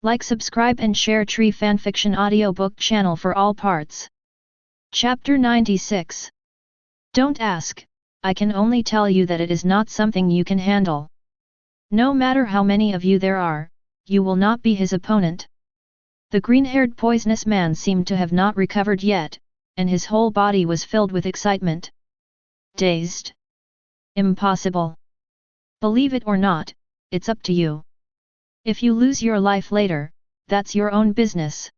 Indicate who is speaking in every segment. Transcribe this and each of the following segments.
Speaker 1: Like, subscribe and share Tree Fanfiction audiobook channel for all parts. Chapter 96. Don't ask, I can only tell you that it is not something you can handle. No matter how many of you there are, you will not be his opponent. The green-haired poisonous man seemed to have not recovered yet, and his whole body was filled with excitement. Dazed. Impossible. Believe it or not, it's up to you. If you lose your life later, that's your own business.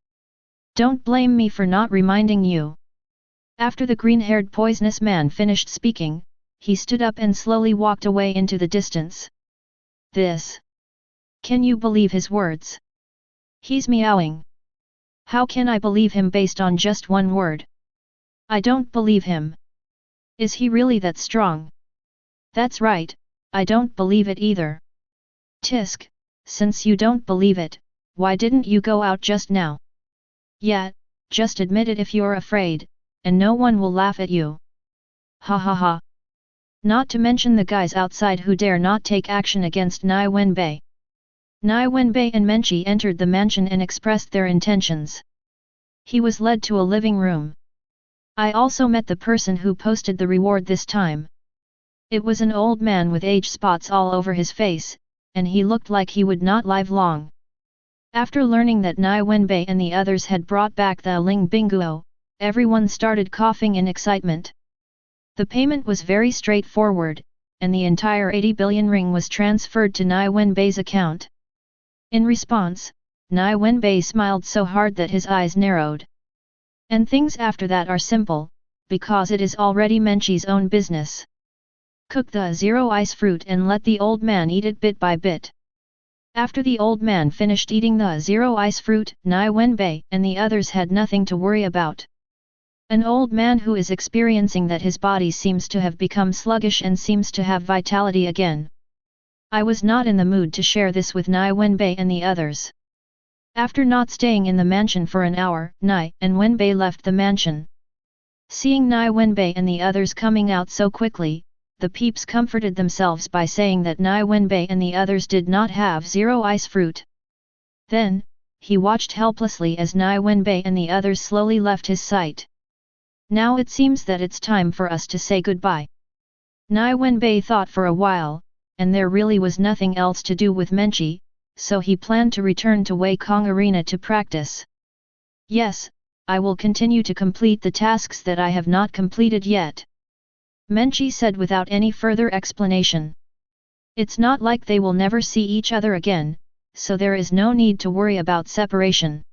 Speaker 1: Don't blame me for not reminding you. After the green-haired poisonous man finished speaking, he stood up and slowly walked away into the distance. This. Can you believe his words? He's meowing. How can I believe him based on just one word? I don't believe him. Is he really that strong? That's right, I don't believe it either. Tisk. Since you don't believe it, why didn't you go out just now? Yeah, just admit it if you're afraid, and no one will laugh at you. Ha ha ha. Not to mention the guys outside who dare not take action against Nie Wenbai. Nie Wenbai and Menchi entered the mansion and expressed their intentions. He was led to a living room. I also met the person who posted the reward this time. It was an old man with age spots all over his face, and he looked like he would not live long. After learning that Nie Wenbai and the others had brought back the Ling Binguo, everyone started coughing in excitement. The payment was very straightforward, and the entire 80 billion ring was transferred to Nie Wenbai's account. In response, Nie Wenbai smiled so hard that his eyes narrowed. And things after that are simple, because it is already Menchi's own business. Cook the zero ice fruit and let the old man eat it bit by bit. After the old man finished eating the zero ice fruit, Nie Wenbai and the others had nothing to worry about. An old man who is experiencing that his body seems to have become sluggish and seems to have vitality again. I was not in the mood to share this with Nie Wenbai and the others. After not staying in the mansion for an hour, Nie and Wenbai left the mansion. Seeing Nie Wenbai and the others coming out so quickly, the peeps comforted themselves by saying that Nie Wenbai and the others did not have zero ice fruit. Then, he watched helplessly as Nie Wenbai and the others slowly left his sight. Now it seems that it's time for us to say goodbye. Nie Wenbai thought for a while, and there really was nothing else to do with Menchi, so he planned to return to Wei Kong Arena to practice. Yes, I will continue to complete the tasks that I have not completed yet. Menchi said without any further explanation. It's not like they will never see each other again, so there is no need to worry about separation.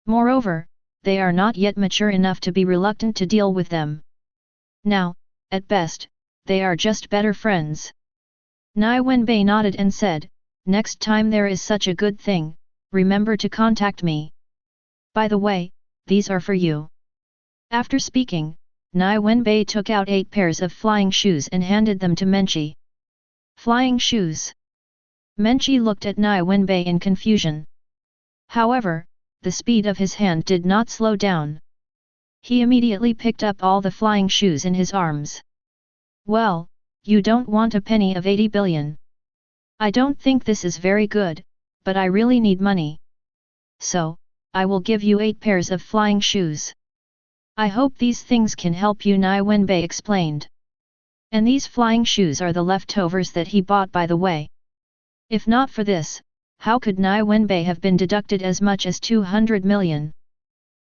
Speaker 1: Moreover, they are not yet mature enough to be reluctant to deal with them. Now, at best, they are just better friends. Nie Wenbai nodded and said, next time there is such a good thing, remember to contact me. By the way, these are for you. After speaking, Nie Wenbai took out 8 pairs of flying shoes and handed them to Menchi. Flying shoes. Menchi looked at Nie Wenbai in confusion. However, the speed of his hand did not slow down. He immediately picked up all the flying shoes in his arms. Well, you don't want a penny of 80 billion. I don't think this is very good, but I really need money. So, I will give you 8 pairs of flying shoes. I hope these things can help you, Nie Wenbai explained. And these flying shoes are the leftovers that he bought by the way. If not for this, how could Nie Wenbai have been deducted as much as 200 million?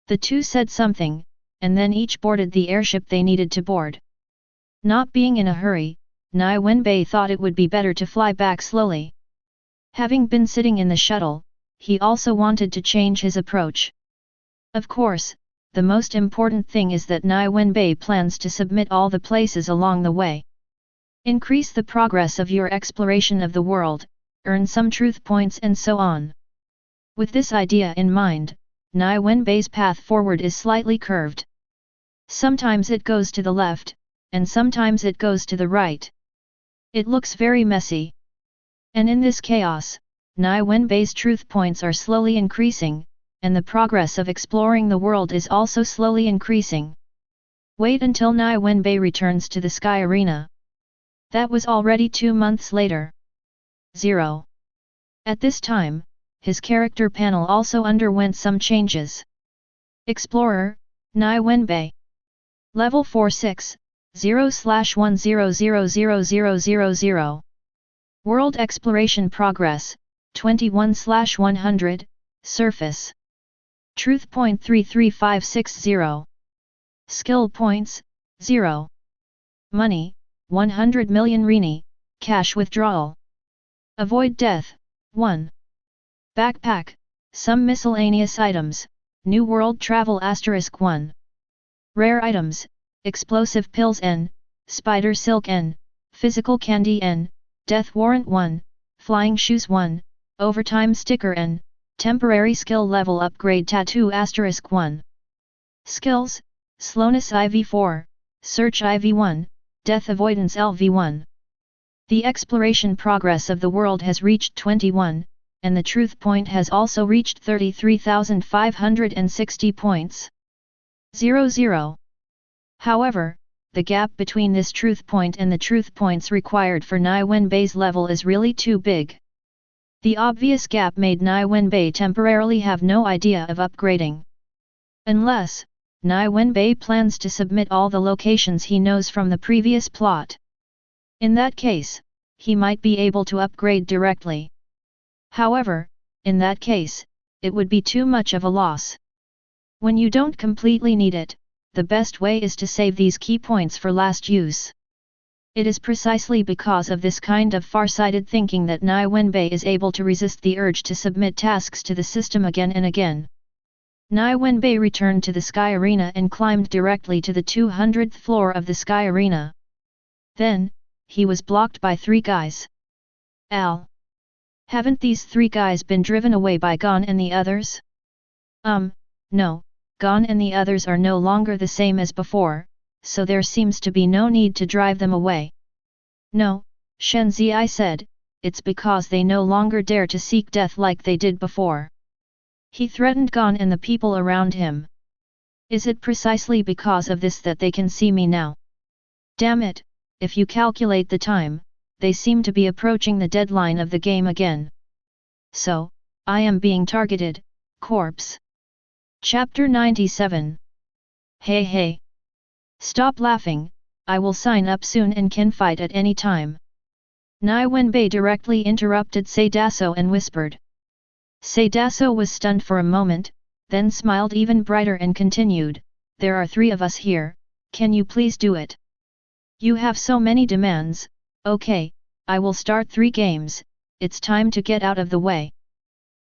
Speaker 1: The two said something, and then each boarded the airship they needed to board. Not being in a hurry, Nie Wenbai thought it would be better to fly back slowly. Having been sitting in the shuttle, he also wanted to change his approach. Of course, the most important thing is that Nie Wenbai plans to submit all the places along the way. Increase the progress of your exploration of the world, earn some truth points and so on. With this idea in mind, Nie Wenbai's path forward is slightly curved. Sometimes it goes to the left, and sometimes it goes to the right. It looks very messy. And in this chaos, Nie Wenbai's truth points are slowly increasing, and the progress of exploring the world is also slowly increasing. Wait until Nie Wenbai returns to the Sky Arena. That was already 2 months later. 0. At this time, his character panel also underwent some changes. Explorer, Nie Wenbai. Level 460/10000000. World Exploration Progress, 21/100, Surface. Truth point 33560. Skill points, 0. Money, 100 million Rini, cash withdrawal. Avoid death, 1. Backpack, some miscellaneous items, New World Travel *1. Rare items, explosive pills N, spider silk N, physical candy N, death warrant 1, flying shoes 1, overtime sticker N, temporary skill level upgrade tattoo *1. Skills, slowness IV4, search IV1, death avoidance LV1. The exploration progress of the world has reached 21, and the truth point has also reached 33,560 points. 00. However, the gap between this truth point and the truth points required for Nie Wenbai's level is really too big. The obvious gap made Nie Wenbai temporarily have no idea of upgrading. Unless, Nie Wenbai plans to submit all the locations he knows from the previous plot. In that case, he might be able to upgrade directly. However, in that case, it would be too much of a loss. When you don't completely need it, the best way is to save these key points for last use. It is precisely because of this kind of far-sighted thinking that Nie Wenbai is able to resist the urge to submit tasks to the system again and again. Nie Wenbai returned to the Sky Arena and climbed directly to the 200th floor of the Sky Arena. Then, he was blocked by 3 guys. Al. Haven't these 3 guys been driven away by Gon and the others? No, Gon and the others are no longer the same as before, so there seems to be no need to drive them away. No, Shen Zai said, it's because they no longer dare to seek death like they did before. He threatened Gon and the people around him. Is it precisely because of this that they can see me now? Damn it, if you calculate the time, they seem to be approaching the deadline of the game again. So, I am being targeted, corpse. Chapter 97. Hey. Stop laughing, I will sign up soon and can fight at any time. Nie Wenbai directly interrupted Seidaso and whispered. Seidaso was stunned for a moment, then smiled even brighter and continued, there are 3 of us here, can you please do it? You have so many demands, okay, I will start 3 games, it's time to get out of the way.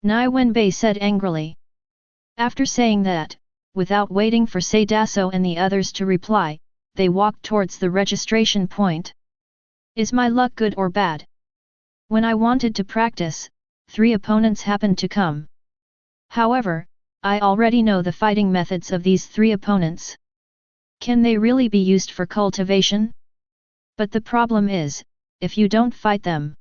Speaker 1: Nie Wenbai said angrily. After saying that, without waiting for Seidaso and the others to reply, they walked towards the registration point. Is my luck good or bad? When I wanted to practice, 3 opponents happened to come. However, I already know the fighting methods of these 3 opponents. Can they really be used for cultivation? But the problem is, if you don't fight them.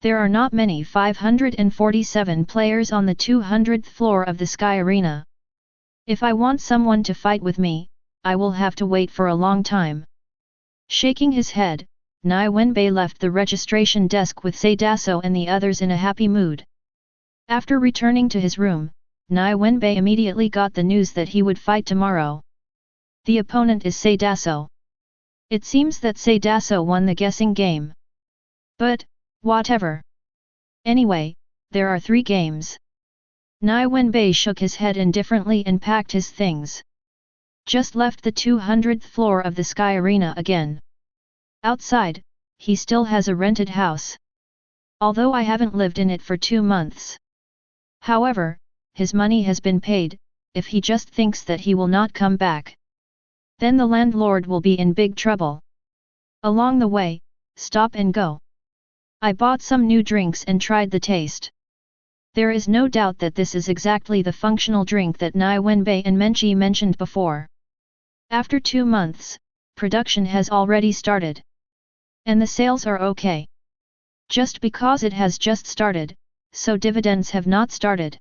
Speaker 1: There are not many 547 players on the 200th floor of the Sky Arena. If I want someone to fight with me, I will have to wait for a long time. Shaking his head, Nie Wenbai left the registration desk with Seidaso and the others in a happy mood. After returning to his room, Nie Wenbai immediately got the news that he would fight tomorrow. The opponent is Seidaso. It seems that Seidaso won the guessing game. But, whatever. Anyway, there are 3 games. Nie Wenbai shook his head indifferently and packed his things. Just left the 200th floor of the Sky Arena again. Outside, he still has a rented house. Although I haven't lived in it for 2 months. However, his money has been paid, if he just thinks that he will not come back. Then the landlord will be in big trouble. Along the way, stop and go. I bought some new drinks and tried the taste. There is no doubt that this is exactly the functional drink that Nie Wenbai and Menchi mentioned before. After 2 months, production has already started. And the sales are okay. Just because it has just started, so dividends have not started.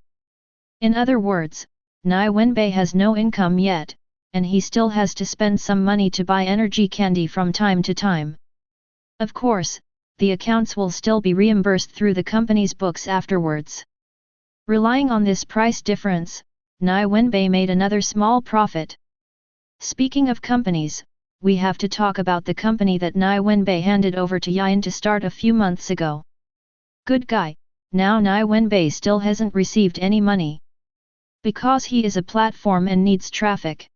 Speaker 1: In other words, Nie Wenbai has no income yet, and he still has to spend some money to buy energy candy from time to time. Of course, the accounts will still be reimbursed through the company's books afterwards. Relying on this price difference, Nie Wenbai made another small profit. Speaking of companies, we have to talk about the company that Nie Wenbai handed over to Yian to start a few months ago. Good guy, now Nie Wenbai still hasn't received any money. Because he is a platform and needs traffic.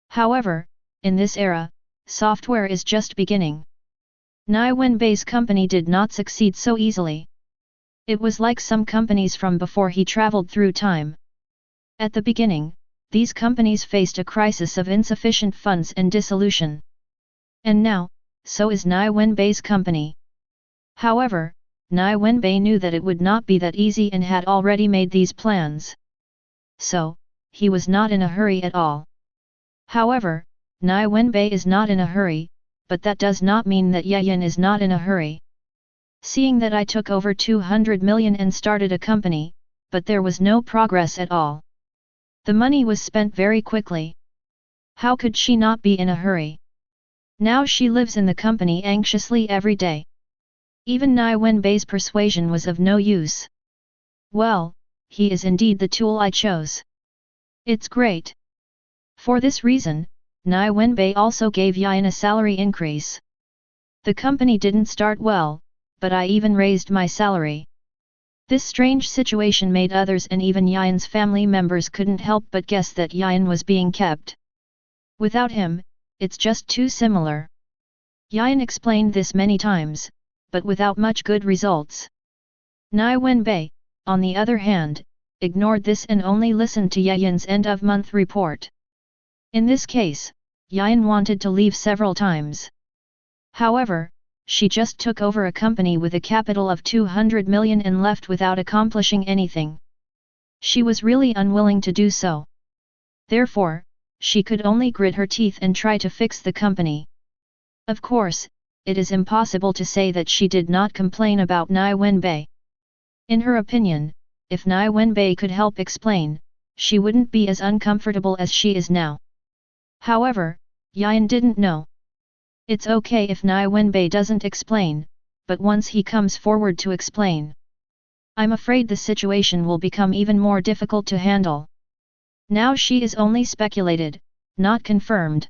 Speaker 1: However, in this era, software is just beginning. Nie Wenbai's company did not succeed so easily. It was like some companies from before he traveled through time. At the beginning, these companies faced a crisis of insufficient funds and dissolution. And now, so is Nie Wenbai's company. However, Nie Wenbai knew that it would not be that easy and had already made these plans. So, he was not in a hurry at all. However, Nie Wenbai is not in a hurry, but that does not mean that Yian is not in a hurry. Seeing that I took over 200 million and started a company, but there was no progress at all. The money was spent very quickly. How could she not be in a hurry? Now she lives in the company anxiously every day. Even Nie Wenbai's persuasion was of no use. Well, he is indeed the tool I chose. It's great. For this reason, Nie Wenbai also gave Yian a salary increase. The company didn't start well, but I even raised my salary. This strange situation made others and even Yian's family members couldn't help but guess that Yian was being kept. Without him, it's just too similar. Yian explained this many times, but without much good results. Nie Wenbai, on the other hand, ignored this and only listened to Yian's end-of-month report. In this case, Yian wanted to leave several times. However, she just took over a company with a capital of 200 million and left without accomplishing anything. She was really unwilling to do so. Therefore, she could only grit her teeth and try to fix the company. Of course, it is impossible to say that she did not complain about Nie Wenbai. In her opinion, if Nie Wenbai could help explain, she wouldn't be as uncomfortable as she is now. However, Yian didn't know. It's okay if Nie Wenbai doesn't explain, but once he comes forward to explain, I'm afraid the situation will become even more difficult to handle. Now she is only speculated, not confirmed.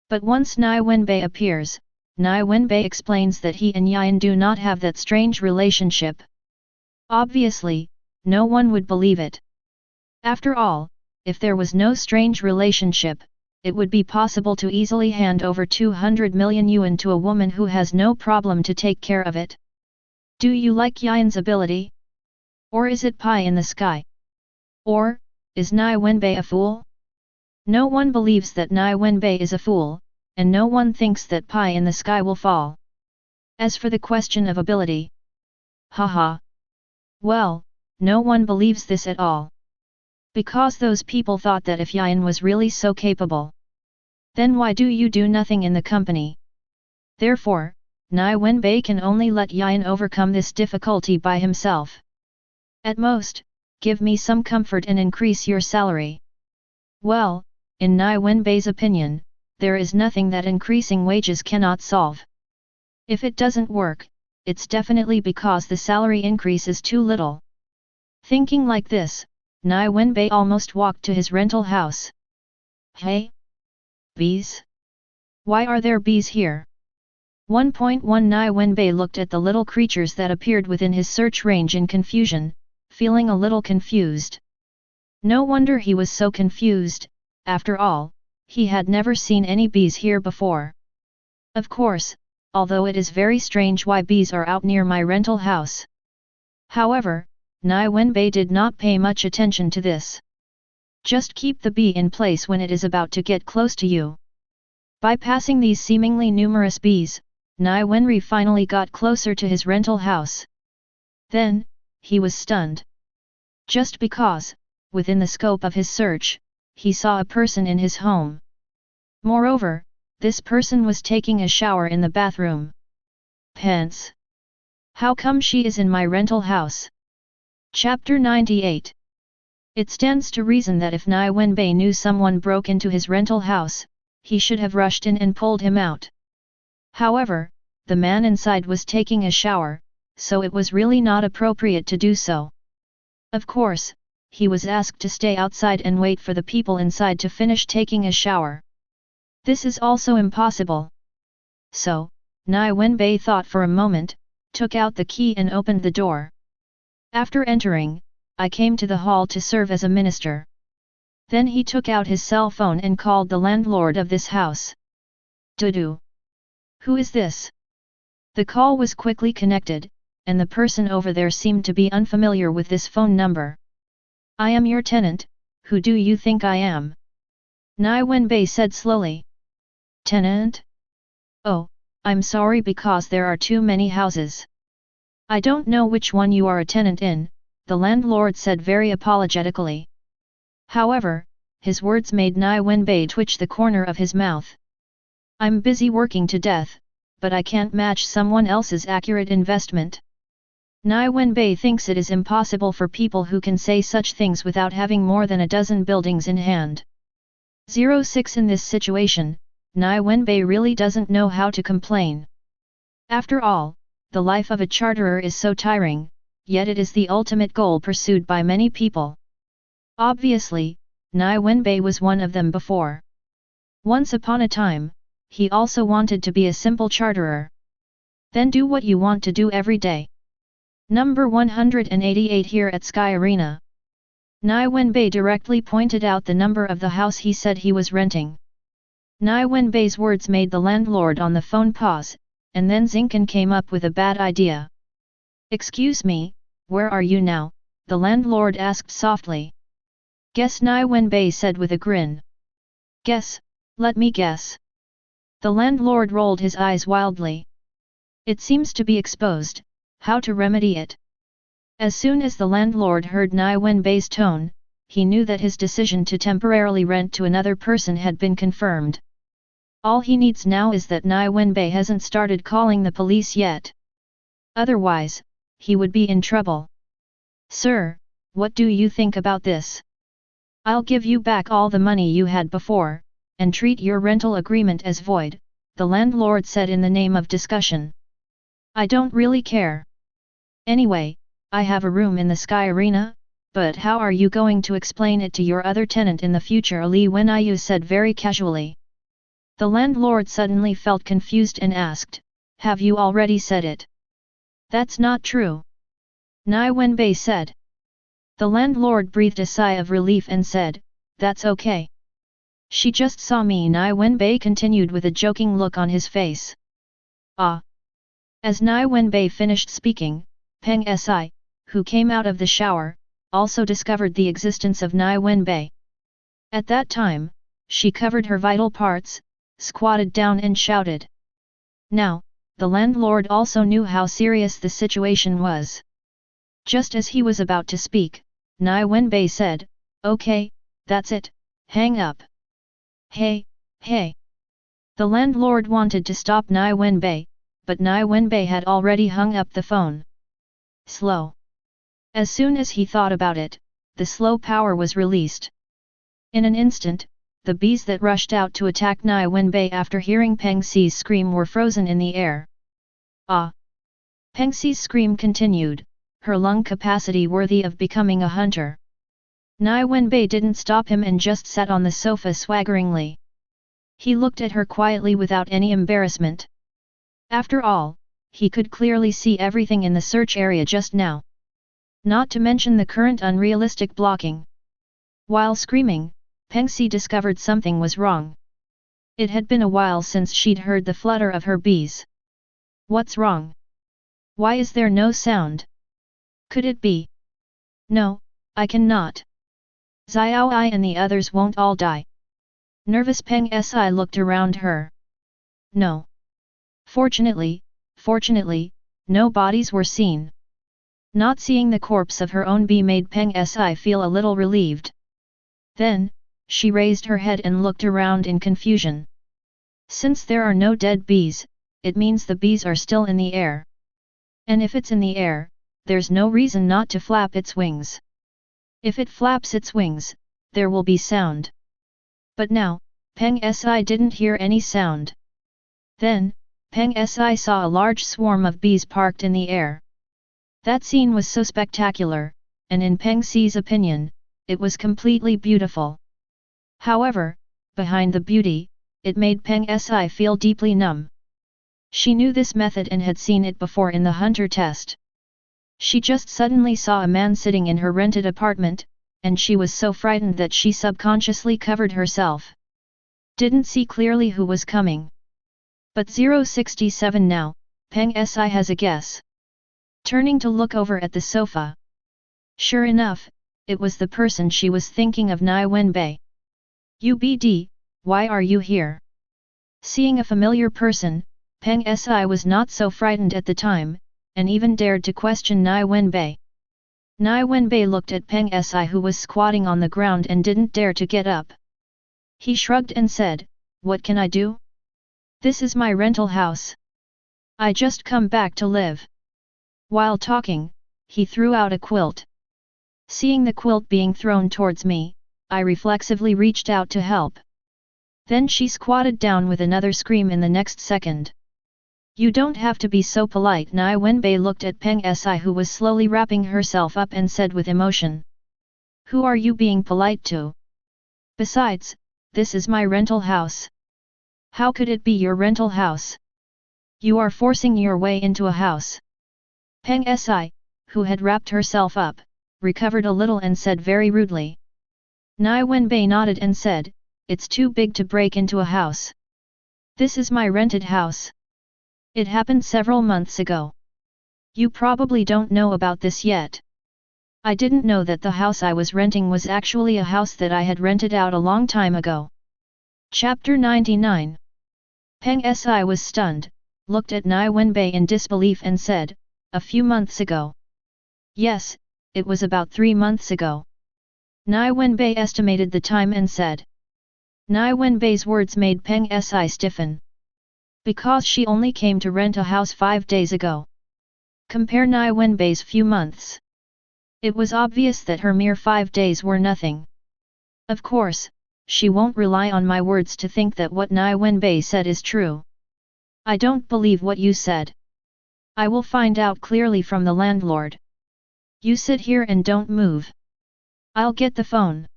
Speaker 1: But once Nie Wenbai appears, Nie Wenbai explains that he and Yian do not have that strange relationship. Obviously, no one would believe it. After all, if there was no strange relationship, it would be possible to easily hand over 200 million yuan to a woman who has no problem to take care of it. Do you like Yian's ability? Or is it pie in the sky? Or, is Nie Wenbai a fool? No one believes that Nie Wenbai is a fool, and no one thinks that pie in the sky will fall. As for the question of ability, haha. Well, no one believes this at all. Because those people thought that if Yian was really so capable, then why do you do nothing in the company? Therefore, Nie Wenbai can only let Yian overcome this difficulty by himself. At most, give me some comfort and increase your salary. Well, in Nie Wenbai's opinion, there is nothing that increasing wages cannot solve. If it doesn't work, it's definitely because the salary increase is too little. Thinking like this, Nie Wenbai almost walked to his rental house. Hey? Bees? Why are there bees here? 1.1 Nie Wenbai looked at the little creatures that appeared within his search range in confusion, feeling a little confused. No wonder he was so confused, after all, he had never seen any bees here before. Of course, although it is very strange why bees are out near my rental house. However, Nie Wenbai did not pay much attention to this. Just keep the bee in place when it is about to get close to you. By passing these seemingly numerous bees, Nie Wenbai finally got closer to his rental house. Then, he was stunned. Just because, within the scope of his search, he saw a person in his home. Moreover, this person was taking a shower in the bathroom. Pants. How come she is in my rental house? Chapter 98. It stands to reason that if Nie Wenbai knew someone broke into his rental house, he should have rushed in and pulled him out. However, the man inside was taking a shower, so it was really not appropriate to do so. Of course, he was asked to stay outside and wait for the people inside to finish taking a shower. This is also impossible. So, Nie Wenbai thought for a moment, took out the key and opened the door. After entering, I came to the hall to serve as a minister. Then he took out his cell phone and called the landlord of this house. Dudu. Who is this? The call was quickly connected, and the person over there seemed to be unfamiliar with this phone number. I am your tenant, who do you think I am? Nie Wenbai said slowly. Tenant? Oh, I'm sorry because there are too many houses. I don't know which one you are a tenant in, the landlord said very apologetically. However, his words made Nie Wenbai twitch the corner of his mouth. I'm busy working to death, but I can't match someone else's accurate investment. Nie Wenbai thinks it is impossible for people who can say such things without having more than a dozen buildings in hand. 06 In this situation, Nie Wenbai really doesn't know how to complain. After all, the life of a charterer is so tiring, yet it is the ultimate goal pursued by many people. Obviously, Nie Wenbai was one of them before. Once upon a time, he also wanted to be a simple charterer. Then do what you want to do every day. Number 188 here at Sky Arena. Nie Wenbai directly pointed out the number of the house he said he was renting. Nie Wenbai's words made the landlord on the phone pause, and then Zinken came up with a bad idea. Excuse me, where are you now? The landlord asked softly. Guess, Nie Wenbai said with a grin. Guess, let me guess. The landlord rolled his eyes wildly. It seems to be exposed, how to remedy it? As soon as the landlord heard Nie Wenbai's tone, he knew that his decision to temporarily rent to another person had been confirmed. All he needs now is that Nie Wenbai hasn't started calling the police yet. Otherwise, he would be in trouble. Sir, what do you think about this? I'll give you back all the money you had before, and treat your rental agreement as void, the landlord said in the name of discussion. I don't really care. Anyway, I have a room in the Sky Arena, but how are you going to explain it to your other tenant in the future? Nie Wenbai said very casually. The landlord suddenly felt confused and asked, have you already said it? That's not true. Nie Wenbai said. The landlord breathed a sigh of relief and said, that's okay. She just saw me. Nie Wenbai continued with a joking look on his face. Ah. As Nie Wenbai finished speaking, Peng Si, who came out of the shower, also discovered the existence of Nie Wenbai. At that time, she covered her vital parts, squatted down and shouted. Now, the landlord also knew how serious the situation was. Just as he was about to speak, Nie Wenbai said, okay, that's it, hang up. Hey, hey. The landlord wanted to stop Nie Wenbai, but Nie Wenbai had already hung up the phone. Slow. As soon as he thought about it, the slow power was released. In an instant, the bees that rushed out to attack Nie Wenbai after hearing Peng Si's scream were frozen in the air. Ah! Peng Si's scream continued, her lung capacity worthy of becoming a hunter. Nie Wenbai didn't stop him and just sat on the sofa swaggeringly. He looked at her quietly without any embarrassment. After all, he could clearly see everything in the search area just now. Not to mention the current unrealistic blocking. While screaming, Peng Si discovered something was wrong. It had been a while since she'd heard the flutter of her bees. What's wrong? Why is there no sound? Could it be? No, I cannot. Xiao I and the others won't all die. Nervous Peng Si looked around her. No. Fortunately, no bodies were seen. Not seeing the corpse of her own bee made Peng Si feel a little relieved. Then, she raised her head and looked around in confusion. Since there are no dead bees, it means the bees are still in the air. And if it's in the air, there's no reason not to flap its wings. If it flaps its wings, there will be sound. But now, Peng Si didn't hear any sound. Then, Peng Si saw a large swarm of bees parked in the air. That scene was so spectacular, and in Peng Si's opinion, it was completely beautiful. However, behind the beauty, it made Peng Si feel deeply numb. She knew this method and had seen it before in the hunter test. She just suddenly saw a man sitting in her rented apartment, and she was so frightened that she subconsciously covered herself. Didn't see clearly who was coming. But 067 now, Peng Si has a guess. Turning to look over at the sofa. Sure enough, it was the person she was thinking of, Nie Wenbai. "UBD, why are you here?" Seeing a familiar person, Peng Si was not so frightened at the time, and even dared to question Nie Wenbai. Nie Wenbai looked at Peng Si, who was squatting on the ground and didn't dare to get up. He shrugged and said, "What can I do? This is my rental house. I just come back to live." While talking, he threw out a quilt. Seeing the quilt being thrown towards me, I reflexively reached out to help. Then she squatted down with another scream in the next second. "You don't have to be so polite." Nie Wenbai looked at Peng Si, who was slowly wrapping herself up, and said with emotion. "Who are you being polite to? Besides, this is my rental house. How could it be your rental house? You are forcing your way into a house." Peng Si, who had wrapped herself up, recovered a little and said very rudely. Nie Wenbai nodded and said, "It's too big to break into a house. This is my rented house. It happened several months ago. You probably don't know about this yet. I didn't know that the house I was renting was actually a house that I had rented out a long time ago." Chapter 99. Peng Si was stunned, looked at Nie Wenbai in disbelief and said, "A few months ago?" "Yes, it was about 3 months ago." Nie Wenbai estimated the time and said. Nie Wenbai's words made Peng Si stiffen. Because she only came to rent a house 5 days ago. Compare Nie Wenbai's few months. It was obvious that her mere 5 days were nothing. Of course, she won't rely on my words to think that what Nie Wenbai said is true. "I don't believe what you said. I will find out clearly from the landlord. You sit here and don't move. I'll get the phone."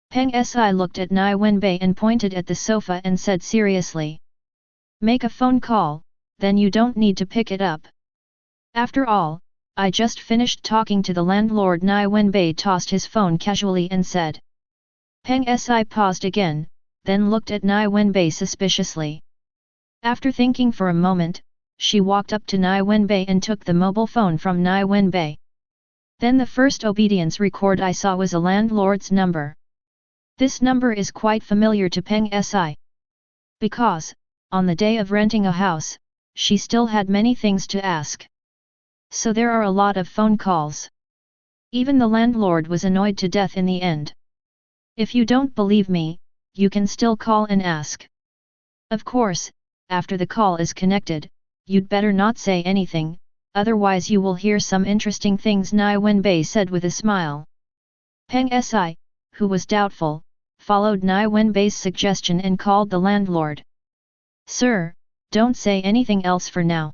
Speaker 1: Peng Si looked at Nie Wenbai and pointed at the sofa and said seriously. "Make a phone call, then you don't need to pick it up. After all, I just finished talking to the landlord." Nie Wenbai tossed his phone casually and said. Peng Si paused again, then looked at Nie Wenbai suspiciously. After thinking for a moment, she walked up to Nie Wenbai and took the mobile phone from Nie Wenbai. Then the first obedience record I saw was a landlord's number. This number is quite familiar to Peng Si. Because, on the day of renting a house, she still had many things to ask. So there are a lot of phone calls. Even the landlord was annoyed to death in the end. "If you don't believe me, you can still call and ask. Of course, after the call is connected, you'd better not say anything, otherwise you will hear some interesting things," Nie Wenbai said with a smile. Peng Si, who was doubtful, followed Nie Wenbai's suggestion and called the landlord. "Sir, don't say anything else for now.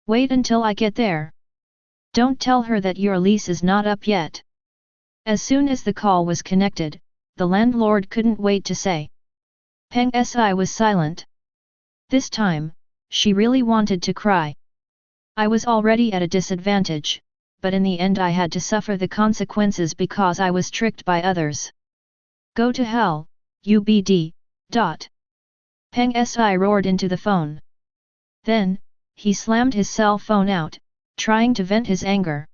Speaker 1: Wait until I get there. Don't tell her that your lease is not up yet." As soon as the call was connected, the landlord couldn't wait to say. Peng Si was silent. This time, she really wanted to cry. "I was already at a disadvantage, but in the end I had to suffer the consequences because I was tricked by others. Go to hell, UBD. Peng Si roared into the phone. Then, he slammed his cell phone out, trying to vent his anger.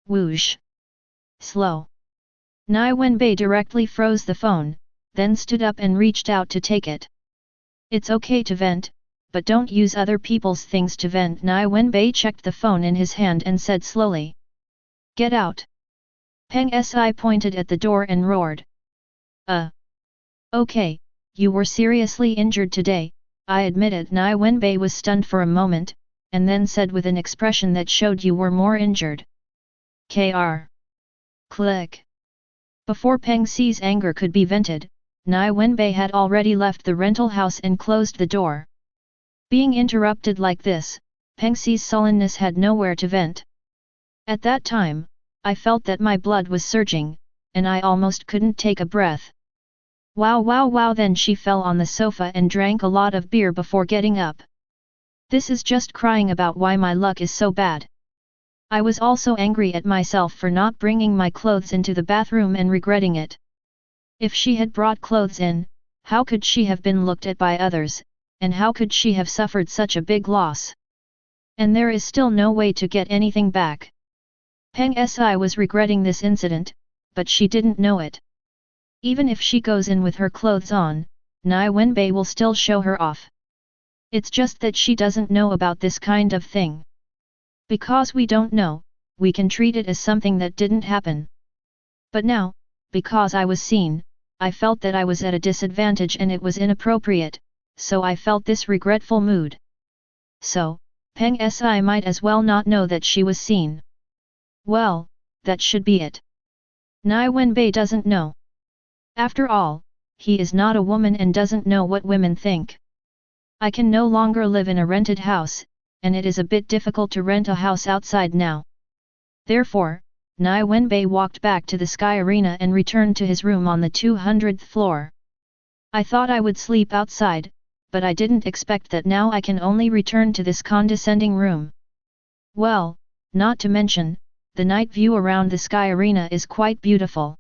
Speaker 1: Whoosh! Slow! Nie Wenbai directly froze the phone, then stood up and reached out to take it. "It's okay to vent, but don't use other people's things to vent." Nie Wenbai checked the phone in his hand and said slowly. "Get out!" Peng Si pointed at the door and roared. Okay, you were seriously injured today," I admitted. Nie Wenbai was stunned for a moment, and then said with an expression that showed you were more injured. Kr. Click. Before Peng Si's anger could be vented, Nie Wenbai had already left the rental house and closed the door. Being interrupted like this, Peng Si's sullenness had nowhere to vent. At that time, I felt that my blood was surging, and I almost couldn't take a breath. Wow wow wow, then she fell on the sofa and drank a lot of beer before getting up. This is just crying about why my luck is so bad. I was also angry at myself for not bringing my clothes into the bathroom and regretting it. If she had brought clothes in, how could she have been looked at by others, and how could she have suffered such a big loss? And there is still no way to get anything back. Peng Si was regretting this incident, but she didn't know it. Even if she goes in with her clothes on, Nie Wenbai will still show her off. It's just that she doesn't know about this kind of thing. Because we don't know, we can treat it as something that didn't happen. But now, because I was seen, I felt that I was at a disadvantage and it was inappropriate, so I felt this regretful mood. So, Peng Si might as well not know that she was seen. Well, that should be it. Nie Wenbai doesn't know. After all, he is not a woman and doesn't know what women think. I can no longer live in a rented house, and it is a bit difficult to rent a house outside now. Therefore, Nie Wenbai walked back to the Sky Arena and returned to his room on the 200th floor. I thought I would sleep outside, but I didn't expect that now I can only return to this condescending room. Well, not to mention, the night view around the Sky Arena is quite beautiful.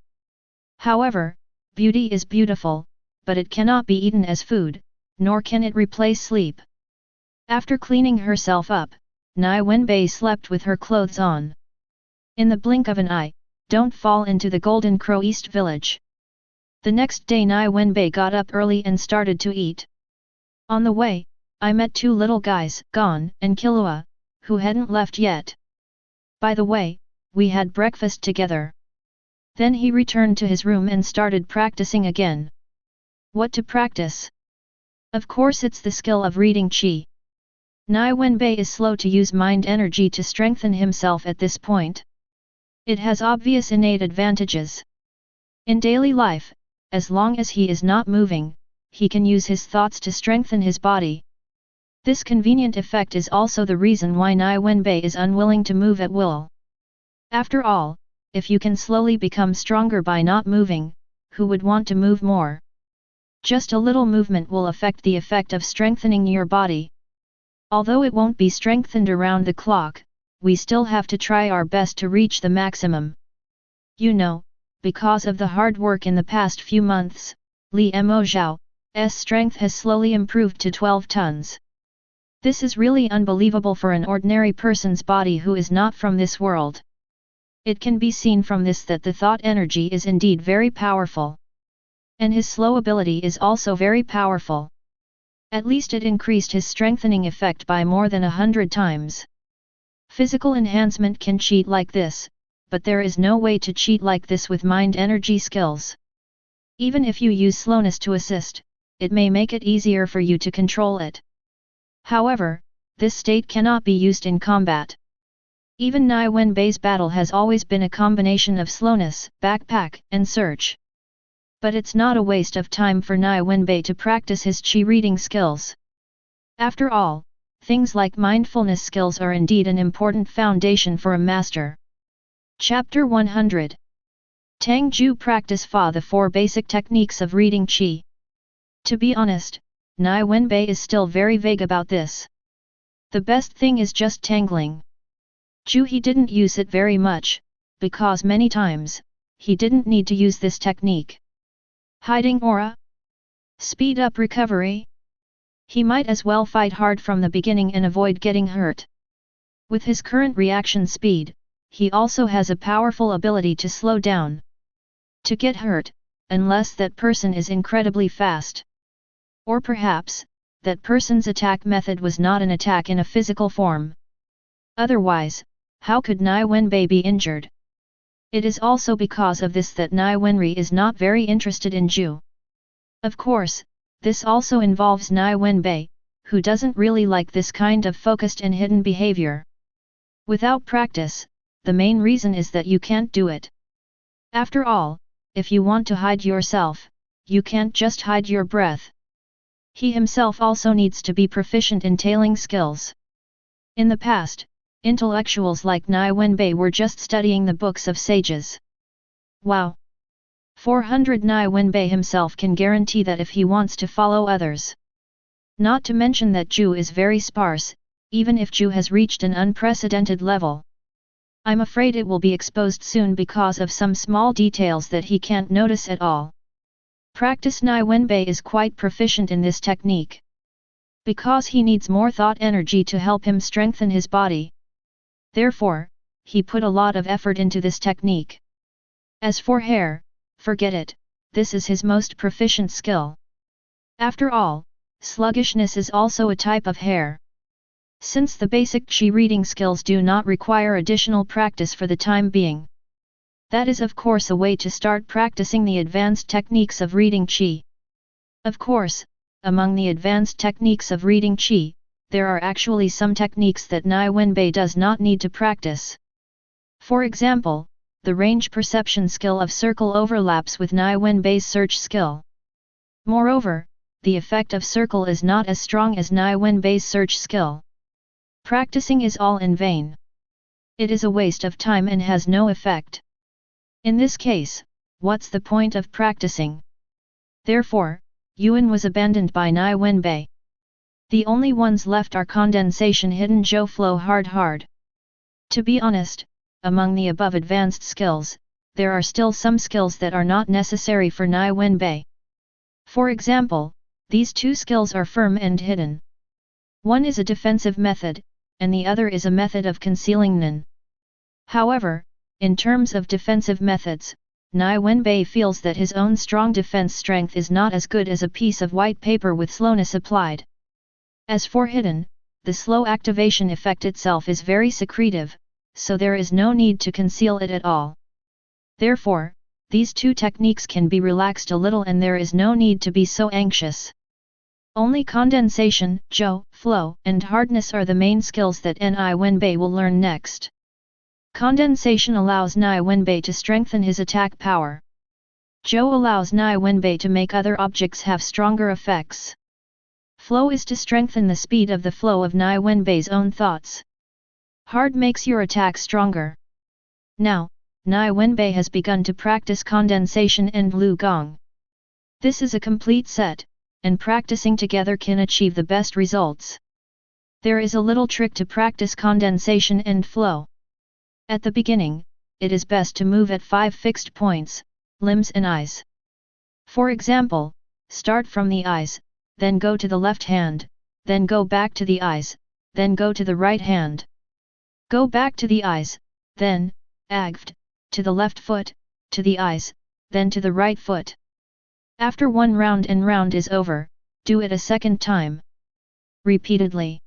Speaker 1: However, beauty is beautiful, but it cannot be eaten as food, nor can it replace sleep. After cleaning herself up, Nie Wenbai slept with her clothes on. In the blink of an eye, don't fall into the Golden Crow East Village. The next day Nie Wenbai got up early and started to eat. On the way, I met two little guys, Gon and Killua, who hadn't left yet. By the way, we had breakfast together. Then he returned to his room and started practicing again. What to practice? Of course it's the skill of reading qi. Nie Wenbai is slow to use mind energy to strengthen himself at this point. It has obvious innate advantages. In daily life, as long as he is not moving, he can use his thoughts to strengthen his body. This convenient effect is also the reason why Nie Wenbai is unwilling to move at will. After all, if you can slowly become stronger by not moving, who would want to move more? Just a little movement will affect the effect of strengthening your body. Although it won't be strengthened around the clock, we still have to try our best to reach the maximum. You know, because of the hard work in the past few months, Li Mo Zhao's strength has slowly improved to 12 tons. This is really unbelievable for an ordinary person's body who is not from this world. It can be seen from this that the thought energy is indeed very powerful. And his slow ability is also very powerful. At least it increased his strengthening effect by more than 100 times. Physical enhancement can cheat like this, but there is no way to cheat like this with mind energy skills. Even if you use slowness to assist, it may make it easier for you to control it. However, this state cannot be used in combat. Even Nie Wenbai's battle has always been a combination of slowness, backpack, and search. But it's not a waste of time for Nie Wenbai to practice his qi reading skills. After all, things like mindfulness skills are indeed an important foundation for a master. Chapter 100. Tang Ju Practice Fa, the 4 basic techniques of reading qi. To be honest, Nie Wenbai is still very vague about this. The best thing is just tangling. Ju he didn't use it very much, because many times, he didn't need to use this technique. Hiding aura? Speed up recovery? He might as well fight hard from the beginning and avoid getting hurt. With his current reaction speed, he also has a powerful ability to slow down. To get hurt, unless that person is incredibly fast. Or perhaps, that person's attack method was not an attack in a physical form. Otherwise, how could Nie Wenbai be injured? It is also because of this that Nie Wenri is not very interested in Ju. Of course, this also involves Nie Wenbai, who doesn't really like this kind of focused and hidden behavior. Without practice, the main reason is that you can't do it. After all, if you want to hide yourself, you can't just hide your breath. He himself also needs to be proficient in tailing skills. In the past, Intellectuals like Nie Wenbai were just studying the books of sages. Wow! 400 Nie Wenbai himself can guarantee that if he wants to follow others. Not to mention that Ju is very sparse, even if Ju has reached an unprecedented level. I'm afraid it will be exposed soon because of some small details that he can't notice at all. Practice Nie Wenbai is quite proficient in this technique. Because he needs more thought energy to help him strengthen his body. Therefore, he put a lot of effort into this technique. As for hair, forget it, this is his most proficient skill. After all, sluggishness is also a type of hair. Since the basic Qi reading skills do not require additional practice for the time being. That is of course a way to start practicing the advanced techniques of reading Qi. Of course, among the advanced techniques of reading Qi, there are actually some techniques that Nie Wenbai does not need to practice. For example, the range perception skill of circle overlaps with Nie Wenbai's search skill. Moreover, the effect of circle is not as strong as Nie Wenbai's search skill. Practicing is all in vain. It is a waste of time and has no effect. In this case, what's the point of practicing? Therefore, Yuan was abandoned by Nie Wenbai. The only ones left are condensation hidden Zhou flow hard. To be honest, among the above advanced skills, there are still some skills that are not necessary for Nie Wenbai. For example, these two skills are firm and hidden. One is a defensive method, and the other is a method of concealing Nen. However, in terms of defensive methods, Nie Wenbai feels that his own strong defense strength is not as good as a piece of white paper with slowness applied. As for hidden, the slow activation effect itself is very secretive, so there is no need to conceal it at all. Therefore, these two techniques can be relaxed a little and there is no need to be so anxious. Only condensation, Zhou, flow, and hardness are the main skills that Nie Wenbai will learn next. Condensation allows Nie Wenbai to strengthen his attack power. Zhou allows Nie Wenbai to make other objects have stronger effects. Flow is to strengthen the speed of the flow of Nie Wenbai's own thoughts. Hard makes your attack stronger. Now, Nie Wenbai has begun to practice condensation and Lu Gong. This is a complete set, and practicing together can achieve the best results. There is a little trick to practice condensation and flow. At the beginning, it is best to move at 5 fixed points, limbs and eyes. For example, start from the eyes, then go to the left hand, then go back to the eyes, then go to the right hand. Go back to the eyes, then, agved, to the left foot, to the eyes, then to the right foot. After one round and round is over, do it a second time. Repeatedly.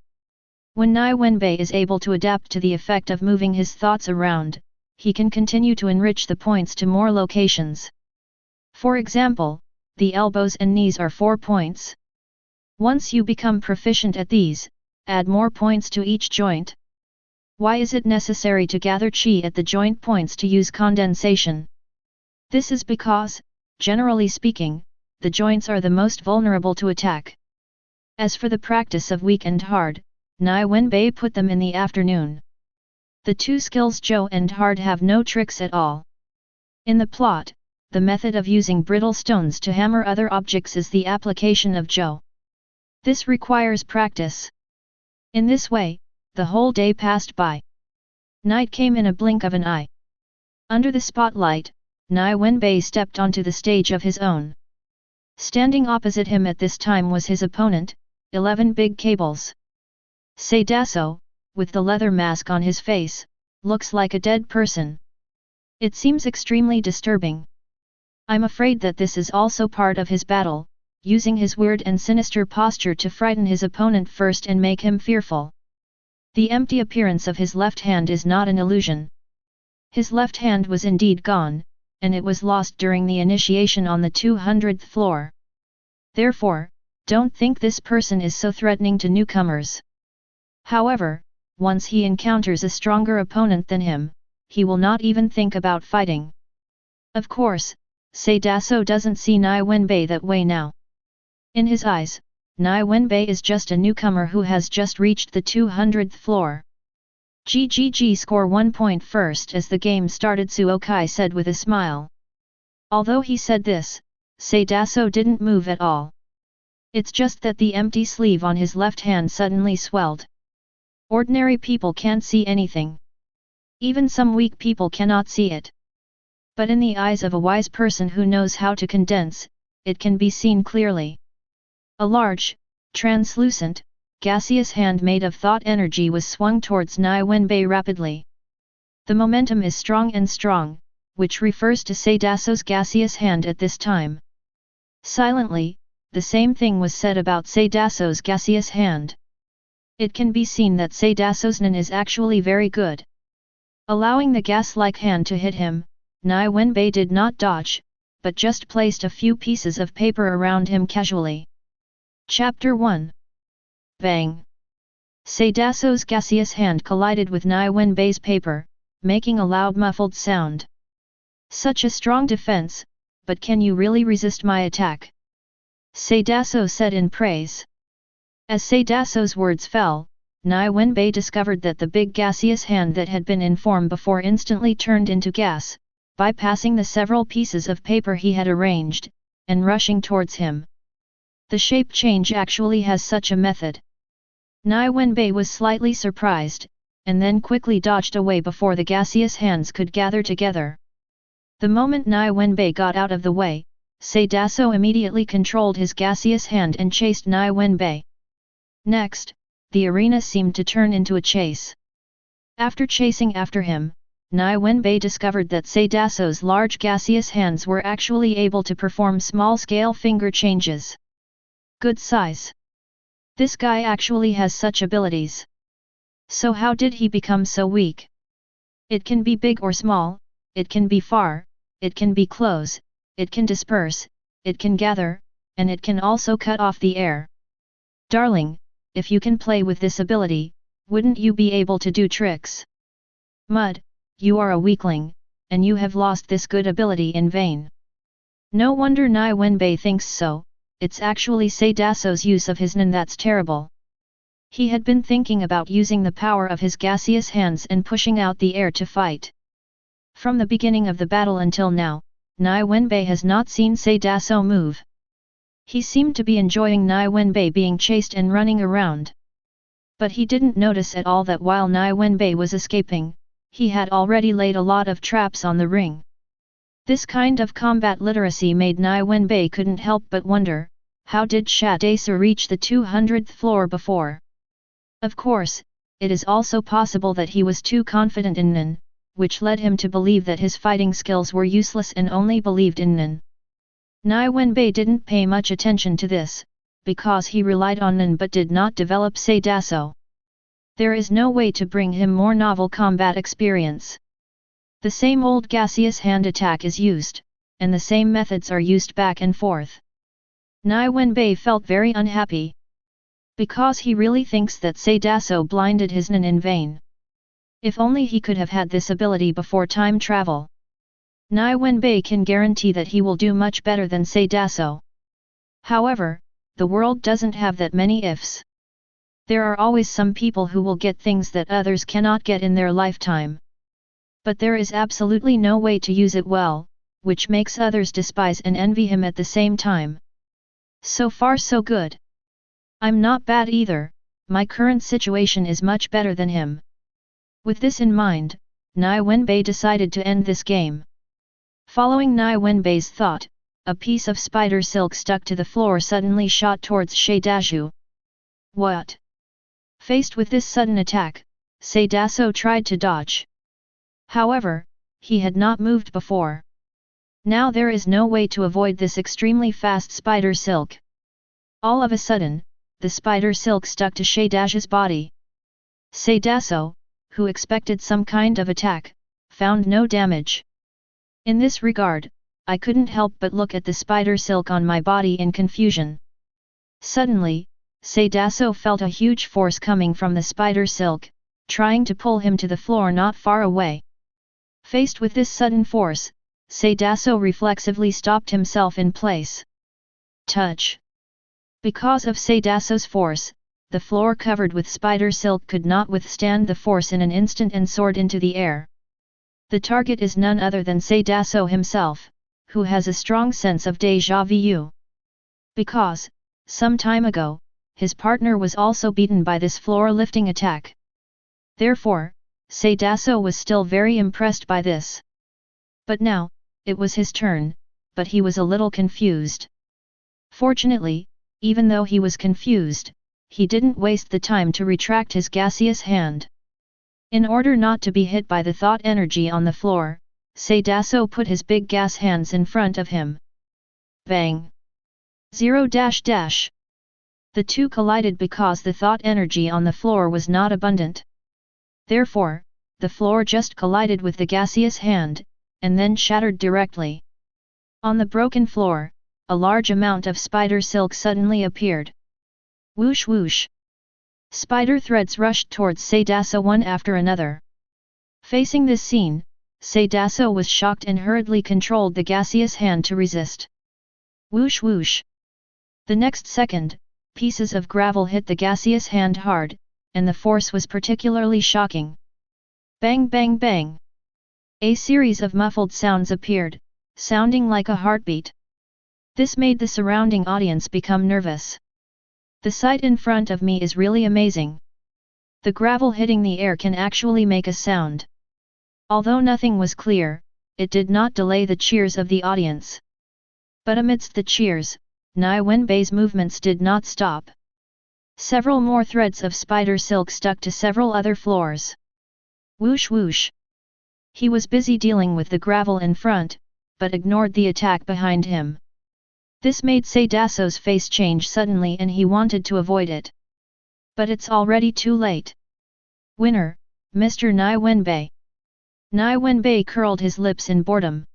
Speaker 1: When Nie Wenbai is able to adapt to the effect of moving his thoughts around, he can continue to enrich the points to more locations. For example, the elbows and knees are 4 points. Once you become proficient at these, add more points to each joint. Why is it necessary to gather qi at the joint points to use condensation? This is because, generally speaking, the joints are the most vulnerable to attack. As for the practice of weak and hard, Nie Wenbai put them in the afternoon. The two skills Zhou and hard have no tricks at all. In the plot, the method of using brittle stones to hammer other objects is the application of Zhou. This requires practice. In this way, the whole day passed by. Night came in a blink of an eye. Under the spotlight, Nie Wenbai stepped onto the stage of his own. Standing opposite him at this time was his opponent, 11 Big Cables. Say Dasso, with the leather mask on his face, looks like a dead person. It seems extremely disturbing. I'm afraid that this is also part of his battle, using his weird and sinister posture to frighten his opponent first and make him fearful. The empty appearance of his left hand is not an illusion. His left hand was indeed gone, and it was lost during the initiation on the 200th floor. Therefore, don't think this person is so threatening to newcomers. However, once he encounters a stronger opponent than him, he will not even think about fighting. Of course, Say Dasso doesn't see Nie Wenbai that way now. In his eyes, Nie Wenbai is just a newcomer who has just reached the 200th floor. GGG score 1 point first. As the game started, Suokai said with a smile. Although he said this, Seidaso didn't move at all. It's just that the empty sleeve on his left hand suddenly swelled. Ordinary people can't see anything. Even some weak people cannot see it. But in the eyes of a wise person who knows how to condense, it can be seen clearly. A large, translucent, gaseous hand made of thought energy was swung towards Nie Wenbai rapidly. The momentum is strong and strong, which refers to Seidaso's gaseous hand at this time. Silently, the same thing was said about Seidaso's gaseous hand. It can be seen that Seidaso's nen is actually very good. Allowing the gas-like hand to hit him, Nie Wenbai did not dodge, but just placed a few pieces of paper around him casually. Chapter 1. Bang! Seidaso's gaseous hand collided with Nie Wenbai's paper, making a loud muffled sound. Such a strong defense, but can you really resist my attack? Seidaso said in praise. As Seidaso's words fell, Nie Wenbai discovered that the big gaseous hand that had been in form before instantly turned into gas, bypassing the several pieces of paper he had arranged, and rushing towards him. The shape change actually has such a method. Nie Wenbai was slightly surprised, and then quickly dodged away before the gaseous hands could gather together. The moment Nie Wenbai got out of the way, Seidaso immediately controlled his gaseous hand and chased Nie Wenbai. Next, the arena seemed to turn into a chase. After chasing after him, Nie Wenbai discovered that Seidaso's large gaseous hands were actually able to perform small-scale finger changes. Good size. This guy actually has such abilities. So how did he become so weak? It can be big or small, it can be far, it can be close, it can disperse, it can gather, and it can also cut off the air. Darling, if you can play with this ability, wouldn't you be able to do tricks? Mud, you are a weakling, and you have lost this good ability in vain. No wonder Nie Wenbai thinks so, it's actually Seidaso's use of his nen that's terrible. He had been thinking about using the power of his gaseous hands and pushing out the air to fight. From the beginning of the battle until now, Nie Wenbai has not seen Seidaso move. He seemed to be enjoying Nie Wenbai being chased and running around. But he didn't notice at all that while Nie Wenbai was escaping, he had already laid a lot of traps on the ring. This kind of combat literacy made Nie Wenbai couldn't help but wonder, how did Sha-Dacer reach the 200th floor before? Of course, it is also possible that he was too confident in Nen, which led him to believe that his fighting skills were useless and only believed in Nen. Nie Wenbai didn't pay much attention to this, because he relied on Nen but did not develop Seidaso. There is no way to bring him more novel combat experience. The same old gaseous hand attack is used, and the same methods are used back and forth. Nie Wenbai felt very unhappy. Because he really thinks that Seidaso blinded his Nen in vain. If only he could have had this ability before time travel. Nie Wenbai can guarantee that he will do much better than Seidaso. However, the world doesn't have that many ifs. There are always some people who will get things that others cannot get in their lifetime. But there is absolutely no way to use it well, which makes others despise and envy him at the same time. So far so good. I'm not bad either, my current situation is much better than him. With this in mind, Nie Wenbai decided to end this game. Following Nie Wenbai's thought, a piece of spider silk stuck to the floor suddenly shot towards Seidasu. What? Faced with this sudden attack, Seidaso tried to dodge. However, he had not moved before. Now there is no way to avoid this extremely fast spider silk. All of a sudden, the spider silk stuck to Seidasu's body. Seidaso, who expected some kind of attack, found no damage. In this regard, I couldn't help but look at the spider silk on my body in confusion. Suddenly, Seidaso felt a huge force coming from the spider silk, trying to pull him to the floor not far away. Faced with this sudden force, Seidaso reflexively stopped himself in place. Touch! Because of Seidaso's force, the floor covered with spider silk could not withstand the force in an instant and soared into the air. The target is none other than Sadaso himself, who has a strong sense of déjà vu. Because, some time ago, his partner was also beaten by this floor-lifting attack. Therefore, Sadaso was still very impressed by this. But now, it was his turn, but he was a little confused. Fortunately, even though he was confused, he didn't waste the time to retract his gaseous hand. In order not to be hit by the thought energy on the floor, Sadaso put his big gas hands in front of him. Bang! 0 The two collided because the thought energy on the floor was not abundant. Therefore, the floor just collided with the gaseous hand, and then shattered directly. On the broken floor, a large amount of spider silk suddenly appeared. Whoosh whoosh! Spider threads rushed towards Sadaso one after another. Facing this scene, Sadaso was shocked and hurriedly controlled the gaseous hand to resist. Whoosh whoosh! The next second, pieces of gravel hit the gaseous hand hard, and the force was particularly shocking. Bang bang bang! A series of muffled sounds appeared, sounding like a heartbeat. This made the surrounding audience become nervous. The sight in front of me is really amazing. The gravel hitting the air can actually make a sound. Although nothing was clear, it did not delay the cheers of the audience. But amidst the cheers, Nie Wenbai's movements did not stop. Several more threads of spider silk stuck to several other floors. Whoosh whoosh! He was busy dealing with the gravel in front, but ignored the attack behind him. This made Sadaso's face change suddenly and he wanted to avoid it. But it's already too late. Winner, Mr. Nie Wenbai. Nie Wenbai curled his lips in boredom.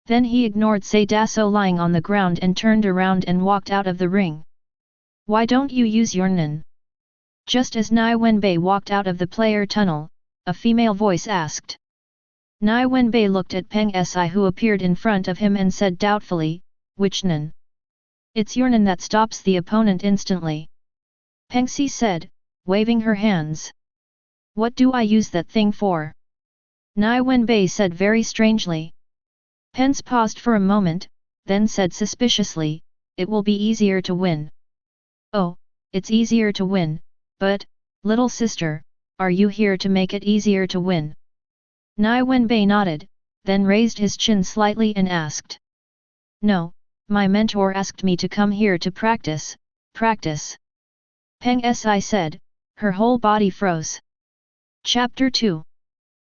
Speaker 1: Then he ignored Sadaso lying on the ground and turned around and walked out of the ring. Why don't you use your nen? Just as Nie Wenbai walked out of the player tunnel, a female voice asked. Nie Wenbai looked at Peng Si who appeared in front of him and said doubtfully, which nen? It's your nen that stops the opponent instantly. Peng Si said, waving her hands. What do I use that thing for? Nie Wenbai said very strangely. Pence paused for a moment, then said suspiciously, it will be easier to win. Oh, it's easier to win, but, little sister, are you here to make it easier to win? Nie Wenbai nodded, then raised his chin slightly and asked. No, my mentor asked me to come here to practice. Peng Si said, her whole body froze. Chapter 2.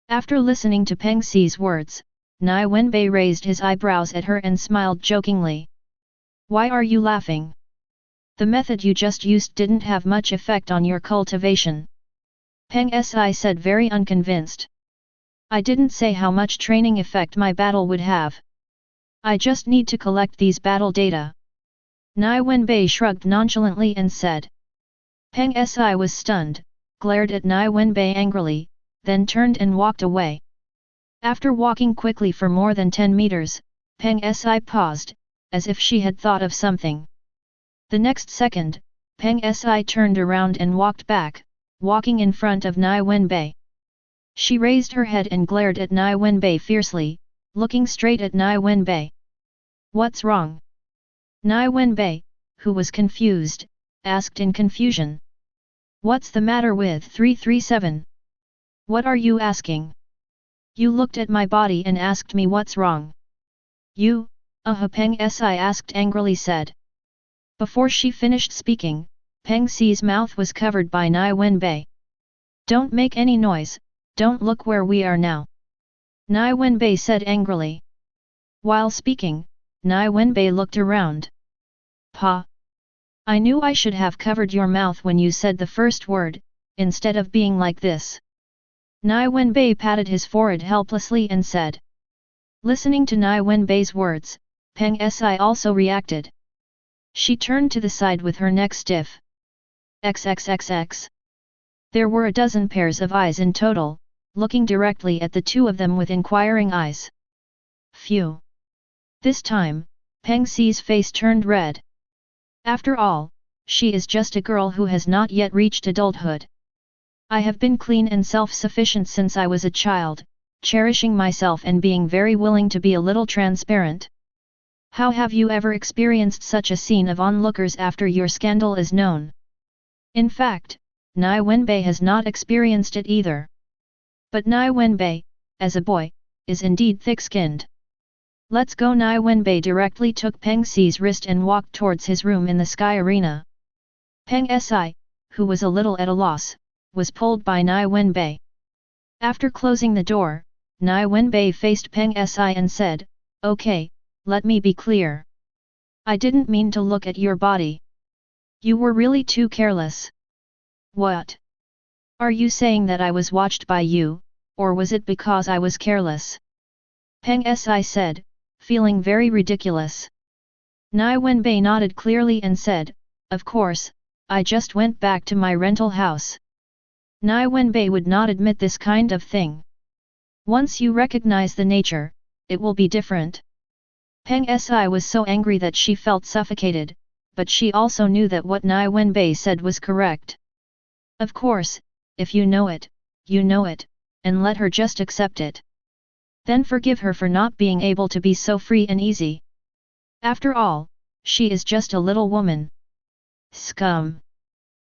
Speaker 1: After listening to Peng Si's words, Nie Wenbai raised his eyebrows at her and smiled jokingly. Why are you laughing? The method you just used didn't have much effect on your cultivation. Peng Si said very unconvinced. I didn't say how much training effect my battle would have. I just need to collect these battle data. Nie Wenbai shrugged nonchalantly and said. Peng Si was stunned, glared at Nie Wenbai angrily, then turned and walked away. After walking quickly for more than 10 meters, Peng Si paused, as if she had thought of something. The next second, Peng Si turned around and walked back, walking in front of Nie Wenbai. She raised her head and glared at Nie Wenbai fiercely, looking straight at Nie Wenbai. What's wrong? Nie Wenbai, who was confused, asked in confusion. What's the matter with 337? What are you asking? You looked at my body and asked me what's wrong. You, Peng Si asked angrily said. Before she finished speaking, Peng Si's mouth was covered by Nie Wenbai. Don't make any noise, don't look where we are now. Nie Wenbai said angrily. While speaking, Nie Wenbai looked around. Pa! I knew I should have covered your mouth when you said the first word, instead of being like this. Nie Wenbai patted his forehead helplessly and said. Listening to Nie Wenbai's words, Peng Si also reacted. She turned to the side with her neck stiff. XXXX. There were a dozen pairs of eyes in total, looking directly at the two of them with inquiring eyes. Phew! This time, Peng Si's face turned red. After all, she is just a girl who has not yet reached adulthood. I have been clean and self-sufficient since I was a child, cherishing myself and being very willing to be a little transparent. How have you ever experienced such a scene of onlookers after your scandal is known? In fact, Nie Wenbai has not experienced it either. But Nie Wenbai, as a boy, is indeed thick-skinned. Let's go. Nie Wenbai directly took Peng Si's wrist and walked towards his room in the Sky Arena. Peng Si, who was a little at a loss, was pulled by Nie Wenbai. After closing the door, Nie Wenbai faced Peng Si and said, "Okay, let me be clear. I didn't mean to look at your body. You were really too careless." "What? Are you saying that I was watched by you, or was it because I was careless?" Peng Si said, feeling very ridiculous. Nie Wenbai nodded clearly and said, "Of course, I just went back to my rental house." Nie Wenbai would not admit this kind of thing. Once you recognize the nature, it will be different. Peng Si was so angry that she felt suffocated, but she also knew that what Nie Wenbai said was correct. Of course, if you know it, and let her just accept it. Then forgive her for not being able to be so free and easy. After all, she is just a little woman. Scum.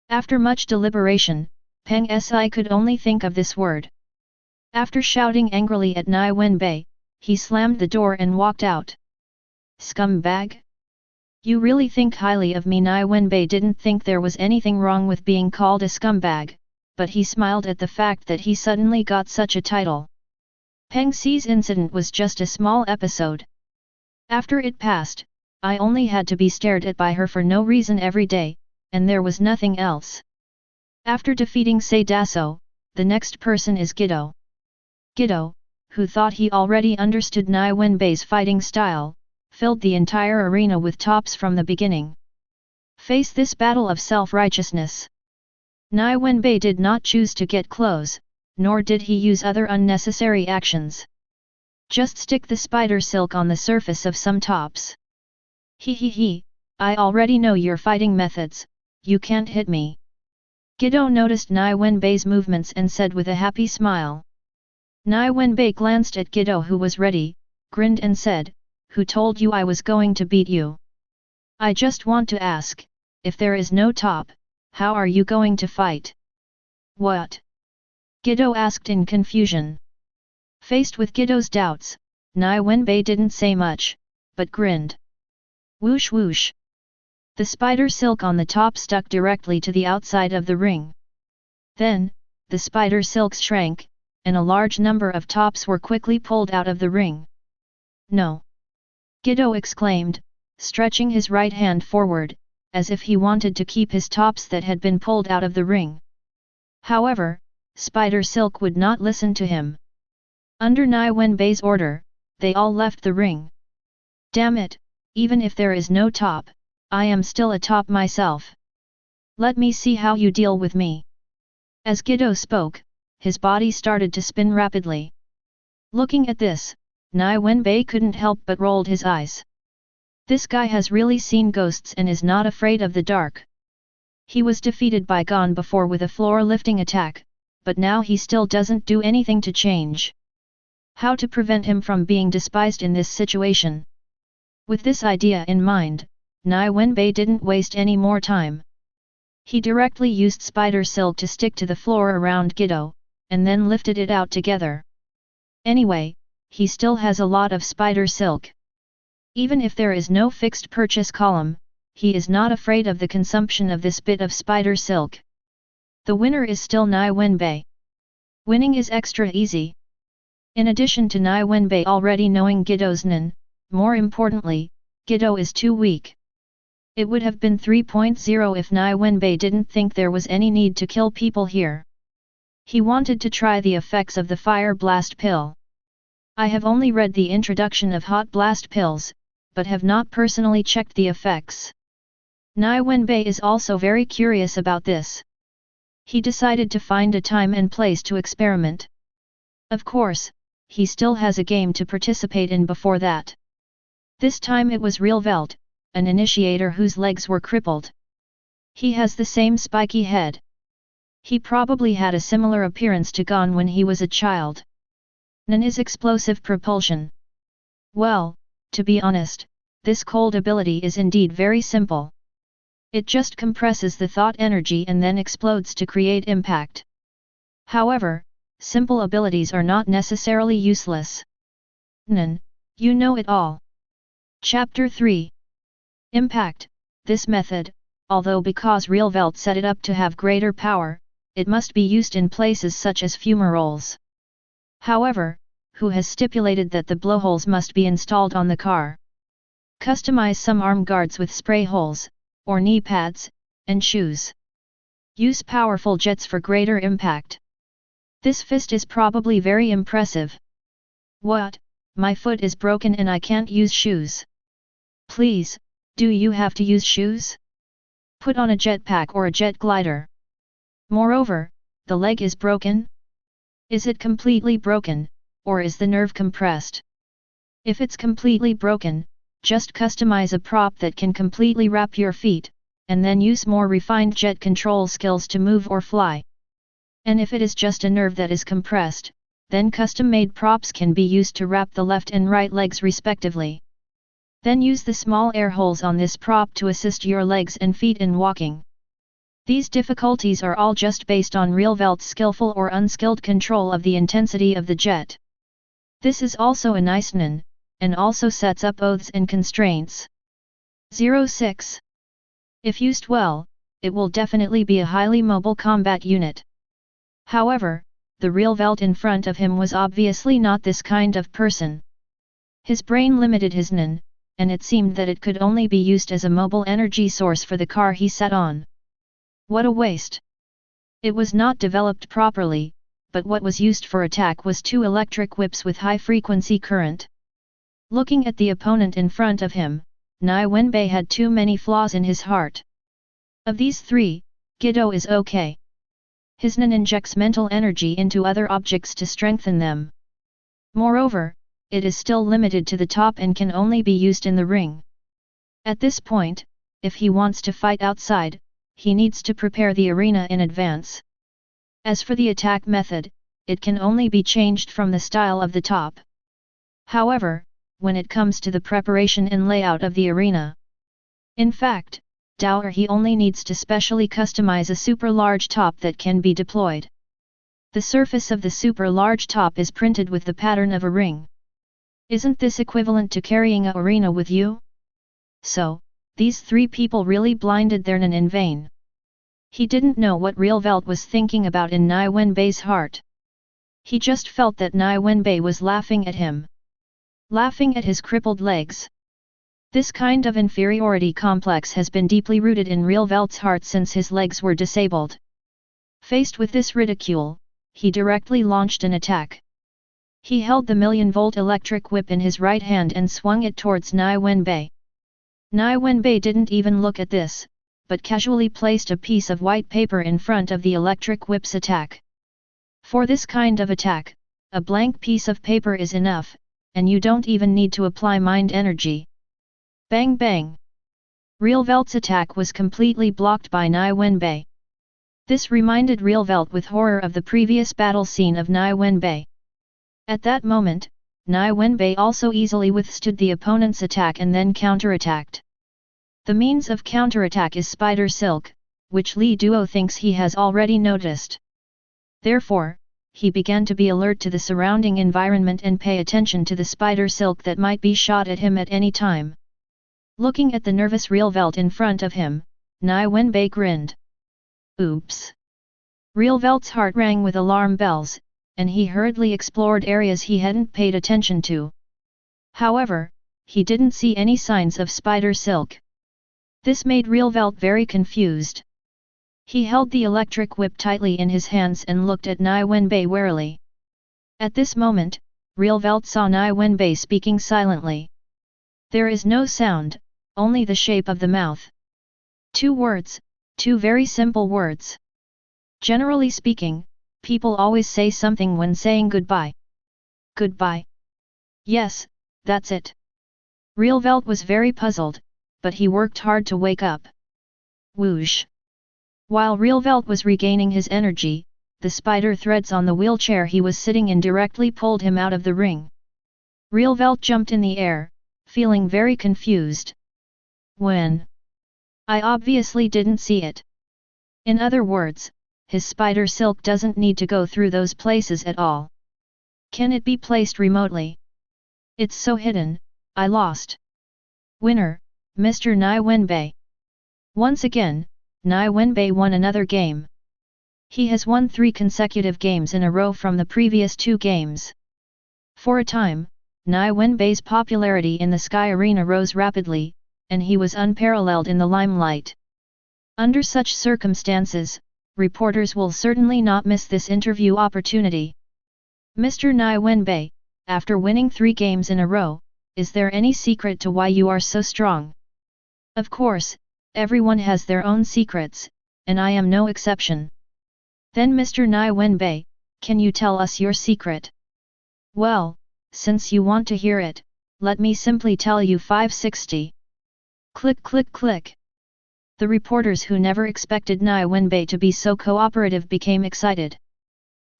Speaker 1: After much deliberation, Peng Si could only think of this word. After shouting angrily at Nie Wenbai, he slammed the door and walked out. Scumbag? You really think highly of me? Nie Wenbai didn't think there was anything wrong with being called a scumbag, but he smiled at the fact that he suddenly got such a title. Peng Si's incident was just a small episode. After it passed, I only had to be stared at by her for no reason every day, and there was nothing else. After defeating Sei Daso, the next person is Gido. Gido, who thought he already understood Nie Wenbai's fighting style, filled the entire arena with tops from the beginning. Face this battle of self-righteousness. Nie Wenbai did not choose to get close, nor did he use other unnecessary actions. Just stick the spider silk on the surface of some tops. He, I already know your fighting methods, you can't hit me. Gido noticed Nie Wenbai's movements and said with a happy smile. Nie Wenbai glanced at Gido, who was ready, grinned and said, "Who told you I was going to beat you? I just want to ask, if there is no top, how are you going to fight?" "What?" Gido asked in confusion. Faced with Gido's doubts, Nie Wenbai didn't say much, but grinned. Whoosh whoosh. The spider silk on the top stuck directly to the outside of the ring. Then, the spider silks shrank, and a large number of tops were quickly pulled out of the ring. "No!" Gido exclaimed, stretching his right hand forward, as if he wanted to keep his tops that had been pulled out of the ring. However, spider silk would not listen to him. Under Nie Wenbai's order, they all left the ring. "Damn it, even if there is no top, I am still a top myself. Let me see how you deal with me." As Gido spoke, his body started to spin rapidly. Looking at this, Nie Wenbai couldn't help but rolled his eyes. This guy has really seen ghosts and is not afraid of the dark. He was defeated by Gon before with a floor-lifting attack, but now he still doesn't do anything to change. How to prevent him from being despised in this situation? With this idea in mind, Nie Wenbai didn't waste any more time. He directly used spider silk to stick to the floor around Gido, and then lifted it out together. Anyway, he still has a lot of spider silk. Even if there is no fixed purchase column, he is not afraid of the consumption of this bit of spider silk. The winner is still Nie Wenbai. Winning is extra easy. In addition to Nie Wenbai already knowing Gido's Nen, more importantly, Gido is too weak. It would have been 3.0 if Nie Wenbai didn't think there was any need to kill people here. He wanted to try the effects of the fire blast pill. I have only read the introduction of hot blast pills, but have not personally checked the effects. Nie Wenbai is also very curious about this. He decided to find a time and place to experiment. Of course, he still has a game to participate in before that. This time it was Real Velt, an initiator whose legs were crippled. He has the same spiky head. He probably had a similar appearance to Gon when he was a child. Nan is explosive propulsion. Well, to be honest, this cold ability is indeed very simple. It just compresses the thought energy and then explodes to create impact. However, simple abilities are not necessarily useless. Nan, you know it all. Chapter 3. Impact. This method, although because Realvelt set it up to have greater power, it must be used in places such as fumaroles. However, who has stipulated that the blowholes must be installed on the car? Customize some arm guards with spray holes, or knee pads, and shoes. Use powerful jets for greater impact. This fist is probably very impressive. What? My foot is broken and I can't use shoes. Please, do you have to use shoes? Put on a jetpack or a jet glider. Moreover, the leg is broken? Is it completely broken, or is the nerve compressed? If it's completely broken, just customize a prop that can completely wrap your feet, and then use more refined jet control skills to move or fly. And if it is just a nerve that is compressed, then custom-made props can be used to wrap the left and right legs respectively. Then use the small air holes on this prop to assist your legs and feet in walking. These difficulties are all just based on Realvelt's skillful or unskilled control of the intensity of the jet. This is also a nice Nan, and also sets up oaths and constraints. 06. If used well, it will definitely be a highly mobile combat unit. However, the Realvelt in front of him was obviously not this kind of person. His brain limited his Nan, and it seemed that it could only be used as a mobile energy source for the car he sat on. What a waste! It was not developed properly, but what was used for attack was 2 electric whips with high-frequency current. Looking at the opponent in front of him, Nie Wenbai had too many flaws in his heart. Of these 3, Guido is okay. His Nan injects mental energy into other objects to strengthen them. Moreover, it is still limited to the top and can only be used in the ring. At this point, if he wants to fight outside, he needs to prepare the arena in advance. As for the attack method, it can only be changed from the style of the top. However, when it comes to the preparation and layout of the arena, in fact, he only needs to specially customize a super large top that can be deployed. The surface of the super large top is printed with the pattern of a ring. Isn't this equivalent to carrying an arena with you? So, these 3 people really blinded their Nan in vain. He didn't know what Realvelt was thinking about in Nie Wenbai's heart. He just felt that Nie Wenbai was laughing at him. Laughing at his crippled legs. This kind of inferiority complex has been deeply rooted in Realvelt's heart since his legs were disabled. Faced with this ridicule, he directly launched an attack. He held the 1,000,000-volt electric whip in his right hand and swung it towards Nie Wenbai. Nie Wenbai didn't even look at this, but casually placed a piece of white paper in front of the electric whip's attack. For this kind of attack, a blank piece of paper is enough, and you don't even need to apply mind energy. Bang bang! Realvelt's attack was completely blocked by Nie Wenbai. This reminded Realvelt with horror of the previous battle scene of Nie Wenbai. At that moment, Nie Wenbai also easily withstood the opponent's attack and then counterattacked. The means of counterattack is spider silk, which Li Duo thinks he has already noticed. Therefore, he began to be alert to the surrounding environment and pay attention to the spider silk that might be shot at him at any time. Looking at the nervous Realvelt in front of him, Nie Wenbai grinned. Oops! Realvelt's heart rang with alarm bells, and he hurriedly explored areas he hadn't paid attention to. However, he didn't see any signs of spider silk. This made Realvelt very confused. He held the electric whip tightly in his hands and looked at Nie Wenbai warily. At this moment, Realvelt saw Nie Wenbai speaking silently. There is no sound, only the shape of the mouth. 2 words, 2 very simple words. Generally speaking, people always say something when saying goodbye. Goodbye. Yes, that's it. Realvelt was very puzzled, but he worked hard to wake up. Whoosh, While Realvelt was regaining his energy, the spider threads on the wheelchair he was sitting in directly pulled him out of the ring. Realvelt jumped in the air, feeling very confused. When? I obviously didn't see it. In other words, his spider silk doesn't need to go through those places at all. Can it be placed remotely? It's so hidden, I lost. Winner, Mr. Nie Wenbai. Once again, Nie Wenbai won another game. He has won 3 consecutive games in a row from the previous 2 games. For a time, Nie Wenbai's popularity in the Sky Arena rose rapidly, and he was unparalleled in the limelight. Under such circumstances, reporters will certainly not miss this interview opportunity. Mr. Nie Wenbai, after winning 3 games in a row, is there any secret to why you are so strong? Of course, everyone has their own secrets, and I am no exception. Then Mr. Nie Wenbai, can you tell us your secret? Well, since you want to hear it, let me simply tell you 560. Click click click. The reporters who never expected Nie Wenbai to be so cooperative became excited.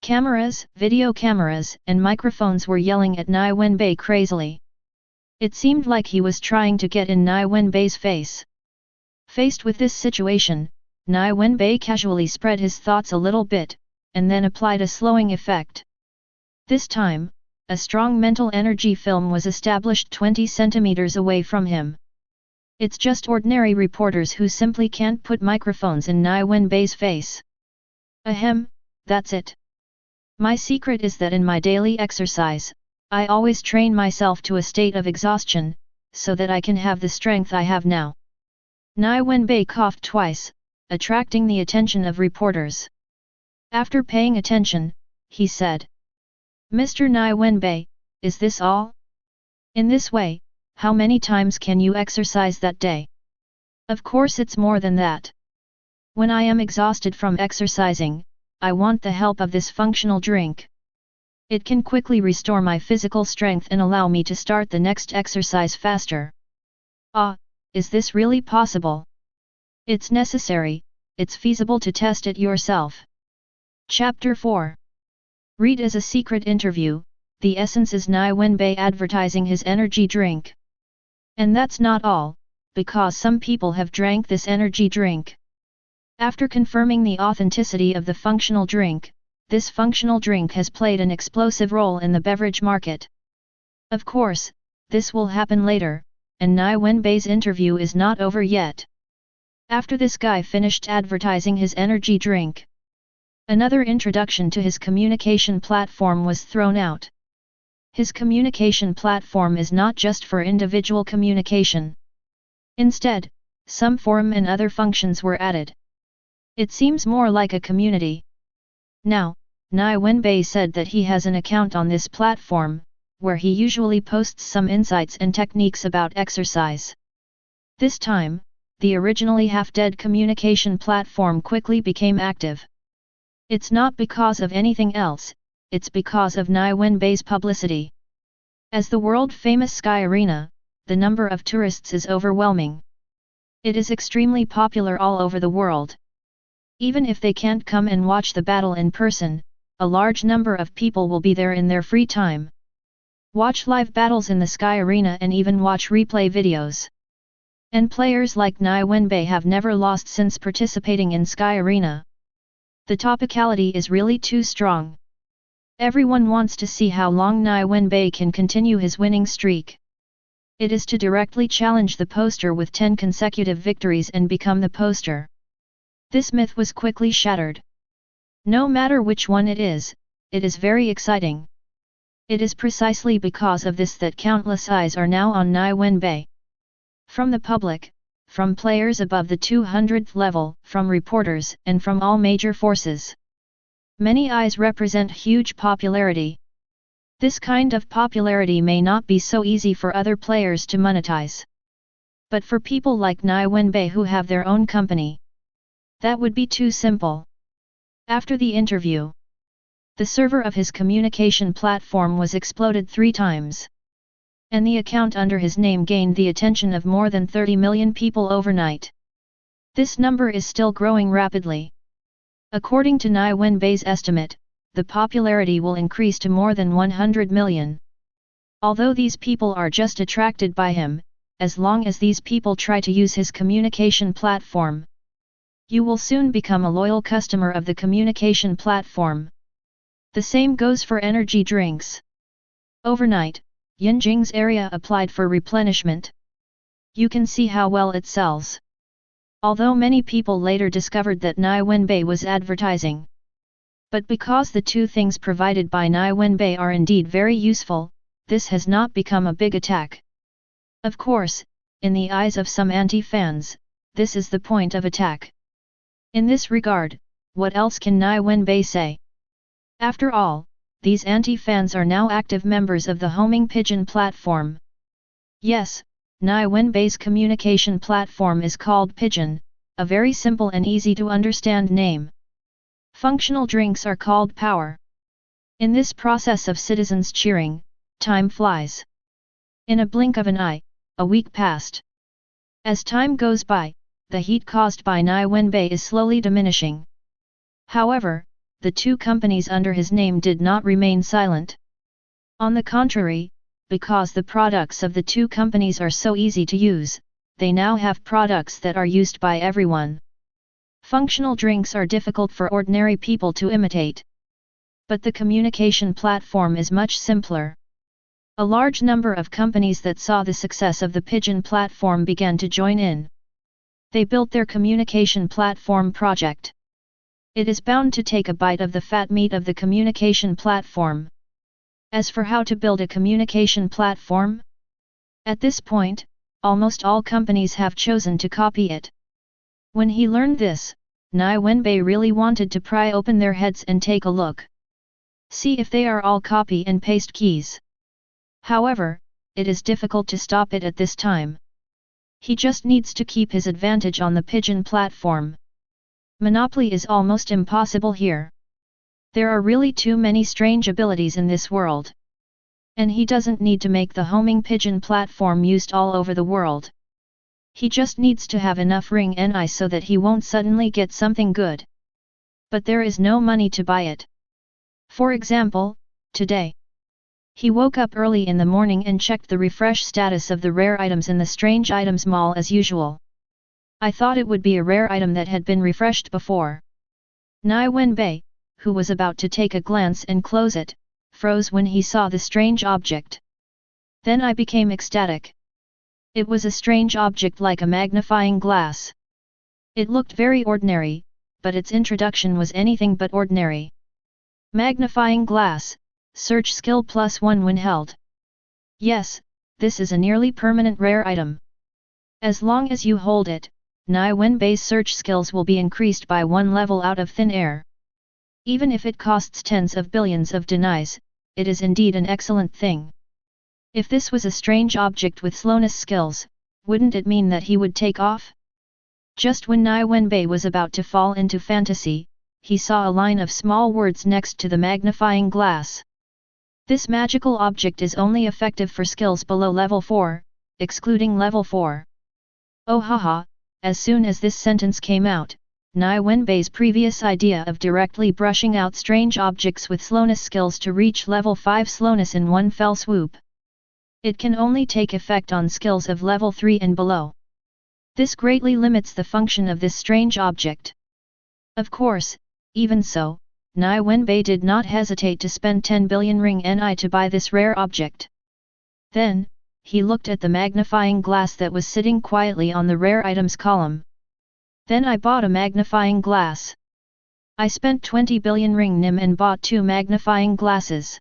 Speaker 1: Cameras, video cameras, and microphones were yelling at Nie Wenbai crazily. It seemed like he was trying to get in Nie Wenbai's face. Faced with this situation, Nie Wenbai casually spread his thoughts a little bit, and then applied a slowing effect. This time, a strong mental energy film was established 20 centimeters away from him. It's just ordinary reporters who simply can't put microphones in Nie Wenbai's face. Ahem, that's it. My secret is that in my daily exercise, I always train myself to a state of exhaustion, so that I can have the strength I have now. Nie Wenbai coughed twice, attracting the attention of reporters. After paying attention, he said, Mr. Nie Wenbai, is this all? In this way, how many times can you exercise that day? Of course it's more than that. When I am exhausted from exercising, I want the help of this functional drink. It can quickly restore my physical strength and allow me to start the next exercise faster. Ah, is this really possible? It's necessary, it's feasible to test it yourself. Chapter 4. Read as a secret interview, the essence is Nie Wenbai advertising his energy drink. And that's not all, because some people have drank this energy drink. After confirming the authenticity of the functional drink, this functional drink has played an explosive role in the beverage market. Of course, this will happen later, and Nie Wenbai's interview is not over yet. After this guy finished advertising his energy drink, another introduction to his communication platform was thrown out. His communication platform is not just for individual communication. Instead, some forum and other functions were added. It seems more like a community. Now, Nie Wenbai said that he has an account on this platform, where he usually posts some insights and techniques about exercise. This time, the originally half-dead communication platform quickly became active. It's not because of anything else, it's because of Nie Wenbai's publicity. As the world-famous Sky Arena, the number of tourists is overwhelming. It is extremely popular all over the world. Even if they can't come and watch the battle in person, a large number of people will be there in their free time. Watch live battles in the Sky Arena and even watch replay videos. And players like Nie Wenbai have never lost since participating in Sky Arena. The topicality is really too strong. Everyone wants to see how long Nie Wenbai can continue his winning streak. It is to directly challenge the poster with 10 consecutive victories and become the poster. This myth was quickly shattered. No matter which one it is very exciting. It is precisely because of this that countless eyes are now on Nie Wenbai. From the public, from players above the 200th level, from reporters, and from all major forces. Many eyes represent huge popularity. This kind of popularity may not be so easy for other players to monetize. But for people like Nie Wenbai who have their own company, that would be too simple. After the interview, the server of his communication platform was exploded 3 times. And the account under his name gained the attention of more than 30 million people overnight. This number is still growing rapidly. According to Nie Wenbai's estimate, the popularity will increase to more than 100 million. Although these people are just attracted by him, as long as these people try to use his communication platform, you will soon become a loyal customer of the communication platform. The same goes for energy drinks. Overnight, Yinjing's area applied for replenishment. You can see how well it sells. Although many people later discovered that Nie Wenbai was advertising. But because the two things provided by Nie Wenbai are indeed very useful, this has not become a big attack. Of course, in the eyes of some anti-fans, this is the point of attack. In this regard, what else can Nie Wenbai say? After all, these anti-fans are now active members of the homing pigeon platform. Yes, Nie Wenbai's communication platform is called Pigeon, a very simple and easy to understand name. Functional drinks are called Power. In this process of citizens cheering, time flies. In a blink of an eye, a week passed. As time goes by, the heat caused by Nie Wenbai is slowly diminishing. However, the two companies under his name did not remain silent. On the contrary, because the products of the two companies are so easy to use, they now have products that are used by everyone. Functional drinks are difficult for ordinary people to imitate. But the communication platform is much simpler. A large number of companies that saw the success of the Pigeon platform began to join in. They built their communication platform project. It is bound to take a bite of the fat meat of the communication platform. As for how to build a communication platform? At this point, almost all companies have chosen to copy it. When he learned this, Nie Wenbai really wanted to pry open their heads and take a look. See if they are all copy and paste keys. However, it is difficult to stop it at this time. He just needs to keep his advantage on the Pigeon platform. Monopoly is almost impossible here. There are really too many strange abilities in this world. And he doesn't need to make the homing pigeon platform used all over the world. He just needs to have enough ring ni so that he won't suddenly get something good. But there is no money to buy it. For example, today. He woke up early in the morning and checked the refresh status of the rare items in the strange items mall as usual. I thought it would be a rare item that had been refreshed before. Nie Wenbai, who was about to take a glance and close it, froze when he saw the strange object. Then I became ecstatic. It was a strange object like a magnifying glass. It looked very ordinary, but its introduction was anything but ordinary. Magnifying glass, search skill +1 when held. Yes, this is a nearly permanent rare item. As long as you hold it, Nie Wenbai's search skills will be increased by 1 level out of thin air. Even if it costs tens of billions of denies, it is indeed an excellent thing. If this was a strange object with slowness skills, wouldn't it mean that he would take off? Just when Nie Wenbai was about to fall into fantasy, he saw a line of small words next to the magnifying glass. This magical object is only effective for skills below level 4, excluding level 4. Oh haha, as soon as this sentence came out, Nie Wenbai's previous idea of directly brushing out strange objects with slowness skills to reach level 5 slowness in one fell swoop. It can only take effect on skills of level 3 and below. This greatly limits the function of this strange object. Of course, even so, Nie Wenbai did not hesitate to spend 10 billion ring ni to buy this rare object. Then, he looked at the magnifying glass that was sitting quietly on the rare items column. Then I bought a magnifying glass. I spent 20 billion ring nim and bought 2 magnifying glasses.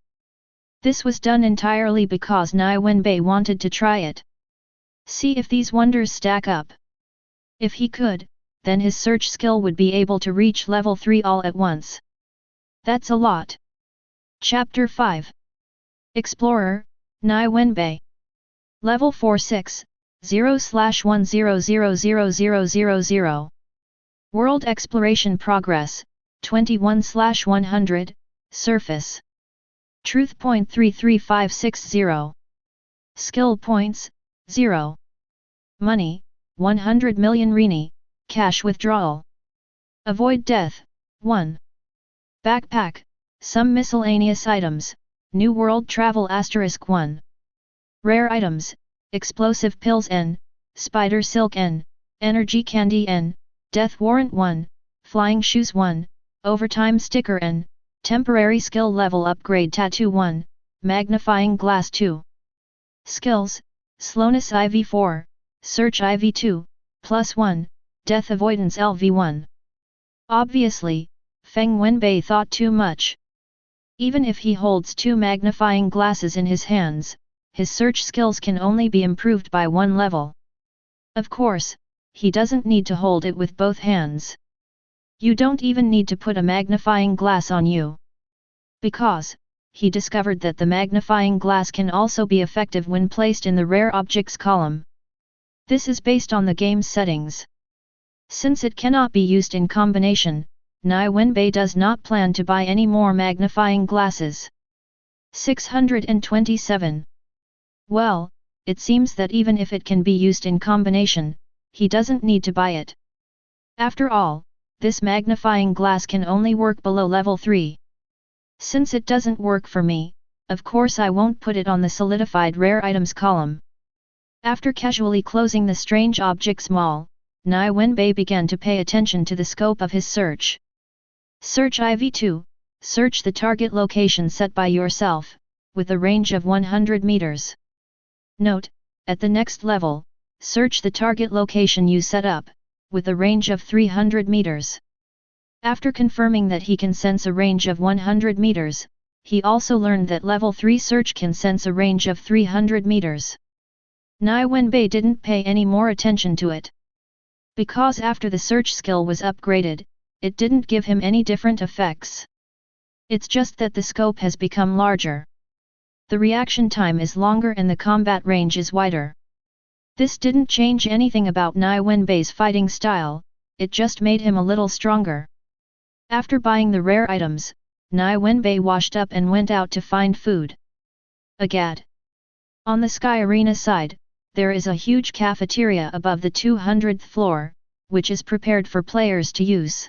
Speaker 1: This was done entirely because Nie Wenbai wanted to try it. See if these wonders stack up. If he could, then his search skill would be able to reach level 3 all at once. That's a lot. Chapter 5. Explorer, Nie Wenbai. Level 46, 0/10000000. World Exploration Progress, 21/100, Surface. Truth point 33560. Skill points, 0. Money, 100 million rini, Cash withdrawal. Avoid death, 1. Backpack, some miscellaneous items, New World Travel *1. Rare items, explosive pills N, spider silk N, energy candy N, death warrant 1, flying shoes 1, overtime sticker N, temporary skill level upgrade tattoo 1, magnifying glass 2. Skills, slowness IV4, search IV2, +1, death avoidance LV1. Obviously, Feng Wenbei thought too much. Even if he holds 2 magnifying glasses in his hands, his search skills can only be improved by 1 level. Of course, he doesn't need to hold it with both hands. You don't even need to put a magnifying glass on you. Because, he discovered that the magnifying glass can also be effective when placed in the rare objects column. This is based on the game's settings. Since it cannot be used in combination, Nie Wenbai does not plan to buy any more magnifying glasses. 627. Well, it seems that even if it can be used in combination, he doesn't need to buy it. After all, this magnifying glass can only work below level 3. Since it doesn't work for me, of course I won't put it on the solidified rare items column. After casually closing the strange objects mall, Nie Wenbai began to pay attention to the scope of his search. Search IV2, search the target location set by yourself, with a range of 100 meters. Note, at the next level, search the target location you set up, with a range of 300 meters. After confirming that he can sense a range of 100 meters, he also learned that level 3 search can sense a range of 300 meters. Nie Wenbai didn't pay any more attention to it. Because after the search skill was upgraded, it didn't give him any different effects. It's just that the scope has become larger. The reaction time is longer and the combat range is wider. This didn't change anything about Nie Wenbai's fighting style, it just made him a little stronger. After buying the rare items, Nie Wenbai washed up and went out to find food. Agad. On the Sky Arena side, there is a huge cafeteria above the 200th floor, which is prepared for players to use.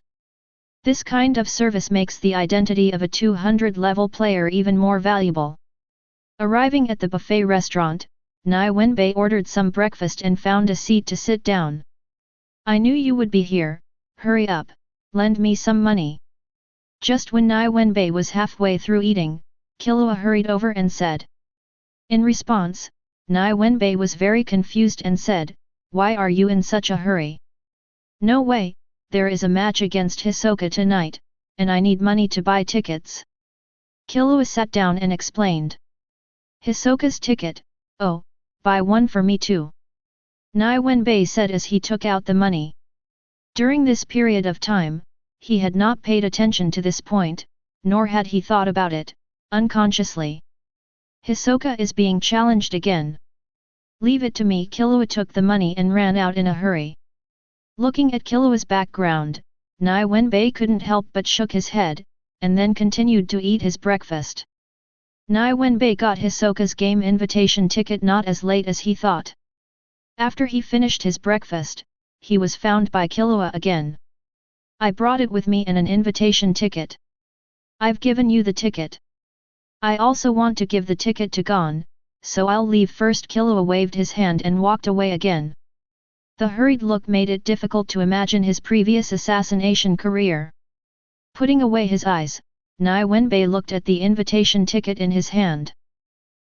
Speaker 1: This kind of service makes the identity of a 200-level player even more valuable. Arriving at the buffet restaurant, Nie Wenbai ordered some breakfast and found a seat to sit down. I knew you would be here, hurry up, lend me some money. Just when Nie Wenbai was halfway through eating, Killua hurried over and said. In response, Nie Wenbai was very confused and said, why are you in such a hurry? No way, there is a match against Hisoka tonight, and I need money to buy tickets. Killua sat down and explained. Hisoka's ticket, oh, buy one for me too. Nie Wenbai said as he took out the money. During this period of time, he had not paid attention to this point, nor had he thought about it, unconsciously. Hisoka is being challenged again. Leave it to me. Killua took the money and ran out in a hurry. Looking at Killua's background, Nie Wenbai couldn't help but shook his head, and then continued to eat his breakfast. Nie Wenbai got Hisoka's game invitation ticket not as late as he thought. After he finished his breakfast, he was found by Killua again. I brought it with me and an invitation ticket. I've given you the ticket. I also want to give the ticket to Gon, so I'll leave first. Killua waved his hand and walked away again. The hurried look made it difficult to imagine his previous assassination career. Putting away his eyes, Nie Wenbai looked at the invitation ticket in his hand.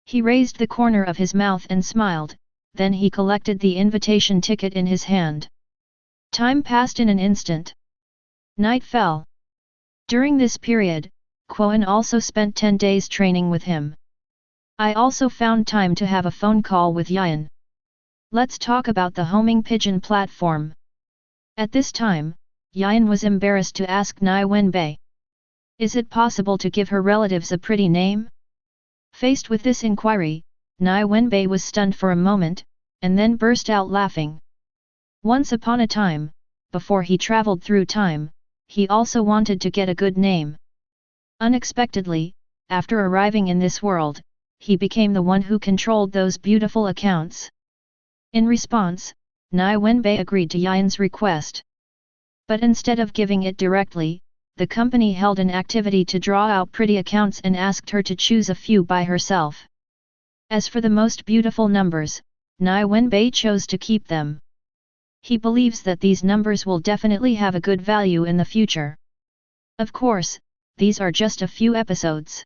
Speaker 1: He raised the corner of his mouth and smiled, then he collected the invitation ticket in his hand. Time passed in an instant. Night fell. During this period, Quan also spent 10 days training with him. I also found time to have a phone call with Yan. Let's talk about the homing pigeon platform. At this time, Yan was embarrassed to ask Nie Wenbai. Is it possible to give her relatives a pretty name? Faced with this inquiry, Nie Wenbai was stunned for a moment, and then burst out laughing. Once upon a time, before he traveled through time, he also wanted to get a good name. Unexpectedly, after arriving in this world, he became the one who controlled those beautiful accounts. In response, Nie Wenbai agreed to Yan's request. But instead of giving it directly, the company held an activity to draw out pretty accounts and asked her to choose a few by herself. As for the most beautiful numbers, Nie Wenbai chose to keep them. He believes that these numbers will definitely have a good value in the future. Of course, these are just a few episodes.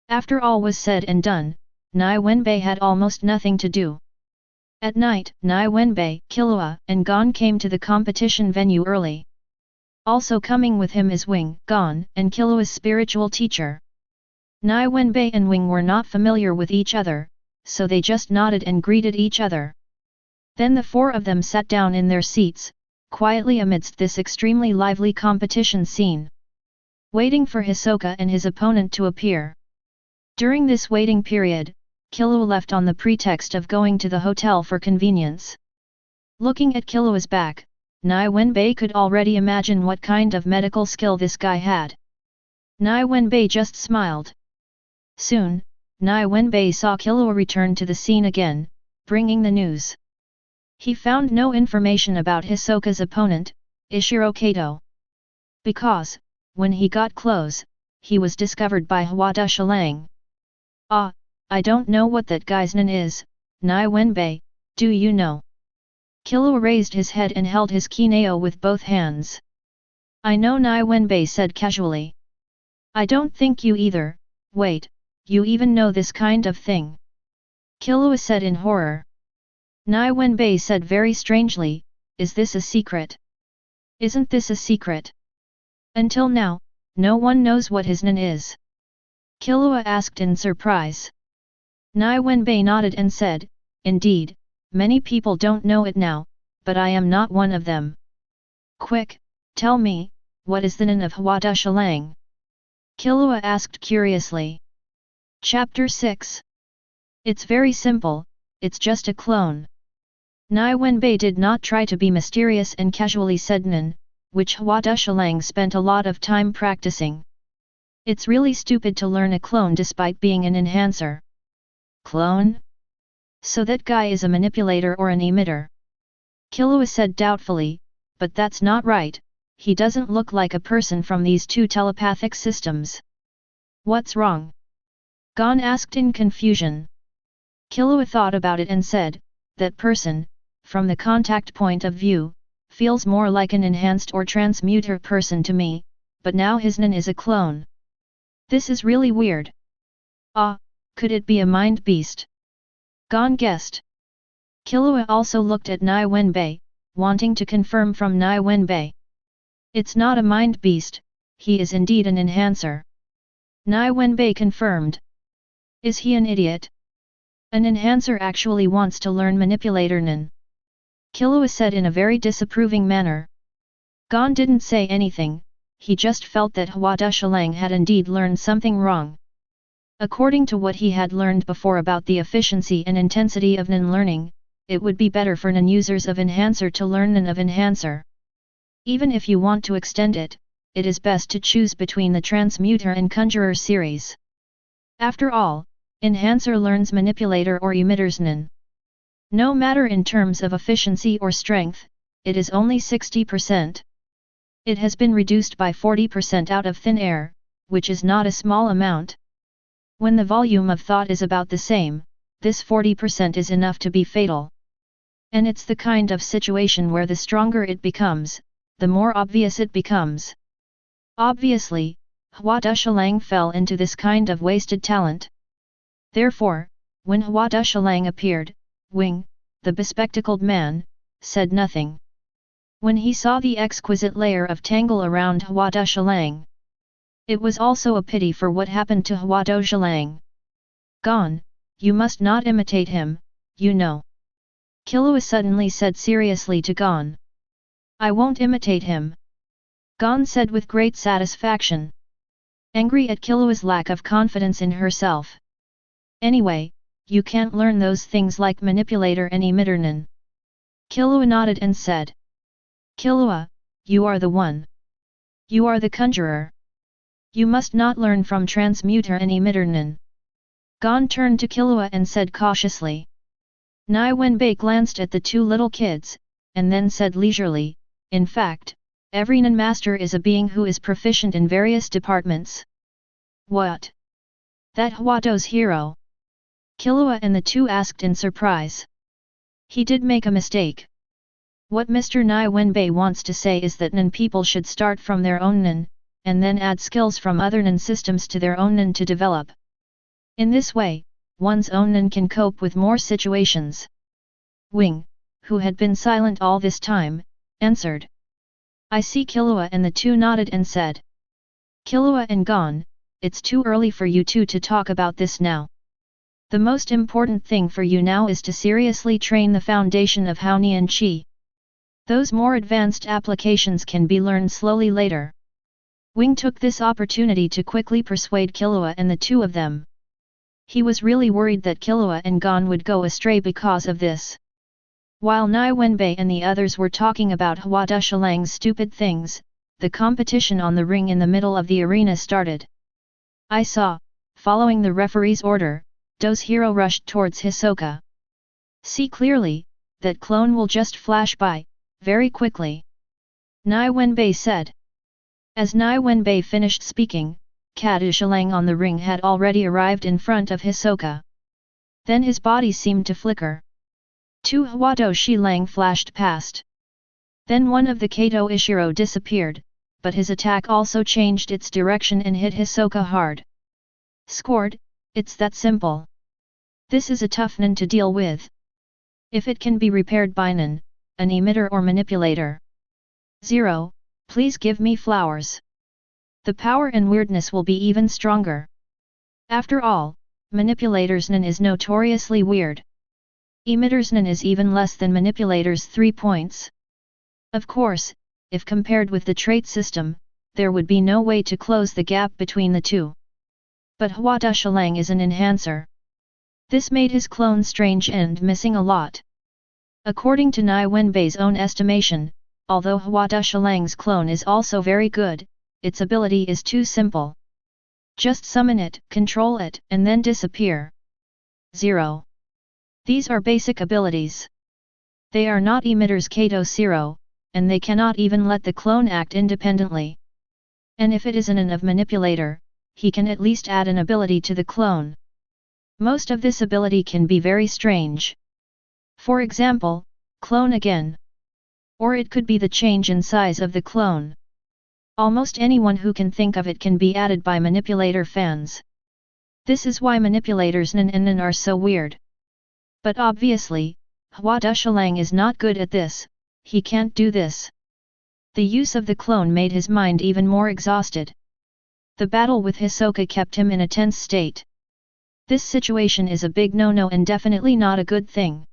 Speaker 1: After all was said and done, Nie Wenbai had almost nothing to do. At night, Nie Wenbai, Killua, and Gon came to the competition venue early. Also coming with him is Wing, Gon, and Killua's spiritual teacher. Nie Wenbai and Wing were not familiar with each other, so they just nodded and greeted each other. Then the four of them sat down in their seats, quietly amidst this extremely lively competition scene, waiting for Hisoka and his opponent to appear. During this waiting period, Killua left on the pretext of going to the hotel for convenience. Looking at Killua's back, Nie Wenbai could already imagine what kind of medical skill this guy had. Nie Wenbai just smiled. Soon, Nie Wenbai saw Killua return to the scene again, bringing the news. He found no information about Hisoka's opponent, Ishiro Kato. Because, when he got close, he was discovered by Hwada Shalang. "Ah, I don't know what that guy's name is, Nie Wenbai, do you know?" Killua raised his head and held his kineo with both hands. "I know," Nie Wenbai said casually. "I don't think you either. Wait, you even know this kind of thing?" Killua said in horror. Nie Wenbai said very strangely, "Is this a secret?" "Isn't this a secret?" "Until now, no one knows what his name is." Killua asked in surprise. Nie Wenbai nodded and said, "Indeed, many people don't know it now, but I am not one of them." "Quick, tell me, what is the name of Hwada Shalang?" Killua asked curiously. Chapter 6. It's very simple, it's just a clone. Nie Wenbai did not try to be mysterious and casually said Nen, which Hwada Shalang spent a lot of time practicing. It's really stupid to learn a clone despite being an enhancer. Clone? So that guy is a manipulator or an emitter? Killua said doubtfully, but that's not right, he doesn't look like a person from these two telepathic systems. What's wrong? Gon asked in confusion. Killua thought about it and said, that person, from the contact point of view, feels more like an enhanced or transmuter person to me, but now his name is a clone. This is really weird. Ah, could it be a mind beast? Gon guessed. Killua also looked at Nie Wenbai, wanting to confirm from Nie Wenbai. It's not a mind beast, he is indeed an enhancer. Nie Wenbai confirmed. Is he an idiot? An enhancer actually wants to learn manipulator Nen. Killua said in a very disapproving manner. Gon didn't say anything, he just felt that Hwada Shalang had indeed learned something wrong. According to what he had learned before about the efficiency and intensity of Nen learning, it would be better for Nen users of enhancer to learn Nen of enhancer. Even if you want to extend it, it is best to choose between the transmuter and conjurer series. After all, enhancer learns manipulator or emitter's Nen. No matter in terms of efficiency or strength, it is only 60%. It has been reduced by 40% out of thin air, which is not a small amount. When the volume of thought is about the same, this 40% is enough to be fatal. And it's the kind of situation where the stronger it becomes, the more obvious it becomes. Obviously, Hwada Shalang fell into this kind of wasted talent. Therefore, when Hwada Shalang appeared, Wing, the bespectacled man, said nothing. When he saw the exquisite layer of tangle around Hwada Shalang, it was also a pity for what happened to Hwada Shalang. Gon, you must not imitate him, you know. Killua suddenly said seriously to Gon. I won't imitate him. Gon said with great satisfaction. Angry at Killua's lack of confidence in herself. Anyway, you can't learn those things like manipulator and emitter Nen. Killua nodded and said. Killua, you are the one. You are the conjurer. You must not learn from transmuter and emitter Nen. Gon turned to Killua and said cautiously. Nie Wenbai glanced at the two little kids, and then said leisurely, in fact, Every Nin master is a being who is proficient in various departments. What? That Huato's hero? Killua and the two asked in surprise. He did make a mistake. What Mr. Nie Wenbai wants to say is that Nin people should start from their own Nin, and then add skills from other Nin systems to their own Nin to develop. In this way, one's own Nin can cope with more situations. Wing, who had been silent all this time, answered. I see. Killua and the two nodded and said. Killua and Gon, it's too early for you two to talk about this now. The most important thing for you now is to seriously train the foundation of Hao Ni and Qi. Those more advanced applications can be learned slowly later. Wing took this opportunity to quickly persuade Killua and the two of them. He was really worried that Killua and Gon would go astray because of this. While Nie Wenbai and the others were talking about Hua Dushalang's stupid things, the competition on the ring in the middle of the arena started. I saw, following the referee's order, Do's hero rushed towards Hisoka. See clearly, that clone will just flash by, very quickly. Nie Wenbai said. As Nie Wenbai finished speaking, Dushalang on the ring had already arrived in front of Hisoka. Then his body seemed to flicker. Two Huato Shilang flashed past. Then one of the Kato Ishiro disappeared, but his attack also changed its direction and hit Hisoka hard. Scored, it's that simple. This is a tough Nin to deal with. If it can be repaired by Nin, an emitter or manipulator. 0, please give me flowers. The power and weirdness will be even stronger. After all, manipulators Nin is notoriously weird. Emitters Nin is even less than manipulators 3 points. Of course, if compared with the trait system, there would be no way to close the gap between the two. But Hua Dushalang is an enhancer. This made his clone strange and missing a lot. According to Nie Wenbai's own estimation, although Hua Dushalang's clone is also very good, its ability is too simple. Just summon it, control it, and then disappear. 0. These are basic abilities. They are not emitters Kato 0, and they cannot even let the clone act independently. And if it is an of manipulator, he can at least add an ability to the clone. Most of this ability can be very strange. For example, clone again. Or it could be the change in size of the clone. Almost anyone who can think of it can be added by manipulator fans. This is why manipulators Nin and Nin are so weird. But obviously, Hua Dushalang is not good at this, he can't do this. The use of the clone made his mind even more exhausted. The battle with Hisoka kept him in a tense state. This situation is a big no-no and definitely not a good thing.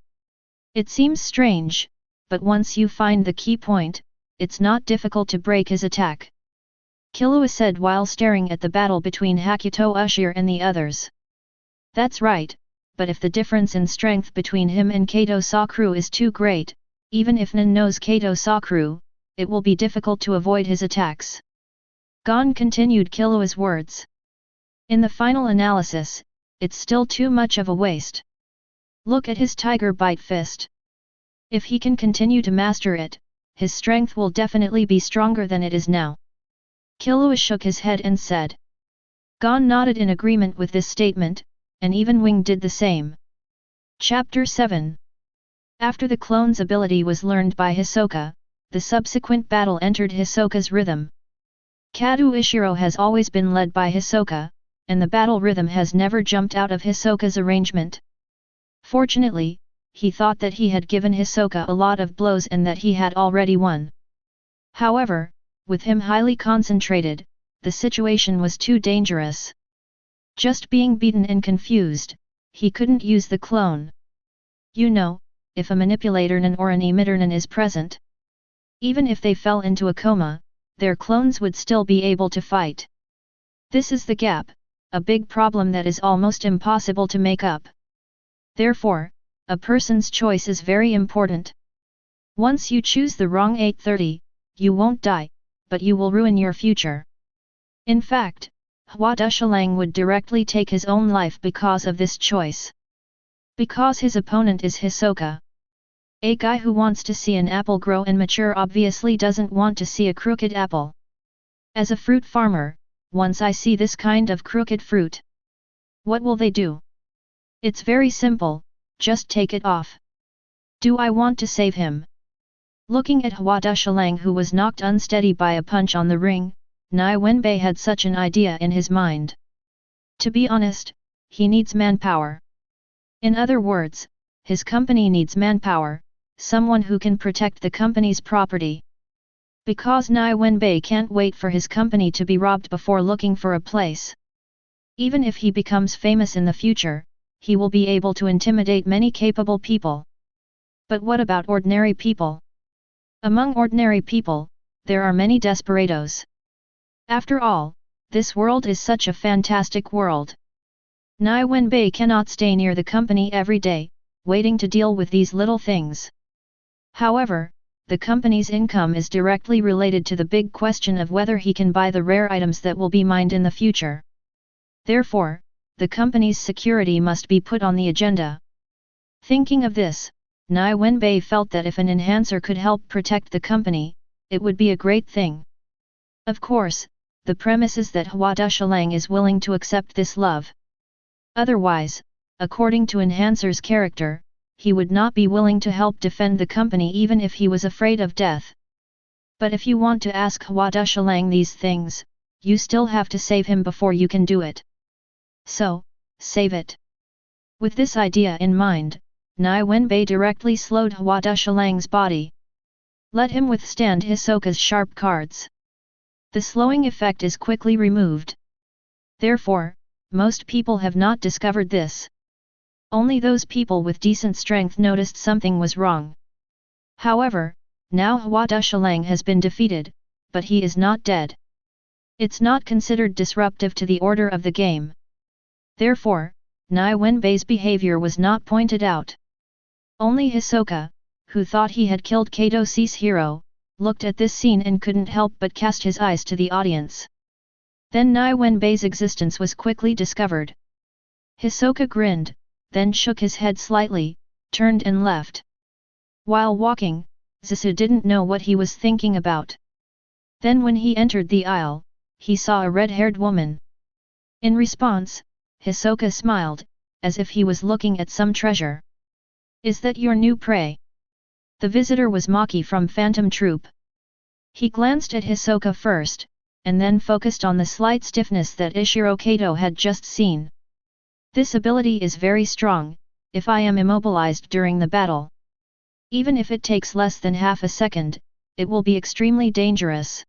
Speaker 1: It seems strange, but once you find the key point, it's not difficult to break his attack. Killua said while staring at the battle between Hakuto Ushir and the others. That's right, but if the difference in strength between him and Kato Sakura is too great, even if Nin knows Kato Sakura, it will be difficult to avoid his attacks. Gon continued Killua's words. In the final analysis, it's still too much of a waste. Look at his tiger bite fist. If he can continue to master it, his strength will definitely be stronger than it is now. Killua shook his head and said. Gon nodded in agreement with this statement, and even Wing did the same. Chapter 7. After the clone's ability was learned by Hisoka, the subsequent battle entered Hisoka's rhythm. Kado Ishiro has always been led by Hisoka, and the battle rhythm has never jumped out of Hisoka's arrangement. Fortunately, he thought that he had given Hisoka a lot of blows and that he had already won. However, with him highly concentrated, the situation was too dangerous. Just being beaten and confused, he couldn't use the clone. You know, if a manipulator Nin or an emitter Nin is present, even if they fell into a coma, their clones would still be able to fight. This is the gap, a big problem that is almost impossible to make up. Therefore, a person's choice is very important. Once you choose the wrong 830, you won't die, but you will ruin your future. In fact, Hua Dushalang would directly take his own life because of this choice. Because his opponent is Hisoka. A guy who wants to see an apple grow and mature obviously doesn't want to see a crooked apple. As a fruit farmer, once I see this kind of crooked fruit, what will they do? It's very simple, just take it off. Do I want to save him? Looking at Hua Dushalang, who was knocked unsteady by a punch on the ring, Nie Wenbai had such an idea in his mind. To be honest, he needs manpower. In other words, his company needs manpower, someone who can protect the company's property. Because Nie Wenbai can't wait for his company to be robbed before looking for a place. Even if he becomes famous in the future, he will be able to intimidate many capable people. But what about ordinary people? Among ordinary people, there are many desperados. After all, this world is such a fantastic world. Nie Wenbai cannot stay near the company every day, waiting to deal with these little things. However, the company's income is directly related to the big question of whether he can buy the rare items that will be mined in the future. Therefore, the company's security must be put on the agenda. Thinking of this, Nie Wenbai felt that if an enhancer could help protect the company, it would be a great thing. Of course, the premise is that Hua Dushalang is willing to accept this love. Otherwise, according to enhancer's character, he would not be willing to help defend the company even if he was afraid of death. But if you want to ask Hua Dushalang these things, you still have to save him before you can do it. So, save it. With this idea in mind, Nie Wenbai directly slowed Hua Dushalang's body. Let him withstand Hisoka's sharp cards. The slowing effect is quickly removed. Therefore, most people have not discovered this. Only those people with decent strength noticed something was wrong. However, now Hua Dushalang has been defeated, but he is not dead. It's not considered disruptive to the order of the game. Therefore, Nie Wenbai's behavior was not pointed out. Only Hisoka, who thought he had killed Kato's hero, looked at this scene and couldn't help but cast his eyes to the audience. Then Nie Wenbai's existence was quickly discovered. Hisoka grinned, then shook his head slightly, turned and left. While walking, Zisu didn't know what he was thinking about. Then when he entered the aisle, he saw a red-haired woman. In response, Hisoka smiled, as if he was looking at some treasure. Is that your new prey? The visitor was Maki from Phantom Troop. He glanced at Hisoka first, and then focused on the slight stiffness that Ishiro Kato had just seen. This ability is very strong, if I am immobilized during the battle. Even if it takes less than half a second, it will be extremely dangerous.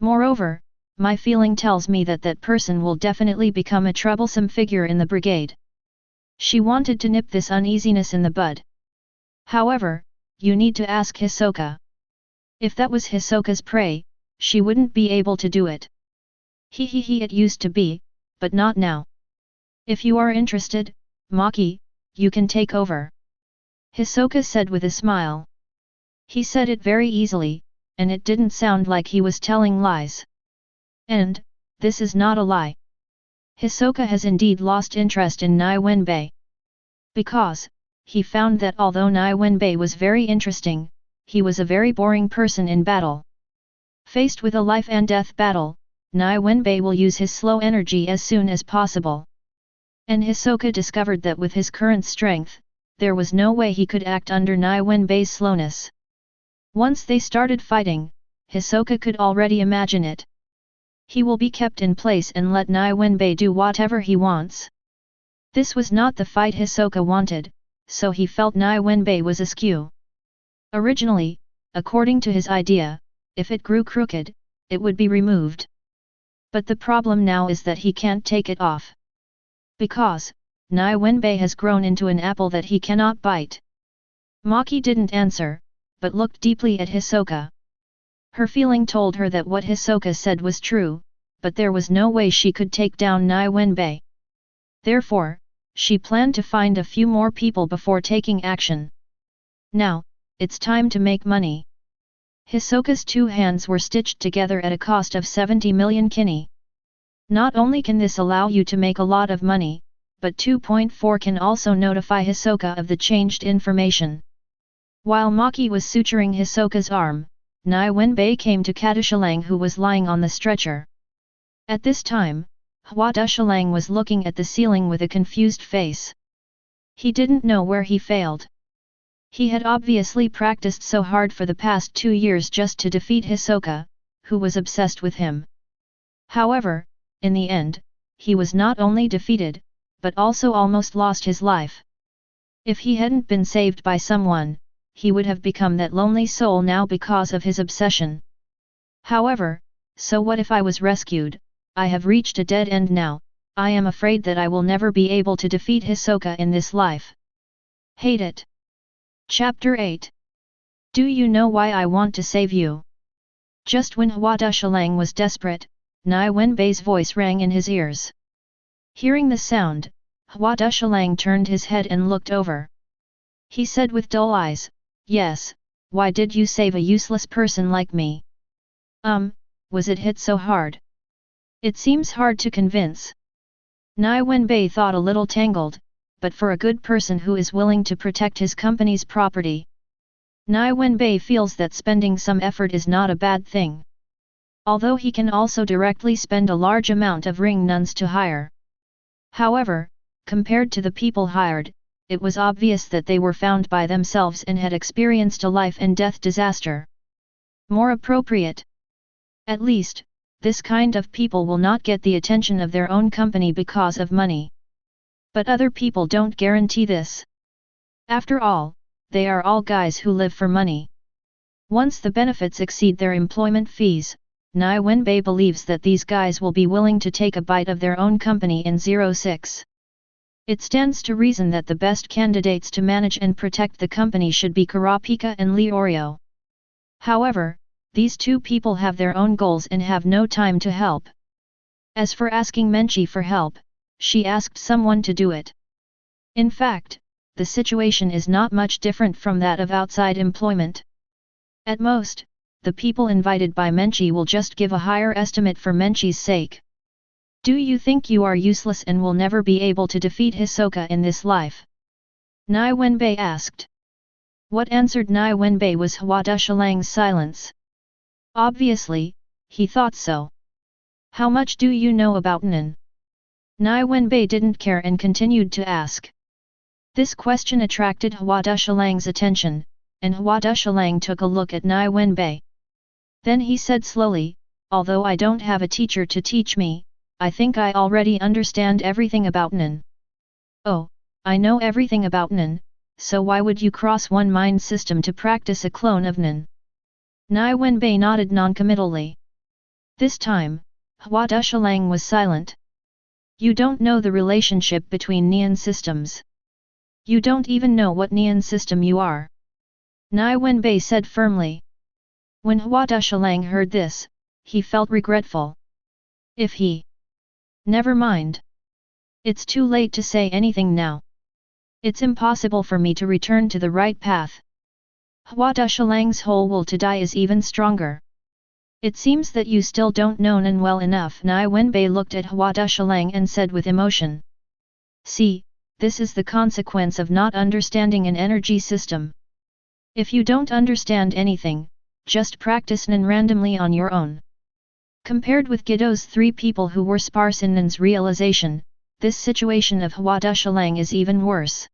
Speaker 1: Moreover, my feeling tells me that that person will definitely become a troublesome figure in the brigade. She wanted to nip this uneasiness in the bud. However, you need to ask Hisoka. If that was Hisoka's prey, she wouldn't be able to do it. It used to be, but not now. If you are interested, Maki, you can take over. Hisoka said with a smile. He said it very easily, and it didn't sound like he was telling lies. And, this is not a lie. Hisoka has indeed lost interest in Nie Wenbai. Because, he found that although Nie Wenbai was very interesting, he was a very boring person in battle. Faced with a life and death battle, Nie Wenbai will use his slow energy as soon as possible. And Hisoka discovered that with his current strength, there was no way he could act under Nie Wenbai's slowness. Once they started fighting, Hisoka could already imagine it. He will be kept in place and let Nie Wenbai do whatever he wants. This was not the fight Hisoka wanted, so he felt Nie Wenbai was askew. Originally, according to his idea, if it grew crooked, it would be removed. But the problem now is that he can't take it off. Because, Nie Wenbai has grown into an apple that he cannot bite. Maki didn't answer, but looked deeply at Hisoka. Her feeling told her that what Hisoka said was true, but there was no way she could take down Nie Wenbai. Therefore, she planned to find a few more people before taking action. Now, it's time to make money. Hisoka's two hands were stitched together at a cost of 70 million kini. Not only can this allow you to make a lot of money, but 2.4 can also notify Hisoka of the changed information. While Maki was suturing Hisoka's arm, Nie Wenbai came to Kadushalang who was lying on the stretcher. At this time, Hua Dushalang was looking at the ceiling with a confused face. He didn't know where he failed. He had obviously practiced so hard for the past 2 years just to defeat Hisoka, who was obsessed with him. However, in the end, he was not only defeated, but also almost lost his life. If he hadn't been saved by someone, he would have become that lonely soul now because of his obsession. However, so what if I was rescued? I have reached a dead end now. I am afraid that I will never be able to defeat Hisoka in this life. Hate it. Chapter 8. Do you know why I want to save you? Just when Hua Dushalang was desperate, Nie Wenbai's voice rang in his ears. Hearing the sound, Hua Dushalang turned his head and looked over. He said with dull eyes, "Yes, why did you save a useless person like me?" Was it hit so hard? It seems hard to convince. Nie Wenbai thought a little tangled, but for a good person who is willing to protect his company's property, Nie Wenbai feels that spending some effort is not a bad thing. Although he can also directly spend a large amount of ring nuns to hire. However, compared to the people hired, it was obvious that they were found by themselves and had experienced a life and death disaster. More appropriate. At least, this kind of people will not get the attention of their own company because of money. But other people don't guarantee this. After all, they are all guys who live for money. Once the benefits exceed their employment fees, Nie Wenbai believes that these guys will be willing to take a bite of their own company in 06. It stands to reason that the best candidates to manage and protect the company should be Kurapika and Leorio. However, these two people have their own goals and have no time to help. As for asking Menchi for help, she asked someone to do it. In fact, the situation is not much different from that of outside employment. At most, the people invited by Menchi will just give a higher estimate for Menchi's sake. Do you think you are useless and will never be able to defeat Hisoka in this life? Nie Wenbai asked. What answered Nie Wenbai was Hua Dushalang's silence. Obviously, he thought so. How much do you know about Nen? Nie Wenbai didn't care and continued to ask. This question attracted Hua Dushalang's attention, and Hua Dushalang took a look at Nie Wenbai. Then he said slowly, although I don't have a teacher to teach me, I think I already understand everything about Nen. Oh, I know everything about Nen, so why would you cross one mind system to practice a clone of Nen? Nie Wenbai nodded noncommittally. This time, Hua Dushalang was silent. You don't know the relationship between Neon systems. You don't even know what Neon system you are. Nie Wenbai said firmly. When Hua Dushalang heard this, he felt regretful. If he... Never mind. It's too late to say anything now. It's impossible for me to return to the right path. Hua Dushalang's whole will to die is even stronger. It seems that you still don't know Nen well enough. Nie Wenbai looked at Hua Dushalang and said with emotion. See, this is the consequence of not understanding an energy system. If you don't understand anything, just practice Nen randomly on your own. Compared with Gido's 3 people who were sparse in Nen's realization, this situation of Hua Dushalang is even worse.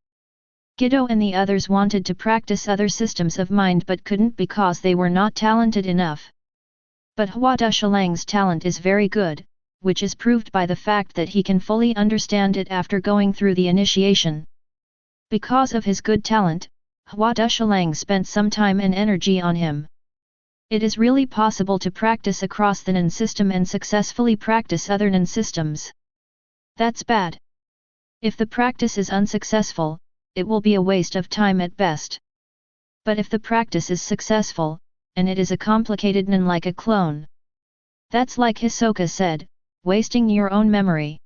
Speaker 1: Gido and the others wanted to practice other systems of mind but couldn't because they were not talented enough. But Hua Dushalang's talent is very good, which is proved by the fact that he can fully understand it after going through the initiation. Because of his good talent, Hua Dushalang spent some time and energy on him. It is really possible to practice across the Nen system and successfully practice other Nen systems. That's bad. If the practice is unsuccessful, it will be a waste of time at best. But if the practice is successful, and it is a complicated Nen like a clone. That's like Hisoka said, wasting your own memory.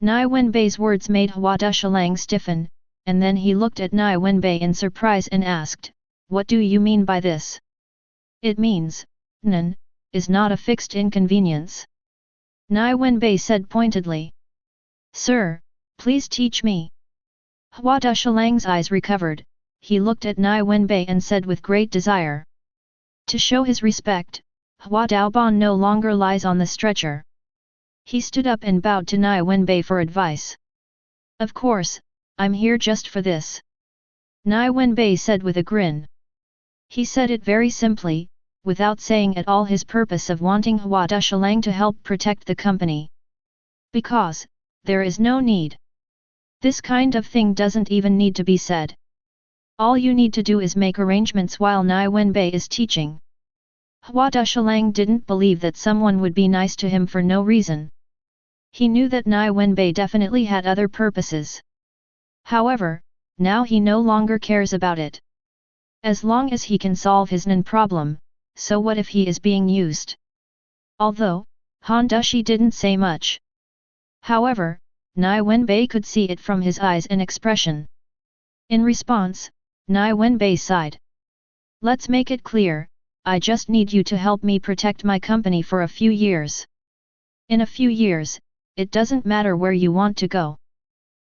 Speaker 1: Nie Wenbai's words made Hua Dushalang stiffen, and then he looked at Nie Wenbai in surprise and asked, what do you mean by this? It means, Nen, is not a fixed inconvenience. Nie Wenbai said pointedly. Sir, please teach me. Hua Dushalang's eyes recovered, he looked at Nie Wenbai and said with great desire. To show his respect, Hua Daoban no longer lies on the stretcher. He stood up and bowed to Nie Wenbai for advice. Of course, I'm here just for this. Nie Wenbai said with a grin. He said it very simply, without saying at all his purpose of wanting Hua Dushalang to help protect the company. Because, there is no need. This kind of thing doesn't even need to be said. All you need to do is make arrangements while Nie Wenbai is teaching. Hua Dushalang didn't believe that someone would be nice to him for no reason. He knew that Nie Wenbai definitely had other purposes. However, now he no longer cares about it. As long as he can solve his Nan problem, so what if he is being used? Although, Han Dushi didn't say much. However, Nie Wenbai could see it from his eyes and expression. In response, Nie Wenbai sighed. Let's make it clear, I just need you to help me protect my company for a few years. In a few years, it doesn't matter where you want to go.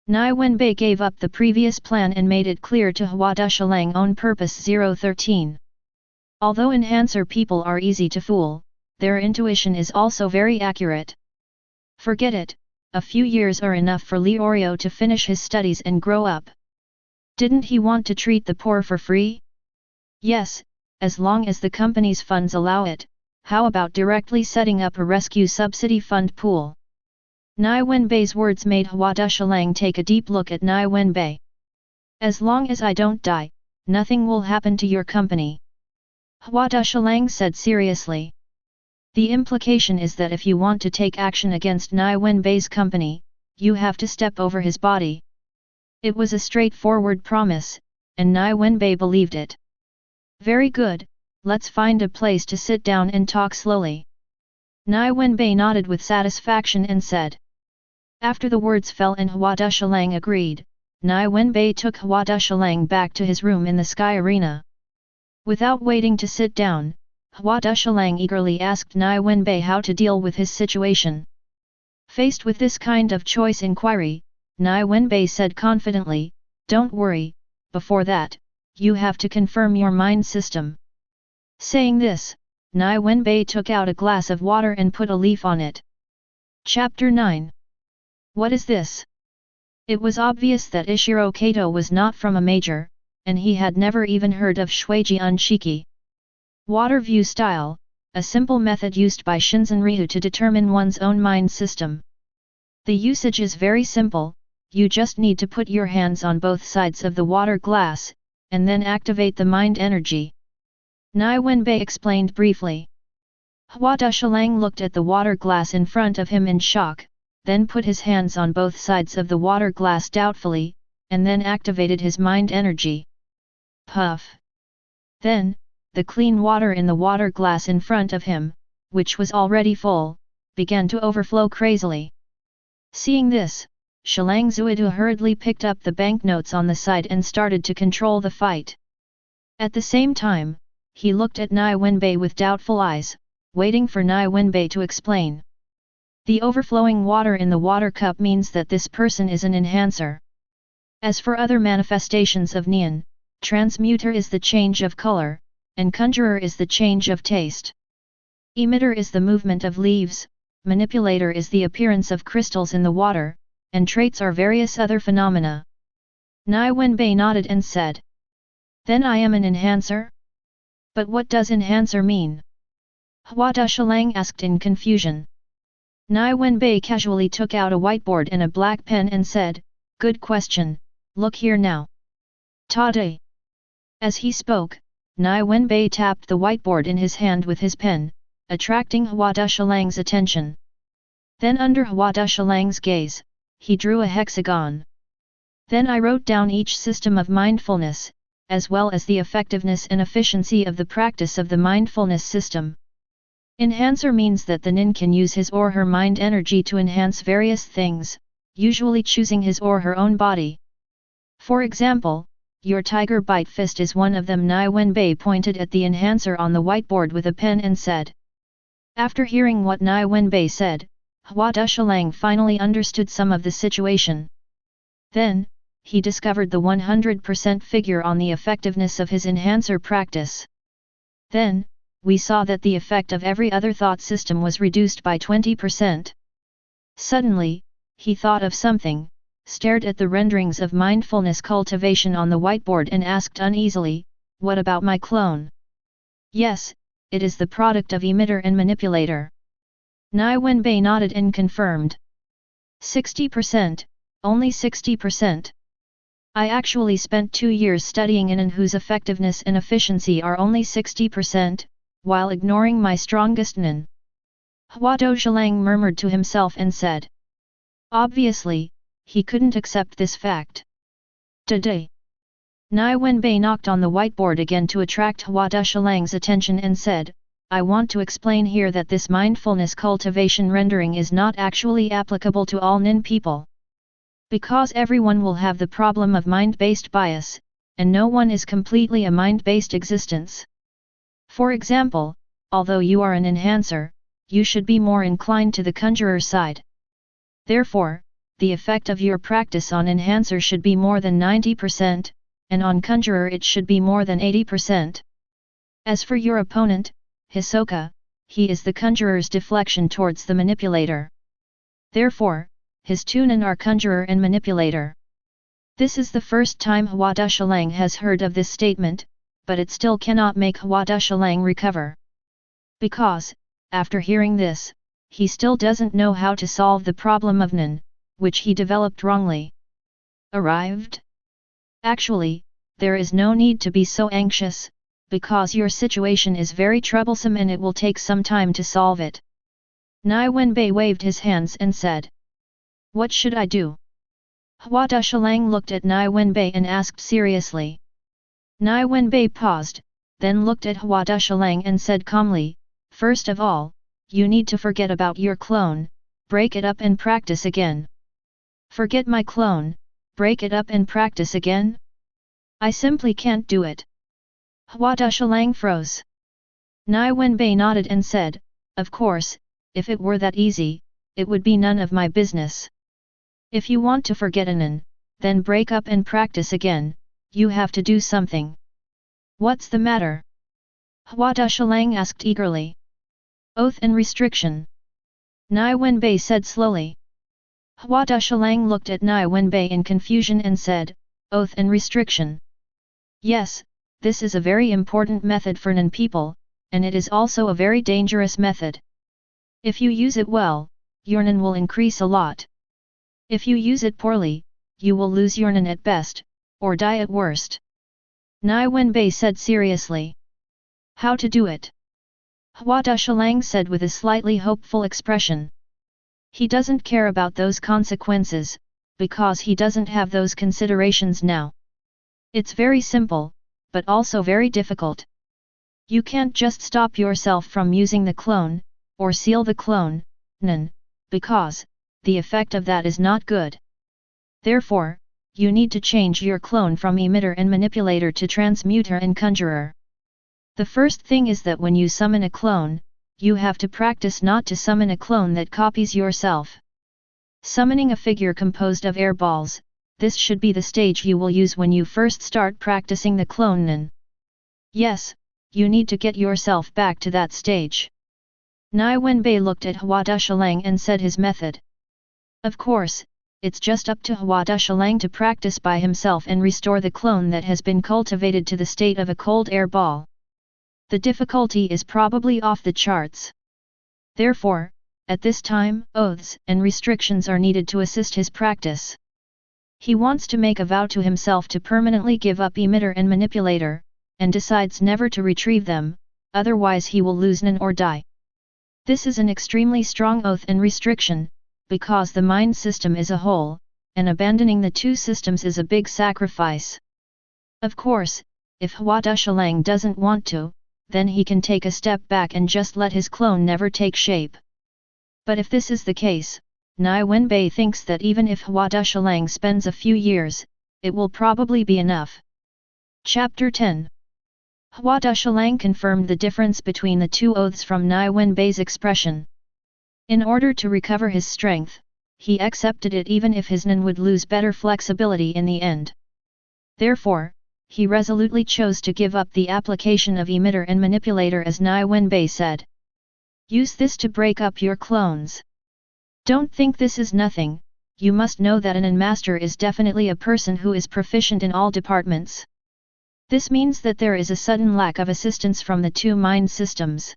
Speaker 1: Nie Wenbai gave up the previous plan and made it clear to Hua Dushalang own purpose 013. Although enhancer people are easy to fool, their intuition is also very accurate. Forget it, a few years are enough for Li Oreo to finish his studies and grow up. Didn't he want to treat the poor for free? Yes, as long as the company's funds allow it. How about directly setting up a rescue subsidy fund pool? Nie Wenbai's words made Hua Dushalang take a deep look at Nie Wenbai. As long as I don't die, nothing will happen to your company. Hua Dushalang said seriously. The implication is that if you want to take action against Nie Wenbai's company, you have to step over his body. It was a straightforward promise, and Nie Wenbai believed it. Very good, let's find a place to sit down and talk slowly. Nie Wenbai nodded with satisfaction and said. After the words fell and Hua Dushalang agreed, Nie Wenbai took Hua Dushalang back to his room in the Sky Arena. Without waiting to sit down, Hua Dushalang eagerly asked Nie Wenbai how to deal with his situation. Faced with this kind of choice inquiry, Nie Wenbai said confidently, don't worry, before that, you have to confirm your mind system. Saying this, Nie Wenbai took out a glass of water and put a leaf on it. Chapter 9. What is this? It was obvious that Ishiro Kato was not from a major, and he had never even heard of Shuijian Shiki. Water view style, a simple method used by Shinzen Ryu to determine one's own mind system. The usage is very simple, you just need to put your hands on both sides of the water glass, and then activate the mind energy. Nie Wenbai explained briefly. Hua Dushalang looked at the water glass in front of him in shock, then put his hands on both sides of the water glass doubtfully, and then activated his mind energy. Puff! Then, the clean water in the water glass in front of him, which was already full, began to overflow crazily. Seeing this, Shalang Zuidu hurriedly picked up the banknotes on the side and started to control the fight. At the same time, he looked at Nie Wenbai with doubtful eyes, waiting for Nie Wenbai to explain. The overflowing water in the water cup means that this person is an enhancer. As for other manifestations of Nian, transmuter is the change of color, and conjurer is the change of taste. Emitter is the movement of leaves, manipulator is the appearance of crystals in the water, and traits are various other phenomena. Nie Wenbai nodded and said. Then I am an enhancer? But what does enhancer mean? Hua Dushalang asked in confusion. Nie Wenbai casually took out a whiteboard and a black pen and said, good question, look here now. Ta-da! As he spoke, Nie Wenbai tapped the whiteboard in his hand with his pen, attracting Hua Dushalang's attention. Then under Hua Dushalang's gaze, he drew a hexagon. Then I wrote down each system of mindfulness, as well as the effectiveness and efficiency of the practice of the mindfulness system. Enhancer means that the nin can use his or her mind energy to enhance various things, usually choosing his or her own body. For example, your tiger bite fist is one of them. Nie Wenbai pointed at the enhancer on the whiteboard with a pen and said. After hearing what Nie Wenbai said, Hua Dushalang finally understood some of the situation. Then, he discovered the 100% figure on the effectiveness of his enhancer practice. Then, we saw that the effect of every other thought system was reduced by 20%. Suddenly, he thought of something, stared at the renderings of mindfulness cultivation on the whiteboard and asked uneasily, "What about my clone?" "Yes, it is the product of emitter and manipulator." Nie Wenbai nodded and confirmed. 60%, only 60%. I actually spent 2 years studying in whose effectiveness and efficiency are only 60%, while ignoring my strongest nin. Huado Zhilang murmured to himself and said. Obviously, he couldn't accept this fact. Today. Nie Wenbai knocked on the whiteboard again to attract Huado Zhilang's attention and said, "I want to explain here that this mindfulness cultivation rendering is not actually applicable to all nin people. Because everyone will have the problem of mind-based bias, and no one is completely a mind-based existence. For example, although you are an enhancer, you should be more inclined to the conjurer side. Therefore, the effect of your practice on enhancer should be more than 90%, and on conjurer it should be more than 80%. As for your opponent, Hisoka, he is the conjurer's deflection towards the manipulator. Therefore, his two nin are conjurer and manipulator." This is the first time Huado Zhilang has heard of this statement, but it still cannot make Huado Zhilang recover. Because, after hearing this, he still doesn't know how to solve the problem of nin, which he developed wrongly. Arrived? Actually, there is no need to be so anxious, because your situation is very troublesome and it will take some time to solve it. Nie Wenbai waved his hands and said. What should I do? Huado Zhilang looked at Nie Wenbai and asked seriously. Nie Wenbai paused, then looked at Huado Zhilang and said calmly, "First of all, you need to forget about your clone, break it up and practice again." "Forget my clone, break it up and practice again? I simply can't do it." Huado Zhilang froze. Nie Wenbai nodded and said, "Of course, if it were that easy, it would be none of my business. If you want to forget a nin, then break up and practice again, you have to do something." "What's the matter?" Huado Zhilang asked eagerly. "Oath and restriction," Nie Wenbai said slowly. Huado Zhilang looked at Nie Wenbai in confusion and said, "Oath and restriction. Yes, this is a very important method for nin people, and it is also a very dangerous method. If you use it well, your nin will increase a lot. If you use it poorly, you will lose your nin at best, or die at worst." Nie Wenbai said seriously. "How to do it?" Huado Zhilang said with a slightly hopeful expression. He doesn't care about those consequences, because he doesn't have those considerations now. It's very simple, but also very difficult. You can't just stop yourself from using the clone, or seal the clone, nin, because, the effect of that is not good. Therefore, you need to change your clone from emitter and manipulator to transmuter and conjurer. The first thing is that when you summon a clone, you have to practice not to summon a clone that copies yourself. Summoning a figure composed of air balls, this should be the stage you will use when you first start practicing the clone nin. Yes, you need to get yourself back to that stage. Nie Wenbai looked at Huado Zhilang and said his method. Of course, it's just up to Huado Zhilang to practice by himself and restore the clone that has been cultivated to the state of a cold air ball. The difficulty is probably off the charts. Therefore, at this time, oaths and restrictions are needed to assist his practice. He wants to make a vow to himself to permanently give up emitter and manipulator, and decides never to retrieve them, otherwise he will lose nin or die. This is an extremely strong oath and restriction, because the mind system is a whole, and abandoning the two systems is a big sacrifice. Of course, if Huado Zhilang doesn't want to, then he can take a step back and just let his clone never take shape. But if this is the case, Nie Wenbai thinks that even if Huado Zhilang spends a few years, it will probably be enough. Chapter 10. Huado Zhilang confirmed the difference between the two oaths from Nie Wenbai's expression. In order to recover his strength, he accepted it even if his Nen would lose better flexibility in the end. Therefore, he resolutely chose to give up the application of emitter and manipulator as Nie Wenbai said. Use this to break up your clones. Don't think this is nothing, you must know that an master is definitely a person who is proficient in all departments. This means that there is a sudden lack of assistance from the two mind systems.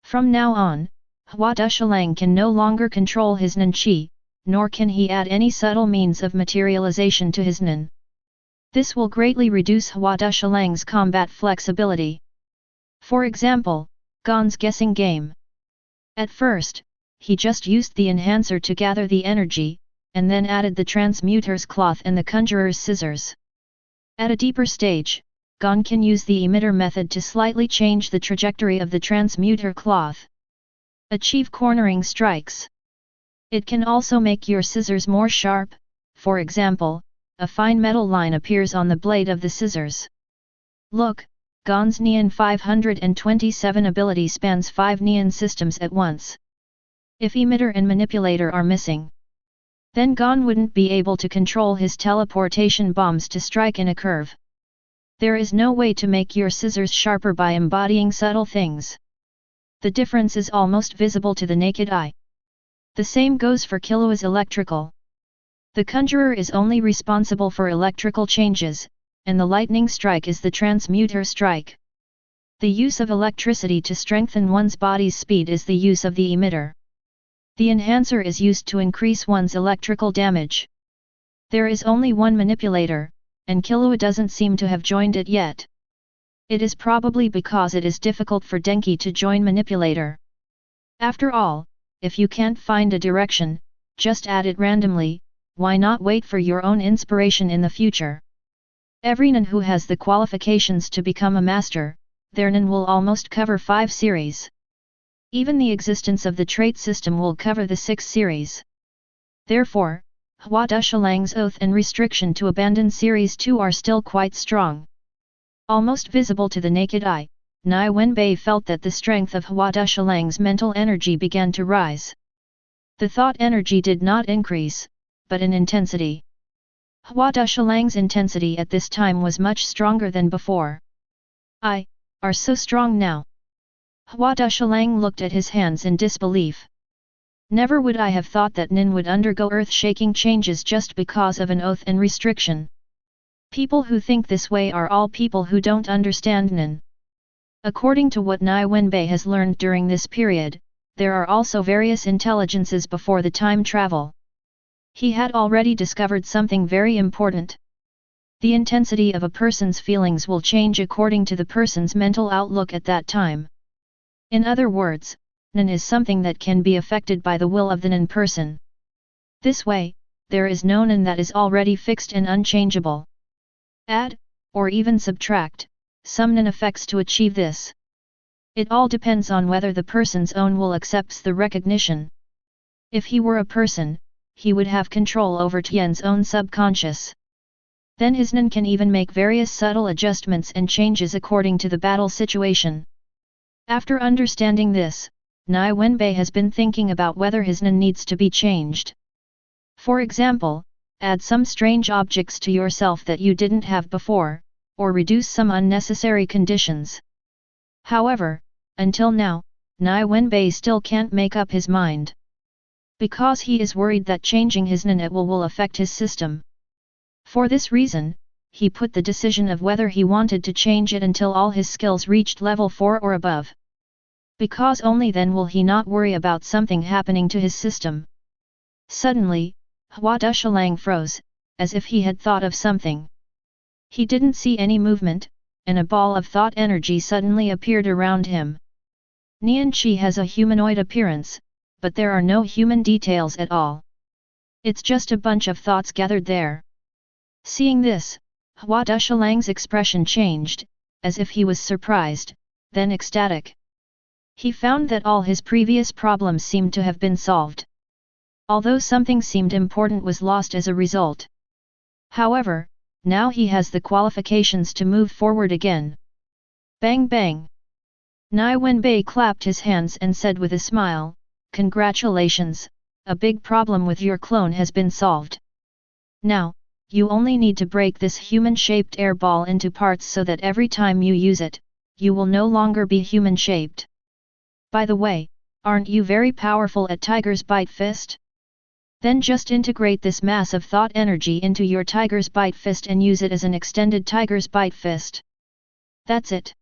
Speaker 1: From now on, Hua Dushalang can no longer control his Nen Qi, nor can he add any subtle means of materialization to his Nen. This will greatly reduce Hua Dushalang's combat flexibility. For example, Gon's guessing game. At first, he just used the enhancer to gather the energy, and then added the transmuter's cloth and the conjurer's scissors. At a deeper stage, Gon can use the emitter method to slightly change the trajectory of the transmuter cloth. Achieve cornering strikes. It can also make your scissors more sharp, for example, a fine metal line appears on the blade of the scissors. Look, Gon's Nian 527 ability spans 5 Nian systems at once. If emitter and manipulator are missing, then Gon wouldn't be able to control his teleportation bombs to strike in a curve. There is no way to make your scissors sharper by embodying subtle things. The difference is almost visible to the naked eye. The same goes for Killua's electrical. The conjurer is only responsible for electrical changes, and the lightning strike is the transmuter strike. The use of electricity to strengthen one's body's speed is the use of the emitter. The enhancer is used to increase one's electrical damage. There is only one manipulator, and Killua doesn't seem to have joined it yet. It is probably because it is difficult for Denki to join manipulator. After all, if you can't find a direction, just add it randomly, why not wait for your own inspiration in the future? Every Nen who has the qualifications to become a master, their Nen will almost cover 5 series. Even the existence of the trait system will cover the 6 series. Therefore, Hua Dushalang's oath and restriction to abandon Series 2 are still quite strong. Almost visible to the naked eye, Nie Wenbai felt that the strength of Hua Dushalang's mental energy began to rise. The thought energy did not increase, but in intensity. Hua Dushalang's intensity at this time was much stronger than before. Are so strong now. Hua Dushalang looked at his hands in disbelief. Never would I have thought that Nin would undergo earth-shaking changes just because of an oath and restriction. People who think this way are all people who don't understand Nin. According to what Nie Wenbai has learned during this period, there are also various intelligences before the time travel. He had already discovered something very important. The intensity of a person's feelings will change according to the person's mental outlook at that time. In other words, Nin is something that can be affected by the will of the Nin person. This way, there is no Nin that is already fixed and unchangeable. Add, or even subtract, some Nin effects to achieve this. It all depends on whether the person's own will accepts the recognition. If he were a person, he would have control over Tian's own subconscious. Then his Nin can even make various subtle adjustments and changes according to the battle situation. After understanding this, Nie Wenbai has been thinking about whether his Nin needs to be changed. For example, add some strange objects to yourself that you didn't have before, or reduce some unnecessary conditions. However, until now, Nie Wenbai still can't make up his mind. Because he is worried that changing his Nin at will affect his system. For this reason, he put the decision of whether he wanted to change it until all his skills reached level 4 or above. Because only then will he not worry about something happening to his system. Suddenly, Hua Dushalang froze, as if he had thought of something. He didn't see any movement, and a ball of thought energy suddenly appeared around him. Nian Qi has a humanoid appearance, but there are no human details at all. It's just a bunch of thoughts gathered there. Seeing this, Hua Dushalang's expression changed, as if he was surprised, then ecstatic. He found that all his previous problems seemed to have been solved. Although something seemed important was lost as a result. However, now he has the qualifications to move forward again. Bang bang! Nie Wenbai clapped his hands and said with a smile, "Congratulations, a big problem with your clone has been solved. Now, you only need to break this human-shaped air ball into parts so that every time you use it, you will no longer be human-shaped. By the way, aren't you very powerful at Tiger's Bite Fist? Then just integrate this mass of thought energy into your Tiger's Bite Fist and use it as an extended Tiger's Bite Fist. That's it.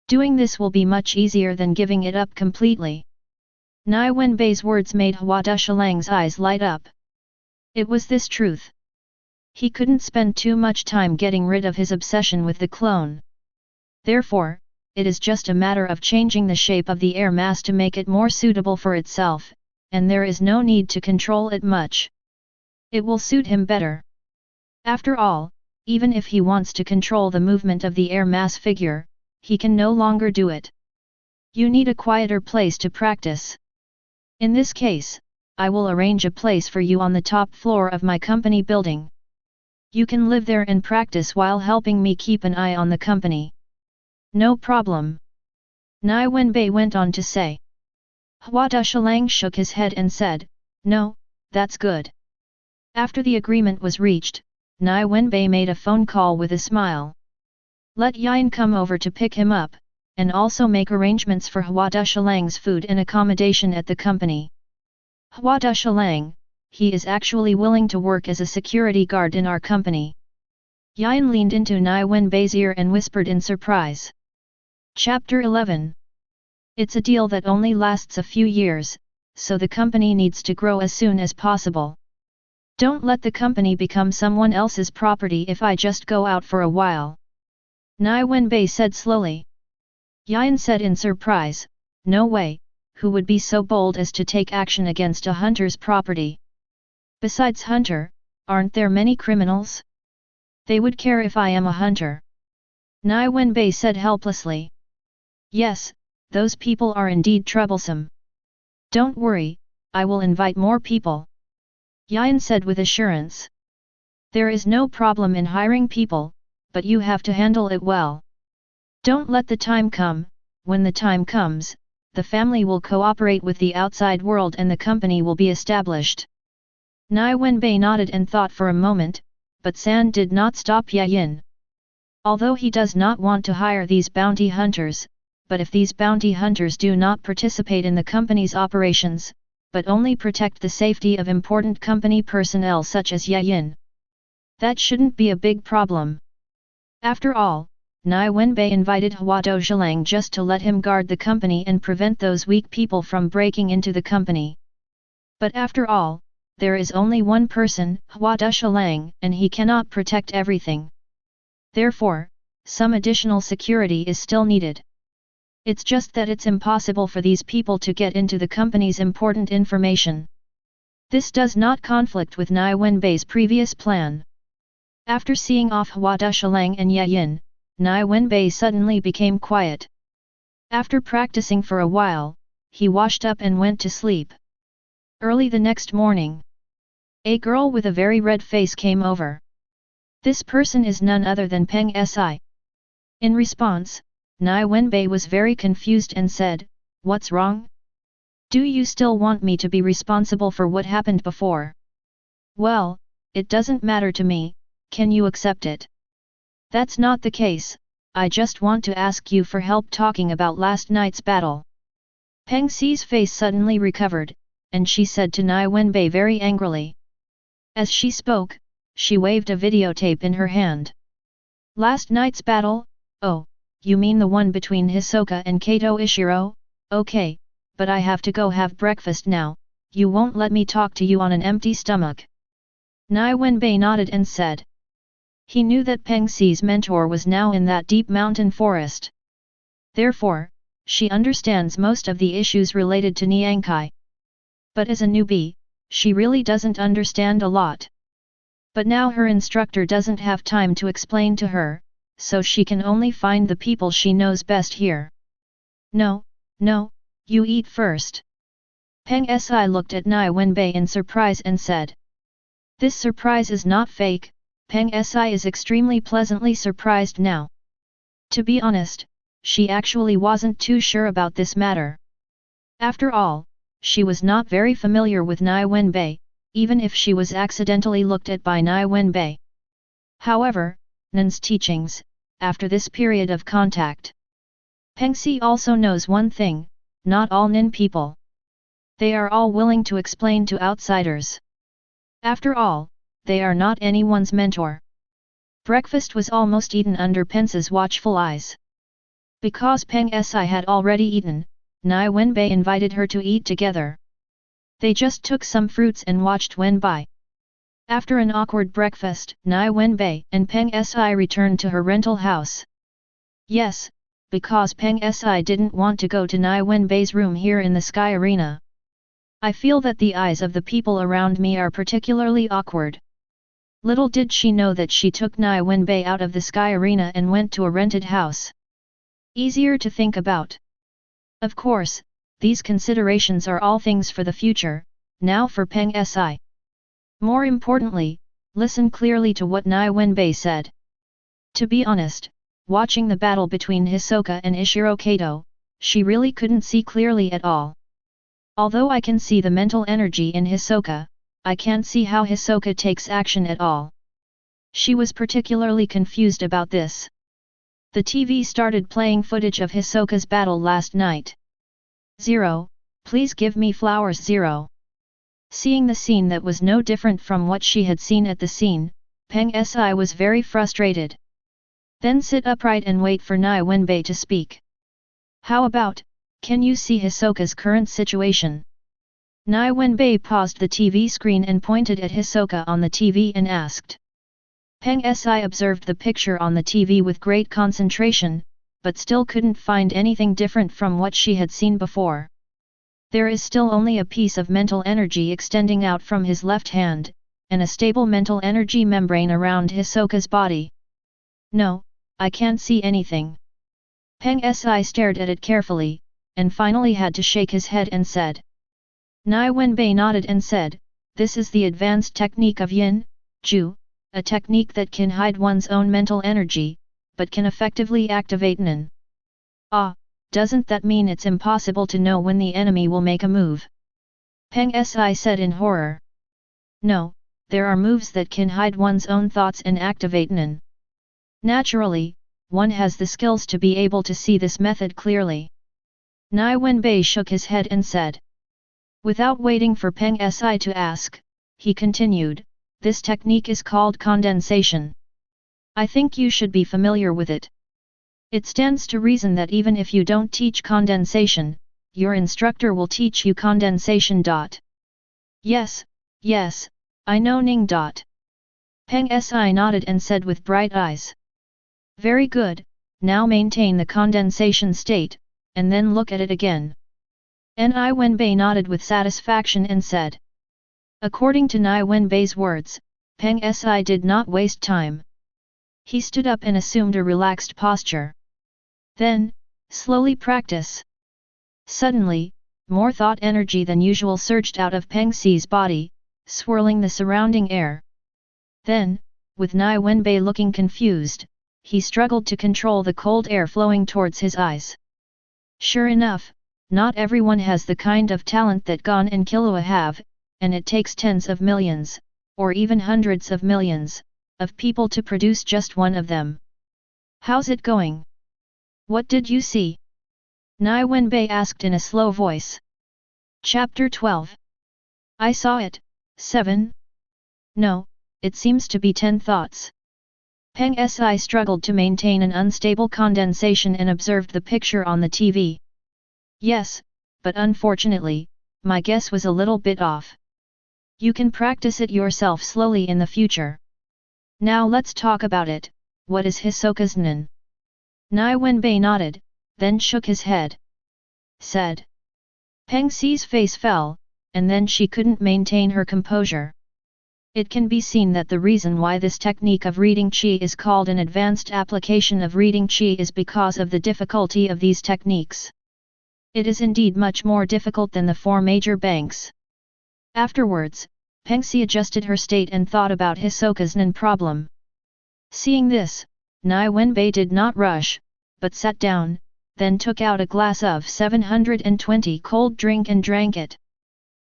Speaker 1: Doing this will be much easier than giving it up completely. Nie Wenbai's words made Hua Dushalang's eyes light up. It was this truth. He couldn't spend too much time getting rid of his obsession with the clone. Therefore, it is just a matter of changing the shape of the air mass to make it more suitable for itself, and there is no need to control it much. It will suit him better. After all, even if he wants to control the movement of the air mass figure, he can no longer do it. You need a quieter place to practice. In this case, I will arrange a place for you on the top floor of my company building. You can live there and practice while helping me keep an eye on the company. No problem. Nie Wenbai went on to say. Hua Dushalang shook his head and said, no, that's good. After the agreement was reached, Nie Wenbai made a phone call with a smile. Let Yin come over to pick him up, and also make arrangements for Hua Dushalang's food and accommodation at the company. Hua Dushalang, he is actually willing to work as a security guard in our company. Yin leaned into Nie Wenbai's ear and whispered in surprise. Chapter 11. It's a deal that only lasts a few years, so the company needs to grow as soon as possible. Don't let the company become someone else's property if I just go out for a while. Nie Wenbai said slowly. Yin said in surprise, no way, who would be so bold as to take action against a hunter's property? Besides hunter, aren't there many criminals? They would care if I am a hunter. Nie Wenbai said helplessly. Yes, those people are indeed troublesome. Don't worry, I will invite more people. Yin said with assurance. There is no problem in hiring people, but you have to handle it well. Don't let the time come. When the time comes, the family will cooperate with the outside world and the company will be established. Nie Wenbai nodded and thought for a moment, but San did not stop Yin. Although he does not want to hire these bounty hunters, but if these bounty hunters do not participate in the company's operations, but only protect the safety of important company personnel such as Yin, that shouldn't be a big problem. After all, Nie Wenbai invited Hua Dushalang just to let him guard the company and prevent those weak people from breaking into the company. But after all, there is only one person, Hua Dushalang, and he cannot protect everything. Therefore, some additional security is still needed. It's just that it's impossible for these people to get into the company's important information. This does not conflict with Nie Wenbai's previous plan. After seeing off Hua Dushalang and Yin, Nie Wenbai suddenly became quiet. After practicing for a while, he washed up and went to sleep. Early the next morning, a girl with a very red face came over. This person is none other than Peng Si. In response, Nie Wenbai was very confused and said, "What's wrong? Do you still want me to be responsible for what happened before?" "Well, it doesn't matter to me, can you accept it?" "That's not the case, I just want to ask you for help talking about last night's battle." Peng Si's face suddenly recovered, and she said to Nie Wenbai very angrily. As she spoke, she waved a videotape in her hand. "Last night's battle? Oh, you mean the one between Hisoka and Kato Ishiro? Okay, but I have to go have breakfast now, you won't let me talk to you on an empty stomach." Nie Wenbai nodded and said. He knew that Peng Si's mentor was now in that deep mountain forest. Therefore, she understands most of the issues related to Niankai. But as a newbie, she really doesn't understand a lot. But now her instructor doesn't have time to explain to her, so she can only find the people she knows best here. No, you eat first." Peng Si looked at Nie Wenbai in surprise and said. This surprise is not fake, Peng Si is extremely pleasantly surprised now. To be honest, she actually wasn't too sure about this matter. After all, she was not very familiar with Nie Wenbai, even if she was accidentally looked at by Nie Wenbai. However, Nin's teachings, after this period of contact. Pengxi also knows one thing, not all Nin people. They are all willing to explain to outsiders. After all, they are not anyone's mentor. Breakfast was almost eaten under Pence's watchful eyes. Because Peng Si had already eaten, Nie Wenbai invited her to eat together. They just took some fruits and watched Wenbai. After an awkward breakfast, Nie Wenbai and Peng Si returned to her rental house. Yes, because Peng Si didn't want to go to Nie Wenbai's room here in the Sky Arena. I feel that the eyes of the people around me are particularly awkward. Little did she know that she took Nie Wenbai out of the Sky Arena and went to a rented house. Easier to think about. Of course, these considerations are all things for the future, now for Peng Si. More importantly, listen clearly to what Nie Wenbai said. To be honest, watching the battle between Hisoka and Ishiro Kato, she really couldn't see clearly at all. Although I can see the mental energy in Hisoka, I can't see how Hisoka takes action at all. She was particularly confused about this. The TV started playing footage of Hisoka's battle last night. 0, please give me flowers 0. Seeing the scene that was no different from what she had seen at the scene, Peng Si was very frustrated. Then sit upright and wait for Nie Wenbai to speak. How about, can you see Hisoka's current situation? Nie Wenbai paused the TV screen and pointed at Hisoka on the TV and asked. Peng Si observed the picture on the TV with great concentration, but still couldn't find anything different from what she had seen before. There is still only a piece of mental energy extending out from his left hand, and a stable mental energy membrane around Hisoka's body. No, I can't see anything. Peng Si stared at it carefully, and finally had to shake his head and said. Nie Wenbai nodded and said, this is the advanced technique of Yin, Ju, a technique that can hide one's own mental energy, but can effectively activate Nin. Ah, doesn't that mean it's impossible to know when the enemy will make a move? Peng Si said in horror. No, there are moves that can hide one's own thoughts and activate Nin. Naturally, one has the skills to be able to see this method clearly. Nie Wenbai shook his head and said. Without waiting for Peng Si to ask, he continued, this technique is called condensation. I think you should be familiar with it. It stands to reason that even if you don't teach condensation, your instructor will teach you condensation. Yes, yes, I know Ning. Peng Si nodded and said with bright eyes. Very good, now maintain the condensation state, and then look at it again. Nie Wenbai nodded with satisfaction and said. According to Nie Wenbai's words, Peng Si did not waste time. He stood up and assumed a relaxed posture. Then, slowly practice. Suddenly, more thought energy than usual surged out of Peng Si's body, swirling the surrounding air. Then, with Nie Wenbai looking confused, he struggled to control the cold air flowing towards his eyes. Sure enough, not everyone has the kind of talent that Gon and Killua have, and it takes tens of millions, or even hundreds of millions, of people to produce just one of them. How's it going? What did you see? Nie Wenbai asked in a slow voice. Chapter 12. I saw it, 7. No, it seems to be 10 thoughts. Peng Si struggled to maintain an unstable condensation and observed the picture on the TV. Yes, but unfortunately, my guess was a little bit off. You can practice it yourself slowly in the future. Now let's talk about it. What is Hisoka's Nin? Nie Wenbai nodded, then shook his head. Said. Peng Si's face fell, and then she couldn't maintain her composure. It can be seen that the reason why this technique of reading qi is called an advanced application of reading qi is because of the difficulty of these techniques. It is indeed much more difficult than the 4 major banks. Afterwards, Peng Si adjusted her state and thought about Hisoka's Nin problem. Seeing this, Nie Wenbai did not rush, but sat down, then took out a glass of 720 cold drink and drank it.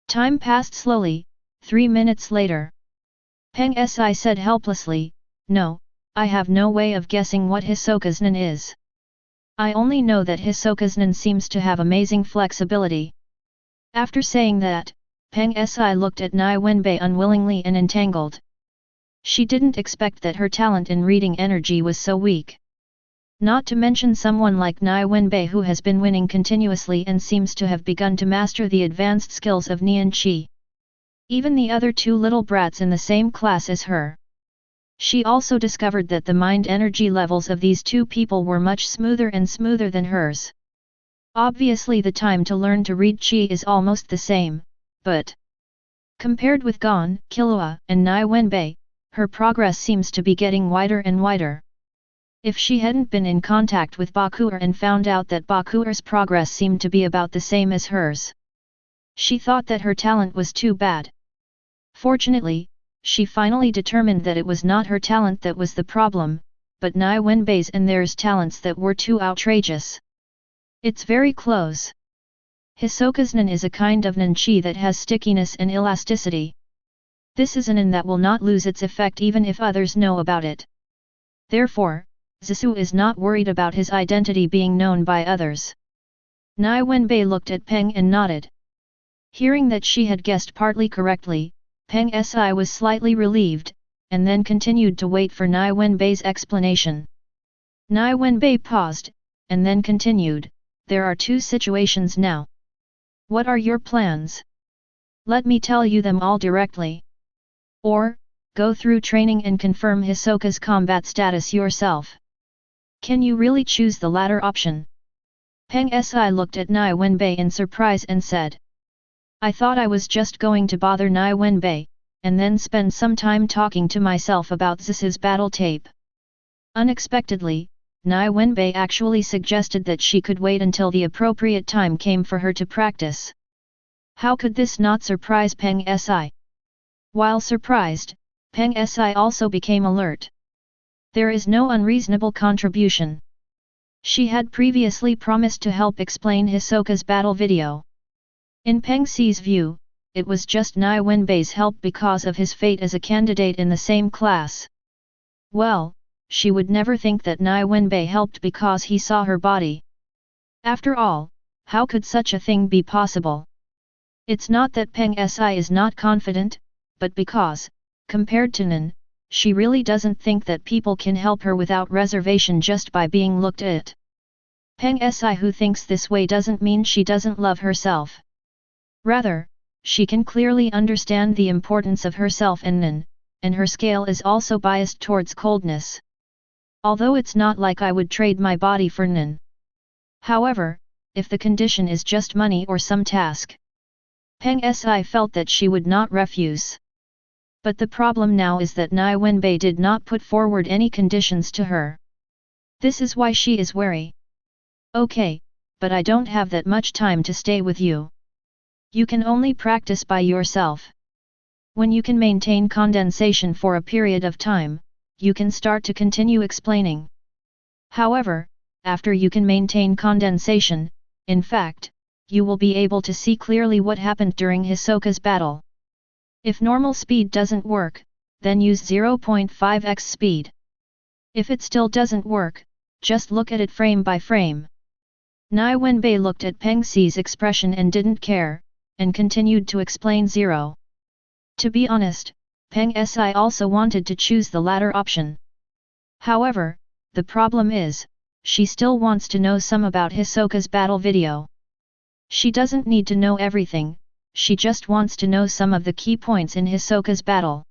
Speaker 1: Time passed slowly, 3 minutes later. Peng Si said helplessly, "No, I have no way of guessing what Hisoka's nen is. I only know that Hisoka's nen seems to have amazing flexibility." After saying that, Peng Si looked at Nie Wenbai unwillingly and entangled. She didn't expect that her talent in reading energy was so weak. Not to mention someone like Nie Wenbai who has been winning continuously and seems to have begun to master the advanced skills of Nian Qi. Even the other two little brats in the same class as her. She also discovered that the mind energy levels of these two people were much smoother than hers. Obviously the time to learn to read Qi is almost the same, but compared with Gon, Killua, and Nie Wenbai, her progress seems to be getting wider and wider. If she hadn't been in contact with Bakuer and found out that Bakuer's progress seemed to be about the same as hers, she thought that her talent was too bad. Fortunately, she finally determined that it was not her talent that was the problem, but Nie Wenbai's and theirs talents that were too outrageous. It's very close. Hisoka's nen is a kind of nen qi that has stickiness and elasticity. This is a nen that will not lose its effect even if others know about it. Therefore, Zissou is not worried about his identity being known by others. Nie Wenbai looked at Peng and nodded. Hearing that she had guessed partly correctly, Peng Si was slightly relieved, and then continued to wait for Nie Wenbai's explanation. Nie Wenbai paused, and then continued, "There are two situations now. What are your plans? Let me tell you them all directly. Or, go through training and confirm Hisoka's combat status yourself. Can you really choose the latter option?" Peng Si looked at Nie Wenbai in surprise and said, "I thought I was just going to bother Nie Wenbai, and then spend some time talking to myself about Zissou's battle tape." Unexpectedly, Nie Wenbai actually suggested that she could wait until the appropriate time came for her to practice. How could this not surprise Peng Si? While surprised, Peng Si also became alert. There is no unreasonable contribution. She had previously promised to help explain Hisoka's battle video. In Peng Si's view, it was just Nie Wenbai's help because of his fate as a candidate in the same class. Well, she would never think that Nie Wenbai helped because he saw her body. After all, how could such a thing be possible? It's not that Peng Si is not confident, but because, compared to Nen, she really doesn't think that people can help her without reservation just by being looked at. Peng Si who thinks this way doesn't mean she doesn't love herself. Rather, she can clearly understand the importance of herself and Nen, and her scale is also biased towards coldness. Although it's not like I would trade my body for Nen. However, if the condition is just money or some task, Peng Si felt that she would not refuse. But the problem now is that Nie Wenbai did not put forward any conditions to her. This is why she is wary. "Okay, but I don't have that much time to stay with you. You can only practice by yourself. When you can maintain condensation for a period of time, you can start to continue explaining. However, after you can maintain condensation, in fact, you will be able to see clearly what happened during Hisoka's battle. If normal speed doesn't work, then use 0.5x speed. If it still doesn't work, just look at it frame by frame." Nie Wenbai looked at Peng Si's expression and didn't care, and continued to explain 0. To be honest, Peng Si also wanted to choose the latter option. However, the problem is, she still wants to know some about Hisoka's battle video. She doesn't need to know everything, she just wants to know some of the key points in Hisoka's battle.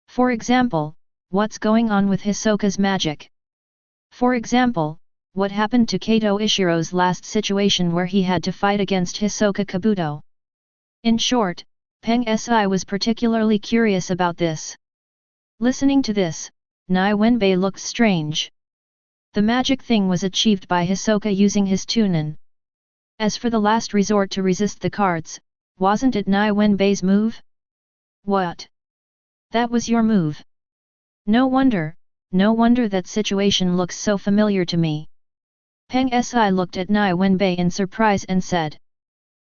Speaker 1: For example, what's going on with Hisoka's magic? For example, what happened to Kato Ishiro's last situation where he had to fight against Hisoka Kabuto? In short, Peng Si was particularly curious about this. Listening to this, Nie Wenbai looked strange. The magic thing was achieved by Hisoka using his Tunin. As for the last resort to resist the cards, wasn't it Nie Wenbai's move? What? That was your move? No wonder that situation looks so familiar to me. Peng Si looked at Nie Wenbai in surprise and said.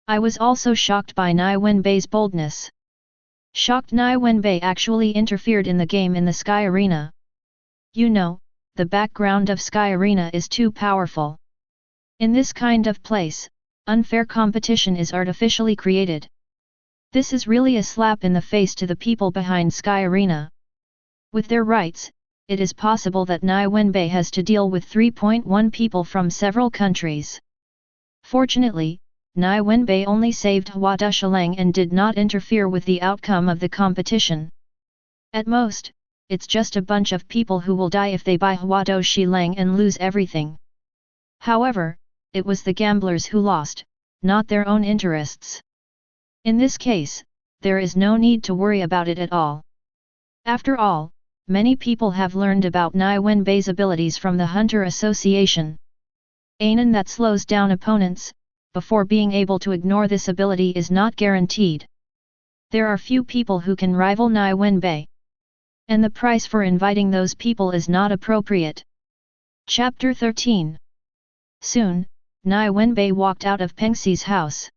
Speaker 1: I was also shocked by Nie Wenbai's boldness. Shocked Nie Wenbai actually interfered in the game in the Sky Arena. You know, the background of Sky Arena is too powerful. In this kind of place, unfair competition is artificially created. This is really a slap in the face to the people behind Sky Arena. With their rights, it is possible that Nie Wenbai has to deal with 3.1 people from several countries. Fortunately, Nie Wenbai only saved Hua Dushilang and did not interfere with the outcome of the competition. At most, it's just a bunch of people who will die if they buy Hua Dushilang and lose everything. However, it was the gamblers who lost, not their own interests. In this case, there is no need to worry about it at all. After all, many people have learned about Nie Wenbai's abilities from the Hunter Association. Anon that slows down opponents, before being able to ignore this ability is not guaranteed. There are few people who can rival Nie Wenbai. And the price for inviting those people is not appropriate. Chapter 13. Soon, Nie Wenbai walked out of Peng Si's house.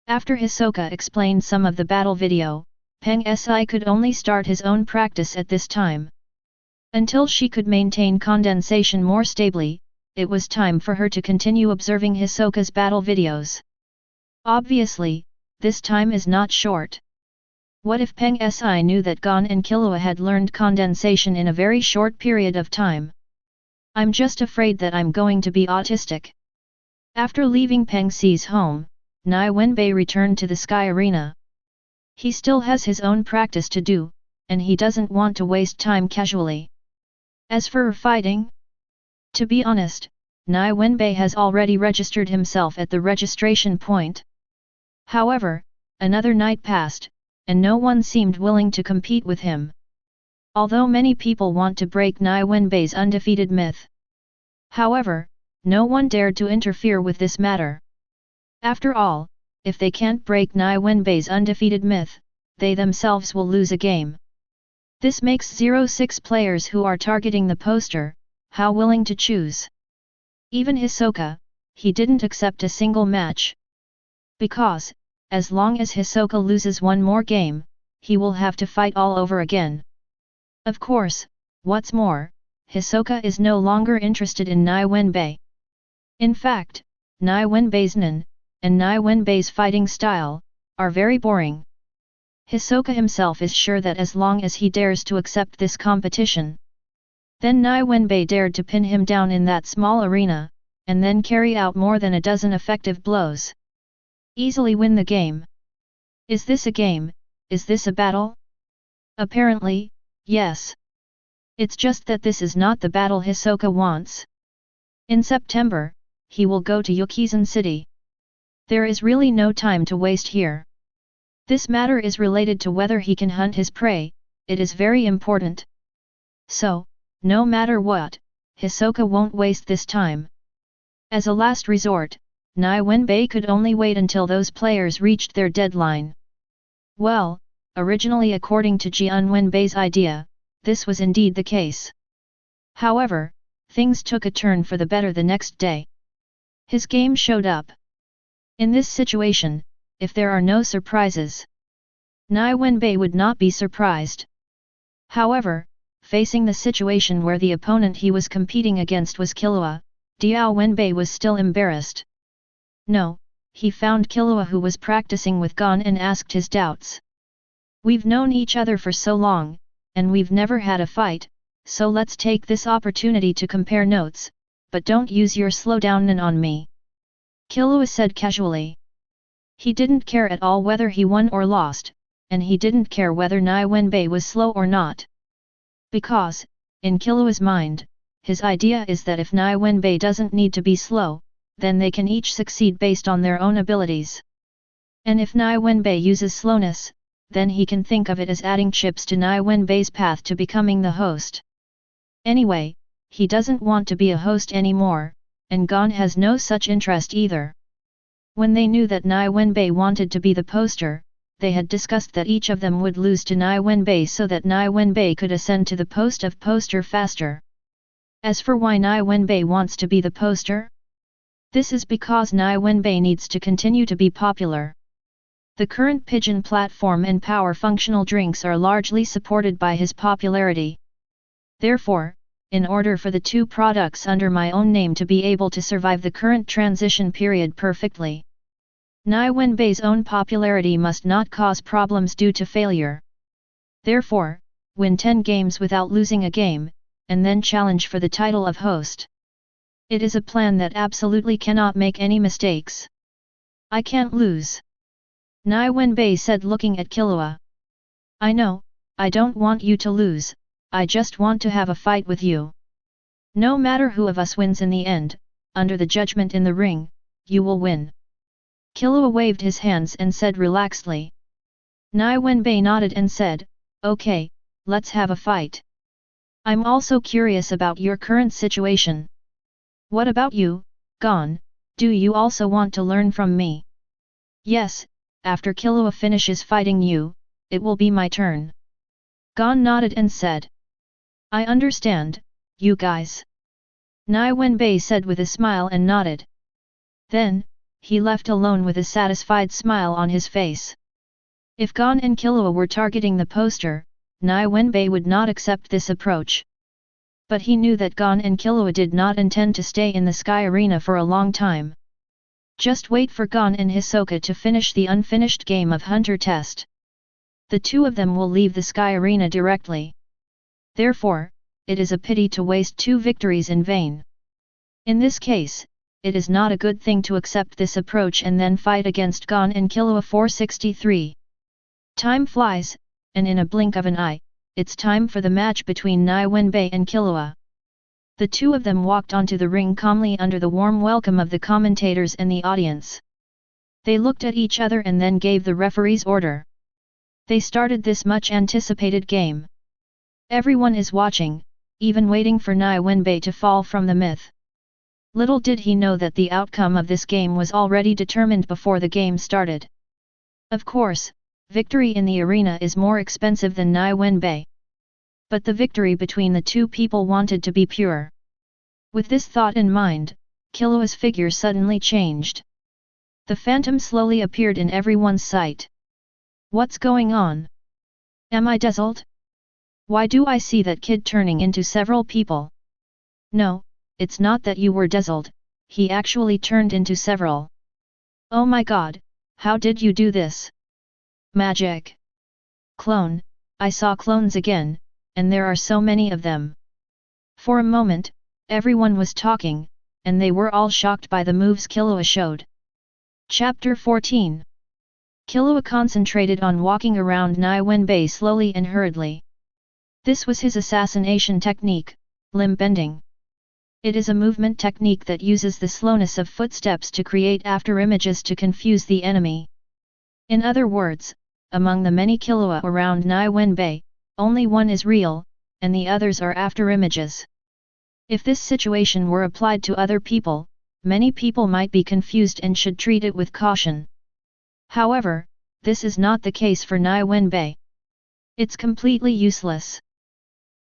Speaker 1: After Hisoka explained some of the battle video, Peng Si could only start his own practice at this time. Until she could maintain condensation more stably, it was time for her to continue observing Hisoka's battle videos. Obviously, this time is not short. What if Peng Si knew that Gon and Killua had learned condensation in a very short period of time? I'm just afraid that I'm going to be autistic. After leaving Peng Si's home, Nie Wenbai returned to the Sky Arena. He still has his own practice to do, and he doesn't want to waste time casually. As for fighting? To be honest, Nie Wenbai has already registered himself at the registration point. However, another night passed, and no one seemed willing to compete with him. Although many people want to break Nie Wenbai's undefeated myth. However, no one dared to interfere with this matter. After all, if they can't break Nie Wenbai's undefeated myth, they themselves will lose a game. This makes 06 players who are targeting the poster, how willing to choose. Even Hisoka, he didn't accept a single match. Because, as long as Hisoka loses one more game, he will have to fight all over again. Of course, what's more, Hisoka is no longer interested in Nie Wenbai. In fact, Nie Wenbai's Nen, and Nie Wenbai's fighting style, are very boring. Hisoka himself is sure that as long as he dares to accept this competition, then Nie Wenbai dared to pin him down in that small arena, and then carry out more than a dozen effective blows. Easily win the game. Is this a game? Is this a battle? Apparently, yes. It's just that this is not the battle Hisoka wants. In September, he will go to Yukizan City. There is really no time to waste here. This matter is related to whether he can hunt his prey, it is very important. So, no matter what, Hisoka won't waste this time. As a last resort, Nie Wenbai could only wait until those players reached their deadline. Well, originally according to Jian Wenbai's idea, this was indeed the case. However, things took a turn for the better the next day. His game showed up. In this situation, if there are no surprises, Nie Wenbai would not be surprised. However, facing the situation where the opponent he was competing against was Killua, Diao Wenbai was still embarrassed. No, he found Killua who was practicing with Gon and asked his doubts. We've known each other for so long, and we've never had a fight, so let's take this opportunity to compare notes, but don't use your slowdown on me. Killua said casually. He didn't care at all whether he won or lost, and he didn't care whether Nie Wenbai was slow or not. Because, in Killua's mind, his idea is that if Nie Wenbai doesn't need to be slow, then they can each succeed based on their own abilities. And if Nie Wenbai uses slowness, then he can think of it as adding chips to Nie Wenbai's path to becoming the host. Anyway, he doesn't want to be a host anymore, and Gon has no such interest either. When they knew that Nie Wenbai wanted to be the poster, they had discussed that each of them would lose to Nie Wenbai so that Nie Wenbai could ascend to the post of poster faster. As for why Nie Wenbai wants to be the poster? This is because Nie Wenbai needs to continue to be popular. The current Pigeon platform and power functional drinks are largely supported by his popularity. Therefore, in order for the two products under my own name to be able to survive the current transition period perfectly, Nie Wenbai's own popularity must not cause problems due to failure. Therefore, win 10 games without losing a game, and then challenge for the title of host. It is a plan that absolutely cannot make any mistakes. I can't lose. Nie Wenbai said looking at Killua. I know, I don't want you to lose, I just want to have a fight with you. No matter who of us wins in the end, under the judgment in the ring, you will win. Killua waved his hands and said relaxedly. Nie Wenbai nodded and said, okay, let's have a fight. I'm also curious about your current situation. What about you, Gon, do you also want to learn from me? Yes, after Killua finishes fighting you, it will be my turn. Gon nodded and said. I understand, you guys. Nie Wenbai said with a smile and nodded. Then, he left alone with a satisfied smile on his face. If Gon and Killua were targeting the poster, Nie Wenbai would not accept this approach. But he knew that Gon and Killua did not intend to stay in the Sky Arena for a long time. Just wait for Gon and Hisoka to finish the unfinished game of Hunter Test. The two of them will leave the Sky Arena directly. Therefore, it is a pity to waste 2 victories in vain. In this case, it is not a good thing to accept this approach and then fight against Gon and Killua 463. Time flies, and in a blink of an eye, it's time for the match between Nie Wenbai and Killua. The two of them walked onto the ring calmly under the warm welcome of the commentators and the audience. They looked at each other and then gave the referee's order. They started this much anticipated game. Everyone is watching, even waiting for Nie Wenbai to fall from the myth. Little did he know that the outcome of this game was already determined before the game started. Of course, victory in the arena is more expensive than Nie Wenbai. But the victory between the two people wanted to be pure. With this thought in mind, Killua's figure suddenly changed. The phantom slowly appeared in everyone's sight. What's going on? Am I dazzled? Why do I see that kid turning into several people? No, it's not that you were dazzled, he actually turned into several. Oh my god, how did you do this? Magic! Clone, I saw clones again, and there are so many of them. For a moment, everyone was talking, and they were all shocked by the moves Killua showed. Chapter 14. Killua concentrated on walking around Nie Wenbai slowly and hurriedly. This was his assassination technique, limb bending. It is a movement technique that uses the slowness of footsteps to create afterimages to confuse the enemy. In other words, among the many Killua around Nie Wenbai, only one is real, and the others are afterimages. If this situation were applied to other people, many people might be confused and should treat it with caution. However, this is not the case for Nie Wenbai. It's completely useless.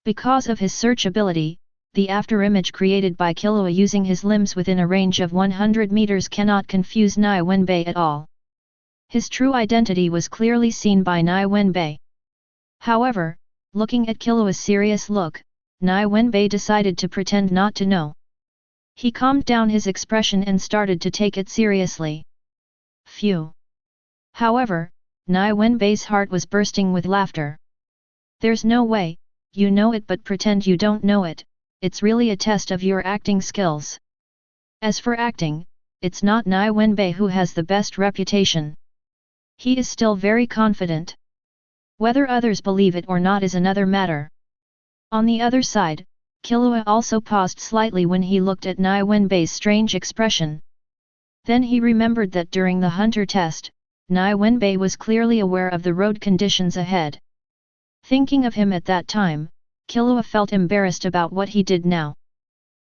Speaker 1: Because of his search ability, the afterimage created by Killua using his limbs within a range of 100 meters cannot confuse Nie Wenbai at all. His true identity was clearly seen by Nie Wenbai. However, looking at Killua's serious look, Nie Wenbai decided to pretend not to know. He calmed down his expression and started to take it seriously. Phew! However, Nie Wenbai's heart was bursting with laughter. There's no way, you know it but pretend you don't know it, it's really a test of your acting skills. As for acting, it's not Nie Wenbai who has the best reputation. He is still very confident. Whether others believe it or not is another matter. On the other side, Killua also paused slightly when he looked at Nie Wenbai's strange expression. Then he remembered that during the Hunter test, Nie Wenbai was clearly aware of the road conditions ahead. Thinking of him at that time, Killua felt embarrassed about what he did now.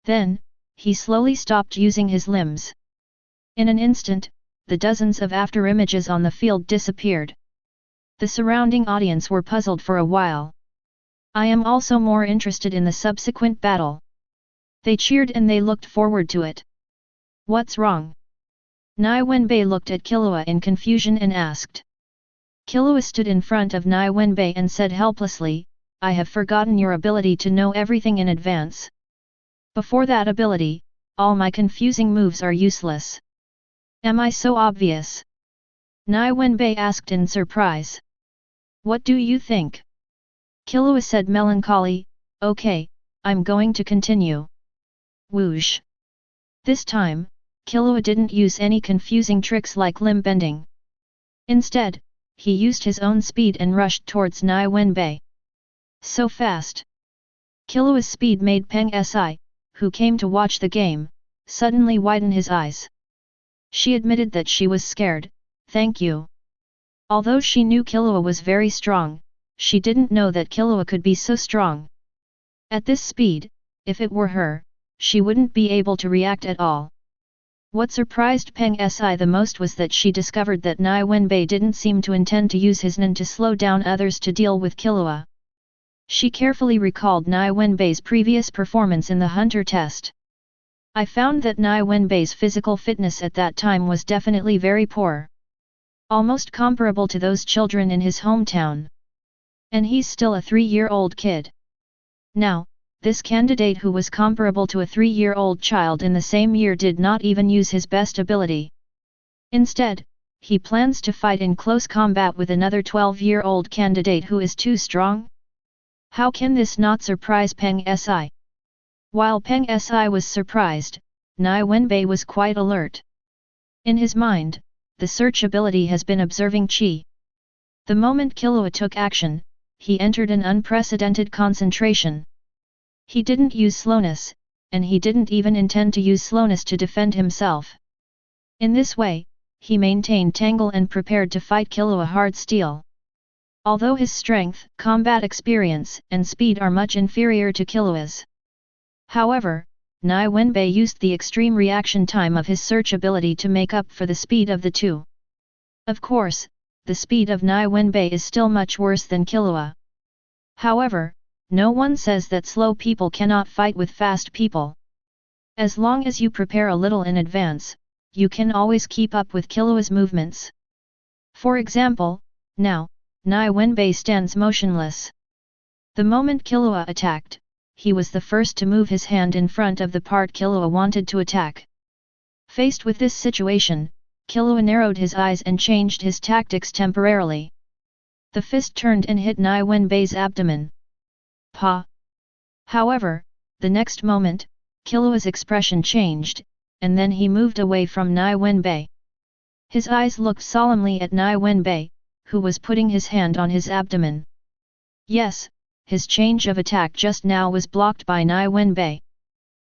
Speaker 1: Then, he slowly stopped using his limbs. In an instant, the dozens of afterimages on the field disappeared. The surrounding audience were puzzled for a while. I am also more interested in the subsequent battle. They cheered and they looked forward to it. What's wrong? Nie Wenbai looked at Killua in confusion and asked. Killua stood in front of Nie Wenbai and said helplessly, I have forgotten your ability to know everything in advance. Before that ability, all my confusing moves are useless. Am I so obvious? Nie Wenbai asked in surprise. What do you think? Killua said melancholy, okay, I'm going to continue. Whoosh. This time, Killua didn't use any confusing tricks like limb bending. Instead, he used his own speed and rushed towards Nie Wenbai. So fast. Killua's speed made Peng Si, who came to watch the game, suddenly widen his eyes. She admitted that she was scared, thank you. Although she knew Killua was very strong, she didn't know that Killua could be so strong. At this speed, if it were her, she wouldn't be able to react at all. What surprised Peng Si the most was that she discovered that Nie Wenbai didn't seem to intend to use his Nen to slow down others to deal with Killua. She carefully recalled Nie Wenbai's previous performance in the hunter test. I found that Nie Wenbai's physical fitness at that time was definitely very poor. Almost comparable to those children in his hometown. And he's still a 3-year-old kid. Now, this candidate who was comparable to a 3-year-old child in the same year did not even use his best ability. Instead, he plans to fight in close combat with another 12-year-old candidate who is too strong? How can this not surprise Peng Si? While Peng Si was surprised, Nie Wenbai was quite alert. In his mind, the search ability has been observing Qi. The moment Killua took action, he entered an unprecedented concentration. He didn't use slowness, and he didn't even intend to use slowness to defend himself. In this way, he maintained tangle and prepared to fight Killua hard steel. Although his strength, combat experience, and speed are much inferior to Killua's. However, Nie Wenbai used the extreme reaction time of his search ability to make up for the speed of the two. Of course, the speed of Nie Wenbai is still much worse than Killua. However, no one says that slow people cannot fight with fast people. As long as you prepare a little in advance, you can always keep up with Killua's movements. For example, now, Nie Wenbai stands motionless. The moment Killua attacked, he was the first to move his hand in front of the part Killua wanted to attack. Faced with this situation, Killua narrowed his eyes and changed his tactics temporarily. The fist turned and hit Nie Wenbai's abdomen. Pa! However, the next moment, Killua's expression changed, and then he moved away from Nie Wenbai. His eyes looked solemnly at Nie Wenbai, who was putting his hand on his abdomen. Yes, his change of attack just now was blocked by Nie Wenbai.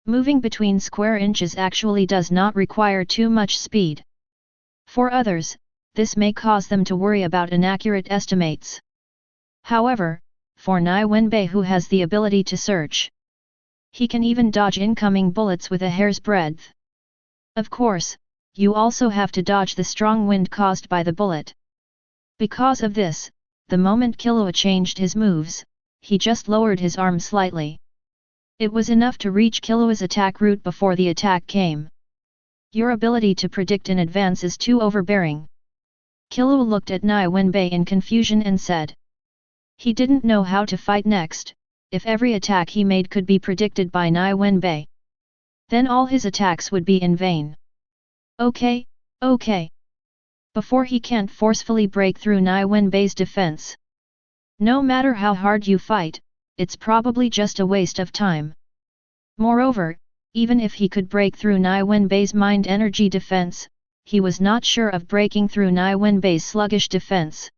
Speaker 1: Moving between square inches actually does not require too much speed. For others, this may cause them to worry about inaccurate estimates. However, for Nie Wenbai who has the ability to search, he can even dodge incoming bullets with a hair's breadth. Of course, you also have to dodge the strong wind caused by the bullet. Because of this, the moment Killua changed his moves, he just lowered his arm slightly. It was enough to reach Killua's attack route before the attack came. Your ability to predict in advance is too overbearing. Killua looked at Nie Wenbai in confusion and said. He didn't know how to fight next. If every attack he made could be predicted by Nie Wenbai, then all his attacks would be in vain. Okay. Before he can't forcefully break through Nie Wenbai's defense. No matter how hard you fight, it's probably just a waste of time. Moreover, even if he could break through Nie Wenbai's mind energy defense, he was not sure of breaking through Nie Wenbai's sluggish defense.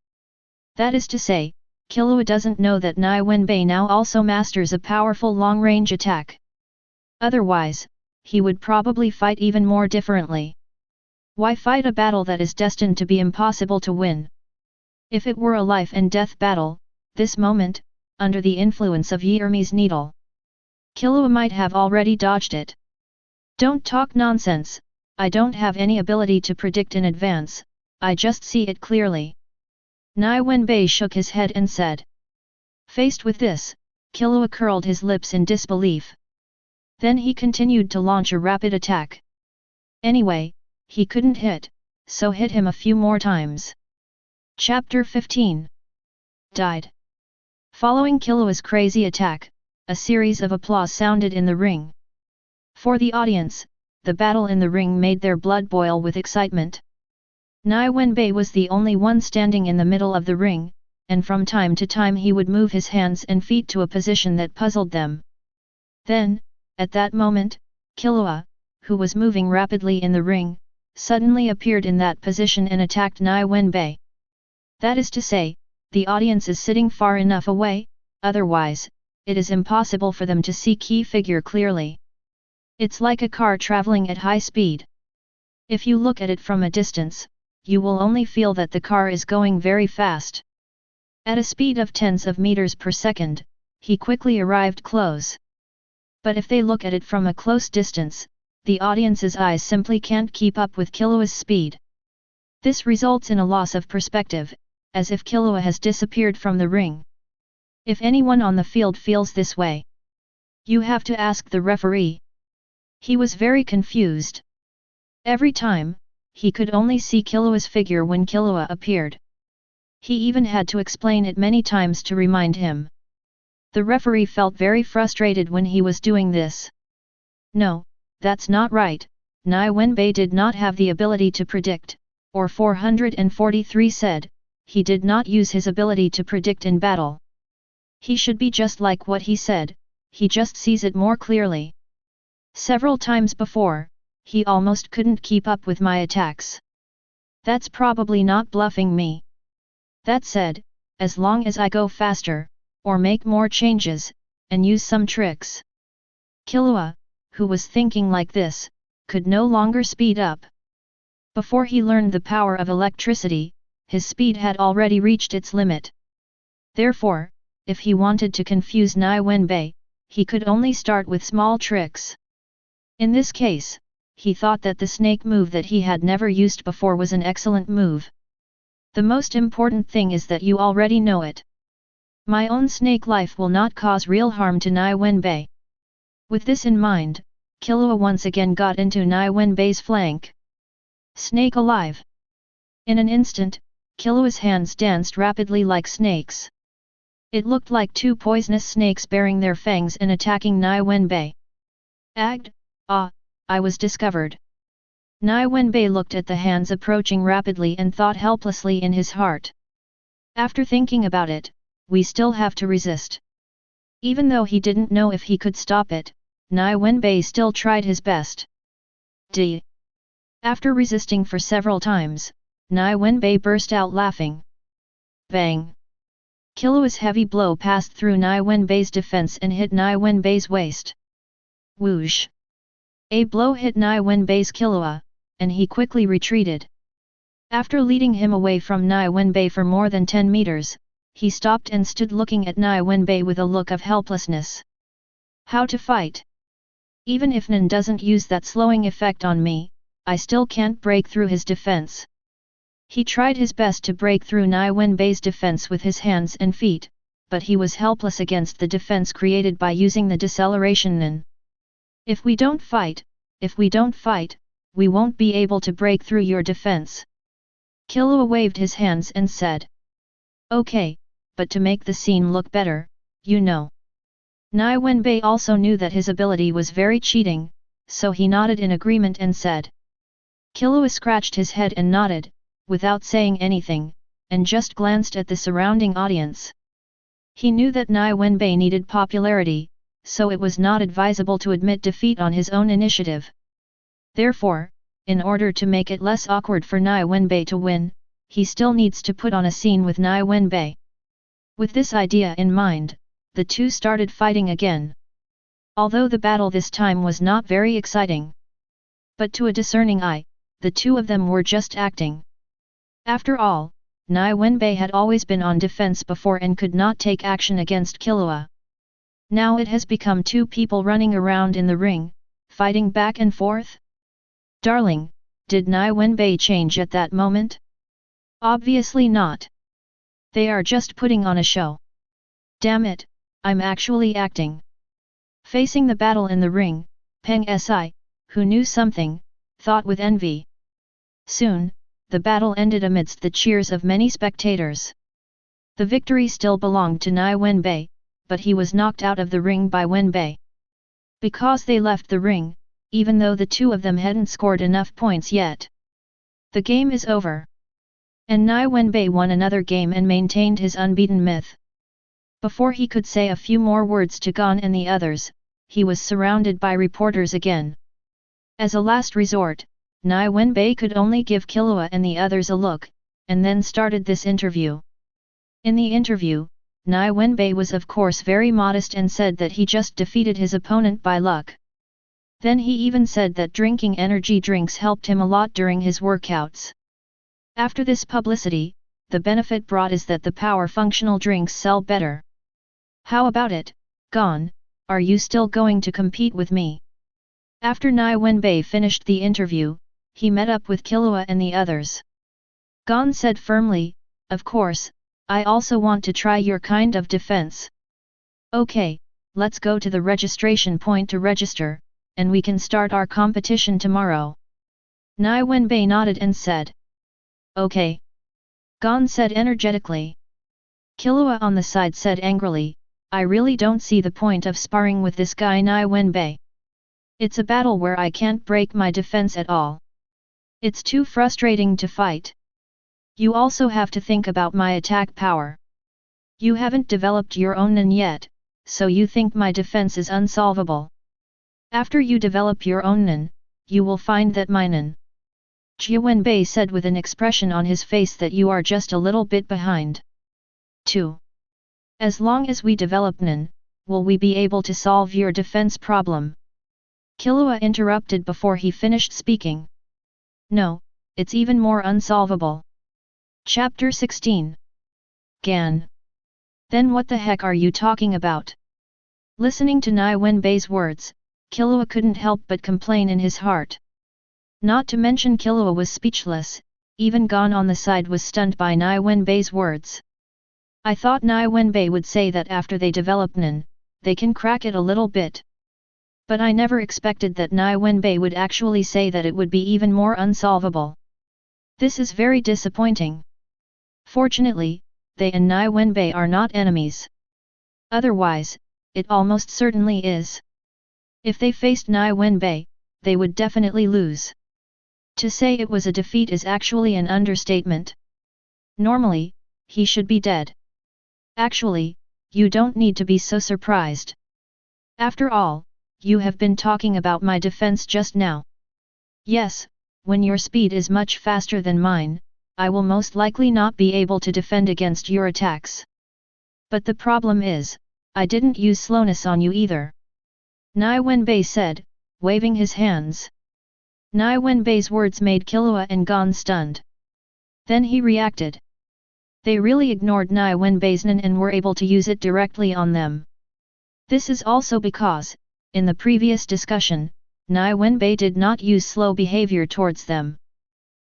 Speaker 1: That is to say, Killua doesn't know that Nie Wenbai now also masters a powerful long-range attack. Otherwise, he would probably fight even more differently. Why fight a battle that is destined to be impossible to win? If it were a life-and-death battle, this moment, under the influence of Yermi's needle, Killua might have already dodged it. Don't talk nonsense, I don't have any ability to predict in advance, I just see it clearly. Nie Wenbai shook his head and said. Faced with this, Killua curled his lips in disbelief. Then he continued to launch a rapid attack. Anyway, he couldn't hit, so hit him a few more times. Chapter 15. Died. Following Killua's crazy attack, a series of applause sounded in the ring. For the audience, the battle in the ring made their blood boil with excitement. Nie Wenbai was the only one standing in the middle of the ring, and from time to time he would move his hands and feet to a position that puzzled them. Then, at that moment, Killua, who was moving rapidly in the ring, suddenly appeared in that position and attacked Nie Wenbai. That is to say, the audience is sitting far enough away, otherwise, it is impossible for them to see key figure clearly. It's like a car traveling at high speed. If you look at it from a distance, you will only feel that the car is going very fast. At a speed of tens of meters per second, he quickly arrived close. But if they look at it from a close distance, the audience's eyes simply can't keep up with Killua's speed. This results in a loss of perspective, as if Killua has disappeared from the ring. If anyone on the field feels this way, you have to ask the referee. He was very confused. Every time, he could only see Killua's figure when Killua appeared. He even had to explain it many times to remind him. The referee felt very frustrated when he was doing this. No, that's not right, Nie Wenbai did not have the ability to predict, or 443 said, he did not use his ability to predict in battle. He should be just like what he said, he just sees it more clearly. Several times before, he almost couldn't keep up with my attacks. That's probably not bluffing me. That said, as long as I go faster, or make more changes, and use some tricks. Killua, who was thinking like this, could no longer speed up. Before he learned the power of electricity, his speed had already reached its limit. Therefore, if he wanted to confuse Nie Wenbai, he could only start with small tricks. In this case, he thought that the snake move that he had never used before was an excellent move. The most important thing is that you already know it. My own snake life will not cause real harm to Nie Wenbai. With this in mind, Killua once again got into Nie Wenbai's flank. Snake alive! In an instant, Killua's hands danced rapidly like snakes. It looked like two poisonous snakes baring their fangs and attacking Nie Wenbai. Agd, I was discovered. Nie Wenbai looked at the hands approaching rapidly and thought helplessly in his heart. After thinking about it, we still have to resist. Even though he didn't know if he could stop it, Nie Wenbai still tried his best. After resisting for several times, Nie Wenbai burst out laughing. Bang! Killua's heavy blow passed through Nie Wenbai's defense and hit Nie Wenbai's waist. Whoosh! A blow hit Nie Wenbai's Killua, and he quickly retreated. After leading him away from Nie Wenbai for more than 10 meters, he stopped and stood looking at Nie Wenbai with a look of helplessness. How to fight? Even if Nen doesn't use that slowing effect on me, I still can't break through his defense. He tried his best to break through Nie Wenbai's defense with his hands and feet, but he was helpless against the defense created by using the deceleration Nen. If we don't fight, we won't be able to break through your defense. Killua waved his hands and said. Okay, but to make the scene look better, you know. Nie Wenbai also knew that his ability was very cheating, so he nodded in agreement and said. Killua scratched his head and nodded, without saying anything, and just glanced at the surrounding audience. He knew that Nie Wenbai needed popularity, so it was not advisable to admit defeat on his own initiative. Therefore, in order to make it less awkward for Nie Wenbai to win, he still needs to put on a scene with Nie Wenbai. With this idea in mind, the two started fighting again. Although the battle this time was not very exciting. But to a discerning eye, the two of them were just acting. After all, Nie Wenbai had always been on defense before and could not take action against Killua. Now it has become two people running around in the ring, fighting back and forth? Darling, did Nie Wenbai change at that moment? Obviously not. They are just putting on a show. Damn it, I'm actually acting. Facing the battle in the ring, Peng Si, who knew something, thought with envy. Soon, the battle ended amidst the cheers of many spectators. The victory still belonged to Nie Wenbai, but he was knocked out of the ring by Wenbai. Because they left the ring, even though the two of them hadn't scored enough points yet. The game is over. And Nie Wenbai won another game and maintained his unbeaten myth. Before he could say a few more words to Gon and the others, he was surrounded by reporters again. As a last resort, Nie Wenbai could only give Killua and the others a look, and then started this interview. In the interview, Nie Wenbai was of course very modest and said that he just defeated his opponent by luck. Then he even said that drinking energy drinks helped him a lot during his workouts. After this publicity, the benefit brought is that the power functional drinks sell better. How about it, Gon, are you still going to compete with me? After Nie Wenbai finished the interview, he met up with Killua and the others. Gon said firmly, of course, I also want to try your kind of defense. Okay, let's go to the registration point to register, and we can start our competition tomorrow. Nie Wenbai nodded and said. Okay. Gon said energetically. Killua on the side said angrily, I really don't see the point of sparring with this guy Nie Wenbai. It's a battle where I can't break my defense at all. It's too frustrating to fight. You also have to think about my attack power. You haven't developed your own Nen yet, so you think my defense is unsolvable. After you develop your own Nen, you will find that my Nen. Nie Wenbai said with an expression on his face that you are just a little bit behind. 2. As long as we develop Nen, will we be able to solve your defense problem? Killua interrupted before he finished speaking. No, it's even more unsolvable. Chapter 16. Gan. Then what the heck are you talking about? Listening to Nie Wenbai's words, Killua couldn't help but complain in his heart. Not to mention Killua was speechless, even Gon on the side was stunned by Nie Wenbai's words. I thought Nie Wenbai would say that after they develop Nen, they can crack it a little bit. But I never expected that Nie Wenbai would actually say that it would be even more unsolvable. This is very disappointing. Fortunately, they and Nie Wenbai are not enemies. Otherwise, it almost certainly is. If they faced Nie Wenbai, they would definitely lose. To say it was a defeat is actually an understatement. Normally, he should be dead. Actually, you don't need to be so surprised. After all, you have been talking about my defense just now. Yes, when your speed is much faster than mine, I will most likely not be able to defend against your attacks. But the problem is, I didn't use slowness on you either. Nie Wenbai said, waving his hands. Nie Wenbai's words made Killua and Gon stunned. Then he reacted. They really ignored Nie Wenbai's Nen and were able to use it directly on them. This is also because, in the previous discussion, Nie Wenbai did not use slow behavior towards them.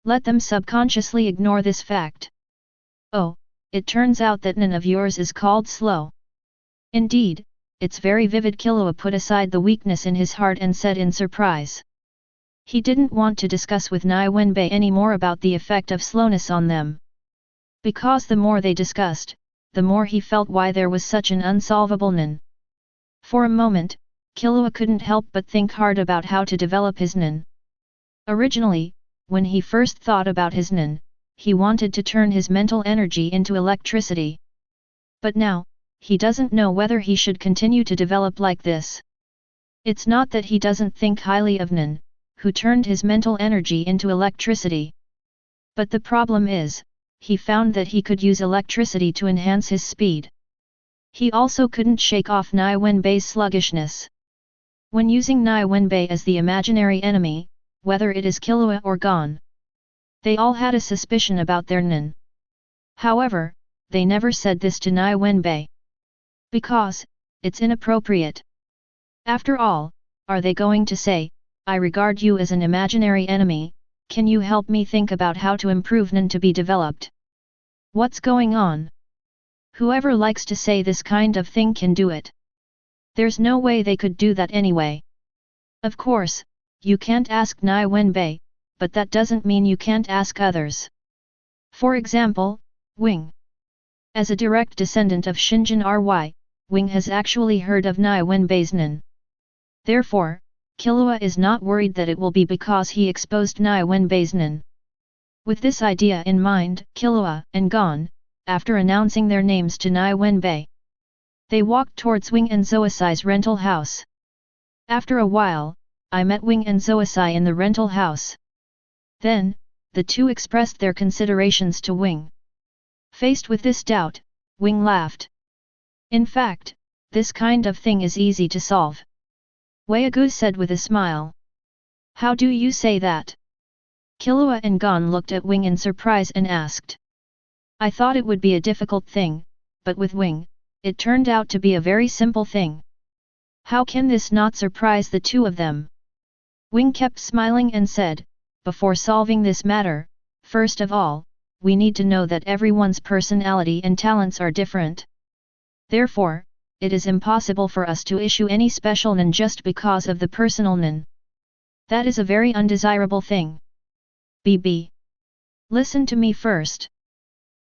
Speaker 1: Let them subconsciously ignore this fact. Oh, it turns out that Nen of yours is called slow. Indeed, it's very vivid. Killua put aside the weakness in his heart and said in surprise. He didn't want to discuss with Nie Wenbai any more about the effect of slowness on them. Because the more they discussed, the more he felt why there was such an unsolvable Nen. For a moment, Killua couldn't help but think hard about how to develop his Nen. Originally, when he first thought about his Nen, he wanted to turn his mental energy into electricity. But now, he doesn't know whether he should continue to develop like this. It's not that he doesn't think highly of Nen, who turned his mental energy into electricity. But the problem is, he found that he could use electricity to enhance his speed. He also couldn't shake off Nie Wenbai's sluggishness. When using Nie Wenbai as the imaginary enemy, whether it is Killua or Gon, they all had a suspicion about their Nen. However, they never said this to Nie Wenbai. Because, it's inappropriate. After all, are they going to say, I regard you as an imaginary enemy, can you help me think about how to improve Nen to be developed? What's going on? Whoever likes to say this kind of thing can do it. There's no way they could do that anyway. Of course, you can't ask Nie Wenbai, but that doesn't mean you can't ask others. For example, Wing. As a direct descendant of Shinjin Ry, Wing has actually heard of Nie Wenbai's nin. Therefore, Killua is not worried that it will be because he exposed Nie Wenbai's nin. With this idea in mind, Killua and Gon, after announcing their names to Nie Wenbai, they walked towards Wing and Zoisai's rental house. After a while, I met Wing and Zoisai in the rental house. Then, the two expressed their considerations to Wing. Faced with this doubt, Wing laughed. In fact, this kind of thing is easy to solve. Weagu said with a smile. How do you say that? Killua and Gon looked at Wing in surprise and asked. I thought it would be a difficult thing, but with Wing, it turned out to be a very simple thing. How can this not surprise the two of them? Wing kept smiling and said, before solving this matter, first of all, we need to know that everyone's personality and talents are different. Therefore, it is impossible for us to issue any special nin just because of the personal nin. That is a very undesirable thing. BB. Listen to me first.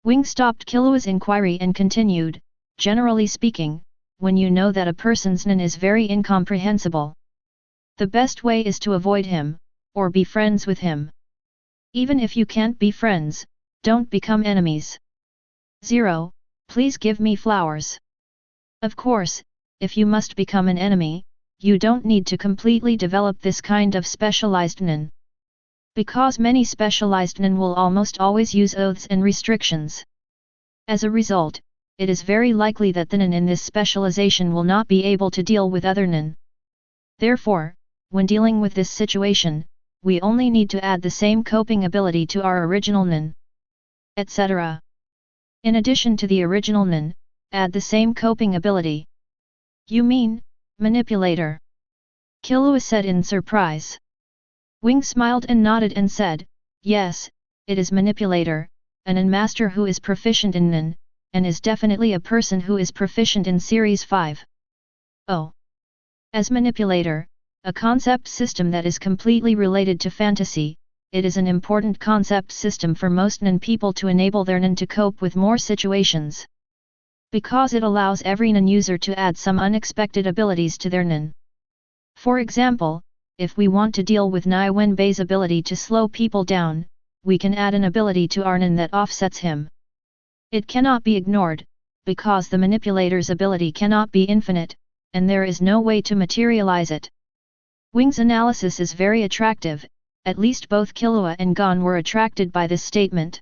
Speaker 1: Wing stopped Killua's inquiry and continued, generally speaking, when you know that a person's nin is very incomprehensible, the best way is to avoid him, or be friends with him. Even if you can't be friends, don't become enemies. 0. Please give me flowers. Of course, if you must become an enemy, you don't need to completely develop this kind of specialized nin. Because many specialized nin will almost always use oaths and restrictions. As a result, it is very likely that the nin in this specialization will not be able to deal with other nin. Therefore, when dealing with this situation, we only need to add the same coping ability to our original nin, etc. In addition to the original nin, add the same coping ability. You mean, manipulator? Killua said in surprise. Wing smiled and nodded and said, yes, it is manipulator, an nin master who is proficient in nin, and is definitely a person who is proficient in Series 5. Oh. As manipulator, a concept system that is completely related to fantasy, it is an important concept system for most nin people to enable their nin to cope with more situations. Because it allows every nin user to add some unexpected abilities to their nin. For example, if we want to deal with Nie Wenbai's ability to slow people down, we can add an ability to our nin that offsets him. It cannot be ignored, because the manipulator's ability cannot be infinite, and there is no way to materialize it. Wing's analysis is very attractive, at least both Killua and Gon were attracted by this statement.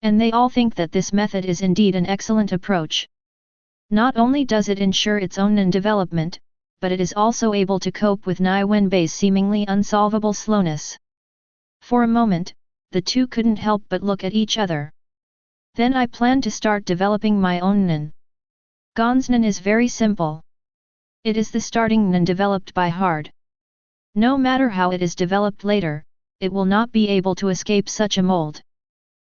Speaker 1: And they all think that this method is indeed an excellent approach. Not only does it ensure its own nin development, but it is also able to cope with Nie Wenbai's seemingly unsolvable slowness. For a moment, the two couldn't help but look at each other. Then I plan to start developing my own nin. Gon's nin is very simple. It is the starting nin developed by hard. No matter how it is developed later, it will not be able to escape such a mold.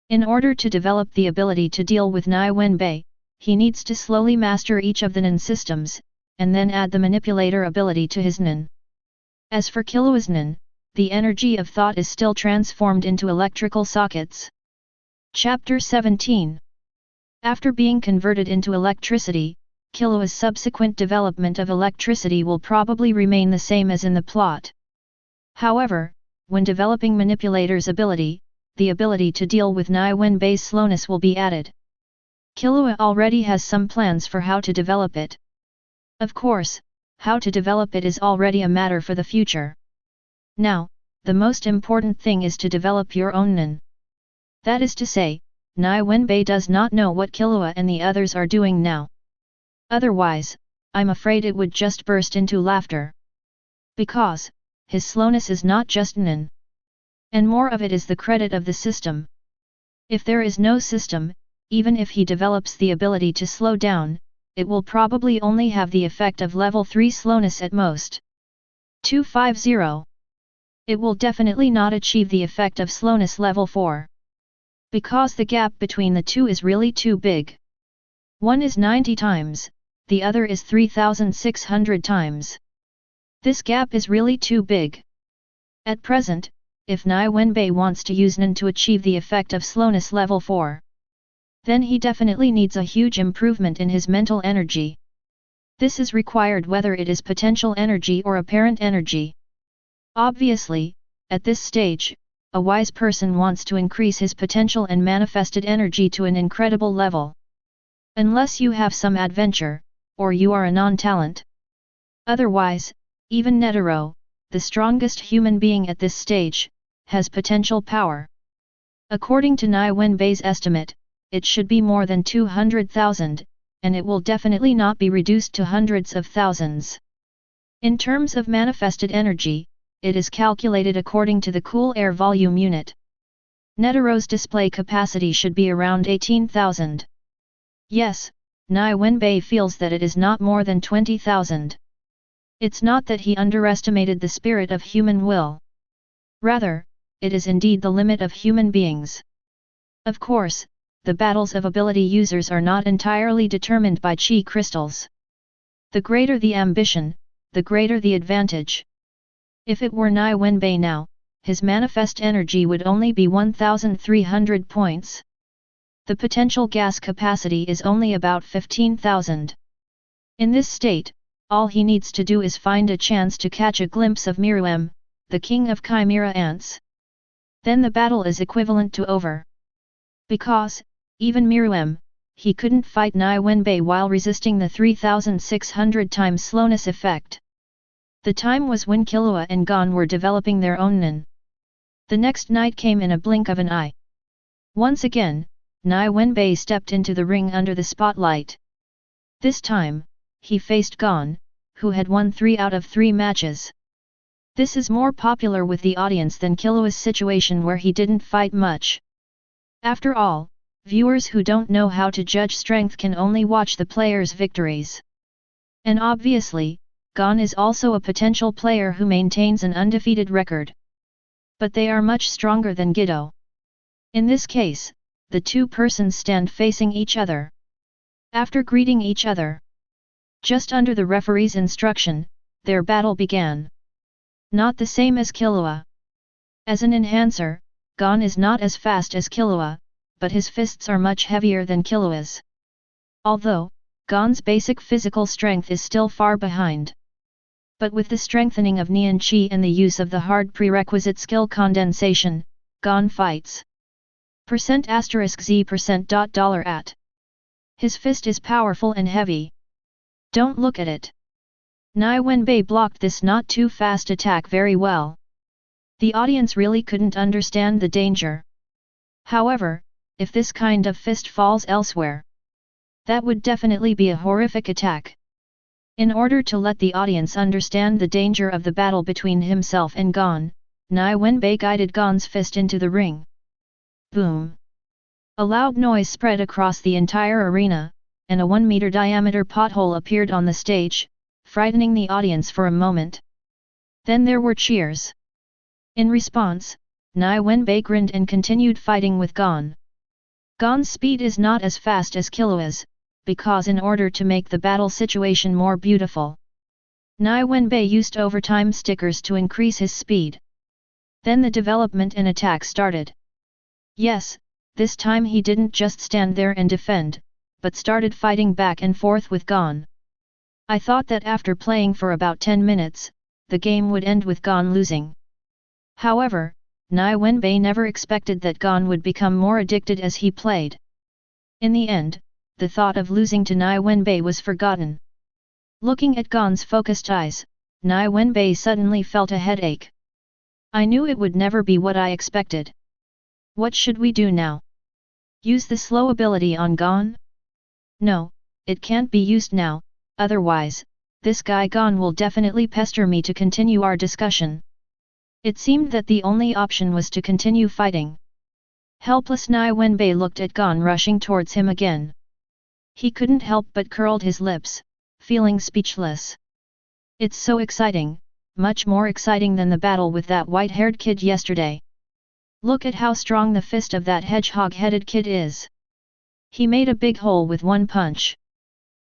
Speaker 1: In order to develop the ability to deal with Nie Wenbai, he needs to slowly master each of the nin systems, and then add the manipulator ability to his nin. As for Killua's nin, the energy of thought is still transformed into electrical sockets. Chapter 17. After being converted into electricity, Killua's subsequent development of electricity will probably remain the same as in the plot. However, when developing manipulator's ability, the ability to deal with Nie Wenbai's slowness will be added. Killua already has some plans for how to develop it. Of course, how to develop it is already a matter for the future. Now, the most important thing is to develop your own nin. That is to say, Nie Wenbai does not know what Killua and the others are doing now. Otherwise, I'm afraid it would just burst into laughter. Because, his slowness is not just nin. And more of it is the credit of the system. If there is no system, even if he develops the ability to slow down, it will probably only have the effect of level 3 slowness at most. 250. It will definitely not achieve the effect of slowness level 4. Because the gap between the two is really too big. One is 90 times, the other is 3,600 times. This gap is really too big. At present, if Nie Wenbai wants to use Nen to achieve the effect of slowness level 4, then he definitely needs a huge improvement in his mental energy. This is required whether it is potential energy or apparent energy. Obviously, at this stage, a wise person wants to increase his potential and manifested energy to an incredible level. Unless you have some adventure, or you are a non-talent. Otherwise, even Netero, the strongest human being at this stage, has potential power. According to Nie Wenbai's estimate, it should be more than 200,000, and it will definitely not be reduced to hundreds of thousands. In terms of manifested energy, it is calculated according to the cool air volume unit. Netero's display capacity should be around 18,000. Yes, Nie Wenbai feels that it is not more than 20,000. It's not that he underestimated the spirit of human will. Rather, it is indeed the limit of human beings. Of course, the battles of ability users are not entirely determined by chi crystals. The greater the ambition, the greater the advantage. If it were Nie Wenbai now, his manifest energy would only be 1,300 points. The potential gas capacity is only about 15,000. In this state, all he needs to do is find a chance to catch a glimpse of Miruem, the king of chimera ants. Then the battle is equivalent to over. Because, even Miruem, he couldn't fight Nie Wenbai while resisting the 3,600 times slowness effect. The time was when Killua and Gon were developing their own Nen. The next night came in a blink of an eye. Once again, Nie Wenbai stepped into the ring under the spotlight. This time, he faced Gon, who had won 3 out of 3 matches. This is more popular with the audience than Killua's situation where he didn't fight much. After all, viewers who don't know how to judge strength can only watch the players' victories. And obviously, Gon is also a potential player who maintains an undefeated record. But they are much stronger than Gido. In this case, the two persons stand facing each other. After greeting each other, just under the referee's instruction, their battle began. Not the same as Killua. As an enhancer, Gon is not as fast as Killua, but his fists are much heavier than Killua's. Although, Gon's basic physical strength is still far behind. But with the strengthening of Nian Qi and the use of the hard prerequisite skill condensation, Gon fights. %*Z%. His fist is powerful and heavy. Don't look at it. Nie Wenbai blocked this not too fast attack very well. The audience really couldn't understand the danger. However, if this kind of fist falls elsewhere, that would definitely be a horrific attack. In order to let the audience understand the danger of the battle between himself and Gon, Nie Wenbai guided Gon's fist into the ring. Boom! A loud noise spread across the entire arena, and a 1-meter diameter pothole appeared on the stage, frightening the audience for a moment. Then there were cheers. In response, Nie Wenbai grinned and continued fighting with Gon. Gon's speed is not as fast as Killua's, because in order to make the battle situation more beautiful, Nie Wenbai used overtime stickers to increase his speed. Then the development and attack started. Yes, this time he didn't just stand there and defend, but started fighting back and forth with Gon. I thought that after playing for about 10 minutes, the game would end with Gon losing. However, Nie Wenbai never expected that Gon would become more addicted as he played. In the end, the thought of losing to Nie Wenbai was forgotten. Looking at Gon's focused eyes, Nie Wenbai suddenly felt a headache. I knew it would never be what I expected. What should we do now? Use the slow ability on Gon? No, it can't be used now, otherwise, this guy Gon will definitely pester me to continue our discussion. It seemed that the only option was to continue fighting. Helpless Nie Wenbai looked at Gon rushing towards him again. He couldn't help but curled his lips, feeling speechless. It's so exciting, much more exciting than the battle with that white-haired kid yesterday. Look at how strong the fist of that hedgehog-headed kid is. He made a big hole with one punch.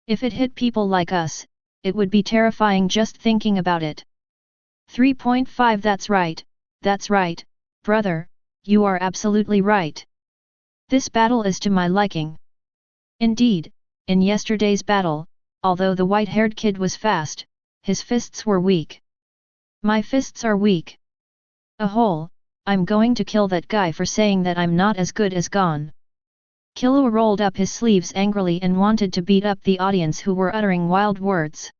Speaker 1: If it hit people like us, it would be terrifying just thinking about it. 3.5 That's right, That's right, brother, you are absolutely right. This battle is to my liking. Indeed, in yesterday's battle, although the white-haired kid was fast, his fists were weak. My fists are weak. Ahole, I'm going to kill that guy for saying that I'm not as good as Gon. Killua rolled up his sleeves angrily and wanted to beat up the audience who were uttering wild words.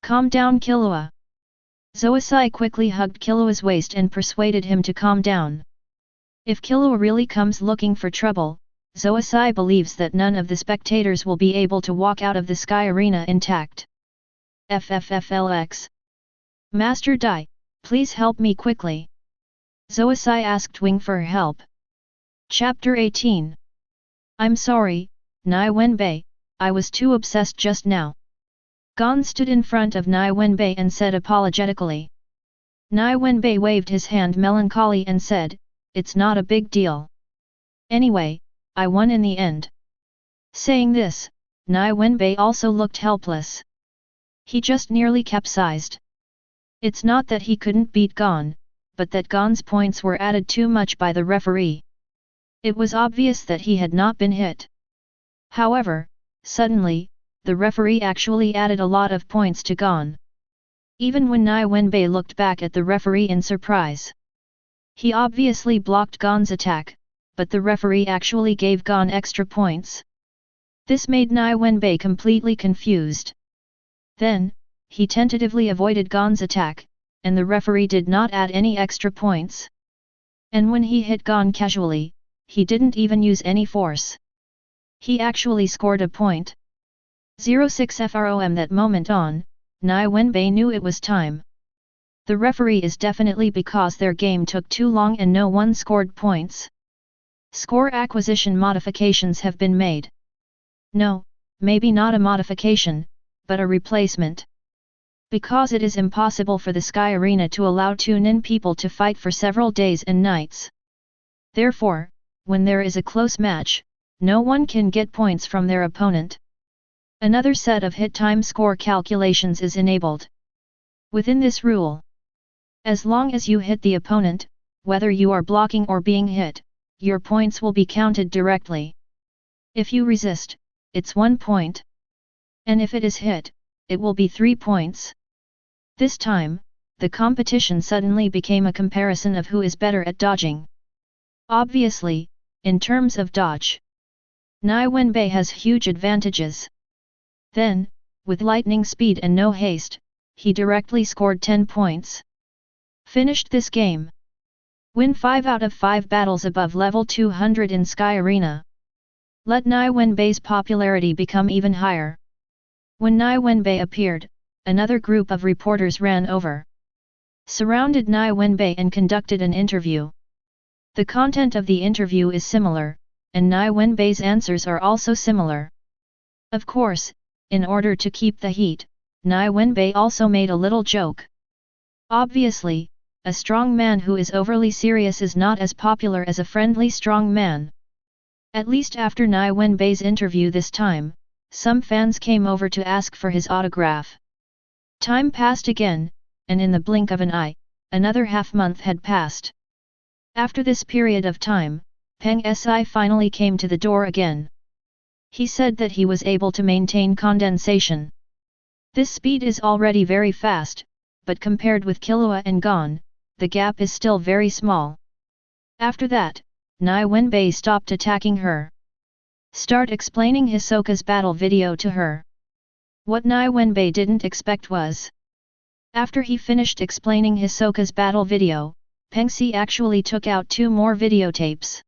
Speaker 1: Calm down, Killua. Zoisai quickly hugged Killua's waist and persuaded him to calm down. If Killua really comes looking for trouble, Zoisai believes that none of the spectators will be able to walk out of the Sky Arena intact. FFFLX. Master Dai, please help me quickly. Zoisai asked Wing for help. Chapter 18. I'm sorry, Nie Wenbai, I was too obsessed just now. Gon stood in front of Nie Wenbai and said apologetically. Nie Wenbai waved his hand melancholy and said, it's not a big deal. Anyway, I won in the end. Saying this, Nie Wenbai also looked helpless. He just nearly capsized. It's not that he couldn't beat Gon, but that Gon's points were added too much by the referee. It was obvious that he had not been hit. However, suddenly, the referee actually added a lot of points to Gon. Even when Nie Wenbai looked back at the referee in surprise. He obviously blocked Gon's attack, but the referee actually gave Gon extra points. This made Nie Wenbai completely confused. Then, he tentatively avoided Gon's attack, and the referee did not add any extra points. And when he hit Gon casually, he didn't even use any force. He actually scored a point. 06 from that moment on, Nie Wenbai knew it was time. The referee is definitely because their game took too long and no one scored points. Score acquisition modifications have been made. No, maybe not a modification, but a replacement. Because it is impossible for the Sky Arena to allow two Nin people to fight for several days and nights. Therefore, when there is a close match, no one can get points from their opponent. Another set of hit time score calculations is enabled. Within this rule, as long as you hit the opponent, whether you are blocking or being hit, your points will be counted directly. If you resist, it's 1 point. And if it is hit, it will be 3 points. This time, the competition suddenly became a comparison of who is better at dodging. Obviously, in terms of dodge, Nie Wenbai has huge advantages. Then, with lightning speed and no haste, he directly scored 10 points. Finished this game. Win 5 out of 5 battles above level 200 in Sky Arena. Let Nie Wenbai's popularity become even higher. When Nie Wenbai appeared, another group of reporters ran over, surrounded Nie Wenbai and conducted an interview. The content of the interview is similar, and Nie Wenbai's answers are also similar. Of course, in order to keep the heat, Nie Wenbai also made a little joke. Obviously, a strong man who is overly serious is not as popular as a friendly strong man. At least after Nie Wenbai's interview this time, some fans came over to ask for his autograph. Time passed again, and in the blink of an eye, another half-month had passed. After this period of time, Peng Si finally came to the door again. He said that he was able to maintain condensation. This speed is already very fast, but compared with Killua and Gon, the gap is still very small. After that, Nie Wenbai stopped attacking her. Start explaining Hisoka's battle video to her. What Nie Wenbai didn't expect was, after he finished explaining Hisoka's battle video, Peng Si actually took out 2 more videotapes.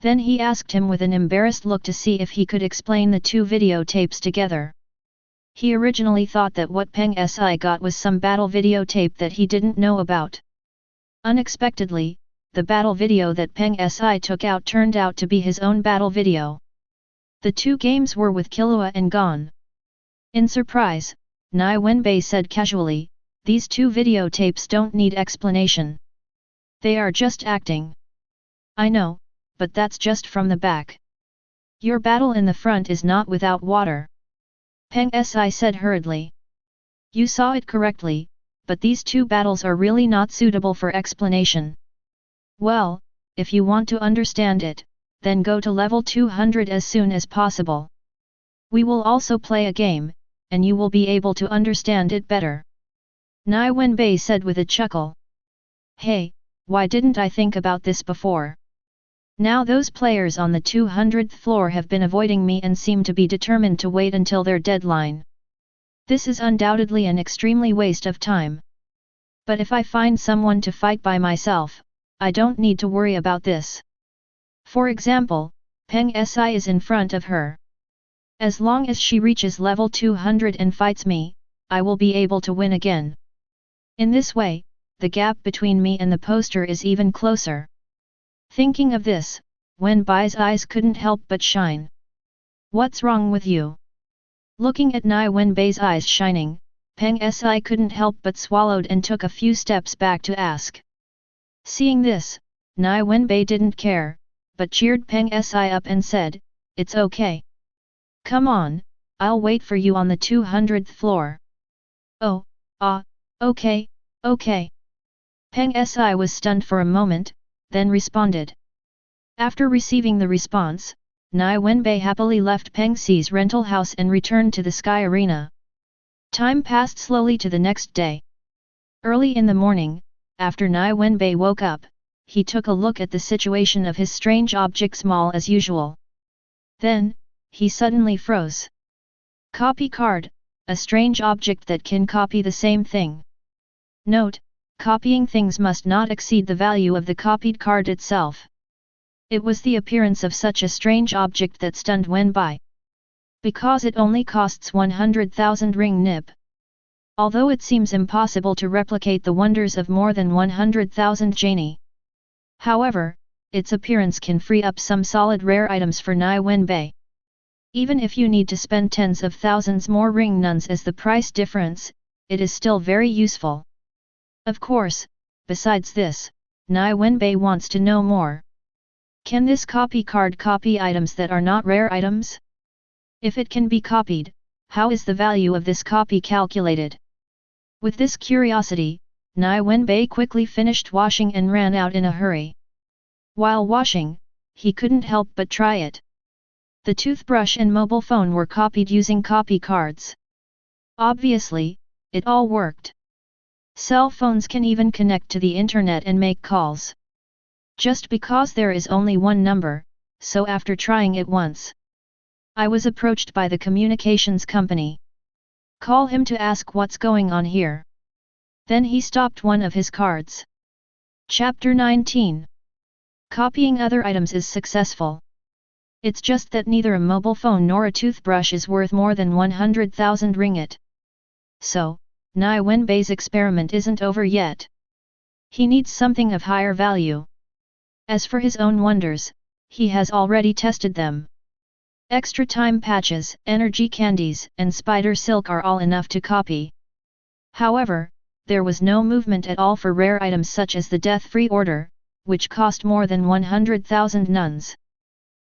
Speaker 1: Then he asked him with an embarrassed look to see if he could explain the 2 videotapes together. He originally thought that what Peng Si got was some battle videotape that he didn't know about. Unexpectedly, the battle video that Peng Si took out turned out to be his own battle video. The 2 games were with Killua and Gon. In surprise, Nie Wenbai said casually, "These 2 videotapes don't need explanation. They are just acting." "I know, but that's just from the back. Your battle in the front is not without water," Peng Si said hurriedly. "You saw it correctly, but these two battles are really not suitable for explanation. Well, if you want to understand it, then go to level 200 as soon as possible. We will also play a game, and you will be able to understand it better. Nie Wenbai said with a chuckle. Hey, why didn't I think about this before? Now those players on the 200th floor have been avoiding me and seem to be determined to wait until their deadline. This is undoubtedly an extremely waste of time. But if I find someone to fight by myself, I don't need to worry about this. For example, Peng Si is in front of her. As long as she reaches level 200 and fights me, I will be able to win again. In this way, the gap between me and the poster is even closer. Thinking of this, Wenbai's eyes couldn't help but shine. What's wrong with you? Looking at Nie Wenbai's eyes shining, Peng Si couldn't help but swallowed and took a few steps back to ask. Seeing this, Nie Wenbai didn't care, but cheered Peng Si up and said, "It's okay. Come on, I'll wait for you on the 200th floor." Oh, okay, okay. Peng Si was stunned for a moment, then responded. After receiving the response, Nie Wenbai happily left Peng Si's rental house and returned to the Sky Arena. Time passed slowly to the next day. Early in the morning, after Nie Wenbai woke up, he took a look at the situation of his strange objects mall as usual. Then, he suddenly froze. Copy card, a strange object that can copy the same thing. Note, copying things must not exceed the value of the copied card itself. It was the appearance of such a strange object that stunned Wenbai. Because it only costs 100,000 ring nip. Although it seems impossible to replicate the wonders of more than 100,000 jani. However, its appearance can free up some solid rare items for Nie Wenbai. Even if you need to spend tens of thousands more ring nuns as the price difference, it is still very useful. Of course, besides this, Nie Wenbai wants to know more. Can this copy card copy items that are not rare items? If it can be copied, how is the value of this copy calculated? With this curiosity, Nie Wenbai quickly finished washing and ran out in a hurry. While washing, he couldn't help but try it. The toothbrush and mobile phone were copied using copy cards. Obviously, it all worked. Cell phones can even connect to the internet and make calls. Just because there is only one number, so after trying it once, I was approached by the communications company. Call him to ask what's going on here. Then he stopped one of his cards. Chapter 19. Copying other items is successful. It's just that neither a mobile phone nor a toothbrush is worth more than 100,000 ringgit. So, Nie Wenbai's experiment isn't over yet. He needs something of higher value. As for his own wonders, he has already tested them. Extra time patches, energy candies, and spider silk are all enough to copy. However, there was no movement at all for rare items such as the death-free order, which cost more than 100,000 nuns.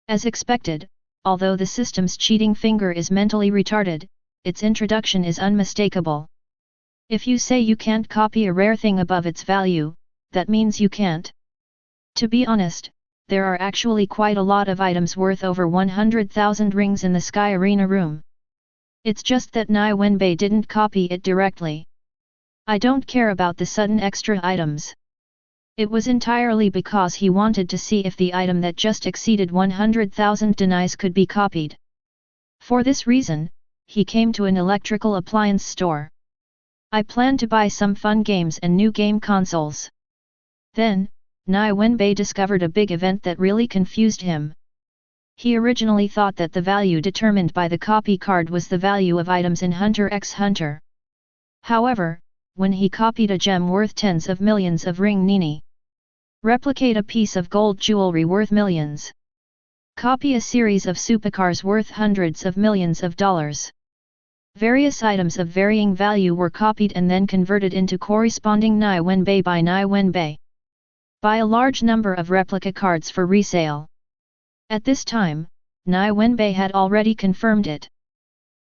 Speaker 1: As expected, although the system's cheating finger is mentally retarded, its introduction is unmistakable. If you say you can't copy a rare thing above its value, that means you can't. To be honest, there are actually quite a lot of items worth over 100,000 rings in the Sky Arena room. It's just that Nie Wenbai didn't copy it directly. I don't care about the sudden extra items. It was entirely because he wanted to see if the item that just exceeded 100,000 denis could be copied. For this reason, he came to an electrical appliance store. I plan to buy some fun games and new game consoles. Then, Nie Wenbai discovered a big event that really confused him. He originally thought that the value determined by the copy card was the value of items in Hunter x Hunter. However, when he copied a gem worth tens of millions of ring nini, replicate a piece of gold jewelry worth millions, copy a series of supercars worth hundreds of millions of dollars. Various items of varying value were copied and then converted into corresponding Nie Wenbai by Nie Wenbai. Buy a large number of replica cards for resale. At this time, Nie Wenbai had already confirmed it.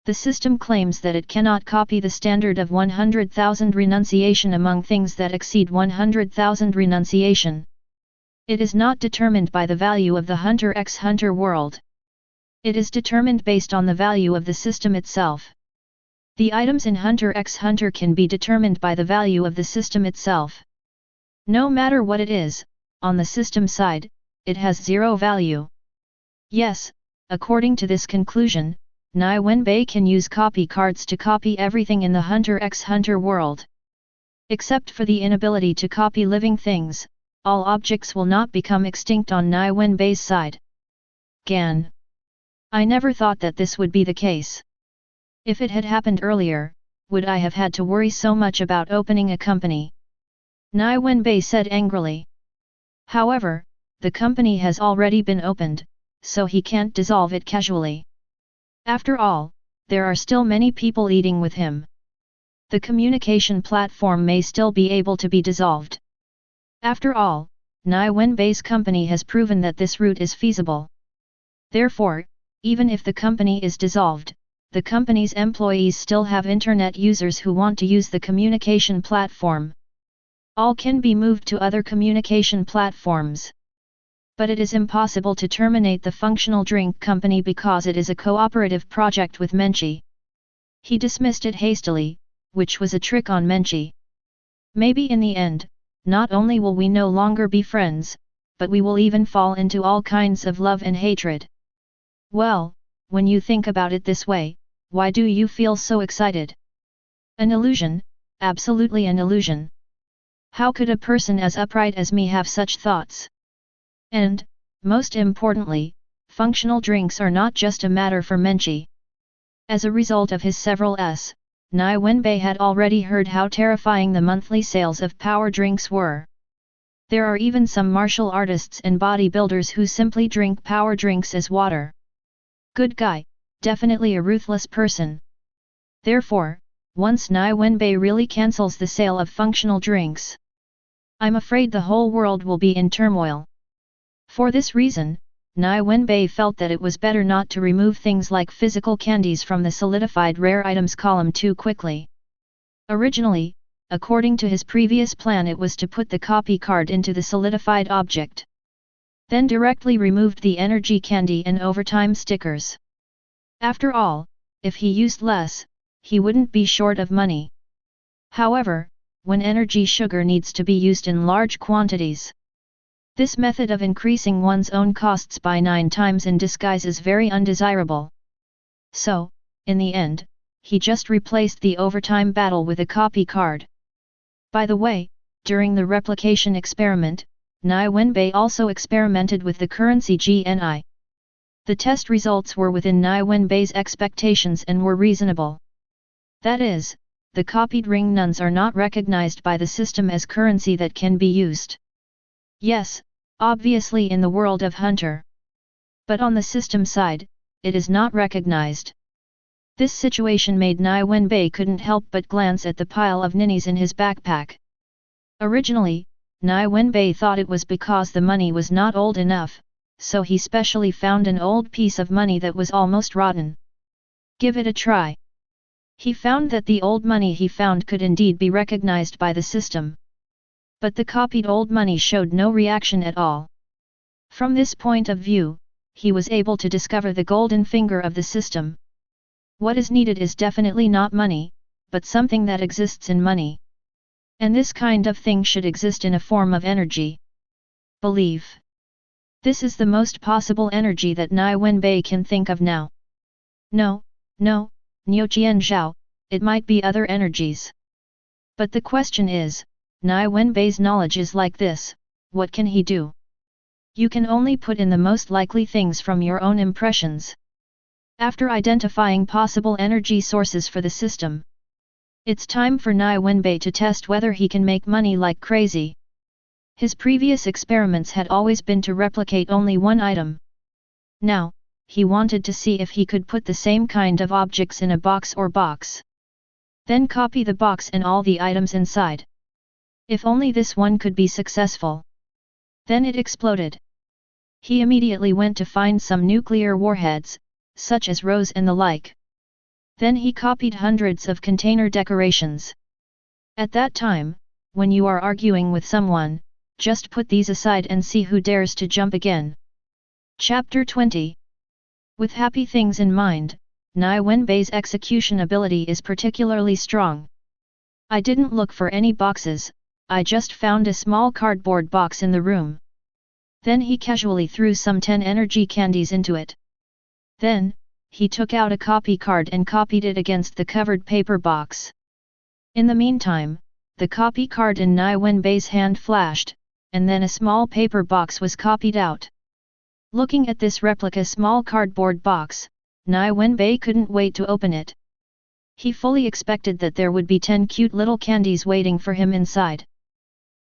Speaker 1: The system claims that it cannot copy the standard of 100,000 renunciation among things that exceed 100,000 renunciation. It is not determined by the value of the Hunter x Hunter world. It is determined based on the value of the system itself. The items in Hunter x Hunter can be determined by the value of the system itself. No matter what it is, on the system side, it has zero value. Yes, according to this conclusion, Nie Wenbai can use copy cards to copy everything in the Hunter x Hunter world. Except for the inability to copy living things, all objects will not become extinct on Nie Wenbai's side. Gan. I never thought that this would be the case. If it had happened earlier, would I have had to worry so much about opening a company? Nie Wenbai said angrily. However, the company has already been opened, so he can't dissolve it casually. After all, there are still many people eating with him. The communication platform may still be able to be dissolved. After all, Nie Wenbai's company has proven that this route is feasible. Therefore, even if the company is dissolved, the company's employees still have internet users who want to use the communication platform. All can be moved to other communication platforms. But it is impossible to terminate the functional drink company because it is a cooperative project with Menchi. He dismissed it hastily, which was a trick on Menchi. Maybe in the end, not only will we no longer be friends, but we will even fall into all kinds of love and hatred. Well, when you think about it this way, why do you feel so excited? An illusion, absolutely an illusion. How could a person as upright as me have such thoughts? And, most importantly, functional drinks are not just a matter for Menchi. As a result of his several Nie Wenbai had already heard how terrifying the monthly sales of power drinks were. There are even some martial artists and bodybuilders who simply drink power drinks as water. Good guy, definitely a ruthless person. Therefore, once Nie Wenbai really cancels the sale of functional drinks, I'm afraid the whole world will be in turmoil. For this reason, Nie Wenbai felt that it was better not to remove things like physical candies from the solidified rare items column too quickly. Originally, according to his previous plan, it was to put the copy card into the solidified object. Then directly removed the energy candy and overtime stickers. After all, if he used less, he wouldn't be short of money. However, when energy sugar needs to be used in large quantities, this method of increasing one's own costs by 9 times in disguise is very undesirable. So, in the end, he just replaced the overtime battle with a copy card. By the way, during the replication experiment, Nie Wenbai also experimented with the currency GNI. The test results were within Nie Wenbai's expectations and were reasonable. That is, the copied ring nuns are not recognized by the system as currency that can be used. Yes, obviously in the world of Hunter. But on the system side, it is not recognized. This situation made Nie Wenbai couldn't help but glance at the pile of ninnies in his backpack. Originally, Nie Wenbai thought it was because the money was not old enough, so he specially found an old piece of money that was almost rotten. Give it a try. He found that the old money he found could indeed be recognized by the system. But the copied old money showed no reaction at all. From this point of view, he was able to discover the golden finger of the system. What is needed is definitely not money, but something that exists in money. And this kind of thing should exist in a form of energy. Belief. This is the most possible energy that Nie Wenbai can think of now. No, Niu Qian Zhao, it might be other energies. But the question is, Nie Wenbai's knowledge is like this, what can he do? You can only put in the most likely things from your own impressions. After identifying possible energy sources for the system, it's time for Nie Wenbai to test whether he can make money like crazy. His previous experiments had always been to replicate only one item. Now, he wanted to see if he could put the same kind of objects in a box or box. Then copy the box and all the items inside. If only this one could be successful. Then it exploded. He immediately went to find some nuclear warheads, such as Rose and the like. Then he copied hundreds of container decorations. At that time, when you are arguing with someone, just put these aside and see who dares to jump again. Chapter 20. With happy things in mind, Nie Wenbai's execution ability is particularly strong. I didn't look for any boxes, I just found a small cardboard box in the room. Then he casually threw some 10 energy candies into it. Then, he took out a copy card and copied it against the covered paper box. In the meantime, the copy card in Nie Wenbai's hand flashed, and then a small paper box was copied out. Looking at this replica small cardboard box, Nie Wenbai couldn't wait to open it. He fully expected that there would be 10 cute little candies waiting for him inside.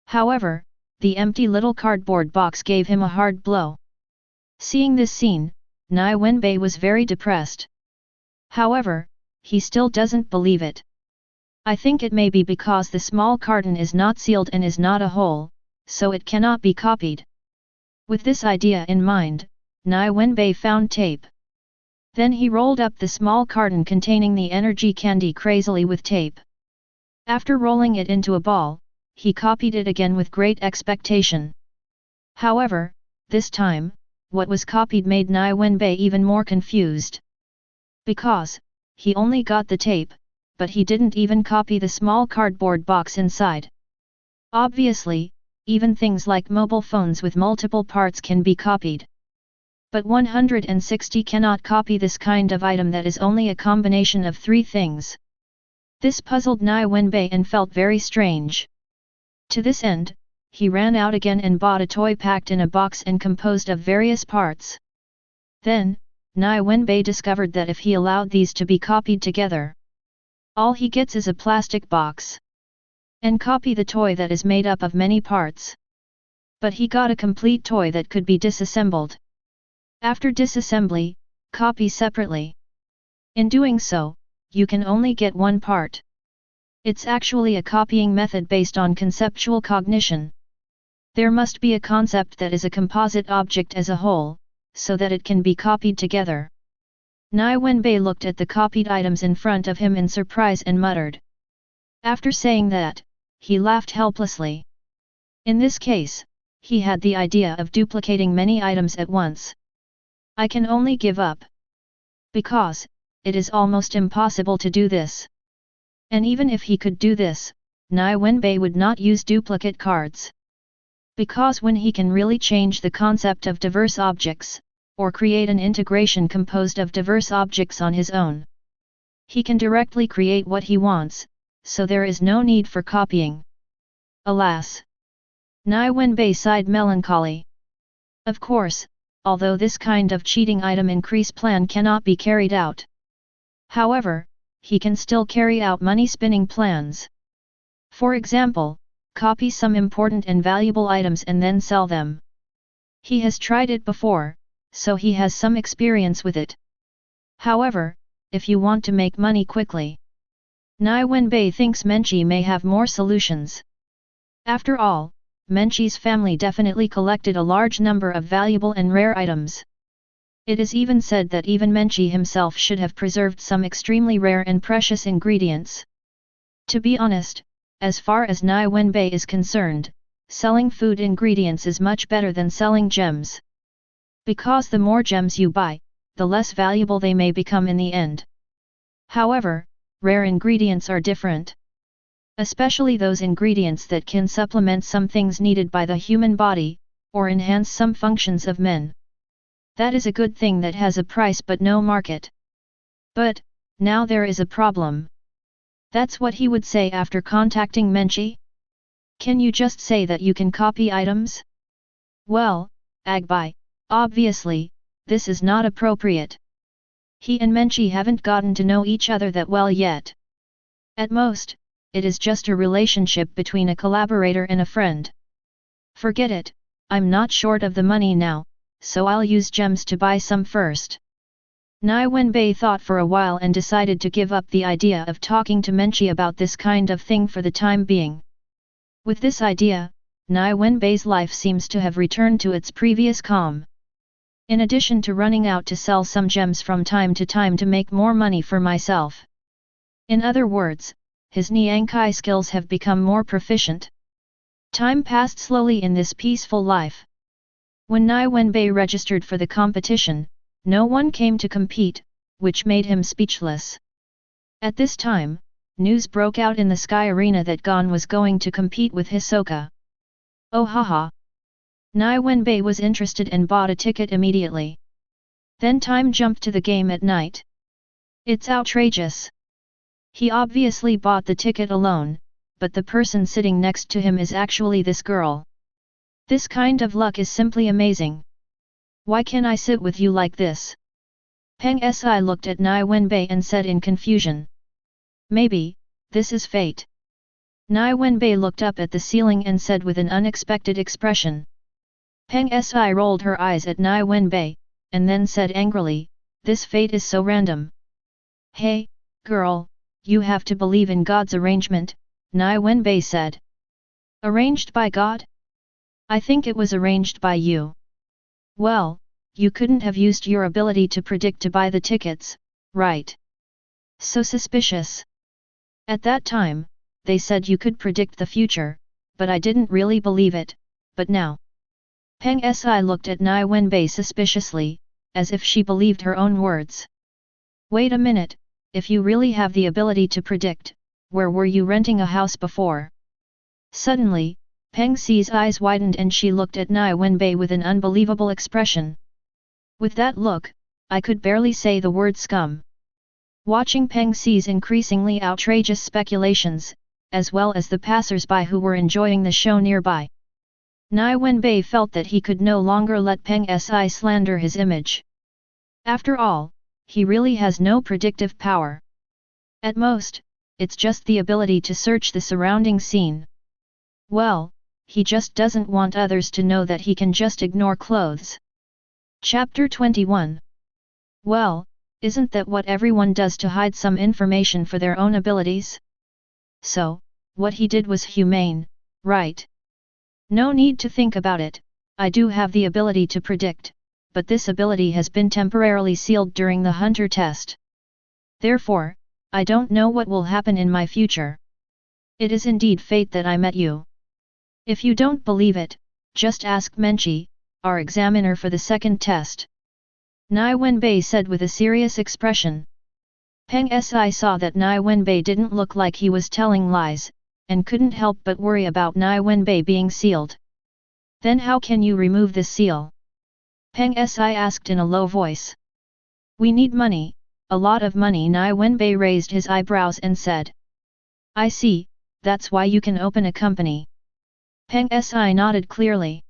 Speaker 1: However, the empty little cardboard box gave him a hard blow. Seeing this scene, Nie Wenbai was very depressed. However, he still doesn't believe it. I think it may be because the small carton is not sealed and is not a hole, so it cannot be copied. With this idea in mind, Nie Wenbai found tape. Then he rolled up the small carton containing the energy candy crazily with tape. After rolling it into a ball, he copied it again with great expectation. However, this time, what was copied made Nie Wenbai even more confused. Because, he only got the tape, but he didn't even copy the small cardboard box inside. Obviously, even things like mobile phones with multiple parts can be copied. But 160 cannot copy this kind of item that is only a combination of 3 things. This puzzled Nie Wenbai and felt very strange. To this end, he ran out again and bought a toy packed in a box and composed of various parts. Then, Nie Wenbai discovered that if he allowed these to be copied together, all he gets is a plastic box. And copy the toy that is made up of many parts. But he got a complete toy that could be disassembled. After disassembly, copy separately. In doing so, you can only get one part. It's actually a copying method based on conceptual cognition. There must be a concept that is a composite object as a whole, so that it can be copied together. Nie Wenbai looked at the copied items in front of him in surprise and muttered. After saying that, he laughed helplessly. In this case, he had the idea of duplicating many items at once. I can only give up. Because, it is almost impossible to do this. And even if he could do this, Nie Wenbai would not use duplicate cards. Because when he can really change the concept of diverse objects, or create an integration composed of diverse objects on his own, he can directly create what he wants, so there is no need for copying. Alas! Nie Wenbai sighed melancholy. Of course, although this kind of cheating item increase plan cannot be carried out. However, he can still carry out money-spinning plans. For example, copy some important and valuable items and then sell them. He has tried it before, so he has some experience with it. However, if you want to make money quickly, Nie Wenbai thinks Menchi may have more solutions. After all, Menchi's family definitely collected a large number of valuable and rare items. It is even said that even Menchi himself should have preserved some extremely rare and precious ingredients. To be honest, as far as Nie Wenbai is concerned, selling food ingredients is much better than selling gems. Because the more gems you buy, the less valuable they may become in the end. However, rare ingredients are different. Especially those ingredients that can supplement some things needed by the human body, or enhance some functions of men. That is a good thing that has a price but no market. But, now there is a problem. That's what he would say after contacting Menchi? Can you just say that you can copy items? Well, Agbai, obviously, this is not appropriate. He and Menchi haven't gotten to know each other that well yet. At most, it is just a relationship between a collaborator and a friend. Forget it, I'm not short of the money now, so I'll use gems to buy some first. Nie Wenbai thought for a while and decided to give up the idea of talking to Menchi about this kind of thing for the time being. With this idea, Nie Wenbai's life seems to have returned to its previous calm. In addition to running out to sell some gems from time to time to make more money for myself. In other words, his Niankai skills have become more proficient. Time passed slowly in this peaceful life. When Nie Wenbai registered for the competition, no one came to compete, which made him speechless. At this time, news broke out in the Sky Arena that Gon was going to compete with Hisoka. Oh haha! Nie Wenbai was interested and bought a ticket immediately. Then time jumped to the game at night. It's outrageous. He obviously bought the ticket alone, but the person sitting next to him is actually this girl. This kind of luck is simply amazing. Why can't I sit with you like this? Peng Si looked at Nie Wenbai and said in confusion. Maybe, this is fate. Nie Wenbai looked up at the ceiling and said with an unexpected expression. Peng Si rolled her eyes at Nie Wenbai, and then said angrily, this fate is so random. Hey, girl, you have to believe in God's arrangement, Nie Wenbai said. Arranged by God? I think it was arranged by you. Well, you couldn't have used your ability to predict to buy the tickets, right? So suspicious. At that time, they said you could predict the future, but I didn't really believe it, but now. Peng Si looked at Nie Wenbai suspiciously, as if she believed her own words. Wait a minute, if you really have the ability to predict, where were you renting a house before? Suddenly, Peng Si's eyes widened and she looked at Nie Wenbai with an unbelievable expression. With that look, I could barely say the word scum. Watching Peng Si's increasingly outrageous speculations, as well as the passers-by who were enjoying the show nearby, Nie Wenbai felt that he could no longer let Peng Si slander his image. After all, he really has no predictive power. At most, it's just the ability to search the surrounding scene. Well, he just doesn't want others to know that he can just ignore clothes. Chapter 21. Well, isn't that what everyone does to hide some information for their own abilities? So, what he did was humane, right? No need to think about it, I do have the ability to predict, but this ability has been temporarily sealed during the hunter test. Therefore, I don't know what will happen in my future. It is indeed fate that I met you. If you don't believe it, just ask Menchi, our examiner for the second test. Nie Wenbai said with a serious expression. Peng Si saw that Nie Wenbai didn't look like he was telling lies, and couldn't help but worry about Nie Wenbai being sealed. Then how can you remove this seal? Peng Si asked in a low voice. We need money, a lot of money. Nie Wenbai raised his eyebrows and said. I see, that's why you can open a company. Peng Si nodded clearly.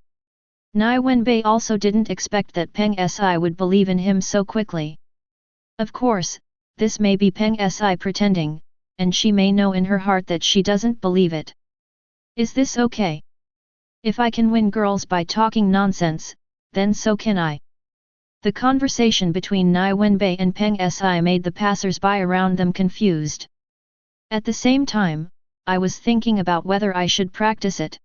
Speaker 1: Nie Wenbai also didn't expect that Peng Si would believe in him so quickly. Of course, this may be Peng Si pretending, and she may know in her heart that she doesn't believe it. Is this okay? If I can win girls by talking nonsense, then so can I. The conversation between Nie Wenbai and Peng Si made the passers-by around them confused. At the same time, I was thinking about whether I should practice it.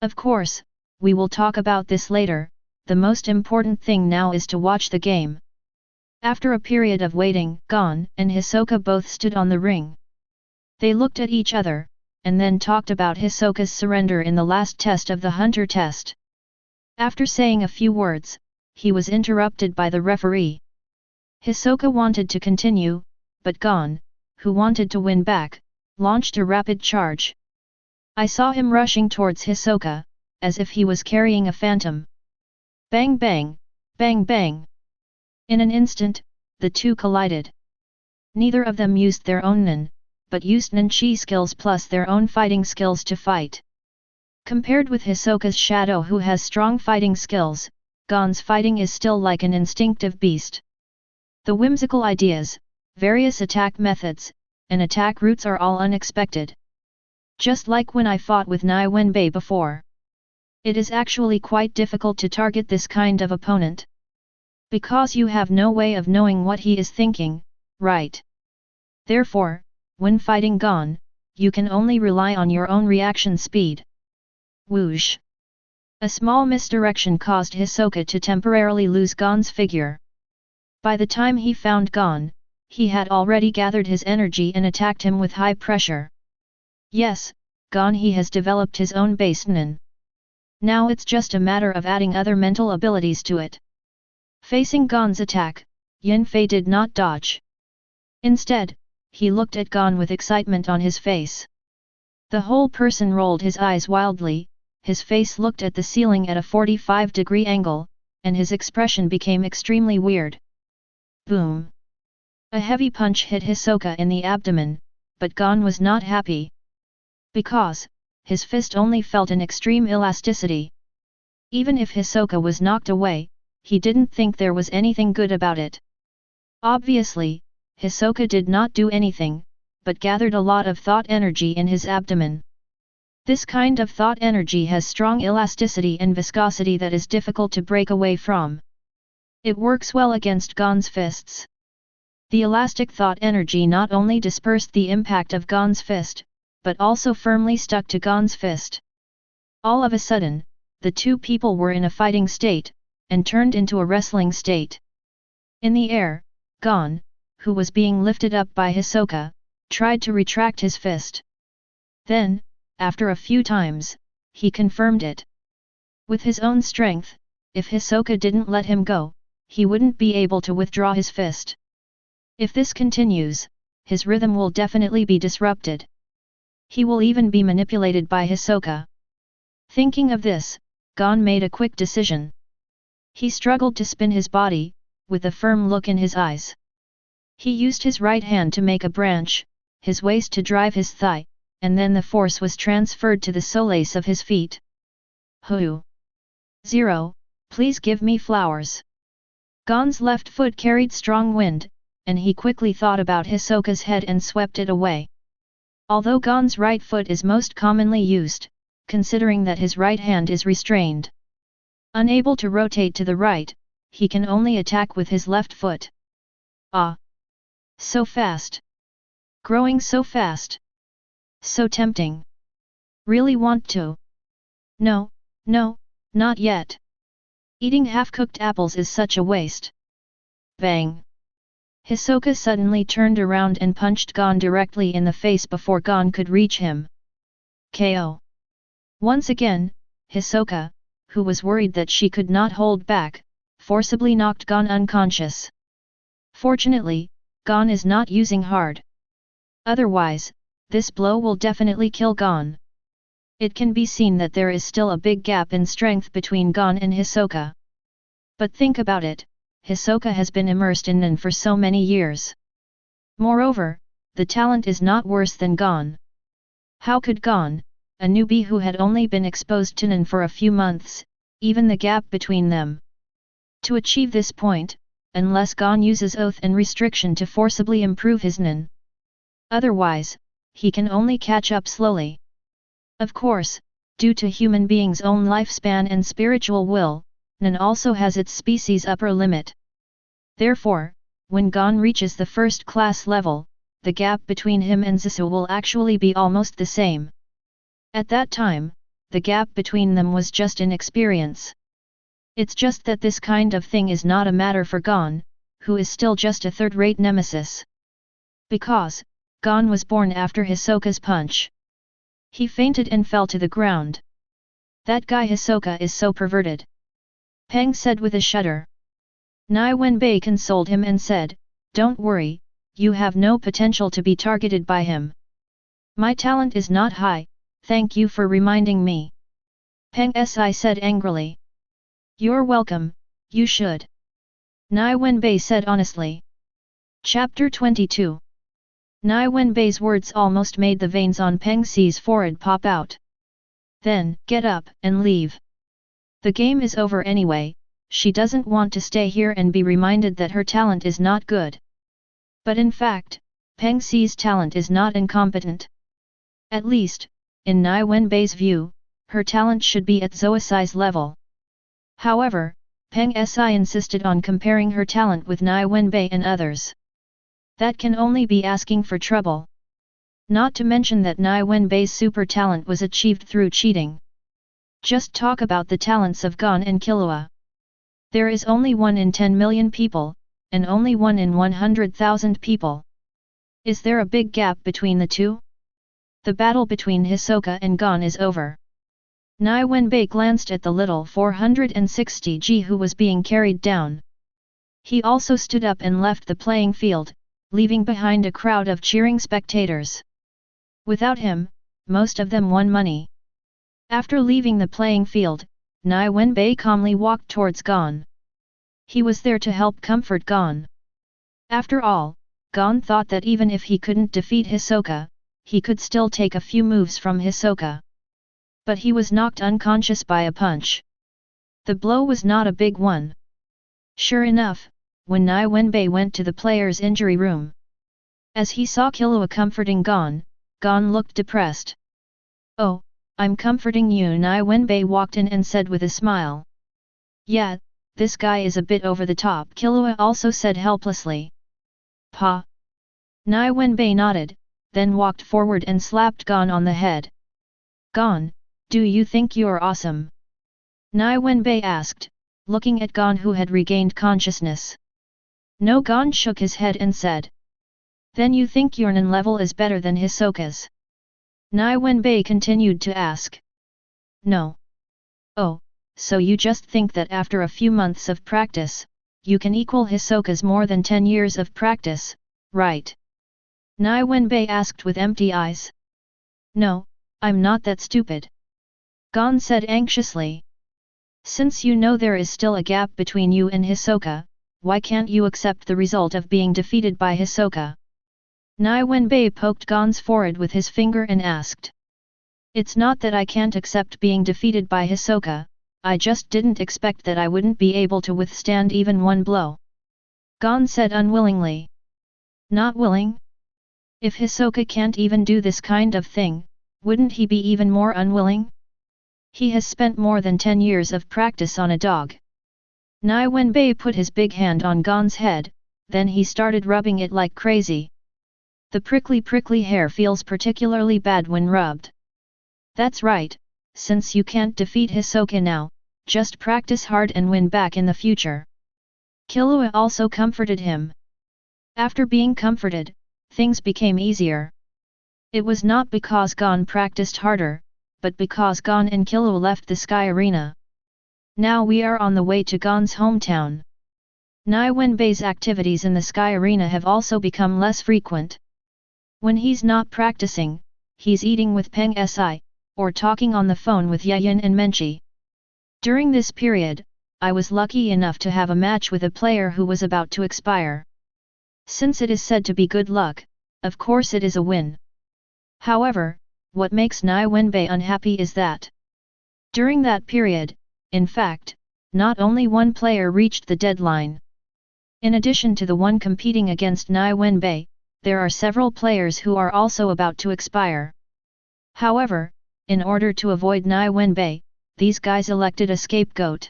Speaker 1: Of course, we will talk about this later, the most important thing now is to watch the game. After a period of waiting, Gon and Hisoka both stood on the ring. They looked at each other, and then talked about Hisoka's surrender in the last test of the hunter test. After saying a few words, he was interrupted by the referee. Hisoka wanted to continue, but Gon, who wanted to win back, launched a rapid charge. I saw him rushing towards Hisoka, as if he was carrying a phantom. Bang bang, bang bang. In an instant, the two collided. Neither of them used their own nin, but used nin-chi skills plus their own fighting skills to fight. Compared with Hisoka's shadow who has strong fighting skills, Gon's fighting is still like an instinctive beast. The whimsical ideas, various attack methods, and attack routes are all unexpected. Just like when I fought with Nie Wenbai before. It is actually quite difficult to target this kind of opponent. Because you have no way of knowing what he is thinking, right? Therefore, when fighting Gon, you can only rely on your own reaction speed. Whoosh! A small misdirection caused Hisoka to temporarily lose Gon's figure. By the time he found Gon, he had already gathered his energy and attacked him with high pressure. Yes, Gon he has developed his own base Nen. Now it's just a matter of adding other mental abilities to it. Facing Gon's attack, Yin Fei did not dodge. Instead, he looked at Gon with excitement on his face. The whole person rolled his eyes wildly, his face looked at the ceiling at a 45-degree angle, and his expression became extremely weird. Boom! A heavy punch hit Hisoka in the abdomen, but Gon was not happy. Because, his fist only felt an extreme elasticity. Even if Hisoka was knocked away, he didn't think there was anything good about it. Obviously, Hisoka did not do anything, but gathered a lot of thought energy in his abdomen. This kind of thought energy has strong elasticity and viscosity that is difficult to break away from. It works well against Gon's fists. The elastic thought energy not only dispersed the impact of Gon's fist, but also firmly stuck to Gon's fist. All of a sudden, the two people were in a fighting state, and turned into a wrestling state. In the air, Gon, who was being lifted up by Hisoka, tried to retract his fist. Then, after a few times, he confirmed it. With his own strength, if Hisoka didn't let him go, he wouldn't be able to withdraw his fist. If this continues, his rhythm will definitely be disrupted. He will even be manipulated by Hisoka. Thinking of this, Gon made a quick decision. He struggled to spin his body, with a firm look in his eyes. He used his right hand to make a branch, his waist to drive his thigh, and then the force was transferred to the soles of his feet. Hoo! 0, please give me flowers. Gon's left foot carried strong wind, and he quickly thought about Hisoka's head and swept it away. Although Gon's right foot is most commonly used, considering that his right hand is restrained. Unable to rotate to the right, he can only attack with his left foot. Ah! So fast! Growing so fast! So tempting! Really want to? No, no, not yet. Eating half-cooked apples is such a waste. Bang! Hisoka suddenly turned around and punched Gon directly in the face before Gon could reach him. KO. Once again, Hisoka, who was worried that she could not hold back, forcibly knocked Gon unconscious. Fortunately, Gon is not using hard. Otherwise, this blow will definitely kill Gon. It can be seen that there is still a big gap in strength between Gon and Hisoka. But think about it. Hisoka has been immersed in Nen for so many years. Moreover, the talent is not worse than Gon. How could Gon, a newbie who had only been exposed to Nen for a few months, even the gap between them? To achieve this point, unless Gon uses oath and restriction to forcibly improve his Nen. Otherwise, he can only catch up slowly. Of course, due to human beings' own lifespan and spiritual will, Nen also has its species' upper limit. Therefore, when Gon reaches the first class level, the gap between him and Zisu will actually be almost the same. At that time, the gap between them was just in experience. It's just that this kind of thing is not a matter for Gon, who is still just a third-rate nemesis. Because, Gon was born after Hisoka's punch. He fainted and fell to the ground. That guy Hisoka is so perverted. Peng said with a shudder. Nie Wenbai consoled him and said, "Don't worry, you have no potential to be targeted by him. My talent is not high, thank you for reminding me." Peng Si said angrily. "You're welcome, you should." Nie Wenbai said honestly. Chapter 22. Nie Wenbai's words almost made the veins on Peng Si's forehead pop out. "Then, get up and leave. The game is over anyway, she doesn't want to stay here and be reminded that her talent is not good." But in fact, Peng Si's talent is not incompetent. At least, in Nie Wenbai's view, her talent should be at Zoisai's level. However, Peng Si insisted on comparing her talent with Nie Wenbai and others. That can only be asking for trouble. Not to mention that Nie Wenbai's super talent was achieved through cheating. Just talk about the talents of Gon and Killua. There is only 1 in 10 million people, and only 1 in 100,000 people. Is there a big gap between the two? The battle between Hisoka and Gon is over. Nie Wenbai glanced at the little 460G who was being carried down. He also stood up and left the playing field, leaving behind a crowd of cheering spectators. Without him, most of them won money. After leaving the playing field, Nie Wenbai calmly walked towards Gon. He was there to help comfort Gon. After all, Gon thought that even if he couldn't defeat Hisoka, he could still take a few moves from Hisoka. But he was knocked unconscious by a punch. The blow was not a big one. Sure enough, when Nie Wenbai went to the player's injury room, as he saw Killua comforting Gon, Gon looked depressed. "Oh, I'm comforting you." Nie Wenbai walked in and said with a smile. "Yeah, this guy is a bit over the top," Killua also said helplessly. "Pa." Nie Wenbai nodded, then walked forward and slapped Gon on the head. "Gon, do you think you're awesome?" Nie Wenbai asked, looking at Gon who had regained consciousness. No, Gon shook his head and said. "Then you think your Nen level is better than Hisoka's?" Nie Wenbai continued to ask. "No." "Oh, so you just think that after a few months of practice, you can equal Hisoka's more than 10 years of practice, right?" Nie Wenbai asked with empty eyes. "No, I'm not that stupid," Gon said anxiously. "Since you know there is still a gap between you and Hisoka, why can't you accept the result of being defeated by Hisoka?" Nie Wenbai poked Gon's forehead with his finger and asked. "It's not that I can't accept being defeated by Hisoka, I just didn't expect that I wouldn't be able to withstand even one blow," Gon said unwillingly. "Not willing? If Hisoka can't even do this kind of thing, wouldn't he be even more unwilling? He has spent more than 10 years of practice on a dog." Nie Wenbai put his big hand on Gon's head, then he started rubbing it like crazy. The prickly hair feels particularly bad when rubbed. "That's right, since you can't defeat Hisoka now, just practice hard and win back in the future." Killua also comforted him. After being comforted, things became easier. It was not because Gon practiced harder, but because Gon and Killua left the Sky Arena. Now we are on the way to Gon's hometown. Nie Wenbai's activities in the Sky Arena have also become less frequent. When he's not practicing, he's eating with Peng Si, or talking on the phone with Yayin and Menchi. During this period, I was lucky enough to have a match with a player who was about to expire. Since it is said to be good luck, of course it is a win. However, what makes Nie Wenbai unhappy is that during that period, in fact, not only one player reached the deadline. In addition to the one competing against Nie Wenbai, there are several players who are also about to expire. However, in order to avoid Nie Wenbai, these guys elected a scapegoat.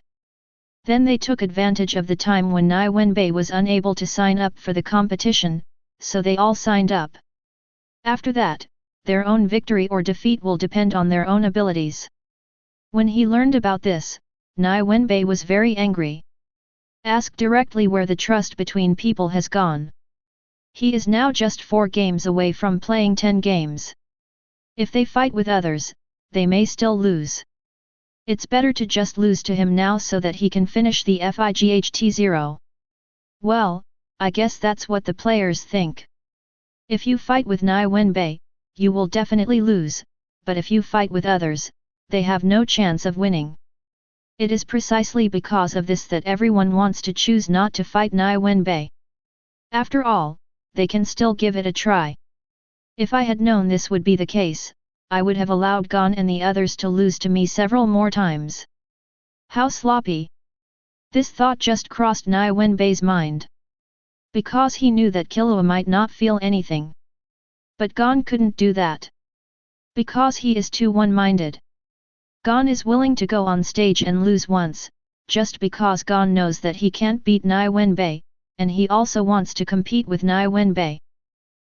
Speaker 1: Then they took advantage of the time when Nie Wenbai was unable to sign up for the competition, so they all signed up. After that, their own victory or defeat will depend on their own abilities. When he learned about this, Nie Wenbai was very angry. Ask directly where the trust between people has gone. He is now just 4 games away from playing 10 games. If they fight with others, they may still lose. It's better to just lose to him now so that he can finish the FIGHT0. Well, I guess that's what the players think. If you fight with Nie Wenbai, you will definitely lose, but if you fight with others, they have no chance of winning. It is precisely because of this that everyone wants to choose not to fight Nie Wenbai. After all, they can still give it a try. If I had known this would be the case, I would have allowed Gon and the others to lose to me several more times. How sloppy! This thought just crossed Nie Wenbai's mind. Because he knew that Killua might not feel anything. But Gon couldn't do that. Because he is too one-minded. Gon is willing to go on stage and lose once, just because Gon knows that he can't beat Nie Wenbai, and he also wants to compete with Nie Wenbai.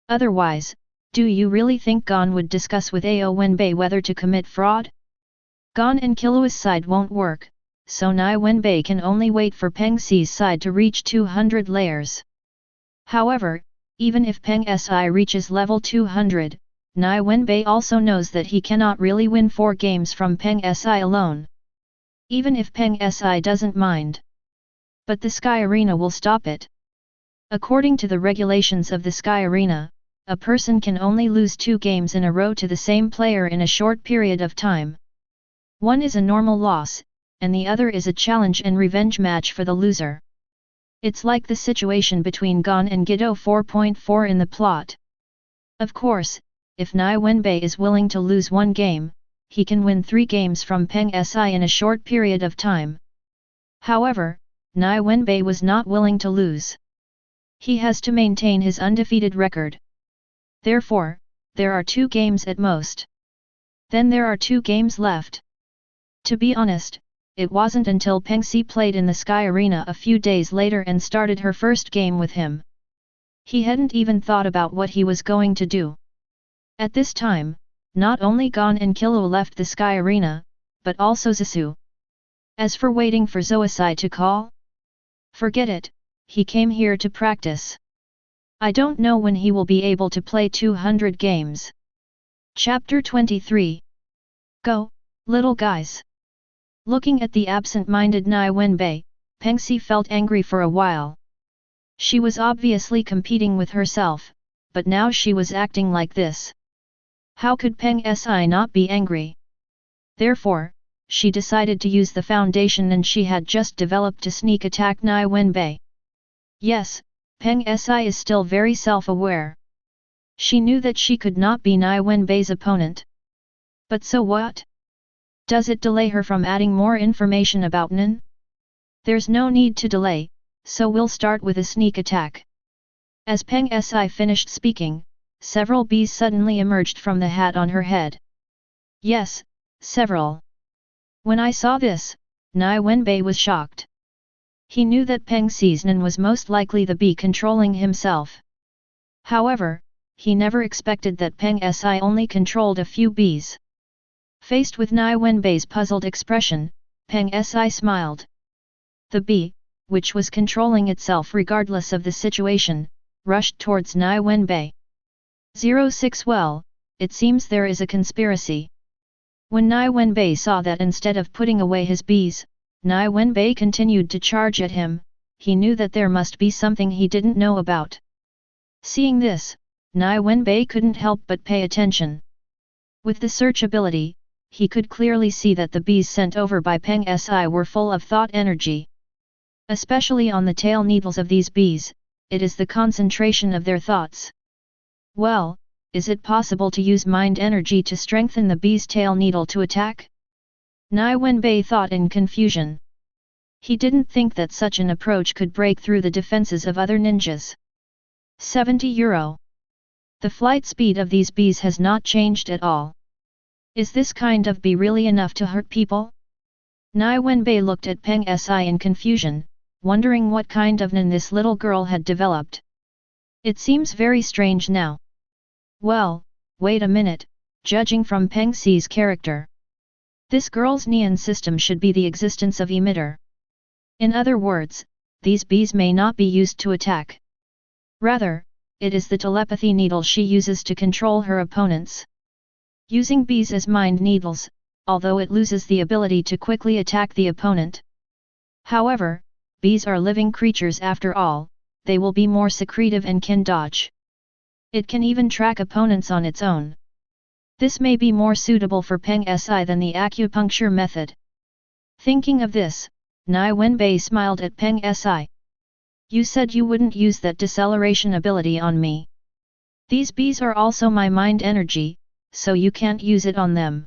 Speaker 1: Otherwise, do you really think Gon would discuss with Ao Wenbai whether to commit fraud? Gon and Kilua's side won't work, so Nie Wenbai can only wait for Peng Si's side to reach 200 layers. However, even if Peng Si reaches level 200, Nie Wenbai also knows that he cannot really win 4 games from Peng Si alone. Even if Peng Si doesn't mind. But the Sky Arena will stop it. According to the regulations of the Sky Arena, a person can only lose 2 games in a row to the same player in a short period of time. One is a normal loss, and the other is a challenge and revenge match for the loser. It's like the situation between Gon and Guido 4.4 in the plot. Of course, if Nie Wenbai is willing to lose 1 game, he can win 3 games from Peng Si in a short period of time. However, Nie Wenbai was not willing to lose. He has to maintain his undefeated record. Therefore, there are 2 games at most. Then there are 2 games left. To be honest, it wasn't until Peng Si played in the Sky Arena a few days later and started her first game with him. He hadn't even thought about what he was going to do. At this time, not only Gon and Killua left the Sky Arena, but also Zissou. As for waiting for Zoisai to call? Forget it, he came here to practice. I don't know when he will be able to play 200 games. Chapter 23. Go, little guys. Looking at the absent-minded Nie Wenbai, Peng Si felt angry for a while. She was obviously competing with herself, but now she was acting like this. How could Peng Si not be angry? Therefore, she decided to use the foundation and she had just developed to sneak attack Nie Wenbai. Yes, Peng Si is still very self-aware. She knew that she could not be Nie Wenbai's opponent. But so what? Does it delay her from adding more information about Nin? There's no need to delay, so we'll start with a sneak attack. As Peng Si finished speaking, several bees suddenly emerged from the hat on her head. Yes, several. When I saw this, Nie Wenbai was shocked. He knew that Peng Si's Nin was most likely the bee controlling himself. However, he never expected that Peng Si only controlled a few bees. Faced with Nie Wenbai's puzzled expression, Peng Si smiled. The bee, which was controlling itself regardless of the situation, rushed towards Nie Wenbai. 06 Well, it seems there is a conspiracy. When Nie Wenbai saw that instead of putting away his bees, Nie Wenbai continued to charge at him, he knew that there must be something he didn't know about. Seeing this, Nie Wenbai couldn't help but pay attention. With the search ability, he could clearly see that the bees sent over by Peng Si were full of thought energy. Especially on the tail needles of these bees, it is the concentration of their thoughts. Well, is it possible to use mind energy to strengthen the bee's tail needle to attack? Nie Wenbai thought in confusion. He didn't think that such an approach could break through the defenses of other ninjas. 70 euro. The flight speed of these bees has not changed at all. Is this kind of bee really enough to hurt people? Nie Wenbai looked at Peng Si in confusion, wondering what kind of Nin this little girl had developed. It seems very strange now. Well, wait a minute, judging from Peng Si's character. This girl's Nian system should be the existence of emitter. In other words, these bees may not be used to attack. Rather, it is the telepathy needle she uses to control her opponents. Using bees as mind needles, although it loses the ability to quickly attack the opponent. However, bees are living creatures after all, they will be more secretive and can dodge. It can even track opponents on its own. This may be more suitable for Peng Si than the acupuncture method. Thinking of this, Nie Wenbai smiled at Peng Si. You said you wouldn't use that deceleration ability on me. These bees are also my mind energy, so you can't use it on them.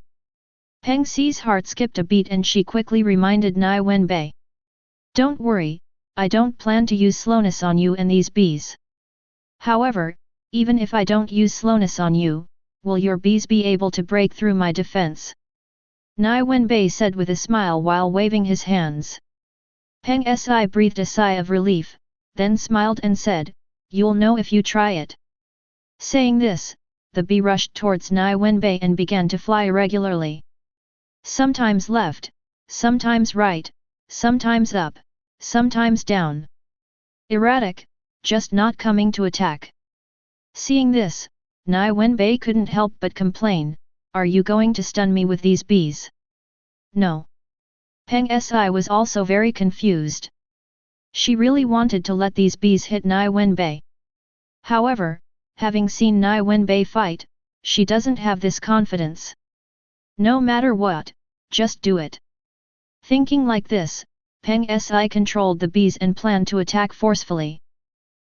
Speaker 1: Peng Si's heart skipped a beat and she quickly reminded Nie Wenbai. Don't worry, I don't plan to use slowness on you and these bees. However, even if I don't use slowness on you, will your bees be able to break through my defense? Nie Wenbai said with a smile while waving his hands. Peng Si breathed a sigh of relief, then smiled and said, You'll know if you try it. Saying this, the bee rushed towards Nie Wenbai and began to fly irregularly. Sometimes left, sometimes right, sometimes up, sometimes down. Erratic, just not coming to attack. Seeing this, Nie Wenbai couldn't help but complain, "Are you going to stun me with these bees?" No. Peng Si was also very confused. She really wanted to let these bees hit Nie Wenbai. However, having seen Nie Wenbai fight, she doesn't have this confidence. No matter what, just do it. Thinking like this, Peng Si controlled the bees and planned to attack forcefully.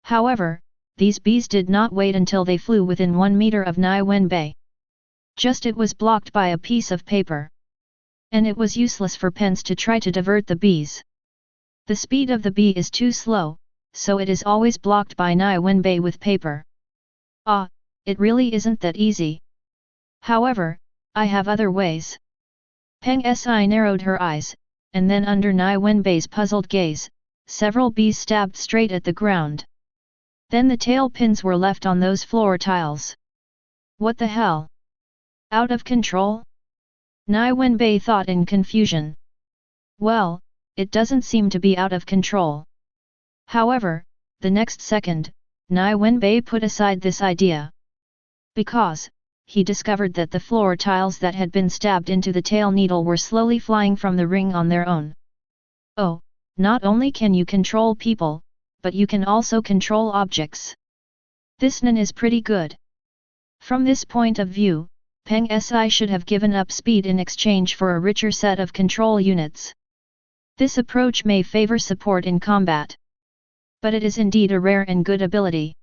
Speaker 1: However, these bees did not wait until they flew within 1 meter of Nie Wenbai. Just it was blocked by a piece of paper. And it was useless for Pens to try to divert the bees. The speed of the bee is too slow, so it is always blocked by Nie Wenbai with paper. Ah, it really isn't that easy. However, I have other ways. Peng Si narrowed her eyes, and then under Nie Wenbai's puzzled gaze, several bees stabbed straight at the ground. Then the tail pins were left on those floor tiles. What the hell? Out of control? Nie Wenbai thought in confusion. Well, it doesn't seem to be out of control. However, the next second, Nie Wenbai put aside this idea. Because, he discovered that the floor tiles that had been stabbed into the tail needle were slowly flying from the ring on their own. Oh, not only can you control people, but you can also control objects. This Nen is pretty good. From this point of view, Peng Si should have given up speed in exchange for a richer set of control units. This approach may favor support in combat. But it is indeed a rare and good ability.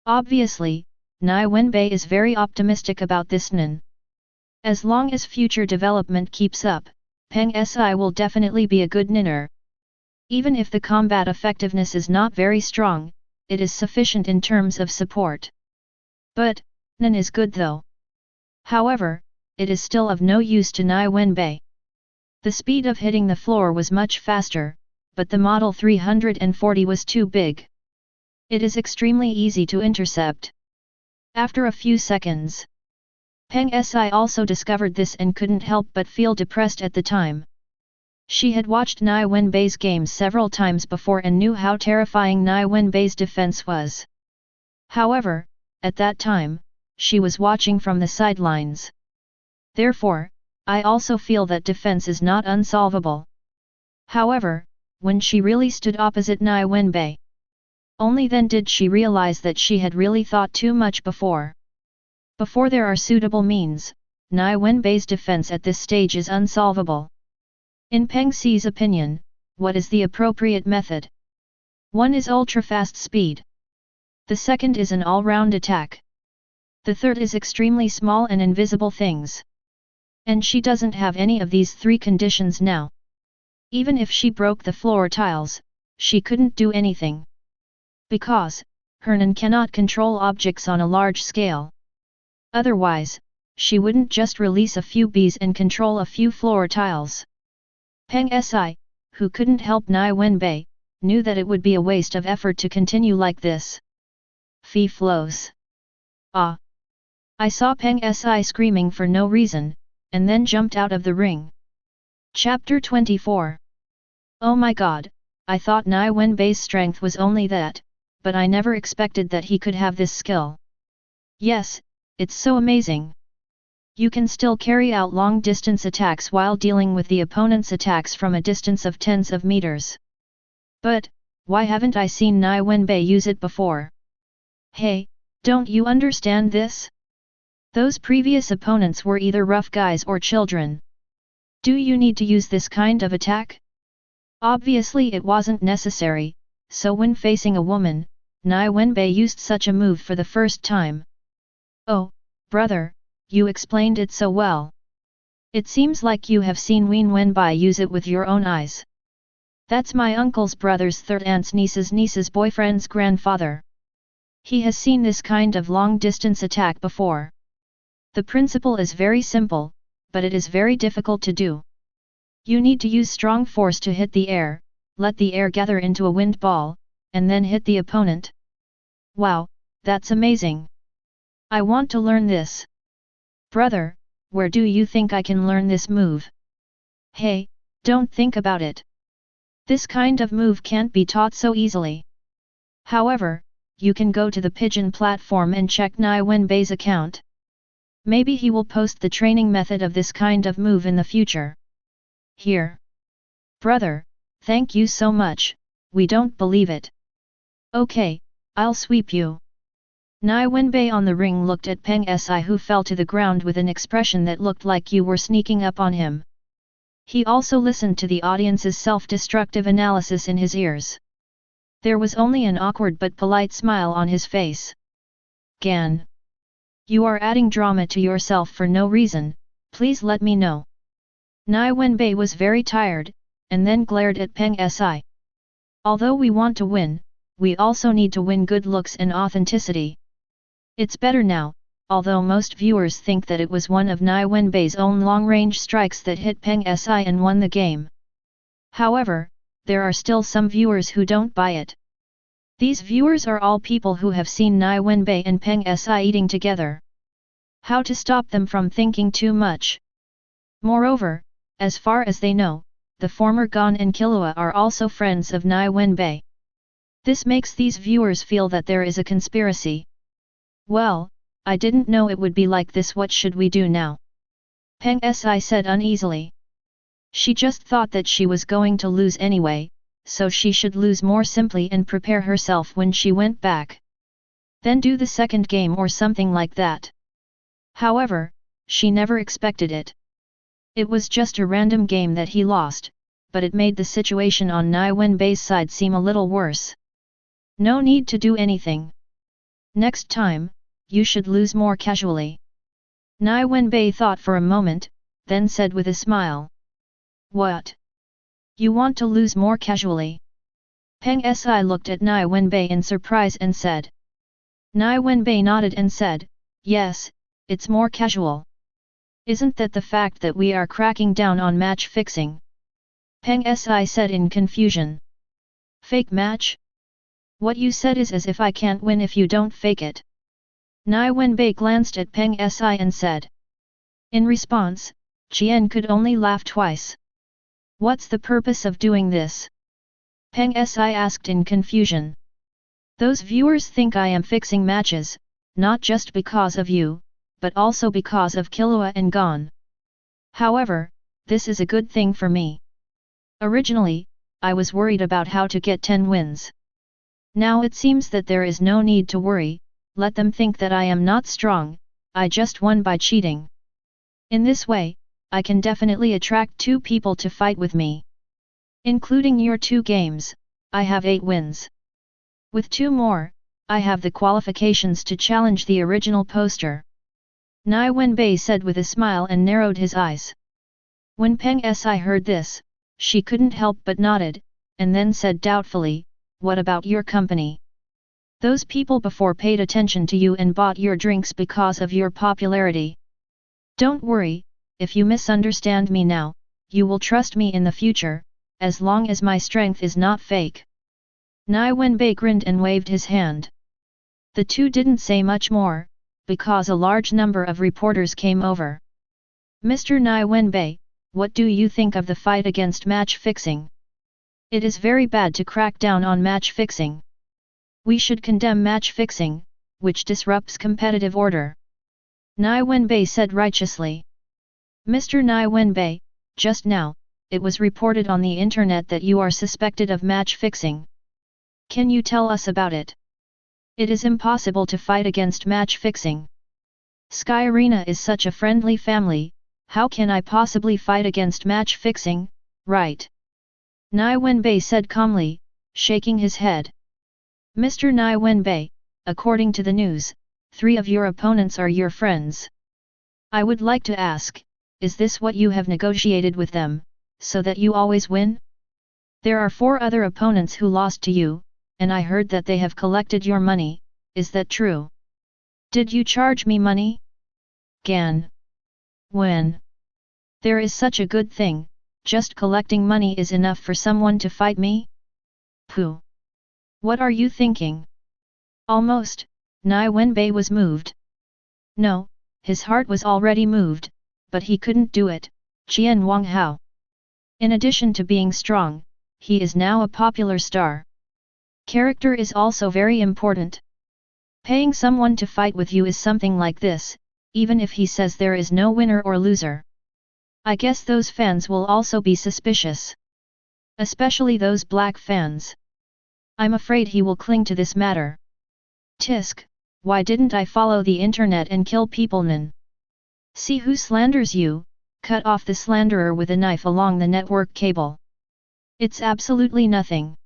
Speaker 1: Obviously, Nie Wenbai is very optimistic about this Nen. As long as future development keeps up, Peng Si will definitely be a good Ninner. Even if the combat effectiveness is not very strong, it is sufficient in terms of support. But, Nen is good though. However, it is still of no use to Nie Wenbai. The speed of hitting the floor was much faster, but the Model 340 was too big. It is extremely easy to intercept. After a few seconds, Peng Si also discovered this and couldn't help but feel depressed at the time. She had watched Nie Wenbai's games several times before and knew how terrifying Nie Wenbai's defense was. However, at that time, she was watching from the sidelines. Therefore, I also feel that defense is not unsolvable. However, when she really stood opposite Nie Wenbai, only then did she realize that she had really thought too much before. Before there are suitable means, Nie Wenbai's defense at this stage is unsolvable. In Peng Si's opinion, what is the appropriate method? One is ultra-fast speed. The second is an all-round attack. The third is extremely small and invisible things. And she doesn't have any of these three conditions now. Even if she broke the floor tiles, she couldn't do anything. Because, Hernan cannot control objects on a large scale. Otherwise, she wouldn't just release a few bees and control a few floor tiles. Peng Si, who couldn't help Nie Wenbai, knew that it would be a waste of effort to continue like this. Fee flows. Ah! I saw Peng Si screaming for no reason, and then jumped out of the ring. Chapter 24. Oh my god, I thought Nie Wenbai's strength was only that, but I never expected that he could have this skill. Yes, it's so amazing. You can still carry out long-distance attacks while dealing with the opponent's attacks from a distance of tens of meters. But, why haven't I seen Nie Wenbai use it before? Hey, don't you understand this? Those previous opponents were either rough guys or children. Do you need to use this kind of attack? Obviously it wasn't necessary, so when facing a woman, Nie Wenbai used such a move for the first time. Oh, brother, you explained it so well. It seems like you have seen Nie Wenbai use it with your own eyes. That's my uncle's brother's third aunt's niece's boyfriend's grandfather. He has seen this kind of long-distance attack before. The principle is very simple, but it is very difficult to do. You need to use strong force to hit the air, let the air gather into a wind ball, and then hit the opponent. Wow, that's amazing. I want to learn this. Brother, where do you think I can learn this move? Hey, don't think about it. This kind of move can't be taught so easily. However, you can go to the Pigeon platform and check Nie Wenbai's account. Maybe he will post the training method of this kind of move in the future. Here. Brother, thank you so much, we don't believe it. Okay, I'll sweep you. Nie Wenbai on the ring looked at Peng Si, who fell to the ground with an expression that looked like you were sneaking up on him. He also listened to the audience's self-destructive analysis in his ears. There was only an awkward but polite smile on his face. Gan. You are adding drama to yourself for no reason, please let me know. Nie Wenbai was very tired, and then glared at Peng Si. Although we want to win, we also need to win good looks and authenticity. It's better now, although most viewers think that it was one of Nie Wenbai's own long-range strikes that hit Peng Si and won the game. However, there are still some viewers who don't buy it. These viewers are all people who have seen Nie Wenbai and Peng Si eating together. How to stop them from thinking too much? Moreover, as far as they know, the former Gon and Killua are also friends of Nie Wenbai. This makes these viewers feel that there is a conspiracy. Well, I didn't know it would be like this. What should we do now? Peng Si said uneasily. She just thought that she was going to lose anyway, so she should lose more simply and prepare herself when she went back. Then do the second game or something like that. However, she never expected it. It was just a random game that he lost, but it made the situation on Nie Wenbai's side seem a little worse. No need to do anything. Next time, you should lose more casually. Nie Wenbai thought for a moment, then said with a smile. What? You want to lose more casually? Peng Si looked at Nie Wenbai in surprise and said. Nie Wenbai nodded and said, yes, it's more casual. Isn't that the fact that we are cracking down on match fixing? Peng Si said in confusion. Fake match? What you said is as if I can't win if you don't fake it. Nie Wenbai glanced at Peng Si and said. In response, Qian could only laugh twice. What's the purpose of doing this? Peng Si asked in confusion. Those viewers think I am fixing matches, not just because of you, but also because of Killua and Gon. However, this is a good thing for me. Originally, I was worried about how to get 10 wins. Now it seems that there is no need to worry, let them think that I am not strong, I just won by cheating. In this way, I can definitely attract 2 people to fight with me. Including your 2 games, I have 8 wins. With 2 more, I have the qualifications to challenge the original poster. Nie Wenbai said with a smile and narrowed his eyes. When Peng Si heard this, she couldn't help but nodded, and then said doubtfully, what about your company? Those people before paid attention to you and bought your drinks because of your popularity. Don't worry, if you misunderstand me now, you will trust me in the future, as long as my strength is not fake. Nie Wenbai grinned and waved his hand. The 2 didn't say much more, because a large number of reporters came over. Mr. Nie Wenbai, what do you think of the fight against match fixing? It is very bad to crack down on match fixing. We should condemn match fixing, which disrupts competitive order. Nie Wenbai said righteously. Mr. Nie Wenbai, just now, it was reported on the internet that you are suspected of match fixing. Can you tell us about it? It is impossible to fight against match fixing. Sky Arena is such a friendly family, how can I possibly fight against match fixing, right? Nie Wenbai said calmly, shaking his head. Mr. Nie Wenbai, according to the news, 3 of your opponents are your friends. I would like to ask, is this what you have negotiated with them, so that you always win? There are 4 other opponents who lost to you, and I heard that they have collected your money, is that true? Did you charge me money? Gan. When? There is such a good thing, just collecting money is enough for someone to fight me? Pooh. What are you thinking? Almost, Nie Wenbai was moved. No, his heart was already moved, but he couldn't do it, Qian Wang Hao. In addition to being strong, he is now a popular star. Character is also very important. Paying someone to fight with you is something like this, even if he says there is no winner or loser. I guess those fans will also be suspicious. Especially those black fans. I'm afraid he will cling to this matter. Tisk, why didn't I follow the internet and kill people Nan? See who slanders you, cut off the slanderer with a knife along the network cable. It's absolutely nothing.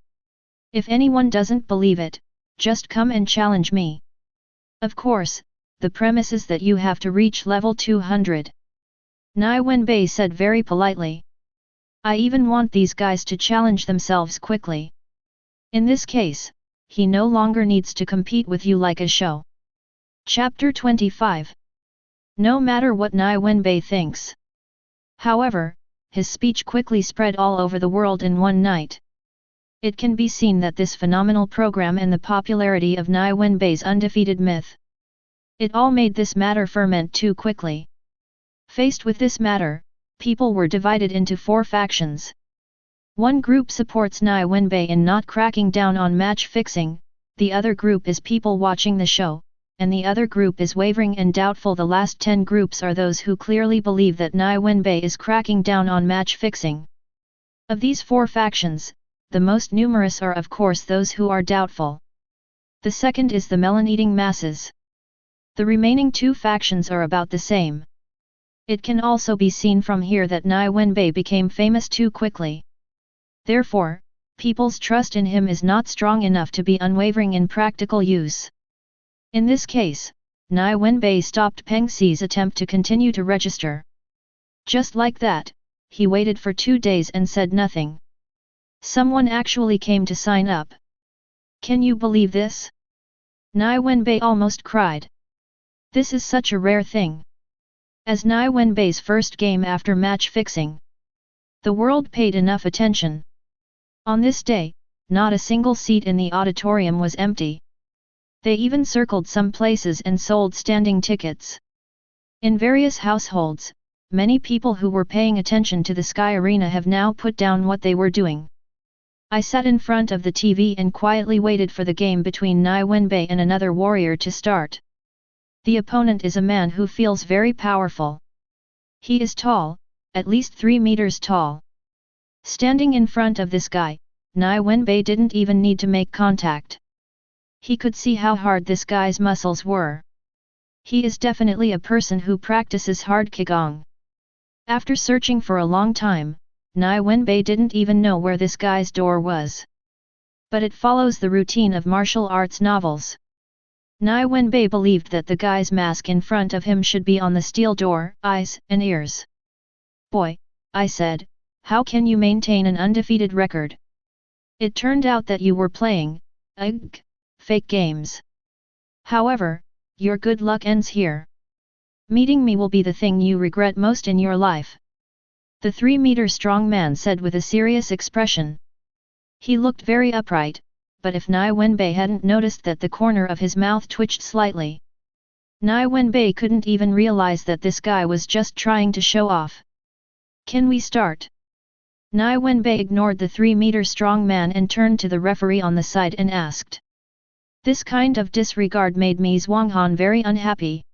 Speaker 1: If anyone doesn't believe it, just come and challenge me. Of course, the premise is that you have to reach level 200. Nie Wenbai said very politely. I even want these guys to challenge themselves quickly. In this case, he no longer needs to compete with you like a show. Chapter 25. No matter what Nie Wenbai thinks. However, his speech quickly spread all over the world in one night. It can be seen that this phenomenal program and the popularity of Nie Wenbai's undefeated myth. It all made this matter ferment too quickly. Faced with this matter, people were divided into 4 factions. One group supports Nie Wenbai in not cracking down on match fixing, the other group is people watching the show, and the other group is wavering and doubtful. The last 10 groups are those who clearly believe that Nie Wenbai is cracking down on match fixing. Of these 4 factions, the most numerous are of course those who are doubtful. The second is the melon-eating masses. The remaining 2 factions are about the same. It can also be seen from here that Nie Wenbai became famous too quickly. Therefore, people's trust in him is not strong enough to be unwavering in practical use. In this case, Nie Wenbai stopped Peng Xi's attempt to continue to register. Just like that, he waited for 2 days and said nothing. Someone actually came to sign up. Can you believe this? Nie Wenbai almost cried. This is such a rare thing. As Nie Wenbai's first game after match fixing, the world paid enough attention. On this day, not a single seat in the auditorium was empty. They even circled some places and sold standing tickets. In various households, many people who were paying attention to the Sky Arena have now put down what they were doing. I sat in front of the TV and quietly waited for the game between Nie Wenbai and another warrior to start. The opponent is a man who feels very powerful. He is tall, at least 3 meters tall. Standing in front of this guy, Nie Wenbai didn't even need to make contact. He could see how hard this guy's muscles were. He is definitely a person who practices hard qigong. After searching for a long time, Nie Wenbai didn't even know where this guy's door was. But it follows the routine of martial arts novels. Nie Wenbai believed that the guy's mask in front of him should be on the steel door, eyes and ears. Boy, I said, how can you maintain an undefeated record? It turned out that you were playing, fake games. However, your good luck ends here. Meeting me will be the thing you regret most in your life. The 3-meter strong man said with a serious expression. He looked very upright, but if Nie Wenbai hadn't noticed that the corner of his mouth twitched slightly. Nie Wenbai couldn't even realize that this guy was just trying to show off. Can we start? Nie Wenbai ignored the 3-meter strong man and turned to the referee on the side and asked. This kind of disregard made Ms. Wang Han very unhappy.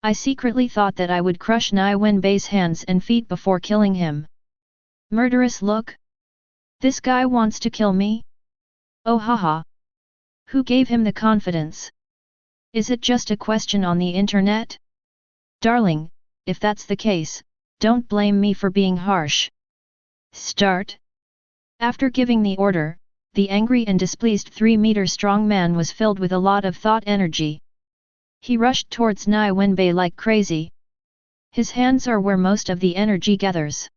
Speaker 1: I secretly thought that I would crush Nie Wenbai's hands and feet before killing him. Murderous look? This guy wants to kill me? Oh haha. Who gave him the confidence? Is it just a question on the internet? Darling, if that's the case, don't blame me for being harsh. Start? After giving the order, the angry and displeased 3-meter strong man was filled with a lot of thought energy. He rushed towards Nie Wenbai like crazy. His hands are where most of the energy gathers.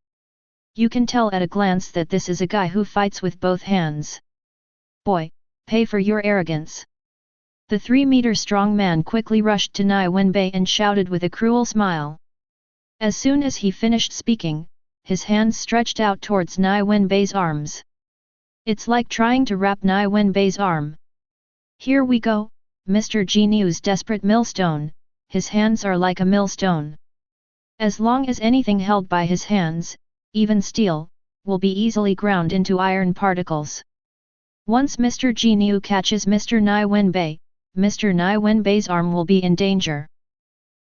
Speaker 1: You can tell at a glance that this is a guy who fights with both hands. Boy, pay for your arrogance. The 3-meter strong man quickly rushed to Nie Wenbai and shouted with a cruel smile. As soon as he finished speaking, his hands stretched out towards Nie Wenbai's arms. It's like trying to wrap Nie Wenbai's arm. Here we go, Mr. Ginew's desperate millstone, his hands are like a millstone. As long as anything held by his hands, even steel, will be easily ground into iron particles. Once Mr. Jinyu catches Mr. Nie Wenbai, Mr. Nie Wenbai's arm will be in danger.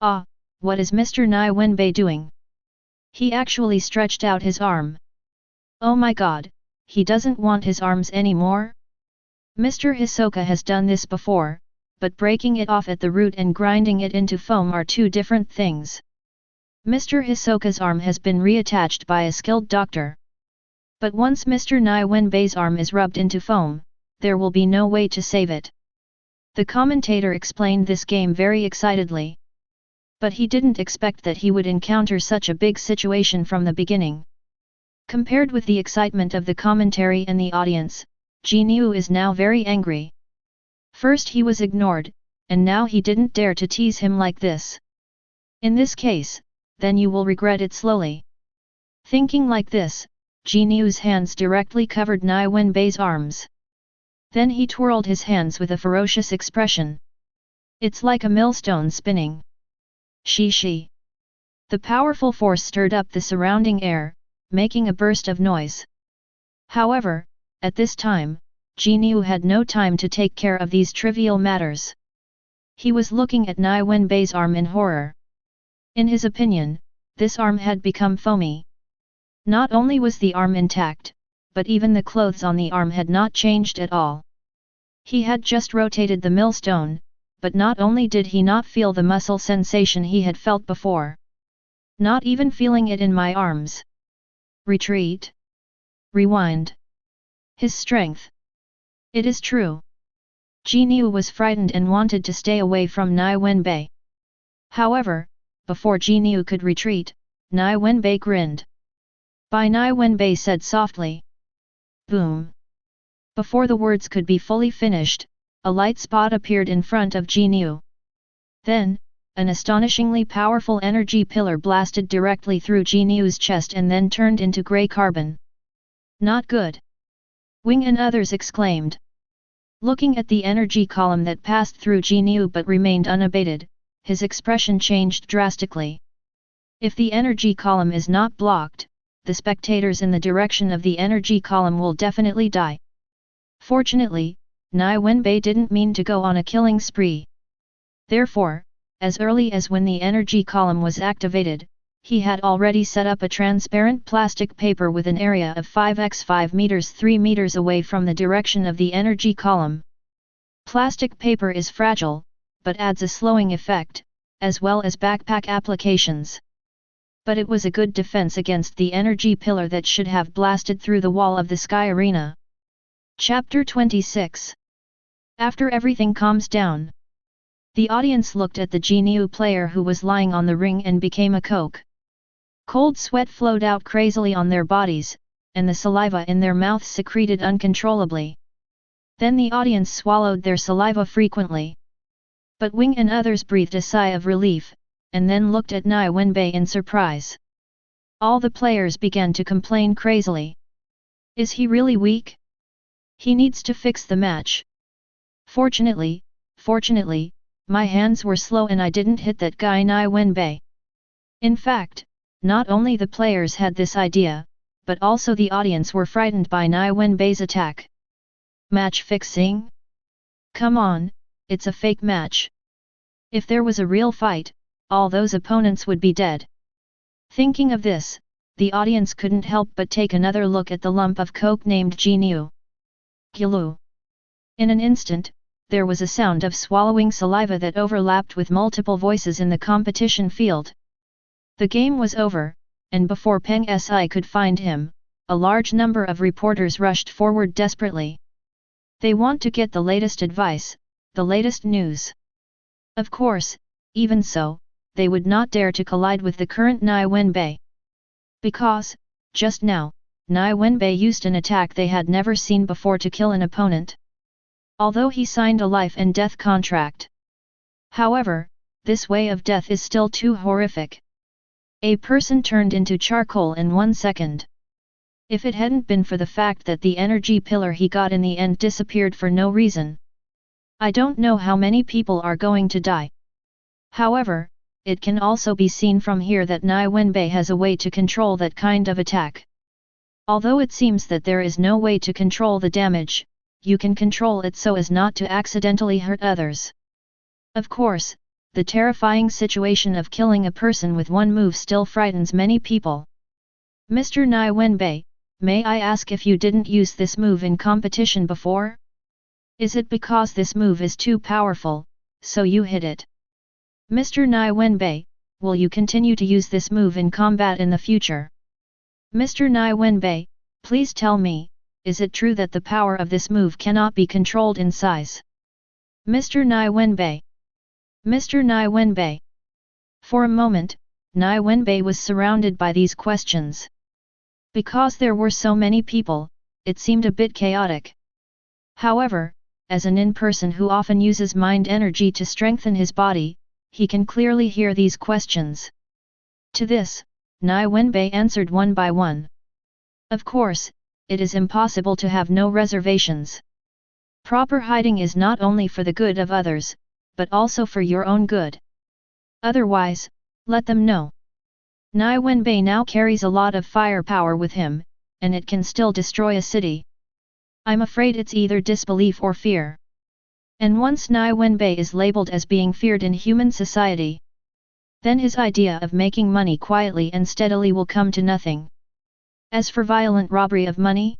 Speaker 1: Ah, what is Mr. Nie Wenbai doing? He actually stretched out his arm. Oh my god, he doesn't want his arms anymore? Mr. Hisoka has done this before, but breaking it off at the root and grinding it into foam are two different things. Mr. Hisoka's arm has been reattached by a skilled doctor. But once Mr. Nie Wenbai's arm is rubbed into foam, there will be no way to save it. The commentator explained this game very excitedly. But he didn't expect that he would encounter such a big situation from the beginning. Compared with the excitement of the commentary and the audience, Jinyu is now very angry. First he was ignored, and now he didn't dare to tease him like this. In this case, then you will regret it slowly. Thinking like this, Jinyu's hands directly covered Nie Wenbai's arms. Then he twirled his hands with a ferocious expression. It's like a millstone spinning. She. The powerful force stirred up the surrounding air, making a burst of noise. However, at this time, Jinyu had no time to take care of these trivial matters. He was looking at Nie Wenbai's arm in horror. In his opinion, this arm had become foamy. Not only was the arm intact, but even the clothes on the arm had not changed at all. He had just rotated the millstone, but not only did he not feel the muscle sensation he had felt before. Not even feeling it in my arms. Retreat. Rewind. His strength. It is true. Jinyu was frightened and wanted to stay away from Nie Wenbai. However, before Jinyu could retreat, Nie Wenbai grinned. By Nie Wenbai said softly. Boom. Before the words could be fully finished, a light spot appeared in front of Jinyu. Then, an astonishingly powerful energy pillar blasted directly through Jinyu's chest and then turned into grey carbon. Not good. Wing and others exclaimed. Looking at the energy column that passed through Jinyu but remained unabated, his expression changed drastically. If the energy column is not blocked, the spectators in the direction of the energy column will definitely die. Fortunately, Nie Wenbai didn't mean to go on a killing spree. Therefore, as early as when the energy column was activated, he had already set up a transparent plastic paper with an area of 5x5 meters 3 meters away from the direction of the energy column. Plastic paper is fragile, but adds a slowing effect, as well as backpack applications. But it was a good defense against the energy pillar that should have blasted through the wall of the sky arena. Chapter 26. After everything calms down. The audience looked at the Jinyu player who was lying on the ring and became a coke. Cold sweat flowed out crazily on their bodies, and the saliva in their mouths secreted uncontrollably. Then the audience swallowed their saliva frequently. But Wing and others breathed a sigh of relief, and then looked at Nie Wenbai in surprise. All the players began to complain crazily. Is he really weak? He needs to fix the match. Fortunately, my hands were slow and I didn't hit that guy Nie Wenbai. In fact, not only the players had this idea, but also the audience were frightened by Nie Wenbai's attack. Match fixing? Come on, it's a fake match. If there was a real fight, all those opponents would be dead. Thinking of this, the audience couldn't help but take another look at the lump of coke named Jinyu. Gulu. In an instant, there was a sound of swallowing saliva that overlapped with multiple voices in the competition field. The game was over, and before Peng Si could find him, a large number of reporters rushed forward desperately. They want to get the latest advice, the latest news. Of course, even so, they would not dare to collide with the current Nie Wenbai. Because, just now, Nie Wenbai used an attack they had never seen before to kill an opponent. Although he signed a life and death contract. However, this way of death is still too horrific. A person turned into charcoal in 1 second. If it hadn't been for the fact that the energy pillar he got in the end disappeared for no reason. I don't know how many people are going to die. However, it can also be seen from here that Nie Wenbai has a way to control that kind of attack. Although it seems that there is no way to control the damage, you can control it so as not to accidentally hurt others. Of course, the terrifying situation of killing a person with one move still frightens many people. Mr. Nie Wenbai, may I ask if you didn't use this move in competition before? Is it because this move is too powerful, so you hid it? Mr. Nie Wenbai, will you continue to use this move in combat in the future? Mr. Nie Wenbai, please tell me, is it true that the power of this move cannot be controlled in size? Mr. Nie Wenbai. Mr. Nie Wenbai. For a moment, Nie Wenbai was surrounded by these questions. Because there were so many people, it seemed a bit chaotic. However, as an in-person who often uses mind energy to strengthen his body, he can clearly hear these questions. To this, Nie Wenbai answered one by one. Of course, it is impossible to have no reservations. Proper hiding is not only for the good of others, but also for your own good. Otherwise, let them know. Nie Wenbai now carries a lot of firepower with him, and it can still destroy a city. I'm afraid it's either disbelief or fear. And once Nie Wenbai is labeled as being feared in human society, then his idea of making money quietly and steadily will come to nothing. As for violent robbery of money,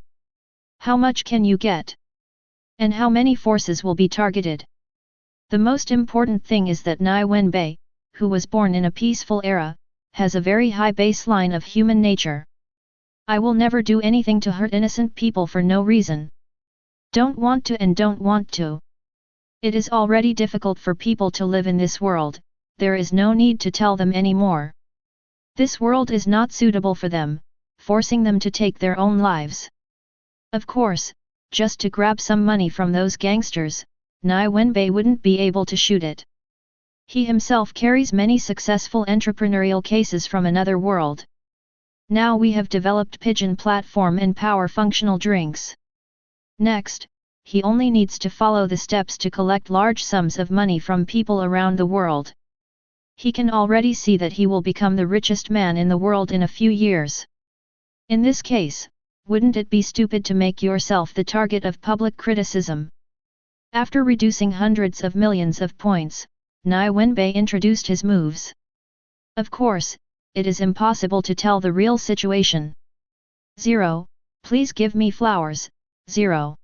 Speaker 1: how much can you get? And how many forces will be targeted? The most important thing is that Nie Wenbai, who was born in a peaceful era, has a very high baseline of human nature. I will never do anything to hurt innocent people for no reason. Don't want to and don't want to. It is already difficult for people to live in this world, there is no need to tell them anymore. This world is not suitable for them, forcing them to take their own lives. Of course, just to grab some money from those gangsters, Nie Wenbai wouldn't be able to shoot it. He himself carries many successful entrepreneurial cases from another world. Now we have developed pigeon platform and power functional drinks. Next, he only needs to follow the steps to collect large sums of money from people around the world. He can already see that he will become the richest man in the world in a few years. In this case, wouldn't it be stupid to make yourself the target of public criticism? After reducing hundreds of millions of points, Nie Wenbai introduced his moves. Of course, it is impossible to tell the real situation. 0, please give me flowers, 0.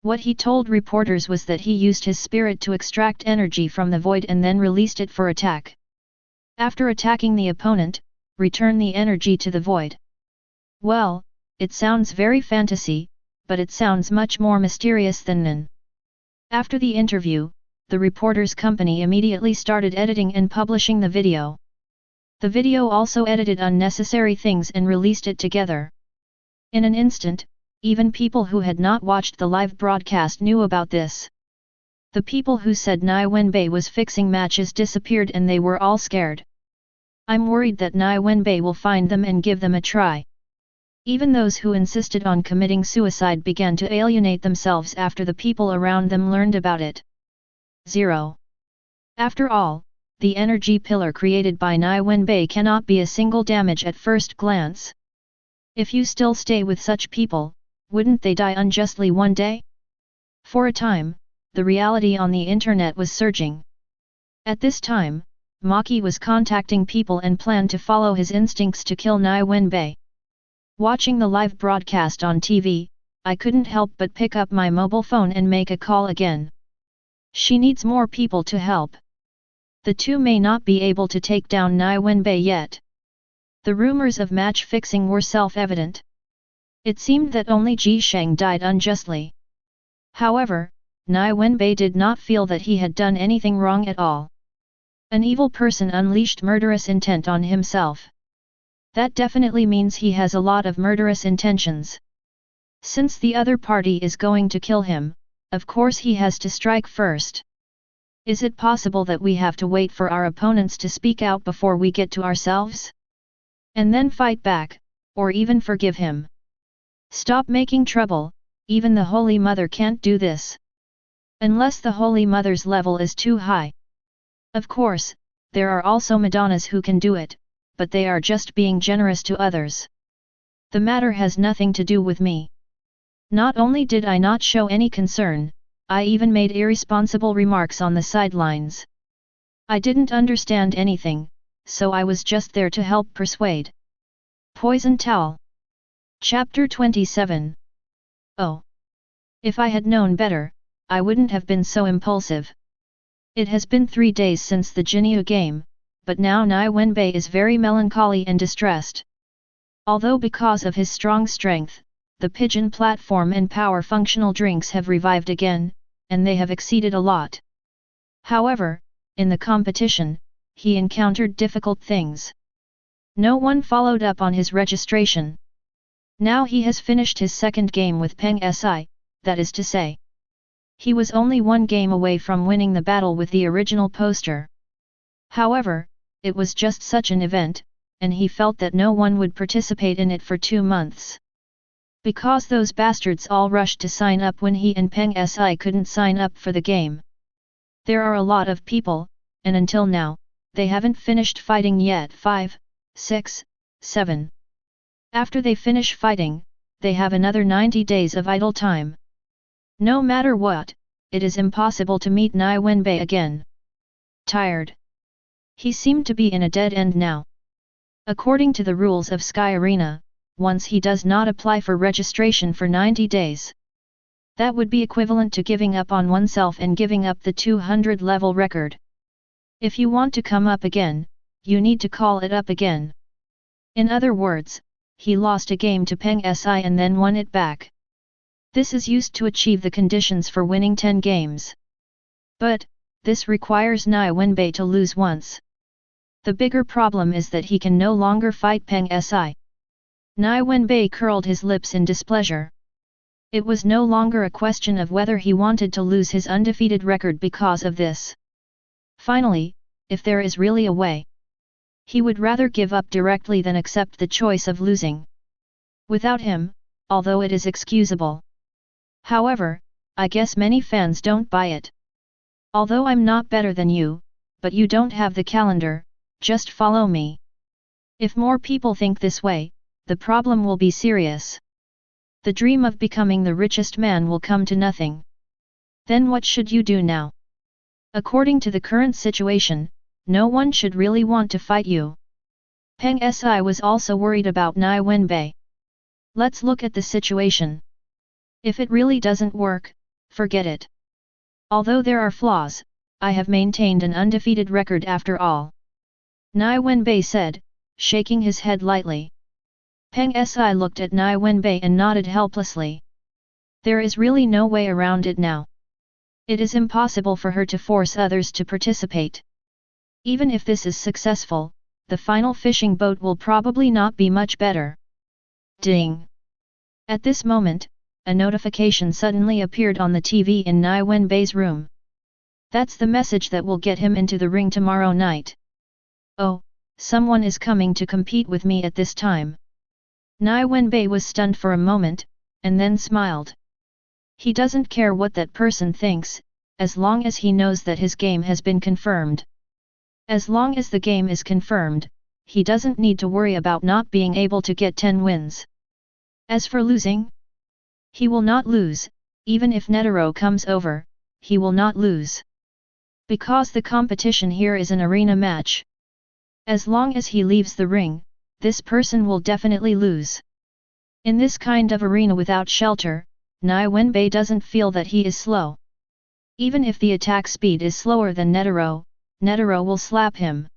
Speaker 1: What he told reporters was that he used his spirit to extract energy from the void and then released it for attack. After attacking the opponent, return the energy to the void. Well, it sounds very fantasy, but it sounds much more mysterious than none. After the interview, the reporter's company immediately started editing and publishing the video. The video also edited unnecessary things and released it together. In an instant, even people who had not watched the live broadcast knew about this. The people who said Nie Wenbai was fixing matches disappeared and they were all scared. I'm worried that Nie Wenbai will find them and give them a try. Even those who insisted on committing suicide began to alienate themselves after the people around them learned about it. 0. After all, the energy pillar created by Nie Wenbai cannot be a single damage at first glance. If you still stay with such people, wouldn't they die unjustly one day? For a time, the reality on the internet was surging. At this time, Maki was contacting people and planned to follow his instincts to kill Nie Wenbai. Watching the live broadcast on TV, I couldn't help but pick up my mobile phone and make a call again. She needs more people to help. The two may not be able to take down Nie Wenbai yet. The rumors of match fixing were self-evident. It seemed that only Ji Sheng died unjustly. However, Nie Wenbai did not feel that he had done anything wrong at all. An evil person unleashed murderous intent on himself. That definitely means he has a lot of murderous intentions. Since the other party is going to kill him, of course he has to strike first. Is it possible that we have to wait for our opponents to speak out before we get to ourselves? And then fight back, or even forgive him? Stop making trouble, even the Holy Mother can't do this. Unless the Holy Mother's level is too high. Of course, there are also Madonnas who can do it, but they are just being generous to others. The matter has nothing to do with me. Not only did I not show any concern, I even made irresponsible remarks on the sidelines. I didn't understand anything, so I was just there to help persuade. Poison Towel. Chapter 27. Oh. If I had known better, I wouldn't have been so impulsive. It has been 3 days since the Jinyu game, but now Nie Wenbai is very melancholy and distressed. Although because of his strong strength, the pigeon platform and power functional drinks have revived again, and they have exceeded a lot. However, in the competition, he encountered difficult things. No one followed up on his registration. Now he has finished his second game with Peng Si, that is to say. He was only 1 game away from winning the battle with the original poster. However, it was just such an event, and he felt that no one would participate in it for 2 months. Because those bastards all rushed to sign up when he and Peng Si couldn't sign up for the game. There are a lot of people, and until now, they haven't finished fighting yet. 5, 6, 7. After they finish fighting, they have another 90 days of idle time. No matter what, it is impossible to meet Nie Wenbai again. Tired. He seemed to be in a dead end now. According to the rules of Sky Arena, once he does not apply for registration for 90 days. That would be equivalent to giving up on oneself and giving up the 200 level record. If you want to come up again, you need to call it up again. In other words, he lost a game to Peng Si and then won it back. This is used to achieve the conditions for winning 10 games. But, this requires Nie Wenbai to lose once. The bigger problem is that he can no longer fight Peng Si. Nie Wenbai curled his lips in displeasure. It was no longer a question of whether he wanted to lose his undefeated record because of this. Finally, if there is really a way, he would rather give up directly than accept the choice of losing. Without him, although it is excusable. However, I guess many fans don't buy it. Although I'm not better than you, but you don't have the calendar, just follow me. If more people think this way, the problem will be serious. The dream of becoming the richest man will come to nothing. Then what should you do now? According to the current situation, no one should really want to fight you. Peng Si was also worried about Nie Wenbai. Let's look at the situation. If it really doesn't work, forget it. Although there are flaws, I have maintained an undefeated record after all. Nie Wenbai said, shaking his head lightly. Peng Si looked at Nie Wenbai and nodded helplessly. There is really no way around it now. It is impossible for her to force others to participate. Even if this is successful, the final fishing boat will probably not be much better. Ding! At this moment, a notification suddenly appeared on the TV in Nie Wenbai's room. That's the message that will get him into the ring tomorrow night. Oh, someone is coming to compete with me at this time. Nie Wenbai was stunned for a moment, and then smiled. He doesn't care what that person thinks, as long as he knows that his game has been confirmed. As long as the game is confirmed, he doesn't need to worry about not being able to get 10 wins. As for losing, he will not lose, even if Netero comes over, he will not lose. Because the competition here is an arena match. As long as he leaves the ring, this person will definitely lose. In this kind of arena without shelter, Nie Wenbai doesn't feel that he is slow. Even if the attack speed is slower than Netero, Netero will slap him.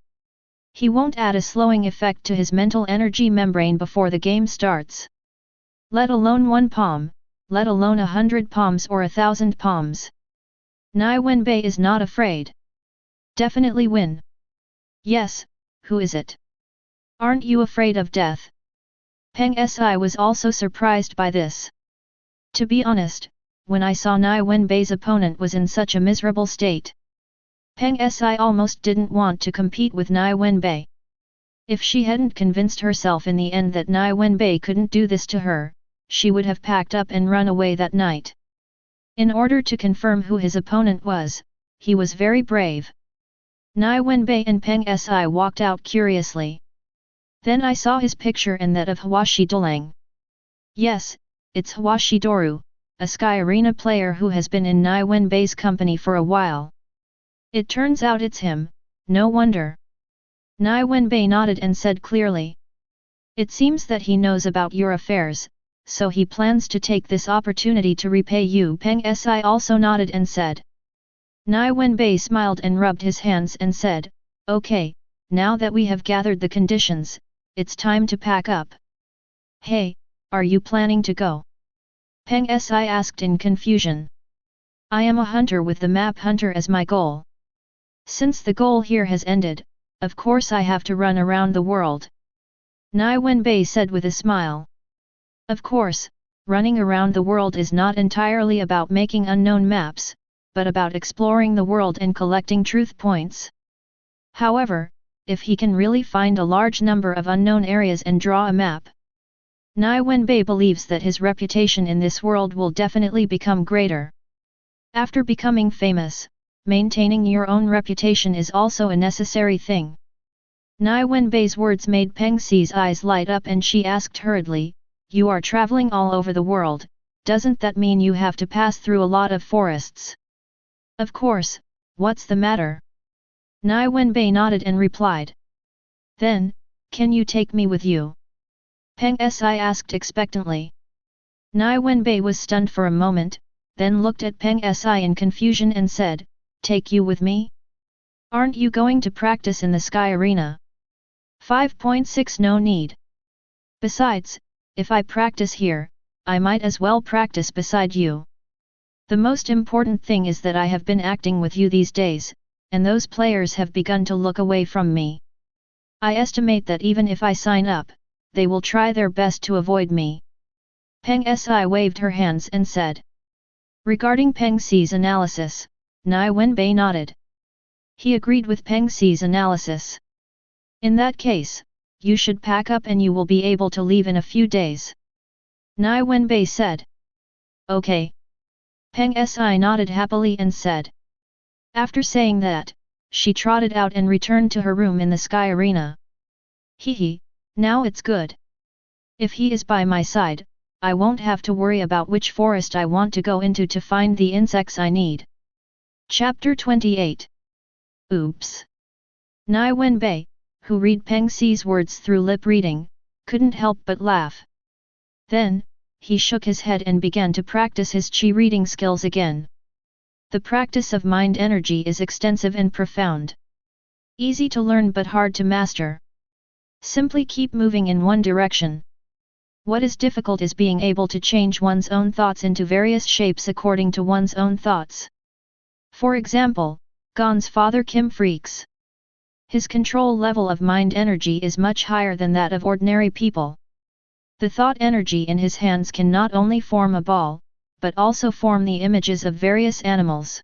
Speaker 1: He won't add a slowing effect to his mental energy membrane before the game starts. Let alone 1 palm, let alone 100 palms or 1,000 palms. Nie Wenbai is not afraid. Definitely win. Yes, who is it? Aren't you afraid of death? Peng Si was also surprised by this. To be honest, when I saw Nie Wenbai's opponent was in such a miserable state, Peng Si almost didn't want to compete with Nie Wenbai. If she hadn't convinced herself in the end that Nie Wenbai couldn't do this to her, she would have packed up and run away that night. In order to confirm who his opponent was, he was very brave. Nie Wenbai and Peng Si walked out curiously. Then I saw his picture and that of Huashi Dulang. Yes, it's Huashi Doru, a Sky Arena player who has been in Nie Wenbai's company for a while. It turns out it's him, no wonder. Nie Wenbai nodded and said clearly. It seems that he knows about your affairs, so he plans to take this opportunity to repay you. Peng Si also nodded and said. Nie Wenbai smiled and rubbed his hands and said, okay, now that we have gathered the conditions, it's time to pack up. Hey, are you planning to go? Peng Si asked in confusion. I am a hunter with the map hunter as my goal. Since the goal here has ended, of course I have to run around the world. Nie Wenbai said with a smile. Of course, running around the world is not entirely about making unknown maps, but about exploring the world and collecting truth points. However, if he can really find a large number of unknown areas and draw a map, Nie Wenbai believes that his reputation in this world will definitely become greater. After becoming famous, maintaining your own reputation is also a necessary thing. Nie Wenbai's words made Peng Si's eyes light up and she asked hurriedly, you are traveling all over the world, doesn't that mean you have to pass through a lot of forests? Of course, what's the matter? Nie Wenbai nodded and replied. Then, can you take me with you? Peng Si asked expectantly. Nie Wenbai was stunned for a moment, then looked at Peng Si in confusion and said, take you with me? Aren't you going to practice in the Sky Arena? 5.6 No need. Besides, if I practice here, I might as well practice beside you. The most important thing is that I have been acting with you these days, and those players have begun to look away from me. I estimate that even if I sign up, they will try their best to avoid me. Peng Si waved her hands and said. Regarding Peng Si's analysis, Nie Wenbai nodded. He agreed with Peng Si's analysis. In that case, you should pack up and you will be able to leave in a few days. Nie Wenbai said. Okay. Peng Si nodded happily and said. After saying that, she trotted out and returned to her room in the Sky Arena. Hee, now it's good. If he is by my side, I won't have to worry about which forest I want to go into to find the insects I need. Chapter 28. Oops. Nie Wenbai, who read Peng Si's words through lip reading, couldn't help but laugh. Then, he shook his head and began to practice his qi reading skills again. The practice of mind energy is extensive and profound. Easy to learn but hard to master. Simply keep moving in one direction. What is difficult is being able to change one's own thoughts into various shapes according to one's own thoughts. For example, Gon's father Kim freaks. His control level of mind energy is much higher than that of ordinary people. The thought energy in his hands can not only form a ball, but also form the images of various animals.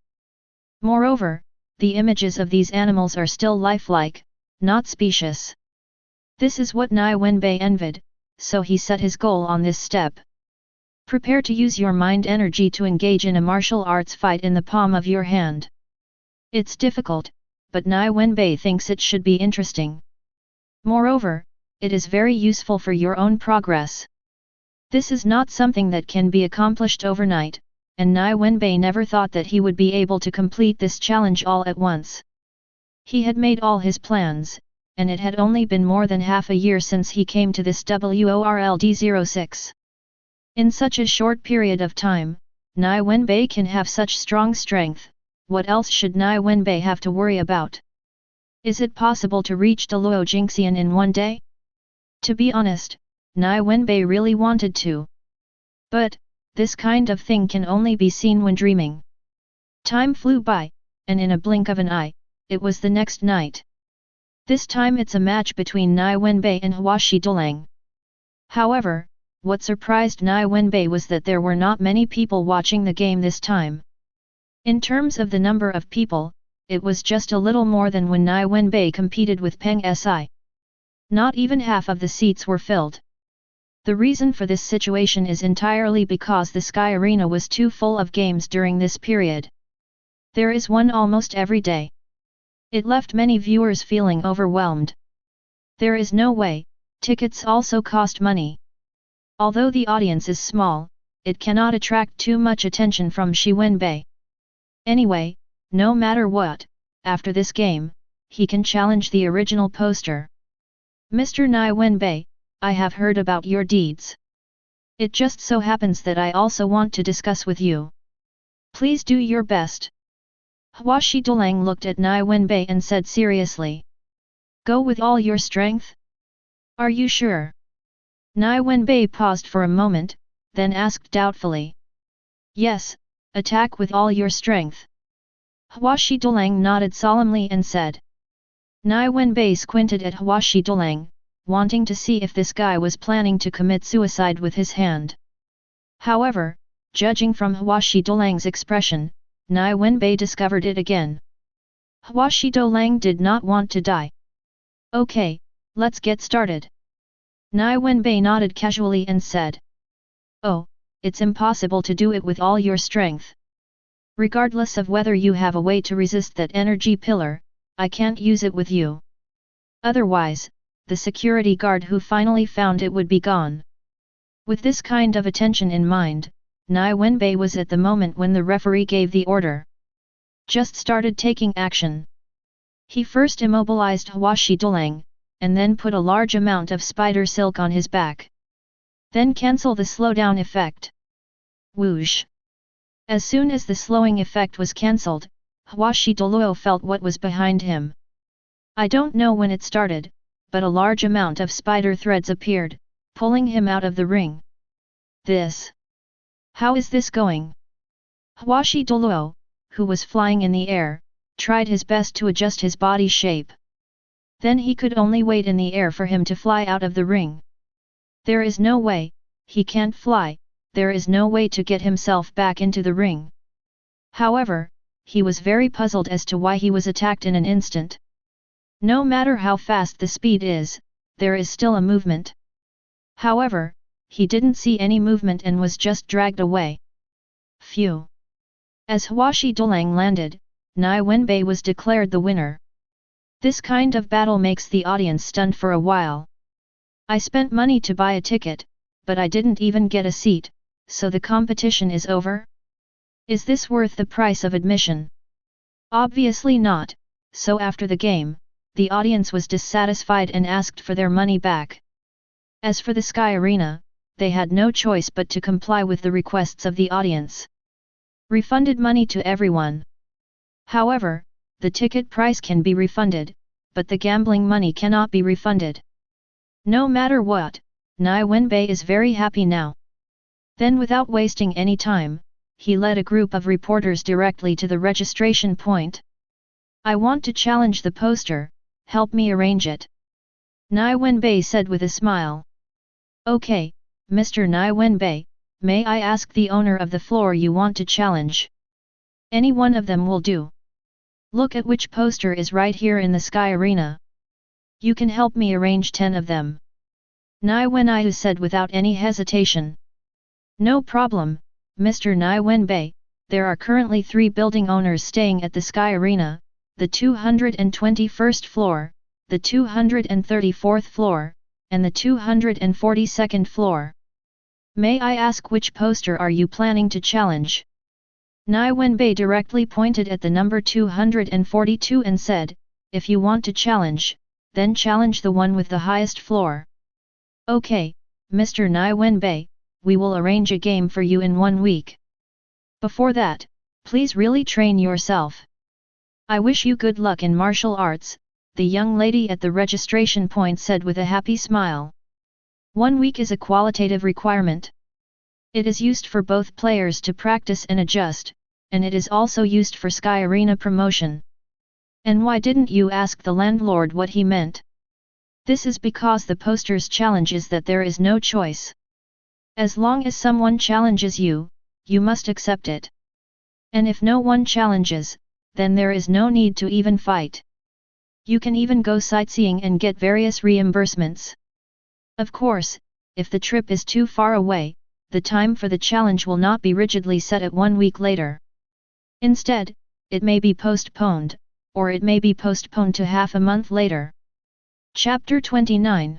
Speaker 1: Moreover, the images of these animals are still lifelike, not specious. This is what Nie Wenbai envied, so he set his goal on this step. Prepare to use your mind energy to engage in a martial arts fight in the palm of your hand. It's difficult, but Nie Wenbai thinks it should be interesting. Moreover, it is very useful for your own progress. This is not something that can be accomplished overnight, and Nie Wenbai never thought that he would be able to complete this challenge all at once. He had made all his plans, and it had only been more than half a year since he came to this WORLD06. In such a short period of time, Nie Wenbai can have such strong strength. What else should Nie Wenbai have to worry about? Is it possible to reach the Luo Jingxian in one day? To be honest, Nie Wenbai really wanted to. But, this kind of thing can only be seen when dreaming. Time flew by, and in a blink of an eye, it was the next night. This time it's a match between Nie Wenbai and Huashi Dulang. However, what surprised Nie Wenbai was that there were not many people watching the game this time. In terms of the number of people, it was just a little more than when Nie Wenbai competed with Peng Si. Not even half of the seats were filled. The reason for this situation is entirely because the Sky Arena was too full of games during this period. There is one almost every day. It left many viewers feeling overwhelmed. There is no way, tickets also cost money. Although the audience is small, it cannot attract too much attention from Nie Wenbai. Anyway, no matter what, after this game, he can challenge the original poster. Mr. Nie Wenbai, I have heard about your deeds. It just so happens that I also want to discuss with you. Please do your best. Hua Shidolang looked at Nie Wenbai and said seriously. Go with all your strength? Are you sure? Nie Wenbai paused for a moment, then asked doubtfully. Yes, attack with all your strength. Hua Shidolang nodded solemnly and said. Nie Wenbai squinted at Hua Shidolang, wanting to see if this guy was planning to commit suicide with his hand. However, judging from Hua Shidolang's expression, Nie Wenbai discovered it again. Hua Shidolang did not want to die. Okay, let's get started. Nie Wenbai nodded casually and said. Oh, it's impossible to do it with all your strength. Regardless of whether you have a way to resist that energy pillar, I can't use it with you. Otherwise, the security guard who finally found it would be gone. With this kind of attention in mind, Nie Wenbai was at the moment when the referee gave the order. Just started taking action. He first immobilized Hua Shidolang, and then put a large amount of spider silk on his back. Then cancel the slowdown effect. Whoosh! As soon as the slowing effect was cancelled, Hua Shidolang felt what was behind him. I don't know when it started, but a large amount of spider threads appeared, pulling him out of the ring. This. How is this going? Hua Shidolang, who was flying in the air, tried his best to adjust his body shape. Then he could only wait in the air for him to fly out of the ring. There is no way, he can't fly, there is no way to get himself back into the ring. However, he was very puzzled as to why he was attacked in an instant. No matter how fast the speed is, there is still a movement. However, he didn't see any movement and was just dragged away. Phew! As Hua Shidolang landed, Nie Wenbai was declared the winner. This kind of battle makes the audience stunned for a while. I spent money to buy a ticket, but I didn't even get a seat, so the competition is over? Is this worth the price of admission? Obviously not, so after the game, the audience was dissatisfied and asked for their money back. As for the Sky Arena, they had no choice but to comply with the requests of the audience. Refunded money to everyone. However, the ticket price can be refunded, but the gambling money cannot be refunded. No matter what, Nie Wenbai is very happy now. Then without wasting any time, he led a group of reporters directly to the registration point. I want to challenge the poster, help me arrange it. Nie Wenbai said with a smile. Okay, Mr. Nie Wenbai, may I ask the owner of the floor you want to challenge? Any one of them will do. Look at which poster is right here in the Sky Arena. You can help me arrange 10 of them. Nie Wenbai said without any hesitation. No problem, Mr. Nie Wenbai, there are currently 3 building owners staying at the Sky Arena, the 221st floor, the 234th floor, and the 242nd floor. May I ask which poster are you planning to challenge? Nie Wenbai directly pointed at the number 242 and said, if you want to challenge, then challenge the one with the highest floor. Okay, Mr. Nie Wenbai, we will arrange a game for you in 1 week. Before that, please really train yourself. I wish you good luck in martial arts, the young lady at the registration point said with a happy smile. 1 week is a qualitative requirement. It is used for both players to practice and adjust, and it is also used for Sky Arena promotion. And why didn't you ask the landlord what he meant? This is because the poster's challenge is that there is no choice. As long as someone challenges you, you must accept it. And if no one challenges, then there is no need to even fight. You can even go sightseeing and get various reimbursements. Of course, if the trip is too far away, the time for the challenge will not be rigidly set at 1 week later. Instead, it may be postponed, or it may be postponed to half a month later. Chapter 29.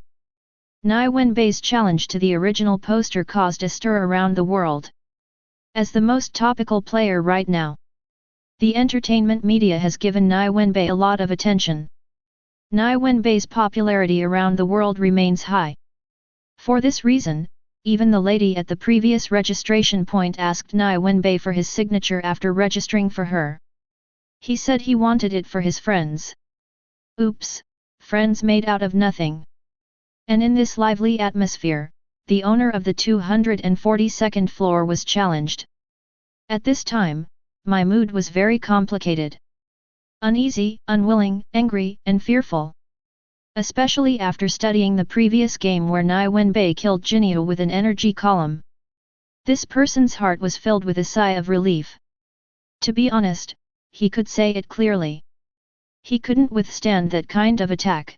Speaker 1: Nie Wenbai's challenge to the original poster caused a stir around the world. As the most topical player right now, the entertainment media has given Nie Wenbai a lot of attention. Nie Wenbai's popularity around the world remains high. For this reason, even the lady at the previous registration point asked Nie Wenbai for his signature after registering for her. He said he wanted it for his friends. Oops, friends made out of nothing. And in this lively atmosphere, the owner of the 242nd floor was challenged. At this time, my mood was very complicated. Uneasy, unwilling, angry, and fearful. Especially after studying the previous game where Nie Wenbai killed Jinyu with an energy column. This person's heart was filled with a sigh of relief. To be honest, he could say it clearly. He couldn't withstand that kind of attack.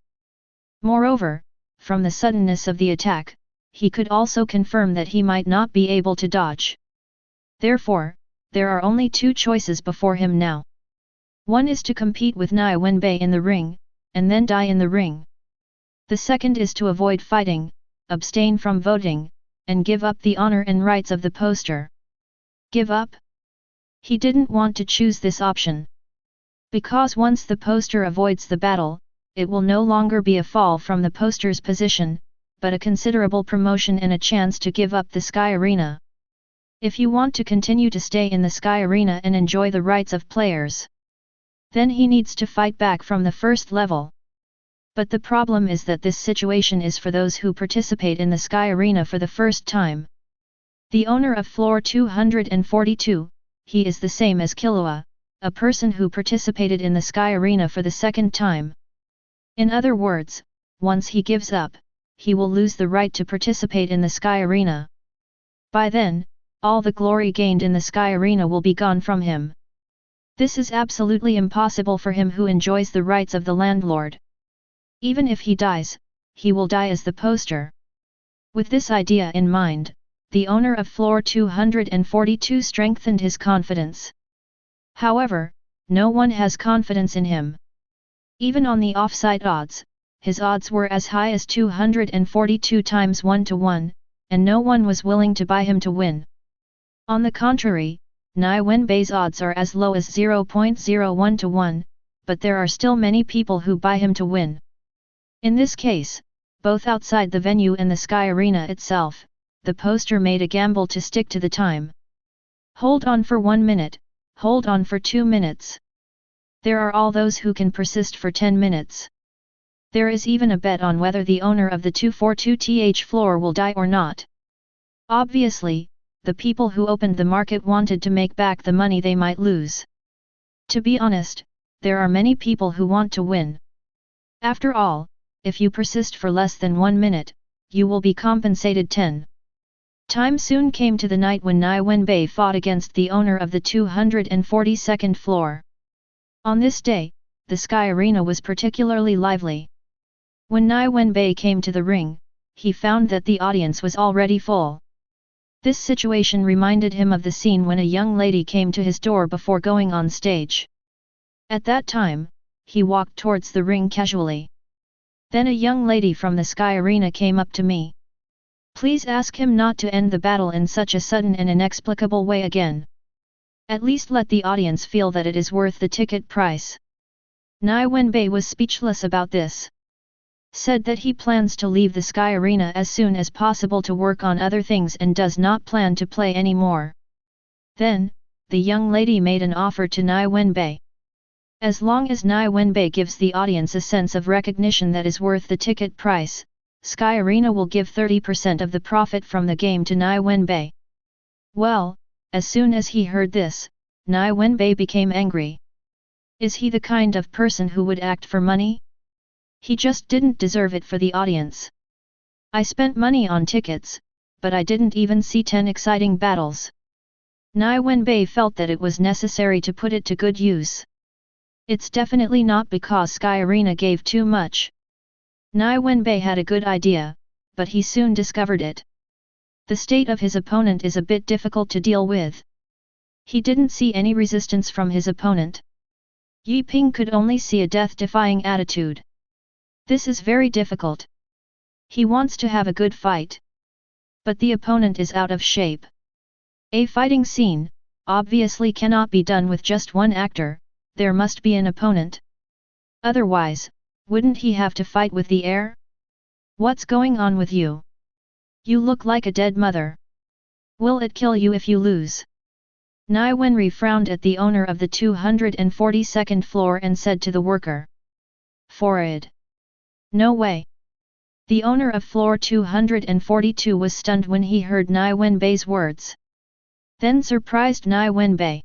Speaker 1: Moreover, from the suddenness of the attack, he could also confirm that he might not be able to dodge. Therefore, there are only two choices before him now. One is to compete with Nie Wenbai in the ring, and then die in the ring. The second is to avoid fighting, abstain from voting, and give up the honor and rights of the poster. Give up? He didn't want to choose this option. Because once the poster avoids the battle, it will no longer be a fall from the poster's position, but a considerable promotion and a chance to give up the Sky Arena. If you want to continue to stay in the Sky Arena and enjoy the rights of players, then he needs to fight back from the first level. But the problem is that this situation is for those who participate in the Sky Arena for the first time. The owner of floor 242, he is the same as Killua, a person who participated in the Sky Arena for the second time. In other words, once he gives up, he will lose the right to participate in the Sky Arena. By then, all the glory gained in the Sky Arena will be gone from him. This is absolutely impossible for him who enjoys the rights of the landlord. Even if he dies, he will die as the poster. With this idea in mind, the owner of floor 242 strengthened his confidence. However, no one has confidence in him. Even on the offside odds, his odds were as high as 242 times 1 to 1, and no one was willing to buy him to win. On the contrary, Nie Wenbai's odds are as low as 0.01 to 1, but there are still many people who buy him to win. In this case, both outside the venue and the Sky Arena itself, the poster made a gamble to stick to the time. Hold on for 1 minute, hold on for 2 minutes. There are all those who can persist for 10 minutes. There is even a bet on whether the owner of the 242th floor will die or not. Obviously, the people who opened the market wanted to make back the money they might lose. To be honest, there are many people who want to win. After all, if you persist for less than 1 minute, you will be compensated 10. Time soon came to the night when Nie Wenbai fought against the owner of the 242nd floor. On this day, the Sky Arena was particularly lively. When Nie Wenbai came to the ring, he found that the audience was already full. This situation reminded him of the scene when a young lady came to his door before going on stage. At that time, he walked towards the ring casually. Then a young lady from the Sky Arena came up to me. Please ask him not to end the battle in such a sudden and inexplicable way again. At least let the audience feel that it is worth the ticket price. Nie Wenbai was speechless about this. Said that he plans to leave the Sky Arena as soon as possible to work on other things and does not plan to play anymore. Then, the young lady made an offer to Nie Wenbai. As long as Nie Wenbai gives the audience a sense of recognition that is worth the ticket price, Sky Arena will give 30% of the profit from the game to Nie Wenbai. Well, as soon as he heard this, Nie Wenbai became angry. Is he the kind of person who would act for money? He just didn't deserve it for the audience. I spent money on tickets, but I didn't even see 10 exciting battles. Nie Wenbai felt that it was necessary to put it to good use. It's definitely not because Sky Arena gave too much. Nie Wenbai had a good idea, but he soon discovered it. The state of his opponent is a bit difficult to deal with. He didn't see any resistance from his opponent. Yi Ping could only see a death-defying attitude. This is very difficult. He wants to have a good fight. But the opponent is out of shape. A fighting scene, obviously cannot be done with just one actor, there must be an opponent. Otherwise, wouldn't he have to fight with the air? What's going on with you? You look like a dead mother. Will it kill you if you lose? Nie Wenbai frowned at the owner of the 242nd floor and said to the worker. Forward. No way. The owner of floor 242 was stunned when he heard Nie Wenbai's words. Then surprised Nie Wenbai.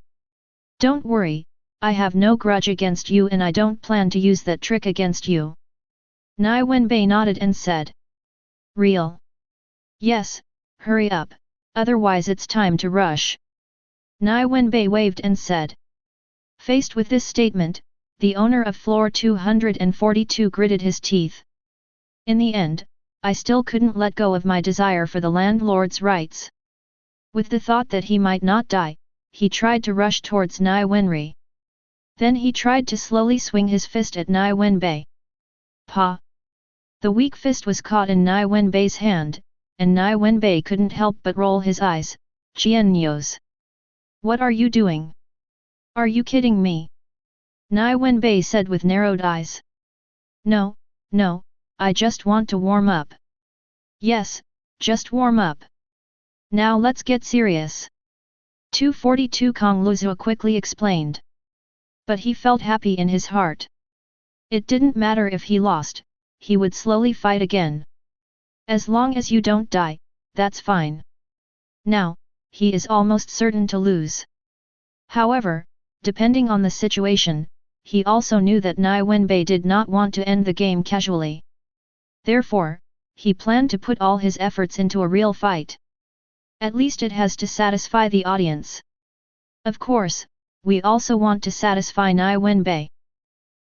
Speaker 1: Don't worry, I have no grudge against you and I don't plan to use that trick against you. Nie Wenbai nodded and said. Real? Yes, hurry up, otherwise it's time to rush. Nie Wenbai waved and said. Faced with this statement, the owner of floor 242 gritted his teeth. In the end, I still couldn't let go of my desire for the landlord's rights. With the thought that he might not die, he tried to rush towards Nie Wenbai. Then he tried to slowly swing his fist at Nie Wenbai. Pa! The weak fist was caught in Nie Wenbai's hand, and Nie Wenbai couldn't help but roll his eyes. Jianyos. What are you doing? Are you kidding me? Nie Wenbai said with narrowed eyes. No, no, I just want to warm up. Yes, just warm up. Now let's get serious. 242 Kong Luzhu quickly explained. But he felt happy in his heart. It didn't matter if he lost, he would slowly fight again. As long as you don't die, that's fine. Now, he is almost certain to lose. However, depending on the situation, he also knew that Nie Wenbai did not want to end the game casually. Therefore, he planned to put all his efforts into a real fight. At least it has to satisfy the audience. Of course, we also want to satisfy Nie Wenbai.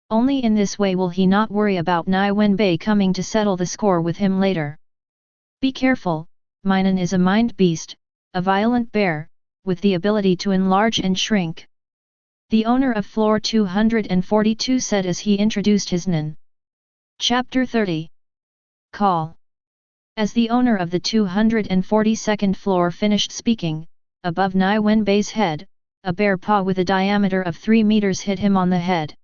Speaker 1: Only in this way will he not worry about Nie Wenbai coming to settle the score with him later. Be careful, Minun is a mind beast, a violent bear, with the ability to enlarge and shrink. The owner of floor 242 said as he introduced his Nin. Chapter 30. Call. As the owner of the 242nd floor finished speaking, above Nie Wenbai's head, a bear paw with a diameter of 3 meters hit him on the head.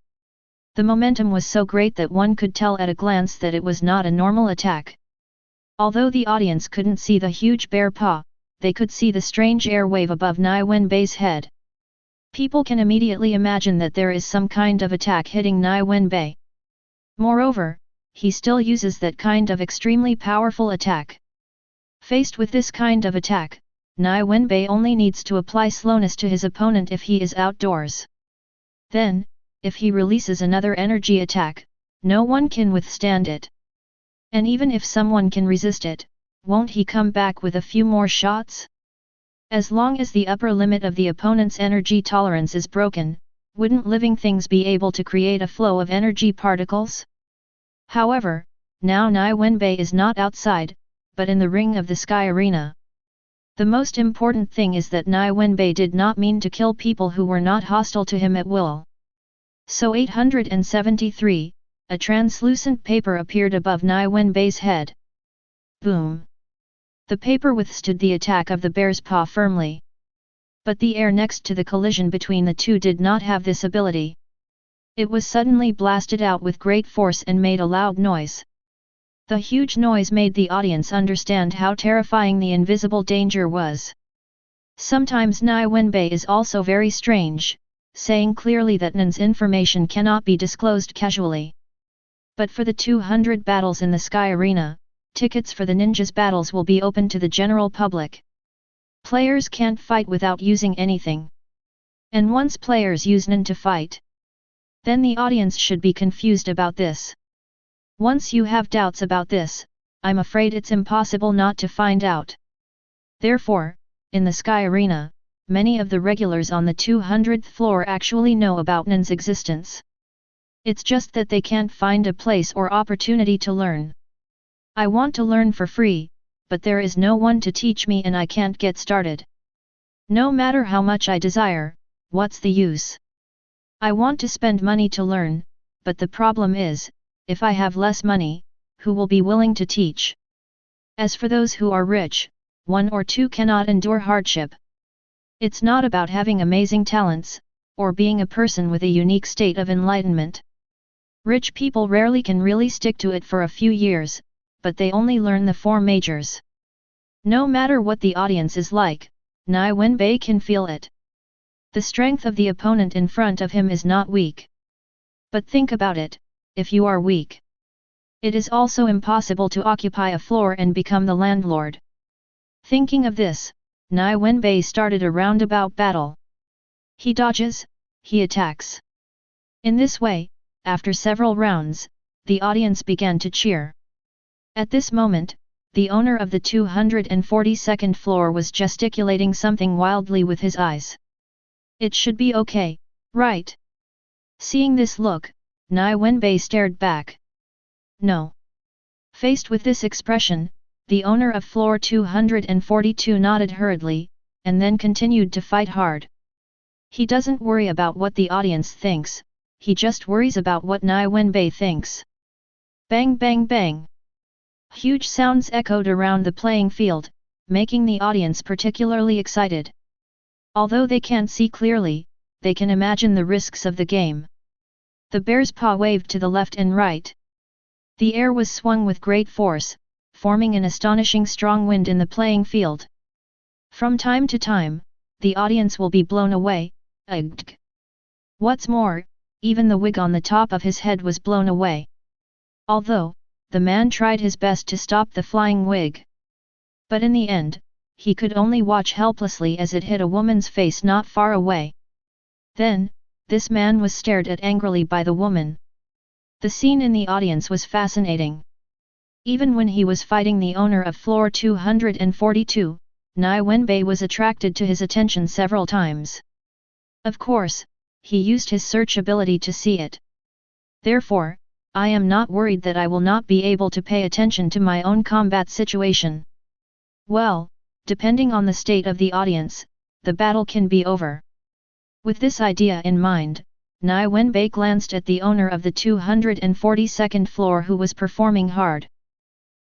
Speaker 1: The momentum was so great that one could tell at a glance that it was not a normal attack. Although the audience couldn't see the huge bear paw, they could see the strange air wave above Nie Wenbai's head. People can immediately imagine that there is some kind of attack hitting Nie Wenbai. Moreover, he still uses that kind of extremely powerful attack. Faced with this kind of attack, Nie Wenbai only needs to apply slowness to his opponent if he is outdoors. Then, if he releases another energy attack, no one can withstand it. And even if someone can resist it, won't he come back with a few more shots? As long as the upper limit of the opponent's energy tolerance is broken, wouldn't living things be able to create a flow of energy particles? However, now Nie Wenbai is not outside, but in the ring of the sky arena. The most important thing is that Nie Wenbai did not mean to kill people who were not hostile to him at will. So 873, a translucent paper appeared above Nie Wenbai's head. Boom! The paper withstood the attack of the bear's paw firmly. But the air next to the collision between the two did not have this ability. It was suddenly blasted out with great force and made a loud noise. The huge noise made the audience understand how terrifying the invisible danger was. Sometimes Nie Wenbai is also very strange, saying clearly that Nin's information cannot be disclosed casually. But for the 200 battles in the sky arena, tickets for the ninjas battles will be open to the general public. Players can't fight without using anything. And once players use Nin to fight, then the audience should be confused about this. Once you have doubts about this, I'm afraid it's impossible not to find out. Therefore, in the sky arena, many of the regulars on the 200th floor actually know about Nin's existence. It's just that they can't find a place or opportunity to learn. I want to learn for free, but there is no one to teach me and I can't get started. No matter how much I desire, what's the use? I want to spend money to learn, but the problem is, if I have less money, who will be willing to teach? As for those who are rich, one or two cannot endure hardship. It's not about having amazing talents, or being a person with a unique state of enlightenment. Rich people rarely can really stick to it for a few years, but they only learn the four majors. No matter what the audience is like, Nie Wenbai can feel it. The strength of the opponent in front of him is not weak. But think about it, if you are weak, it is also impossible to occupy a floor and become the landlord. Thinking of this, Nie Wenbai started a roundabout battle. He dodges, he attacks. In this way, after several rounds, the audience began to cheer. At this moment, the owner of the 242nd floor was gesticulating something wildly with his eyes. It should be okay, right? Seeing this look, Nie Wenbai stared back. No. Faced with this expression, the owner of floor 242 nodded hurriedly, and then continued to fight hard. He doesn't worry about what the audience thinks, he just worries about what Nie Wenbai thinks. Bang bang bang! Huge sounds echoed around the playing field, making the audience particularly excited. Although they can't see clearly, they can imagine the risks of the game. The bear's paw waved to the left and right. The air was swung with great force, forming an astonishing strong wind in the playing field. From time to time, the audience will be blown away. Ugh. What's more, even the wig on the top of his head was blown away. Although, the man tried his best to stop the flying wig. But in the end, he could only watch helplessly as it hit a woman's face not far away. Then, this man was stared at angrily by the woman. The scene in the audience was fascinating. Even when he was fighting the owner of floor 242, Nie Wenbai was attracted to his attention several times. Of course, he used his search ability to see it. Therefore, I am not worried that I will not be able to pay attention to my own combat situation. Well, depending on the state of the audience, the battle can be over. With this idea in mind, Nie Wenbai glanced at the owner of the 242nd floor who was performing hard.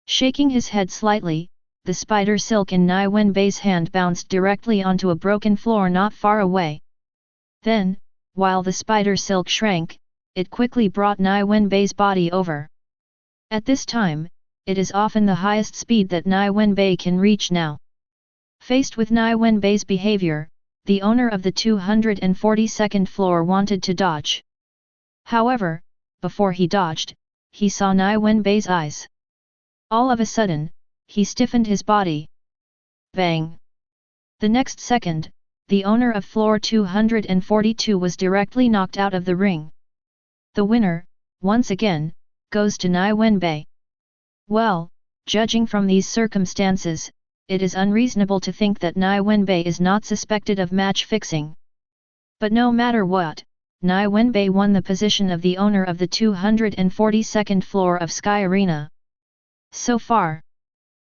Speaker 1: Shaking his head slightly, the spider silk in Nie Wenbai's hand bounced directly onto a broken floor not far away. Then, while the spider silk shrank, it quickly brought Nie Wenbai's body over. At this time, it is often the highest speed that Nie Wenbai can reach now. Faced with Nie Wenbai's behavior, the owner of the 242nd floor wanted to dodge. However, before he dodged, he saw Nie Wenbai's eyes. All of a sudden, he stiffened his body. Bang! The next second, the owner of floor 242 was directly knocked out of the ring. The winner, once again, goes to Nie Wenbai. Well, judging from these circumstances, it is unreasonable to think that Nie Wenbai is not suspected of match fixing. But no matter what, Nie Wenbai won the position of the owner of the 242nd floor of Sky Arena. So far,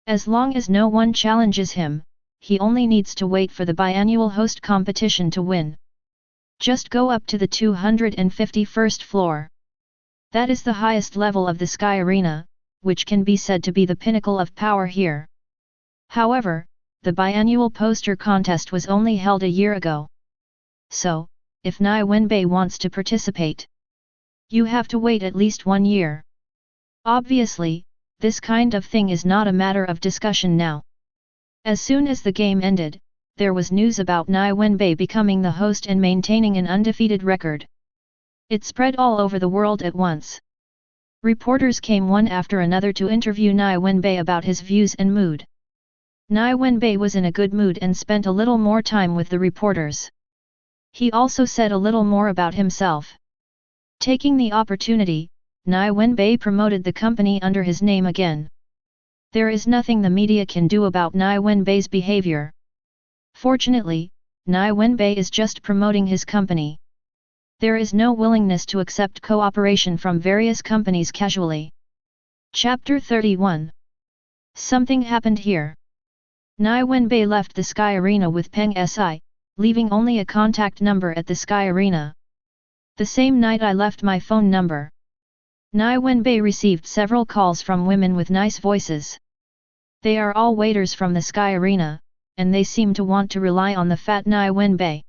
Speaker 1: as long as no one challenges him, he only needs to wait for the biannual host competition to win. Just go up to the 251st floor. That is the highest level of the Sky Arena, which can be said to be the pinnacle of power here. However, the biannual poster contest was only held a year ago. So, if Nie Wenbai wants to participate, you have to wait at least 1 year. Obviously, this kind of thing is not a matter of discussion now. As soon as the game ended, there was news about Nie Wenbai becoming the host and maintaining an undefeated record. It spread all over the world at once. Reporters came one after another to interview Nie Wenbai about his views and mood. Nie Wenbai was in a good mood and spent a little more time with the reporters. He also said a little more about himself. Taking the opportunity, Nie Wenbai promoted the company under his name again. There is nothing the media can do about Nie Wenbai's behavior. Fortunately, Nie Wenbai is just promoting his company. There is no willingness to accept cooperation from various companies casually. Chapter 31. Something happened here. Nie Wenbai left the Sky Arena with Peng Si, leaving only a contact number at the Sky Arena. The same night I left my phone number. Nie Wenbai received several calls from women with nice voices. They are all waiters from the Sky Arena, and they seem to want to rely on the fat Nie Wenbai.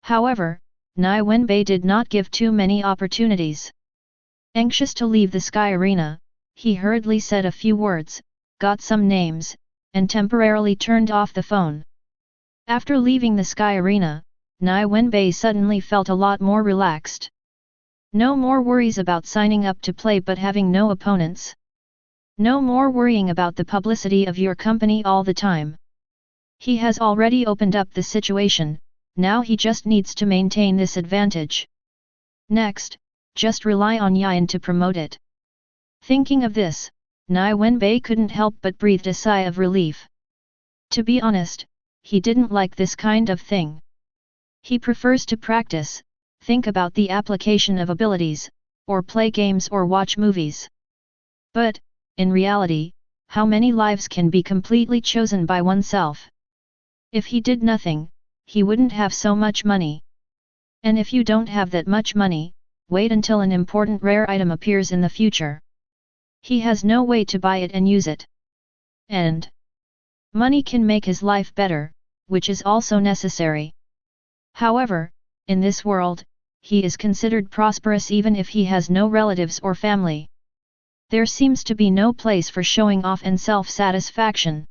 Speaker 1: However, Nie Wenbai did not give too many opportunities. Anxious to leave the Sky Arena, he hurriedly said a few words, got some names, and temporarily turned off the phone. After leaving the Sky Arena, Nie Wenbai suddenly felt a lot more relaxed. No more worries about signing up to play but having no opponents. No more worrying about the publicity of your company all the time. He has already opened up the situation, now he just needs to maintain this advantage. Next, just rely on Yan to promote it. Thinking of this, Nie Wenbai couldn't help but breathed a sigh of relief. To be honest, he didn't like this kind of thing. He prefers to practice, think about the application of abilities, or play games or watch movies. But, in reality, how many lives can be completely chosen by oneself? If he did nothing, he wouldn't have so much money. And if you don't have that much money, wait until an important rare item appears in the future. He has no way to buy it and use it. And money can make his life better, which is also necessary. However, in this world, he is considered prosperous even if he has no relatives or family. There seems to be no place for showing off and self-satisfaction.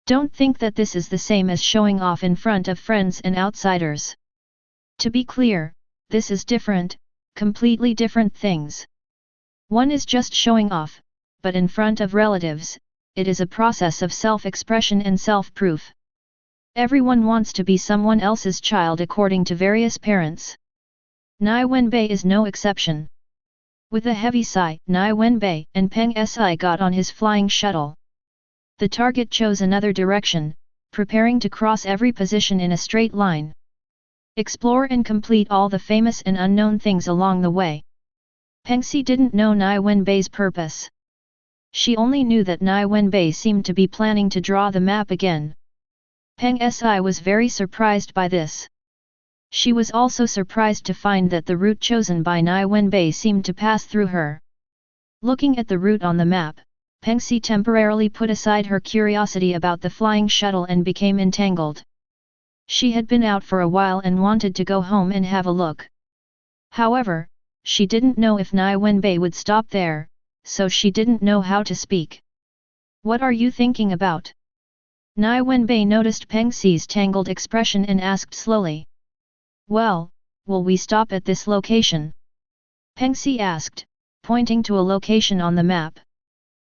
Speaker 1: Don't think that this is the same as showing off in front of friends and outsiders. To be clear, this is different, completely different things. One is just showing off, but in front of relatives, it is a process of self-expression and self-proof. Everyone wants to be someone else's child according to various parents. Nie Wenbai is no exception. With a heavy sigh, Nie Wenbai and Peng Si got on his flying shuttle. The target chose another direction, preparing to cross every position in a straight line. Explore and complete all the famous and unknown things along the way. Peng Si didn't know Nie Wenbai's purpose. She only knew that Nie Wenbai seemed to be planning to draw the map again. Peng Si was very surprised by this. She was also surprised to find that the route chosen by Nie Wenbai seemed to pass through her. Looking at the route on the map, Peng Si temporarily put aside her curiosity about the flying shuttle and became entangled. She had been out for a while and wanted to go home and have a look. However, she didn't know if Nie Wenbai would stop there, so she didn't know how to speak. What are you thinking about? Nie Wenbai noticed Peng Si's tangled expression and asked slowly. Well, will we stop at this location? Peng Si asked, pointing to a location on the map.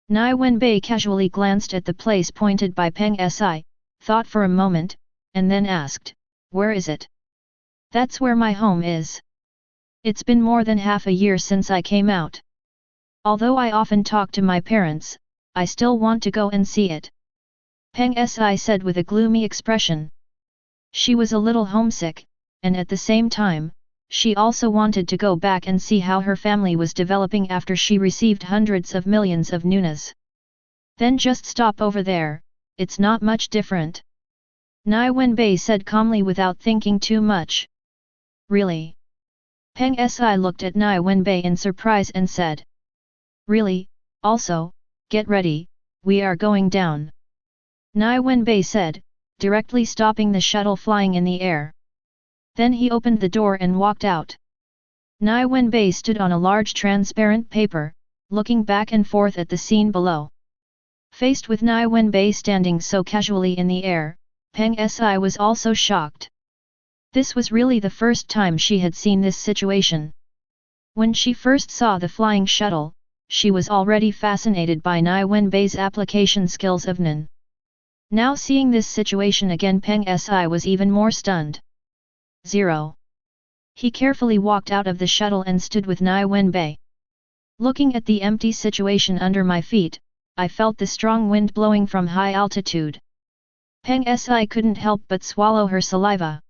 Speaker 1: Nie Wenbai casually glanced at the place pointed by Peng Si, thought for a moment, and then asked, where is it? That's where my home is. It's been more than half a year since I came out. Although I often talk to my parents, I still want to go and see it. Peng Si said with a gloomy expression. She was a little homesick, and at the same time, she also wanted to go back and see how her family was developing after she received hundreds of millions of nunas. Then just stop over there, it's not much different. Nie Wenbai said calmly without thinking too much. Really? Peng Si looked at Nie Wenbai in surprise and said. Really, also, get ready, we are going down. Nie Wenbai said, directly stopping the shuttle flying in the air. Then he opened the door and walked out. Nie Wenbai stood on a large transparent paper, looking back and forth at the scene below. Faced with Nie Wenbai standing so casually in the air, Peng Si was also shocked. This was really the first time she had seen this situation. When she first saw the flying shuttle, she was already fascinated by Nie Wenbai's application skills of Nen. Now seeing this situation again, Peng Si was even more stunned. 0. He carefully walked out of the shuttle and stood with Nie Wenbai. Looking at the empty situation under my feet, I felt the strong wind blowing from high altitude. Peng Si couldn't help but swallow her saliva.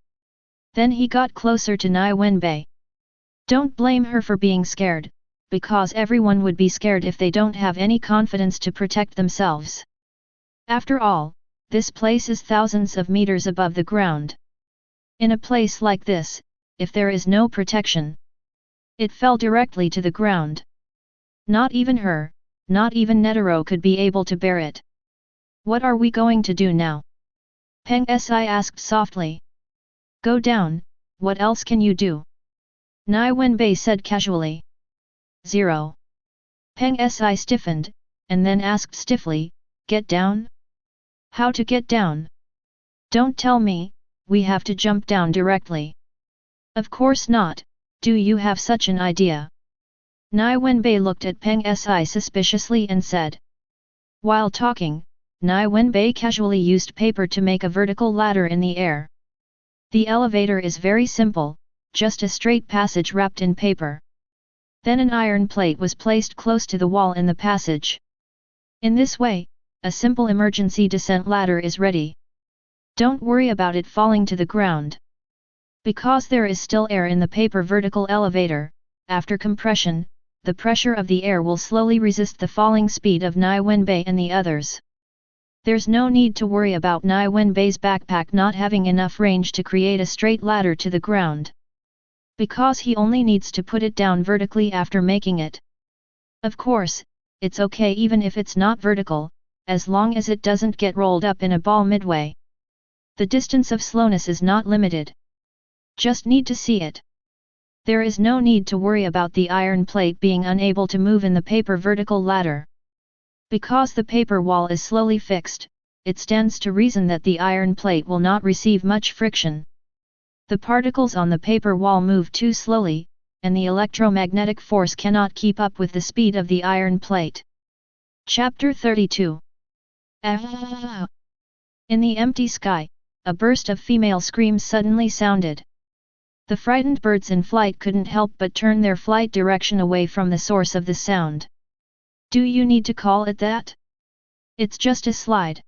Speaker 1: Then he got closer to Nie Wenbai. Don't blame her for being scared, because everyone would be scared if they don't have any confidence to protect themselves. After all, this place is thousands of meters above the ground. In a place like this, if there is no protection, It fell directly to the ground. Not even her, not even Netero could be able to bear it. What are we going to do now? Peng Si asked softly. Go down, what else can you do? Nie Wenbai said casually. 0. Peng Si stiffened, and then asked stiffly, get down? How to get down? Don't tell me, we have to jump down directly. Of course not, do you have such an idea? Nie Wenbai looked at Peng Si suspiciously and said. While talking, Nie Wenbai casually used paper to make a vertical ladder in the air. The elevator is very simple, just a straight passage wrapped in paper. Then an iron plate was placed close to the wall in the passage. In this way, a simple emergency descent ladder is ready. Don't worry about it falling to the ground. Because there is still air in the paper vertical elevator, after compression, the pressure of the air will slowly resist the falling speed of Nie Wenbai and the others. There's no need to worry about Nie Wenbai's backpack not having enough range to create a straight ladder to the ground. Because he only needs to put it down vertically after making it. Of course, it's okay even if it's not vertical, as long as it doesn't get rolled up in a ball midway. The distance of slowness is not limited. Just need to see it. There is no need to worry about the iron plate being unable to move in the paper vertical ladder. Because the paper wall is slowly fixed, it stands to reason that the iron plate will not receive much friction. The particles on the paper wall move too slowly, and the electromagnetic force cannot keep up with the speed of the iron plate. Chapter 32. In the empty sky, a burst of female screams suddenly sounded. The frightened birds in flight couldn't help but turn their flight direction away from the source of the sound. Do you need to call it that? It's just a slide.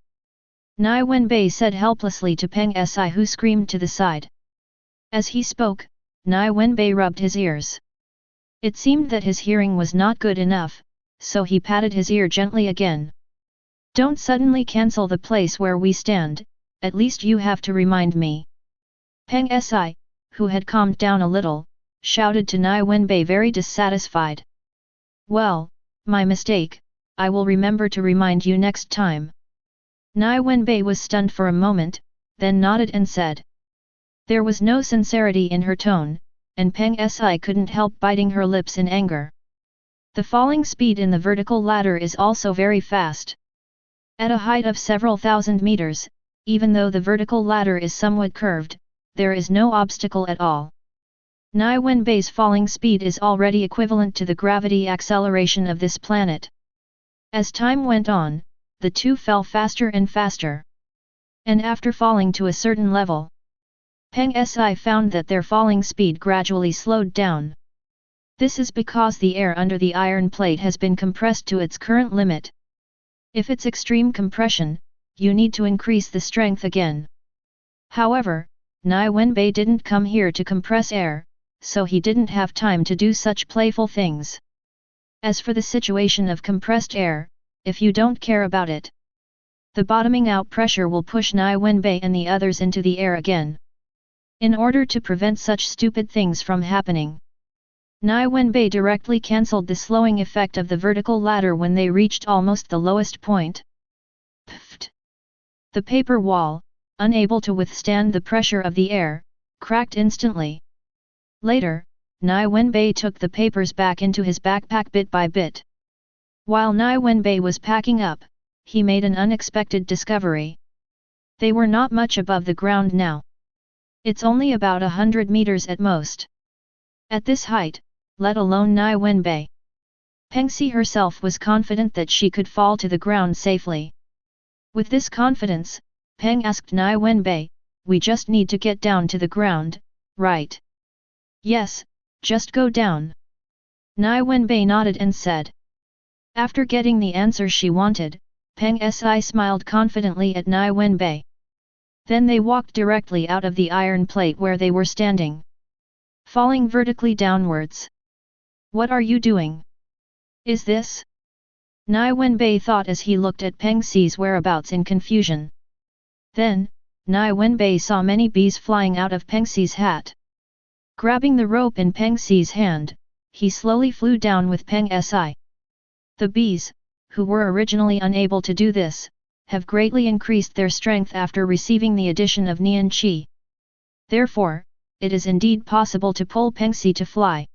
Speaker 1: Nie Wenbai said helplessly to Peng Si, who screamed to the side. As he spoke, Nie Wenbai rubbed his ears. It seemed that his hearing was not good enough, so he patted his ear gently again. Don't suddenly cancel the place where we stand, at least you have to remind me. Peng Si, who had calmed down a little, shouted to Nie Wenbai very dissatisfied. Well, my mistake, I will remember to remind you next time. Nie Wenbai was stunned for a moment, then nodded and said. There was no sincerity in her tone, and Peng Si couldn't help biting her lips in anger. The falling speed in the vertical ladder is also very fast. At a height of several thousand meters, even though the vertical ladder is somewhat curved, there is no obstacle at all. Nie Wenbai's falling speed is already equivalent to the gravity acceleration of this planet. As time went on, the two fell faster and faster. And after falling to a certain level, Peng Si found that their falling speed gradually slowed down. This is because the air under the iron plate has been compressed to its current limit. If it's extreme compression, you need to increase the strength again. However, Nie Wenbai didn't come here to compress air, so he didn't have time to do such playful things. As for the situation of compressed air, if you don't care about it, the bottoming out pressure will push Nie Wenbai and the others into the air again. In order to prevent such stupid things from happening, Nie Wenbai directly cancelled the slowing effect of the vertical ladder when they reached almost the lowest point. Pfft! The paper wall, unable to withstand the pressure of the air, cracked instantly. Later, Nie Wenbai took the papers back into his backpack bit by bit. While Nie Wenbai was packing up, he made an unexpected discovery. They were not much above the ground now. It's only about 100 meters at most. At this height, let alone Nie Wenbai, Peng Si herself was confident that she could fall to the ground safely. With this confidence, Peng asked Nie Wenbai, we just need to get down to the ground, right? Yes, just go down. Nie Wenbai nodded and said. After getting the answer she wanted, Peng Si smiled confidently at Nie Wenbai. Then they walked directly out of the iron plate where they were standing, falling vertically downwards. What are you doing? Is this? Nie Wenbai thought as he looked at Peng Si's whereabouts in confusion. Then, Nie Wenbai saw many bees flying out of Peng Si's hat. Grabbing the rope in Peng Si's hand, he slowly flew down with Peng Si. The bees, who were originally unable to do this, have greatly increased their strength after receiving the addition of Nian Qi. Therefore, it is indeed possible to pull Peng Si to fly.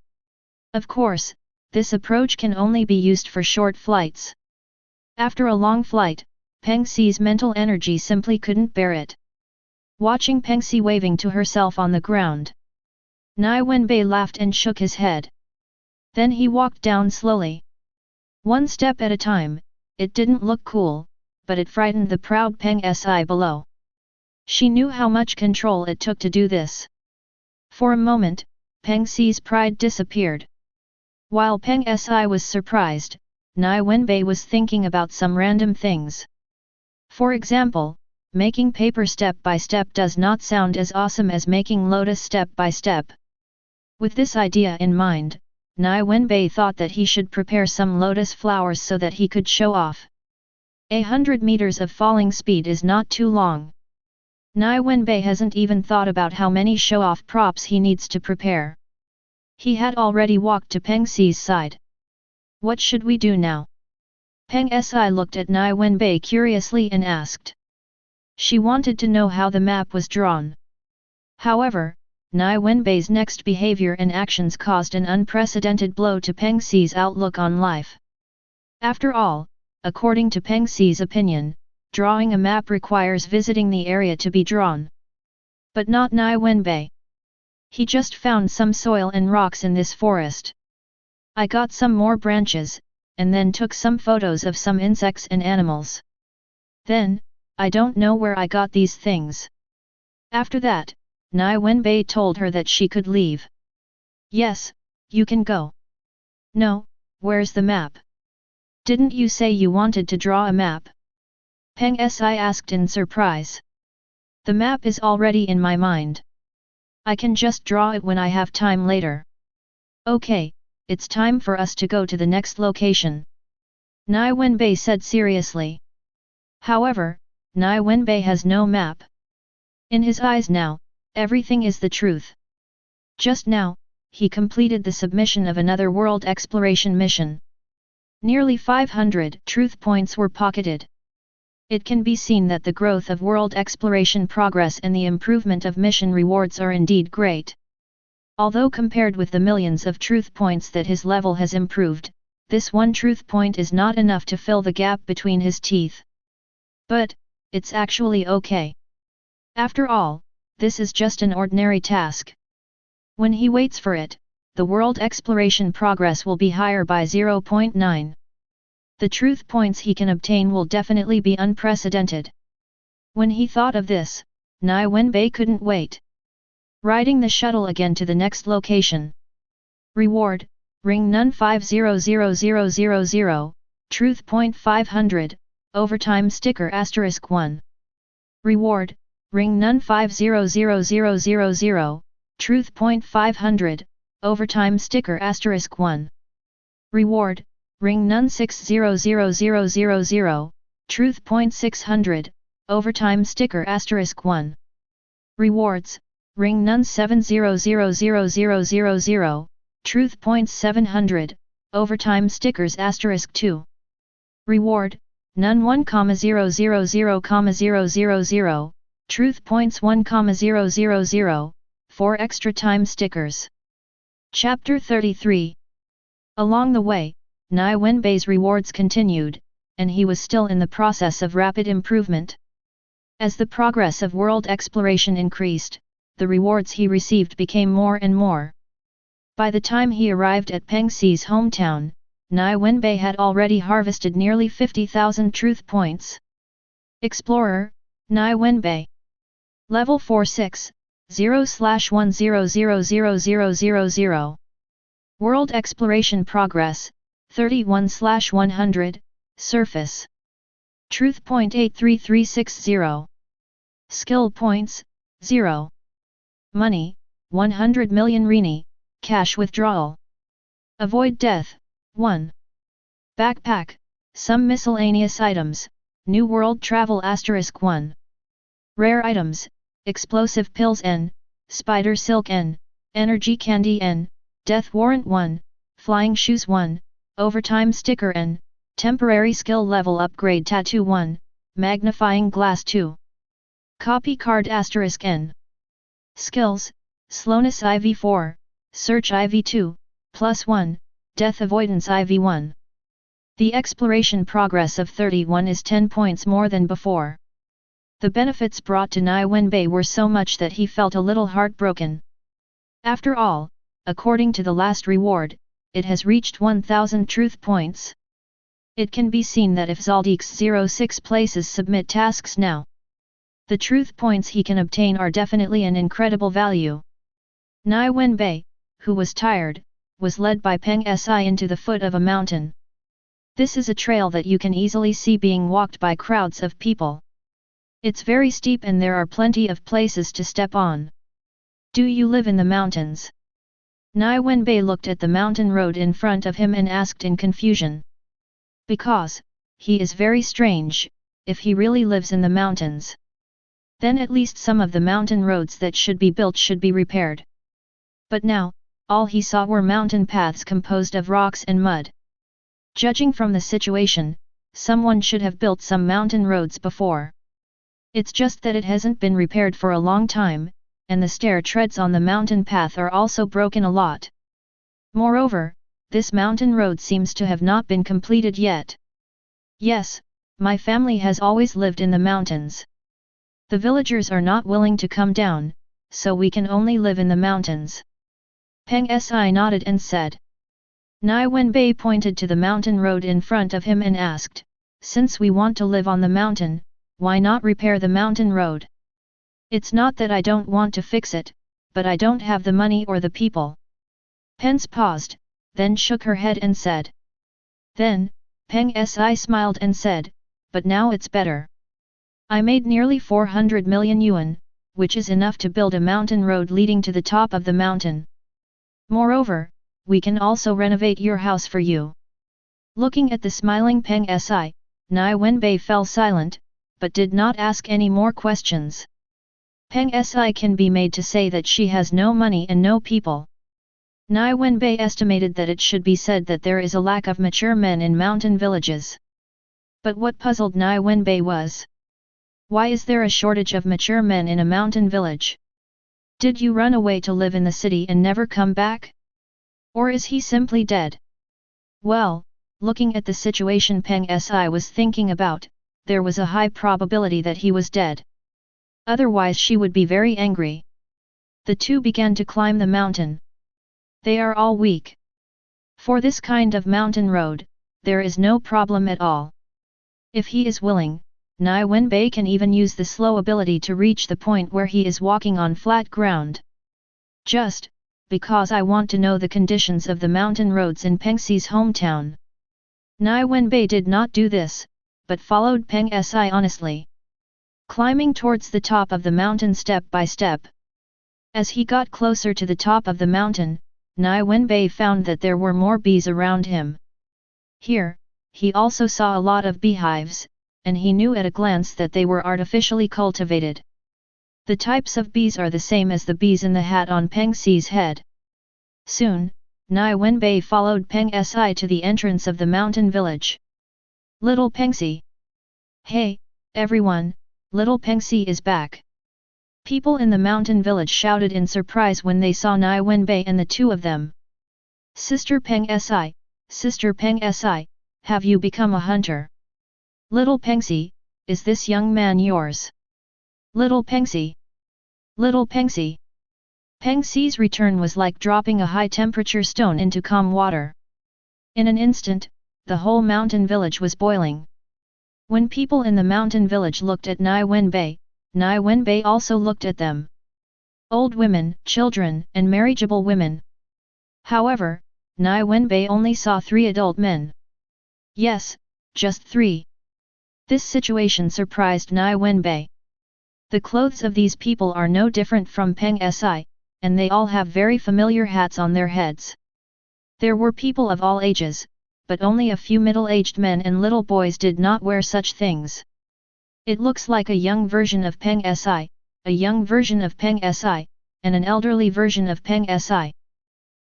Speaker 1: Of course, this approach can only be used for short flights. After a long flight, Peng Si's mental energy simply couldn't bear it. Watching Peng Si waving to herself on the ground, Nie Wenbai laughed and shook his head. Then he walked down slowly. One step at a time. It didn't look cool, but it frightened the proud Peng Si below. She knew how much control it took to do this. For a moment, Peng Si's pride disappeared. While Peng Si was surprised, Nie Wenbai was thinking about some random things. For example, making paper step by step does not sound as awesome as making lotus step by step. With this idea in mind, Nie Wenbai thought that he should prepare some lotus flowers so that he could show off. 100 meters of falling speed is not too long. Nie Wenbai hasn't even thought about how many show-off props he needs to prepare. He had already walked to Peng Si's side. What should we do now? Peng Si looked at Nie Wenbai curiously and asked. She wanted to know how the map was drawn. However, Nie Wenbai's next behavior and actions caused an unprecedented blow to Peng Si's outlook on life. After all, according to Peng Si's opinion, drawing a map requires visiting the area to be drawn. But not Nie Wenbai. He just found some soil and rocks in this forest. I got some more branches, and then took some photos of some insects and animals. Then, I don't know where I got these things. After that, Nie Wenbai told her that she could leave. Yes, you can go. No, where's the map? Didn't you say you wanted to draw a map? Peng Si asked in surprise. The map is already in my mind. I can just draw it when I have time later. Okay, it's time for us to go to the next location. Nie Wenbai said seriously. However, Nie Wenbai has no map. In his eyes now, everything is the truth. Just now, he completed the submission of another world exploration mission. Nearly 500 truth points were pocketed. It can be seen that the growth of world exploration progress and the improvement of mission rewards are indeed great. Although compared with the millions of truth points that his level has improved, this one truth point is not enough to fill the gap between his teeth. But, it's actually okay. After all, this is just an ordinary task. When he waits for it, the world exploration progress will be higher by 0.9. The truth points he can obtain will definitely be unprecedented. When he thought of this, Nie Wenbai couldn't wait. Riding the shuttle again to the next location. Reward, Ring Nun 500000, Truth Point 500, Overtime Sticker *1. Reward, Ring Nun 500000, Truth Point 500, Overtime Sticker *1. Reward, Ring Nun 600000, Truth Point 600, Overtime Sticker *1. Rewards, Ring Nun 700000, Truth Points 700, Overtime Stickers *2. Reward, Nun 1,000,000, Truth Points 1,000, 4 extra time stickers. Chapter 33. Along the way, Nie Wenbai's rewards continued, and he was still in the process of rapid improvement. As the progress of world exploration increased, the rewards he received became more and more. By the time he arrived at Peng Si's hometown, Nie Wenbai had already harvested nearly 50,000 truth points. Explorer, Nie Wenbai. Level 46, 0/10000000. World Exploration Progress, 31/100, Surface. Truth Point 83360. Skill Points, 0. Money, 100 million Rini, Cash Withdrawal. Avoid Death, 1. Backpack, some miscellaneous items, New World Travel *1. Rare items, Explosive Pills N, Spider Silk N, Energy Candy N, Death Warrant 1, Flying Shoes 1, Overtime Sticker N, Temporary Skill Level Upgrade Tattoo 1, Magnifying Glass 2. Copy Card Asterisk N. Skills, Slowness IV4, Search IV2, +1, Death Avoidance IV1. The exploration progress of 31 is 10 points more than before. The benefits brought to Nie Wenbai were so much that he felt a little heartbroken. After all, according to the last reward, it has reached 1000 truth points. It can be seen that if Zaldix 06 places submit tasks now, the truth points he can obtain are definitely an incredible value. Nie Wenbai, who was tired, was led by Peng Si into the foot of a mountain. This is a trail that you can easily see being walked by crowds of people. It's very steep and there are plenty of places to step on. Do you live in the mountains? Nie Wenbai looked at the mountain road in front of him and asked in confusion. Because, he is very strange, if he really lives in the mountains. Then at least some of the mountain roads that should be built should be repaired. But now, all he saw were mountain paths composed of rocks and mud. Judging from the situation, someone should have built some mountain roads before. It's just that it hasn't been repaired for a long time, and the stair treads on the mountain path are also broken a lot. Moreover, this mountain road seems to have not been completed yet. Yes, my family has always lived in the mountains. The villagers are not willing to come down, so we can only live in the mountains. Peng Si nodded and said. Nie Wenbai pointed to the mountain road in front of him and asked, since we want to live on the mountain, why not repair the mountain road? It's not that I don't want to fix it, but I don't have the money or the people. Peng paused, then shook her head and said. Then, Peng Si smiled and said, but now it's better. I made nearly 400 million yuan, which is enough to build a mountain road leading to the top of the mountain. Moreover, we can also renovate your house for you. Looking at the smiling Peng Si, Nie Wenbai fell silent, but did not ask any more questions. Peng Si can be made to say that she has no money and no people. Nie Wenbai estimated that it should be said that there is a lack of mature men in mountain villages. But what puzzled Nie Wenbai was, why is there a shortage of mature men in a mountain village? Did you run away to live in the city and never come back? Or is he simply dead? Well, looking at the situation Peng Si was thinking about, there was a high probability that he was dead. Otherwise she would be very angry. The two began to climb the mountain. They are all weak. For this kind of mountain road, there is no problem at all. If he is willing, Nie Wenbai can even use the slow ability to reach the point where he is walking on flat ground. Just, because I want to know the conditions of the mountain roads in Peng Si's hometown. Nie Wenbai did not do this, but followed Peng Si honestly, climbing towards the top of the mountain step by step. As he got closer to the top of the mountain, Nie Wenbai found that there were more bees around him. Here, he also saw a lot of beehives, and he knew at a glance that they were artificially cultivated. The types of bees are the same as the bees in the hat on Peng Si's head. Soon, Nie Wenbai followed Peng Si to the entrance of the mountain village. Little Peng Si! Hey, everyone, little Peng Si is back! People in the mountain village shouted in surprise when they saw Nie Wenbai and the two of them. Sister Peng Si, Sister Peng Si, have you become a hunter? Little Peng Si, is this young man yours? Little Peng Si! Little Peng Si! Peng Si's return was like dropping a high-temperature stone into calm water. In an instant, the whole mountain village was boiling. When people in the mountain village looked at Nie Wenbai, Nie Wenbai also looked at them. Old women, children, and marriageable women. However, Nie Wenbai only saw 3 adult men. Yes, just 3. This situation surprised Nie Wenbai. The clothes of these people are no different from Peng Si, and they all have very familiar hats on their heads. There were people of all ages, but only a few middle-aged men and little boys did not wear such things. It looks like a young version of Peng Si, a young version of Peng Si, and an elderly version of Peng Si.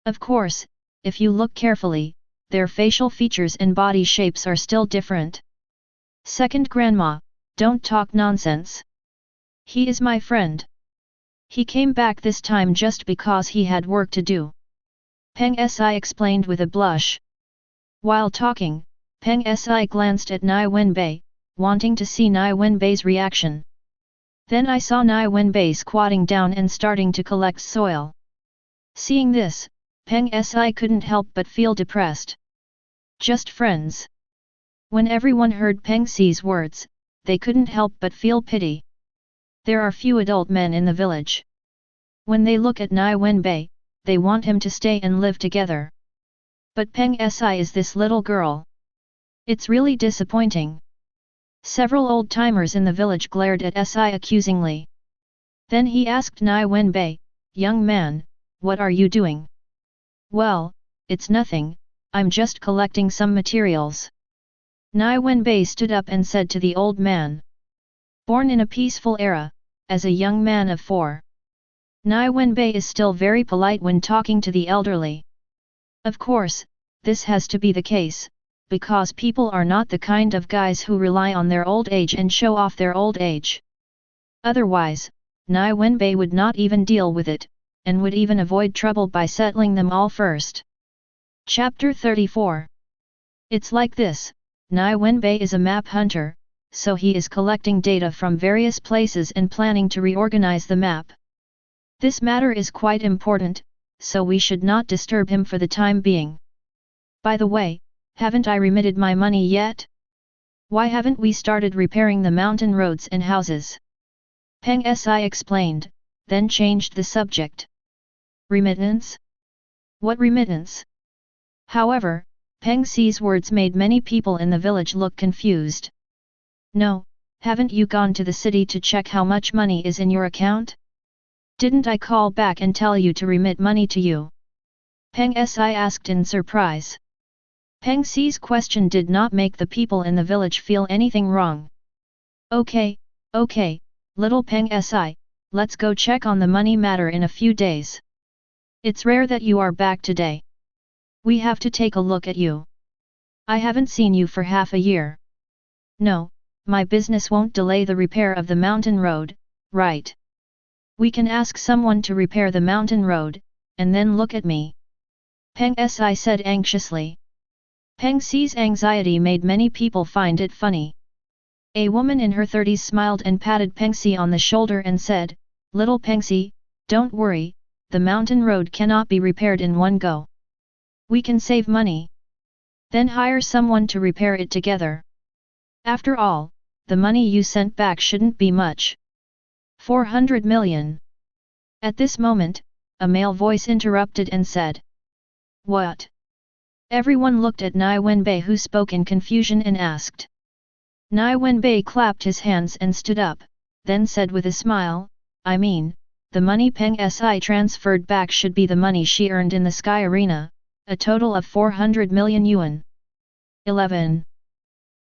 Speaker 1: Of course, if you look carefully, their facial features and body shapes are still different. Second grandma, don't talk nonsense. He is my friend. He came back this time just because he had work to do. Peng Si explained with a blush. While talking, Peng Si glanced at Nie Wenbai, wanting to see Nie Wenbai's reaction. Then I saw Nie Wenbai squatting down and starting to collect soil. Seeing this, Peng Si couldn't help but feel depressed. Just friends. When everyone heard Peng Si's words, they couldn't help but feel pity. There are few adult men in the village. When they look at Nie Wenbai, they want him to stay and live together. But Peng Si is this little girl. It's really disappointing. Several old-timers in the village glared at Si accusingly. Then he asked Nie Wenbai, "Young man, what are you doing?" "Well, it's nothing, I'm just collecting some materials." Nie Wenbai stood up and said to the old man. Born in a peaceful era, as a young man of 4. Nie Wenbai is still very polite when talking to the elderly. Of course, this has to be the case, because people are not the kind of guys who rely on their old age and show off their old age. Otherwise, Nie Wenbai would not even deal with it, and would even avoid trouble by settling them all first. Chapter 34. It's like this, Nie Wenbai is a map hunter, so he is collecting data from various places and planning to reorganize the map. This matter is quite important, so we should not disturb him for the time being. By the way, haven't I remitted my money yet? Why haven't we started repairing the mountain roads and houses? Peng Si explained, then changed the subject. Remittance? What remittance? However, Peng Si's words made many people in the village look confused. No, haven't you gone to the city to check how much money is in your account? Didn't I call back and tell you to remit money to you? Peng Si asked in surprise. Peng Si's question did not make the people in the village feel anything wrong. Okay, little Peng Si, let's go check on the money matter in a few days. It's rare that you are back today. We have to take a look at you. I haven't seen you for half a year. No, my business won't delay the repair of the mountain road, right? We can ask someone to repair the mountain road, and then look at me. Peng Si said anxiously. Peng Si's anxiety made many people find it funny. A woman in her 30s smiled and patted Peng Si on the shoulder and said, "Little Peng Si, don't worry, the mountain road cannot be repaired in one go. We can save money. Then hire someone to repair it together. After all, the money you sent back shouldn't be much. 400 million. At this moment, a male voice interrupted and said, "What?" Everyone looked at Nie Wenbai, who spoke in confusion and asked. Nie Wenbai clapped his hands and stood up, then said with a smile, "I mean, the money Peng Si transferred back should be the money she earned in the Sky Arena, a total of 400 million yuan. 11.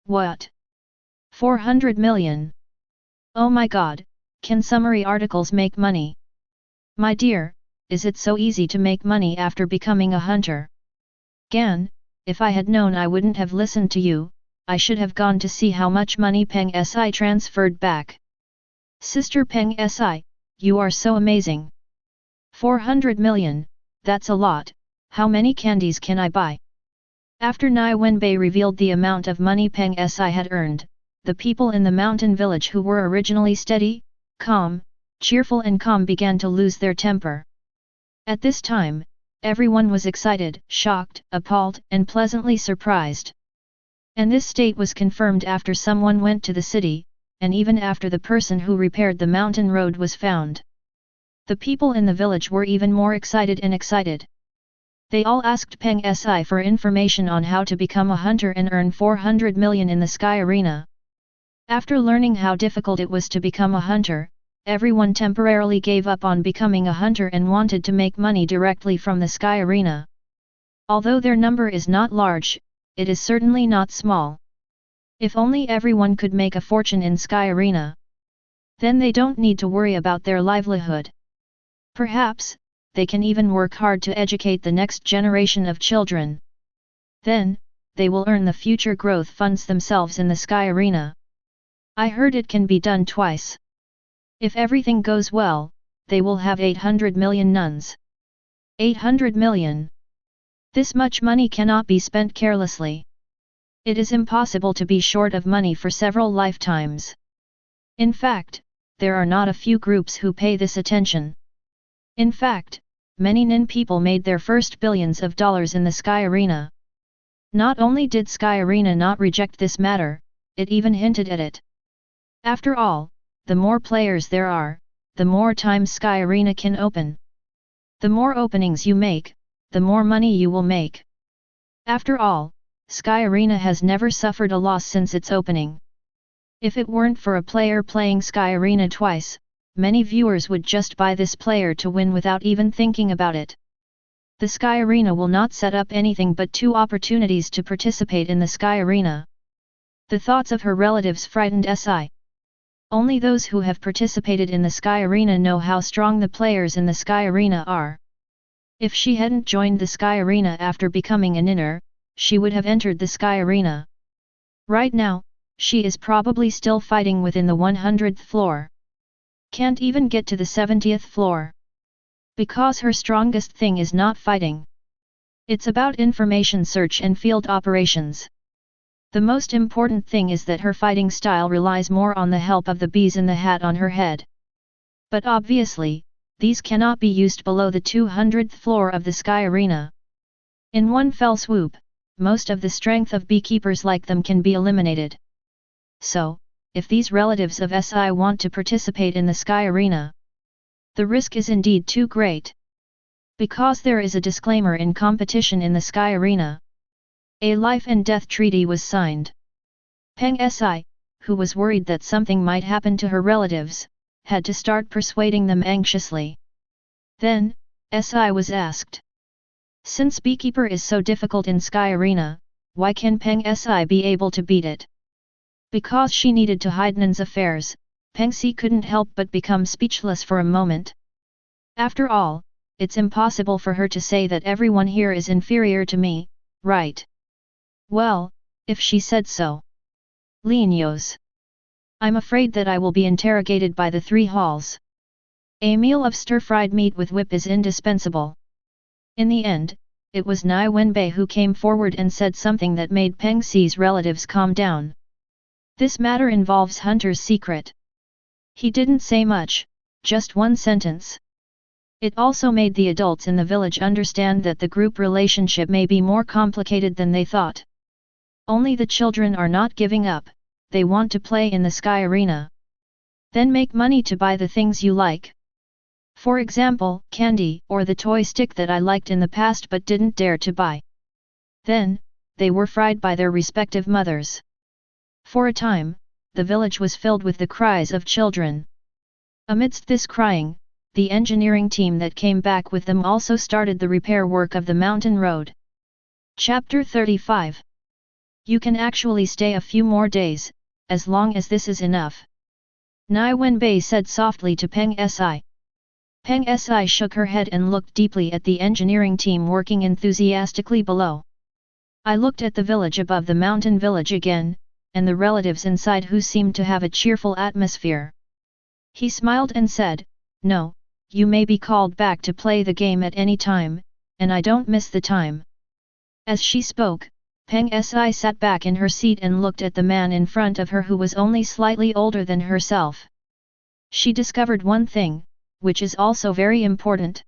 Speaker 1: What? 400 million? Oh my god, can summary articles make money? My dear, is it so easy to make money after becoming a hunter? Gan, if I had known I wouldn't have listened to you, I should have gone to see how much money Peng Si transferred back. Sister Peng Si, you are so amazing. 400 million, that's a lot, how many candies can I buy?" After Nie Wenbai revealed the amount of money Peng Si had earned, the people in the mountain village who were originally steady, calm, cheerful and calm began to lose their temper. At this time, everyone was excited, shocked, appalled, and pleasantly surprised. And this state was confirmed after someone went to the city, and even after the person who repaired the mountain road was found. The people in the village were even more excited and excited. They all asked Peng Si for information on how to become a hunter and earn 400 million in the Sky Arena. After learning how difficult it was to become a hunter, everyone temporarily gave up on becoming a hunter and wanted to make money directly from the Sky Arena. Although their number is not large, it is certainly not small. If only everyone could make a fortune in Sky Arena. Then they don't need to worry about their livelihood. Perhaps, they can even work hard to educate the next generation of children. Then, they will earn the future growth funds themselves in the sky arena. I heard it can be done twice. If everything goes well, they will have 800 million nuns. 800 million. This much money cannot be spent carelessly. It is impossible to be short of money for several lifetimes. In fact, there are not a few groups who pay this attention. In fact, many Nin people made their first billions of dollars in the sky arena. Not only did Sky Arena not reject this matter, it even hinted at it. After all, the more players there are, the more times Sky Arena can open. The more openings you make, the more money you will make. After all, Sky Arena has never suffered a loss since its opening. If it weren't for a player playing Sky Arena twice, many viewers would just buy this player to win without even thinking about it. The Sky Arena will not set up anything but 2 opportunities to participate in the Sky Arena. The thoughts of her relatives frightened Si. Only those who have participated in the Sky Arena know how strong the players in the Sky Arena are. If she hadn't joined the Sky Arena after becoming a Ninner, she would have entered the Sky Arena. Right now, she is probably still fighting within the 100th floor. Can't even get to the 70th floor. Because her strongest thing is not fighting. It's about information search and field operations. The most important thing is that her fighting style relies more on the help of the bees in the hat on her head. But obviously, these cannot be used below the 200th floor of the Sky Arena. In one fell swoop, most of the strength of beekeepers like them can be eliminated. So, if these relatives of Si want to participate in the Sky Arena, the risk is indeed too great. Because there is a disclaimer in competition in the Sky Arena. A life and death treaty was signed. Peng Si, who was worried that something might happen to her relatives, had to start persuading them anxiously. Then, Si was asked. Since Beekeeper is so difficult in Sky Arena, why can Peng Si be able to beat it? Because she needed to hide Nan's affairs, Peng Si couldn't help but become speechless for a moment. After all, it's impossible for her to say that everyone here is inferior to me, right? Well, if she said so. Linhos. I'm afraid that I will be interrogated by the 3 halls. A meal of stir-fried meat with whip is indispensable. In the end, it was Nie Wenbai who came forward and said something that made Peng Si's relatives calm down. This matter involves Hunter's secret. He didn't say much, just one sentence. It also made the adults in the village understand that the group relationship may be more complicated than they thought. Only the children are not giving up, they want to play in the Sky Arena. Then make money to buy the things you like. For example, candy or the toy stick that I liked in the past but didn't dare to buy. Then, they were fried by their respective mothers. For a time, the village was filled with the cries of children. Amidst this crying, the engineering team that came back with them also started the repair work of the mountain road. Chapter 35. You can actually stay a few more days, as long as this is enough. Nie Wenbai said softly to Peng Si. Peng Si shook her head and looked deeply at the engineering team working enthusiastically below. I looked at the village above the mountain village again, and the relatives inside who seemed to have a cheerful atmosphere. He smiled and said, No, you may be called back to play the game at any time, and I don't miss the time. As she spoke, Peng Si sat back in her seat and looked at the man in front of her who was only slightly older than herself. She discovered one thing, which is also very important.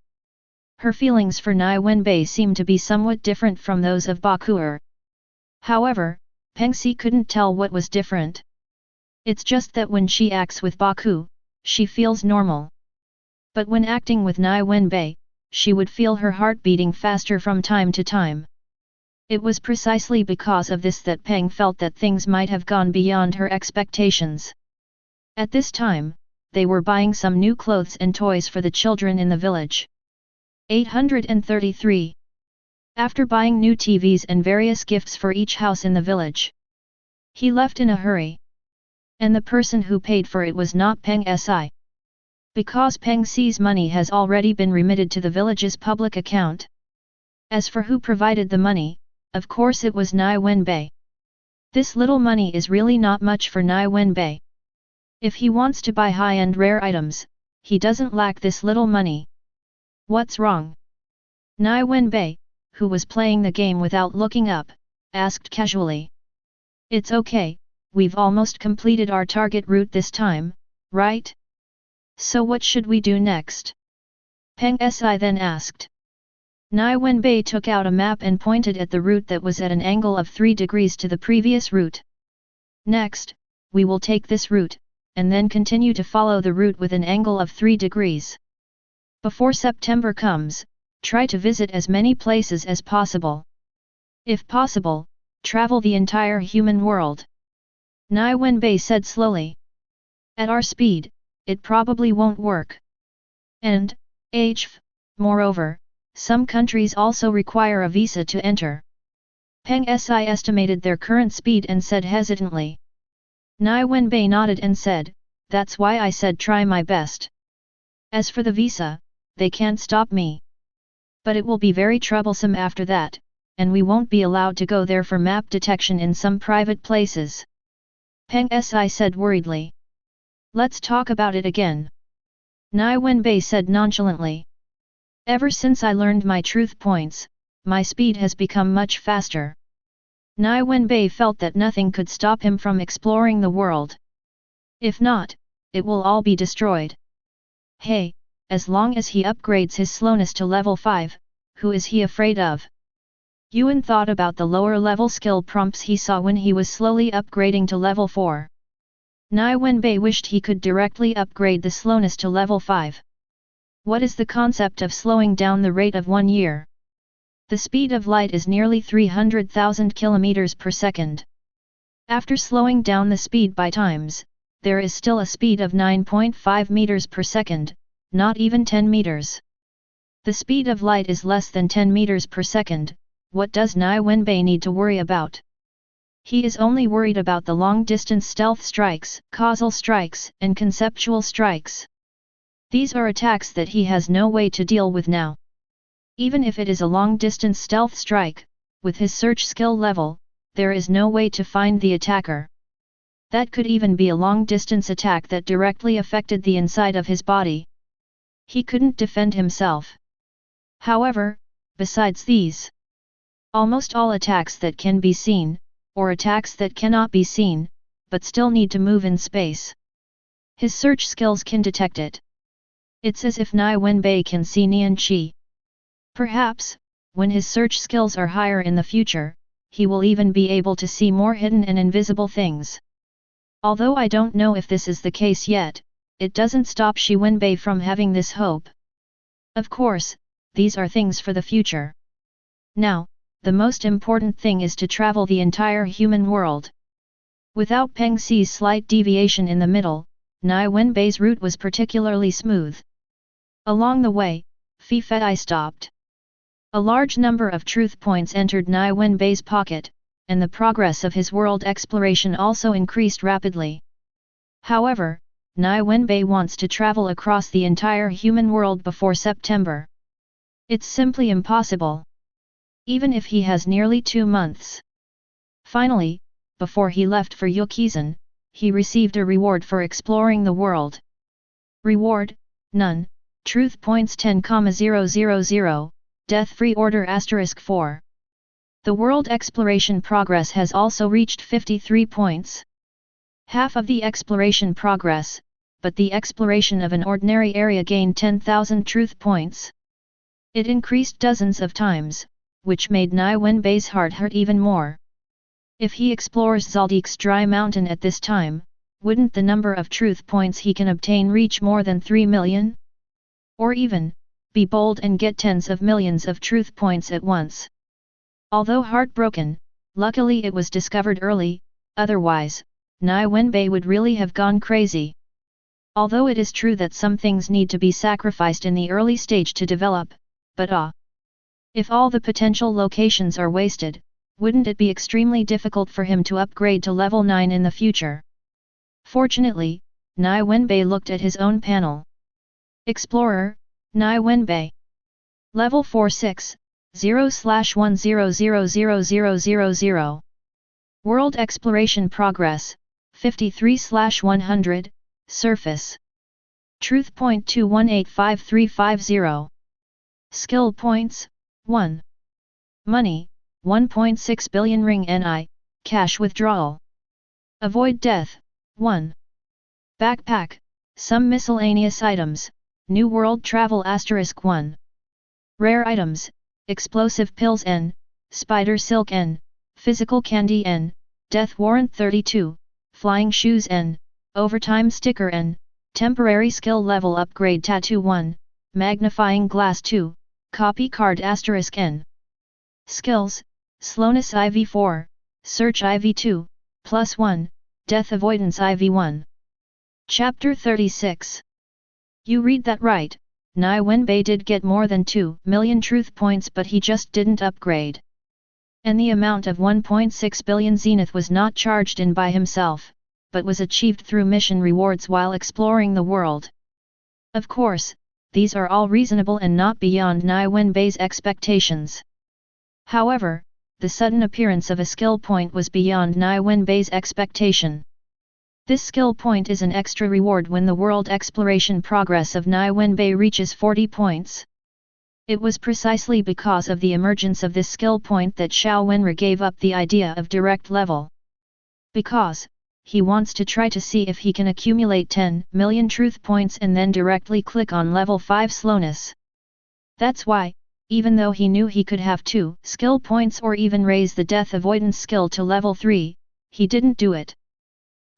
Speaker 1: Her feelings for Nie Wenbai seemed to be somewhat different from those of Bakuer. However, Peng Si couldn't tell what was different. It's just that when she acts with Baku, she feels normal. But when acting with Nie Wenbai, she would feel her heart beating faster from time to time. It was precisely because of this that Peng felt that things might have gone beyond her expectations. At this time, they were buying some new clothes and toys for the children in the village. 833. After buying new TVs and various gifts for each house in the village, he left in a hurry. And the person who paid for it was not Peng Si. because Peng Xi's money has already been remitted to the village's public account. As for who provided the money, of course it was Nie Wenbai. This little money is really not much for Nie Wenbai. If he wants to buy high-end rare items, he doesn't lack this little money. What's wrong? Nie Wenbai, who was playing the game without looking up, asked casually. It's okay, we've almost completed our target route this time, right? So what should we do next? Peng Si then asked. Nie Wenbai took out a map and pointed at the route that was at an angle of 3 degrees to the previous route. Next, we will take this route, and then continue to follow the route with an angle of 3 degrees. Before September comes, try to visit as many places as possible. If possible, travel the entire human world. Nie Wenbai said slowly. At our speed, it probably won't work. And, moreover, some countries also require a visa to enter. Peng Si estimated their current speed and said hesitantly. Nie Wenbai nodded and said, that's why I said try my best. As for the visa, they can't stop me. But it will be very troublesome after that, and we won't be allowed to go there for map detection in some private places. Peng Si said worriedly. Let's talk about it again. Nie Wenbai said nonchalantly. Ever since I learned my truth points, my speed has become much faster. Nie Wenbai felt that nothing could stop him from exploring the world. If not, it will all be destroyed. Hey, as long as he upgrades his slowness to level 5, who is he afraid of? Yuan thought about the lower level skill prompts he saw when he was slowly upgrading to level 4. Nie Wenbai wished he could directly upgrade the slowness to level 5. What is the concept of slowing down the rate of 1 year? The speed of light is nearly 300,000 km per second. After slowing down the speed by times, there is still a speed of 9.5 meters per second, not even 10 meters. The speed of light is less than 10 meters per second. What does Nie Wenbai need to worry about? He is only worried about the long-distance stealth strikes, causal strikes, and conceptual strikes. These are attacks that he has no way to deal with now. Even if it is a long-distance stealth strike, with his search skill level, there is no way to find the attacker. That could even be a long-distance attack that directly affected the inside of his body. He couldn't defend himself. However, besides these, almost all attacks that can be seen, or attacks that cannot be seen, but still need to move in space. His search skills can detect it. It's as if Nie Wenbai can see Nian Qi. Perhaps, when his search skills are higher in the future, he will even be able to see more hidden and invisible things. Although I don't know if this is the case yet, it doesn't stop Shi Wenbai from having this hope. Of course, these are things for the future. Now, the most important thing is to travel the entire human world. Without Peng Xi's slight deviation in the middle, Nie Wenbai's route was particularly smooth. Along the way, Fi Fei stopped. A large number of truth points entered Nie Wenbai's pocket, and the progress of his world exploration also increased rapidly. However, Nie Wenbai wants to travel across the entire human world before September. It's simply impossible. Even if he has nearly 2 months. Finally, before he left for Yukizan, he received a reward for exploring the world. Reward, none, truth points 10,000, death-free order *4. The world exploration progress has also reached 53 points. Half of the exploration progress, but the exploration of an ordinary area gained 10,000 truth points. It increased dozens of times, which made Nie Wenbai's heart hurt even more. If he explores Zaldik's dry mountain at this time, wouldn't the number of truth points he can obtain reach more than 3 million? Or even, be bold and get tens of millions of truth points at once. Although heartbroken, luckily it was discovered early, otherwise, Nie Wenbai would really have gone crazy. Although it is true that some things need to be sacrificed in the early stage to develop, but if all the potential locations are wasted, wouldn't it be extremely difficult for him to upgrade to level 9 in the future? Fortunately, Nie Wenbai looked at his own panel. Explorer, Nie Wenbai. Level 46, 0/10000000. World Exploration Progress, 53/100, Surface. Truth Point 2185350. Skill Points, 1. Money, 1.6 billion ring Ni, cash withdrawal. Avoid death, 1. Backpack, some miscellaneous items, New World Travel *1. Rare items, explosive pills N, spider silk N, physical candy N, death warrant 32, flying shoes N, overtime sticker N, temporary skill level upgrade tattoo 1, magnifying glass 2, copy card *N. Skills, slowness IV4, search IV2, +1, death avoidance IV1. Chapter 36. You read that right, Nie Wenbai did get more than 2 million truth points, but he just didn't upgrade. And the amount of 1.6 billion zenith was not charged in by himself, but was achieved through mission rewards while exploring the world. Of course, these are all reasonable and not beyond Nie Wenbai's expectations. However, the sudden appearance of a skill point was beyond Nie Wenbai's expectation. This skill point is an extra reward when the world exploration progress of Nie Wenbai reaches 40 points. It was precisely because of the emergence of this skill point that Xiao Wenra gave up the idea of direct level. Because, he wants to try to see if he can accumulate 10 million truth points and then directly click on level 5 slowness. That's why, even though he knew he could have 2 skill points or even raise the death avoidance skill to level 3, he didn't do it.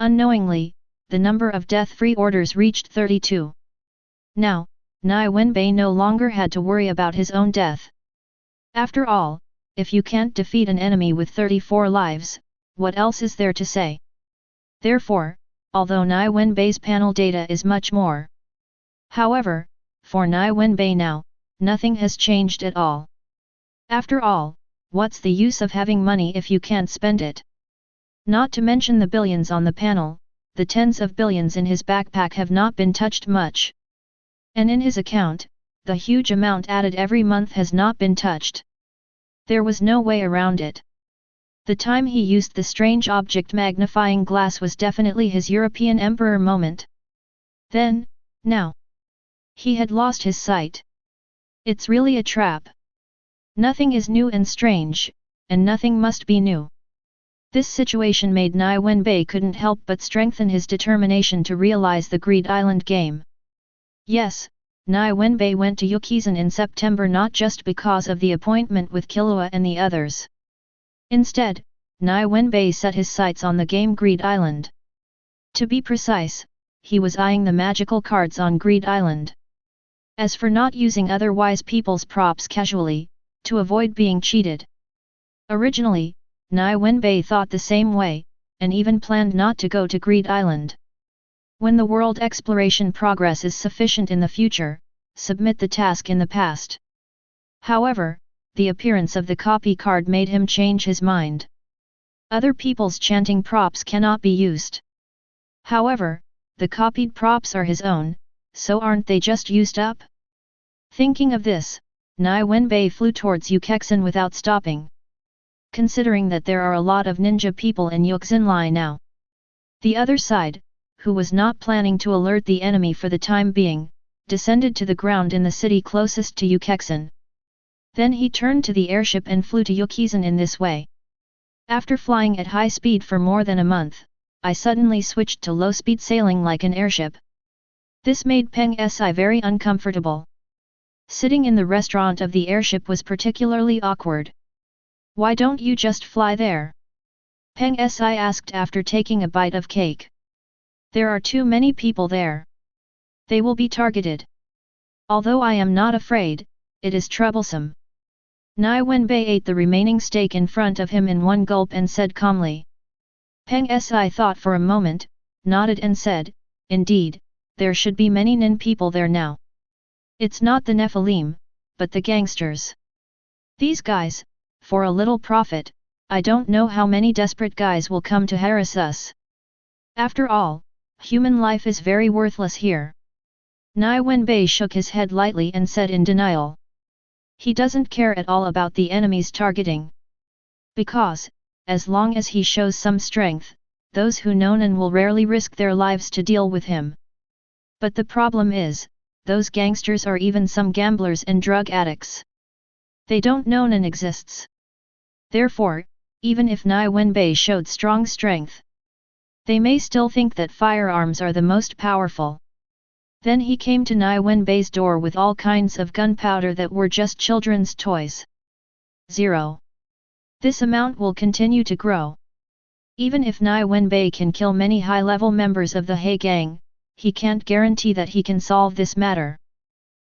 Speaker 1: Unknowingly, the number of death-free orders reached 32. Now, Nie Wenbai no longer had to worry about his own death. After all, if you can't defeat an enemy with 34 lives, what else is there to say? Therefore, although Nie Wenbai's panel data is much more. However, for Nie Wenbai now, nothing has changed at all. After all, what's the use of having money if you can't spend it? Not to mention the billions on the panel, the tens of billions in his backpack have not been touched much. And in his account, the huge amount added every month has not been touched. There was no way around it. The time he used the strange object magnifying glass was definitely his European Emperor moment. Then, now, he had lost his sight. It's really a trap. Nothing is new and strange, and nothing must be new. This situation made Nie Wenbai couldn't help but strengthen his determination to realize the Greed Island game. Yes, Nie Wenbai went to Yukizan in September not just because of the appointment with Killua and the others. Instead, Nie Wenbai set his sights on the game Greed Island. To be precise, he was eyeing the magical cards on Greed Island. As for not using other wise people's props casually, to avoid being cheated. Originally, Nie Wenbai thought the same way, and even planned not to go to Greed Island. When the world exploration progress is sufficient in the future, submit the task in the past. However, the appearance of the copy card made him change his mind. Other people's chanting props cannot be used. However, the copied props are his own, so aren't they just used up? Thinking of this, Nie Wenbai flew towards Yukexin without stopping. Considering that there are a lot of ninja people in Yukexin now. The other side, who was not planning to alert the enemy for the time being, descended to the ground in the city closest to Yukexin. Then he turned to the airship and flew to Yukexin in this way. After flying at high speed for more than a month, I suddenly switched to low-speed sailing like an airship. This made Peng Si very uncomfortable. Sitting in the restaurant of the airship was particularly awkward. Why don't you just fly there? Peng Si asked after taking a bite of cake. There are too many people there. They will be targeted. Although I am not afraid, it is troublesome. Nie Wenbai ate the remaining steak in front of him in one gulp and said calmly. Peng Si thought for a moment, nodded and said, indeed, there should be many Nin people there now. It's not the Nephilim, but the gangsters. These guys, for a little profit, I don't know how many desperate guys will come to harass us. After all, human life is very worthless here. Nie Wenbai shook his head lightly and said in denial. He doesn't care at all about the enemy's targeting. Because, as long as he shows some strength, those who know Nan will rarely risk their lives to deal with him. But the problem is, those gangsters are even some gamblers and drug addicts. They don't know Nan exists. Therefore, even if Nie Wenbai showed strong strength, they may still think that firearms are the most powerful. Then he came to Nie Wenbai's door with all kinds of gunpowder that were just children's toys. 0. This amount will continue to grow. Even if Nie Wenbai can kill many high-level members of the He gang, he can't guarantee that he can solve this matter.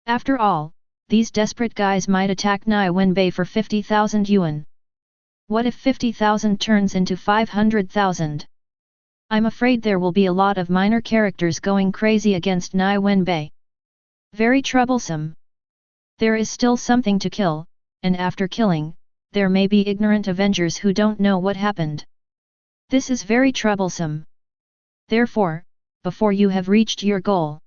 Speaker 1: After all, these desperate guys might attack Nie Wenbai for 50,000 yuan. What if 50,000 turns into 500,000? I'm afraid there will be a lot of minor characters going crazy against Nie Wenbai. Very troublesome. There is still something to kill, and after killing, there may be ignorant avengers who don't know what happened. This is very troublesome. Therefore, before you have reached your goal,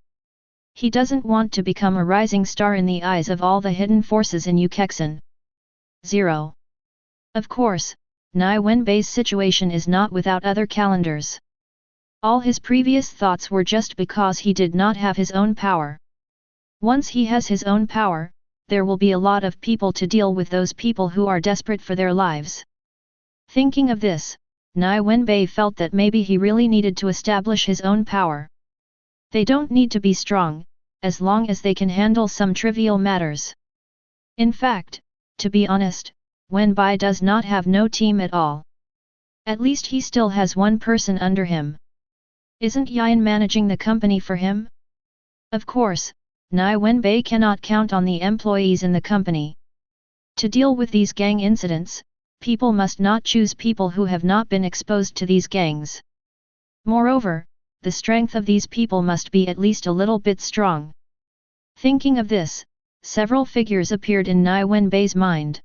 Speaker 1: he doesn't want to become a rising star in the eyes of all the hidden forces in Ukexan. 0. Of course, Nie Wenbai's situation is not without other calendars. All his previous thoughts were just because he did not have his own power. Once he has his own power, there will be a lot of people to deal with, those people who are desperate for their lives. Thinking of this, Nie Wenbai felt that maybe he really needed to establish his own power. They don't need to be strong, as long as they can handle some trivial matters. In fact, to be honest, Wenbai does not have no team at all. At least he still has one person under him. Isn't Yan managing the company for him? Of course, Nie Wenbai cannot count on the employees in the company. To deal with these gang incidents, people must not choose people who have not been exposed to these gangs. Moreover, the strength of these people must be at least a little bit strong. Thinking of this, several figures appeared in Nie Wenbai's mind.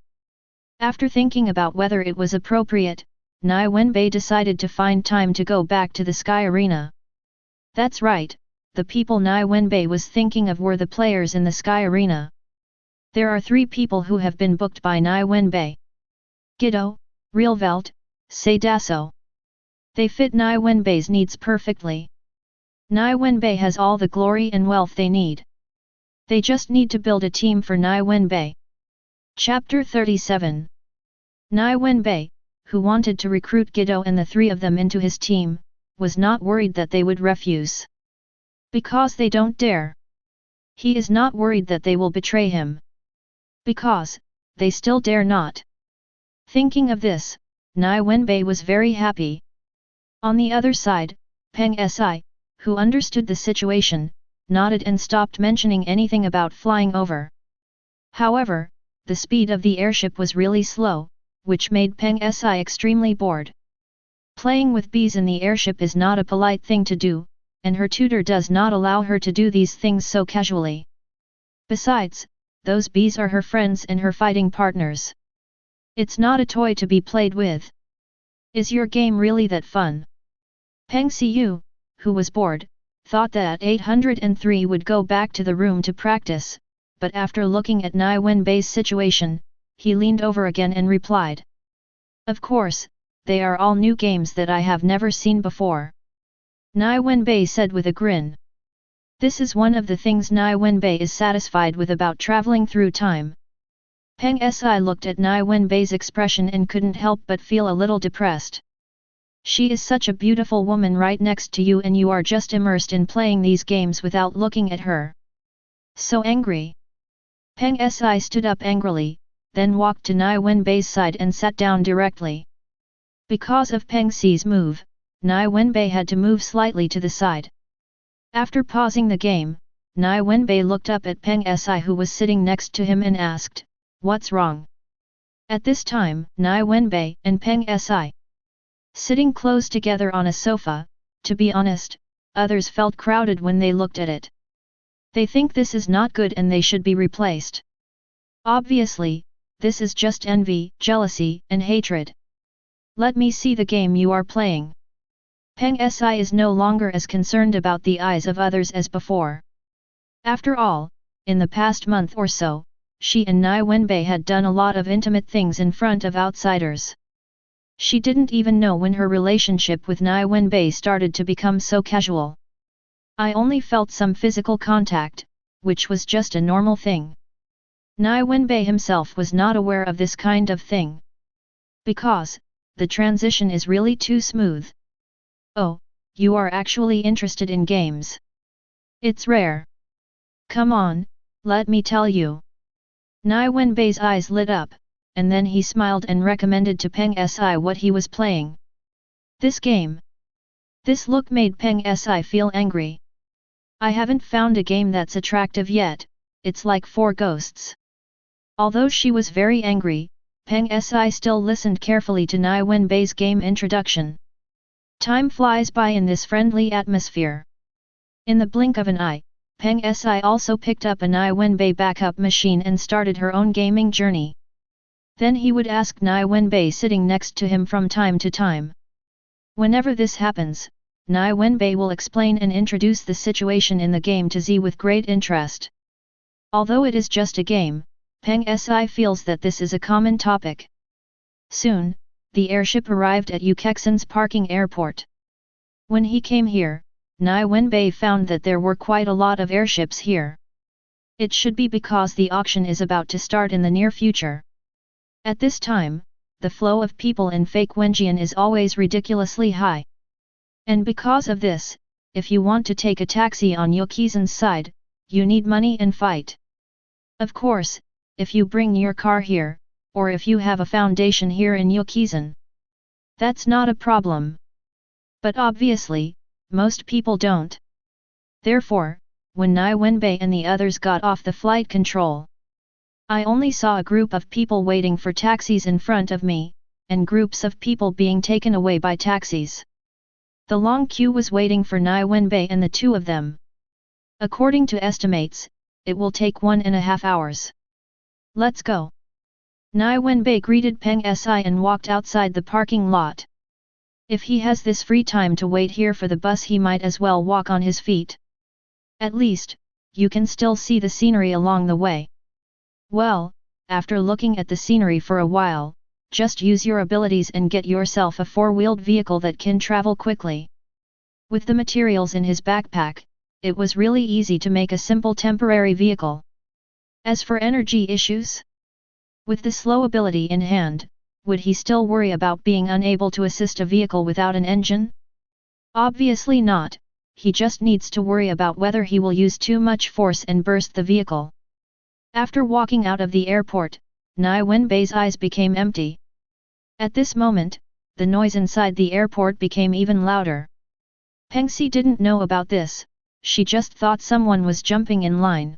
Speaker 1: After thinking about whether it was appropriate, Nie Wenbai decided to find time to go back to the Sky Arena. That's right, the people Nie Wenbai was thinking of were the players in the Sky Arena. There are 3 people who have been booked by Nie Wenbai. Guido, Realvelt, Sei Dasso. They fit Nie Wenbai's needs perfectly. Nie Wenbai has all the glory and wealth they need. They just need to build a team for Nie Wenbai. Chapter 37. Nie Wenbai, who wanted to recruit Guido and the 3 of them into his team, was not worried that they would refuse. Because they don't dare. He is not worried that they will betray him. Because, they still dare not. Thinking of this, Nie Wenbai was very happy. On the other side, Peng Si, who understood the situation, nodded and stopped mentioning anything about flying over. However, the speed of the airship was really slow, which made Peng Si extremely bored. Playing with bees in the airship is not a polite thing to do, and her tutor does not allow her to do these things so casually. Besides, those bees are her friends and her fighting partners. It's not a toy to be played with. Is your game really that fun? Peng Siu, who was bored, thought that 803 would go back to the room to practice, but after looking at Nie Wenbai's situation, he leaned over again and replied. Of course, they are all new games that I have never seen before. Nie Wenbai said with a grin. This is one of the things Nie Wenbai is satisfied with about traveling through time. Peng Si looked at Nie Wenbai's expression and couldn't help but feel a little depressed. She is such a beautiful woman right next to you and you are just immersed in playing these games without looking at her. So angry. Peng Si stood up angrily, then walked to Nie Wenbai's side and sat down directly. Because of Peng Si's move, Nie Wenbai had to move slightly to the side. After pausing the game, Nie Wenbai looked up at Peng Si who was sitting next to him and asked, "What's wrong?" At this time, Nie Wenbai and Peng Si sitting close together on a sofa. To be honest, others felt crowded when they looked at it. They think this is not good and they should be replaced. Obviously, this is just envy, jealousy, and hatred. Let me see the game you are playing. Peng Si is no longer as concerned about the eyes of others as before. After all, in the past month or so, she and Nie Wenbai had done a lot of intimate things in front of outsiders. She didn't even know when her relationship with Nie Wenbai started to become so casual. I only felt some physical contact, which was just a normal thing. Nie Wenbai himself was not aware of this kind of thing. Because, the transition is really too smooth. Oh, you are actually interested in games. It's rare. Come on, let me tell you. Nie Wenbai's eyes lit up, and then he smiled and recommended to Peng Si what he was playing. This game. This look made Peng Si feel angry. I haven't found a game that's attractive yet, it's like four ghosts. Although she was very angry, Peng Si still listened carefully to Nie Wenbai's game introduction. Time flies by in this friendly atmosphere. In the blink of an eye, Peng Si also picked up a Nie Wenbai backup machine and started her own gaming journey. Then he would ask Nie Wenbai sitting next to him from time to time. Whenever this happens, Nie Wenbai will explain and introduce the situation in the game to Z with great interest. Although it is just a game, Peng Si feels that this is a common topic. Soon, the airship arrived at Ukexan's parking airport. When he came here, Nie Wenbai found that there were quite a lot of airships here. It should be because the auction is about to start in the near future. At this time, the flow of people in fake Wenjian is always ridiculously high. And because of this, if you want to take a taxi on Ukexan's side, you need money and fight. Of course, if you bring your car here, or if you have a foundation here in Ukexan, that's not a problem. But obviously, most people don't. Therefore, when Nie Wenbai and the others got off the flight control, I only saw a group of people waiting for taxis in front of me, and groups of people being taken away by taxis. The long queue was waiting for Nie Wenbai and the two of them. According to estimates, it will take 1.5 hours. Let's go. Nie Wenbai greeted Peng Si and walked outside the parking lot. If he has this free time to wait here for the bus, he might as well walk on his feet. At least, you can still see the scenery along the way. Well, after looking at the scenery for a while, just use your abilities and get yourself a four-wheeled vehicle that can travel quickly. With the materials in his backpack, it was really easy to make a simple temporary vehicle. As for energy issues, with the slow ability in hand, would he still worry about being unable to assist a vehicle without an engine? Obviously not, he just needs to worry about whether he will use too much force and burst the vehicle. After walking out of the airport, Nie Wenbai's eyes became empty. At this moment, the noise inside the airport became even louder. Peng Si didn't know about this, she just thought someone was jumping in line.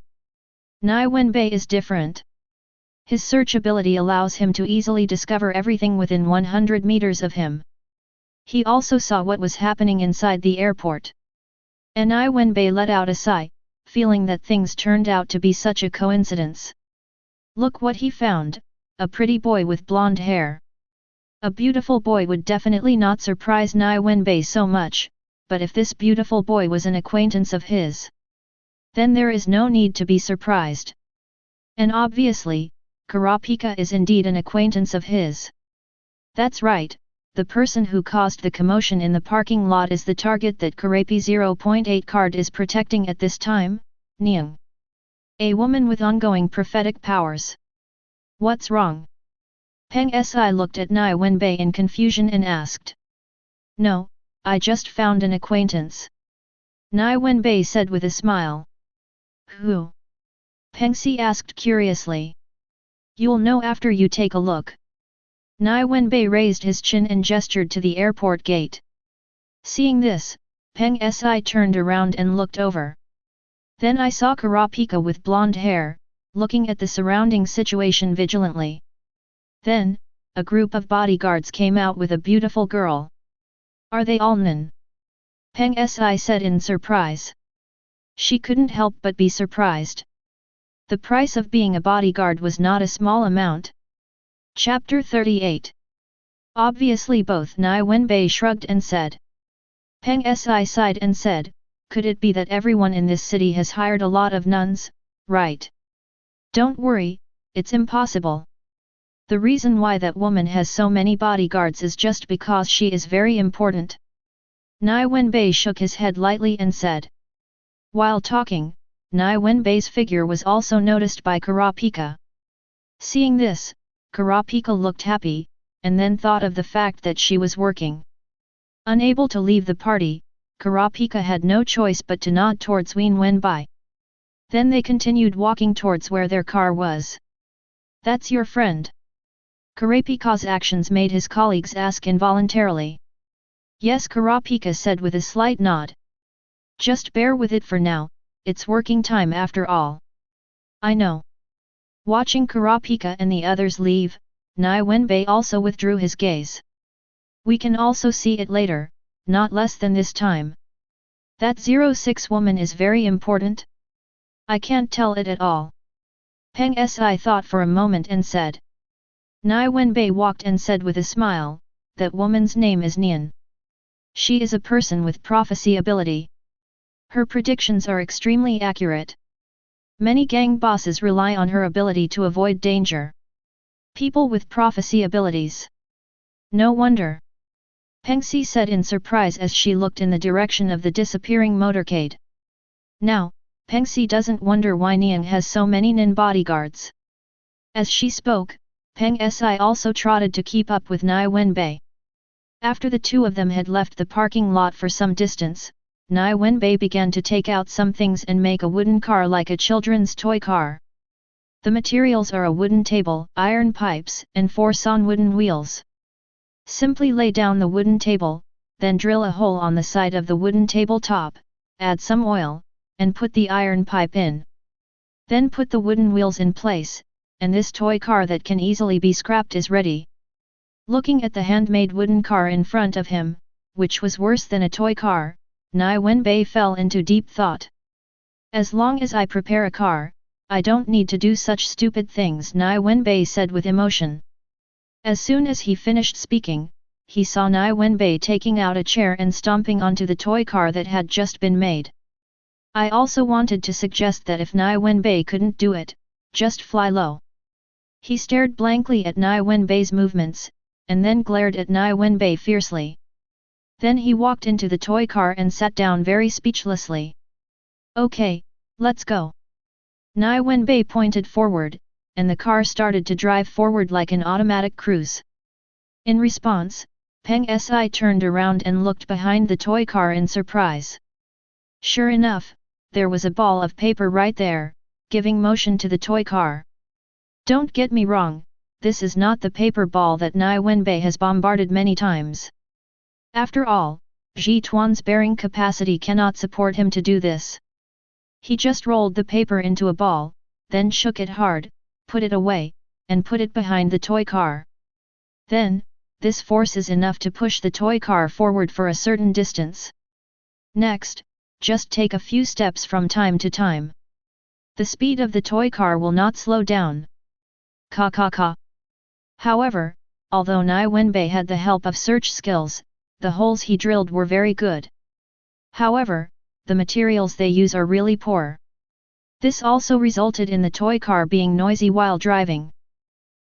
Speaker 1: Nie Wenbai is different. His search ability allows him to easily discover everything within 100 meters of him. He also saw what was happening inside the airport. And Nie Wenbai let out a sigh, feeling that things turned out to be such a coincidence. Look what he found, a pretty boy with blonde hair. A beautiful boy would definitely not surprise Nie Wenbai so much, but if this beautiful boy was an acquaintance of his, then there is no need to be surprised. And obviously, Karapika is indeed an acquaintance of his. That's right, the person who caused the commotion in the parking lot is the target that Karapi 0.8 card is protecting at this time, Nyang. A woman with ongoing prophetic powers. What's wrong? Peng Si looked at Nie Wenbai in confusion and asked. No, I just found an acquaintance. Nie Wenbai said with a smile. Who? Peng Si asked curiously. You'll know after you take a look. Nie Wenbai raised his chin and gestured to the airport gate. Seeing this, Peng Si turned around and looked over. Then I saw Karapika with blonde hair, looking at the surrounding situation vigilantly. Then, a group of bodyguards came out with a beautiful girl. Are they all Nen? Peng Si said in surprise. She couldn't help but be surprised. The price of being a bodyguard was not a small amount. Chapter 38. Obviously both Nie Wenbai shrugged and said. Peng Si sighed and said, could it be that everyone in this city has hired a lot of nuns, right? Don't worry, it's impossible. The reason why that woman has so many bodyguards is just because she is very important. Nie Wenbai shook his head lightly and said. While talking, Nie Wenbai's figure was also noticed by Karapika. Seeing this, Karapika looked happy, and then thought of the fact that she was working. Unable to leave the party, Karapika had no choice but to nod towards Nie Wenbai. Then they continued walking towards where their car was. That's your friend? Karapika's actions made his colleagues ask involuntarily. Yes, Karapika said with a slight nod. Just bear with it for now, it's working time after all. I know. Watching Karapika and the others leave, Nie Wenbai also withdrew his gaze. We can also see it later, not less than this time. That 06 woman is very important? I can't tell it at all. Peng Si thought for a moment and said. Nie Wenbai walked and said with a smile, that woman's name is Nian. She is a person with prophecy ability. Her predictions are extremely accurate. Many gang bosses rely on her ability to avoid danger. People with prophecy abilities. No wonder. Peng Si said in surprise as she looked in the direction of the disappearing motorcade. Now, Peng Si doesn't wonder why Nian has so many Nin bodyguards. As she spoke, Peng Si also trotted to keep up with Nie Wenbai. After the two of them had left the parking lot for some distance, Nie Wenbai began to take out some things and make a wooden car like a children's toy car. The materials are a wooden table, iron pipes, and 4 sawn wooden wheels. Simply lay down the wooden table, then drill a hole on the side of the wooden table top, add some oil, and put the iron pipe in. Then put the wooden wheels in place, and this toy car that can easily be scrapped is ready. Looking at the handmade wooden car in front of him, which was worse than a toy car, Nie Wenbai fell into deep thought. As long as I prepare a car, I don't need to do such stupid things, Nie Wenbai said with emotion. As soon as he finished speaking, he saw Nie Wenbai taking out a chair and stomping onto the toy car that had just been made. I also wanted to suggest that if Nie Wenbai couldn't do it, just fly low. He stared blankly at Nie Wenbai's movements, and then glared at Nie Wenbai fiercely. Then he walked into the toy car and sat down very speechlessly. Okay, let's go. Nie Wenbai pointed forward, and the car started to drive forward like an automatic cruise. In response, Peng Si turned around and looked behind the toy car in surprise. Sure enough, there was a ball of paper right there, giving motion to the toy car. Don't get me wrong, this is not the paper ball that Nie Wenbai has bombarded many times. After all, Ji Tuan's bearing capacity cannot support him to do this. He just rolled the paper into a ball, then shook it hard, put it away, and put it behind the toy car. Then, this force is enough to push the toy car forward for a certain distance. Next, just take a few steps from time to time. The speed of the toy car will not slow down. Ka ka ka. However, although Nie Wenbai had the help of search skills, the holes he drilled were very good. However, the materials they use are really poor. This also resulted in the toy car being noisy while driving.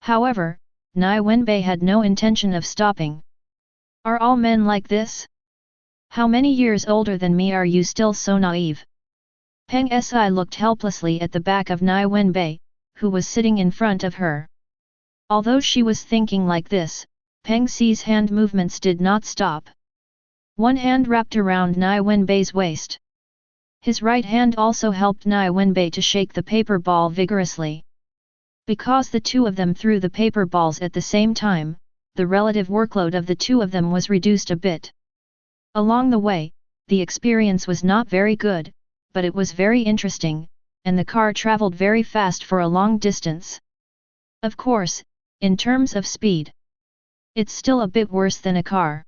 Speaker 1: However, Nie Wenbai had no intention of stopping. Are all men like this? How many years older than me are you still so naive? Peng Si looked helplessly at the back of Nie Wenbai, who was sitting in front of her. Although she was thinking like this, Peng Si's hand movements did not stop. One hand wrapped around Nie Wenbai's waist. His right hand also helped Nie Wenbai to shake the paper ball vigorously. Because the two of them threw the paper balls at the same time, the relative workload of the two of them was reduced a bit. Along the way, the experience was not very good, but it was very interesting, and the car traveled very fast for a long distance. Of course, in terms of speed, it's still a bit worse than a car.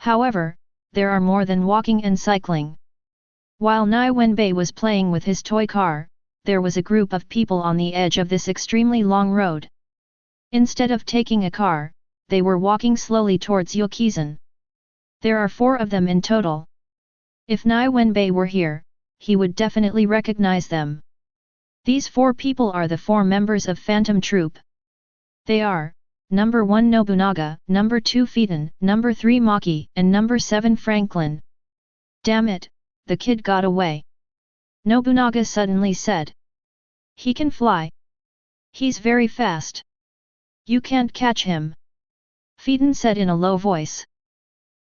Speaker 1: However, there are more than walking and cycling. While Nie Wenbai was playing with his toy car, there was a group of people on the edge of this extremely long road. Instead of taking a car, they were walking slowly towards Yukizan. There are 4 of them in total. If Nie Wenbai were here, he would definitely recognize them. These 4 people are the 4 members of Phantom Troop. They are, number 1 Nobunaga, number 2 Phaeton, number 3 Maki, and number 7 Franklin. Damn it, the kid got away. Nobunaga suddenly said. He can fly. He's very fast. You can't catch him. Phaeton said in a low voice.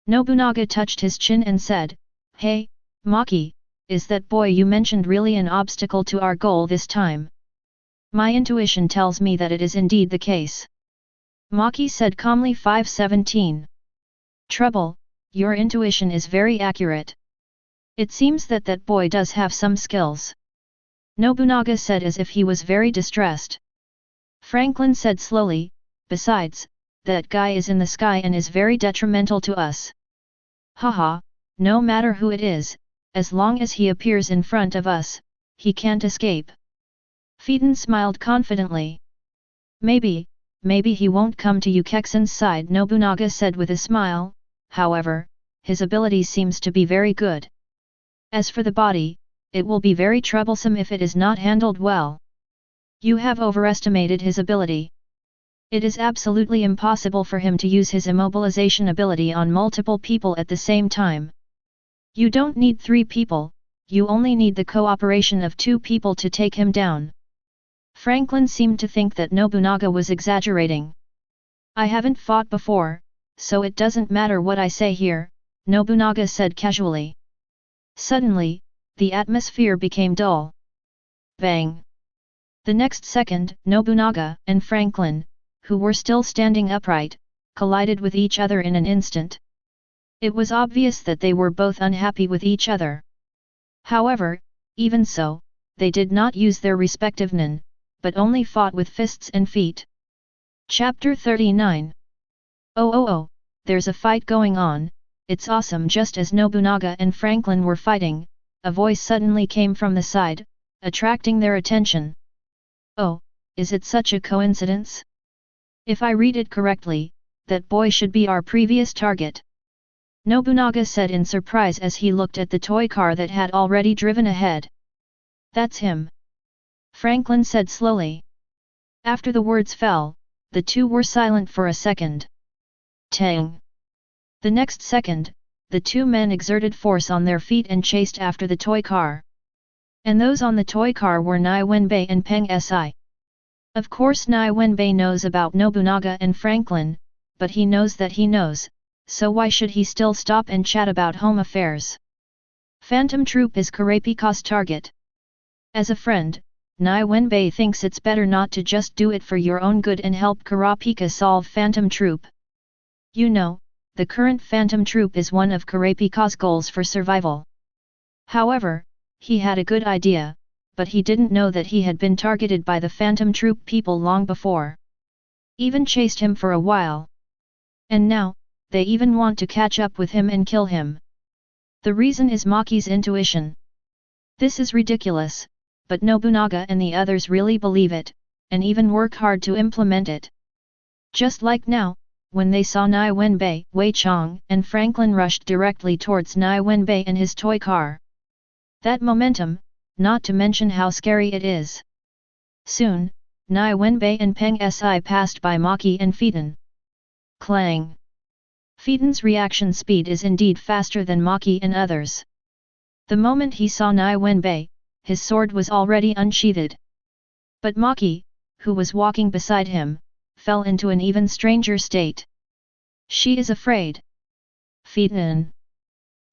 Speaker 1: Nobunaga touched his chin and said, Hey, Maki, is that boy you mentioned really an obstacle to our goal this time? My intuition tells me that it is indeed the case. Maki said calmly. 517. Trouble, your intuition is very accurate. It seems that that boy does have some skills. Nobunaga said as if he was very distressed. Franklin said slowly, besides, that guy is in the sky and is very detrimental to us. Haha, no matter who it is, as long as he appears in front of us, he can't escape. Phaeton smiled confidently. Maybe he won't come to Yukexen's side, Nobunaga said with a smile. However, his ability seems to be very good. As for the body, it will be very troublesome if it is not handled well. You have overestimated his ability. It is absolutely impossible for him to use his immobilization ability on multiple people at the same time. You don't need 3 people, you only need the cooperation of 2 people to take him down. Franklin seemed to think that Nobunaga was exaggerating. I haven't fought before, so it doesn't matter what I say here, Nobunaga said casually. Suddenly, the atmosphere became dull. Bang! The next second, Nobunaga and Franklin, who were still standing upright, collided with each other in an instant. It was obvious that they were both unhappy with each other. However, even so, they did not use their respective nin, but only fought with fists and feet. Chapter 39. Oh, there's a fight going on, it's awesome. Just as Nobunaga and Franklin were fighting, a voice suddenly came from the side, attracting their attention. Oh, is it such a coincidence? If I read it correctly, that boy should be our previous target. Nobunaga said in surprise as he looked at the toy car that had already driven ahead. That's him. Franklin said slowly. After the words fell, the 2 were silent for a second. Tang! The next second, the 2 men exerted force on their feet and chased after the toy car. And those on the toy car were Nie Wenbai and Peng Si. Of course Nie Wenbai knows about Nobunaga and Franklin, but he knows that he knows, so why should he still stop and chat about home affairs? Phantom Troop is Kurapika's target. As a friend, Nie Wenbai thinks it's better not to just do it for your own good and help Kurapika solve Phantom Troop. You know, the current Phantom Troop is one of Kurapika's goals for survival. However, he had a good idea, but he didn't know that he had been targeted by the Phantom Troop people long before. Even chased him for a while. And now, they even want to catch up with him and kill him. The reason is Maki's intuition. This is ridiculous, but Nobunaga and the others really believe it, and even work hard to implement it. Just like now, when they saw Nie Wenbai, Wei Chang and Franklin rushed directly towards Nie Wenbai and his toy car. That momentum, not to mention how scary it is. Soon, Nie Wenbai and Peng Si passed by Maki and Phaeton. Clang! Phaeton's reaction speed is indeed faster than Maki and others. The moment he saw Nie Wenbai, his sword was already unsheathed. But Maki, who was walking beside him, fell into an even stranger state. She is afraid. Phaeton!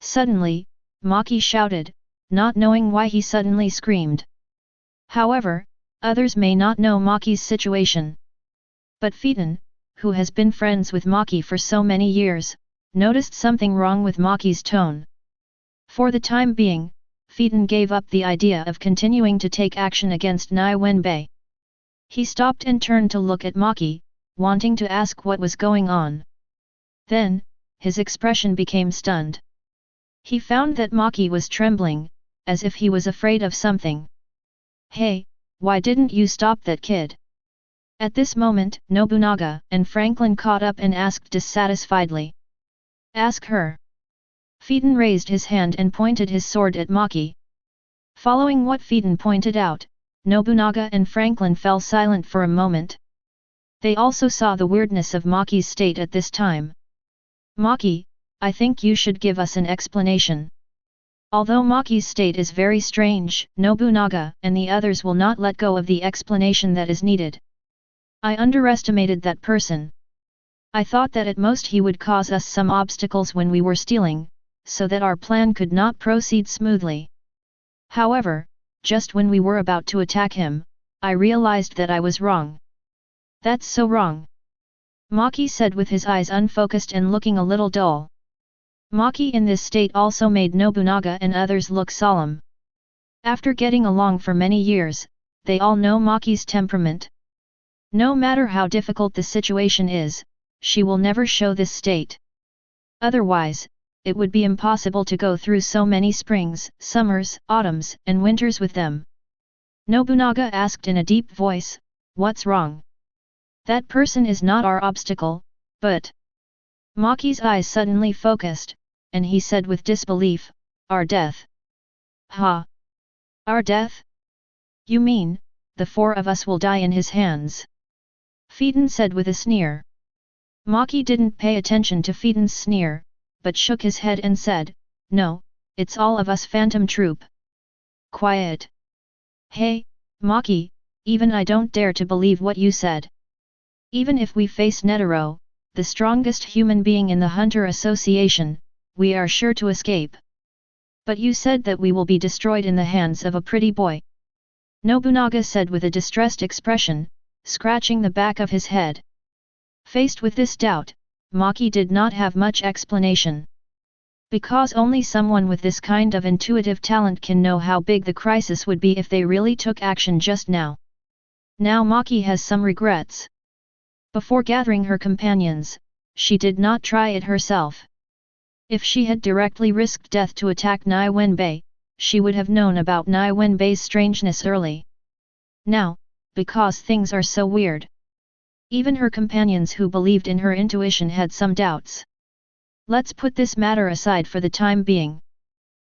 Speaker 1: Suddenly, Maki shouted, not knowing why he suddenly screamed. However, others may not know Maki's situation. But Phaeton, who has been friends with Maki for so many years, noticed something wrong with Maki's tone. For the time being, Phaeton gave up the idea of continuing to take action against Nie Wenbai. He stopped and turned to look at Maki, wanting to ask what was going on. Then, his expression became stunned. He found that Maki was trembling, as if he was afraid of something. Hey, why didn't you stop that kid? At this moment, Nobunaga and Franklin caught up and asked dissatisfiedly. Ask her. Phaeton raised his hand and pointed his sword at Maki. Following what Phaeton pointed out, Nobunaga and Franklin fell silent for a moment. They also saw the weirdness of Maki's state at this time. Maki, I think you should give us an explanation. Although Maki's state is very strange, Nobunaga and the others will not let go of the explanation that is needed. I underestimated that person. I thought that at most he would cause us some obstacles when we were stealing, so that our plan could not proceed smoothly. However, just when we were about to attack him, I realized that I was wrong. That's so wrong. Maki said with his eyes unfocused and looking a little dull. Maki in this state also made Nobunaga and others look solemn. After getting along for many years, they all know Maki's temperament. No matter how difficult the situation is, she will never show this state. Otherwise, it would be impossible to go through so many springs, summers, autumns, and winters with them. Nobunaga asked in a deep voice, "What's wrong? That person is not our obstacle, but..." Maki's eyes suddenly focused, and he said with disbelief, "Our death." "Ha! Our death? You mean, the four of us will die in his hands?" Phaeton said with a sneer. Maki didn't pay attention to Phaeton's sneer, but shook his head and said, "No, it's all of us Phantom Troop." "Quiet! Hey, Maki, even I don't dare to believe what you said. Even if we face Netero, the strongest human being in the Hunter Association, we are sure to escape. But you said that we will be destroyed in the hands of a pretty boy," Nobunaga said with a distressed expression, scratching the back of his head. Faced with this doubt, Maki did not have much explanation. Because only someone with this kind of intuitive talent can know how big the crisis would be if they really took action just now. Now Maki has some regrets. Before gathering her companions, she did not try it herself. If she had directly risked death to attack Nie Wenbai, she would have known about Nie Wenbai's strangeness early. Now, because things are so weird, even her companions who believed in her intuition had some doubts. Let's put this matter aside for the time being.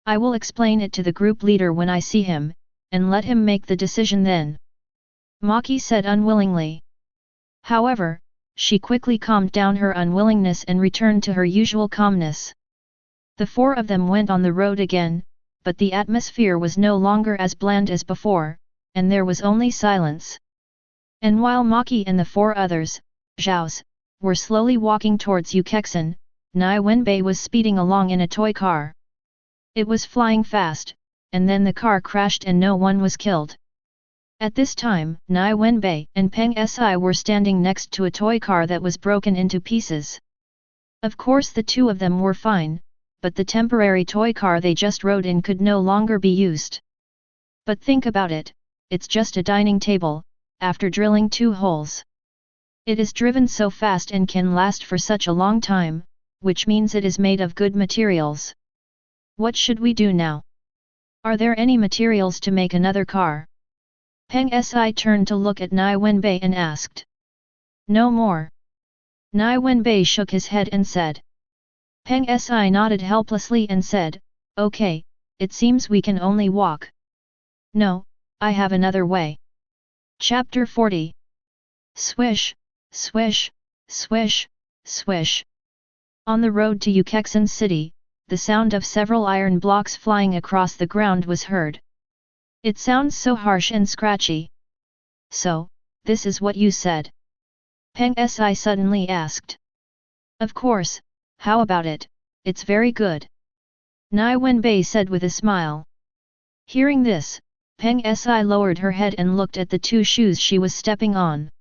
Speaker 1: I will explain it to the group leader when I see him, and let him make the decision then," Maki said unwillingly. However, she quickly calmed down her unwillingness and returned to her usual calmness. The four of them went on the road again, but the atmosphere was no longer as bland as before, and there was only silence. And while Maki and the four others, Zhao's, were slowly walking towards Ukexin, Nie Wenbai was speeding along in a toy car. It was flying fast, and then the car crashed and no one was killed. At this time, Nie Wenbai and Peng Si were standing next to a toy car that was broken into pieces. Of course the two of them were fine, but the temporary toy car they just rode in could no longer be used. But think about it, it's just a dining table, after drilling 2 holes. It is driven so fast and can last for such a long time, which means it is made of good materials. What should we do now? Are there any materials to make another car? Peng Si turned to look at Nie Wenbai and asked. No more. Nie Wenbai shook his head and said. Peng Si nodded helplessly and said, "Okay, it seems we can only walk." "No, I have another way." Chapter 40. Swish, swish, swish, swish. On the road to Ukexin City, the sound of several iron blocks flying across the ground was heard. It sounds so harsh and scratchy. "So, this is what you said?" Peng Si suddenly asked. "Of course, how about it, it's very good," Nie Wenbai said with a smile. Hearing this, Peng Si lowered her head and looked at the 2 shoes she was stepping on.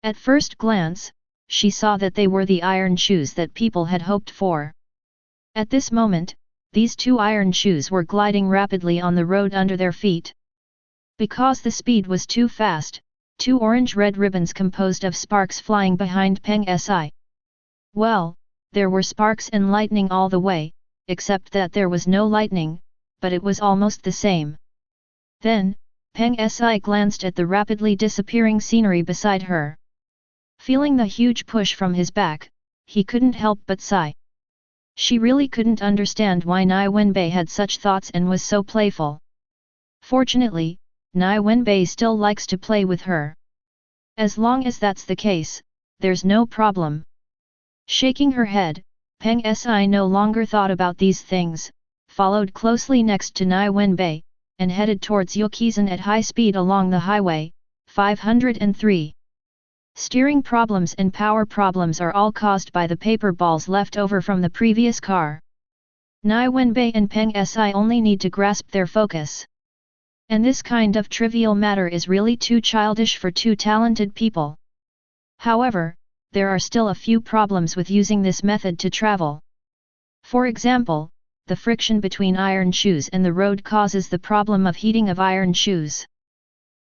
Speaker 1: At first glance, she saw that they were the iron shoes that people had hoped for. At this moment, these 2 iron shoes were gliding rapidly on the road under their feet. Because the speed was too fast, 2 orange-red ribbons composed of sparks flying behind Peng Si. Well, there were sparks and lightning all the way, except that there was no lightning, but it was almost the same. Then, Peng Si glanced at the rapidly disappearing scenery beside her. Feeling the huge push from his back, he couldn't help but sigh. She really couldn't understand why Nie Wenbai had such thoughts and was so playful. Fortunately, Nie Wenbai still likes to play with her. As long as that's the case, there's no problem. Shaking her head, Peng Si no longer thought about these things, followed closely next to Nie Wenbai, and headed towards Yukizan at high speed along the highway, 503. Steering problems and power problems are all caused by the paper balls left over from the previous car. Nie Wenbai and Peng Si only need to grasp their focus. And this kind of trivial matter is really too childish for two talented people. However, there are still a few problems with using this method to travel. For example, the friction between iron shoes and the road causes the problem of heating of iron shoes.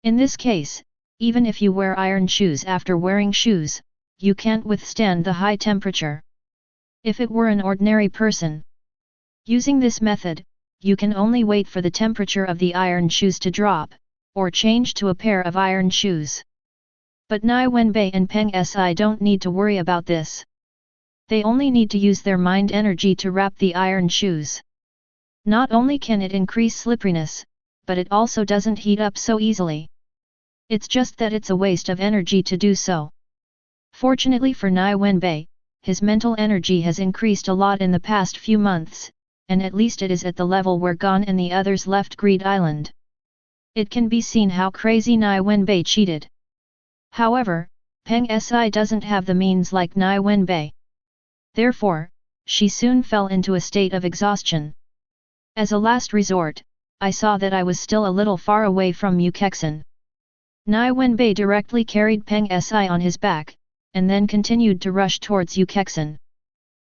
Speaker 1: In this case, even if you wear iron shoes after wearing shoes, you can't withstand the high temperature. If it were an ordinary person using this method, you can only wait for the temperature of the iron shoes to drop, or change to a pair of iron shoes. But Nie Wenbai and Peng Si don't need to worry about this. They only need to use their mind energy to wrap the iron shoes. Not only can it increase slipperiness, but it also doesn't heat up so easily. It's just that it's a waste of energy to do so. Fortunately for Nie Wenbai, his mental energy has increased a lot in the past few months, and at least it is at the level where Gon and the others left Greed Island. It can be seen how crazy Nie Wenbai cheated. However, Peng Si doesn't have the means like Nie Wenbai. Therefore, she soon fell into a state of exhaustion. As a last resort, I saw that I was still a little far away from Yukexan. Nie Wenbai directly carried Peng Si on his back, and then continued to rush towards Yukexan.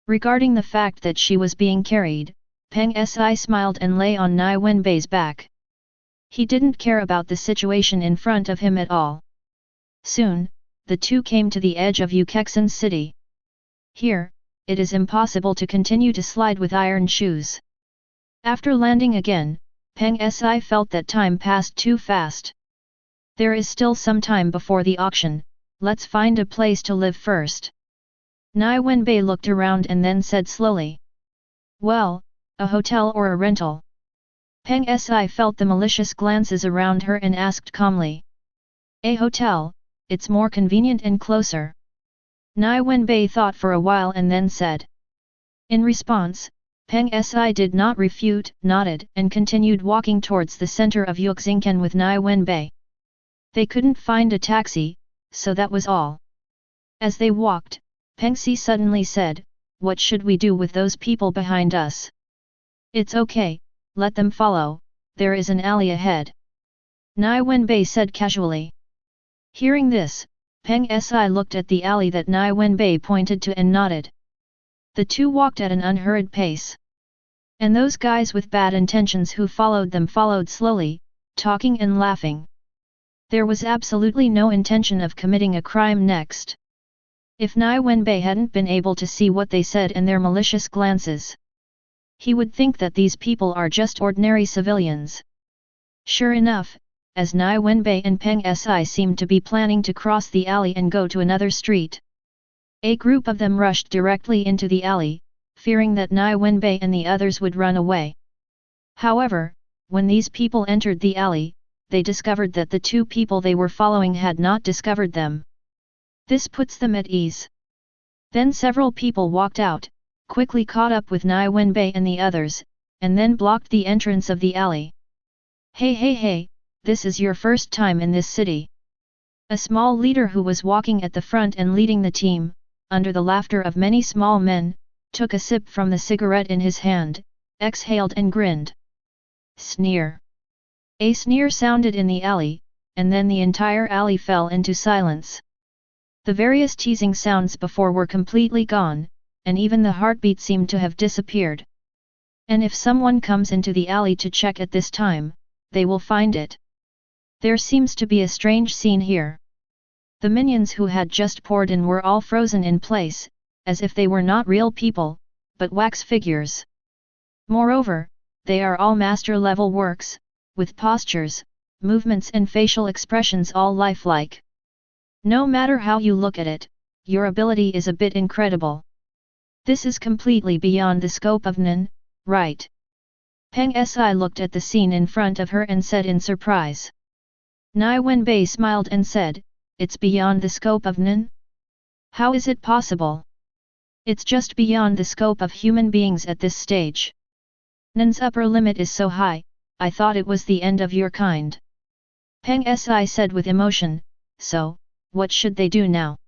Speaker 1: Regarding the fact that she was being carried, Peng Si smiled and lay on Nie Wenbai's back. He didn't care about the situation in front of him at all. Soon, the two came to the edge of Yukexan city. Here, it is impossible to continue to slide with iron shoes. After landing again, Peng Si felt that time passed too fast. There is still some time before the auction, let's find a place to live first. Nie Wenbai looked around and then said slowly. Well, a hotel or a rental? Peng Si felt the malicious glances around her and asked calmly. A hotel, it's more convenient and closer. Nie Wenbai thought for a while and then said. In response, Peng Si did not refute, nodded and continued walking towards the center of Yukzinken with Nie Wenbai. They couldn't find a taxi, so that was all. As they walked, Peng Si suddenly said, what should we do with those people behind us? It's okay, let them follow, there is an alley ahead. Nie Wenbai said casually. Hearing this, Peng Si looked at the alley that Nie Wenbai pointed to and nodded. The two walked at an unhurried pace. And those guys with bad intentions who followed them followed slowly, talking and laughing. There was absolutely no intention of committing a crime next. If Nie Wenbai hadn't been able to see what they said and their malicious glances, he would think that these people are just ordinary civilians. Sure enough, as Nie Wenbai and Peng Si seemed to be planning to cross the alley and go to another street, a group of them rushed directly into the alley, fearing that Nie Wenbai and the others would run away. However, when these people entered the alley, they discovered that the two people they were following had not discovered them. This puts them at ease. Then several people walked out, quickly caught up with Nie Wenbai and the others, and then blocked the entrance of the alley. Hey, this is your first time in this city. A small leader who was walking at the front and leading the team, under the laughter of many small men, took a sip from the cigarette in his hand, exhaled and grinned. Sneer. A sneer sounded in the alley, and then the entire alley fell into silence. The various teasing sounds before were completely gone, and even the heartbeat seemed to have disappeared. And if someone comes into the alley to check at this time, they will find it. There seems to be a strange scene here. The minions who had just poured in were all frozen in place, as if they were not real people, but wax figures. Moreover, they are all master-level works, with postures, movements and facial expressions all lifelike. No matter how you look at it, your ability is a bit incredible. This is completely beyond the scope of Nen, right? Peng Si looked at the scene in front of her and said in surprise. Nie Wenbai smiled and said, "It's beyond the scope of Nen? How is it possible? It's just beyond the scope of human beings at this stage. Nen's upper limit is so high, I thought it was the end of your kind." Peng Si said with emotion, "So, what should they do now?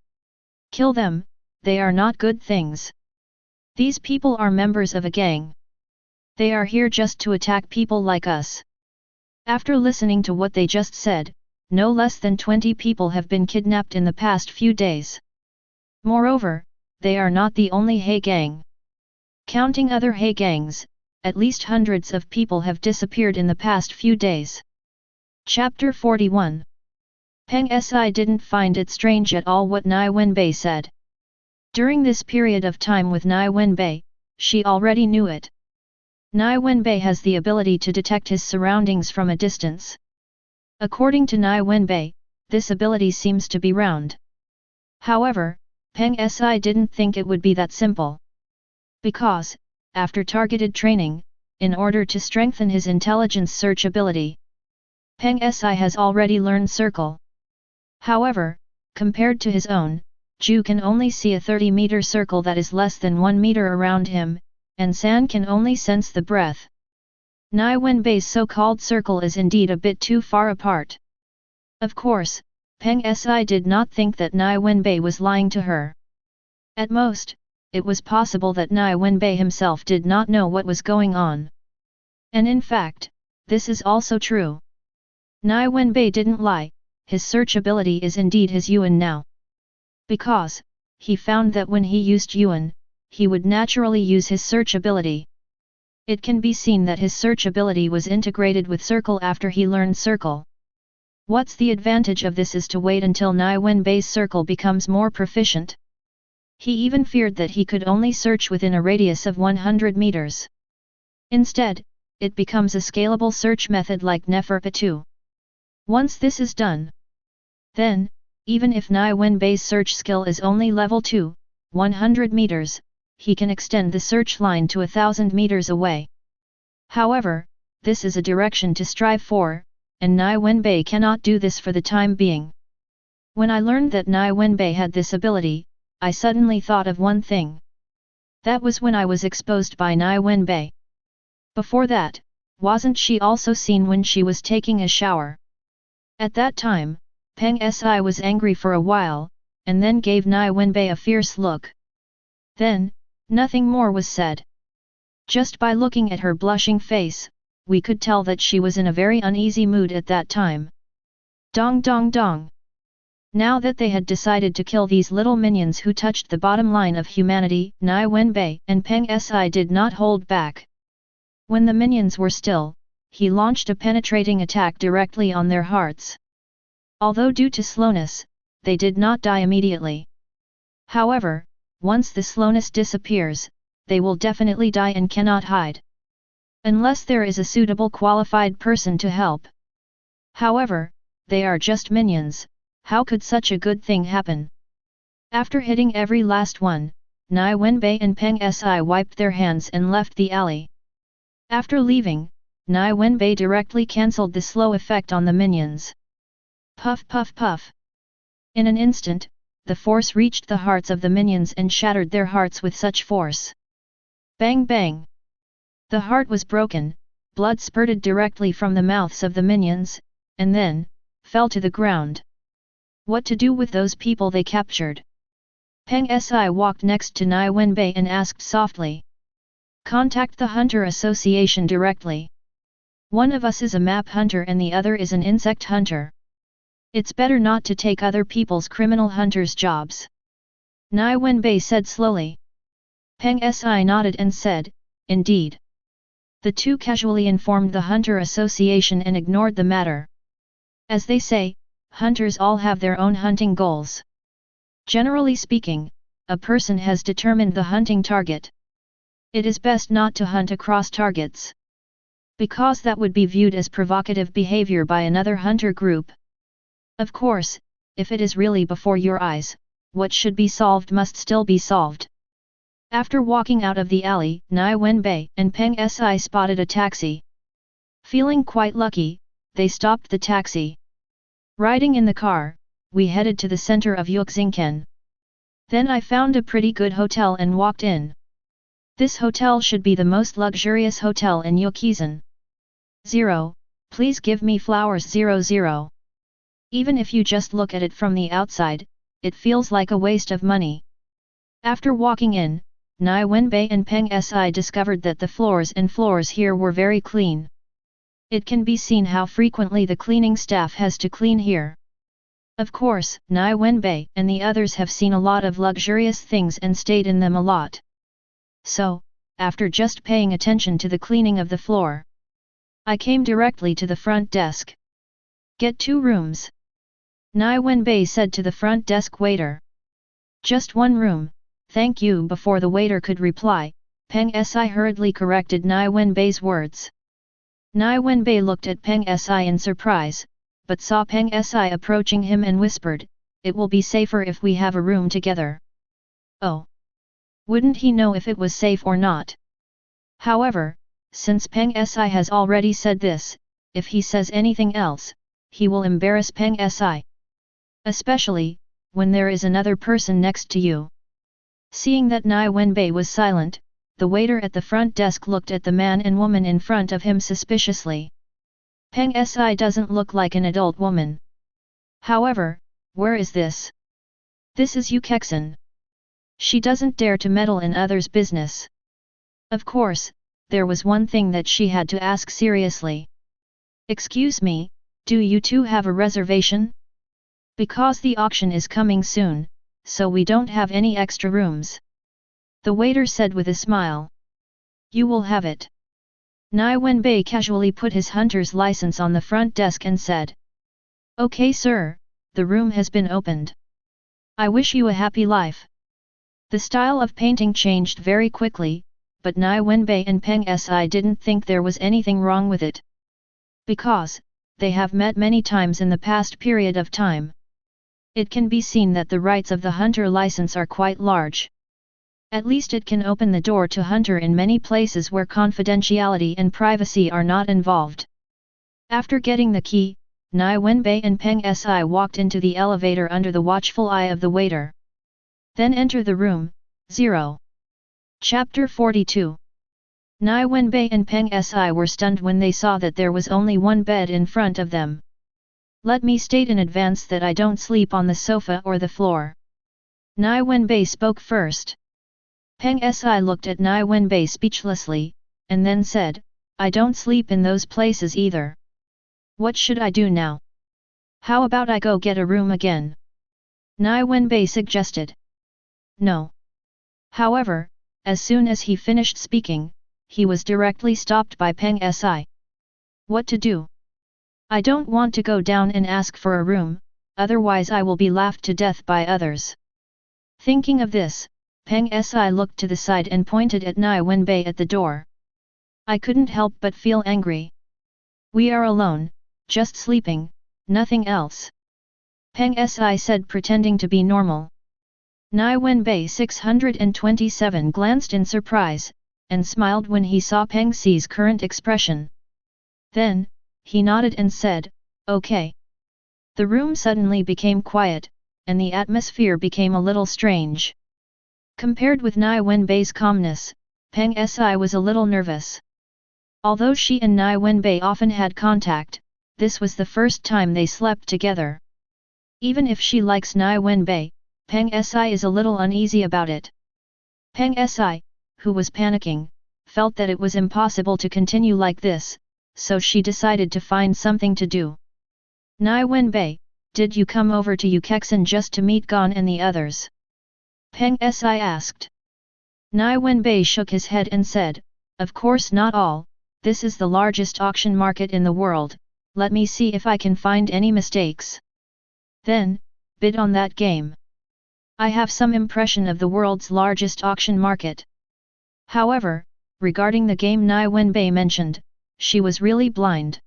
Speaker 1: Kill them, they are not good things. These people are members of a gang. They are here just to attack people like us." After listening to what they just said, no less than 20 people have been kidnapped in the past few days. Moreover, they are not the only He gang. Counting other He gangs, at least hundreds of people have disappeared in the past few days. Chapter 41. Peng Si didn't find it strange at all what Nie Wenbai said. During this period of time with Nie Wenbai, she already knew it. Nie Wenbai has the ability to detect his surroundings from a distance. According to Nie Wenbai, this ability seems to be round. However, Peng Si didn't think it would be that simple. Because, after targeted training, in order to strengthen his intelligence search ability, Peng Si has already learned circle. However, compared to his own, Ju can only see a 30-meter circle that is less than 1 meter around him, and San can only sense the breath. Nie Wenbai's so-called circle is indeed a bit too far apart. Of course, Peng Si did not think that Nie Wenbai was lying to her. At most, it was possible that Nie Wenbai himself did not know what was going on. And in fact, this is also true. Nie Wenbai didn't lie, his search ability is indeed his Yuan now. Because, he found that when he used Yuan, he would naturally use his search ability. It can be seen that his search ability was integrated with circle after he learned circle. What's the advantage of this is to wait until Nie Wenbai's circle becomes more proficient. He even feared that he could only search within a radius of 100 meters. Instead, it becomes a scalable search method like Neferpitu. Once this is done, then, even if Nie Wenbai's search skill is only level 2, 100 meters, he can extend the search line to 1,000 meters away. However, this is a direction to strive for, and Nie Wenbai cannot do this for the time being. When I learned that Nie Wenbai had this ability, I suddenly thought of one thing. That was when I was exposed by Nie Wenbai. Before that, wasn't she also seen when she was taking a shower? At that time, Peng Si was angry for a while, and then gave Nie Wenbai a fierce look. Then, nothing more was said. Just by looking at her blushing face, we could tell that she was in a very uneasy mood at that time. Dong dong dong. Now that they had decided to kill these little minions who touched the bottom line of humanity, Nie Wenbai and Peng Si did not hold back. When the minions were still, he launched a penetrating attack directly on their hearts. Although due to slowness, they did not die immediately. However, once the slowness disappears, they will definitely die and cannot hide. Unless there is a suitable qualified person to help. However, they are just minions, how could such a good thing happen? After hitting every last one, Nie Wenbai and Peng Si wiped their hands and left the alley. After leaving, Nie Wenbai directly cancelled the slow effect on the minions. Puff puff puff. In an instant, the force reached the hearts of the minions and shattered their hearts with such force. Bang bang. The heart was broken, blood spurted directly from the mouths of the minions, and then, fell to the ground. What to do with those people they captured? Peng Si walked next to Nie Wenbai and asked softly. Contact the Hunter Association directly. One of us is a map hunter and the other is an insect hunter. It's better not to take other people's criminal hunters' jobs. Nie Wenbai said slowly. Peng Si nodded and said, indeed. The two casually informed the Hunter Association and ignored the matter. As they say, hunters all have their own hunting goals. Generally speaking, a person has determined the hunting target. It is best not to hunt across targets. Because that would be viewed as provocative behavior by another hunter group. Of course, if it is really before your eyes, what should be solved must still be solved. After walking out of the alley, Nie Wenbai and Peng Si spotted a taxi. Feeling quite lucky, they stopped the taxi. Riding in the car, we headed to the center of Yukzingken. Then I found a pretty good hotel and walked in. This hotel should be the most luxurious hotel in Yukizan. 0. Please give me flowers 00. Even if you just look at it from the outside, it feels like a waste of money. After walking in, Nie Wenbai and Peng Si discovered that the floors here were very clean. It can be seen how frequently the cleaning staff has to clean here. Of course, Nie Wenbai and the others have seen a lot of luxurious things and stayed in them a lot. So, after just paying attention to the cleaning of the floor, I came directly to the front desk. Get 2 rooms. Nie Wenbai said to the front desk waiter. Just 1 room, thank you. Before the waiter could reply, Peng Si hurriedly corrected Nie Wenbai's words. Nie Wenbai looked at Peng Si in surprise, but saw Peng Si approaching him and whispered, "It will be safer if we have a room together." Oh! Wouldn't he know if it was safe or not? However, since Peng Si has already said this, if he says anything else, he will embarrass Peng Si. Especially, when there is another person next to you. Seeing that Nie Wenbai was silent, the waiter at the front desk looked at the man and woman in front of him suspiciously. Peng Si doesn't look like an adult woman. However, where is this? This is Yukexin. She doesn't dare to meddle in others' business. Of course, there was one thing that she had to ask seriously. Excuse me, do you two have a reservation? Because the auction is coming soon, so we don't have any extra rooms. The waiter said with a smile. You will have it. Nie Wenbai casually put his hunter's license on the front desk and said. Okay sir, the room has been opened. I wish you a happy life. The style of painting changed very quickly, but Nie Wenbai and Peng Si didn't think there was anything wrong with it. Because, they have met many times in the past period of time. It can be seen that the rights of the hunter license are quite large. At least it can open the door to hunter in many places where confidentiality and privacy are not involved. After getting the key, Nie Wenbai and Peng Si walked into the elevator under the watchful eye of the waiter. Then enter the room, 0. Chapter 42. Nie Wenbai and Peng Si were stunned when they saw that there was only one bed in front of them. Let me state in advance that I don't sleep on the sofa or the floor. Nie Wenbai spoke first. Peng Si looked at Nie Wenbai speechlessly, and then said, I don't sleep in those places either. What should I do now? How about I go get a room again? Nie Wenbai suggested. No. However, as soon as he finished speaking, he was directly stopped by Peng Si. What to do? I don't want to go down and ask for a room, otherwise I will be laughed to death by others. Thinking of this, Peng Si looked to the side and pointed at Nie Wenbai at the door. I couldn't help but feel angry. We are alone, just sleeping, nothing else. Peng Si said, pretending to be normal. Nie Wenbai 627 glanced in surprise, and smiled when he saw Peng Si's current expression. Then, he nodded and said, okay. The room suddenly became quiet, and the atmosphere became a little strange. Compared with Nie Wenbai's calmness, Peng Si was a little nervous. Although she and Nie Wenbai often had contact, this was the first time they slept together. Even if she likes Nie Wenbai, Peng Si is a little uneasy about it. Peng Si, who was panicking, felt that it was impossible to continue like this, so she decided to find something to do. Nie Wenbai, did you come over to Yukexin just to meet Gon and the others? Peng Si asked. Nie Wenbai shook his head and said, of course not all, this is the largest auction market in the world, let me see if I can find any mistakes. Then, bid on that game. I have some impression of the world's largest auction market. However, regarding the game Nie Wenbai mentioned, she was really blind.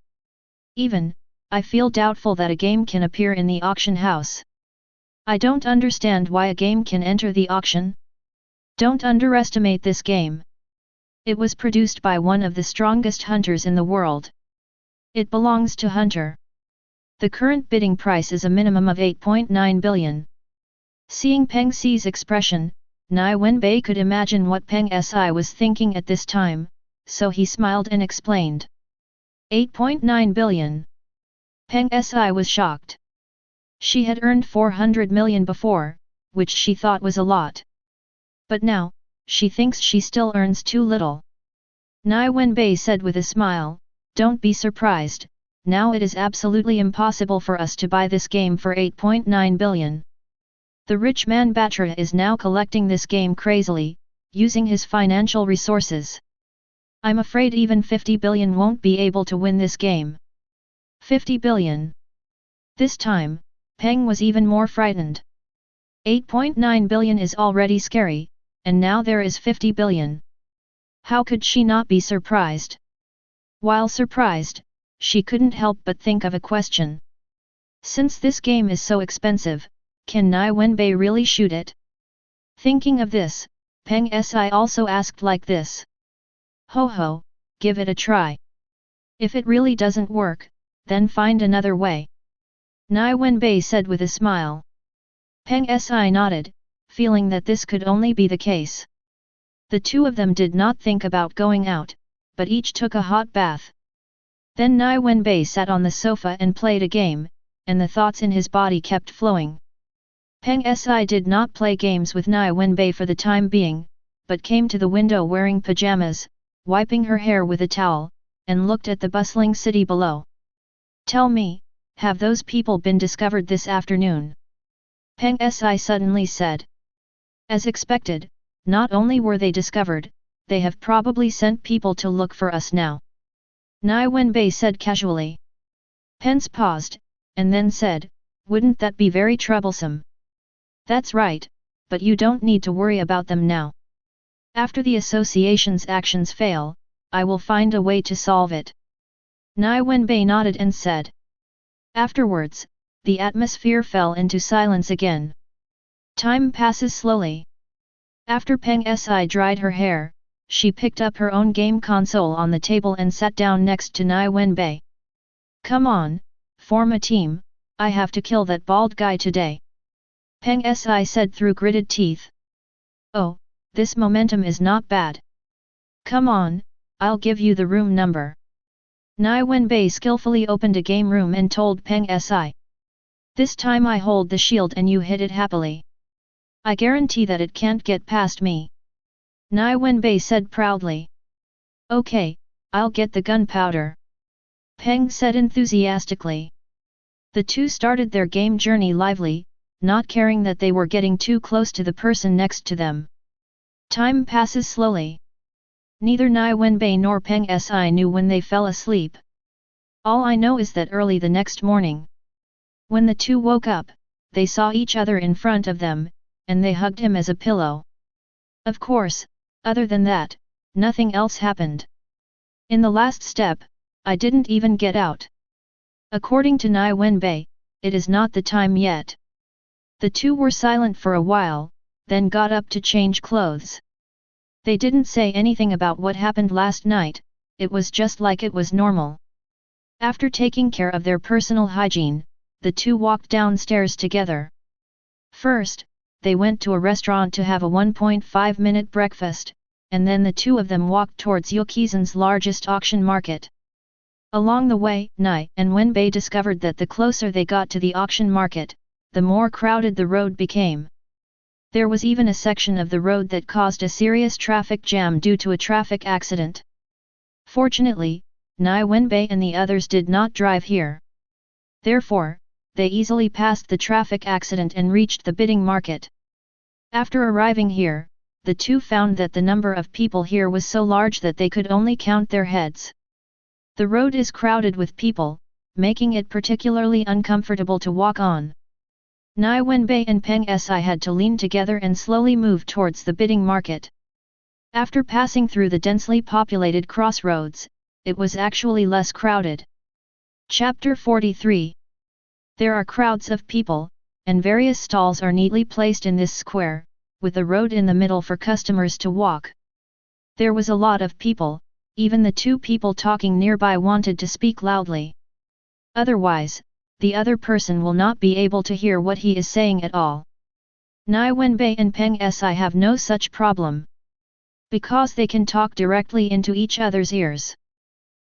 Speaker 1: Even, I feel doubtful that a game can appear in the auction house. I don't understand why a game can enter the auction. Don't underestimate this game. It was produced by one of the strongest hunters in the world. It belongs to Hunter. The current bidding price is a minimum of 8.9 billion. Seeing Peng Si's expression, Nie Wenbai could imagine what Peng Si was thinking at this time, so he smiled and explained. 8.9 billion. Peng Si was shocked. She had earned 400 million before, which she thought was a lot. But now, she thinks she still earns too little. Nie Wenbai said with a smile, "Don't be surprised, now it is absolutely impossible for us to buy this game for 8.9 billion. The rich man Batra is now collecting this game crazily, using his financial resources. I'm afraid even 50 billion won't be able to win this game." 50 billion. This time, Peng was even more frightened. 8.9 billion is already scary, and now there is 50 billion. How could she not be surprised? While surprised, she couldn't help but think of a question. Since this game is so expensive, can Nie Wenbai really shoot it? Thinking of this, Peng Si also asked like this. "Ho ho, give it a try. If it really doesn't work, then find another way." Nie Wenbai said with a smile. Peng Si nodded, feeling that this could only be the case. The two of them did not think about going out, but each took a hot bath. Then Nie Wenbai sat on the sofa and played a game, and the thoughts in his body kept flowing. Peng Si did not play games with Nie Wenbai for the time being, but came to the window wearing pajamas, wiping her hair with a towel, and looked at the bustling city below. "Tell me, have those people been discovered this afternoon?" Peng Si suddenly said. "As expected, not only were they discovered, they have probably sent people to look for us now," Nie Wenbai said casually. Peng paused, and then said, "Wouldn't that be very troublesome?" "That's right, but you don't need to worry about them now. After the association's actions fail, I will find a way to solve it." Nie Wenbai nodded and said. Afterwards, the atmosphere fell into silence again. Time passes slowly. After Peng Si dried her hair, she picked up her own game console on the table and sat down next to Nie Wenbai. "Come on, form a team, I have to kill that bald guy today," Peng Si said through gritted teeth. "Oh, this momentum is not bad. Come on, I'll give you the room number." Nie Wenbai skillfully opened a game room and told Peng Si. "This time I hold the shield and you hit it happily. I guarantee that it can't get past me," Nie Wenbai said proudly. "Okay, I'll get the gunpowder," Peng said enthusiastically. The two started their game journey lively, not caring that they were getting too close to the person next to them. Time passes slowly. Neither Nie Wenbai nor Peng Si knew when they fell asleep. All I know is that early the next morning, when the two woke up, they saw each other in front of them, and they hugged him as a pillow. Of course, other than that, nothing else happened. In the last step, I didn't even get out. According to Nie Wenbai, it is not the time yet. The two were silent for a while, then got up to change clothes. They didn't say anything about what happened last night, it was just like it was normal. After taking care of their personal hygiene, the two walked downstairs together. First, they went to a restaurant to have a 1.5-minute breakfast, and then the two of them walked towards Yukizan's largest auction market. Along the way, Nie and Wenbai discovered that the closer they got to the auction market, the more crowded the road became. There was even a section of the road that caused a serious traffic jam due to a traffic accident. Fortunately, Nie Wenbai and the others did not drive here. Therefore, they easily passed the traffic accident and reached the bidding market. After arriving here, the two found that the number of people here was so large that they could only count their heads. The road is crowded with people, making it particularly uncomfortable to walk on. Nie Wenbai and Peng Si had to lean together and slowly move towards the bidding market. After passing through the densely populated crossroads, it was actually less crowded. Chapter 43. There are crowds of people, and various stalls are neatly placed in this square, with a road in the middle for customers to walk. There was a lot of people, even the two people talking nearby wanted to speak loudly. Otherwise, the other person will not be able to hear what he is saying at all. Nie Wenbai and Peng Si have no such problem, because they can talk directly into each other's ears.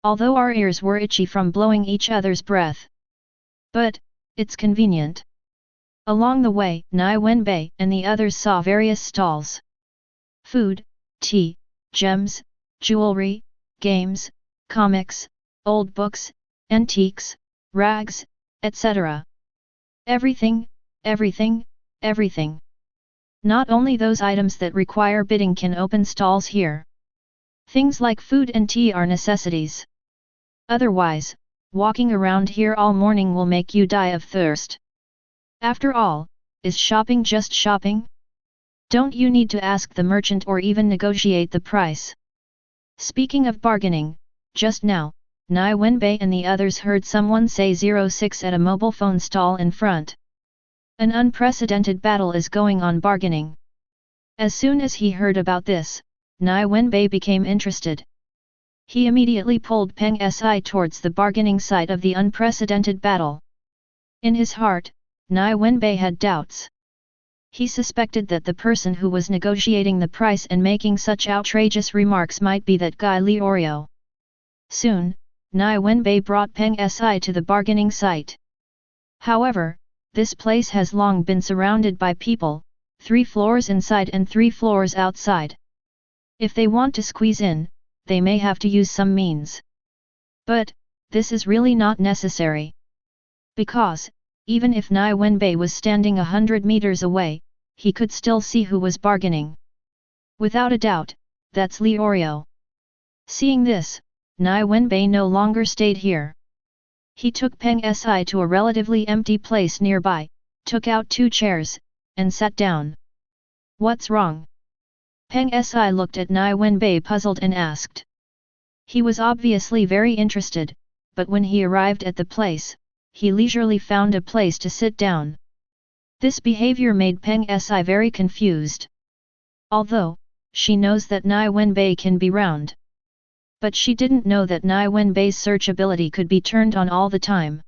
Speaker 1: Although our ears were itchy from blowing each other's breath. But, it's convenient. Along the way, Nie Wenbai and the others saw various stalls. Food, tea, gems, jewelry, games, comics, old books, antiques, rags, etc. Everything, everything, everything. Not only those items that require bidding can open stalls here. Things like food and tea are necessities. Otherwise, walking around here all morning will make you die of thirst. After all, is shopping just shopping? Don't you need to ask the merchant or even negotiate the price? Speaking of bargaining, just now, Nie Wenbai and the others heard someone say 06 at a mobile phone stall in front. An unprecedented battle is going on bargaining. As soon as he heard about this, Nie Wenbai became interested. He immediately pulled Peng Si towards the bargaining site of the unprecedented battle. In his heart, Nie Wenbai had doubts. He suspected that the person who was negotiating the price and making such outrageous remarks might be that guy Lioreo. Soon, Nie Wenbai brought Peng Si to the bargaining site. However, this place has long been surrounded by people, 3 floors inside and 3 floors outside. If they want to squeeze in, they may have to use some means. But, this is really not necessary. Because, even if Nie Wenbai was standing 100 meters away, he could still see who was bargaining. Without a doubt, that's Lioreo. Seeing this, Nie Wenbai no longer stayed here. He took Peng Si to a relatively empty place nearby, took out 2 chairs, and sat down. What's wrong? Peng Si looked at Nie Wenbai puzzled and asked. He was obviously very interested, but when he arrived at the place, he leisurely found a place to sit down. This behavior made Peng Si very confused. Although, she knows that Nie Wenbai can be round. But she didn't know that Nie Wenbai's search ability could be turned on all the time.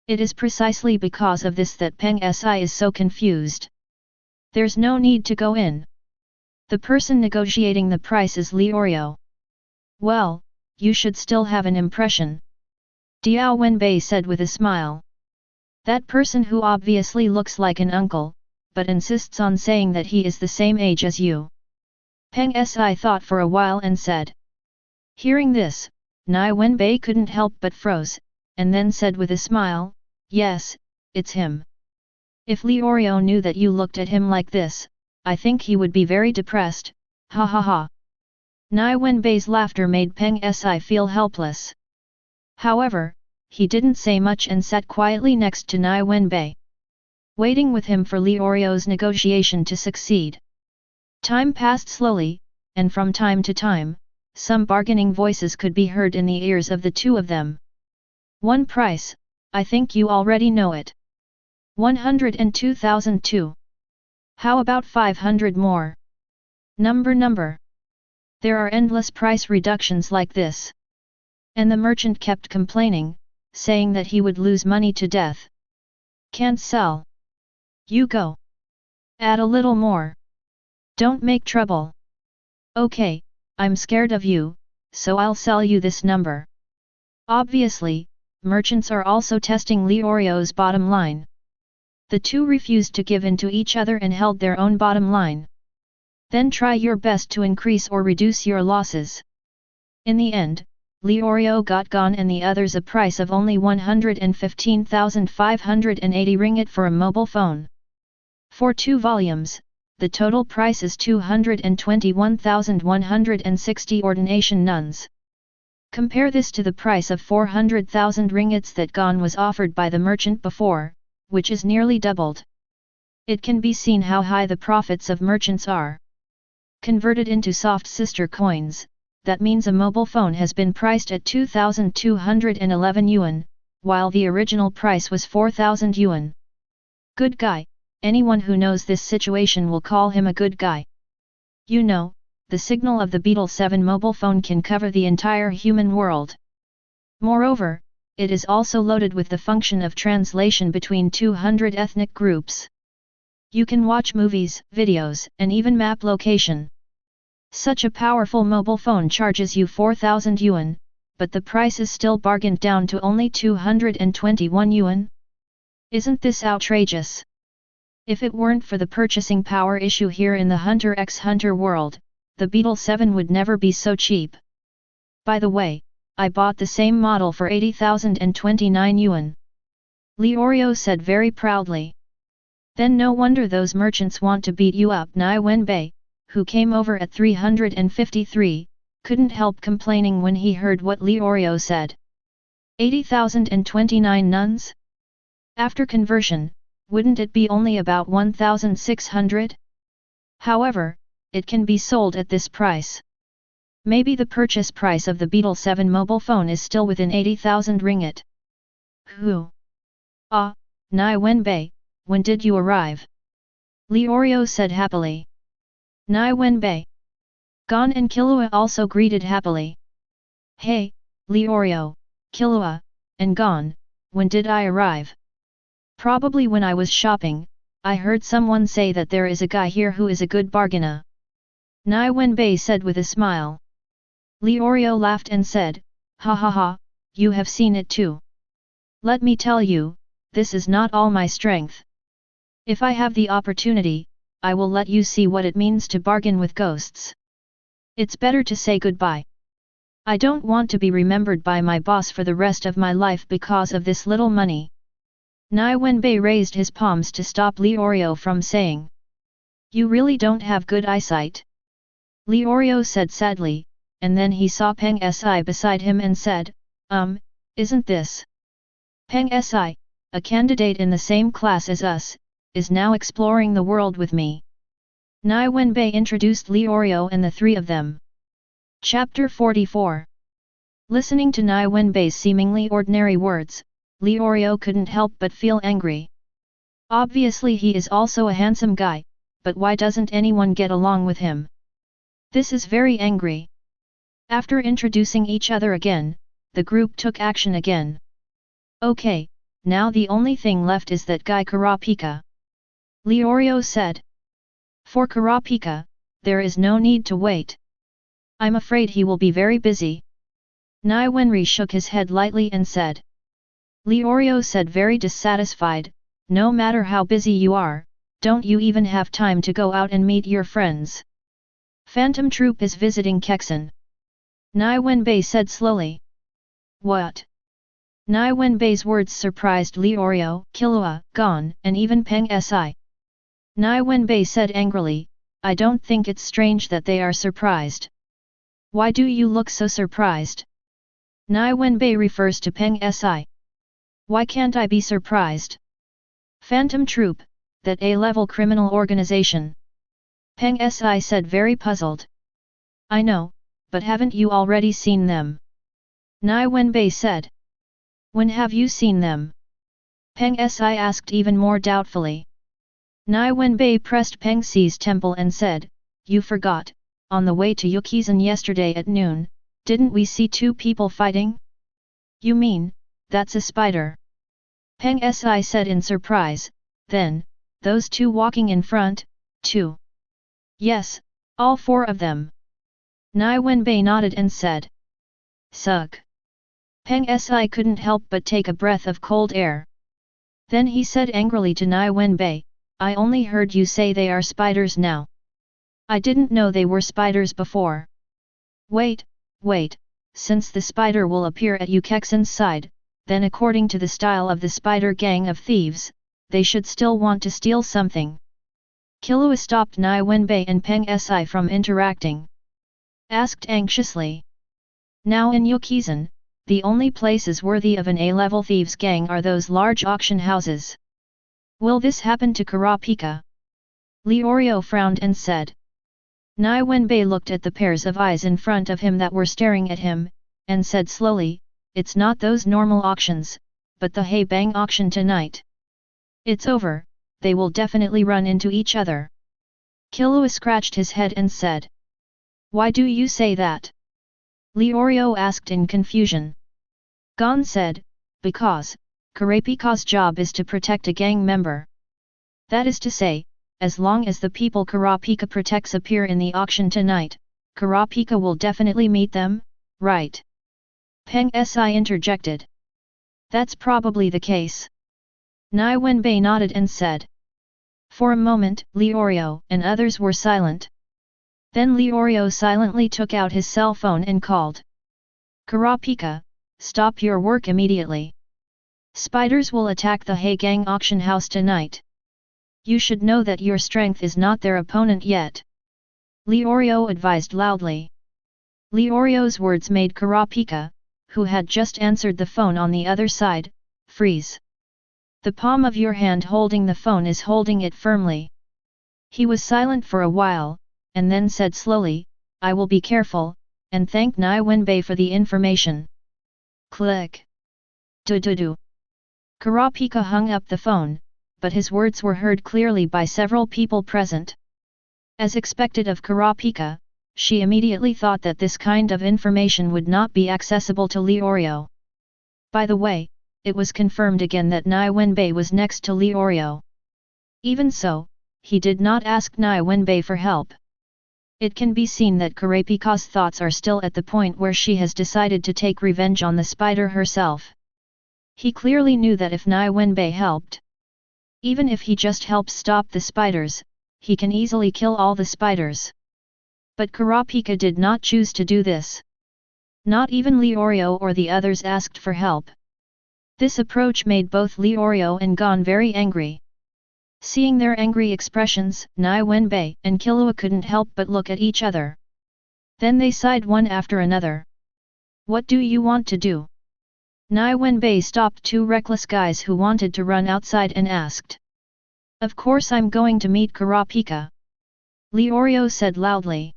Speaker 1: It is precisely because of this that Peng Si is so confused. There's no need to go in. The person negotiating the price is Lioreo. Well, you should still have an impression. Nie Wenbai said with a smile. That person who obviously looks like an uncle, but insists on saying that he is the same age as you. Peng Si thought for a while and said. Hearing this, Nie Wenbai couldn't help but froze, and then said with a smile, yes, it's him. If Lioreo knew that you looked at him like this, I think he would be very depressed, ha ha ha. Nie Wenbai's laughter made Peng Si feel helpless. However, he didn't say much and sat quietly next to Nie Wenbai, waiting with him for Lioreo's negotiation to succeed. Time passed slowly, and from time to time, some bargaining voices could be heard in the ears of the two of them. One price, I think you already know it. 102,002. How about 500 more? Number. There are endless price reductions like this. And the merchant kept complaining, saying that he would lose money to death. Can't sell. You go. Add a little more. Don't make trouble. Okay, I'm scared of you, so I'll sell you this number. Obviously, merchants are also testing Lioreo's bottom line. The two refused to give in to each other and held their own bottom line. Then try your best to increase or reduce your losses. In the end, Lioreo got gone and the others a price of only 115,580 ringgit for a mobile phone. For 2 volumes, the total price is 221,160 ordination nuns. Compare this to the price of 400,000 ringgits that Gon was offered by the merchant before, which is nearly doubled. It can be seen how high the profits of merchants are. Converted into soft sister coins, that means a mobile phone has been priced at 2,211 yuan, while the original price was 4,000 yuan. Good guy, anyone who knows this situation will call him a good guy. You know, the signal of the Beetle 7 mobile phone can cover the entire human world. Moreover, it is also loaded with the function of translation between 200 ethnic groups. You can watch movies, videos, and even map location. Such a powerful mobile phone charges you 4,000 yuan, but the price is still bargained down to only 221 yuan. Isn't this outrageous? If it weren't for the purchasing power issue here in the Hunter x Hunter world, the Beetle 7 would never be so cheap. By the way, I bought the same model for 80,029 yuan. Lioryo said very proudly. Then no wonder those merchants want to beat you up. Nie Wenbai, who came over at 353, couldn't help complaining when he heard what Lioryo said. 80,029 nuns? After conversion, wouldn't it be only about 1,600? However, it can be sold at this price. Maybe the purchase price of the Beetle 7 mobile phone is still within 80,000 ringgit. Who? Ah, Nie Wenbai, when did you arrive? Lioryo said happily. Nie Wenbai. Gon and Killua also greeted happily. Hey, Lioryo, Killua, and Gon, when did I arrive? Probably when I was shopping. I heard someone say that there is a guy here who is a good bargainer. Nie Wenbai said with a smile. Lioryo laughed and said, ha ha ha, you have seen it too. Let me tell you, this is not all my strength. If I have the opportunity, I will let you see what it means to bargain with ghosts. It's better to say goodbye. I don't want to be remembered by my boss for the rest of my life because of this little money. Nie Wenbai raised his palms to stop Lioryo from saying. You really don't have good eyesight. Lioryo said sadly, and then he saw Peng Si beside him and said, isn't this? Peng Si, a candidate in the same class as us, is now exploring the world with me. Nie Wenbai introduced Lioryo and the three of them. Chapter 44. Listening to Nie Wenbai's seemingly ordinary words, Lioryo couldn't help but feel angry. Obviously he is also a handsome guy, but why doesn't anyone get along with him? This is very angry. After introducing each other again, the group took action again. Okay, now the only thing left is that guy Kurapika. Lioryo said. For Kurapika, there is no need to wait. I'm afraid he will be very busy. Nie Wenri shook his head lightly and said. Lioryo said very dissatisfied, no matter how busy you are, don't you even have time to go out and meet your friends? Phantom Troop is visiting Kexen. Nie Wenbai said slowly. What? Nie Wenbai's words surprised Lioryo, Killua, Gon, and even Peng Si. Nie Wenbai said angrily, I don't think it's strange that they are surprised. Why do you look so surprised? Nie Wenbai refers to Peng Si. Why can't I be surprised? Phantom Troop, that A-level criminal organization. Peng Si said very puzzled. I know, but haven't you already seen them? Nie Wenbai said. When have you seen them? Peng Si asked even more doubtfully. Nie Wenbai pressed Peng Si's temple and said, you forgot, on the way to Yukizan yesterday at noon, didn't we see two people fighting? You mean, that's a spider? Peng Si said in surprise, then, those two walking in front, too? Yes, all four of them. Nie Wenbai nodded and said. Suck. Peng Si couldn't help but take a breath of cold air. Then he said angrily to Nie Wenbai, I only heard you say they are spiders now. I didn't know they were spiders before. Wait, since the spider will appear at Yukexen's side, then according to the style of the spider gang of thieves, they should still want to steal something. Killua stopped Nie Wenbai and Peng Si from interacting. Asked anxiously. Now in Yukizan, the only places worthy of an A-level thieves gang are those large auction houses. Will this happen to Kurapika? Lioryo frowned and said. Nie Wenbai looked at the pairs of eyes in front of him that were staring at him, and said slowly, it's not those normal auctions, but the Hay Bang auction tonight. It's over, they will definitely run into each other. Killua scratched his head and said. Why do you say that? Leorio asked in confusion. Gon said, because, Kurapika's job is to protect a gang member. That is to say, as long as the people Kurapika protects appear in the auction tonight, Kurapika will definitely meet them, right? Peng Si interjected. That's probably the case. Nie Wenbai nodded and said. For a moment, Leorio and others were silent. Then Leorio silently took out his cell phone and called. Kurapika, stop your work immediately. Spiders will attack the He Gang auction house tonight. You should know that your strength is not their opponent yet. Leorio advised loudly. Leorio's words made Kurapika, who had just answered the phone on the other side, freeze. The palm of your hand holding the phone is holding it firmly. He was silent for a while, and then said slowly, I will be careful, and thank Nie Wenbai for the information. Click. Do. Kurapika hung up the phone, but his words were heard clearly by several people present. As expected of Kurapika, she immediately thought that this kind of information would not be accessible to Leorio. By the way, it was confirmed again that Nie Wenbai was next to Leorio. Even so, he did not ask Nie Wenbai for help. It can be seen that Kurapika's thoughts are still at the point where she has decided to take revenge on the spider herself. He clearly knew that if Nie Wenbai helped, even if he just helps stop the spiders, he can easily kill all the spiders. But Kurapika did not choose to do this. Not even Leorio or the others asked for help. This approach made both Leorio and Gon very angry. Seeing their angry expressions, Nie Wenbai and Killua couldn't help but look at each other. Then they sighed one after another. What do you want to do? Nie Wenbai stopped two reckless guys who wanted to run outside and asked. Of course I'm going to meet Kurapika. Leorio said loudly.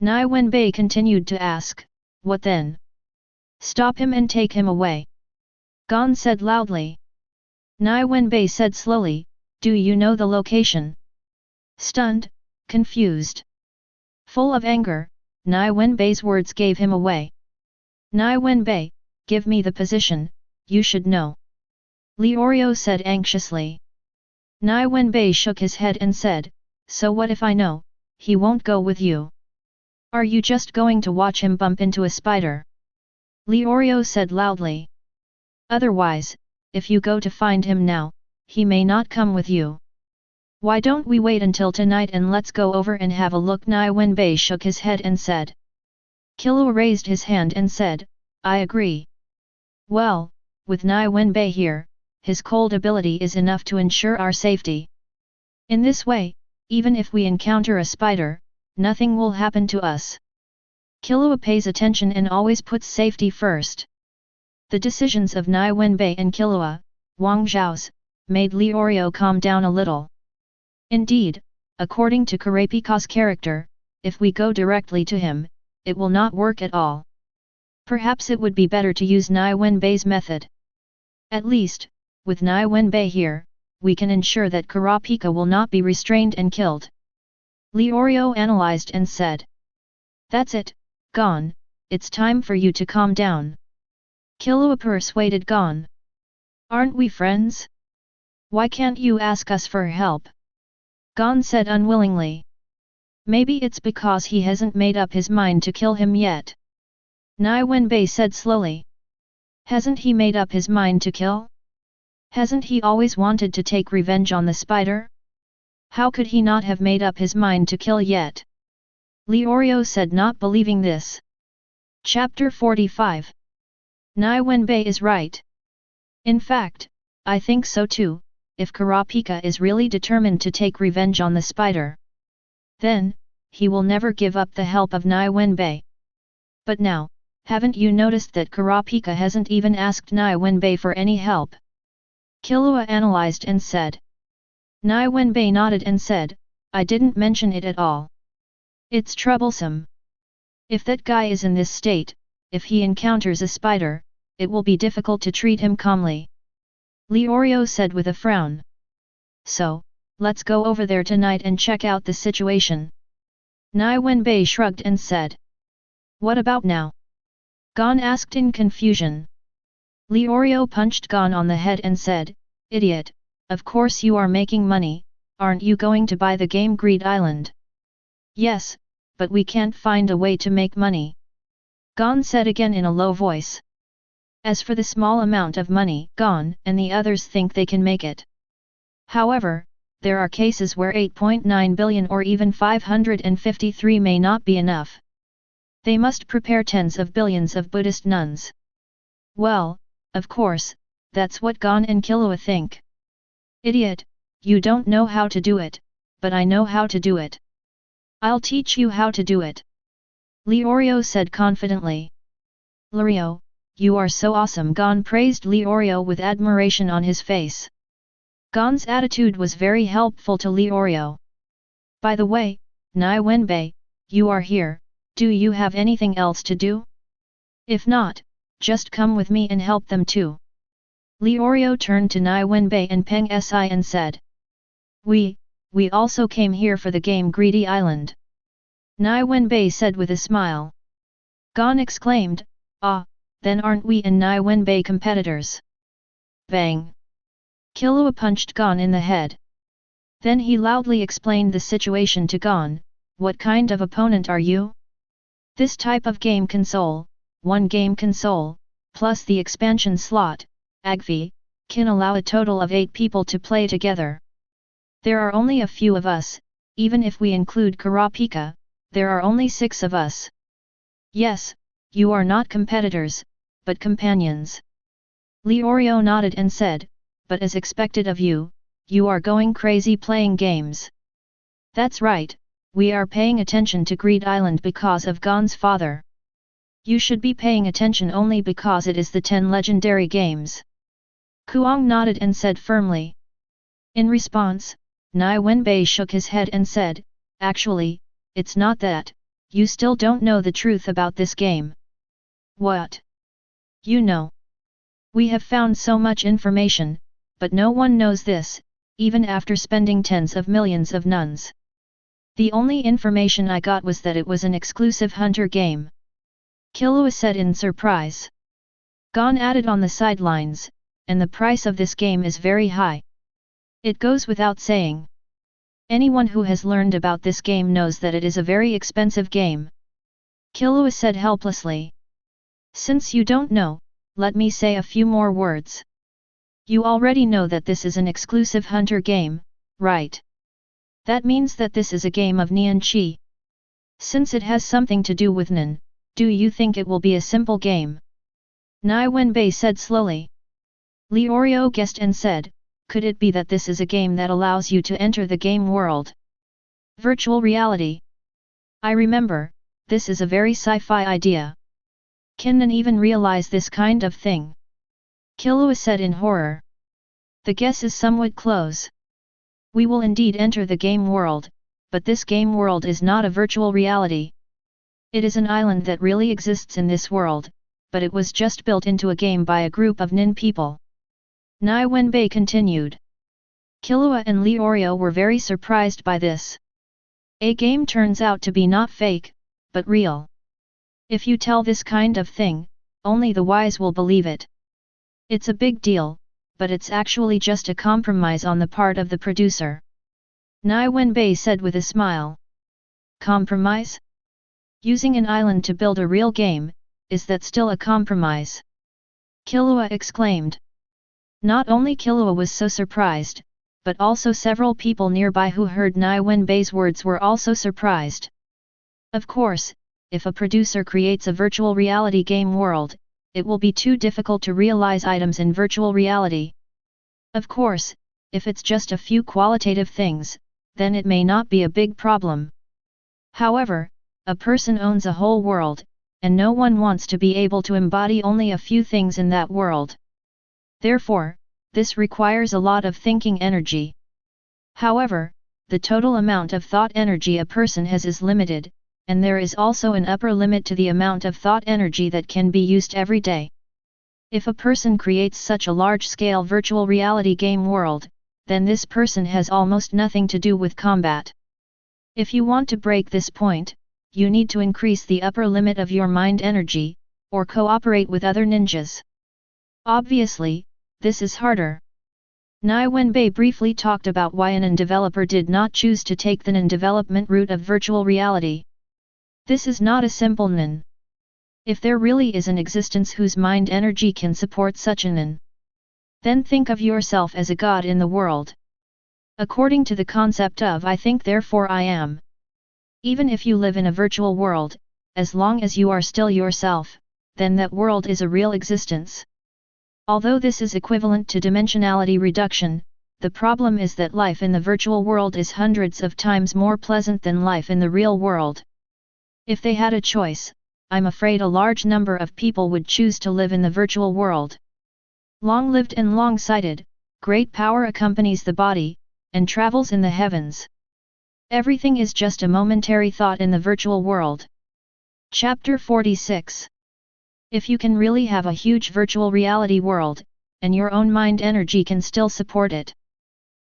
Speaker 1: Nie Wenbai continued to ask, what then? Stop him and take him away. Gon said loudly. Nie Wenbai said slowly, do you know the location? Stunned, confused, full of anger, Nie Wenbai's words gave him away. Nie Wenbai, give me the position, you should know. Leorio said anxiously. Nie Wenbai shook his head and said, so what if I know, he won't go with you? Are you just going to watch him bump into a spider? Leorio said loudly. Otherwise, if you go to find him now, he may not come with you. Why don't we wait until tonight and let's go over and have a look? Nie Wenbai shook his head and said. Killua raised his hand and said, I agree. Well, with Nie Wenbai here, his cold ability is enough to ensure our safety. In this way, even if we encounter a spider, nothing will happen to us. Killua pays attention and always puts safety first. The decisions of Nie Wenbai and Killua, Wang Zhao's, made Leorio calm down a little. Indeed, according to Kurapika's character, if we go directly to him, it will not work at all. Perhaps it would be better to use Nie Wenbai's method. At least, with Nie Wenbai here, we can ensure that Kurapika will not be restrained and killed. Leorio analyzed and said. That's it, Gon, it's time for you to calm down. Killua persuaded Gon. Aren't we friends? Why can't you ask us for help? Gon said unwillingly. Maybe it's because he hasn't made up his mind to kill him yet. Nie Wenbai said slowly. Hasn't he made up his mind to kill? Hasn't he always wanted to take revenge on the spider? How could he not have made up his mind to kill yet? Leorio said, not believing this. Chapter 45. Nie Wenbai is right. In fact, I think so too, if Kurapika is really determined to take revenge on the spider. Then, he will never give up the help of Nie Wenbai. But now, haven't you noticed that Kurapika hasn't even asked Nie Wenbai for any help? Killua analyzed and said. Nie Wenbai nodded and said, I didn't mention it at all. It's troublesome. If that guy is in this state, if he encounters a spider, it will be difficult to treat him calmly. Leorio said with a frown. so, let's go over there tonight and check out the situation. Nie Wenbai shrugged and said. What about now? Gon asked in confusion. Leorio punched Gon on the head and said, Idiot, of course you are making money, aren't you going to buy the game Greed Island? Yes, but we can't find a way to make money. Gon said again in a low voice. As for the small amount of money, Gon and the others think they can make it. However, there are cases where 8.9 billion or even 553 may not be enough. They must prepare tens of billions of Buddhist nuns. Well, of course, that's what Gon and Killua think. Idiot, you don't know how to do it, but I know how to do it. I'll teach you how to do it. Leorio said confidently. Leorio, you are so awesome. Gon praised Leorio with admiration on his face. Gon's attitude was very helpful to Leorio. By the way, Nie Wenbai, you are here, do you have anything else to do? If not, just come with me and help them too. Leorio turned to Nie Wenbai and Peng Si and said. We also came here for the game Greedy Island. Nie Wenbai said with a smile. Gon exclaimed, Ah, then aren't we and Nie Wenbai competitors? Bang! Killua punched Gon in the head. Then he loudly explained the situation to Gon. What kind of opponent are you? This type of game console, one game console, plus the expansion slot, AGV, can allow a total of 8 people to play together. There are only a few of us, even if we include Kurapika, there are only 6 of us. Yes, you are not competitors, but companions. Leorio nodded and said, but as expected of you, you are going crazy playing games. That's right, we are paying attention to Greed Island because of Gon's father. You should be paying attention only because it is the 10 legendary games. Kuang nodded and said firmly. In response, Nie Wenbai shook his head and said, Actually, it's not that, you still don't know the truth about this game. What? You know. We have found so much information, but no one knows this, even after spending tens of millions of nuns. The only information I got was that it was an exclusive hunter game. Killua said in surprise. Gon added on the sidelines, and the price of this game is very high. It goes without saying. Anyone who has learned about this game knows that it is a very expensive game. Killua said helplessly. Since you don't know, let me say a few more words. You already know that this is an exclusive hunter game, right? That means that this is a game of Nian Qi. Since it has something to do with Nin, do you think it will be a simple game? Nie Wenbai said slowly. Leorio guessed and said, could it be that this is a game that allows you to enter the game world? Virtual reality. I remember, this is a very sci-fi idea. Can Nin even realize this kind of thing? Killua said in horror. The guess is somewhat close. We will indeed enter the game world, but this game world is not a virtual reality. It is an island that really exists in this world, but it was just built into a game by a group of Nin people. Nie Wenbai continued. Killua and Leorio were very surprised by this. A game turns out to be not fake, but real. If you tell this kind of thing, only the wise will believe it. It's a big deal, but it's actually just a compromise on the part of the producer. Nie Wenbai said with a smile. Compromise? Using an island to build a real game, is that still a compromise? Killua exclaimed. Not only Killua was so surprised, but also several people nearby who heard Nie Wenbai's words were also surprised. Of course, if a producer creates a virtual reality game world, it will be too difficult to realize items in virtual reality. Of course, if it's just a few qualitative things, then it may not be a big problem. However, a person owns a whole world, and no one wants to be able to embody only a few things in that world. Therefore, this requires a lot of thinking energy. However, the total amount of thought energy a person has is limited, and there is also an upper limit to the amount of thought energy that can be used every day. If a person creates such a large-scale virtual reality game world, then this person has almost nothing to do with combat. If you want to break this point, you need to increase the upper limit of your mind energy, or cooperate with other ninjas. Obviously, this is harder. Nie Wenbai briefly talked about why an NN developer did not choose to take the NN development route of virtual reality. This is not a simple NN. If there really is an existence whose mind energy can support such an NN, then think of yourself as a god in the world. According to the concept of I think therefore I am. Even if you live in a virtual world, as long as you are still yourself, then that world is a real existence. Although this is equivalent to dimensionality reduction, the problem is that life in the virtual world is hundreds of times more pleasant than life in the real world. If they had a choice, I'm afraid a large number of people would choose to live in the virtual world. Long-lived and long-sighted, great power accompanies the body, and travels in the heavens. Everything is just a momentary thought in the virtual world. Chapter 46. If you can really have a huge virtual reality world, and your own mind energy can still support it,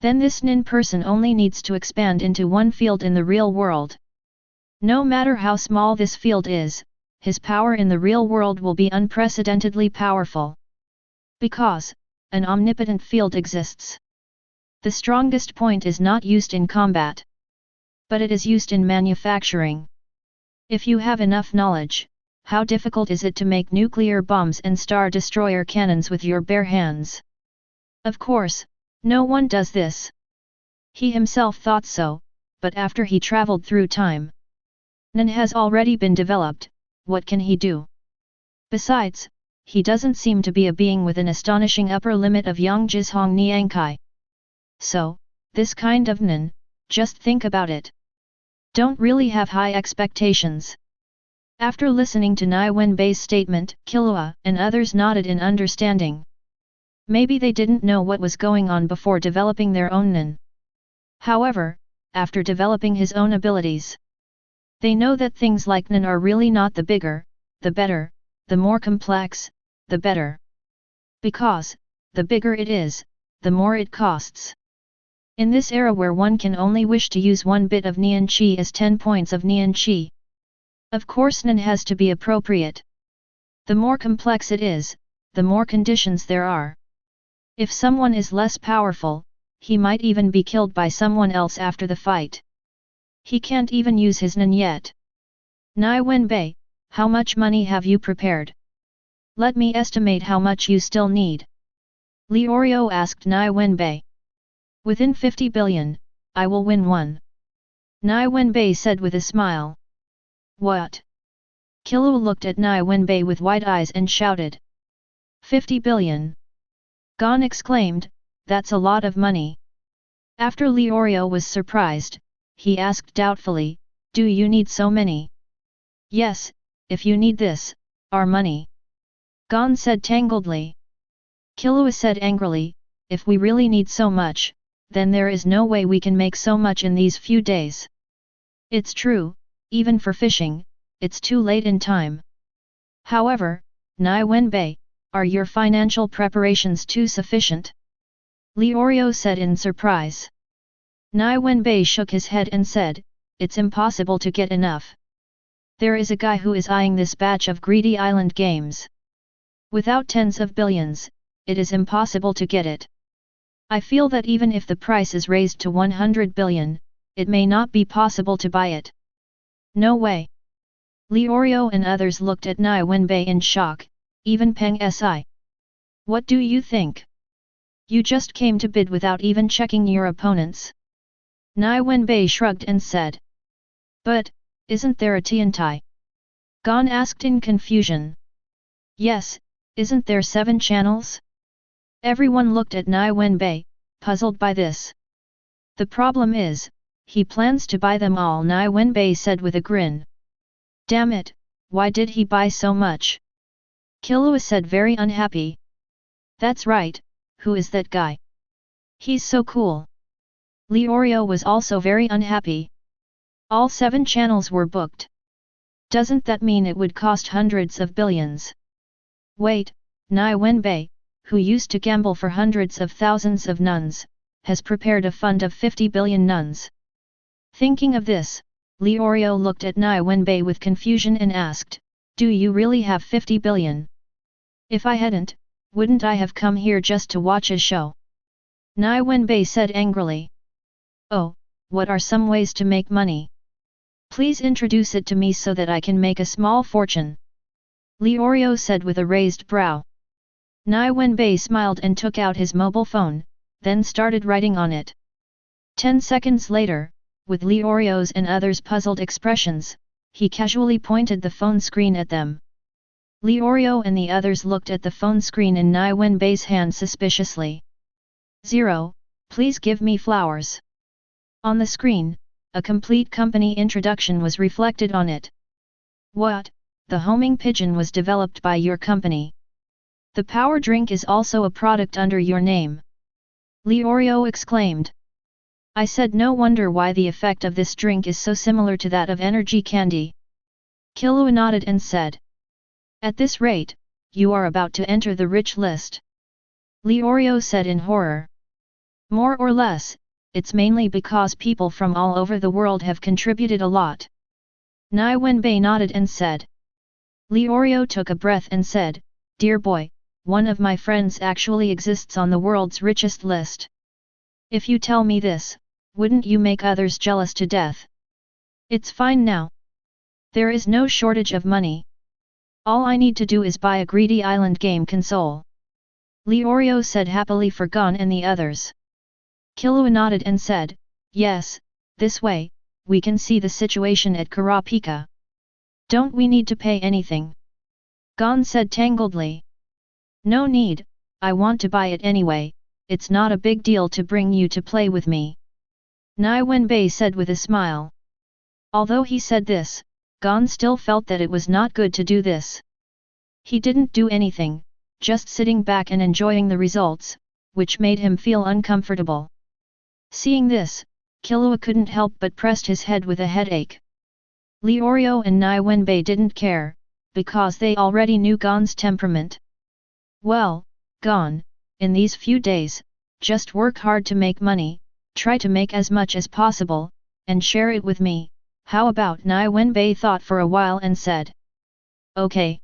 Speaker 1: then this NN person only needs to expand into one field in the real world. No matter how small this field is, his power in the real world will be unprecedentedly powerful. Because an omnipotent field exists. The strongest point is not used in combat, but it is used in manufacturing. If you have enough knowledge, how difficult is it to make nuclear bombs and star destroyer cannons with your bare hands? Of course, no one does this. He himself thought so, but after he traveled through time, NN has already been developed. What can he do? Besides, he doesn't seem to be a being with an astonishing upper limit of Yang Jizhong Niankai. So, this kind of NN, just think about it. Don't really have high expectations. After listening to Nie Wenbai's statement, Killua and others nodded in understanding. Maybe they didn't know what was going on before developing their own NN. However, after developing his own abilities, they know that things like NN are really not the bigger, the better, the more complex, the better. Because, the bigger it is, the more it costs. In this era where one can only wish to use 1 bit of Nian Qi as 10 points of Nian Qi, of course NN has to be appropriate. The more complex it is, the more conditions there are. If someone is less powerful, he might even be killed by someone else after the fight. He can't even use his NN yet. Nie Wenbai, how much money have you prepared? Let me estimate how much you still need. Liurio asked Nie Wenbai. Within 50 billion, I will win one. Nie Wenbai said with a smile. What? Killua looked at Nie Wenbai with wide eyes and shouted. 50 billion. Gon exclaimed, that's a lot of money. After Liurio was surprised, he asked doubtfully, do you need so many? Yes, if you need this, our money. Gon said tangledly. Killua said angrily, if we really need so much, then there is no way we can make so much in these few days. It's true, even for fishing, it's too late in time. However, Nie Wenbai, are your financial preparations too sufficient? Liurio said in surprise. Nie Wenbai shook his head and said, it's impossible to get enough. There is a guy who is eyeing this batch of greedy island games. Without tens of billions, it is impossible to get it. I feel that even if the price is raised to 100 billion, it may not be possible to buy it. No way. Liurio and others looked at Nie Wenbai in shock, even Peng Si. What do you think? You just came to bid without even checking your opponents. Nie Wenbai shrugged and said. But, isn't there a Tiantai? Gon asked in confusion. Yes, isn't there 7 channels? Everyone looked at Nie Wenbai, puzzled by this. The problem is, he plans to buy them all, Nie Wenbai said with a grin. Damn it, why did he buy so much? Killua said very unhappy. That's right, who is that guy? He's so cool. Liurio was also very unhappy. All 7 channels were booked. Doesn't that mean it would cost hundreds of billions? Wait, Nie Wenbai, who used to gamble for hundreds of thousands of nuns, has prepared a fund of 50 billion nuns. Thinking of this, Liurio looked at Nie Wenbai with confusion and asked, "Do you really have 50 billion? If I hadn't, wouldn't I have come here just to watch a show?" Nie Wenbai said angrily. "Oh, what are some ways to make money? Please introduce it to me so that I can make a small fortune," Liurio said with a raised brow. Nie Wenbai smiled and took out his mobile phone, then started writing on it. 10 seconds later, with Liurio's and others' puzzled expressions, he casually pointed the phone screen at them. Liurio and the others looked at the phone screen in Nie Wenbai's hand suspiciously. 0, please give me flowers. On the screen, a complete company introduction was reflected on it. What? The homing pigeon was developed by your company. The power drink is also a product under your name. Liurio exclaimed. I said, no wonder why the effect of this drink is so similar to that of energy candy. Killua nodded and said. At this rate, you are about to enter the rich list. Liurio said in horror. More or less, it's mainly because people from all over the world have contributed a lot. Nie Wenbai nodded and said. Liurio took a breath and said, Dear boy, one of my friends actually exists on the world's richest list. If you tell me this, wouldn't you make others jealous to death? It's fine now. There is no shortage of money. All I need to do is buy a greedy island game console. Liurio said happily for Gon and the others. Killua nodded and said, Yes, this way, we can see the situation at Kurapika. Don't we need to pay anything? Gon said tangledly. No need, I want to buy it anyway, it's not a big deal to bring you to play with me. Nie Wenbai said with a smile. Although he said this, Gon still felt that it was not good to do this. He didn't do anything, just sitting back and enjoying the results, which made him feel uncomfortable. Seeing this, Killua couldn't help but pressed his head with a headache. Liurio and Nie Wenbai didn't care, because they already knew Gon's temperament. Well, Gon, in these few days, just work hard to make money, try to make as much as possible, and share it with me, how about? Nie Wenbai thought for a while and said. Okay.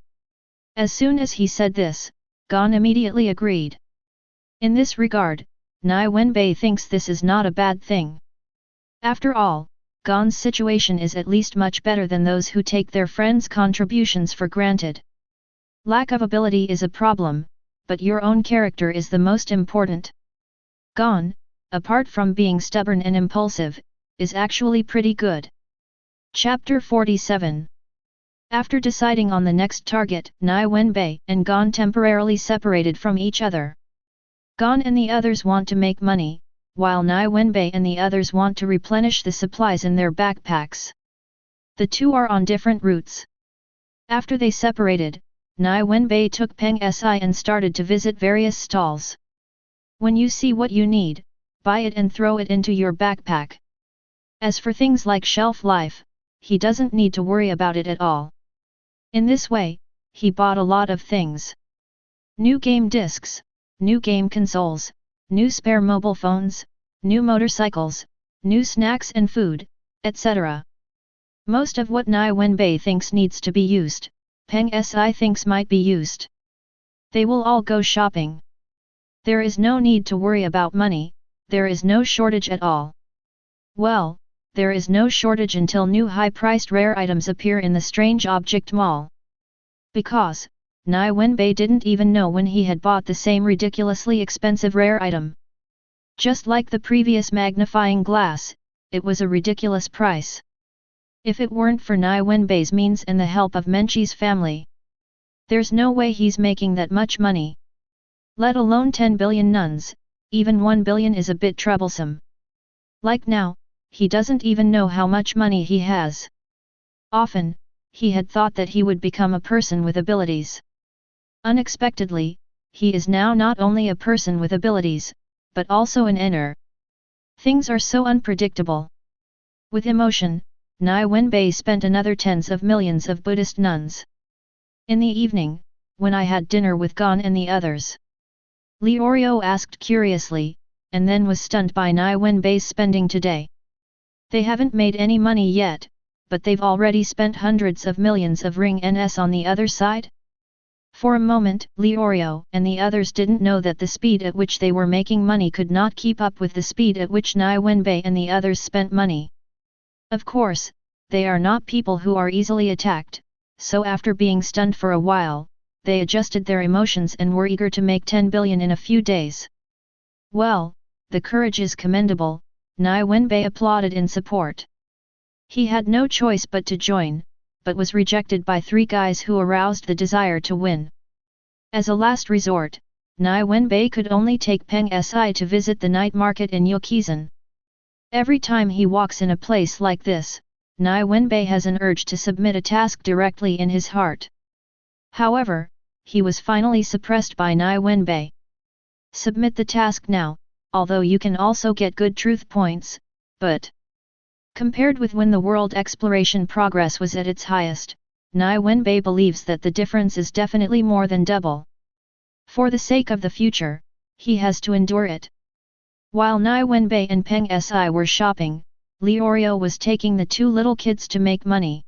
Speaker 1: As soon as he said this, Gon immediately agreed. In this regard, Nie Wenbai thinks this is not a bad thing. After all, Gon's situation is at least much better than those who take their friends' contributions for granted. Lack of ability is a problem, but your own character is the most important. Gon, apart from being stubborn and impulsive, is actually pretty good. Chapter 47. After deciding on the next target, Nie Wenbai and Gon temporarily separated from each other. Gon and the others want to make money, while Nie Wenbai and the others want to replenish the supplies in their backpacks. The two are on different routes. After they separated, Nie Wenbai took Peng Si and started to visit various stalls. When you see what you need, buy it and throw it into your backpack. As for things like shelf life, he doesn't need to worry about it at all. In this way, he bought a lot of things. New game discs, new game consoles, new spare mobile phones, new motorcycles, new snacks and food, etc. Most of what Nie Wenbai thinks needs to be used, Peng Si thinks might be used. They will all go shopping. There is no need to worry about money, there is no shortage at all. Well, there is no shortage until new high-priced rare items appear in the Strange Object Mall. Because, Nie Wenbai didn't even know when he had bought the same ridiculously expensive rare item. Just like the previous magnifying glass, it was a ridiculous price. If it weren't for Nie Wenbai's means and the help of Menchie's family, there's no way he's making that much money. Let alone 10 billion nuns, even 1 billion is a bit troublesome. Like now, he doesn't even know how much money he has. Often, he had thought that he would become a person with abilities. Unexpectedly, he is now not only a person with abilities, but also an inner. Things are so unpredictable. With emotion, Nie Wenbai spent another tens of millions of Buddhist nuns. In the evening, when I had dinner with Gon and the others, Liurio asked curiously, and then was stunned by Nie Wenbai's spending today. They haven't made any money yet, but they've already spent hundreds of millions of ring NS on the other side? For a moment, Lioreo and the others didn't know that the speed at which they were making money could not keep up with the speed at which Nie Wenbai and the others spent money. Of course, they are not people who are easily attacked, so after being stunned for a while, they adjusted their emotions and were eager to make 10 billion in a few days. Well, the courage is commendable, Nie Wenbai applauded in support. He had no choice but to join, but was rejected by 3 guys who aroused the desire to win. As a last resort, Nie Wenbai could only take Peng Si to visit the night market in Yokizan. Every time he walks in a place like this, Nie Wenbai has an urge to submit a task directly in his heart. However, he was finally suppressed by Nie Wenbai. Submit the task now, although you can also get good truth points, but compared with when the world exploration progress was at its highest, Nie Wenbai believes that the difference is definitely more than double. For the sake of the future, he has to endure it. While Nie Wenbai and Peng Si were shopping, Lioreo was taking the 2 little kids to make money.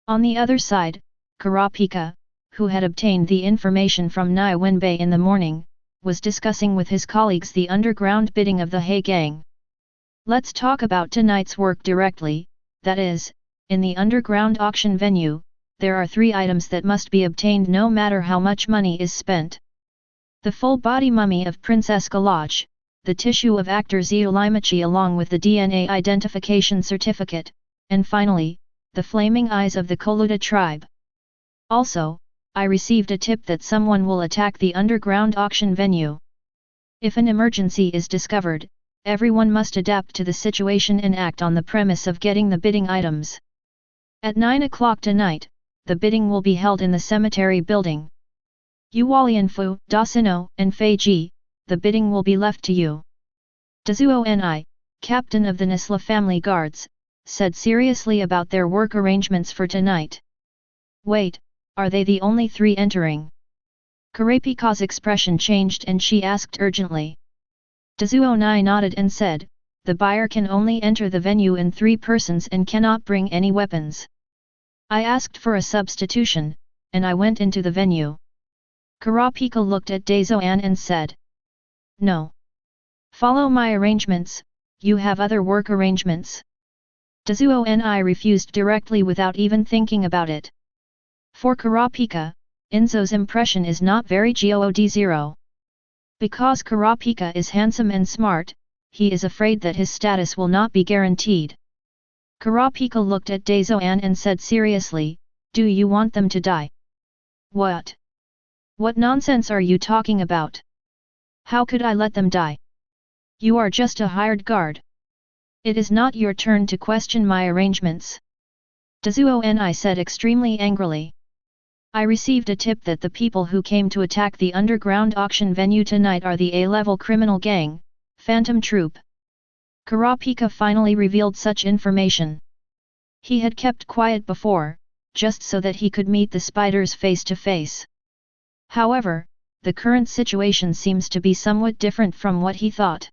Speaker 1: On the other side, Karapika, who had obtained the information from Nie Wenbai in the morning, was discussing with his colleagues the underground bidding of the He Gang. Let's talk about tonight's work directly, that is, in the underground auction venue, there are 3 items that must be obtained no matter how much money is spent. The full-body mummy of Princess Galaj, the tissue of actor Limachi along with the DNA identification certificate, and finally, the flaming eyes of the Koluta tribe. Also, I received a tip that someone will attack the underground auction venue. If an emergency is discovered, everyone must adapt to the situation and act on the premise of getting the bidding items. At 9 o'clock tonight, the bidding will be held in the cemetery building. Yualianfu, Dasino, and Feiji, the bidding will be left to you. Dazuo Ni, captain of the Nisla family guards, said seriously about their work arrangements for tonight. Wait, are they the only 3 entering? Karapika's expression changed and she asked urgently. Dazuo Ni nodded and said, the buyer can only enter the venue in 3 persons and cannot bring any weapons. I asked for a substitution, and I went into the venue. Karapika looked at Dazoan and said, no. Follow my arrangements, you have other work arrangements. Dazuo Ni refused directly without even thinking about it. For Karapika, Inzo's impression is not very good. Because Karapika is handsome and smart, he is afraid that his status will not be guaranteed. Karapika looked at Dazoan and said seriously, do you want them to die? What? What nonsense are you talking about? How could I let them die? You are just a hired guard. It is not your turn to question my arrangements. Dazuo Ni said extremely angrily. I received a tip that the people who came to attack the underground auction venue tonight are the A-level criminal gang, Phantom Troop. Karapika finally revealed such information. He had kept quiet before, just so that he could meet the spiders face to face. However, the current situation seems to be somewhat different from what he thought.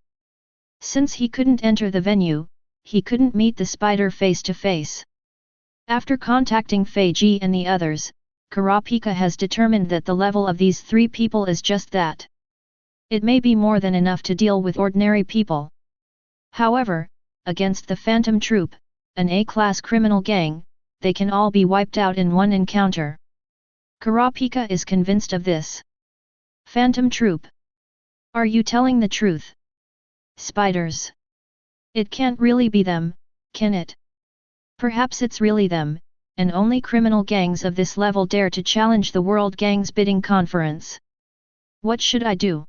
Speaker 1: Since he couldn't enter the venue, he couldn't meet the spider face to face. After contacting Feiji and the others, Karapika has determined that the level of these 3 people is just that. It may be more than enough to deal with ordinary people. However, against the Phantom Troop, an A-class criminal gang, they can all be wiped out in one encounter. Karapika is convinced of this. Phantom Troop. Are you telling the truth? Spiders. It can't really be them, can it? Perhaps it's really them, and only criminal gangs of this level dare to challenge the World Gangs Bidding Conference. What should I do?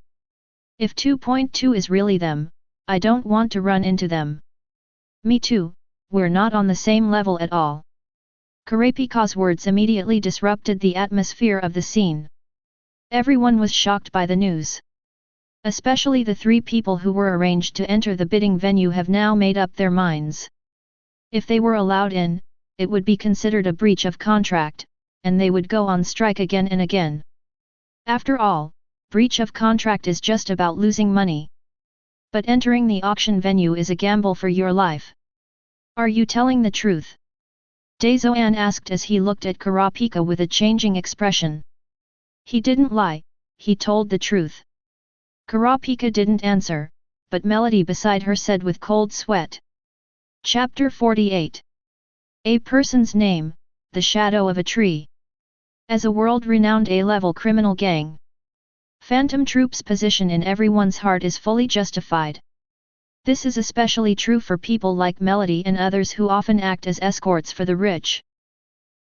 Speaker 1: If 2.2 is really them, I don't want to run into them. Me too, we're not on the same level at all. Karapika's words immediately disrupted the atmosphere of the scene. Everyone was shocked by the news. Especially the 3 people who were arranged to enter the bidding venue have now made up their minds. If they were allowed in, it would be considered a breach of contract, and they would go on strike again and again. After all, breach of contract is just about losing money. But entering the auction venue is a gamble for your life. Are you telling the truth? Daezoan asked as he looked at Kurapika with a changing expression. He didn't lie, he told the truth. Kurapika didn't answer, but Melody beside her said with cold sweat. Chapter 48. A person's name, the shadow of a tree. As a world-renowned A-level criminal gang, Phantom Troop's position in everyone's heart is fully justified. This is especially true for people like Melody and others who often act as escorts for the rich.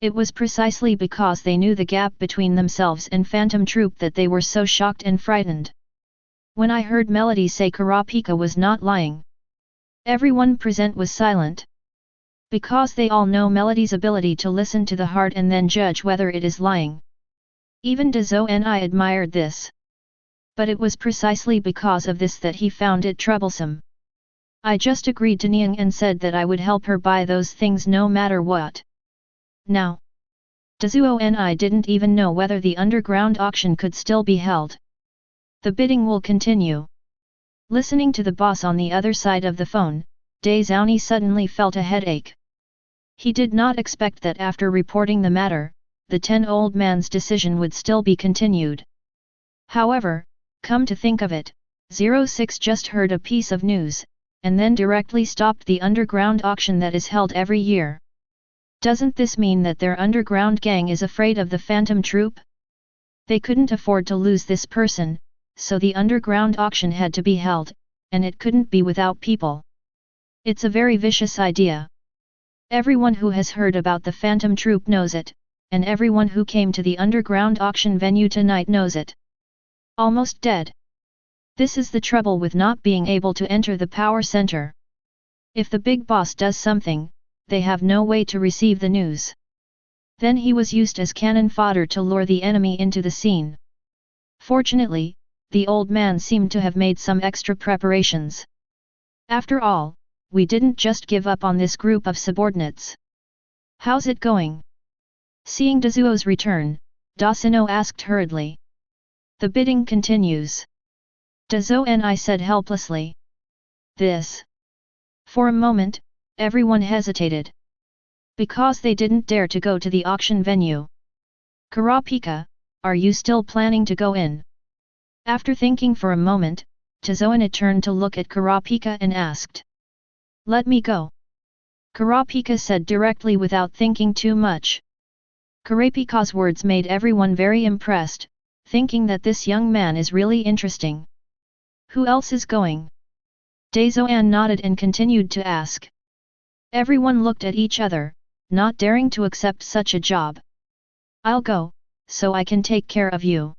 Speaker 1: It was precisely because they knew the gap between themselves and Phantom Troop that they were so shocked and frightened. When I heard Melody say Kurapika was not lying, everyone present was silent. Because they all know Melody's ability to listen to the heart and then judge whether it is lying. Even Daezo and I admired this. But it was precisely because of this that he found it troublesome. I just agreed to Niang and said that I would help her buy those things no matter what. Now, Daezo and I didn't even know whether the underground auction could still be held. The bidding will continue. Listening to the boss on the other side of the phone, Daezouni suddenly felt a headache. He did not expect that after reporting the matter, the 10-old man's decision would still be continued. However, come to think of it, 06 just heard a piece of news, and then directly stopped the underground auction that is held every year. Doesn't this mean that their underground gang is afraid of the Phantom Troop? They couldn't afford to lose this person, so the underground auction had to be held, and it couldn't be without people. It's a very vicious idea. Everyone who has heard about the Phantom Troop knows it, and everyone who came to the underground auction venue tonight knows it. Almost dead. This is the trouble with not being able to enter the power center. If the big boss does something, they have no way to receive the news. Then he was used as cannon fodder to lure the enemy into the scene. Fortunately, the old man seemed to have made some extra preparations. After all, we didn't just give up on this group of subordinates. How's it going? Seeing Dazuo's return, Dasuno asked hurriedly. The bidding continues. Dazuo and I said helplessly. This. For a moment, everyone hesitated. Because they didn't dare to go to the auction venue. Kurapika, are you still planning to go in? After thinking for a moment, Dazuo turned to look at Kurapika and asked. Let me go. Kurapika said directly without thinking too much. Kurapika's words made everyone very impressed, thinking that this young man is really interesting. Who else is going? Daezoan nodded and continued to ask. Everyone looked at each other, not daring to accept such a job. I'll go, so I can take care of you.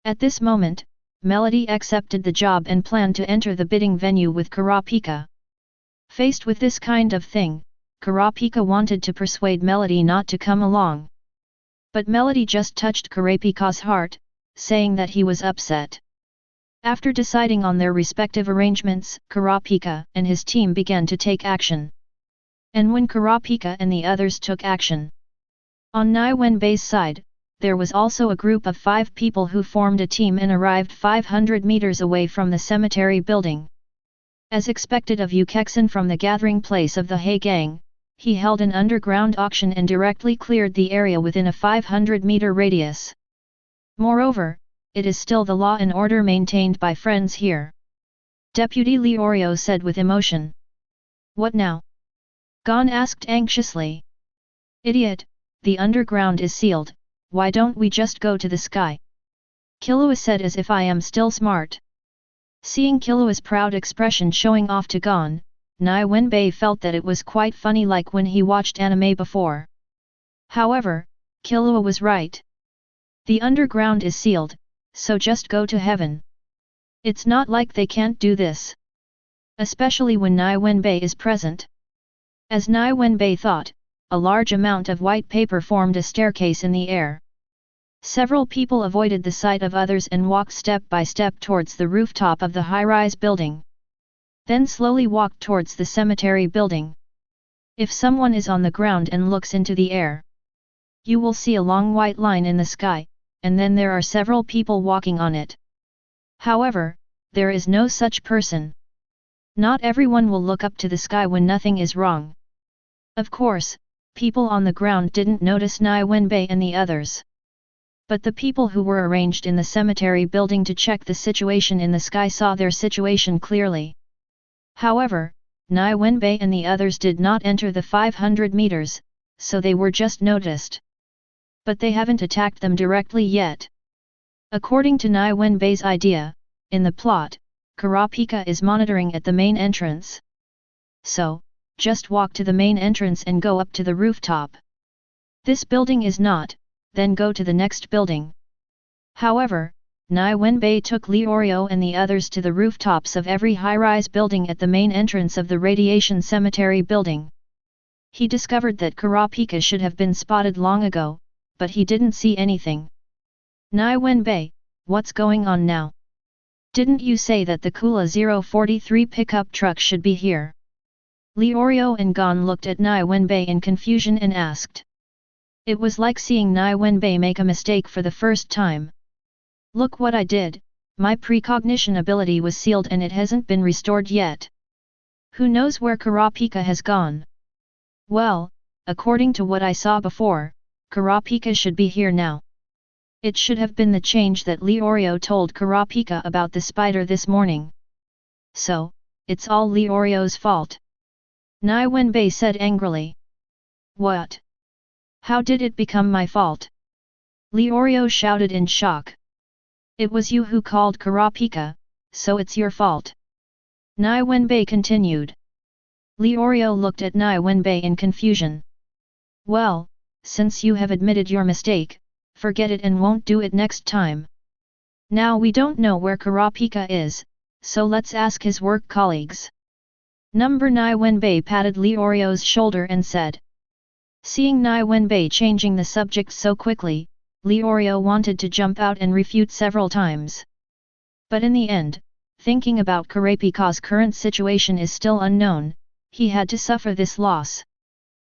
Speaker 1: At this moment, Melody accepted the job and planned to enter the bidding venue with Kurapika. Faced with this kind of thing, Kurapika wanted to persuade Melody not to come along. But Melody just touched Kurapika's heart, saying that he was upset. After deciding on their respective arrangements, Kurapika and his team began to take action. And when Kurapika and the others took action, on Nie Wenbai's side, there was also a group of 5 people who formed a team and arrived 500 meters away from the cemetery building. As expected of Yu Kexin from the gathering place of the He Gang, he held an underground auction and directly cleared the area within a 500-meter radius. Moreover, it is still the law and order maintained by friends here. Deputy Leorio said with emotion. What now? Gon asked anxiously. Idiot, the underground is sealed, why don't we just go to the sky? Killua said as if I am still smart. Seeing Killua's proud expression showing off to Gon, Nie Wenbai felt that it was quite funny like when he watched anime before. However, Killua was right. The underground is sealed, so just go to heaven. It's not like they can't do this. Especially when Nie Wenbai is present. As Nie Wenbai thought, a large amount of white paper formed a staircase in the air. Several people avoided the sight of others and walked step by step towards the rooftop of the high-rise building. Then slowly walked towards the cemetery building. If someone is on the ground and looks into the air, you will see a long white line in the sky, and then there are several people walking on it. However, there is no such person. Not everyone will look up to the sky when nothing is wrong. Of course, people on the ground didn't notice Nie Wenbai and the others. But the people who were arranged in the cemetery building to check the situation in the sky saw their situation clearly. However, Nie Wenbai and the others did not enter the 500 meters, so they were just noticed. But they haven't attacked them directly yet. According to Nie Wenbai's idea, in the plot, Kurapika is monitoring at the main entrance. So, just walk to the main entrance and go up to the rooftop. This building is not, then go to the next building. However, Nie Wenbai took Leorio and the others to the rooftops of every high-rise building at the main entrance of the radiation cemetery building. He discovered that Kurapika should have been spotted long ago, but he didn't see anything. Nie Wenbai, what's going on now? Didn't you say that the Kula 043 pickup truck should be here? Leorio and Gon looked at Nie Wenbai in confusion and asked. It was like seeing Nie Wenbai make a mistake for the first time. Look what I did, my precognition ability was sealed and it hasn't been restored yet. Who knows where Kurapika has gone? Well, according to what I saw before, Kurapika should be here now. It should have been the change that Leorio told Kurapika about the spider this morning. So, it's all Leorio's fault. Nie Wenbai said angrily. What? How did it become my fault? Leorio shouted in shock. It was you who called Kurapika, so it's your fault. Nie Wenbai continued. Leorio looked at Nie Wenbai in confusion. Well, since you have admitted your mistake, forget it and won't do it next time. Now we don't know where Kurapika is, so let's ask his work colleagues. Number Nie Wenbai patted Leorio's shoulder and said. Seeing Nie Wenbai changing the subject so quickly, Leorio wanted to jump out and refute several times. But in the end, thinking about Kurapika's current situation is still unknown, he had to suffer this loss.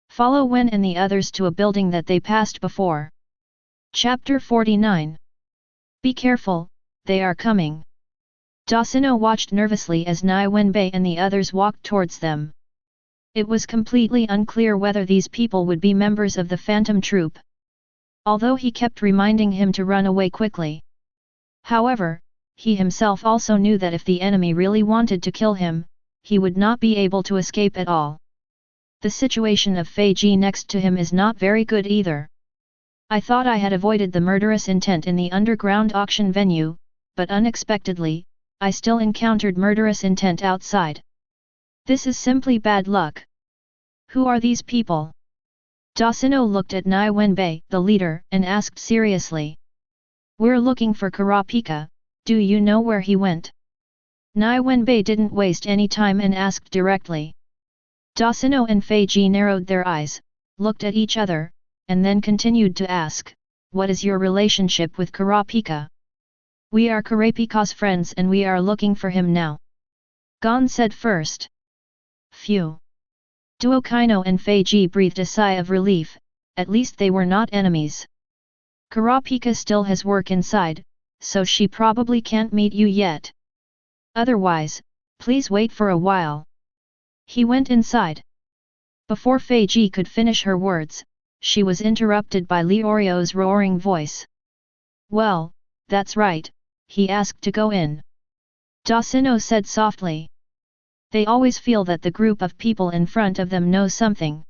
Speaker 1: Follow Wen and the others to a building that they passed before. Chapter 49. Be careful, they are coming. Dosino watched nervously as Nie Wenbai and the others walked towards them. It was completely unclear whether these people would be members of the Phantom Troop. Although he kept reminding him to run away quickly. However, he himself also knew that if the enemy really wanted to kill him, he would not be able to escape at all. The situation of Fei Ji next to him is not very good either. I thought I had avoided the murderous intent in the underground auction venue, but unexpectedly, I still encountered murderous intent outside. This is simply bad luck. Who are these people? Dosino looked at Nie Wenbai, the leader, and asked seriously. We're looking for Kurapika, do you know where he went? Nie Wenbai didn't waste any time and asked directly. Dosino and Fei Ji narrowed their eyes, looked at each other, and then continued to ask, what is your relationship with Kurapika? We are Kurapika's friends and we are looking for him now. Gon said first. Phew. Duokino and Fei Ji breathed a sigh of relief, at least they were not enemies. Kurapika still has work inside, so she probably can't meet you yet. Otherwise, please wait for a while. He went inside. Before Fei Ji could finish her words, she was interrupted by Leorio's roaring voice. Well, that's right, he asked to go in. Dosino said softly. They always feel that the group of people in front of them knows something.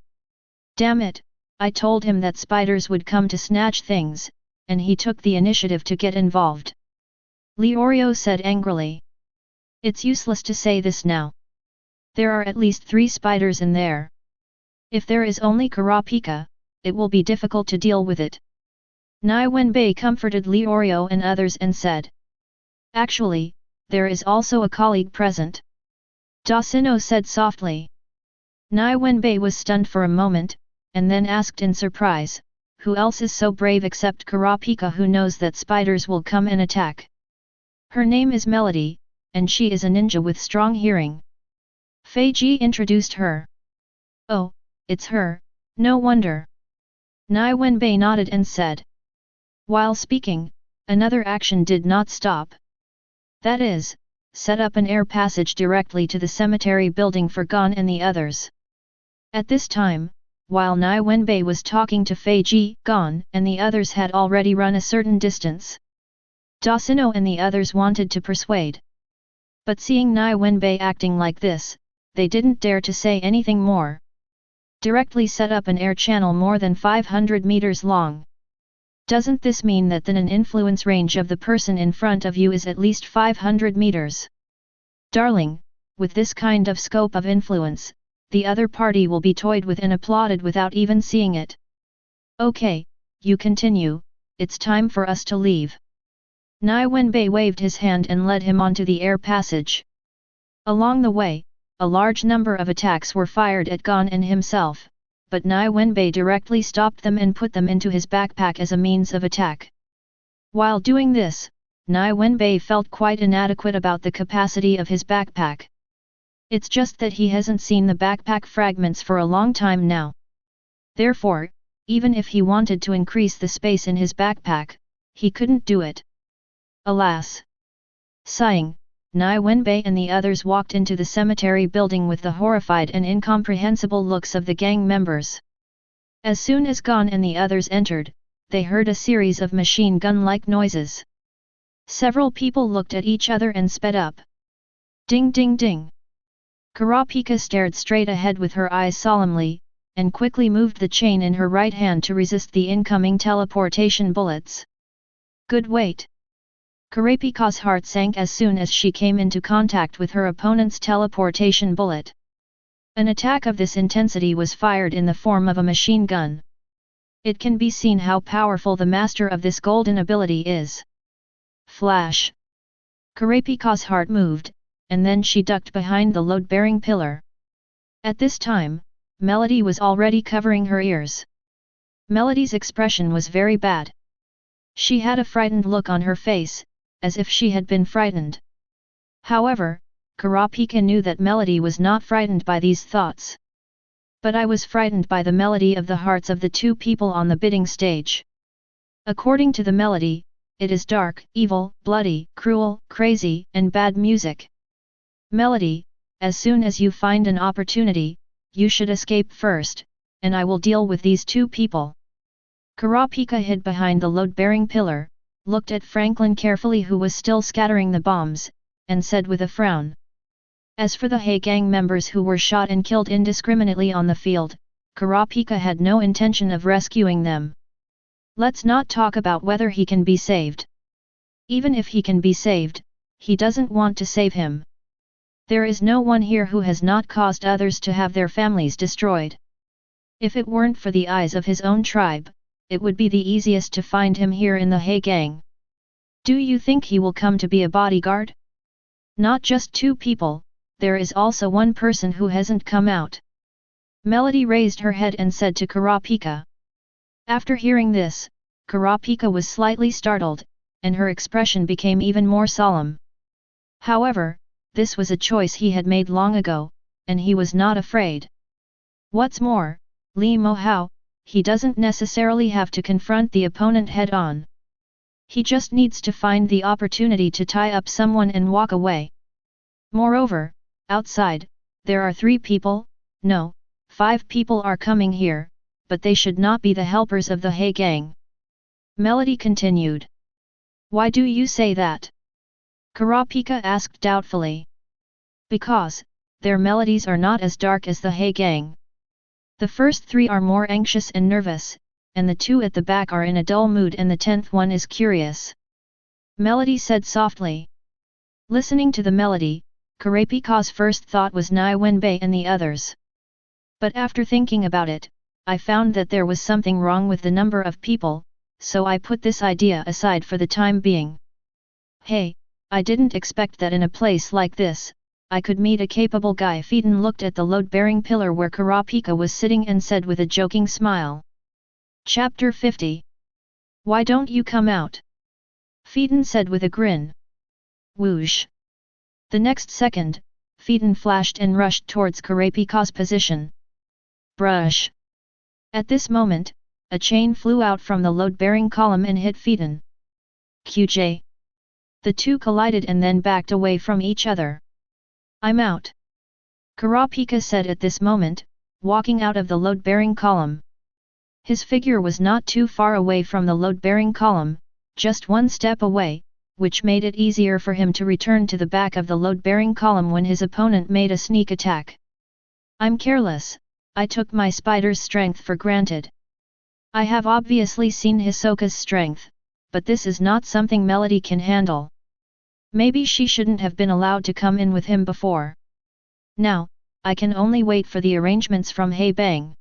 Speaker 1: Damn it, I told him that spiders would come to snatch things, and he took the initiative to get involved. Leorio said angrily. It's useless to say this now. There are at least 3 spiders in there. If there is only Kurapika, it will be difficult to deal with it. Nie Wenbai comforted Leorio and others and said. Actually, there is also a colleague present. Dosino said softly. Nie Wenbai was stunned for a moment, and then asked in surprise, who else is so brave except Kurapika who knows that spiders will come and attack? Her name is Melody, and she is a ninja with strong hearing. Fei Ji introduced her. Oh, it's her, no wonder. Nie Wenbai nodded and said. While speaking, another action did not stop. That is, set up an air passage directly to the cemetery building for Gon and the others. At this time, while Nie Wenbai was talking to Fei Ji, Gon and the others had already run a certain distance. Da Sino and the others wanted to persuade. But seeing Nie Wenbai acting like this, they didn't dare to say anything more. Directly set up an air channel more than 500 meters long. Doesn't this mean that then an influence range of the person in front of you is at least 500 meters? Darling, with this kind of scope of influence, the other party will be toyed with and applauded without even seeing it. Okay, you continue, it's time for us to leave. Nie Wenbai waved his hand and led him onto the air passage. Along the way, a large number of attacks were fired at Gon and himself, but Nie Wenbai directly stopped them and put them into his backpack as a means of attack. While doing this, Nie Wenbai felt quite inadequate about the capacity of his backpack. It's just that he hasn't seen the backpack fragments for a long time now. Therefore, even if he wanted to increase the space in his backpack, he couldn't do it. Alas! Sighing, Nie Wenbai and the others walked into the cemetery building with the horrified and incomprehensible looks of the gang members. As soon as Gon and the others entered, they heard a series of machine gun-like noises. Several people looked at each other and sped up. Ding ding ding! Kurapika stared straight ahead with her eyes solemnly, and quickly moved the chain in her right hand to resist the incoming teleportation bullets. Good wait! Kurapika's heart sank as soon as she came into contact with her opponent's teleportation bullet. An attack of this intensity was fired in the form of a machine gun. It can be seen how powerful the master of this golden ability is. Flash! Kurapika's heart moved, and then she ducked behind the load-bearing pillar. At this time, Melody was already covering her ears. Melody's expression was very bad. She had a frightened look on her face, as if she had been frightened. However, Kurapika knew that Melody was not frightened by these thoughts. But I was frightened by the melody of the hearts of the two people on the bidding stage. According to the melody, it is dark, evil, bloody, cruel, crazy, and bad music. Melody, as soon as you find an opportunity, you should escape first, and I will deal with these two people. Kurapika hid behind the load-bearing pillar, looked at Franklin carefully who was still scattering the bombs, and said with a frown. As for the He gang members who were shot and killed indiscriminately on the field, Kurapika had no intention of rescuing them. Let's not talk about whether he can be saved. Even if he can be saved, he doesn't want to save him. There is no one here who has not caused others to have their families destroyed. If it weren't for the eyes of his own tribe, it would be the easiest to find him here in the He gang. Do you think he will come to be a bodyguard? Not just two people, there is also one person who hasn't come out. Melody raised her head and said to Kurapika. After hearing this, Kurapika was slightly startled, and her expression became even more solemn. However, this was a choice he had made long ago, and he was not afraid. What's more, Li Mo Hao, he doesn't necessarily have to confront the opponent head-on. He just needs to find the opportunity to tie up someone and walk away. Moreover, outside, there are 3 people, no, 5 people are coming here, but they should not be the helpers of the He gang. Melody continued. Why do you say that? Kurapika asked doubtfully. Because, their melodies are not as dark as the He gang. The first 3 are more anxious and nervous, and the 2 at the back are in a dull mood and the 10th one is curious. Melody said softly. Listening to the melody, Kurapika's first thought was Nie Wenbai and the others. But after thinking about it, I found that there was something wrong with the number of people, so I put this idea aside for the time being. Hey, I didn't expect that in a place like this, I could meet a capable guy. Phaeton looked at the load-bearing pillar where Kurapika was sitting and said with a joking smile. Chapter 50. Why don't you come out? Phaeton said with a grin. Whoosh. The next second, Phaeton flashed and rushed towards Kurapika's position. Brush. At this moment, a chain flew out from the load-bearing column and hit Phaeton. QJ. The two collided and then backed away from each other. "I'm out," Kurapika said at this moment, walking out of the load-bearing column. His figure was not too far away from the load-bearing column, just one step away, which made it easier for him to return to the back of the load-bearing column when his opponent made a sneak attack. "I'm careless, I took my spider's strength for granted. I have obviously seen Hisoka's strength, but this is not something Melody can handle. Maybe she shouldn't have been allowed to come in with him before. Now, I can only wait for the arrangements from Hey Bang."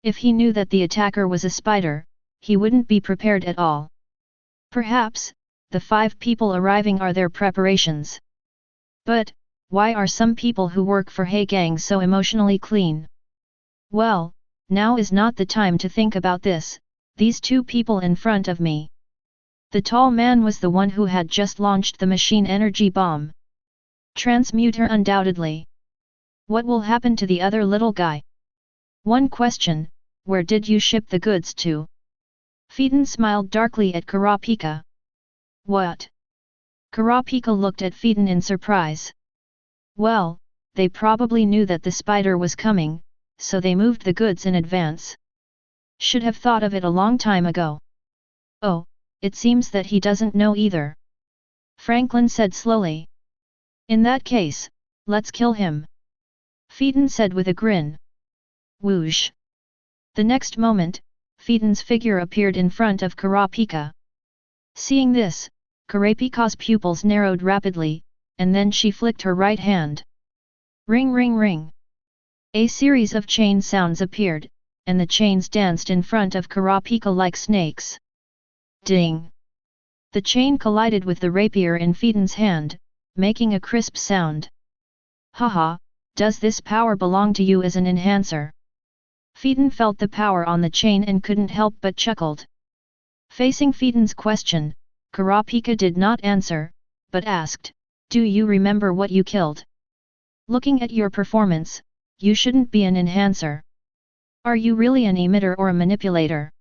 Speaker 1: If he knew that the attacker was a spider, he wouldn't be prepared at all. Perhaps, the 5 people arriving are their preparations. But, why are some people who work for Hey Gang so emotionally clean? Well, now is not the time to think about this, these 2 people in front of me. The tall man was the one who had just launched the machine energy bomb. Transmuter undoubtedly. What will happen to the other little guy? One question, where did you ship the goods to? Phaeton smiled darkly at Kurapika. What? Kurapika looked at Phaeton in surprise. Well, they probably knew that the spider was coming, so they moved the goods in advance. Should have thought of it a long time ago. Oh, it seems that he doesn't know either. Franklin said slowly. In that case, let's kill him. Phaeton said with a grin. Whoosh. The next moment, Phaeton's figure appeared in front of Kurapika. Seeing this, Kurapika's pupils narrowed rapidly, and then she flicked her right hand. Ring ring ring. A series of chain sounds appeared, and the chains danced in front of Kurapika like snakes. Ding! The chain collided with the rapier in Phaeton's hand, making a crisp sound. Haha, does this power belong to you as an enhancer? Phaeton felt the power on the chain and couldn't help but chuckled. Facing Phaeton's question, Kurapika did not answer, but asked, do you remember what you killed? Looking at your performance, you shouldn't be an enhancer. Are you really an emitter or a manipulator?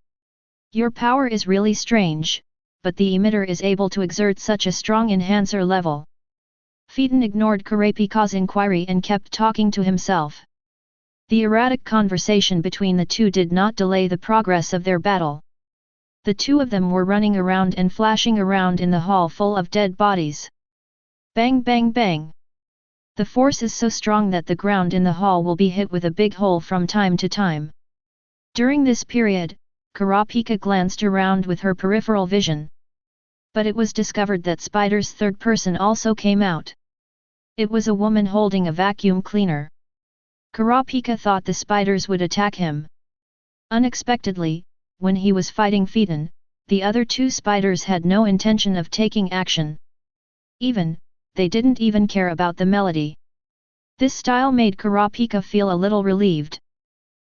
Speaker 1: Your power is really strange, but the emitter is able to exert such a strong enhancer level. Phaeton ignored Kurapika's inquiry and kept talking to himself. The erratic conversation between the two did not delay the progress of their battle. The two of them were running around and flashing around in the hall full of dead bodies. Bang bang bang! The force is so strong that the ground in the hall will be hit with a big hole from time to time. During this period, Kurapika glanced around with her peripheral vision. But it was discovered that Spider's third person also came out. It was a woman holding a vacuum cleaner. Kurapika thought the spiders would attack him. Unexpectedly, when he was fighting Phaeton, the other 2 spiders had no intention of taking action. They didn't even care about the melody. This style made Kurapika feel a little relieved.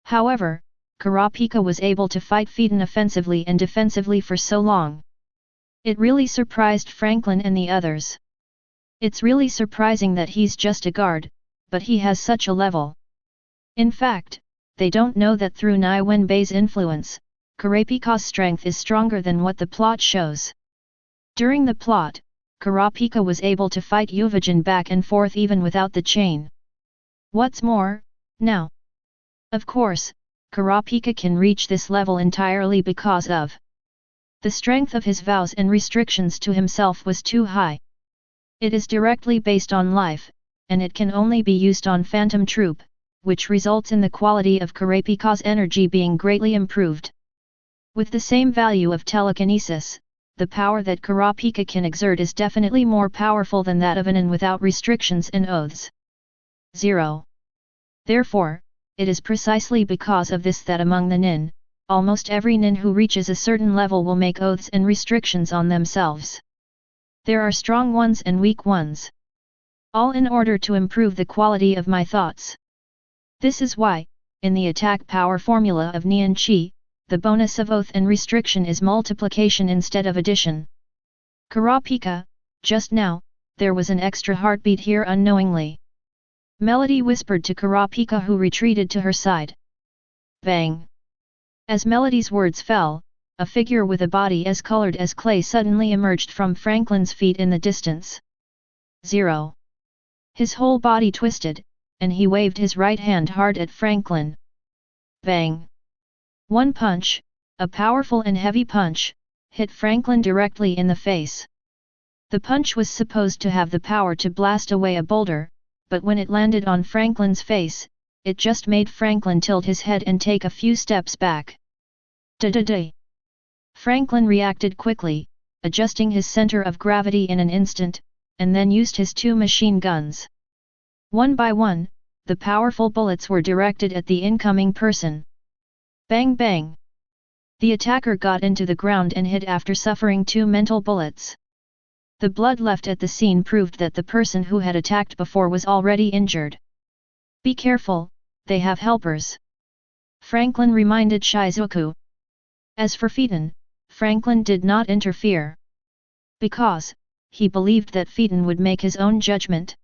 Speaker 1: However, Kurapika was able to fight Phaeton offensively and defensively for so long. It really surprised Franklin and the others. It's really surprising that he's just a guard, but he has such a level. In fact, they don't know that through Nie Wenbai's influence, Kurapika's strength is stronger than what the plot shows. During the plot, Kurapika was able to fight Yuvajin back and forth even without the chain. What's more, now, of course, Kurapika can reach this level entirely because of the strength of his vows and restrictions to himself was too high. It is directly based on life, and it can only be used on Phantom Troop, which results in the quality of Kurapika's energy being greatly improved. With the same value of telekinesis, the power that Kurapika can exert is definitely more powerful than that of a nin without restrictions and oaths. 0. Therefore, it is precisely because of this that among the nin, almost every nin who reaches a certain level will make oaths and restrictions on themselves. There are strong ones and weak ones. All in order to improve the quality of my thoughts. This is why, in the attack power formula of Nian Qi, the bonus of oath and restriction is multiplication instead of addition. Kurapika, just now, there was an extra heartbeat here unknowingly. Melody whispered to Kurapika who retreated to her side. Bang! As Melody's words fell, a figure with a body as colored as clay suddenly emerged from Franklin's feet in the distance. 0. His whole body twisted, and he waved his right hand hard at Franklin. Bang! One punch, a powerful and heavy punch, hit Franklin directly in the face. The punch was supposed to have the power to blast away a boulder, but when it landed on Franklin's face, it just made Franklin tilt his head and take a few steps back. Da-da-da! Franklin reacted quickly, adjusting his center of gravity in an instant, and then used his 2 machine guns. One by one, the powerful bullets were directed at the incoming person. Bang bang! The attacker got into the ground and hit after suffering 2 mental bullets. The blood left at the scene proved that the person who had attacked before was already injured. Be careful, they have helpers. Franklin reminded Shizuku. As for Phaeton, Franklin did not interfere. Because, he believed that Phaeton would make his own judgment.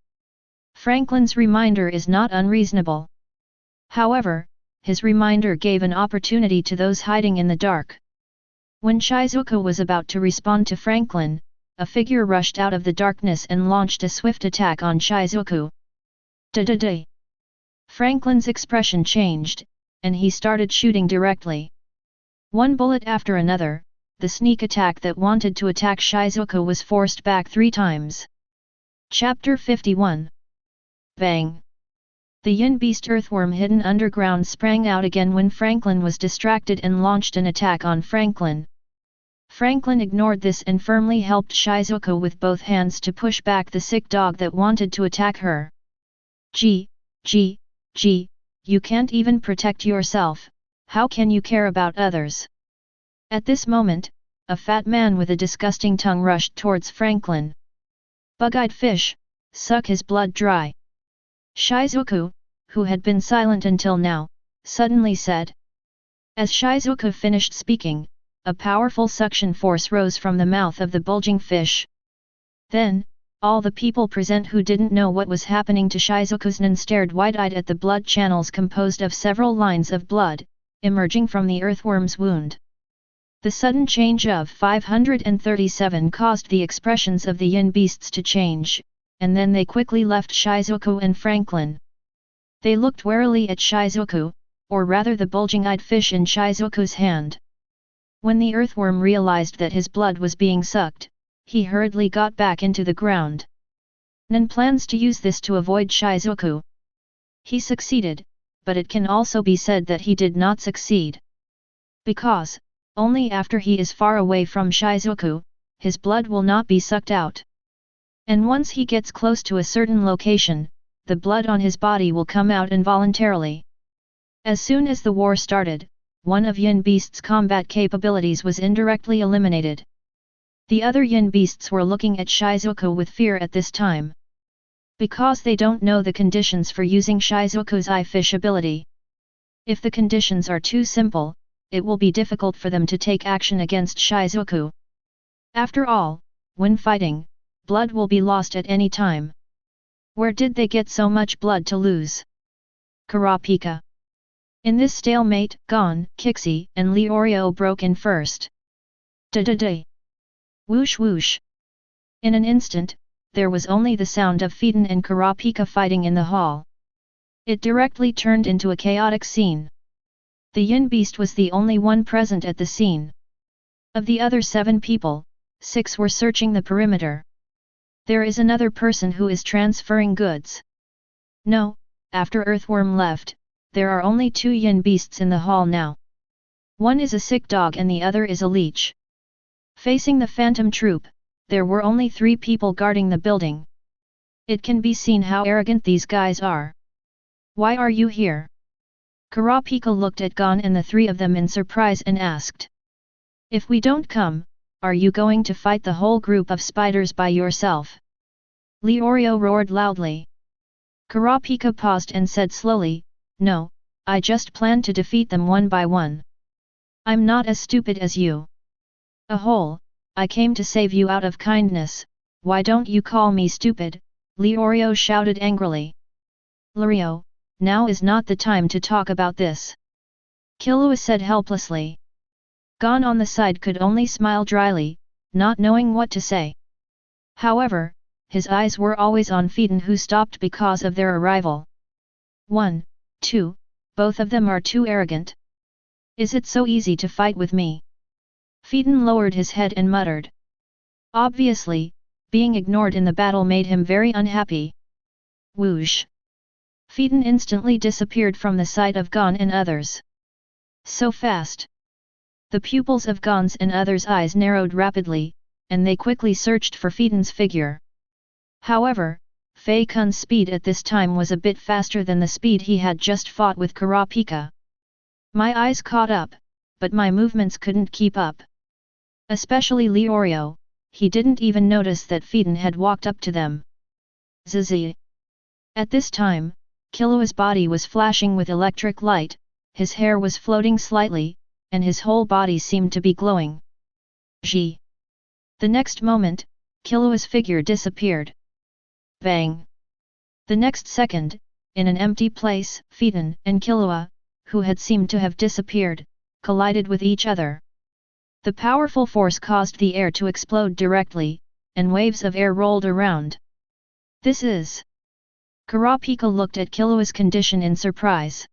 Speaker 1: Franklin's reminder is not unreasonable. However, his reminder gave an opportunity to those hiding in the dark. When Shizuku was about to respond to Franklin, a figure rushed out of the darkness and launched a swift attack on Shizuku. Da-da-da! Franklin's expression changed, and he started shooting directly. One bullet after another, the sneak attack that wanted to attack Shizuku was forced back 3 times. Chapter 51. Bang! The yin beast earthworm hidden underground sprang out again when Franklin was distracted and launched an attack on Franklin. Franklin ignored this and firmly helped Shizuku with both hands to push back the sick dog that wanted to attack her. Gee, you can't even protect yourself, how can you care about others? At this moment, a fat man with a disgusting tongue rushed towards Franklin. Bug-eyed fish, suck his blood dry. Shizuku, who had been silent until now, suddenly said. As Shizuku finished speaking, a powerful suction force rose from the mouth of the bulging fish. Then, all the people present who didn't know what was happening to Shizuku's nan stared wide-eyed at the blood channels composed of several lines of blood, emerging from the earthworm's wound. The sudden change of 537 caused the expressions of the yin beasts to change, and then they quickly left Shizuku and Franklin. They looked warily at Shizuku, or rather the bulging-eyed fish in Shizuku's hand. When the earthworm realized that his blood was being sucked, he hurriedly got back into the ground. Nan plans to use this to avoid Shizuku. He succeeded, but it can also be said that he did not succeed. Because, only after he is far away from Shizuku, his blood will not be sucked out. And once he gets close to a certain location, the blood on his body will come out involuntarily. As soon as the war started, one of yin beast's combat capabilities was indirectly eliminated. The other yin beasts were looking at Shizuku with fear at this time. Because they don't know the conditions for using Shizuku's eye fish ability. If the conditions are too simple, it will be difficult for them to take action against Shizuku. After all, when fighting, blood will be lost at any time. Where did they get so much blood to lose? Kurapika. In this stalemate, Gon, Kixi, and Leorio broke in first. Da-da-da! Whoosh whoosh! In an instant, there was only the sound of Phaeton and Kurapika fighting in the hall. It directly turned into a chaotic scene. The yin beast was the only one present at the scene. Of the other 7 people, 6 were searching the perimeter. There is another person who is transferring goods. No, after Earthworm left, there are only 2 yin beasts in the hall now. One is a sick dog and the other is a leech. Facing the phantom troop, there were only 3 people guarding the building. It can be seen how arrogant these guys are. Why are you here? Kurapika looked at Gon and the 3 of them in surprise and asked. If we don't come, are you going to fight the whole group of spiders by yourself? Leorio roared loudly. Kurapika paused and said slowly, No, I just plan to defeat them one by one. I'm not as stupid as you. Ahole, I came to save you out of kindness, why don't you call me stupid? Leorio shouted angrily. Leorio, now is not the time to talk about this. Killua said helplessly. Gon on the side could only smile dryly, not knowing what to say. However, his eyes were always on Phaeton, who stopped because of their arrival. 1, 2, both of them are too arrogant. Is it so easy to fight with me? Phaeton lowered his head and muttered. Obviously, being ignored in the battle made him very unhappy. Whoosh! Phaeton instantly disappeared from the sight of Gon and others. So fast! The pupils of Gon's and others' eyes narrowed rapidly, and they quickly searched for Phaeton's figure. However, Fei Kun's speed at this time was a bit faster than the speed he had just fought with Kurapika. My eyes caught up, but my movements couldn't keep up. Especially Leorio, he didn't even notice that Phaeton had walked up to them. Zizi. At this time, Killua's body was flashing with electric light, his hair was floating slightly, and his whole body seemed to be glowing. Zhi. The next moment, Killua's figure disappeared. Bang! The next second, in an empty place, Phaeton and Killua, who had seemed to have disappeared, collided with each other. The powerful force caused the air to explode directly, and waves of air rolled around. This is... Kurapika looked at Killua's condition in surprise.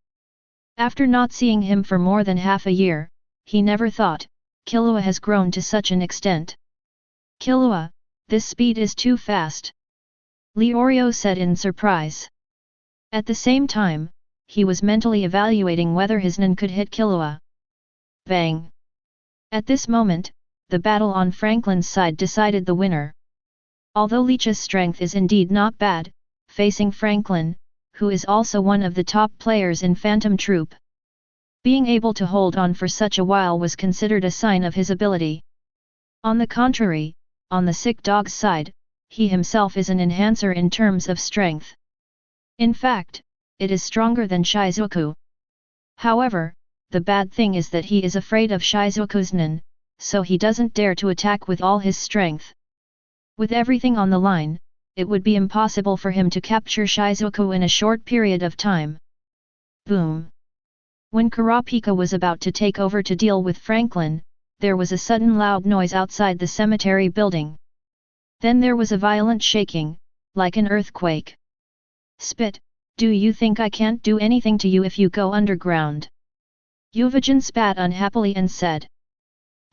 Speaker 1: After not seeing him for more than half a year, he never thought, Killua has grown to such an extent. Killua, this speed is too fast. Leorio said in surprise. At the same time, he was mentally evaluating whether his Nen could hit Killua. Bang! At this moment, the battle on Franklin's side decided the winner. Although Leech's strength is indeed not bad, facing Franklin, who is also one of the top players in Phantom Troop, being able to hold on for such a while was considered a sign of his ability. On the contrary, on the sick dog's side, he himself is an enhancer in terms of strength. In fact, it is stronger than Shizuku. However, the bad thing is that he is afraid of Shizuku's Nen, so he doesn't dare to attack with all his strength. With everything on the line, it would be impossible for him to capture Shizuku in a short period of time. Boom! When Kurapika was about to take over to deal with Franklin, there was a sudden loud noise outside the cemetery building. Then there was a violent shaking, like an earthquake. Spit, do you think I can't do anything to you if you go underground? Yuvajin spat unhappily and said.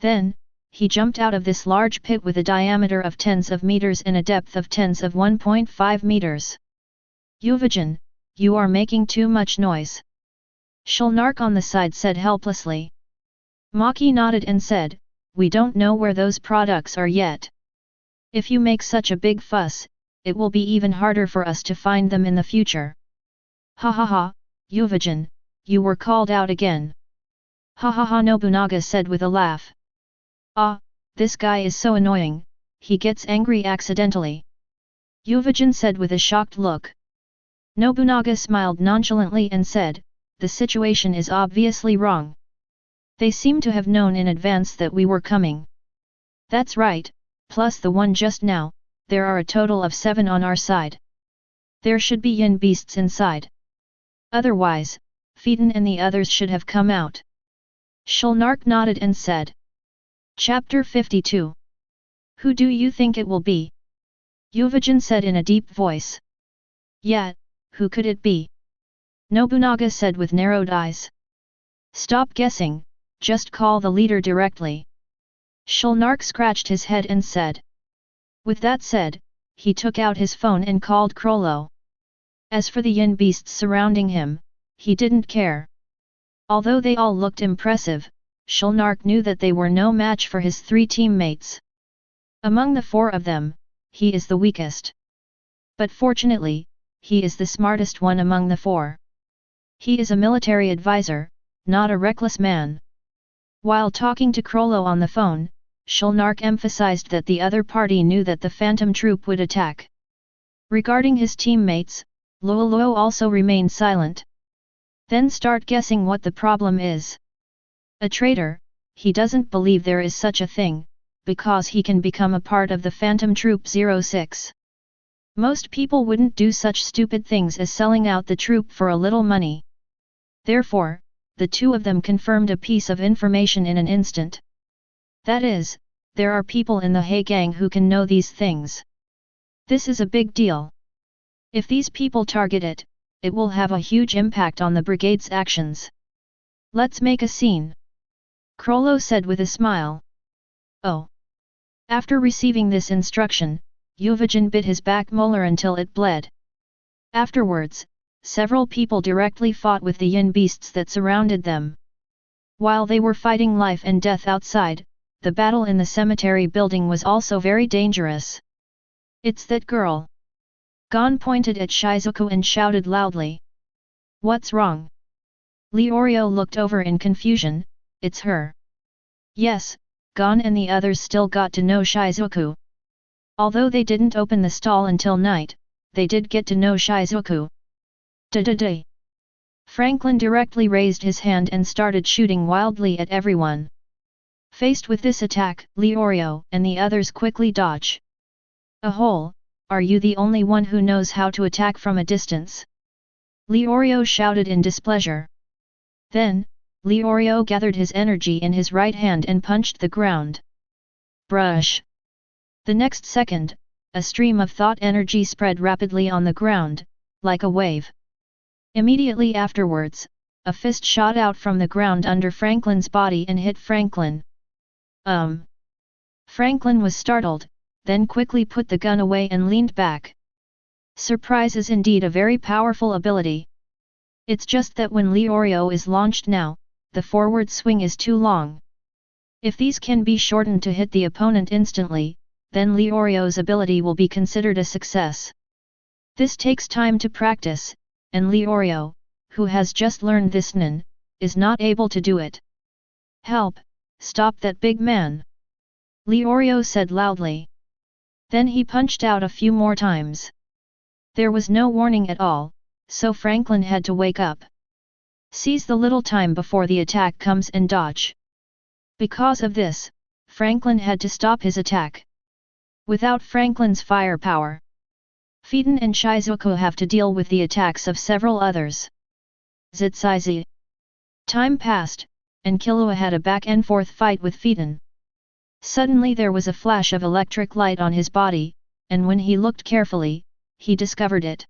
Speaker 1: Then, he jumped out of this large pit with a diameter of tens of meters and a depth of tens of 1.5 meters. Yuvajin, you are making too much noise. Shulnark on the side said helplessly. Maki nodded and said, we don't know where those products are yet. If you make such a big fuss, it will be even harder for us to find them in the future. Ha ha ha, Yuvajin, you were called out again. Ha ha ha, Nobunaga said with a laugh. Ah, this guy is so annoying, he gets angry accidentally. Yuvajin said with a shocked look. Nobunaga smiled nonchalantly and said, the situation is obviously wrong. They seem to have known in advance that we were coming. That's right, plus the one just now, there are a total of 7 on our side. There should be yin beasts inside. Otherwise, Phaeton and the others should have come out. Shulnark nodded and said. Chapter 52. Who do you think it will be? Yuvajin said in a deep voice. Yeah, who could it be? Nobunaga said with narrowed eyes. Stop guessing, just call the leader directly. Shulnark scratched his head and said. With that said, he took out his phone and called Krollo. As for the yin beasts surrounding him, he didn't care. Although they all looked impressive, Shulnark knew that they were no match for his 3 teammates. Among the 4 of them, he is the weakest. But fortunately, he is the smartest one among the 4. He is a military advisor, not a reckless man. While talking to Krollo on the phone, Shulnark emphasized that the other party knew that the Phantom Troop would attack. Regarding his teammates, Luoluo also remained silent. Then start guessing what the problem is. A traitor, he doesn't believe there is such a thing, because he can become a part of the Phantom Troop 06. Most people wouldn't do such stupid things as selling out the troop for a little money. Therefore, the two of them confirmed a piece of information in an instant. That is, there are people in the He gang who can know these things. This is a big deal. If these people target it, it will have a huge impact on the brigade's actions. Let's make a scene. Krollo said with a smile. Oh. After receiving this instruction, Yuvajin bit his back molar until it bled. Afterwards, several people directly fought with the yin beasts that surrounded them. While they were fighting life and death outside, the battle in the cemetery building was also very dangerous. It's that girl. Gon pointed at Shizuku and shouted loudly. What's wrong? Leorio looked over in confusion. It's her. Yes, Gon and the others still got to know Shizuku. Although they didn't open the stall until night, they did get to know Shizuku. Da-da-da. Franklin directly raised his hand and started shooting wildly at everyone. Faced with this attack, Leorio and the others quickly dodge. Ahole, are you the only one who knows how to attack from a distance? Leorio shouted in displeasure. Then, Leorio gathered his energy in his right hand and punched the ground. Brush! The next second, a stream of thought energy spread rapidly on the ground, like a wave. Immediately afterwards, a fist shot out from the ground under Franklin's body and hit Franklin. Franklin was startled, then quickly put the gun away and leaned back. Surprise is indeed a very powerful ability. It's just that when Leorio is launched now, the forward swing is too long. If these can be shortened to hit the opponent instantly, then Leorio's ability will be considered a success. This takes time to practice, and Leorio, who has just learned this nin, is not able to do it. Help! Stop that big man! Leorio said loudly. Then he punched out a few more times. There was no warning at all, so Franklin had to wake up. Seize the little time before the attack comes and dodge. Because of this, Franklin had to stop his attack. Without Franklin's firepower, Fiden and Shizuku have to deal with the attacks of several others. Zitsaizi. Time passed, and Killua had a back-and-forth fight with Fiden. Suddenly there was a flash of electric light on his body, and when he looked carefully, he discovered it.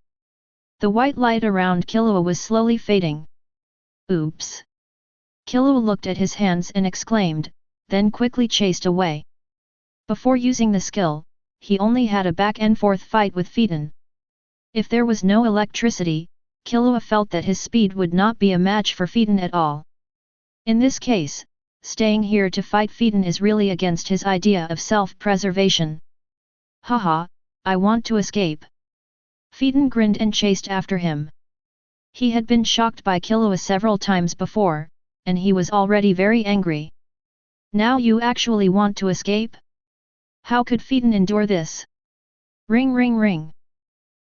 Speaker 1: The white light around Killua was slowly fading. Oops! Killua looked at his hands and exclaimed, then quickly chased away. Before using the skill, he only had a back-and-forth fight with Fiden. If there was no electricity, Killua felt that his speed would not be a match for Fiden at all. In this case, staying here to fight Fiden is really against his idea of self-preservation. Haha, I want to escape. Fiden grinned and chased after him. He had been shocked by Killua several times before, and he was already very angry. Now you actually want to escape? How could Fiden endure this? Ring ring ring.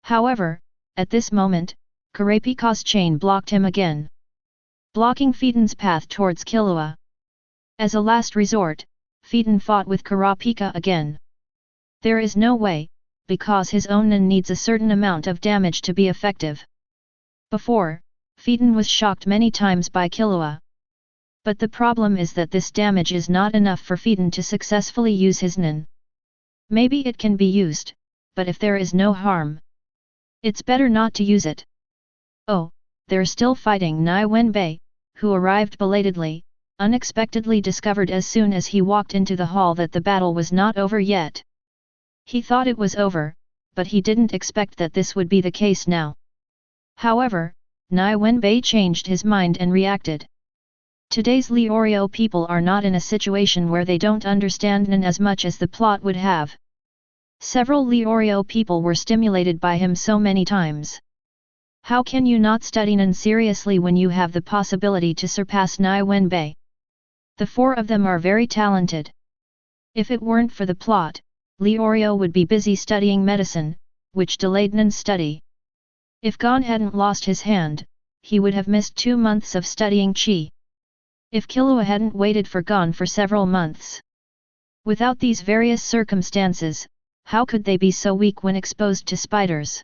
Speaker 1: However, at this moment, Kurapika's chain blocked him again, blocking Fiden's path towards Killua. As a last resort, Fiden fought with Kurapika again. There is no way, because his own nin needs a certain amount of damage to be effective. Before, Fiden was shocked many times by Killua. But the problem is that this damage is not enough for Fiden to successfully use his nin. Maybe it can be used, but if there is no harm, it's better not to use it. Oh, they're still fighting. Nie Wenbai, who arrived belatedly, unexpectedly discovered as soon as he walked into the hall that the battle was not over yet. He thought it was over, but he didn't expect that this would be the case now. However, Nie Wenbai changed his mind and reacted. Today's Leorio people are not in a situation where they don't understand nin as much as the plot would have. Several Leorio people were stimulated by him so many times. How can you not study nin seriously when you have the possibility to surpass Nie Wenbai? The four of them are very talented. If it weren't for the plot, Leorio would be busy studying medicine, which delayed nin's study. If Gon hadn't lost his hand, he would have missed 2 months of studying Qi. If Killua hadn't waited for Gon for several months. Without these various circumstances, how could they be so weak when exposed to spiders?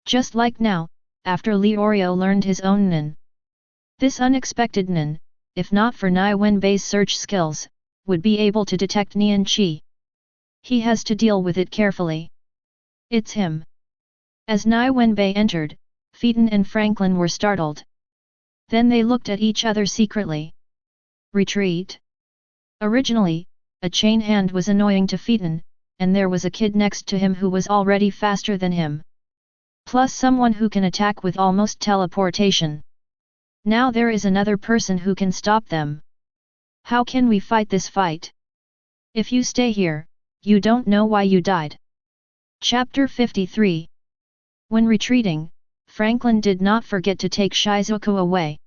Speaker 1: Just like now, after Leorio learned his own nin. This unexpected Nin, if not for Nie Wenbai's search skills, would be able to detect Nian Qi. He has to deal with it carefully. It's him. As Nie Wenbai entered, Phaeton and Franklin were startled. Then they looked at each other secretly. Retreat. Originally, a chain hand was annoying to Phaeton, and there was a kid next to him who was already faster than him. Plus someone who can attack with almost teleportation. Now there is another person who can stop them. How can we fight this fight? If you stay here, you don't know why you died. Chapter 53. When retreating, Franklin did not forget to take Shizuku away.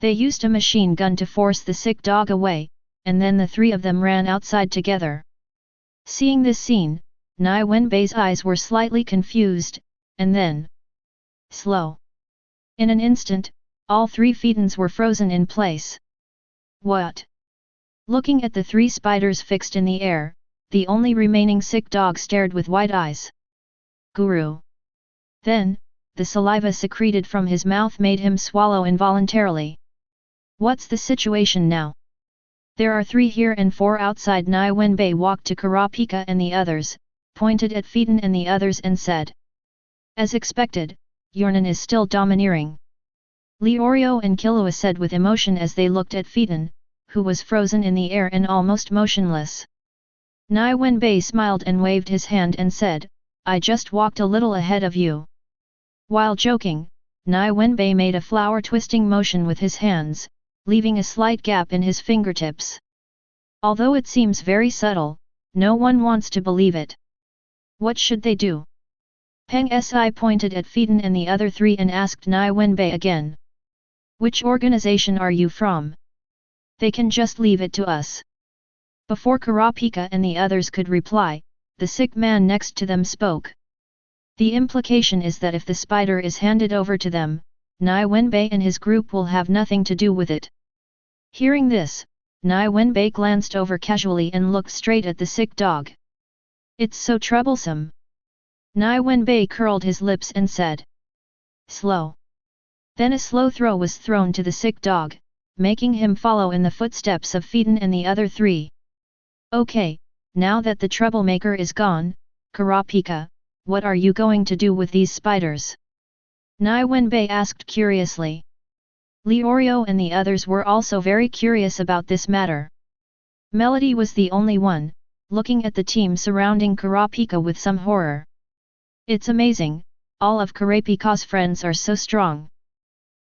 Speaker 1: They used a machine gun to force the sick dog away, and then the three of them ran outside together. Seeing this scene, Nie Wenbai's eyes were slightly confused, and then slow. In an instant, all three Phaetons were frozen in place. What? Looking at the three spiders fixed in the air, the only remaining sick dog stared with wide eyes. Guru. Then, the saliva secreted from his mouth made him swallow involuntarily. What's the situation now? There are 3 here and 4 outside. Nie Wenbai walked to Kurapika and the others, pointed at Phaeton and the others and said. As expected, Yornan is still domineering. Leorio and Killua said with emotion as they looked at Phaeton, who was frozen in the air and almost motionless. Nie Wenbai smiled and waved his hand and said, I just walked a little ahead of you. While joking, Nie Wenbai made a flower twisting motion with his hands, leaving a slight gap in his fingertips. Although it seems very subtle, no one wants to believe it. What should they do? Peng Si pointed at Phaeton and the other 3 and asked Nie Wenbai again. Which organization are you from? They can just leave it to us. Before Kurapika and the others could reply, the sick man next to them spoke. The implication is that if the spider is handed over to them, Nie Wenbai and his group will have nothing to do with it. Hearing this, Nie Wenbai glanced over casually and looked straight at the sick dog. It's so troublesome. Nie Wenbai curled his lips and said. Slow. Then a slow throw was thrown to the sick dog, making him follow in the footsteps of Phaeton and the other 3. Okay, now that the troublemaker is gone, Kurapika, what are you going to do with these spiders? Nie Wenbai asked curiously. Leorio and the others were also very curious about this matter. Melody was the only one, looking at the team surrounding Kurapika with some horror. It's amazing, all of Kurapika's friends are so strong.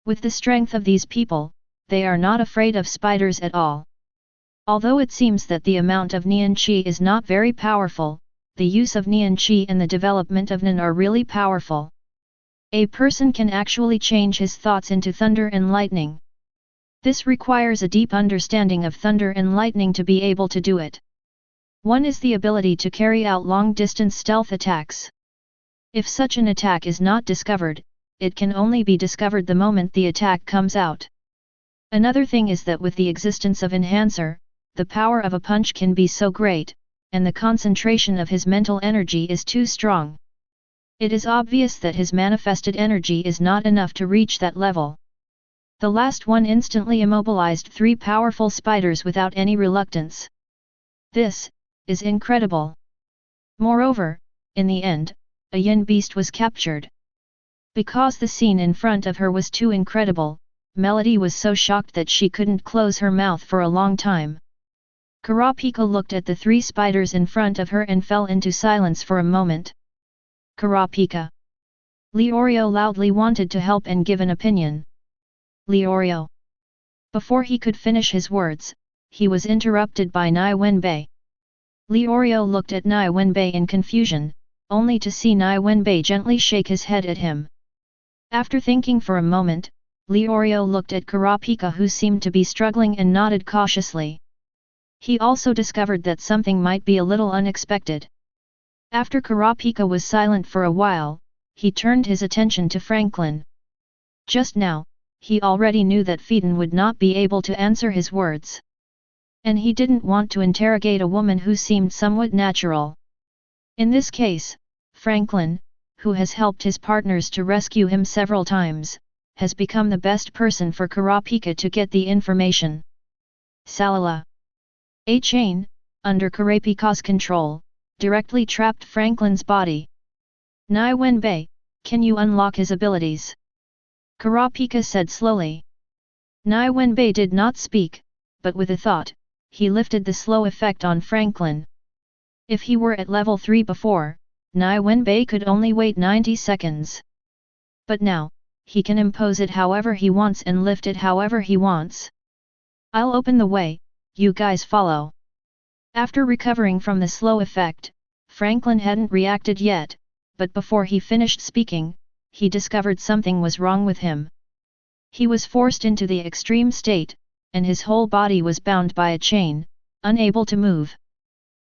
Speaker 1: With the strength of these people, they are not afraid of spiders at all. Although it seems that the amount of Nian Qi is not very powerful, the use of Nian Qi and the development of Nin are really powerful. A person can actually change his thoughts into thunder and lightning. This requires a deep understanding of thunder and lightning to be able to do it. One is the ability to carry out long-distance stealth attacks. If such an attack is not discovered, it can only be discovered the moment the attack comes out. Another thing is that with the existence of Enhancer, the power of a punch can be so great, and the concentration of his mental energy is too strong. It is obvious that his manifested energy is not enough to reach that level. The last one instantly immobilized 3 powerful spiders without any reluctance. This is incredible. Moreover, in the end, a yin beast was captured. Because the scene in front of her was too incredible, Melody was so shocked that she couldn't close her mouth for a long time. Kurapika looked at the 3 spiders in front of her and fell into silence for a moment. Kurapika. Leorio loudly wanted to help and give an opinion. Leorio. Before he could finish his words, he was interrupted by Nie Wenbai. Leorio looked at Nie Wenbai in confusion, only to see Nie Wenbai gently shake his head at him. After thinking for a moment, Leorio looked at Kurapika who seemed to be struggling and nodded cautiously. He also discovered that something might be a little unexpected. After Kurapika was silent for a while, he turned his attention to Franklin. Just now, he already knew that Phaeton would not be able to answer his words. And he didn't want to interrogate a woman who seemed somewhat natural. In this case, Franklin, who has helped his partners to rescue him several times, has become the best person for Kurapika to get the information. Salala. A chain, under Kurapika's control, directly trapped Franklin's body. Nie Wenbai, can you unlock his abilities? Kurapika said slowly. Nie Wenbai did not speak, but with a thought, he lifted the slow effect on Franklin. If he were at level 3 before, Nie Wenbai could only wait 90 seconds. But now, he can impose it however he wants and lift it however he wants. I'll open the way, you guys follow. After recovering from the slow effect, Franklin hadn't reacted yet, but before he finished speaking, he discovered something was wrong with him. He was forced into the extreme state, and his whole body was bound by a chain, unable to move.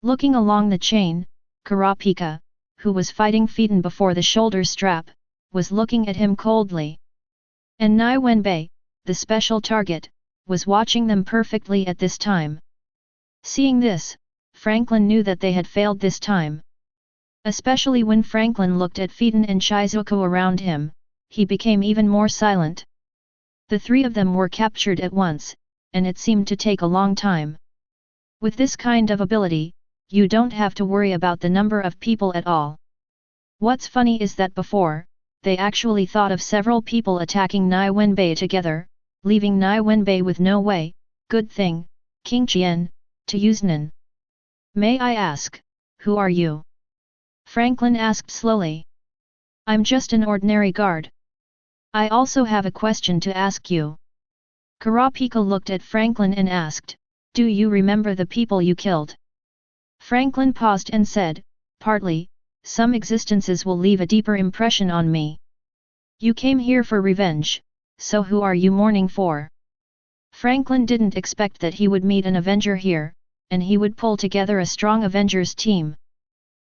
Speaker 1: Looking along the chain, Kurapika, who was fighting Phaeton before the shoulder strap, was looking at him coldly. And Nie Wenbai, the special target, was watching them perfectly at this time. Seeing this, Franklin knew that they had failed this time. Especially when Franklin looked at Phaeton and Shizuku around him, he became even more silent. The three of them were captured at once, and it seemed to take a long time. With this kind of ability, you don't have to worry about the number of people at all. What's funny is that before, they actually thought of several people attacking Nie Wenbai together, leaving Nie Wenbai with no way, good thing, King Qian, to use Nen. May I ask, who are you? Franklin asked slowly. I'm just an ordinary guard. I also have a question to ask you. Kurapika looked at Franklin and asked, do you remember the people you killed? Franklin paused and said, partly, some existences will leave a deeper impression on me. You came here for revenge, so who are you mourning for? Franklin didn't expect that he would meet an Avenger here, and he would pull together a strong Avengers team.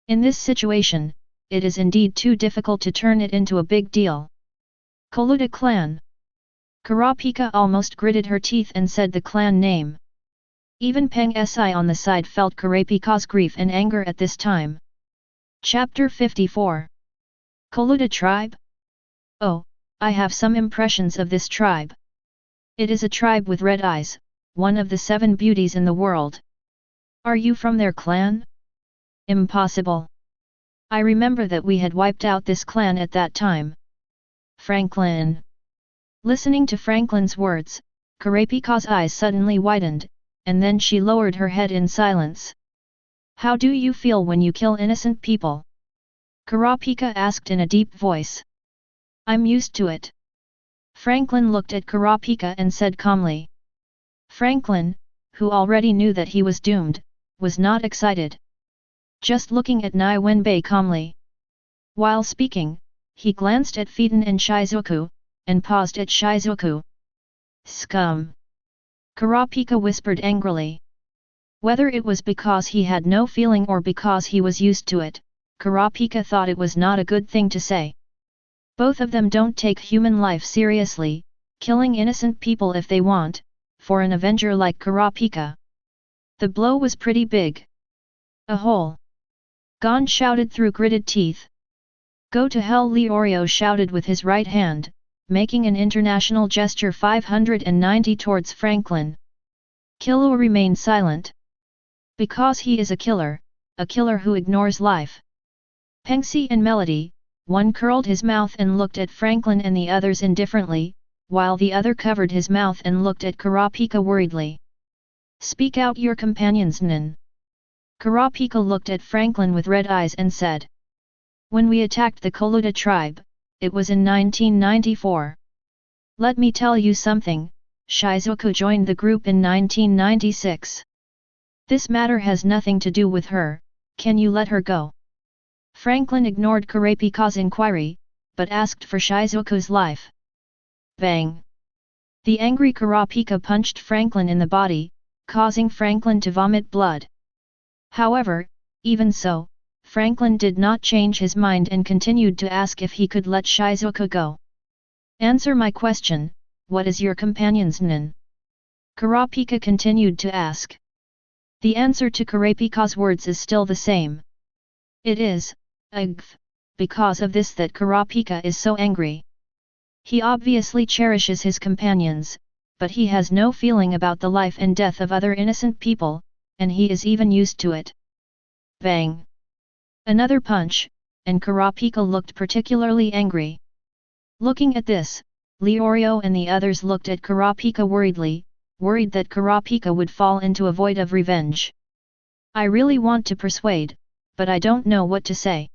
Speaker 1: In this situation, it is indeed too difficult to turn it into a big deal. Koluta clan. Kurapika almost gritted her teeth and said the clan name. Even Peng Si on the side felt Kurapika's grief and anger at this time. Chapter 54. Koluta tribe? Oh, I have some impressions of this tribe. It is a tribe with red eyes, one of the 7 beauties in the world. Are you from their clan? Impossible. I remember that we had wiped out this clan at that time. Franklin. Listening to Franklin's words, Kurapika's eyes suddenly widened, and then she lowered her head in silence. How do you feel when you kill innocent people? Kurapika asked in a deep voice. I'm used to it. Franklin looked at Kurapika and said calmly. Franklin, who already knew that he was doomed, was not excited. Just looking at Nie Wenbai calmly. While speaking, he glanced at Phaeton and Shizuku, and paused at Shizuku. Scum! Kurapika whispered angrily. Whether it was because he had no feeling or because he was used to it, Kurapika thought it was not a good thing to say. Both of them don't take human life seriously, killing innocent people if they want, for an Avenger like Kurapika. The blow was pretty big. A hole! Gon shouted through gritted teeth. Go to hell! Leorio shouted with his right hand, making an international gesture 590 towards Franklin. Killua remained silent. Because he is a killer who ignores life. Pengsi and Melody, one curled his mouth and looked at Franklin and the others indifferently, while the other covered his mouth and looked at Kurapika worriedly. Speak out your companions, Nin. Kurapika looked at Franklin with red eyes and said. When we attacked the Koluta tribe, it was in 1994. Let me tell you something, Shizuku joined the group in 1996. This matter has nothing to do with her, can you let her go? Franklin ignored Kurapika's inquiry, but asked for Shizuku's life. Bang! The angry Kurapika punched Franklin in the body, causing Franklin to vomit blood. However, even so, Franklin did not change his mind and continued to ask if he could let Shizuku go. Answer my question, what is your companion's name? Kurapika continued to ask. The answer to Kurapika's words is still the same. It is, Agv, because of this that Kurapika is so angry. He obviously cherishes his companions, but he has no feeling about the life and death of other innocent people, and he is even used to it. Bang! Another punch, and Kurapika looked particularly angry. Looking at this, Leorio and the others looked at Kurapika worriedly, worried that Kurapika would fall into a void of revenge. I really want to persuade, but I don't know what to say.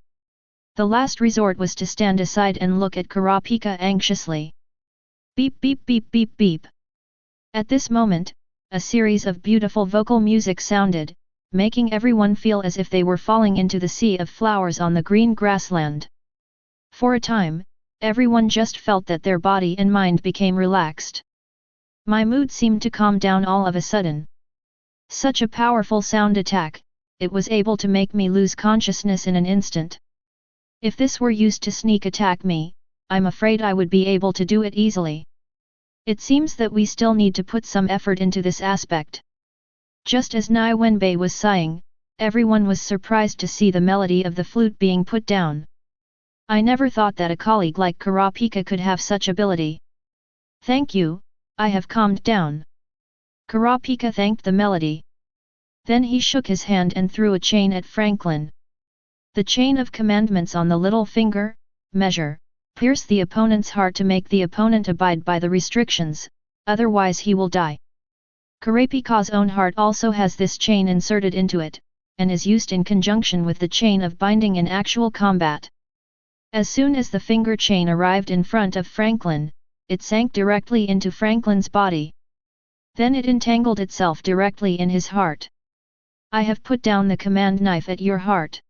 Speaker 1: The last resort was to stand aside and look at Kurapika anxiously. Beep beep beep beep beep. At this moment, a series of beautiful vocal music sounded, making everyone feel as if they were falling into the sea of flowers on the green grassland. For a time, everyone just felt that their body and mind became relaxed. My mood seemed to calm down all of a sudden. Such a powerful sound attack, it was able to make me lose consciousness in an instant. If this were used to sneak attack me, I'm afraid I would be able to do it easily. It seems that we still need to put some effort into this aspect. Just as Nie Wenbai was sighing, everyone was surprised to see the melody of the flute being put down. I never thought that a colleague like Kurapika could have such ability. Thank you, I have calmed down. Kurapika thanked the melody. Then he shook his hand and threw a chain at Franklin. The chain of commandments on the little finger, measure, pierce the opponent's heart to make the opponent abide by the restrictions, otherwise he will die. Kurapika's own heart also has this chain inserted into it, and is used in conjunction with the chain of binding in actual combat. As soon as the finger chain arrived in front of Franklin, it sank directly into Franklin's body. Then it entangled itself directly in his heart. I have put down the command knife at your heart.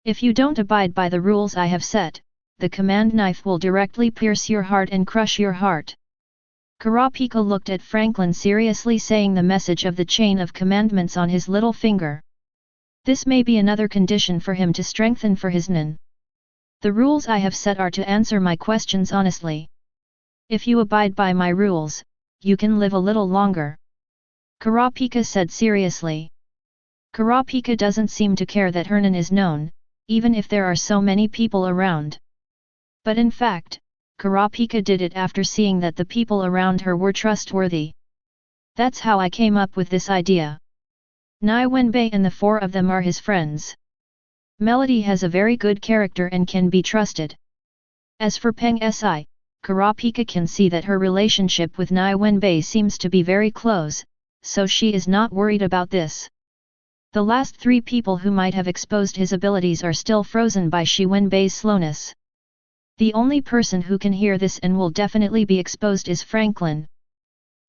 Speaker 1: If you don't abide by the rules I have set, the command knife will directly pierce your heart and crush your heart. Kurapika looked at Franklin seriously, saying the message of the chain of commandments on his little finger. This may be another condition for him to strengthen for his nin. The rules I have set are to answer my questions honestly. If you abide by my rules, you can live a little longer. Kurapika said seriously. Kurapika doesn't seem to care that her nin is known, even if there are so many people around. But in fact, Kurapika did it after seeing that the people around her were trustworthy. That's how I came up with this idea. Nie Wenbai and the four of them are his friends. Melody has a very good character and can be trusted. As for Peng Si, Kurapika can see that her relationship with Nie Wenbai seems to be very close, so she is not worried about this. The last three people who might have exposed his abilities are still frozen by Nie Wenbai's slowness. The only person who can hear this and will definitely be exposed is Franklin.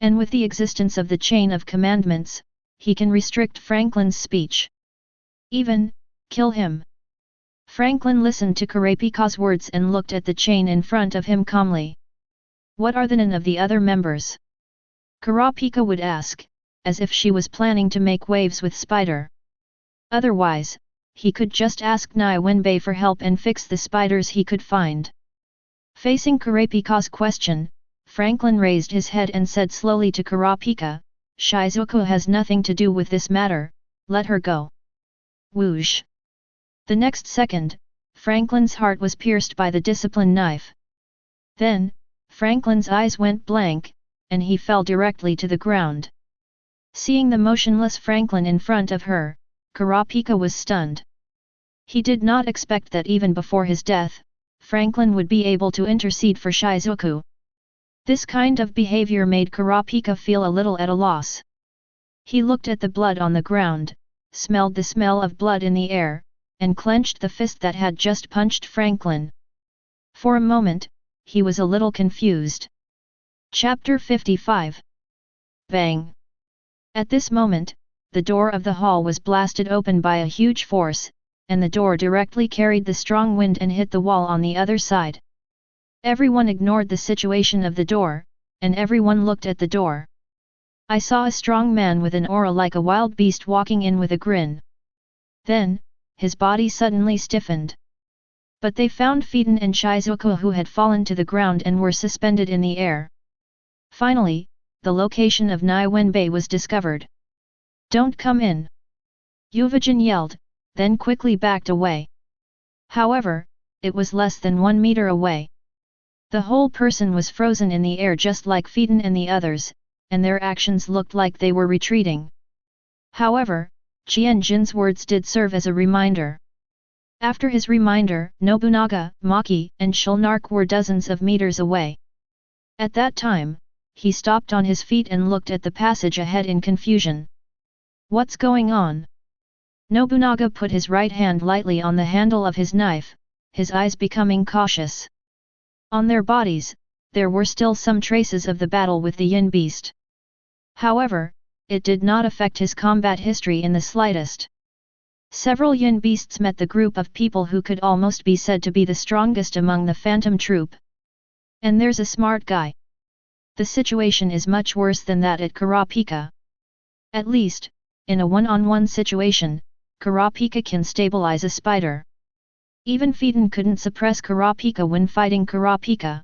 Speaker 1: And with the existence of the chain of commandments, he can restrict Franklin's speech. Even, kill him. Franklin listened to Kurapika's words and looked at the chain in front of him calmly. What are the nin of the other members? Kurapika would ask, as if she was planning to make waves with Spider. Otherwise, he could just ask Nie Wenbai for help and fix the spiders he could find. Facing Kurapika's question, Franklin raised his head and said slowly to Kurapika, Shizuku has nothing to do with this matter, let her go. Whoosh! The next second, Franklin's heart was pierced by the discipline knife. Then, Franklin's eyes went blank, and he fell directly to the ground. Seeing the motionless Franklin in front of her, Kurapika was stunned. He did not expect that even before his death, Franklin would be able to intercede for Shizuku. This kind of behavior made Kurapika feel a little at a loss. He looked at the blood on the ground, smelled the smell of blood in the air, and clenched the fist that had just punched Franklin. For a moment, he was a little confused. Chapter 55. Bang! At this moment, the door of the hall was blasted open by a huge force, and the door directly carried the strong wind and hit the wall on the other side. Everyone ignored the situation of the door, and everyone looked at the door. I saw a strong man with an aura like a wild beast walking in with a grin. Then, his body suddenly stiffened. But they found Phaeton and Shizuku who had fallen to the ground and were suspended in the air. Finally, the location of Nie Wenbai was discovered. Don't come in! Yuvajin yelled, then quickly backed away. However, it was less than 1 meter away. The whole person was frozen in the air just like Phaeton and the others, and their actions looked like they were retreating. However, Jianjin's words did serve as a reminder. After his reminder, Nobunaga, Maki, and Shulnark were dozens of meters away. At that time, he stopped on his feet and looked at the passage ahead in confusion. What's going on? Nobunaga put his right hand lightly on the handle of his knife, his eyes becoming cautious. On their bodies, there were still some traces of the battle with the yin beast. However, it did not affect his combat history in the slightest. Several yin beasts met the group of people who could almost be said to be the strongest among the phantom troop. And there's a smart guy. The situation is much worse than that at Kurapika. At least, in a one-on-one situation, Kurapika can stabilize a spider. Even Phaeton couldn't suppress Kurapika when fighting Kurapika.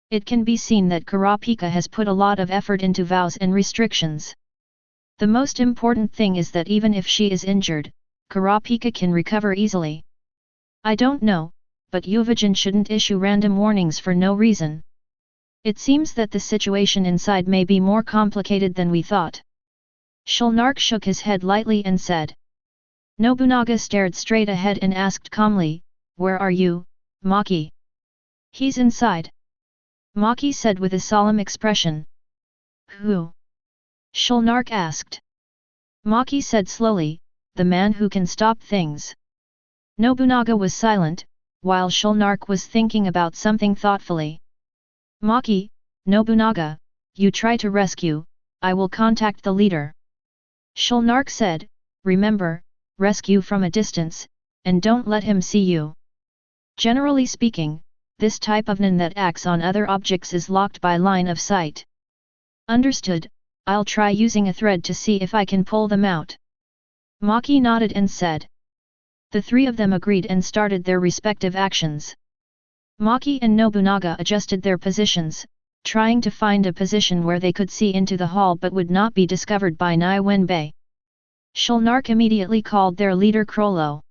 Speaker 1: It can be seen that Kurapika has put a lot of effort into vows and restrictions. The most important thing is that even if she is injured, Kurapika can recover easily. I don't know, but Yuvajin shouldn't issue random warnings for no reason. It seems that the situation inside may be more complicated than we thought. Shulnark shook his head lightly and said. Nobunaga stared straight ahead and asked calmly, "Where are you, Maki?" "He's inside," Maki said with a solemn expression. "Who?" Shulnark asked. Maki said slowly, "The man who can stop things." Nobunaga was silent, while Shulnark was thinking about something thoughtfully. "Maki, Nobunaga, you try to rescue, I will contact the leader." Shulnark said, "Remember, rescue from a distance, and don't let him see you." Generally speaking, this type of nin that acts on other objects is locked by line of sight. "Understood, I'll try using a thread to see if I can pull them out." Maki nodded and said. The three of them agreed and started their respective actions. Maki and Nobunaga adjusted their positions, trying to find a position where they could see into the hall but would not be discovered by Nie Wenbai. Shulnark immediately called their leader Krollo.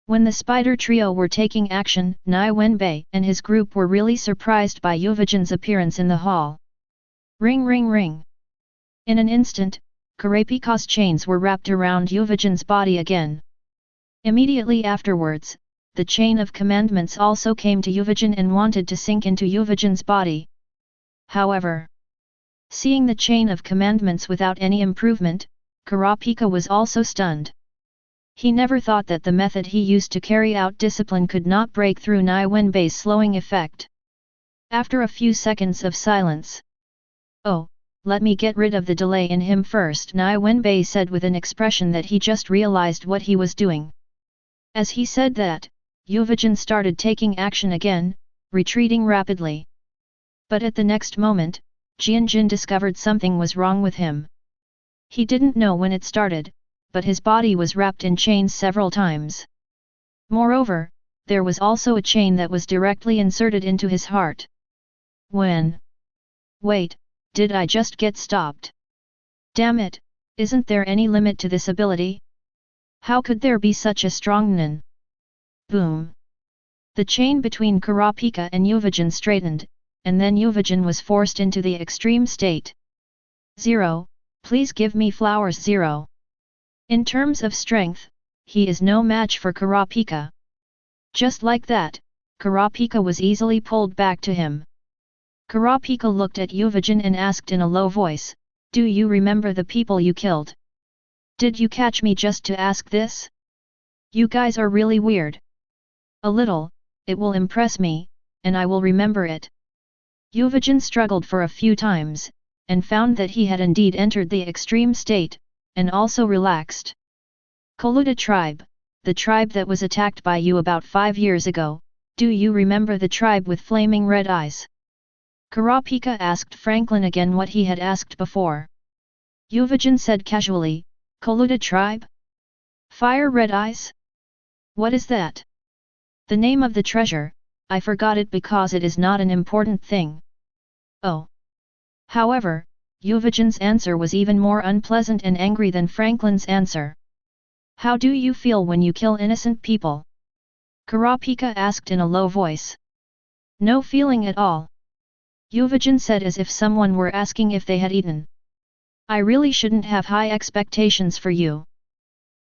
Speaker 1: When the spider trio were taking action, Nie Wenbai and his group were really surprised by Yuvajin's appearance in the hall. Ring ring ring. In an instant, Kurapika's chains were wrapped around Yuvajin's body again. Immediately afterwards, the chain of commandments also came to Yuvajin and wanted to sink into Yuvajin's body. However, seeing the chain of commandments without any improvement, Kurapika was also stunned. He never thought that the method he used to carry out discipline could not break through Nie Wenbei's slowing effect. After a few seconds of silence, "Oh, let me get rid of the delay in him first," Nie Wenbai said with an expression that he just realized what he was doing. As he said that, Yuvajin started taking action again, retreating rapidly. But at the next moment, Jianjin discovered something was wrong with him. He didn't know when it started, but his body was wrapped in chains several times. Moreover, there was also a chain that was directly inserted into his heart. When? Wait, did I just get stopped? Damn it, isn't there any limit to this ability? How could there be such a strong nin? Boom! The chain between Kurapika and Yuvajin straightened, and then Yuvajin was forced into the extreme state. 0, please give me flowers 0. In terms of strength, he is no match for Kurapika. Just like that, Kurapika was easily pulled back to him. Kurapika looked at Yuvajin and asked in a low voice, "Do you remember the people you killed? Did you catch me just to ask this? You guys are really weird." "A little, it will impress me, and I will remember it." Yuvajin struggled for a few times, and found that he had indeed entered the extreme state, and also relaxed. "Koluta tribe, the tribe that was attacked by you about 5 years ago, do you remember the tribe with flaming red eyes?" Kurapika asked Franklin again what he had asked before. Yuvajin said casually, "Koluta tribe? Fire red eyes? What is that?" "The name of the treasure, I forgot it because it is not an important thing." "Oh." However, Yuvajin's answer was even more unpleasant and angry than Franklin's answer. "How do you feel when you kill innocent people?" Kurapika asked in a low voice. No feeling at all. Yuvajin said as if someone were asking if they had eaten. I really shouldn't have high expectations for you.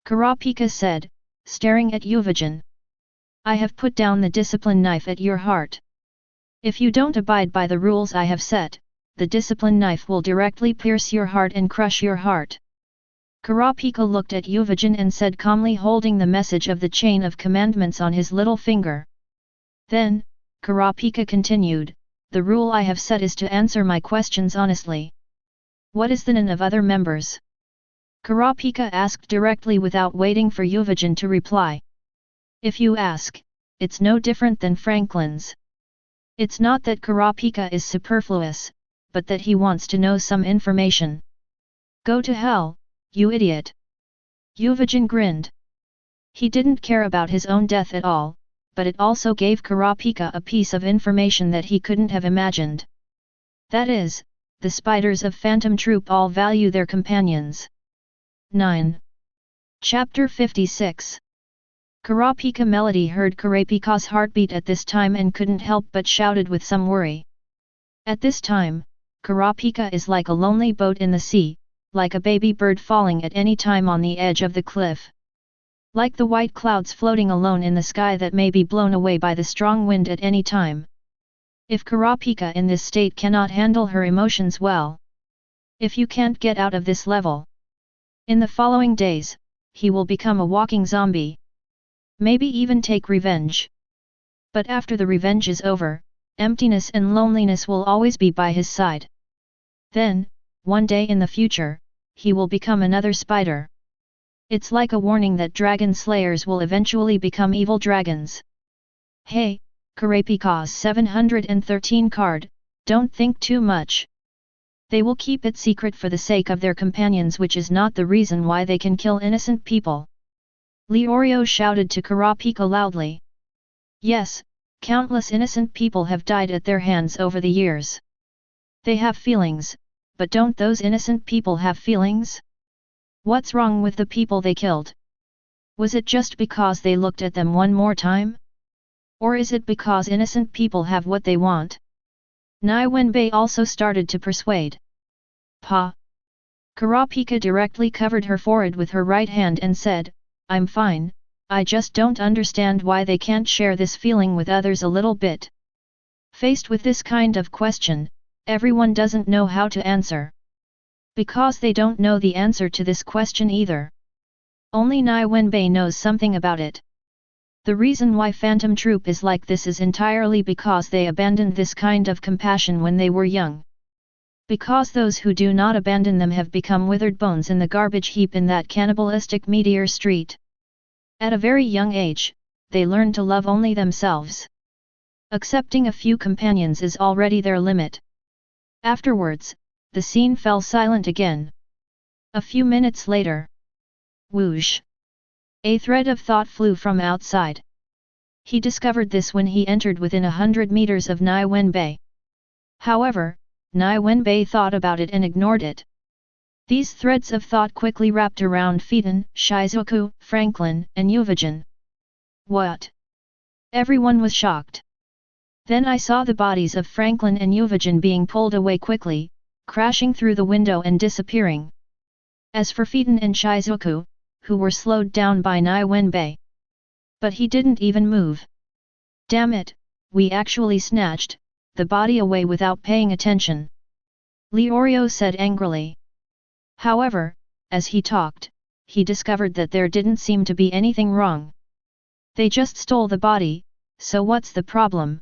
Speaker 1: Karapika said, staring at Yuvajin. I have put down the discipline knife at your heart. If you don't abide by the rules I have set, the discipline knife will directly pierce your heart and crush your heart. Karapika looked at Yuvajin and said calmly, holding the message of the chain of commandments on his little finger. Then, Karapika continued, the rule I have set is to answer my questions honestly. What is the name of other members? Karapika asked directly without waiting for Yuvajin to reply. If you ask, it's no different than Franklin's. It's not that Karapika is superfluous, but that he wants to know some information. Go to hell, you idiot! Yuvajin grinned. He didn't care about his own death at all, but it also gave Karapika a piece of information that he couldn't have imagined. That is, the spiders of Phantom Troop all value their companions. 9. Chapter 56. Karapika Melody heard Karapika's heartbeat at this time and couldn't help but shouted with some worry. At this time, Karapika is like a lonely boat in the sea, like a baby bird falling at any time on the edge of the cliff. Like the white clouds floating alone in the sky that may be blown away by the strong wind at any time. If Karapika in this state cannot handle her emotions well. If you can't get out of this level. In the following days, he will become a walking zombie. Maybe even take revenge. But after the revenge is over, emptiness and loneliness will always be by his side. Then, one day in the future, he will become another spider. It's like a warning that dragon slayers will eventually become evil dragons. Hey, Karapika's 713 card, don't think too much. They will keep it secret for the sake of their companions, which is not the reason why they can kill innocent people. Leorio shouted to Karapika loudly. Yes, countless innocent people have died at their hands over the years. They have feelings, but don't those innocent people have feelings? What's wrong with the people they killed? Was it just because they looked at them one more time? Or is it because innocent people have what they want? Nie Wenbai also started to persuade. Pa! Karapika directly covered her forehead with her right hand and said, I'm fine, I just don't understand why they can't share this feeling with others a little bit. Faced with this kind of question, everyone doesn't know how to answer. Because they don't know the answer to this question either. Only Nie Wenbai knows something about it. The reason why Phantom Troop is like this is entirely because they abandoned this kind of compassion when they were young. Because those who do not abandon them have become withered bones in the garbage heap in that cannibalistic meteor street. At a very young age, they learn to love only themselves. Accepting a few companions is already their limit. Afterwards, the scene fell silent again. A few minutes later. Whoosh! A thread of thought flew from outside. He discovered this when he entered within 100 meters of Nie Wenbai. However, Nie Wenbai thought about it and ignored it. These threads of thought quickly wrapped around Phaeton, Shizuku, Franklin, and Yuvajin. What? Everyone was shocked. Then I saw the bodies of Franklin and Yuvajin being pulled away quickly, crashing through the window and disappearing. As for Phaeton and Shizuku, who were slowed down by Nie Wenbai. But he didn't even move. Damn it, we actually snatched the body away without paying attention. Leorio said angrily. However, as he talked, he discovered that there didn't seem to be anything wrong. They just stole the body, so what's the problem?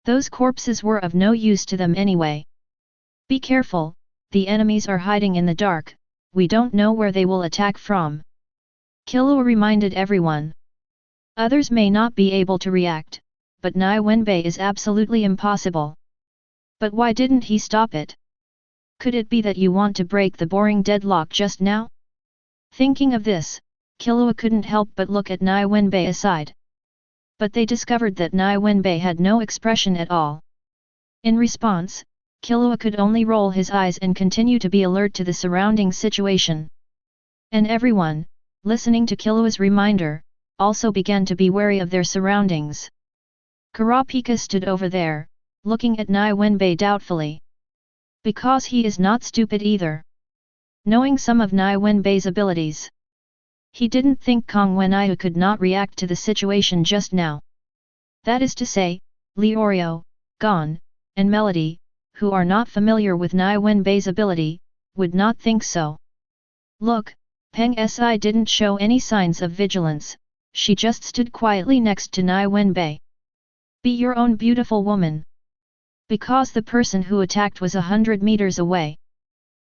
Speaker 1: Those corpses were of no use to them anyway. Be careful, the enemies are hiding in the dark, we don't know where they will attack from. Killua reminded everyone. Others may not be able to react, but Nie Wenbai is absolutely impossible. But why didn't he stop it? Could it be that you want to break the boring deadlock just now? Thinking of this, Killua couldn't help but look at Nie Wenbai aside. But they discovered that Nie Wenbai had no expression at all. In response, Killua could only roll his eyes and continue to be alert to the surrounding situation. And everyone, listening to Killua's reminder, also began to be wary of their surroundings. Kurapika stood over there, looking at Nie Wenbai doubtfully. Because he is not stupid either. Knowing some of Nie Wenbai's abilities, he didn't think Kang Wenyu could not react to the situation just now. That is to say, Leorio, Gon, and Melody, who are not familiar with Nie Wenbai's ability, would not think so. Look, Peng Si didn't show any signs of vigilance, she just stood quietly next to Nie Wenbai. Be your own beautiful woman. Because the person who attacked was 100 meters away.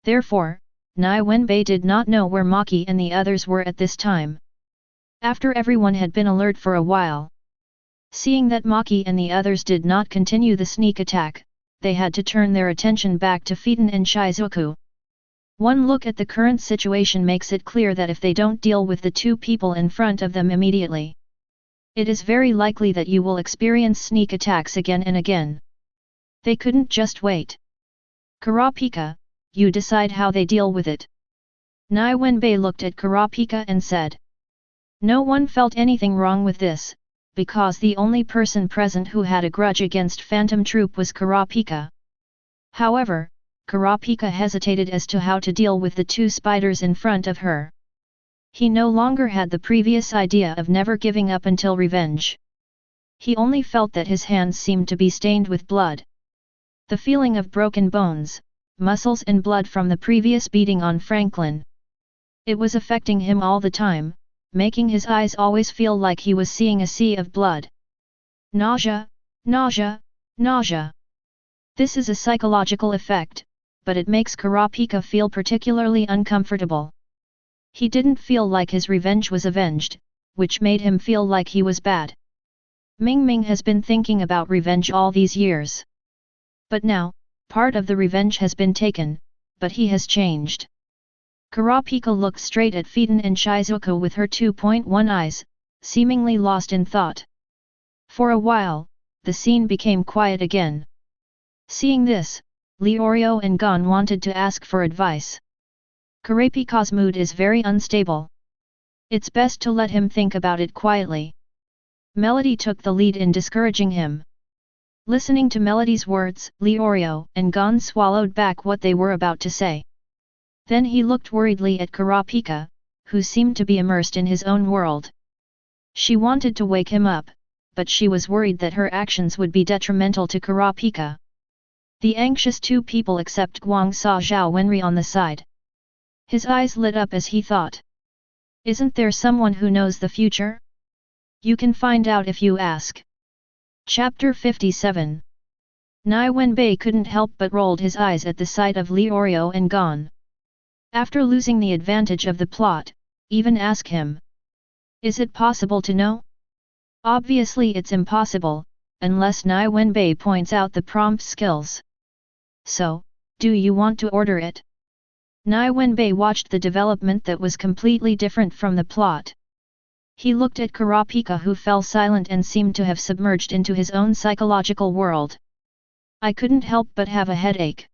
Speaker 1: Therefore, Nie Wenbai did not know where Maki and the others were at this time. After everyone had been alert for a while, seeing that Maki and the others did not continue the sneak attack, they had to turn their attention back to Phaeton and Shizuku. One look at the current situation makes it clear that if they don't deal with the two people in front of them immediately, it is very likely that you will experience sneak attacks again and again. They couldn't just wait. Kurapika, you decide how they deal with it. Nie Wenbai looked at Kurapika and said. No one felt anything wrong with this, because the only person present who had a grudge against Phantom Troop was Kurapika. However, Kurapika hesitated as to how to deal with the two spiders in front of her. He no longer had the previous idea of never giving up until revenge. He only felt that his hands seemed to be stained with blood. The feeling of broken bones, muscles and blood from the previous beating on Franklin. It was affecting him all the time, making his eyes always feel like he was seeing a sea of blood. Nausea, nausea, nausea. This is a psychological effect, but it makes Kurapika feel particularly uncomfortable. He didn't feel like his revenge was avenged, which made him feel like he was bad. Ming Ming has been thinking about revenge all these years. But now, part of the revenge has been taken, but he has changed. Kurapika looked straight at Phaeton and Shizuku with her 2.1 eyes, seemingly lost in thought. For a while, the scene became quiet again. Seeing this, Leorio and Gon wanted to ask for advice. Kurapika's mood is very unstable. It's best to let him think about it quietly. Melody took the lead in discouraging him. Listening to Melody's words, Leorio and Gon swallowed back what they were about to say. Then he looked worriedly at Kurapika, who seemed to be immersed in his own world. She wanted to wake him up, but she was worried that her actions would be detrimental to Kurapika. The anxious two people except Guang saw Zhao Wenri on the side. His eyes lit up as he thought. Isn't there someone who knows the future? You can find out if you ask. Chapter 57. Nie Wenbai couldn't help but rolled his eyes at the sight of Leorio and Gon. After losing the advantage of the plot, even ask him. Is it possible to know? Obviously it's impossible, unless Nie Wenbai points out the prompt skills. So, do you want to order it? Nie Wenbai watched the development that was completely different from the plot. He looked at Kurapika who fell silent and seemed to have submerged into his own psychological world. I couldn't help but have a headache.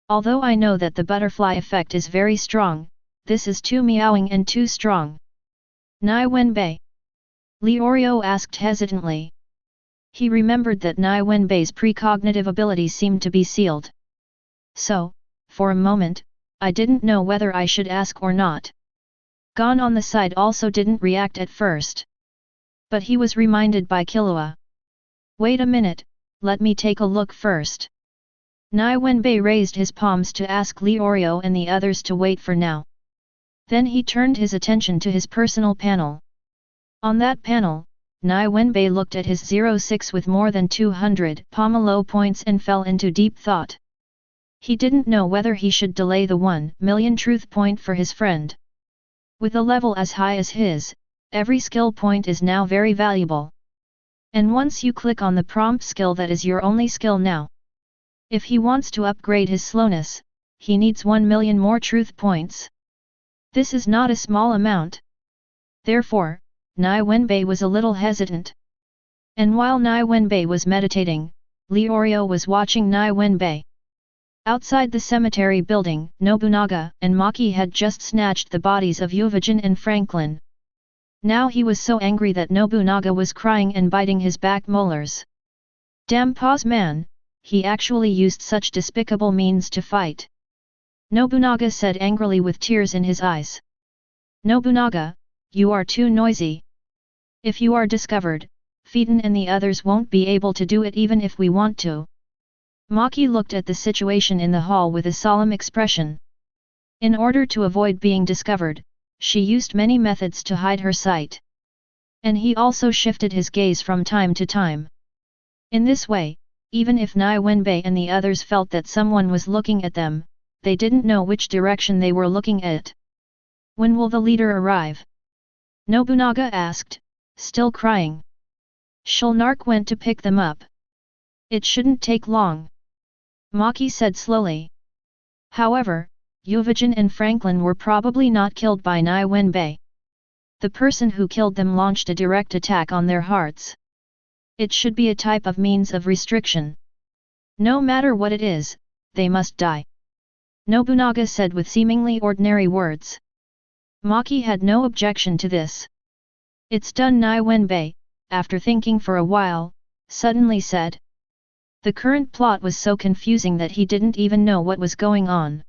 Speaker 1: Although I know that the butterfly effect is very strong, this is too meowing and too strong. Nie Wenbai? Leorio asked hesitantly. He remembered that Nie Wenbai's precognitive ability seemed to be sealed. So, for a moment, I didn't know whether I should ask or not. Gon on the side also didn't react at first. But he was reminded by Killua. Wait a minute, let me take a look first. Nie Wenbai raised his palms to ask Leorio and the others to wait for now. Then he turned his attention to his personal panel. On that panel, Nie Wenbai looked at his 06 with more than 200 pomelo points and fell into deep thought. He didn't know whether he should delay the 1 million truth point for his friend. With a level as high as his, every skill point is now very valuable. And once you click on the prompt skill, that is your only skill now. If he wants to upgrade his slowness, he needs 1 million more truth points. This is not a small amount. Therefore, Nie Wenbai was a little hesitant. And while Nie Wenbai was meditating, Leorio was watching Nie Wenbai. Outside the cemetery building, Nobunaga and Maki had just snatched the bodies of Yuvajin and Franklin. Now he was so angry that Nobunaga was crying and biting his back molars. Damn pause man, he actually used such despicable means to fight. Nobunaga said angrily with tears in his eyes. Nobunaga, you are too noisy. If you are discovered, Phaeton and the others won't be able to do it even if we want to. Maki looked at the situation in the hall with a solemn expression. In order to avoid being discovered, she used many methods to hide her sight. And he also shifted his gaze from time to time. In this way, even if Nie Wenbai and the others felt that someone was looking at them, they didn't know which direction they were looking at. When will the leader arrive? Nobunaga asked, still crying. Shulnark went to pick them up. It shouldn't take long. Maki said slowly. However, Yuvajin and Franklin were probably not killed by Nie Wenbai. The person who killed them launched a direct attack on their hearts. It should be a type of means of restriction. No matter what it is, they must die. Nobunaga said with seemingly ordinary words. Maki had no objection to this. It's done. Nie Wenbai, after thinking for a while, suddenly said. The current plot was so confusing that he didn't even know what was going on.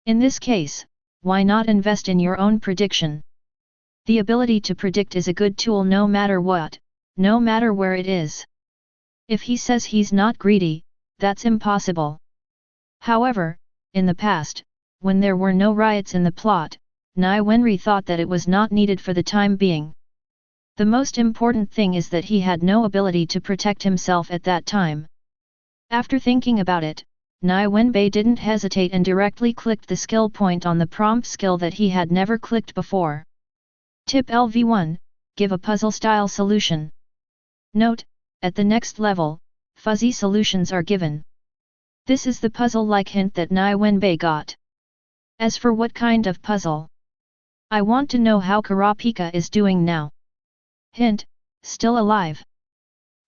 Speaker 1: In this case, why not invest in your own prediction? The ability to predict is a good tool no matter what, no matter where it is. If he says he's not greedy, that's impossible. However, in the past, when there were no riots in the plot, Nie Wenri thought that it was not needed for the time being. The most important thing is that he had no ability to protect himself at that time. After thinking about it, Nie Wenbai didn't hesitate and directly clicked the skill point on the prompt skill that he had never clicked before. Tip LV1, give a puzzle-style solution. Note, at the next level, fuzzy solutions are given. This is the puzzle-like hint that Nie Wenbai got. As for what kind of puzzle? I want to know how Kurapika is doing now. Hint, still alive.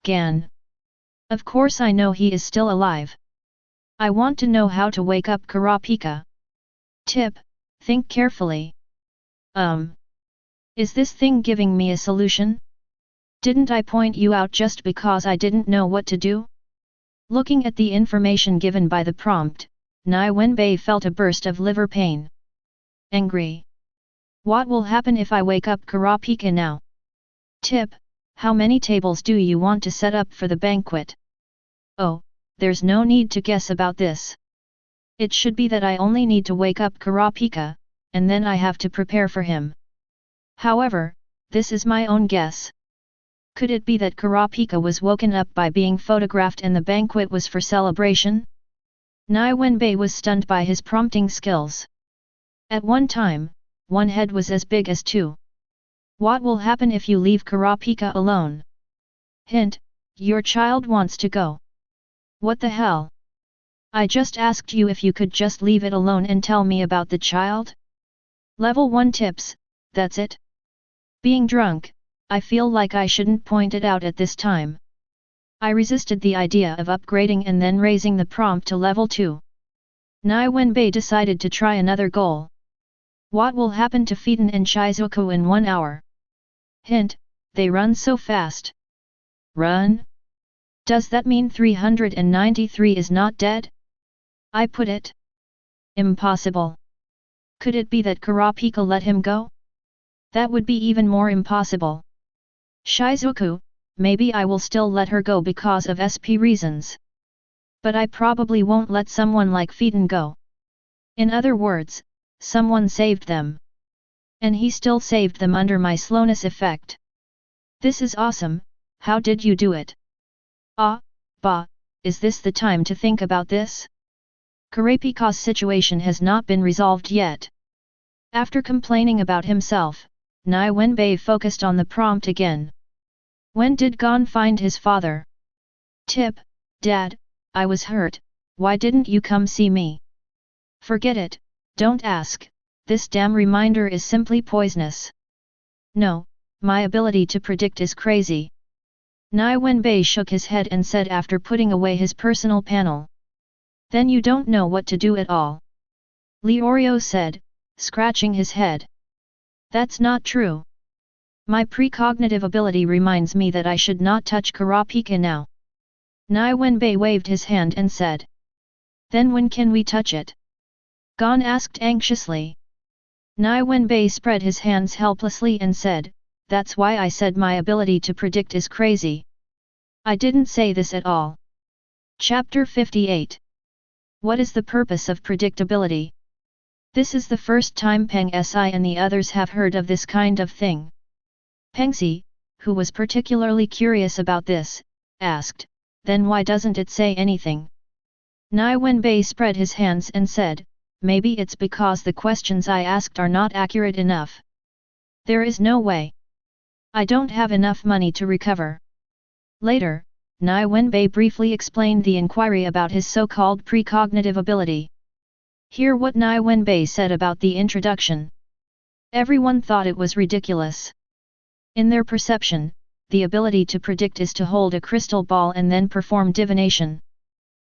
Speaker 1: Gan. Of course I know he is still alive. I want to know how to wake up Kurapika. Tip, think carefully. Is this thing giving me a solution? Didn't I point you out just because I didn't know what to do? Looking at the information given by the prompt, Nie Wenbai felt a burst of liver pain. Angry. What will happen if I wake up Kurapika now? Tip, how many tables do you want to set up for the banquet? Oh, there's no need to guess about this. It should be that I only need to wake up Kurapika, and then I have to prepare for him. However, this is my own guess. Could it be that Kurapika was woken up by being photographed and the banquet was for celebration? Nie Wenbai was stunned by his prompting skills. At one time, one head was as big as two. What will happen if you leave Kurapika alone? Hint, your child wants to go. What the hell? I just asked you if you could just leave it alone and tell me about the child? Level 1 tips, that's it. Being drunk, I feel like I shouldn't point it out at this time. I resisted the idea of upgrading and then raising the prompt to level 2. Nie Wenbai decided to try another goal. What will happen to Phaeton and Shizuku in 1 hour? Hint, they run so fast. Run? Does that mean 393 is not dead? I put it. Impossible. Could it be that Kurapika let him go? That would be even more impossible. Shizuku, maybe I will still let her go because of SP reasons. But I probably won't let someone like Phaeton go. In other words, someone saved them. And he still saved them under my slowness effect. This is awesome, how did you do it? Is this the time to think about this? Kurapika's situation has not been resolved yet. After complaining about himself, Nie Wenbai focused on the prompt again. When did Gon find his father? Tip, Dad, I was hurt, why didn't you come see me? Forget it, don't ask, this damn reminder is simply poisonous. No, my ability to predict is crazy. Nie Wenbai shook his head and said after putting away his personal panel. Then you don't know what to do at all. Leorio said, scratching his head. That's not true. My precognitive ability reminds me that I should not touch Kurapika now. Nie Wenbai waved his hand and said. Then when can we touch it? Gon asked anxiously. Nie Wenbai spread his hands helplessly and said, that's why I said my ability to predict is crazy. I didn't say this at all. Chapter 58. What is the purpose of predictability? This is the first time Peng Si and the others have heard of this kind of thing. Peng Si, who was particularly curious about this, asked, then why doesn't it say anything? Nie Wenbai spread his hands and said, maybe it's because the questions I asked are not accurate enough. There is no way. I don't have enough money to recover. Later, Nie Wenbai briefly explained the inquiry about his so-called precognitive ability. Hear what Nie Wenbai said about the introduction. Everyone thought it was ridiculous. In their perception, the ability to predict is to hold a crystal ball and then perform divination.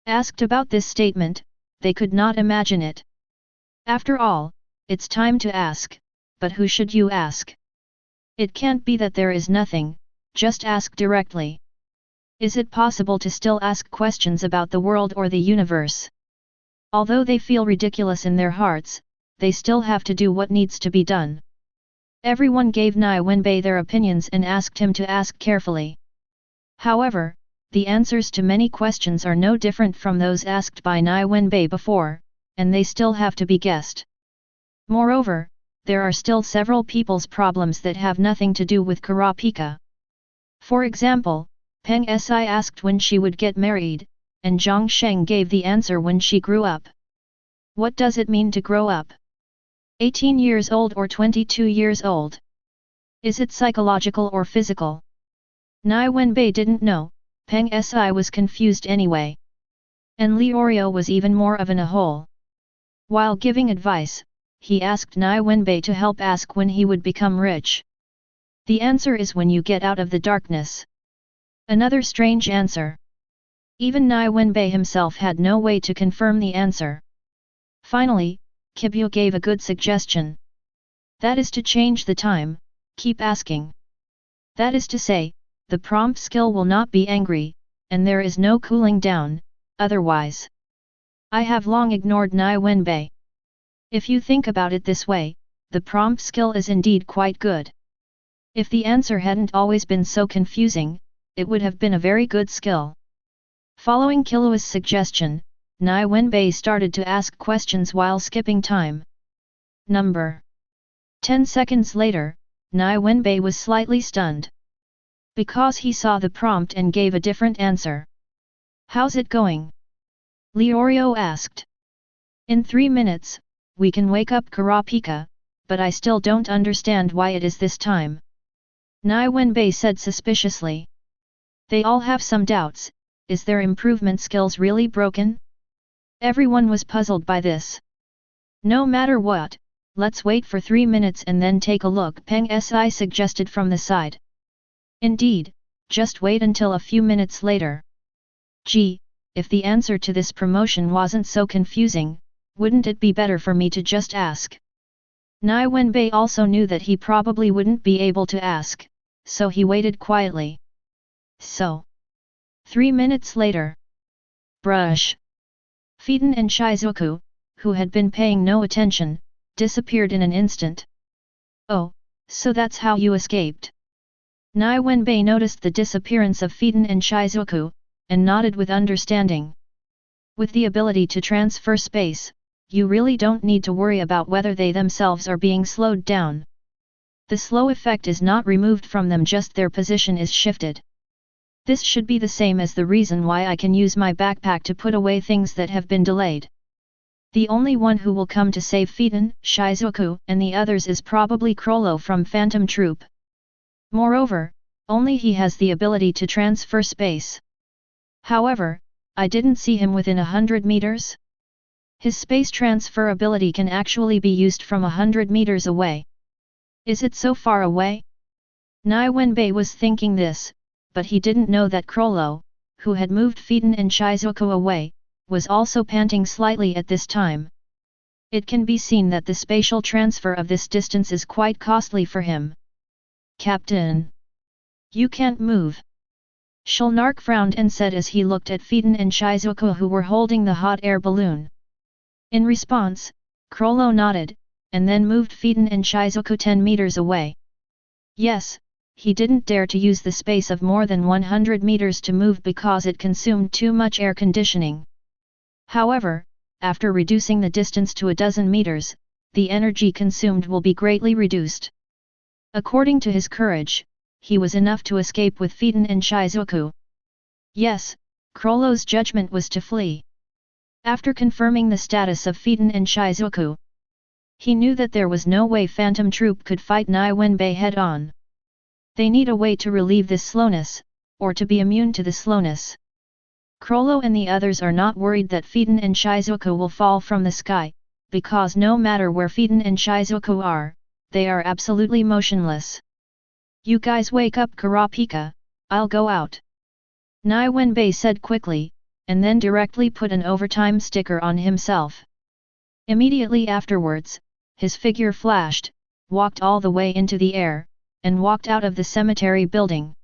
Speaker 1: Asked about this statement, they could not imagine it. After all, it's time to ask, but who should you ask? It can't be that there is nothing, just ask directly. Is it possible to still ask questions about the world or the universe? Although they feel ridiculous in their hearts, they still have to do what needs to be done. Everyone gave Nie Wenbai their opinions and asked him to ask carefully. However, the answers to many questions are no different from those asked by Nie Wenbai before, and they still have to be guessed. Moreover, there are still several people's problems that have nothing to do with Karapika. For example, Peng Si asked when she would get married, and Zhang Sheng gave the answer when she grew up. What does it mean to grow up? 18 years old or 22 years old? Is it psychological or physical? Nie Wenbai didn't know. Peng Si was confused anyway. And Lioreo was even more of an a-hole. While giving advice, he asked Nie Wenbai to help ask when he would become rich. The answer is when you get out of the darkness. Another strange answer. Even Nie Wenbai himself had no way to confirm the answer. Finally, Kibyo gave a good suggestion. That is to change the time, keep asking. That is to say, the prompt skill will not be angry, and there is no cooling down, otherwise. I have long ignored Nie Wenbai. If you think about it this way, the prompt skill is indeed quite good. If the answer hadn't always been so confusing, it would have been a very good skill. Following Kilua's suggestion, Nie Wenbai started to ask questions while skipping time. Number 10 seconds later, Nie Wenbai was slightly stunned. Because he saw the prompt and gave a different answer. How's it going? Lioreo asked. In 3 minutes, we can wake up Karapika, but I still don't understand why it is this time. Nie Wenbai said suspiciously. They all have some doubts. Is their improvement skills really broken? Everyone was puzzled by this. No matter what, let's wait for 3 minutes and then take a look, Peng Si suggested from the side. Indeed, just wait until a few minutes later. Gee, if the answer to this promotion wasn't so confusing, wouldn't it be better for me to just ask? Nie Wenbai also knew that he probably wouldn't be able to ask, so he waited quietly. So. 3 minutes later. Brush. Fidan and Shizuku, who had been paying no attention, disappeared in an instant. Oh, so that's how you escaped. Nie Wenbai noticed the disappearance of Fidan and Shizuku, and nodded with understanding. With the ability to transfer space, you really don't need to worry about whether they themselves are being slowed down. The slow effect is not removed from them, just their position is shifted. This should be the same as the reason why I can use my backpack to put away things that have been delayed. The only one who will come to save Fidan, Shizuku, and the others is probably Crollo from Phantom Troop. Moreover, only he has the ability to transfer space. However, I didn't see him within 100 meters. His space transfer ability can actually be used from 100 meters away. Is it so far away? Nie Wenbai was thinking this, but he didn't know that Crollo, who had moved Fidan and Shizuku away, was also panting slightly at this time. It can be seen that the spatial transfer of this distance is quite costly for him. Captain! You can't move. Shulnark frowned and said as he looked at Phaeton and Shizuku who were holding the hot air balloon. In response, Krollo nodded, and then moved Phaeton and Shizuku 10 meters away. Yes, he didn't dare to use the space of more than 100 meters to move because it consumed too much air conditioning. However, after reducing the distance to a dozen meters, the energy consumed will be greatly reduced. According to his courage, he was enough to escape with Phaeton and Shizuku. Yes, Krollo's judgment was to flee. After confirming the status of Phaeton and Shizuku, he knew that there was no way Phantom Troop could fight Nie Wenbai head-on. They need a way to relieve this slowness, or to be immune to the slowness. Krollo and the others are not worried that Phaeton and Shizuku will fall from the sky, because no matter where Phaeton and Shizuku are, they are absolutely motionless. You guys wake up Kurapika, I'll go out. Nie Wenbai said quickly, and then directly put an overtime sticker on himself. Immediately afterwards, his figure flashed, walked all the way into the air, and walked out of the cemetery building.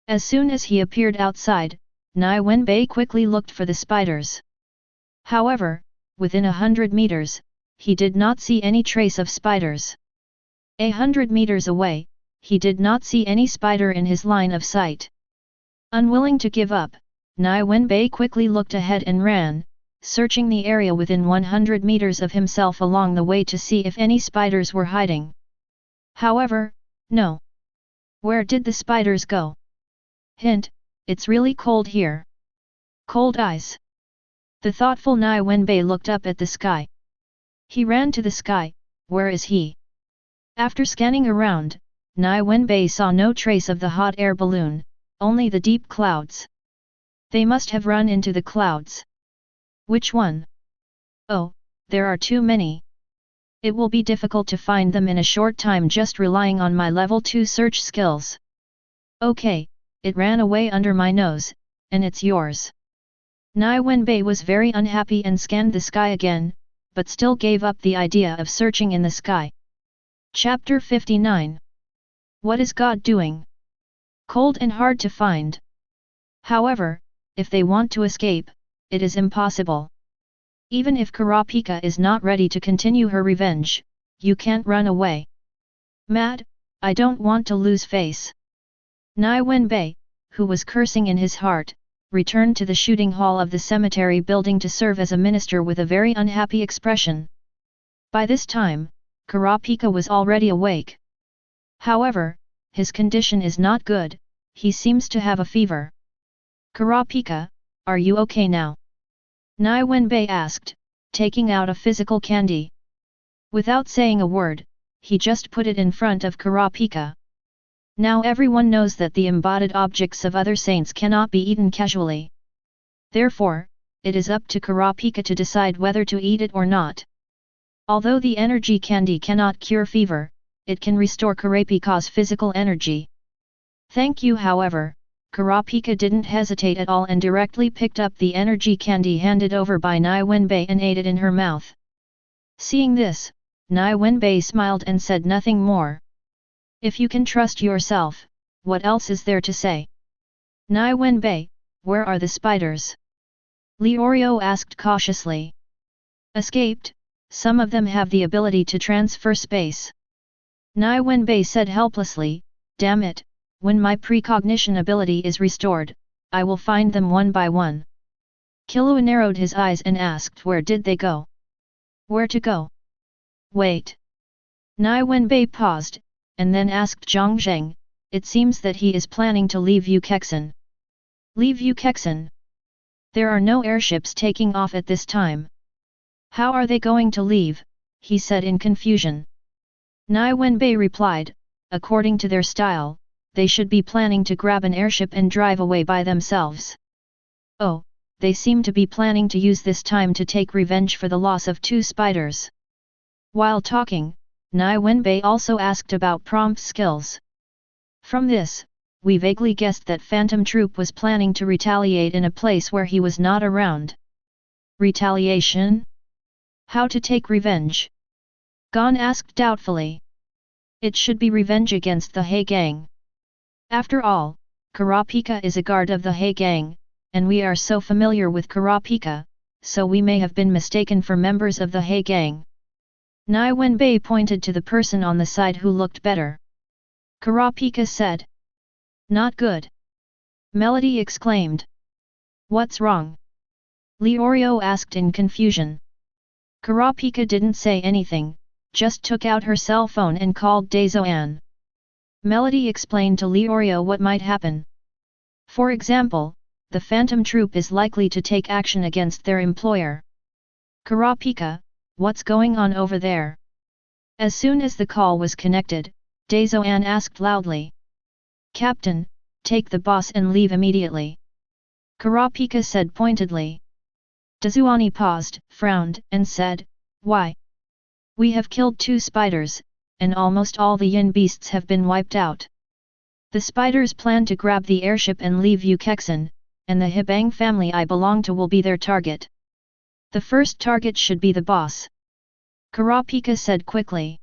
Speaker 1: As soon as he appeared outside, Nie Wenbai quickly looked for the spiders. However, within 100 meters, he did not see any trace of spiders. 100 meters away, he did not see any spider in his line of sight. Unwilling to give up, Nie Wenbai quickly looked ahead and ran, searching the area within 100 meters of himself along the way to see if any spiders were hiding. However, no. Where did the spiders go? Hint, it's really cold here. Cold eyes. The thoughtful Nie Wenbai looked up at the sky. He ran to the sky, where is he? After scanning around, Nie Wenbai saw no trace of the hot air balloon, only the deep clouds. They must have run into the clouds. Which one? Oh, there are too many. It will be difficult to find them in a short time just relying on my level 2 search skills. Okay, it ran away under my nose, and it's yours. Nie Wenbai was very unhappy and scanned the sky again, but still gave up the idea of searching in the sky. Chapter 59. What is God doing? Cold and hard to find. However, if they want to escape, it is impossible. Even if Kurapika is not ready to continue her revenge, you can't run away. Mad, I don't want to lose face. Nie Wenbai, who was cursing in his heart, returned to the shooting hall of the cemetery building to serve as a minister with a very unhappy expression. By this time, Kurapika was already awake. However, his condition is not good, he seems to have a fever. Kurapika, are you okay now? Nie Wenbai asked, taking out a physical candy. Without saying a word, he just put it in front of Kurapika. Now everyone knows that the embodied objects of other saints cannot be eaten casually. Therefore, it is up to Kurapika to decide whether to eat it or not. Although the energy candy cannot cure fever, it can restore Kurapika's physical energy. Thank you. However, Kurapika didn't hesitate at all and directly picked up the energy candy handed over by Nie Wenbai and ate it in her mouth. Seeing this, Nie Wenbai smiled and said nothing more. If you can trust yourself, what else is there to say? Nie Wenbai, where are the spiders? Leorio asked cautiously. Escaped, some of them have the ability to transfer space. Nie Wenbai said helplessly, damn it, when my precognition ability is restored, I will find them one by one. Killua narrowed his eyes and asked where did they go? Where to go? Wait. Nie Wenbai paused, and then asked Zhang Zheng, it seems that he is planning to leave Ukexin. Leave Ukexin? There are no airships taking off at this time. How are they going to leave? He said in confusion. Nie Wenbai replied, according to their style, they should be planning to grab an airship and drive away by themselves. Oh, they seem to be planning to use this time to take revenge for the loss of 2 spiders. While talking, Nie Wenbai also asked about prompt skills. From this, we vaguely guessed that Phantom Troop was planning to retaliate in a place where he was not around. Retaliation? How to take revenge? Gon asked doubtfully. It should be revenge against the He Gang. After all, Karapika is a guard of the He gang, and we are so familiar with Karapika, so we may have been mistaken for members of the He gang. Nie Wenbai pointed to the person on the side who looked better. Karapika said. Not good. Melody exclaimed. What's wrong? Leorio asked in confusion. Karapika didn't say anything, just took out her cell phone and called Daezoan. Melody explained to Leorio what might happen. For example, the Phantom Troop is likely to take action against their employer. Karapika, what's going on over there? As soon as the call was connected, Daezoan asked loudly. Captain, take the boss and leave immediately. Karapika said pointedly. Daezoani paused, frowned, and said, Why? We have killed 2 spiders, and almost all the yin beasts have been wiped out. The spiders plan to grab the airship and leave Ukexan, and the Hibang family I belong to will be their target. The first target should be the boss. Karapika said quickly.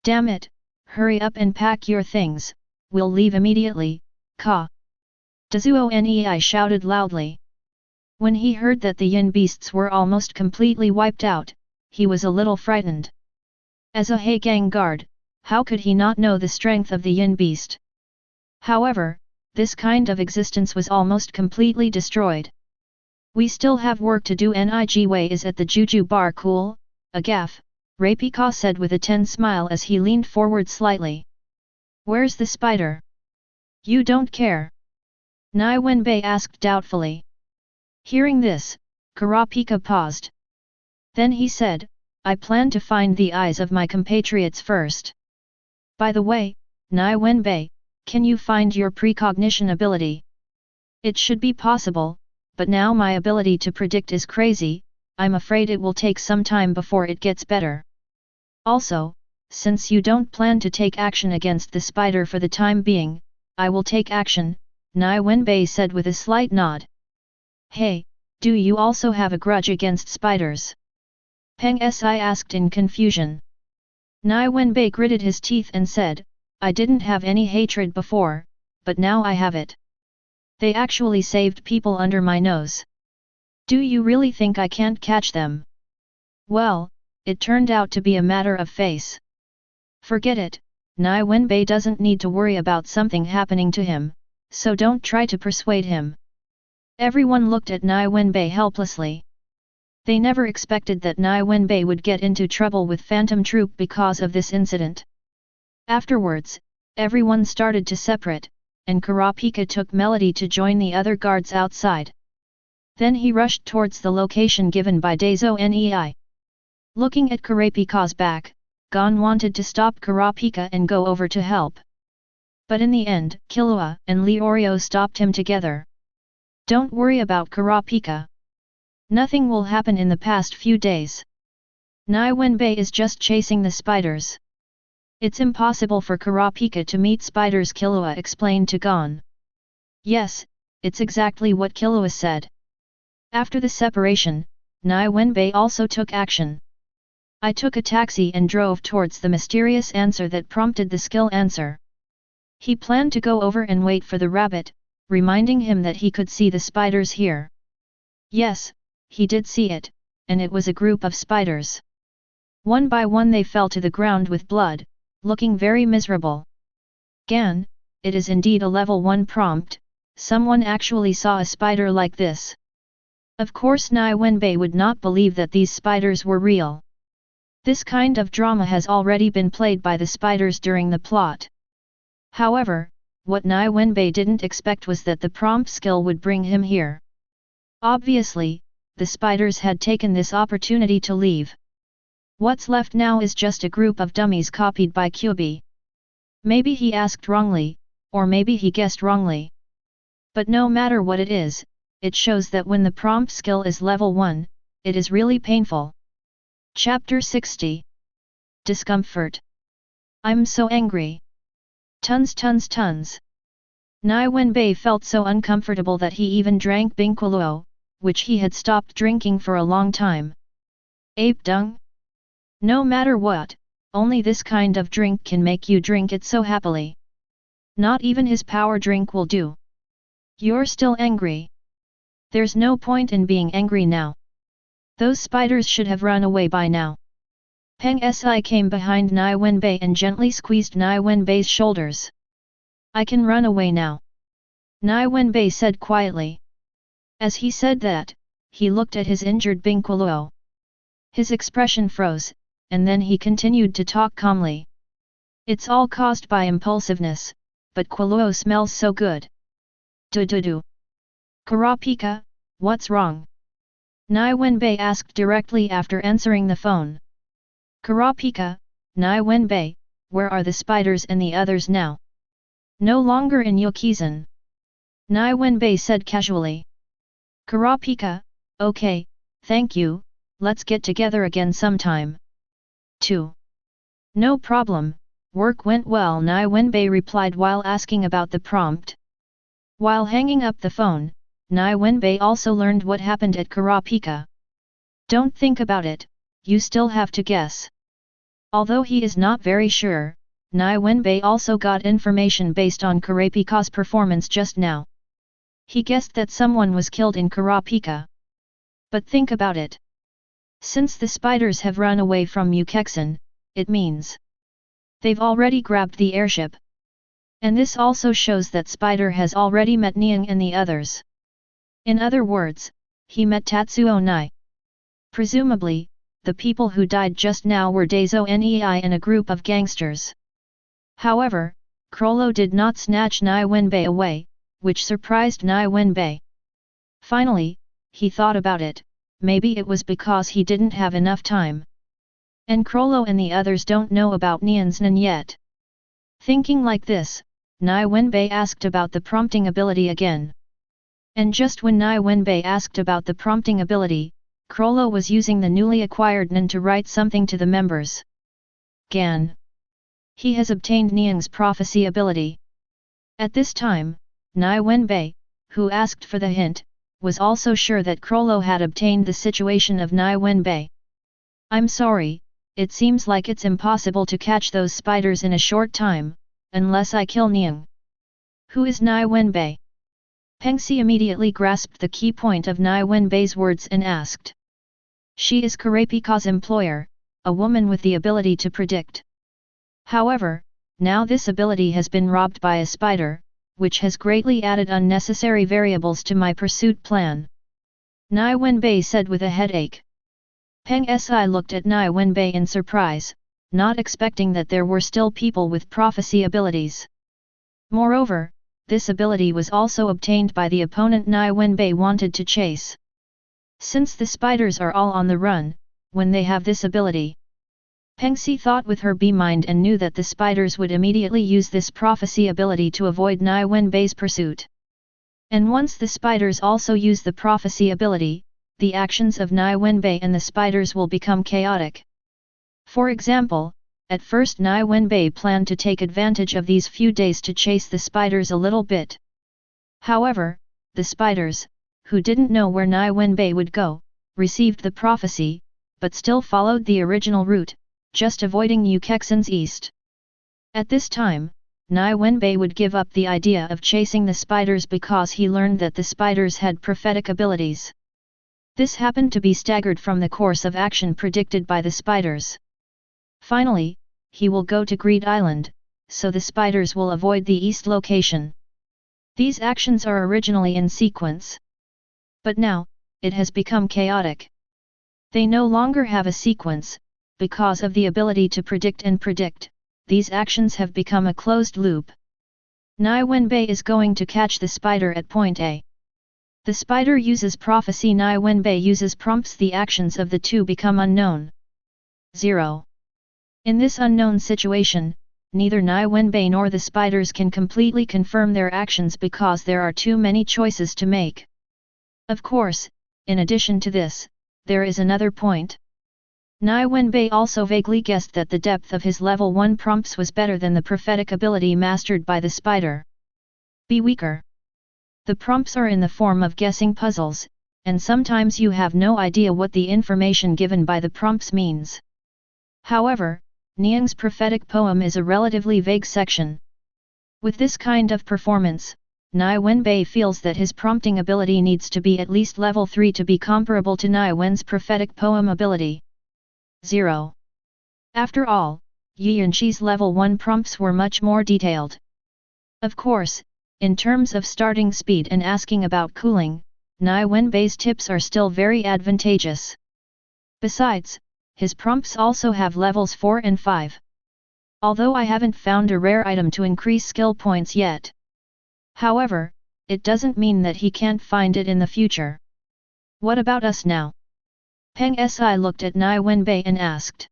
Speaker 1: Damn it, hurry up and pack your things, we'll leave immediately, Ka. Daezoani shouted loudly. When he heard that the yin beasts were almost completely wiped out, he was a little frightened. As a He gang guard, how could he not know the strength of the yin beast? However, this kind of existence was almost completely destroyed. We still have work to do. Nig Wei is at the Juju bar. Cool, a gaff, Rapika said with a tense smile as he leaned forward slightly. Where's the spider? You don't care? Nie Wenbai asked doubtfully. Hearing this, Karapika paused. Then he said, I plan to find the eyes of my compatriots first. By the way, Nie Wenbai, can you find your precognition ability? It should be possible, but now my ability to predict is crazy, I'm afraid it will take some time before it gets better. Also, since you don't plan to take action against the spider for the time being, I will take action, Nie Wenbai said with a slight nod. Hey, do you also have a grudge against spiders? Peng Si asked in confusion. Nie Wenbai gritted his teeth and said, I didn't have any hatred before, but now I have it. They actually saved people under my nose. Do you really think I can't catch them? Well, it turned out to be a matter of face. Forget it, Nie Wenbai doesn't need to worry about something happening to him, so don't try to persuade him. Everyone looked at Nie Wenbai helplessly. They never expected that Nie Wenbai would get into trouble with Phantom Troop because of this incident. Afterwards, everyone started to separate, and Karapika took Melody to join the other guards outside. Then he rushed towards the location given by Daezoani. Looking at Karapika's back, Gon wanted to stop Karapika and go over to help. But in the end, Killua and Leorio stopped him together. Don't worry about Karapika. Nothing will happen in the past few days. Nie Wenbai is just chasing the spiders. It's impossible for Karapika to meet spiders, Killua explained to Gon. Yes, it's exactly what Killua said. After the separation, Nie Wenbai also took action. I took a taxi and drove towards the mysterious answer that prompted the skill answer. He planned to go over and wait for the rabbit, reminding him that he could see the spiders here. Yes, he did see it, and it was a group of spiders. One by one they fell to the ground with blood, looking very miserable. Gan, it is indeed a level 1 prompt, someone actually saw a spider like this. Of course Nie Wenbai would not believe that these spiders were real. This kind of drama has already been played by the spiders during the plot. However, what Nie Wenbai didn't expect was that the prompt skill would bring him here. Obviously, the spiders had taken this opportunity to leave. What's left now is just a group of dummies copied by QB. Maybe he asked wrongly, or maybe he guessed wrongly. But no matter what it is, it shows that when the prompt skill is level 1, it is really painful. Chapter 60. Discomfort. I'm so angry. Tons. Nie Wenbai felt so uncomfortable that he even drank Bingqualuo, which he had stopped drinking for a long time. Ape dung? No matter what, only this kind of drink can make you drink it so happily. Not even his power drink will do. You're still angry. There's no point in being angry now. Those spiders should have run away by now. Peng Si came behind Nie Wenbai and gently squeezed Nie Wenbai's shoulders. I can run away now. Nie Wenbai said quietly. As he said that, he looked at his injured Bing Qiluo. His expression froze, and then he continued to talk calmly. It's all caused by impulsiveness, but Qiluo smells so good. Du. Karapika, what's wrong? Nie Wenbai asked directly after answering the phone. Karapika, Nie Wenbai, where are the spiders and the others now? No longer in Yukizan. Nie Wenbai said casually. Karapika, okay, thank you, let's get together again sometime. 2. No problem, work went well, Nie Wenbai replied while asking about the prompt. While hanging up the phone, Nie Wenbai also learned what happened at Karapika. Don't think about it, you still have to guess. Although he is not very sure, Nie Wenbai also got information based on Karapika's performance just now. He guessed that someone was killed in Karapika. But think about it. Since the spiders have run away from Yukexan, it means they've already grabbed the airship. And this also shows that Spider has already met Niang and the others. In other words, he met Tatsuo Nai. Presumably, the people who died just now were Daiso Nei and a group of gangsters. However, Krollo did not snatch Nie Wenbai away, which surprised Nie Wenbai. Finally, he thought about it, maybe it was because he didn't have enough time. And Krollo and the others don't know about Niansnan yet. Thinking like this, Nie Wenbai asked about the prompting ability again. And just when Nie Wenbai asked about the prompting ability, Krollo was using the newly acquired Nen to write something to the members. Gan. He has obtained Niang's prophecy ability. At this time, Nie Wenbai, who asked for the hint, was also sure that Krollo had obtained the situation of Nie Wenbai. I'm sorry, it seems like it's impossible to catch those spiders in a short time, unless I kill Niang. Who is Nie Wenbai? Peng Si immediately grasped the key point of Nie Wenbai's words and asked. She is Karapika's employer, a woman with the ability to predict. However, now this ability has been robbed by a spider, which has greatly added unnecessary variables to my pursuit plan. Nie Wenbai said with a headache. Peng Si looked at Nie Wenbai in surprise, not expecting that there were still people with prophecy abilities. Moreover, this ability was also obtained by the opponent Nie Wenbai wanted to chase. Since the spiders are all on the run, when they have this ability. Peng Si thought with her B-mind and knew that the spiders would immediately use this prophecy ability to avoid Nie Wenbai's pursuit. And once the spiders also use the prophecy ability, the actions of Nie Wenbai and the spiders will become chaotic. For example, at first Nie Wenbai planned to take advantage of these few days to chase the spiders a little bit. However, the spiders, who didn't know where Nie Wenbai would go, received the prophecy, but still followed the original route, just avoiding Yukexan's east. At this time, Nie Wenbai would give up the idea of chasing the spiders because he learned that the spiders had prophetic abilities. This happened to be staggered from the course of action predicted by the spiders. Finally, he will go to Greed Island, so the spiders will avoid the east location. These actions are originally in sequence. But now, it has become chaotic. They no longer have a sequence, because of the ability to predict and predict, these actions have become a closed loop. Nie Wenbai is going to catch the spider at point A. The spider uses prophecy, Nie Wenbai uses prompts, the actions of the two become unknown. 0. In this unknown situation, neither Nie Wenbai nor the spiders can completely confirm their actions because there are too many choices to make. Of course, in addition to this, there is another point. Nie Wenbai also vaguely guessed that the depth of his level 1 prompts was better than the prophetic ability mastered by the spider. Be weaker. The prompts are in the form of guessing puzzles, and sometimes you have no idea what the information given by the prompts means. However, Niang's prophetic poem is a relatively vague section. With this kind of performance, Nie Wenbai feels that his prompting ability needs to be at least level 3 to be comparable to Nie Wen's prophetic poem ability. 0. After all, Yi Yanqi's level 1 prompts were much more detailed. Of course, in terms of starting speed and asking about cooling, Nie Wenbai's tips are still very advantageous. Besides, his prompts also have levels 4 and 5. Although I haven't found a rare item to increase skill points yet. However, it doesn't mean that he can't find it in the future. What about us now? Peng Si looked at Nie Wenbai and asked.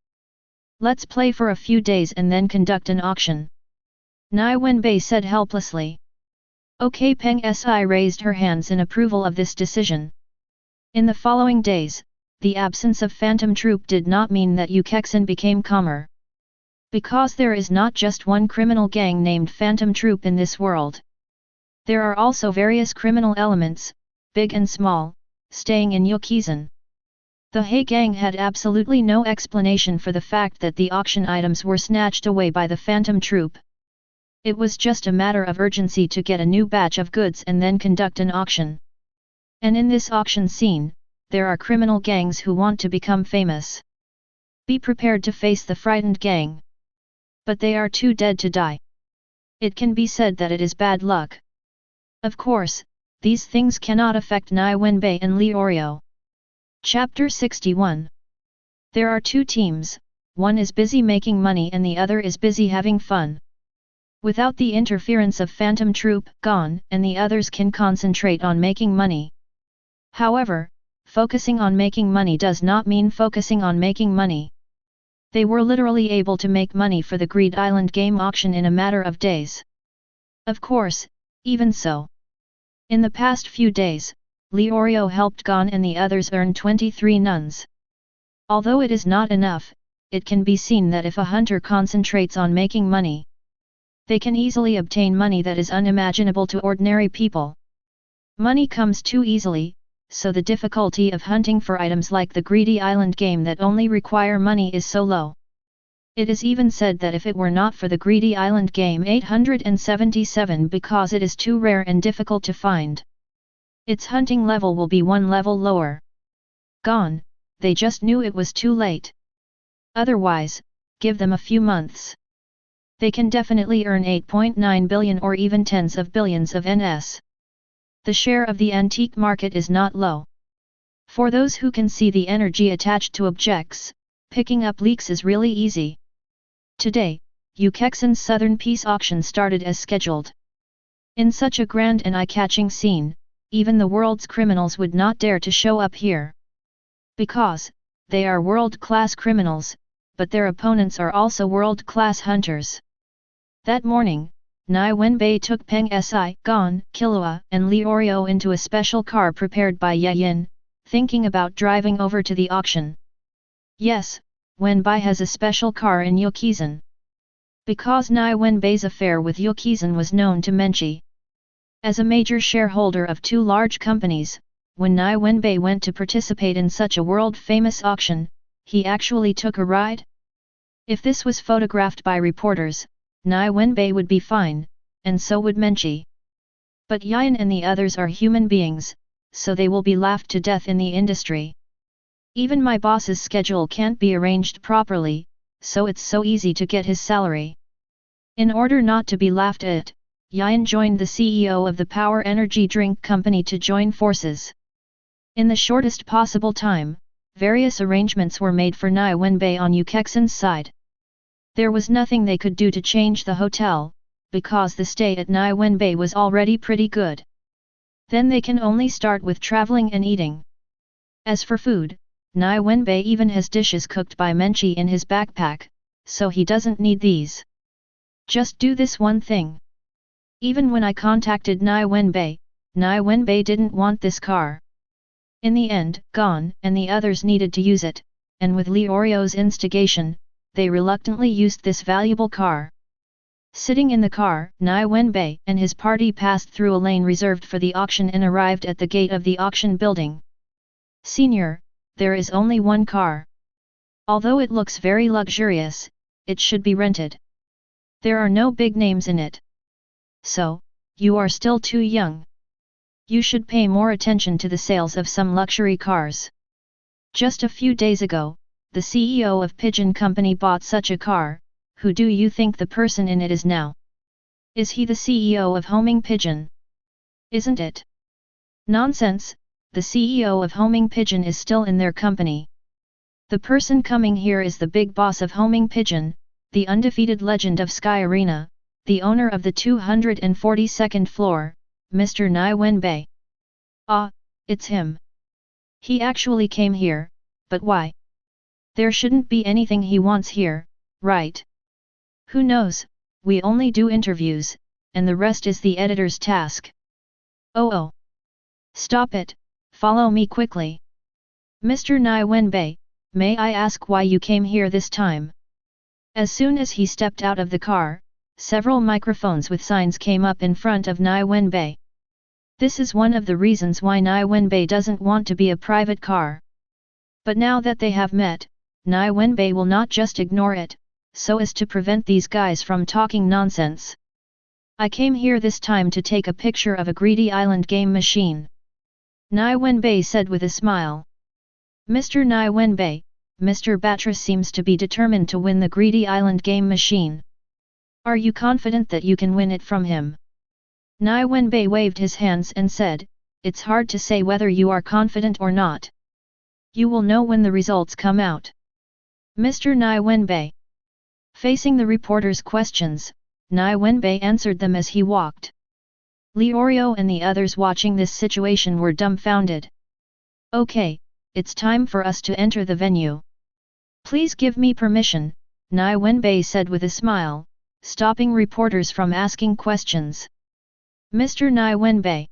Speaker 1: Let's play for a few days and then conduct an auction. Nie Wenbai said helplessly. Okay, Peng Si raised her hands in approval of this decision. In the following days, the absence of Phantom Troop did not mean that Yukexin became calmer. Because there is not just one criminal gang named Phantom Troop in this world. There are also various criminal elements, big and small, staying in Yukexin. The He gang had absolutely no explanation for the fact that the auction items were snatched away by the Phantom Troop. It was just a matter of urgency to get a new batch of goods and then conduct an auction. And in this auction scene, there are criminal gangs who want to become famous. Be prepared to face the frightened gang. But they are too dead to die. It can be said that it is bad luck. Of course, these things cannot affect Nie Wenbai and Li Orio. Chapter 61. There are two teams, one is busy making money and the other is busy having fun. Without the interference of Phantom Troop, gone, and the others can concentrate on making money. However, focusing on making money does not mean focusing on making money. They were literally able to make money for the Greed Island game auction in a matter of days. Of course, even so. In the past few days, Li Orio helped Gon and the others earn 23 nuns. Although it is not enough, it can be seen that if a hunter concentrates on making money, they can easily obtain money that is unimaginable to ordinary people. Money comes too easily, so the difficulty of hunting for items like the Greedy Island game that only require money is so low. It is even said that if it were not for the Greedy Island game 877 because it is too rare and difficult to find, its hunting level will be one level lower. Gone, they just knew it was too late. Otherwise, give them a few months. They can definitely earn 8.9 billion or even tens of billions of NS. The share of the antique market is not low. For those who can see the energy attached to objects, picking up leaks is really easy. Today, Yukexin's Southern Peace Auction started as scheduled. In such a grand and eye-catching scene, even the world's criminals would not dare to show up here. Because, they are world-class criminals, but their opponents are also world-class hunters. That morning, Nie Wenbai took Peng Si, Gon, Killua, and Li Orio into a special car prepared by Ye Yin, thinking about driving over to the auction. Yes, Wenbai has a special car in Yukexin. Because Nie Wenbai's affair with Yukexin was known to Menchi. As a major shareholder of two large companies, when Nie Wenbai went to participate in such a world-famous auction, he actually took a ride? If this was photographed by reporters, Nie Wenbai would be fine, and so would Menchi. But Yan and the others are human beings, so they will be laughed to death in the industry. Even my boss's schedule can't be arranged properly, so it's so easy to get his salary. In order not to be laughed at, Yan joined the CEO of the power energy drink company to join forces. In the shortest possible time, various arrangements were made for Nie Wenbai on Yukexin's side. There was nothing they could do to change the hotel, because the stay at Nie Wenbai was already pretty good. Then they can only start with traveling and eating. As for food, Nie Wenbai even has dishes cooked by Menchi in his backpack, so he doesn't need these. Just do this one thing. Even when I contacted Nie Wenbai didn't want this car. In the end, Gon and the others needed to use it, and with Li Orio's instigation, they reluctantly used this valuable car. Sitting in the car, Nie Wenbai and his party passed through a lane reserved for the auction and arrived at the gate of the auction building. Senior, there is only one car. Although it looks very luxurious, it should be rented. There are no big names in it. So, You are still too young. You should pay more attention to the sales of some luxury cars. Just a few days ago, the CEO of Pigeon Company bought such a car. Who do you think the person in it is now? Is he the CEO of Homing Pigeon? Isn't it? Nonsense, the CEO of Homing Pigeon is still in their company. The person coming here is the big boss of Homing Pigeon, the undefeated legend of Sky Arena, the owner of the 242nd floor, Mr. Nie Wenbai. Ah, it's him. He actually came here, but why? There shouldn't be anything he wants here, right? Who knows, we only do interviews, and the rest is the editor's task. Oh. Stop it, follow me quickly. Mr. Nie Wenbai, may I ask why you came here this time? As soon as he stepped out of the car, several microphones with signs came up in front of Nie Wenbai. This is one of the reasons why Nie Wenbai doesn't want to be a private car. But now that they have met, Nie Wenbai will not just ignore it, so as to prevent these guys from talking nonsense. I came here this time to take a picture of a greedy island game machine. Nie Wenbai said with a smile. Mr. Nie Wenbai, Mr. Batra seems to be determined to win the greedy island game machine. Are you confident that you can win it from him? Nie Wenbai waved his hands and said, it's hard to say whether you are confident or not. You will know when the results come out. Mr. Nie Wenbai. Facing the reporter's questions, Nie Wenbai answered them as he walked. Leorio and the others watching this situation were dumbfounded. Okay, it's time for us to enter the venue. Please give me permission, Nie Wenbai said with a smile, stopping reporters from asking questions. Mr. Nie Wenbai.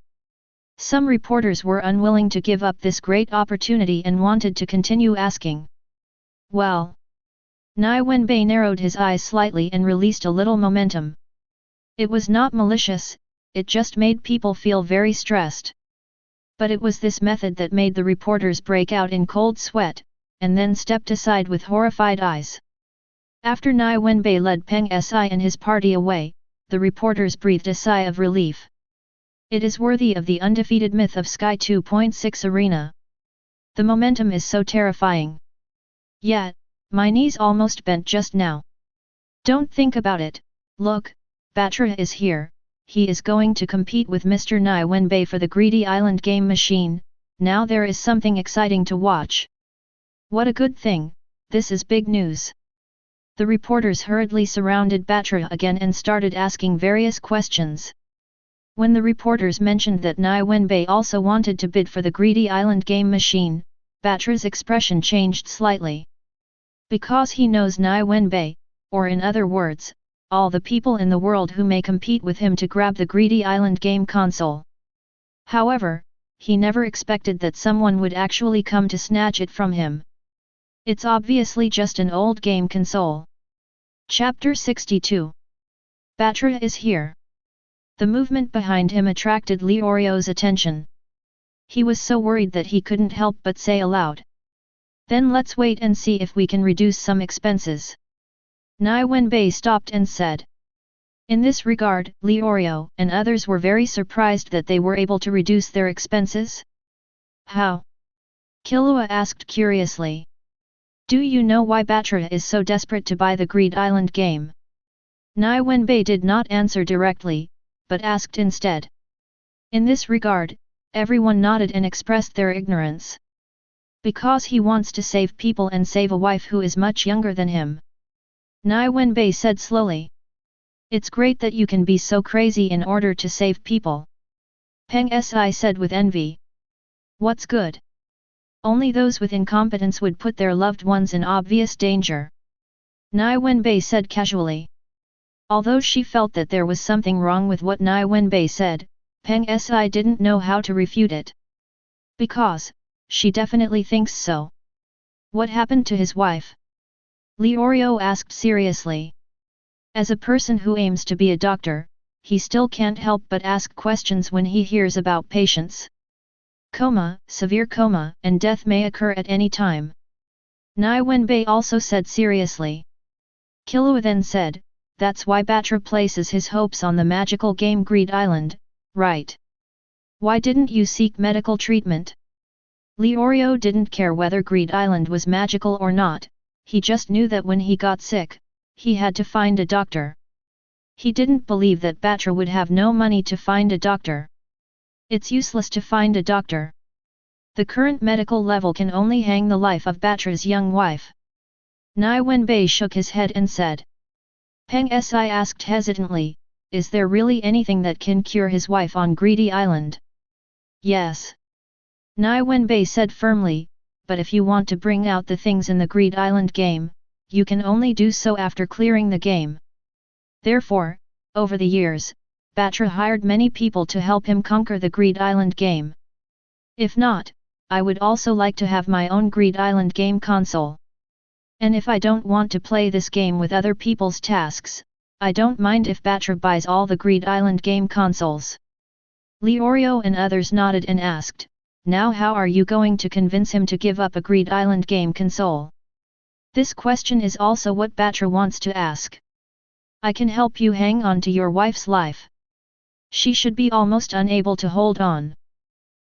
Speaker 1: Some reporters were unwilling to give up this great opportunity and wanted to continue asking. Well. Nie Wenbai narrowed his eyes slightly and released a little momentum. It was not malicious, it just made people feel very stressed. But it was this method that made the reporters break out in cold sweat, and then stepped aside with horrified eyes. After Nie Wenbai led Peng Si and his party away, the reporters breathed a sigh of relief. It is worthy of the undefeated myth of Sky 2.6 Arena. The momentum is so terrifying. Yet, my knees almost bent just now. Don't think about it, look, Batra is here, he is going to compete with Mr. Nie Wenbai for the greedy island game machine, now there is something exciting to watch. What a good thing, this is big news. The reporters hurriedly surrounded Batra again and started asking various questions. When the reporters mentioned that Nie Wenbai also wanted to bid for the greedy island game machine, Batra's expression changed slightly. Because he knows Nie Wenbai, or in other words, all the people in the world who may compete with him to grab the greedy island game console. However, he never expected that someone would actually come to snatch it from him. It's obviously just an old game console. Chapter 62. Batra is here. The movement behind him attracted Leorio's attention. He was so worried that he couldn't help but say aloud. Then let's wait and see if we can reduce some expenses. Nie Wenbai stopped and said. In this regard, Leorio and others were very surprised that they were able to reduce their expenses. How? Killua asked curiously. Do you know why Batra is so desperate to buy the Greed Island game? Nie Wenbai did not answer directly, but asked instead. In this regard, everyone nodded and expressed their ignorance. Because he wants to save people and save a wife who is much younger than him. Nie Wenbai said slowly. It's great that you can be so crazy in order to save people. Peng Si said with envy. What's good? Only those with incompetence would put their loved ones in obvious danger. Nie Wenbai said casually. Although she felt that there was something wrong with what Nie Wenbai said, Peng Si didn't know how to refute it. Because, she definitely thinks so. What happened to his wife? Leorio asked seriously. As a person who aims to be a doctor, he still can't help but ask questions when he hears about patients. Coma, severe coma, and death may occur at any time. Nie Wenbai also said seriously. Killua then said, that's why Batra places his hopes on the magical game Greed Island, right? Why didn't you seek medical treatment? Leorio didn't care whether Greed Island was magical or not, he just knew that when he got sick, he had to find a doctor. He didn't believe that Batra would have no money to find a doctor. It's useless to find a doctor. The current medical level can only hang the life of Batra's young wife. Nie Wenbai shook his head and said. Peng Si asked hesitantly, is there really anything that can cure his wife on Greedy Island? Yes. Nie Wenbai said firmly, but if you want to bring out the things in the Greed Island game, you can only do so after clearing the game. Therefore, over the years, Batra hired many people to help him conquer the Greed Island game. If not, I would also like to have my own Greed Island game console. And if I don't want to play this game with other people's tasks, I don't mind if Batra buys all the Greed Island game consoles. Leorio and others nodded and asked, now how are you going to convince him to give up a Greed Island game console? This question is also what Batra wants to ask. I can help you hang on to your wife's life. She should be almost unable to hold on.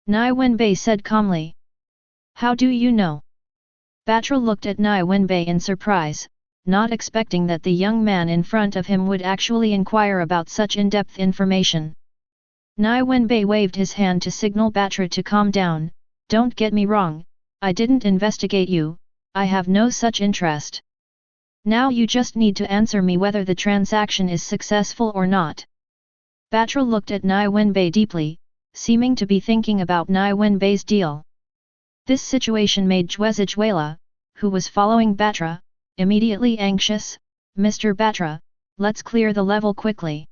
Speaker 1: Nie Wenbai said calmly. How do you know? Batra looked at Nie Wenbai in surprise, not expecting that the young man in front of him would actually inquire about such in-depth information. Nie Wenbai waved his hand to signal Batra to calm down. Don't get me wrong, I didn't investigate you, I have no such interest. Now you just need to answer me whether the transaction is successful or not. Batra looked at Nie Wenbai deeply, seeming to be thinking about Nie Wenbai's deal. This situation made Juela, who was following Batra, immediately anxious. Mr. Batra, let's clear the level quickly.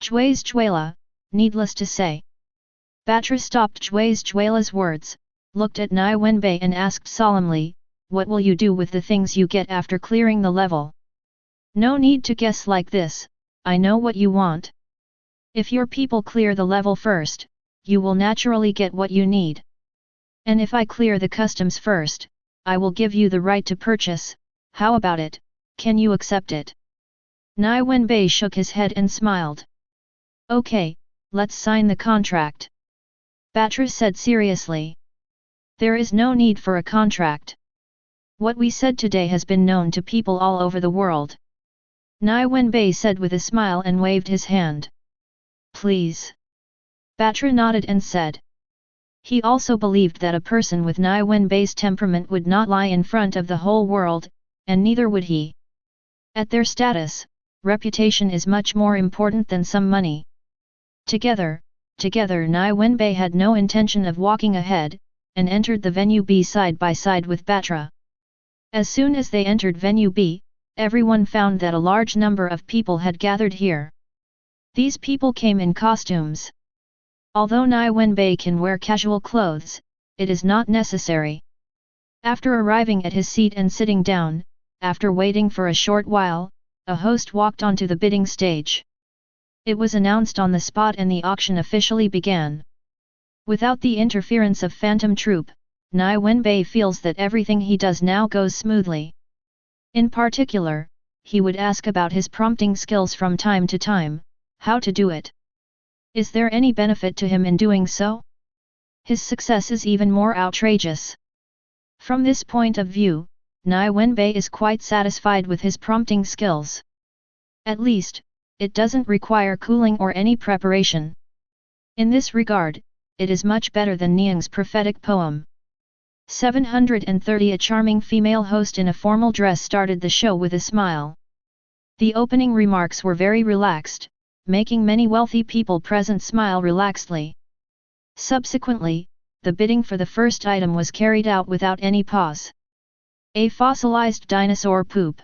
Speaker 1: Juela, needless to say. Batra stopped Juela's words, looked at Nie Wenbai and asked solemnly, what will you do with the things you get after clearing the level? No need to guess like this, I know what you want. If your people clear the level first, you will naturally get what you need. And if I clear the customs first, I will give you the right to purchase. How about it, can you accept it? Nie Wenbai shook his head and smiled. Okay, let's sign the contract. Batra said seriously. There is no need for a contract. What we said today has been known to people all over the world. Nie Wenbai said with a smile and waved his hand. Please. Batra nodded and said. He also believed that a person with Nie Wenbai's temperament would not lie in front of the whole world, and neither would he. At their status, reputation is much more important than some money. Together, Nie Wenbai had no intention of walking ahead, and entered the venue B side by side with Batra. As soon as they entered venue B, everyone found that a large number of people had gathered here. These people came in costumes. Although Nie Wenbai can wear casual clothes, it is not necessary. After arriving at his seat and sitting down, after waiting for a short while, a host walked onto the bidding stage. It was announced on the spot and the auction officially began. Without the interference of Phantom Troop, Nie Wenbai feels that everything he does now goes smoothly. In particular, he would ask about his prompting skills from time to time, how to do it. Is there any benefit to him in doing so? His success is even more outrageous. From this point of view, Nie Wenbai is quite satisfied with his prompting skills. At least, it doesn't require cooling or any preparation. In this regard, it is much better than Niang's prophetic poem. 730 A charming female host in a formal dress started the show with a smile. The opening remarks were very relaxed, making many wealthy people present smile relaxedly. Subsequently, the bidding for the first item was carried out without any pause. A fossilized dinosaur poop.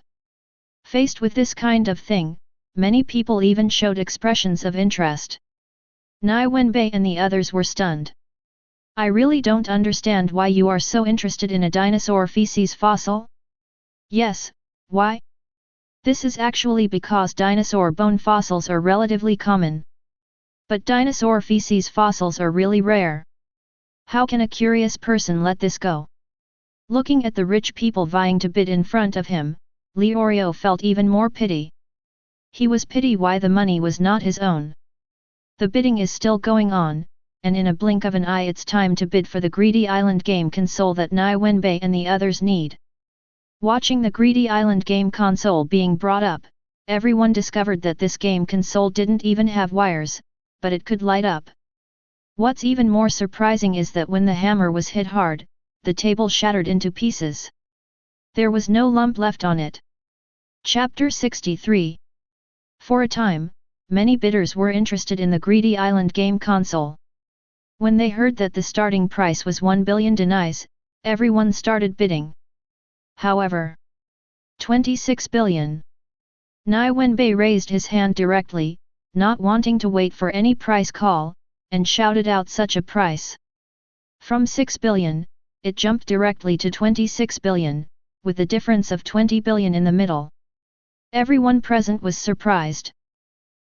Speaker 1: Faced with this kind of thing, many people even showed expressions of interest. Nie Wenbai and the others were stunned. I really don't understand why you are so interested in a dinosaur feces fossil? Yes, why? This is actually because dinosaur bone fossils are relatively common. But dinosaur feces fossils are really rare. How can a curious person let this go? Looking at the rich people vying to bid in front of him, Leorio felt even more pity. He was pity why the money was not his own. The bidding is still going on, and in a blink of an eye it's time to bid for the Greedy Island game console that Nie Wenbai and the others need. Watching the Greedy Island game console being brought up, everyone discovered that this game console didn't even have wires, but it could light up. What's even more surprising is that when the hammer was hit hard, the table shattered into pieces. There was no lump left on it. Chapter 63. For a time, many bidders were interested in the Greedy Island game console. When they heard that the starting price was 1 billion denis, everyone started bidding. However, 26 billion. Nie Wenbai raised his hand directly, not wanting to wait for any price call, and shouted out such a price. From 6 billion, it jumped directly to 26 billion, with a difference of 20 billion in the middle. Everyone present was surprised.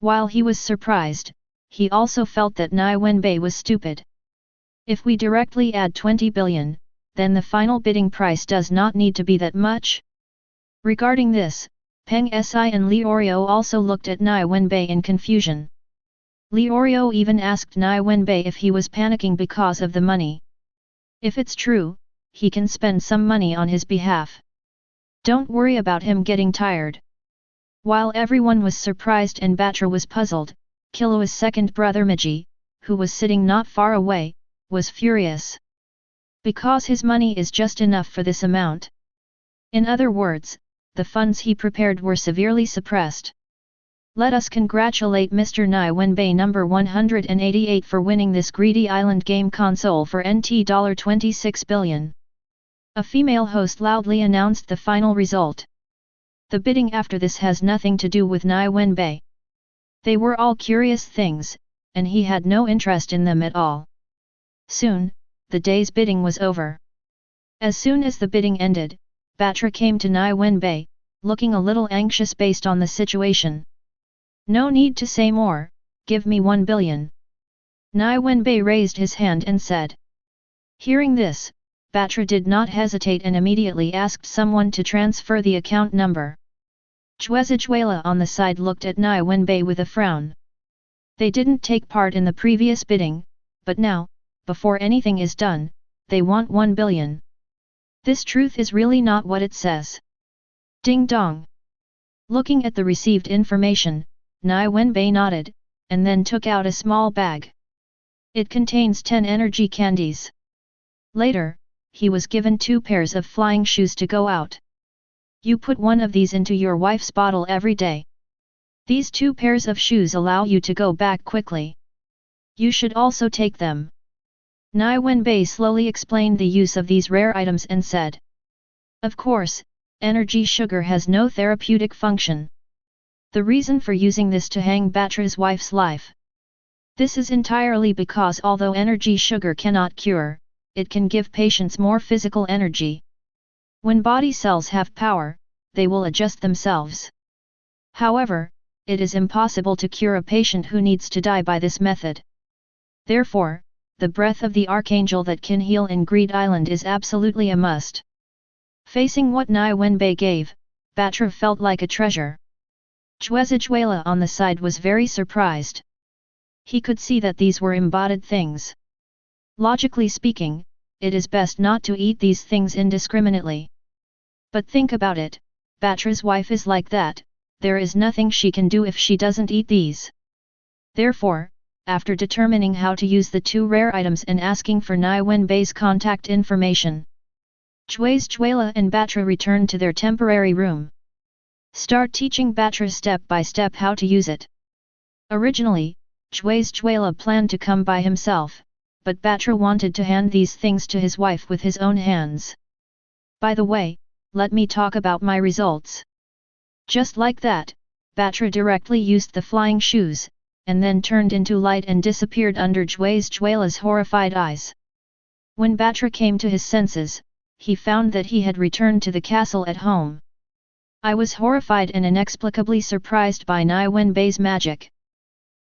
Speaker 1: While he was surprised, he also felt that Nie Wenbai was stupid. If we directly add 20 billion, then the final bidding price does not need to be that much. Regarding this, Peng Si and Li Oreo also looked at Nie Wenbai in confusion. Li Oreo even asked Nie Wenbai if he was panicking because of the money. If it's true, he can spend some money on his behalf. Don't worry about him getting tired. While everyone was surprised and Batra was puzzled, Killua's second brother Miji, who was sitting not far away, was furious. Because his money is just enough for this amount. In other words, the funds he prepared were severely suppressed. Let us congratulate Mr. Nie Wenbai number 188 for winning this Greedy Island game console for NT $26 billion. A female host loudly announced the final result. The bidding after this has nothing to do with Nie Wenbai. They were all curious things, and he had no interest in them at all. Soon, the day's bidding was over. As soon as the bidding ended, Batra came to Nie Wenbai, looking a little anxious based on the situation. No need to say more, give me 1 billion. Nie Wenbai raised his hand and said. Hearing this, Batra did not hesitate and immediately asked someone to transfer the account number. Juezijuela on the side looked at Nie Wenbai with a frown. They didn't take part in the previous bidding, but now, before anything is done, they want 1 billion. This truth is really not what it says. Ding dong. Looking at the received information, Nie Wenbai nodded, and then took out a small bag. It contains 10 energy candies. Later, he was given 2 pairs of flying shoes to go out. You put one of these into your wife's bottle every day. These 2 pairs of shoes allow you to go back quickly. You should also take them. Nie Wenbai slowly explained the use of these rare items and said. Of course, energy sugar has no therapeutic function. The reason for using this to hang Batra's wife's life. This is entirely because although energy sugar cannot cure, it can give patients more physical energy. When body cells have power, they will adjust themselves. However, it is impossible to cure a patient who needs to die by this method. Therefore, the breath of the archangel that can heal in Greed Island is absolutely a must. Facing what Nie Wenbai gave, Batra felt like a treasure. Juezijuela on the side was very surprised. He could see that these were embodied things. Logically speaking, it is best not to eat these things indiscriminately. But think about it, Batra's wife is like that, there is nothing she can do if she doesn't eat these. Therefore, after determining how to use the 2 rare items and asking for Nie Wenbai's contact information, Juezijuela and Batra returned to their temporary room. Start teaching Batra step by step how to use it. Originally, Juezijuela planned to come by himself, but Batra wanted to hand these things to his wife with his own hands. By the way, let me talk about my results. Just like that, Batra directly used the flying shoes, and then turned into light and disappeared under Juezijuela's horrified eyes. When Batra came to his senses, he found that he had returned to the castle at home. I was horrified and inexplicably surprised by Nie Wenbai's magic.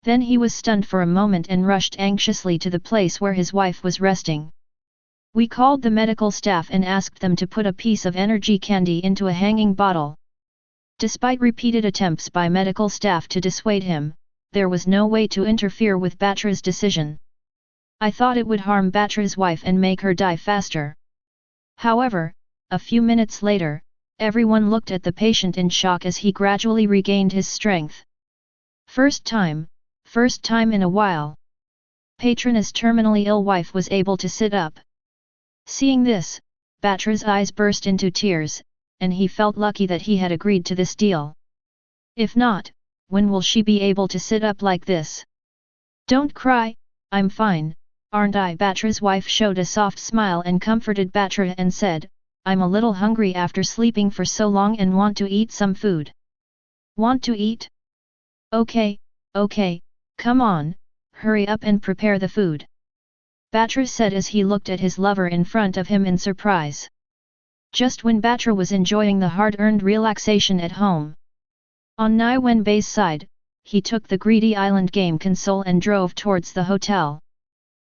Speaker 1: Then he was stunned for a moment and rushed anxiously to the place where his wife was resting. We called the medical staff and asked them to put a piece of energy candy into a hanging bottle. Despite repeated attempts by medical staff to dissuade him, there was no way to interfere with Batra's decision. I thought it would harm Batra's wife and make her die faster. However, a few minutes later, everyone looked at the patient in shock as he gradually regained his strength. First time in a while. Patrona's terminally ill wife was able to sit up. Seeing this, Batra's eyes burst into tears, and he felt lucky that he had agreed to this deal. If not, when will she be able to sit up like this? Don't cry, I'm fine, aren't I? Batra's wife showed a soft smile and comforted Batra and said, I'm a little hungry after sleeping for so long and want to eat some food. Want to eat? Okay, come on, hurry up and prepare the food. Batra said as he looked at his lover in front of him in surprise. Just when Batra was enjoying the hard-earned relaxation at home. On Nie Wenbai's side, he took the greedy island game console and drove towards the hotel.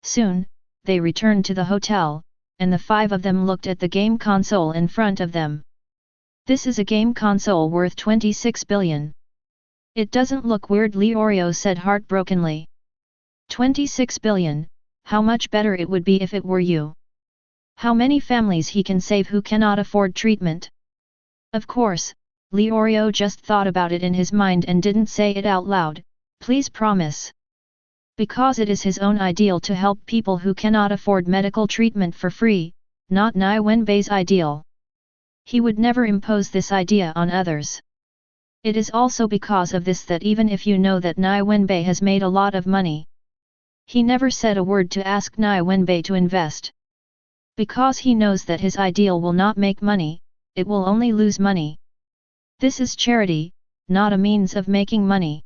Speaker 1: Soon, they returned to the hotel, and the five of them looked at the game console in front of them. This is a game console worth 26 billion. It doesn't look weird, Leorio said heartbrokenly. 26 billion, how much better it would be if it were you. How many families he can save who cannot afford treatment? Of course, Leorio just thought about it in his mind and didn't say it out loud, please promise. Because it is his own ideal to help people who cannot afford medical treatment for free, not Nie Wenbai's ideal. He would never impose this idea on others. It is also because of this that even if you know that Nie Wenbai has made a lot of money, he never said a word to ask Nie Wenbai to invest. Because he knows that his ideal will not make money, it will only lose money. This is charity, not a means of making money.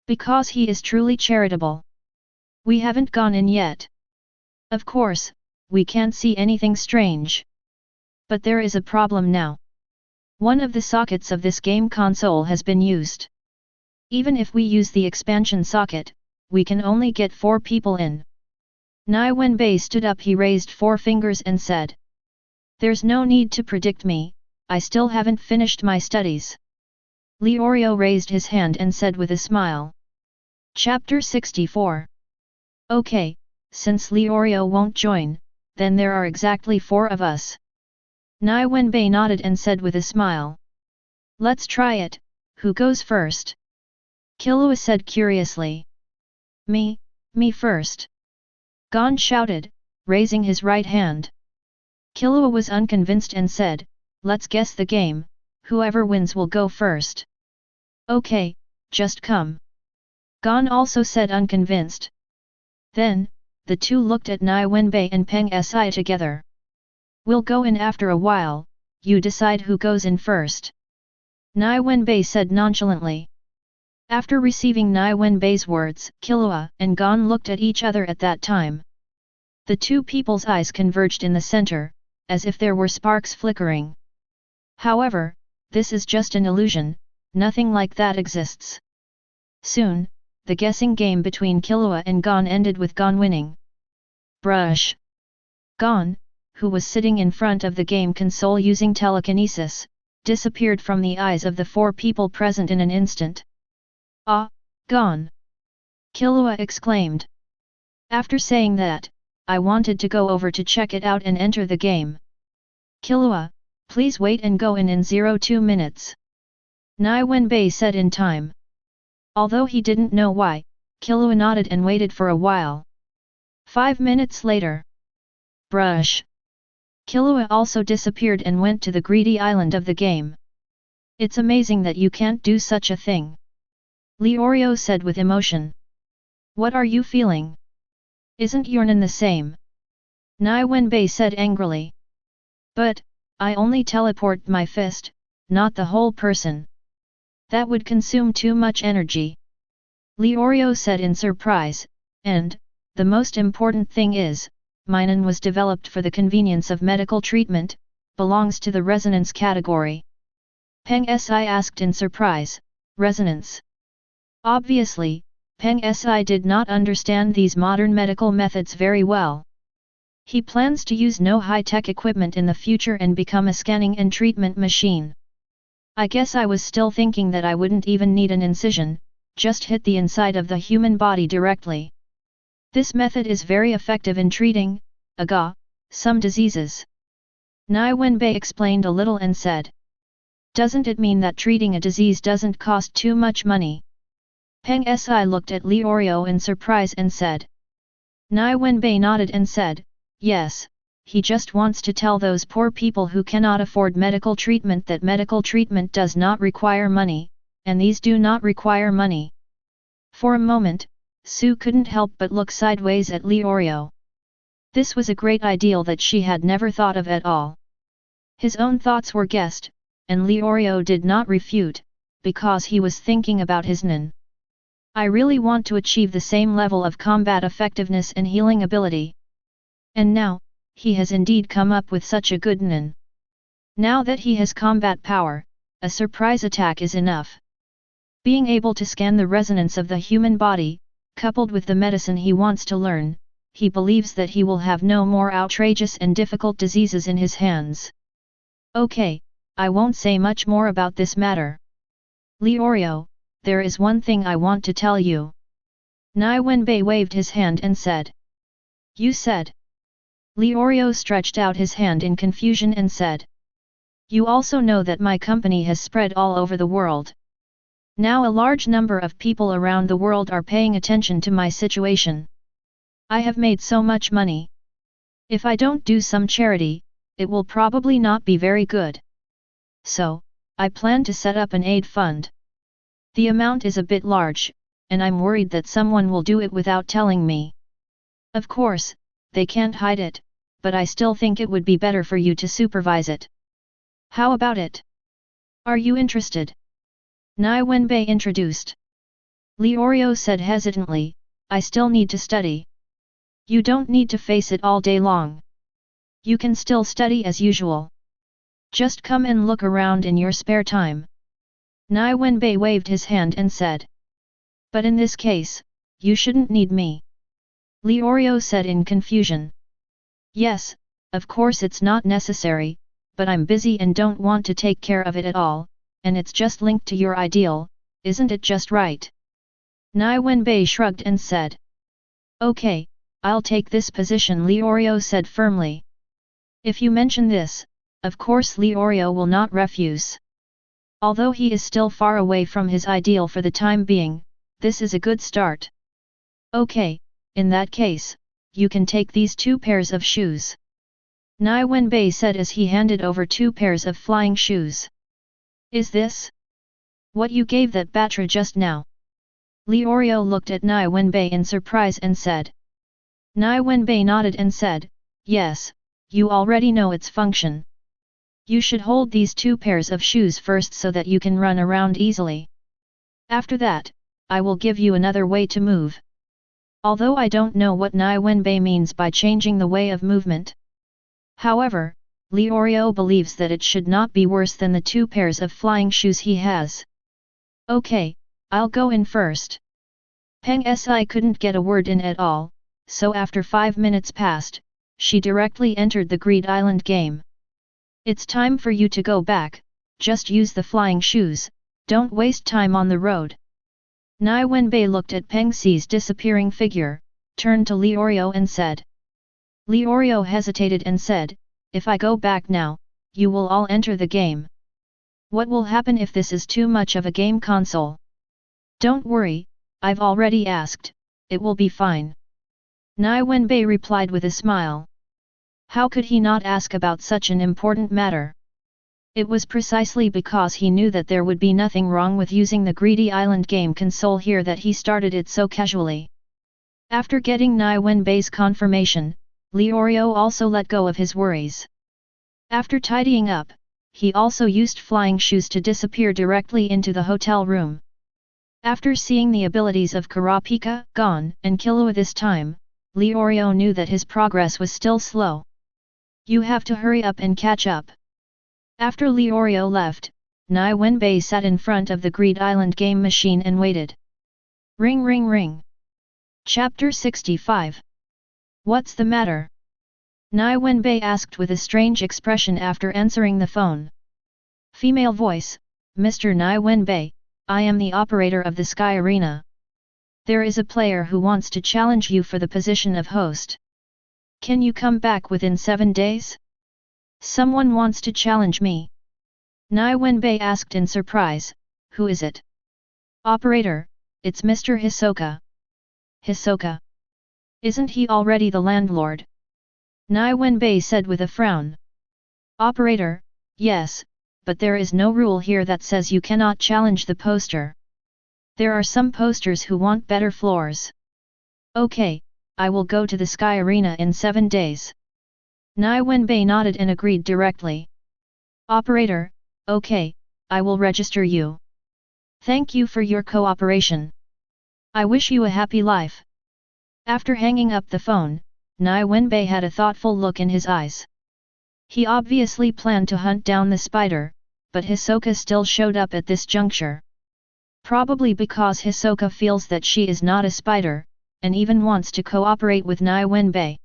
Speaker 1: Because he is truly charitable. We haven't gone in yet. Of course, we can't see anything strange. But there is a problem now. One of the sockets of this game console has been used. Even if we use the expansion socket, we can only get 4 people in. Nie Wenbai stood up, he raised 4 fingers and said. There's no need to predict me, I still haven't finished my studies. Leorio raised his hand and said with a smile. Chapter 64. Okay, since Leorio won't join, then there are exactly 4 of us. Nie Wenbai nodded and said with a smile. Let's try it, who goes first? Killua said curiously. Me first. Gon shouted, raising his right hand. Killua was unconvinced and said, let's guess the game, whoever wins will go first. Okay, just come. Gon also said unconvinced. Then, the two looked at Nie Wenbai and Peng Si together. We'll go in after a while, you decide who goes in first. Nie Wenbai said nonchalantly. After receiving Nie Wenbai's words, Killua and Gon looked at each other at that time. The two people's eyes converged in the center, as if there were sparks flickering. However, this is just an illusion, nothing like that exists. Soon, the guessing game between Killua and Gon ended with Gon winning. Brush. Gon, who was sitting in front of the game console using telekinesis, disappeared from the eyes of the 4 people present in an instant. Ah, Gon! Killua exclaimed. After saying that, I wanted to go over to check it out and enter the game. Killua, please wait and go in 02 minutes. Nie Wenbai said in time. Although he didn't know why, Killua nodded and waited for a while. 5 minutes later. Brush. Killua also disappeared and went to the greedy island of the game. It's amazing that you can't do such a thing. Leorio said with emotion. What are you feeling? Isn't Yornan the same? Nie Wenbai said angrily. But, I only teleport my fist, not the whole person. That would consume too much energy. Leorio said in surprise, and, the most important thing is, Minun was developed for the convenience of medical treatment, belongs to the resonance category. Peng Si asked in surprise, resonance. Obviously, Peng Si did not understand these modern medical methods very well. He plans to use no high-tech equipment in the future and become a scanning and treatment machine. I guess I was still thinking that I wouldn't even need an incision, just hit the inside of the human body directly. This method is very effective in treating, some diseases. Nie Wenbai explained a little and said. Doesn't it mean that treating a disease doesn't cost too much money? Peng Si looked at Li Orio in surprise and said. Nie Wenbai nodded and said, yes, he just wants to tell those poor people who cannot afford medical treatment that medical treatment does not require money, and these do not require money. For a moment, Sue couldn't help but look sideways at Li Orio. This was a great ideal that she had never thought of at all. His own thoughts were guessed, and Li Orio did not refute, because he was thinking about his Nen. I really want to achieve the same level of combat effectiveness and healing ability. And now, he has indeed come up with such a good Nen. Now that he has combat power, a surprise attack is enough. Being able to scan the resonance of the human body, coupled with the medicine he wants to learn, he believes that he will have no more outrageous and difficult diseases in his hands. Okay, I won't say much more about this matter. Li Orio, there is one thing I want to tell you. Nie Wenbai waved his hand and said. You said. Li Orio stretched out his hand in confusion and said. You also know that my company has spread all over the world. Now a large number of people around the world are paying attention to my situation. I have made so much money. If I don't do some charity, it will probably not be very good. So, I plan to set up an aid fund. The amount is a bit large, and I'm worried that someone will do it without telling me. Of course, they can't hide it, but I still think it would be better for you to supervise it. How about it? Are you interested? Nie Wenbai introduced. Li Orio said hesitantly, I still need to study. You don't need to face it all day long. You can still study as usual. Just come and look around in your spare time. Nie Wenbai waved his hand and said. But in this case, you shouldn't need me. Li Orio said in confusion. Yes, of course it's not necessary, but I'm busy and don't want to take care of it at all, and it's just linked to your ideal, isn't it just right? Nie Wenbai shrugged and said. Okay, I'll take this position, Li Orio said firmly. If you mention this, of course Li Orio will not refuse. Although he is still far away from his ideal for the time being, this is a good start. Okay, in that case, you can take these 2 pairs of shoes. Nie Wenbai said as he handed over 2 pairs of flying shoes. Is this what you gave that Batra just now? Li Orio looked at Nie Wenbai in surprise and said. Nie Wenbai nodded and said, yes, you already know its function. You should hold these 2 pairs of shoes first so that you can run around easily. After that, I will give you another way to move. Although I don't know what Nie Wenbai means by changing the way of movement. However, Li Orio believes that it should not be worse than the 2 pairs of flying shoes he has. Okay, I'll go in first. Peng Si couldn't get a word in at all, so after 5 minutes passed, she directly entered the Greed Island game. It's time for you to go back, just use the flying shoes, don't waste time on the road. Nie Wenbai looked at Peng Si's disappearing figure, turned to Li Orio and said. Li Orio hesitated and said, if I go back now, you will all enter the game. What will happen if this is too much of a game console? Don't worry, I've already asked, it will be fine. Nie Wenbai replied with a smile. How could he not ask about such an important matter? It was precisely because he knew that there would be nothing wrong with using the Greedy Island game console here that he started it so casually. After getting Nie Wenbai's confirmation, Li Orio also let go of his worries. After tidying up, he also used flying shoes to disappear directly into the hotel room. After seeing the abilities of Karapika, Gon, and Killua this time, Li Orio knew that his progress was still slow. You have to hurry up and catch up. After Li Orio left, Nie Wenbai sat in front of the Greed Island game machine and waited. Ring ring ring. Chapter 65. What's the matter? Nie Wenbai asked with a strange expression after answering the phone. Female voice, Mr. Nie Wenbai, I am the operator of the Sky Arena. There is a player who wants to challenge you for the position of host. Can you come back within 7 days? Someone wants to challenge me. Nie Wenbai asked in surprise, who is it? Operator, it's Mr. Hisoka. Hisoka? Isn't he already the landlord? Nie Wenbai said with a frown. Operator, yes, but there is no rule here that says you cannot challenge the poster. There are some posters who want better floors. Okay, I will go to the Sky Arena in 7 days. Nie Wenbai nodded and agreed directly. Operator, okay, I will register you. Thank you for your cooperation. I wish you a happy life. After hanging up the phone, Nie Wenbai had a thoughtful look in his eyes. He obviously planned to hunt down the spider, but Hisoka still showed up at this juncture. Probably because Hisoka feels that she is not a spider, and even wants to cooperate with Nie Wenbai.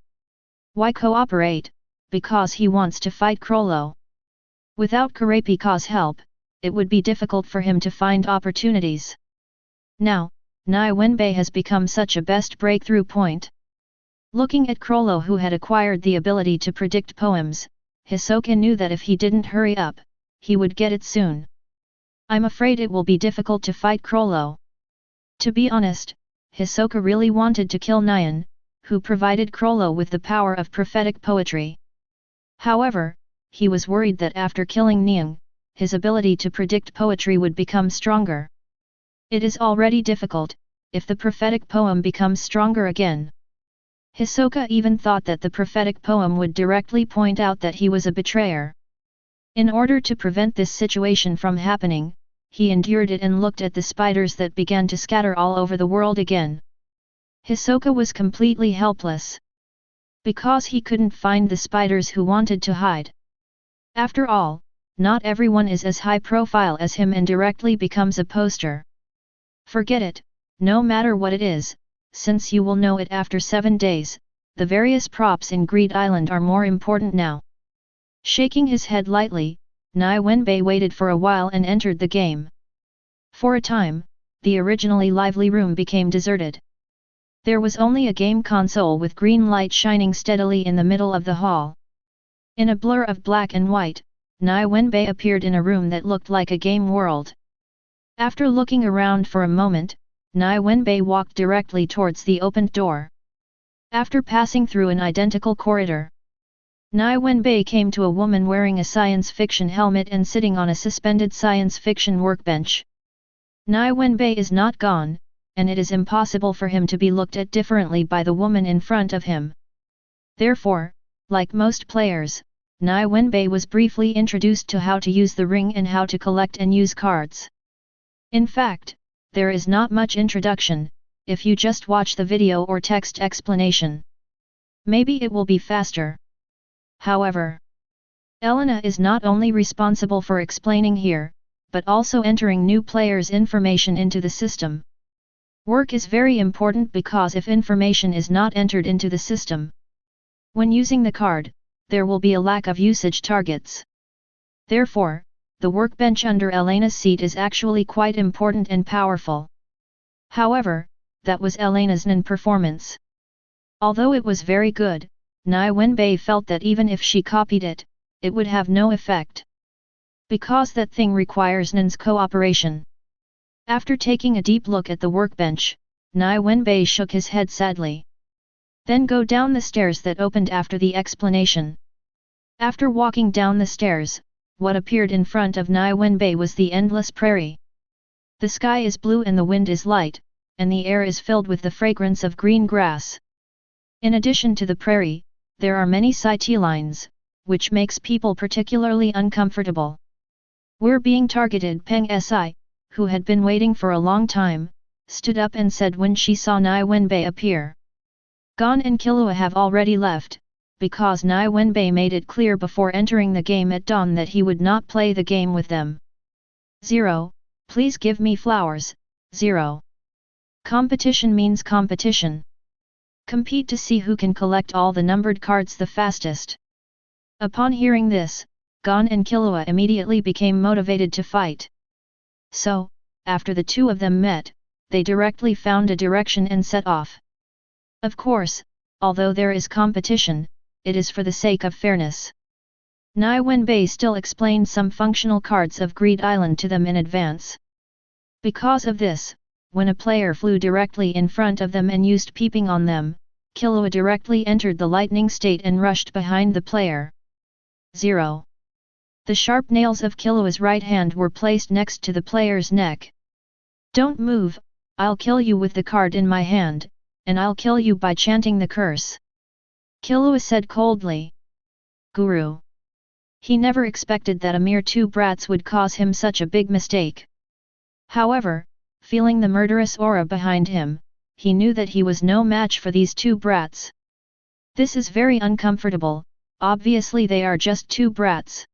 Speaker 1: Why cooperate? Because he wants to fight Crollo. Without Kurapika's help, it would be difficult for him to find opportunities. Now, Nie Wenbai has become such a best breakthrough point. Looking at Crollo, who had acquired the ability to predict poems, Hisoka knew that if he didn't hurry up, he would get it soon. I'm afraid it will be difficult to fight Crollo. To be honest, Hisoka really wanted to kill Nyan, who provided Crollo with the power of prophetic poetry. However, he was worried that after killing Nyang, his ability to predict poetry would become stronger. It is already difficult, if the prophetic poem becomes stronger again. Hisoka even thought that the prophetic poem would directly point out that he was a betrayer. In order to prevent this situation from happening, he endured it and looked at the spiders that began to scatter all over the world again. Hisoka was completely helpless. Because he couldn't find the spiders who wanted to hide. After all, not everyone is as high profile as him and directly becomes a poster. Forget it, no matter what it is, since you will know it after 7 days, the various props in Greed Island are more important now. Shaking his head lightly, Nie Wenbai waited for a while and entered the game. For a time, the originally lively room became deserted. There was only a game console with green light shining steadily in the middle of the hall. In a blur of black and white, Nie Wenbai appeared in a room that looked like a game world. After looking around for a moment, Nie Wenbai walked directly towards the opened door. After passing through an identical corridor, Nie Wenbai came to a woman wearing a science fiction helmet and sitting on a suspended science fiction workbench. Nie Wenbai is not gone, and it is impossible for him to be looked at differently by the woman in front of him. Therefore, like most players, Nie Wenbai was briefly introduced to how to use the ring and how to collect and use cards. In fact, there is not much introduction, if you just watch the video or text explanation. Maybe it will be faster. However, Elena is not only responsible for explaining here, but also entering new players' information into the system. Work is very important because if information is not entered into the system, when using the card, there will be a lack of usage targets. Therefore, the workbench under Elena's seat is actually quite important and powerful. However, that was Elena's non-performance. Although it was very good, Nie Wenbai felt that even if she copied it, it would have no effect. Because that thing requires Nan's cooperation. After taking a deep look at the workbench, Nie Wenbai shook his head sadly. Then go down the stairs that opened after the explanation. After walking down the stairs, what appeared in front of Nie Wenbai was the endless prairie. The sky is blue and the wind is light, and the air is filled with the fragrance of green grass. In addition to the prairie, there are many city lines, which makes people particularly uncomfortable. We're being targeted. Peng Si, who had been waiting for a long time, stood up and said when she saw Nie Wenbai appear. Gon and Killua have already left, because Nie Wenbai made it clear before entering the game at dawn that he would not play the game with them. 0. Please give me flowers. 0. Competition means competition. Compete to see who can collect all the numbered cards the fastest. Upon hearing this, Gon and Killua immediately became motivated to fight. So, after the two of them met, they directly found a direction and set off. Of course, although there is competition, it is for the sake of fairness. Nie Wenbai still explained some functional cards of Greed Island to them in advance. Because of this, when a player flew directly in front of them and used peeping on them, Killua directly entered the lightning state and rushed behind the player. 0. The sharp nails of Killua's right hand were placed next to the player's neck. Don't move, I'll kill you with the card in my hand, and I'll kill you by chanting the curse. Killua said coldly. Guru. He never expected that a mere two brats would cause him such a big mistake. However, feeling the murderous aura behind him, he knew that he was no match for these two brats. This is very uncomfortable, obviously they are just two brats.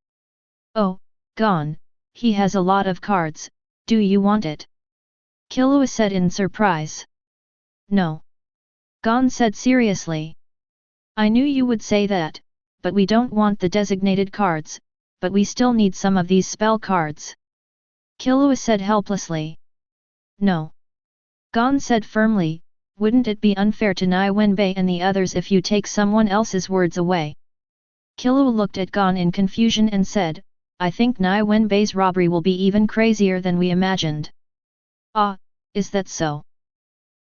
Speaker 1: Oh, Gon, he has a lot of cards, do you want it? Killua said in surprise. No. Gon said seriously. I knew you would say that, but we don't want the designated cards, but we still need some of these spell cards. Killua said helplessly. No. Gon said firmly, wouldn't it be unfair to Nie Wenbai and the others if you take someone else's words away? Killua looked at Gon in confusion and said, I think Nie Wenbai's robbery will be even crazier than we imagined. Ah, is that so?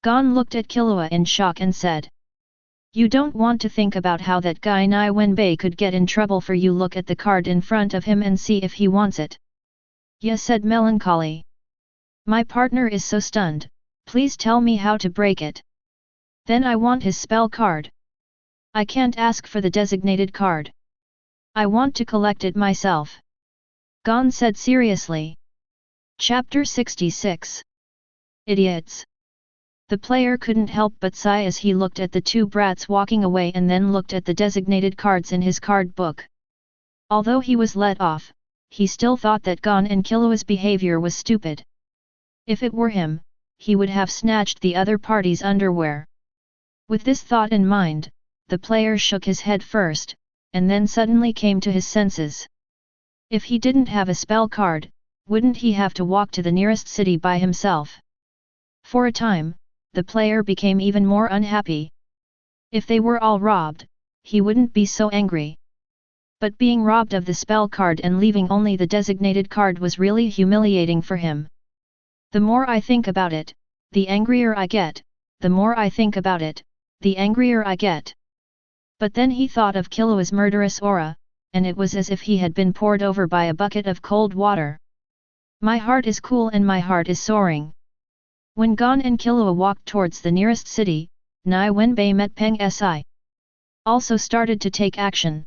Speaker 1: Gon looked at Killua in shock and said. You don't want to think about how that guy Nie Wenbai could get in trouble for you. Look at the card in front of him and see if he wants it. Ye said melancholy. My partner is so stunned, please tell me how to break it. Then I want his spell card. I can't ask for the designated card. I want to collect it myself. Gon said seriously. Chapter 66. Idiots. The player couldn't help but sigh as he looked at the two brats walking away and then looked at the designated cards in his card book. Although he was let off, he still thought that Gon and Killua's behavior was stupid. If it were him, he would have snatched the other party's underwear. With this thought in mind, the player shook his head first, and then suddenly came to his senses. If he didn't have a spell card, wouldn't he have to walk to the nearest city by himself? For a time, the player became even more unhappy. If they were all robbed, he wouldn't be so angry. But being robbed of the spell card and leaving only the designated card was really humiliating for him. The more I think about it, the angrier I get, the more I think about it, the angrier I get. But then he thought of Killua's murderous aura, and it was as if he had been poured over by a bucket of cold water. My heart is cool and my heart is soaring. When Gon and Killua walked towards the nearest city, Nie Wenbai met Peng Si. Also started to take action.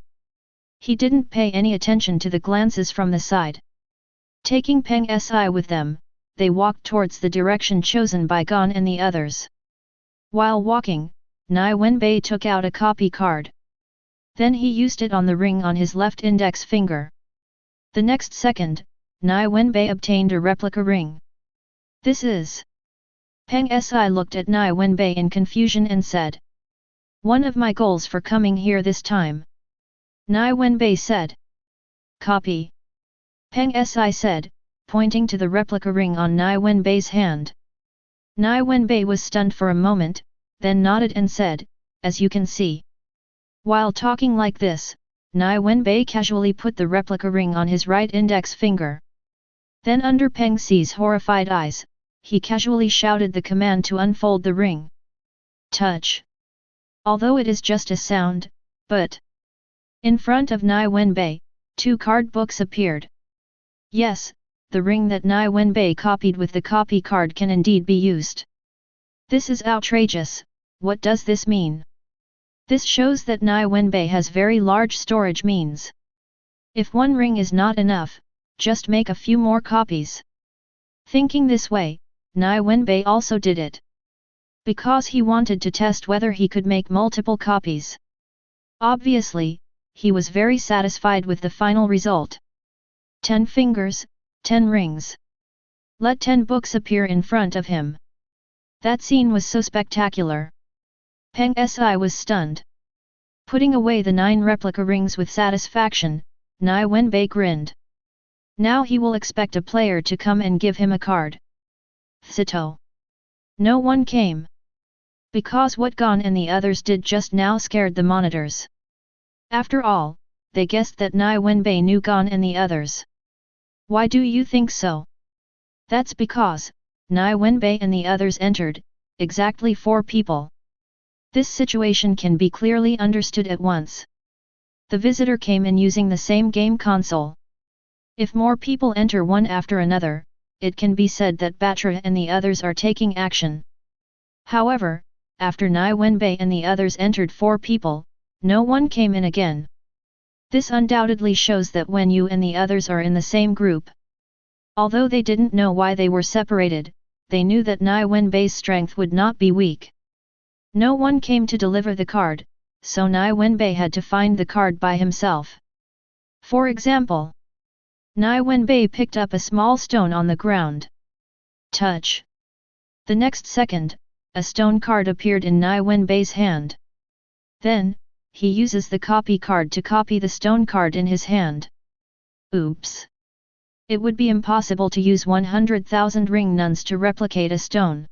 Speaker 1: He didn't pay any attention to the glances from the side. Taking Peng Si with them, they walked towards the direction chosen by Gon and the others. While walking, Nie Wenbai took out a copy card. Then he used it on the ring on his left index finger. The next second, Nie Wenbai obtained a replica ring. This is... Peng Si looked at Nie Wenbai in confusion and said. One of my goals for coming here this time. Nie Wenbai said. Copy. Peng Si said, pointing to the replica ring on Nie Wenbai's hand. Nie Wenbai was stunned for a moment, then nodded and said, as you can see. While talking like this, Nie Wenbai casually put the replica ring on his right index finger. Then under Peng Si's horrified eyes, he casually shouted the command to unfold the ring. Touch. Although it is just a sound, but... In front of Nie Wenbai, two card books appeared. Yes, the ring that Nie Wenbai copied with the copy card can indeed be used. This is outrageous, what does this mean? This shows that Nie Wenbai has very large storage means. If one ring is not enough, just make a few more copies. Thinking this way, Nie Wenbai also did it. Because he wanted to test whether he could make multiple copies. Obviously, he was very satisfied with the final result. 10 fingers, 10 rings. Let 10 books appear in front of him. That scene was so spectacular. Peng Si was stunned. Putting away the 9 replica rings with satisfaction, Nie Wenbai grinned. Now he will expect a player to come and give him a card. Thsito. No one came. Because what Gon and the others did just now scared the monitors. After all, they guessed that Nie Wenbai knew Gon and the others. Why do you think so? That's because, Nie Wenbai and the others entered, exactly 4 people. This situation can be clearly understood at once. The visitor came in using the same game console. If more people enter one after another, it can be said that Batra and the others are taking action. However, after Nie Wenbai and the others entered 4 people, no one came in again. This undoubtedly shows that when you and the others are in the same group. Although they didn't know why they were separated, they knew that Nie Wenbai's strength would not be weak. No one came to deliver the card, so Nie Wenbai had to find the card by himself. For example, Nie Wenbai picked up a small stone on the ground. Touch. The next second, a stone card appeared in Nie Wenbai's hand. Then, he uses the copy card to copy the stone card in his hand. Oops! It would be impossible to use 100,000 ring nuns to replicate a stone.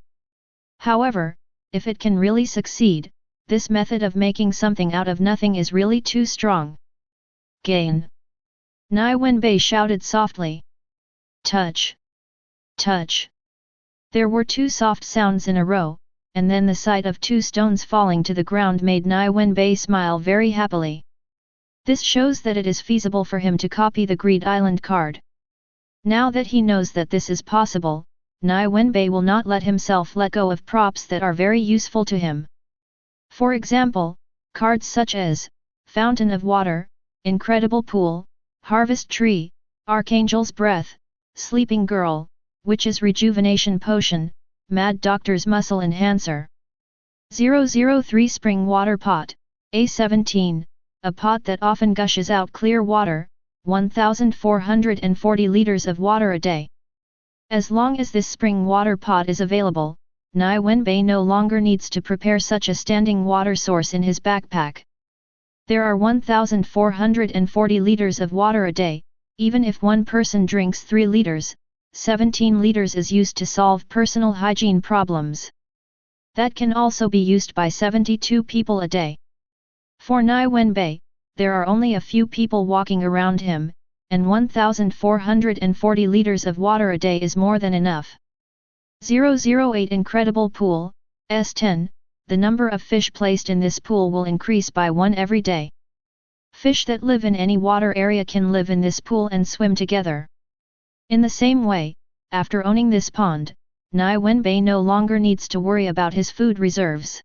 Speaker 1: However, if it can really succeed, this method of making something out of nothing is really too strong. Gain! Nie Wenbai shouted softly. Touch! Touch! There were 2 soft sounds in a row, and then the sight of 2 stones falling to the ground made Nie Wenbai smile very happily. This shows that it is feasible for him to copy the Greed Island card. Now that he knows that this is possible, Nie Wenbai will not let himself let go of props that are very useful to him. For example, cards such as Fountain of Water, Incredible Pool, Harvest Tree, Archangel's Breath, Sleeping Girl, Witch's Rejuvenation Potion, Mad Doctor's Muscle Enhancer. 003 Spring Water Pot, A17, a pot that often gushes out clear water, 1,440 liters of water a day. As long as this spring water pot is available, Nie Wenbai no longer needs to prepare such a standing water source in his backpack. There are 1,440 liters of water a day, even if one person drinks 3 liters, 17 liters is used to solve personal hygiene problems. That can also be used by 72 people a day. For Nie Wenbai, there are only a few people walking around him, and 1,440 liters of water a day is more than enough. 008 Incredible Pool, S10, the number of fish placed in this pool will increase by 1 every day. Fish that live in any water area can live in this pool and swim together. In the same way, after owning this pond, Nie Wenbai no longer needs to worry about his food reserves.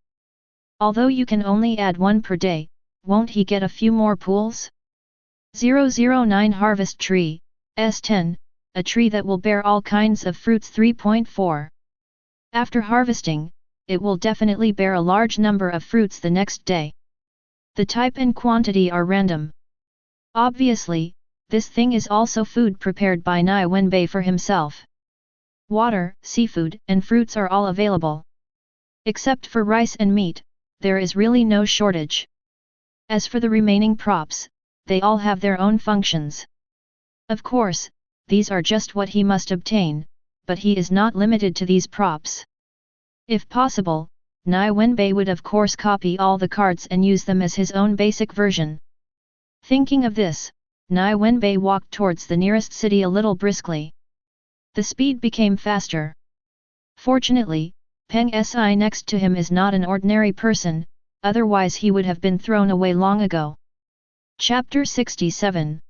Speaker 1: Although you can only add 1 per day, won't he get a few more pools? 009 Harvest Tree, S10, a tree that will bear all kinds of fruits. 3.4. After harvesting, it will definitely bear a large number of fruits the next day. The type and quantity are random. Obviously, this thing is also food prepared by Nie Wenbai for himself. Water, seafood, and fruits are all available. Except for rice and meat, there is really no shortage. As for the remaining props, they all have their own functions. Of course, these are just what he must obtain, but he is not limited to these props. If possible, Nie Wenbai would of course copy all the cards and use them as his own basic version. Thinking of this, Nie Wenbai walked towards the nearest city a little briskly. The speed became faster. Fortunately, Peng Si next to him is not an ordinary person, otherwise he would have been thrown away long ago. Chapter 67.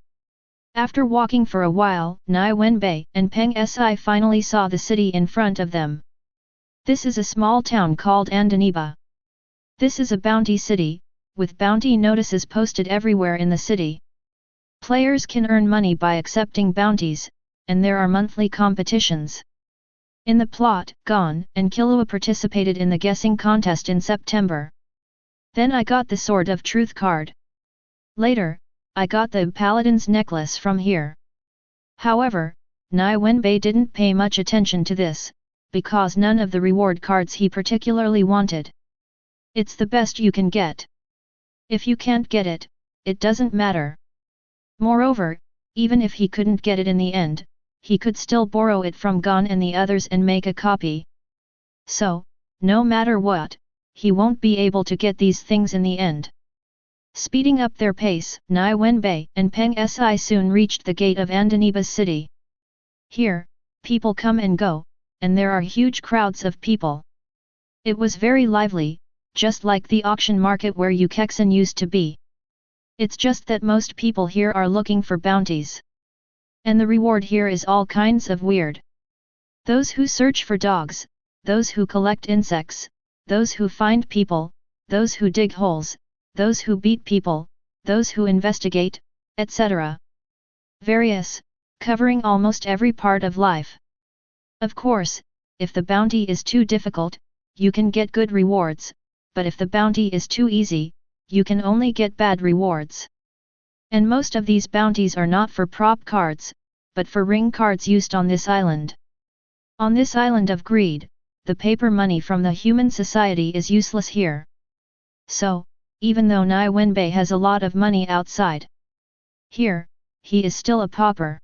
Speaker 1: After walking for a while, Nie Wenbai and Peng Si finally saw the city in front of them. This is a small town called Andaniba. This is a bounty city, with bounty notices posted everywhere in the city. Players can earn money by accepting bounties, and there are monthly competitions. In the plot, Gon and Killua participated in the guessing contest in September. Then I got the Sword of Truth card. Later, I got the Paladin's necklace from here. However, Nie Wenbai didn't pay much attention to this, because none of the reward cards he particularly wanted. It's the best you can get. If you can't get it, it doesn't matter. Moreover, even if he couldn't get it in the end, he could still borrow it from Gon and the others and make a copy. So, no matter what, he won't be able to get these things in the end. Speeding up their pace, Nie Wenbai and Peng Si soon reached the gate of Andaniba's city. Here, people come and go, and there are huge crowds of people. It was very lively, just like the auction market where Yukexan used to be. It's just that most people here are looking for bounties. And the reward here is all kinds of weird. Those who search for dogs, those who collect insects, those who find people, those who dig holes, those who beat people, those who investigate, etc. Various, covering almost every part of life. Of course, if the bounty is too difficult, you can get good rewards, but if the bounty is too easy, you can only get bad rewards. And most of these bounties are not for prop cards, but for ring cards used on this island. On this island of greed, the paper money from the human society is useless here. So, even though Nie Wenbai has a lot of money outside here, he is still a pauper.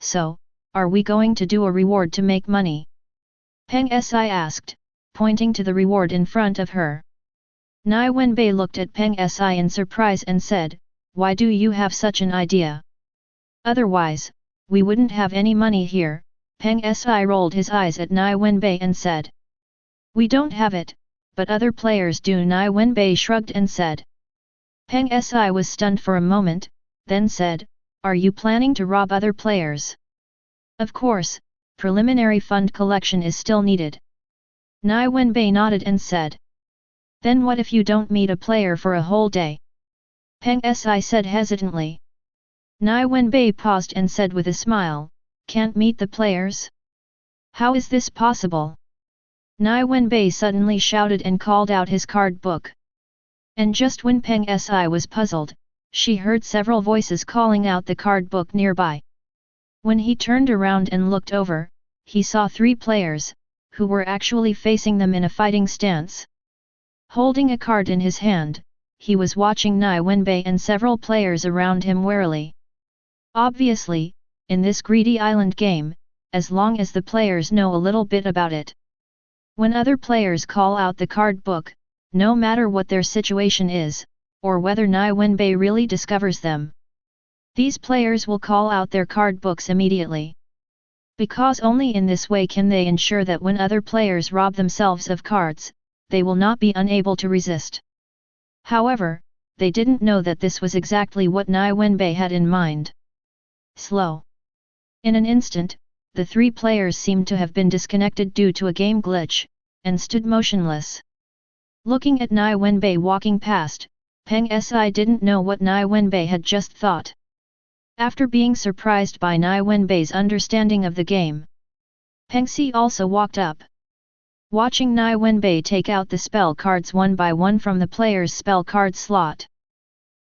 Speaker 1: So, are we going to do a reward to make money? Peng Si asked, pointing to the reward in front of her. Nie Wenbai looked at Peng Si in surprise and said, "Why do you have such an idea? Otherwise, we wouldn't have any money here." Peng Si rolled his eyes at Nie Wenbai and said, "We don't have it, but other players do." Nie Wenbai shrugged and said. Peng Si was stunned for a moment, then said, "Are you planning to rob other players?" "Of course, preliminary fund collection is still needed." Nie Wenbai nodded and said. "Then what if you don't meet a player for a whole day?" Peng Si said hesitantly. Nie Wenbai paused and said with a smile, "Can't meet the players? How is this possible?" Nie Wenbai suddenly shouted and called out his card book. And just when Peng Si was puzzled, she heard several voices calling out the card book nearby. When he turned around and looked over, he saw 3 players, who were actually facing them in a fighting stance. Holding a card in his hand, he was watching Nie Wenbai and several players around him warily. Obviously, in this greedy island game, as long as the players know a little bit about it. When other players call out the card book, no matter what their situation is, or whether Nie Wenbai really discovers them, these players will call out their card books immediately. Because only in this way can they ensure that when other players rob themselves of cards, they will not be unable to resist. However, they didn't know that this was exactly what Nie Wenbai had in mind. Slow. In an instant, the 3 players seemed to have been disconnected due to a game glitch, and stood motionless. Looking at Nie Wenbai walking past, Peng Si didn't know what Nie Wenbai had just thought. After being surprised by Nie Wenbai's understanding of the game, Peng Si also walked up. Watching Nie Wenbai take out the spell cards one by one from the player's spell card slot,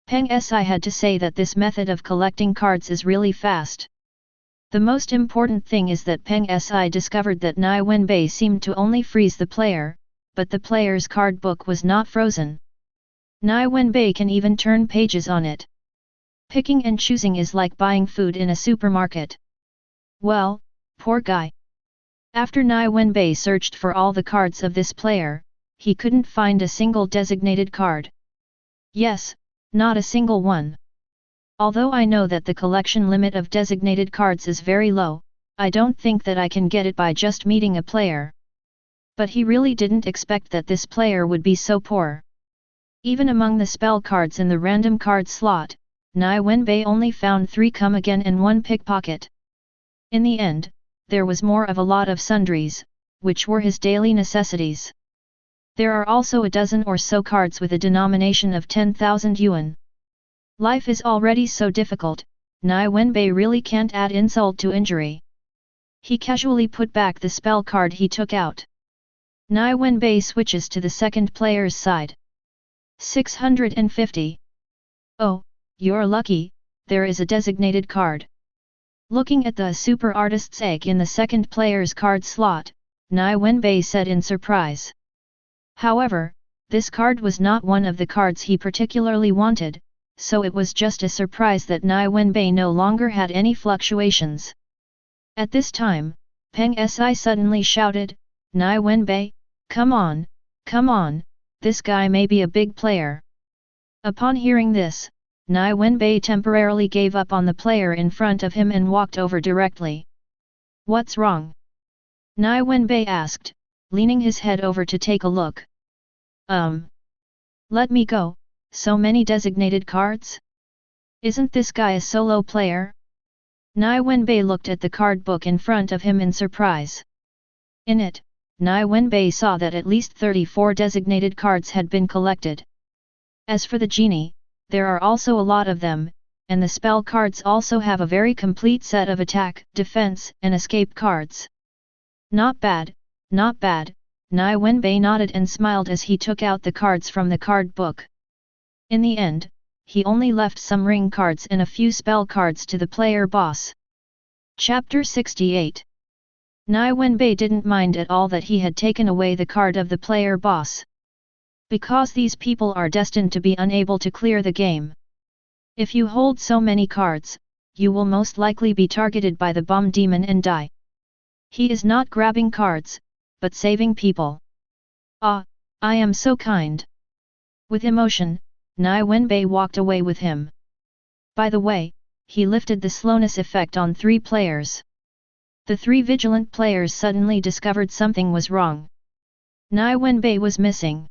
Speaker 1: Peng Si had to say that this method of collecting cards is really fast. The most important thing is that Peng Si discovered that Nie Wenbai seemed to only freeze the player, but the player's card book was not frozen. Nie Wenbai can even turn pages on it. Picking and choosing is like buying food in a supermarket. Well, poor guy. After Nie Wenbai searched for all the cards of this player, he couldn't find a single designated card. Yes, not a single one. Although I know that the collection limit of designated cards is very low, I don't think that I can get it by just meeting a player. But he really didn't expect that this player would be so poor. Even among the spell cards in the random card slot, Nie Wenbai only found 3 come again and 1 pickpocket. In the end, there was more of a lot of sundries, which were his daily necessities. There are also a dozen or so cards with a denomination of 10,000 yuan. Life is already so difficult, Nie Wenbai really can't add insult to injury. He casually put back the spell card he took out. Nie Wenbai switches to the second player's side. 650. Oh, you're lucky, there is a designated card. Looking at the super artist's egg in the second player's card slot, Nie Wenbai said in surprise. However, this card was not one of the cards he particularly wanted, so it was just a surprise that Nie Wenbai no longer had any fluctuations. At this time, Peng Si suddenly shouted, Nie Wenbai, come on, this guy may be a big player. Upon hearing this, Nie Wenbai temporarily gave up on the player in front of him and walked over directly. What's wrong? Nie Wenbai asked, leaning his head over to take a look. Let me go, so many designated cards? Isn't this guy a solo player? Nie Wenbai looked at the card book in front of him in surprise. In it, Nie Wenbai saw that at least 34 designated cards had been collected. As for the genie, there are also a lot of them, and the spell cards also have a very complete set of attack, defense, and escape cards. Not bad, not bad, Nie Wenbai nodded and smiled as he took out the cards from the card book. In the end, he only left some ring cards and a few spell cards to the player boss. Chapter 68. Nie Wenbai didn't mind at all that he had taken away the card of the player boss. Because these people are destined to be unable to clear the game. If you hold so many cards, you will most likely be targeted by the bomb demon and die. He is not grabbing cards, but saving people. Ah, I am so kind. With emotion, Nie Wenbai walked away with him. By the way, he lifted the slowness effect on 3 players. The 3 vigilant players suddenly discovered something was wrong. Nie Wenbai was missing.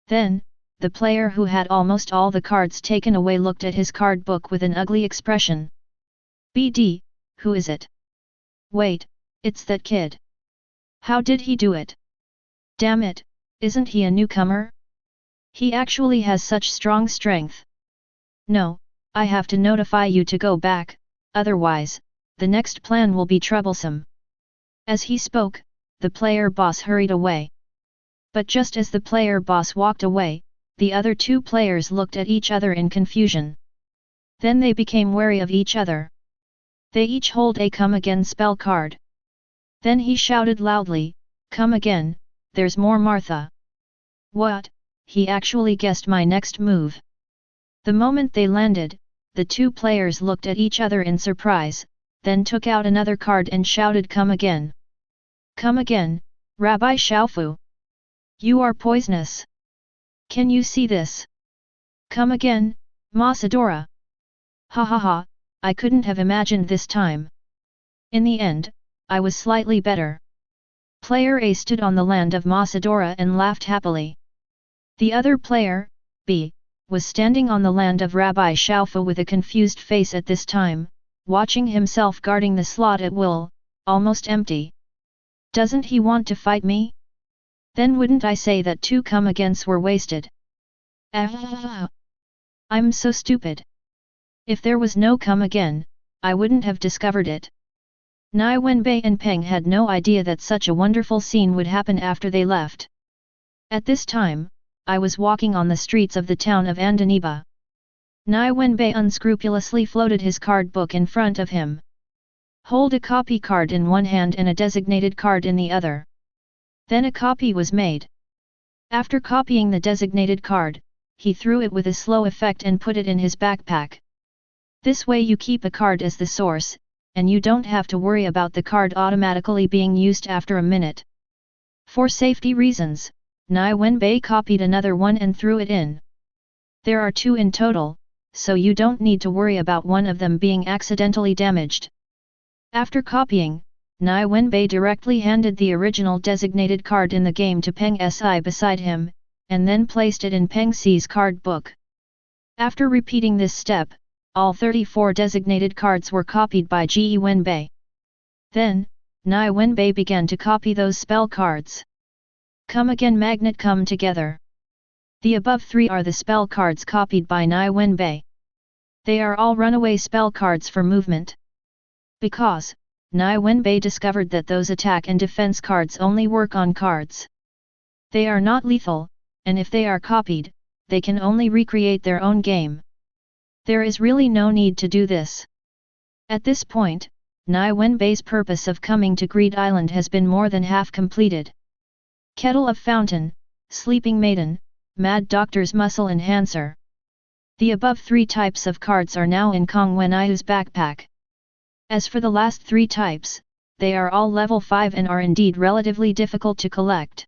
Speaker 1: Then, the player who had almost all the cards taken away looked at his card book with an ugly expression. BD, who is it? Wait, it's that kid. How did he do it? Damn it, isn't he a newcomer? He actually has such strong strength. No, I have to notify you to go back, otherwise, the next plan will be troublesome. As he spoke, the player boss hurried away. But just as the player boss walked away, the other 2 players looked at each other in confusion. Then they became wary of each other. They each hold a come again spell card. Then he shouted loudly, come again, there's more Martha. What? He actually guessed my next move. The moment they landed, the 2 players looked at each other in surprise, then took out another card and shouted come again. Come again, Rabbi Xiaofu. You are poisonous. Can you see this? Come again, Masadora. Ha ha ha, I couldn't have imagined this time. In the end, I was slightly better. Player A stood on the land of Masadora and laughed happily. The other player, B, was standing on the land of Rabbi Xiaofu with a confused face at this time, watching himself guarding the slot at will, almost empty. Doesn't he want to fight me? Then wouldn't I say that 2 come-agains were wasted? I'm so stupid. If there was no come-again, I wouldn't have discovered it. Nie Wenbai and Peng had no idea that such a wonderful scene would happen after they left. At this time, I was walking on the streets of the town of Andaniba. Nie Wenbai unscrupulously floated his card book in front of him. Hold a copy card in one hand and a designated card in the other. Then a copy was made. After copying the designated card, he threw it with a slow effect and put it in his backpack. This way you keep a card as the source, and you don't have to worry about the card automatically being used after a minute. For safety reasons, Nie Wenbai copied another one and threw it in. There are 2 in total, so you don't need to worry about one of them being accidentally damaged. After copying, Nie Wenbai directly handed the original designated card in the game to Peng Si beside him, and then placed it in Peng Si's card book. After repeating this step, all 34 designated cards were copied by Nie Wenbai. Then, Nie Wenbai began to copy those spell cards. Come again magnet come together. The above 3 are the spell cards copied by Nie Wenbai. They are all runaway spell cards for movement. Because, Nie Wenbai discovered that those attack and defense cards only work on cards. They are not lethal, and if they are copied, they can only recreate their own game. There is really no need to do this. At this point, Nie Wenbai's purpose of coming to Greed Island has been more than half completed. Kettle of Fountain, Sleeping Maiden, Mad Doctor's Muscle Enhancer. The above 3 types of cards are now in Kong Wenai's backpack. As for the last 3 types, they are all level 5 and are indeed relatively difficult to collect.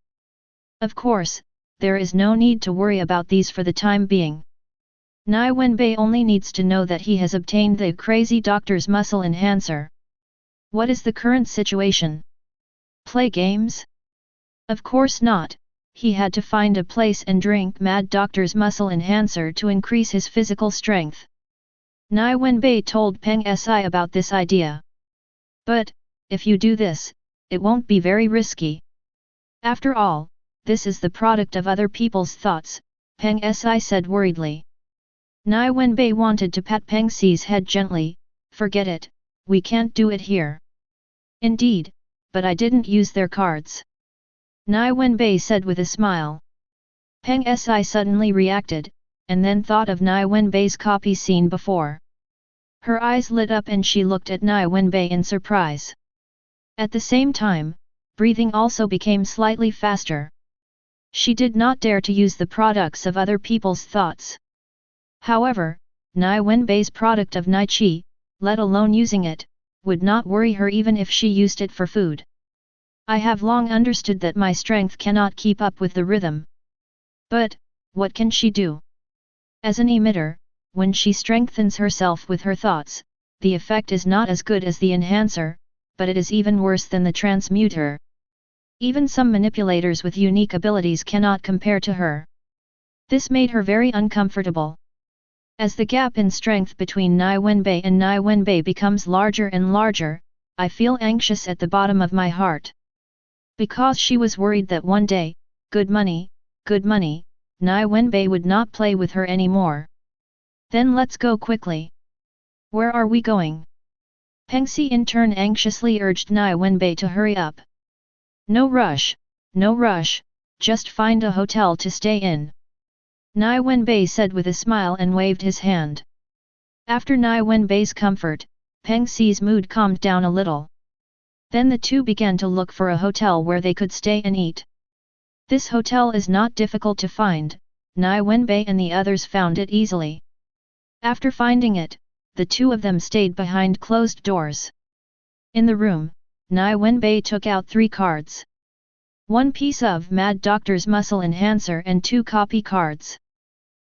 Speaker 1: Of course, there is no need to worry about these for the time being. Nie Wenbai only needs to know that he has obtained the crazy doctor's muscle enhancer. What is the current situation? Play games? Of course not, he had to find a place and drink Mad Doctor's muscle enhancer to increase his physical strength. Nie Wenbai told Peng Si about this idea. But, if you do this, it won't be very risky. After all, this is the product of other people's thoughts, Peng Si said worriedly. Nie Wenbai wanted to pat Peng Si's head gently. Forget it, we can't do it here. Indeed, but I didn't use their cards. Nie Wenbai said with a smile. Peng Si suddenly reacted, and then thought of Nie Wenbai's copy seen before. Her eyes lit up and she looked at Nie Wenbai in surprise. At the same time, breathing also became slightly faster. She did not dare to use the products of other people's thoughts. However, Nie Wenbai's product of Nie Qi, let alone using it, would not worry her even if she used it for food. I have long understood that my strength cannot keep up with the rhythm. But, what can she do? As an emitter, when she strengthens herself with her thoughts, the effect is not as good as the enhancer, but it is even worse than the transmuter. Even some manipulators with unique abilities cannot compare to her. This made her very uncomfortable. As the gap in strength between Nie Wenbai and Nie Wenbai becomes larger and larger, I feel anxious at the bottom of my heart. Because she was worried that one day, good money, Nie Wenbai would not play with her anymore. Then let's go quickly. Where are we going? Peng Si in turn anxiously urged Nie Wenbai to hurry up. No rush, just find a hotel to stay in. Nie Wenbai said with a smile and waved his hand. After Nie Wenbai's comfort, Peng Si's mood calmed down a little. Then the two began to look for a hotel where they could stay and eat. This hotel is not difficult to find, Nie Wenbai and the others found it easily. After finding it, the two of them stayed behind closed doors. In the room, Nie Wenbai took out 3 cards. 1 piece of Mad Doctor's muscle enhancer and 2 copy cards.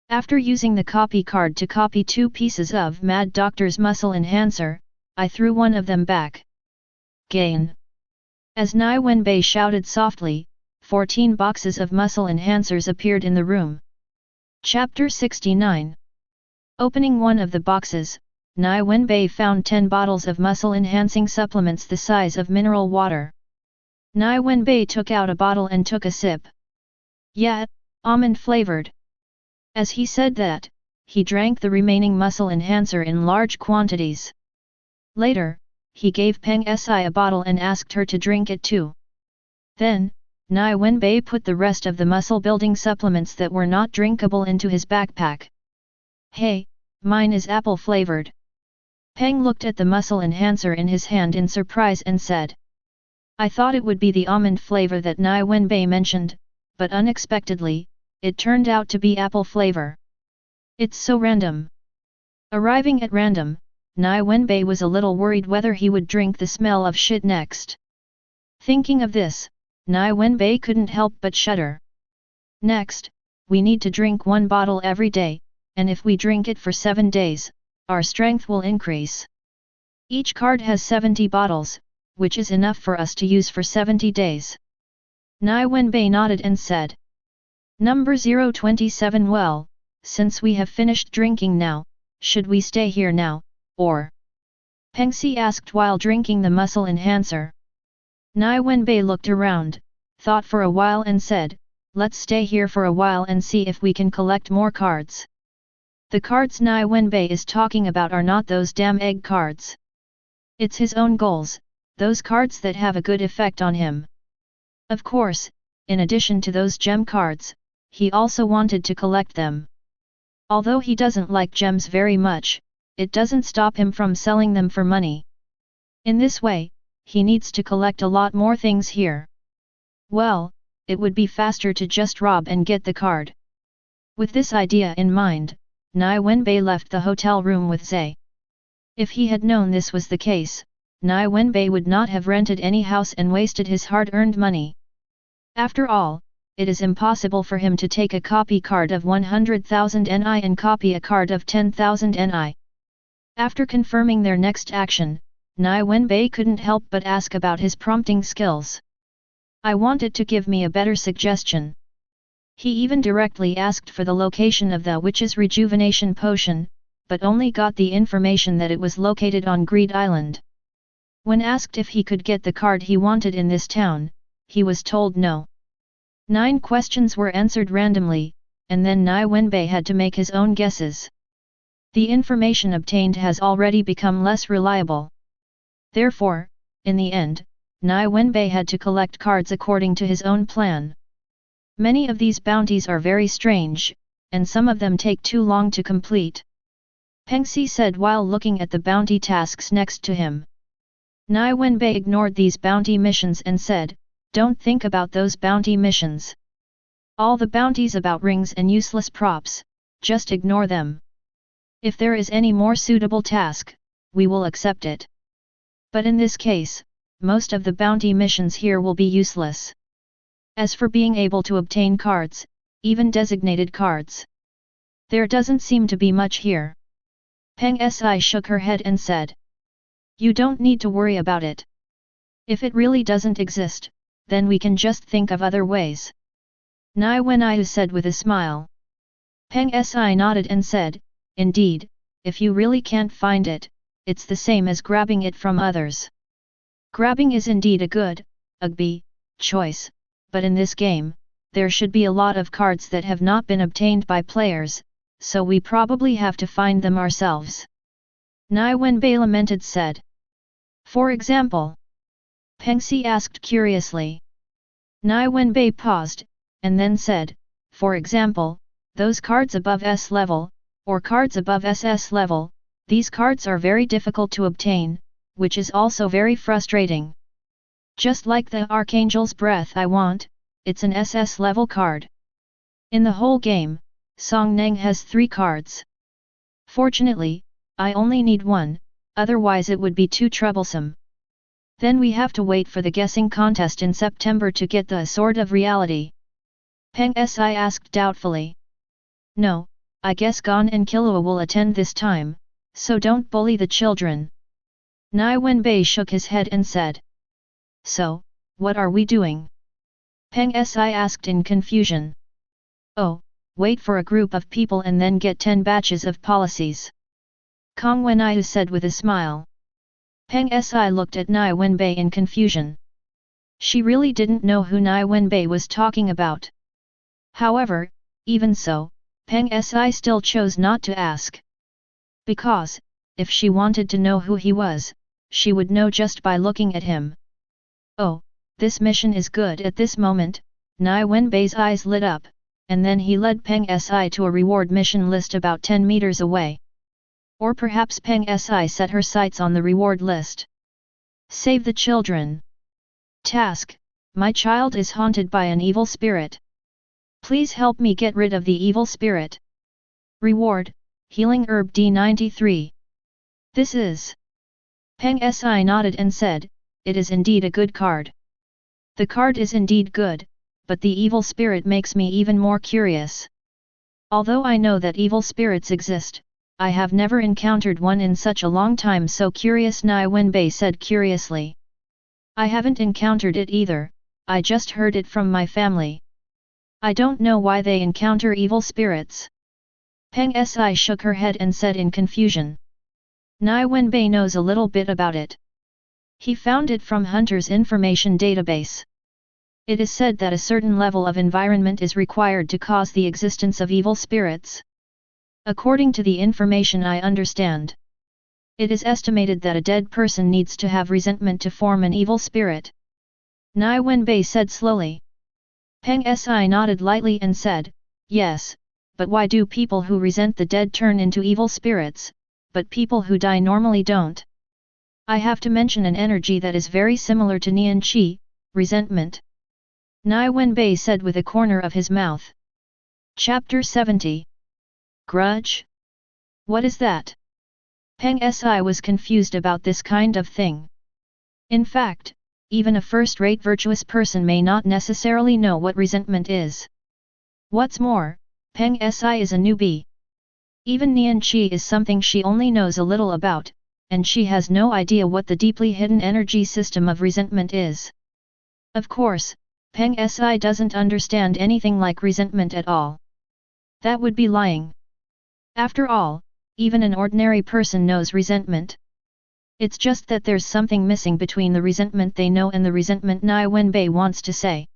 Speaker 1: After using the copy card to copy 2 pieces of Mad Doctor's muscle enhancer, I threw one of them back. Gain. As Nie Wenbai shouted softly, 14 boxes of muscle enhancers appeared in the room. Chapter 69. Opening one of the boxes, Nie Wenbai found 10 bottles of muscle-enhancing supplements the size of mineral water. Nie Wenbai took out a bottle and took a sip. Yeah, almond-flavored. As he said that, he drank the remaining muscle enhancer in large quantities. Later, he gave Peng Si a bottle and asked her to drink it too. Then, Nie Wenbai put the rest of the muscle-building supplements that were not drinkable into his backpack. Hey, mine is apple-flavored. Peng looked at the muscle enhancer in his hand in surprise and said. I thought it would be the almond flavor that Nie Wenbai mentioned, but unexpectedly, it turned out to be apple flavor. It's so random. Arriving at random, Nie Wenbai was a little worried whether he would drink the smell of shit next. Thinking of this, Nie Wenbai couldn't help but shudder. Next, we need to drink 1 bottle every day, and if we drink it for 7 days, our strength will increase. Each card has 70 bottles, which is enough for us to use for 70 days. Nie Wenbai nodded and said. Number 027. Well, since we have finished drinking now, should we stay here now, or? Peng Si asked while drinking the muscle enhancer. Nie Wenbai looked around, thought for a while and said, let's stay here for a while and see if we can collect more cards. The cards Nie Wenbai is talking about are not those damn egg cards. It's his own goals, those cards that have a good effect on him. Of course, in addition to those gem cards, he also wanted to collect them. Although he doesn't like gems very much, it doesn't stop him from selling them for money. In this way, he needs to collect a lot more things here. Well, it would be faster to just rob and get the card. With this idea in mind, Nie Wenbai left the hotel room with Zhe. If he had known this was the case, Nie Wenbai would not have rented any house and wasted his hard-earned money. After all, it is impossible for him to take a copy card of 100,000 Ni and copy a card of 10,000 Ni. After confirming their next action, Nie Wenbai couldn't help but ask about his prompting skills. I wanted to give me a better suggestion. He even directly asked for the location of the witch's rejuvenation potion, but only got the information that it was located on Greed Island. When asked if he could get the card he wanted in this town, he was told no. 9 questions were answered randomly, and then Nie Wenbai had to make his own guesses. The information obtained has already become less reliable. Therefore, in the end, Nie Wenbai had to collect cards according to his own plan. Many of these bounties are very strange, and some of them take too long to complete. Peng Si said while looking at the bounty tasks next to him. Nie Wenbai ignored these bounty missions and said, "Don't think about those bounty missions. All the bounties about rings and useless props, just ignore them. If there is any more suitable task, we will accept it. But in this case, most of the bounty missions here will be useless. As for being able to obtain cards, even designated cards, there doesn't seem to be much here." Peng Si shook her head and said, "You don't need to worry about it. If it really doesn't exist, then we can just think of other ways." Nie Wenbai said with a smile. Peng Si nodded and said, "Indeed, if you really can't find it, it's the same as grabbing it from others. Grabbing is indeed a good, choice, but in this game, there should be a lot of cards that have not been obtained by players, so we probably have to find them ourselves." Nie Wenbai lamented said. "For example?" Peng Si asked curiously. Nie Wenbai paused, and then said, "For example, those cards above S level, or cards above SS level, these cards are very difficult to obtain, which is also very frustrating. Just like the Archangel's Breath I want, it's an SS level card. In the whole game, Song Neng has 3 cards. Fortunately, I only need 1, otherwise it would be too troublesome. Then we have to wait for the guessing contest in September to get the Sword of Reality." Peng Si asked doubtfully. "No, I guess Gon and Killua will attend this time, so don't bully the children." Nie Wenbai shook his head and said. "So, what are we doing?" Peng Si asked in confusion. "Oh, wait for a group of people and then get 10 batches of policies," Kong Wenbai said with a smile. Peng Si looked at Nie Wenbai in confusion. She really didn't know who Nie Wenbai was talking about. However, even so, Peng Si still chose not to ask. Because, if she wanted to know who he was, she would know just by looking at him. "Oh, this mission is good." At this moment, Nie Wenbai's eyes lit up, and then he led Peng Si to a reward mission list about 10 meters away. Or perhaps Peng Si set her sights on the reward list. Save the children. Task: my child is haunted by an evil spirit. Please help me get rid of the evil spirit. Reward: Healing Herb D93. This is. Peng Si nodded and said, "It is indeed a good card. The card is indeed good, but the evil spirit makes me even more curious. Although I know that evil spirits exist, I have never encountered one in such a long time." "So curious?" Nie Wenbai said curiously. "I haven't encountered it either, I just heard it from my family. I don't know why they encounter evil spirits." Peng Si shook her head and said in confusion. Nie Wenbai knows a little bit about it. He found it from Hunter's information database. It is said that a certain level of environment is required to cause the existence of evil spirits. According to the information I understand, it is estimated that a dead person needs to have resentment to form an evil spirit. Nie Wenbai said slowly. Peng Si nodded lightly and said, "Yes, but why do people who resent the dead turn into evil spirits, but people who die normally don't?" "I have to mention an energy that is very similar to Nian Qi, resentment," Nie Wenbai said with a corner of his mouth. Chapter 70. Grudge? What is that? Peng Si was confused about this kind of thing. In fact, even a first-rate virtuous person may not necessarily know what resentment is. What's more, Peng Si is a newbie. Even Nian Qi is something she only knows a little about, and she has no idea what the deeply hidden energy system of resentment is. Of course, Peng Si doesn't understand anything like resentment at all. That would be lying. After all, even an ordinary person knows resentment. It's just that there's something missing between the resentment they know and the resentment Nie Wenbai wants to say.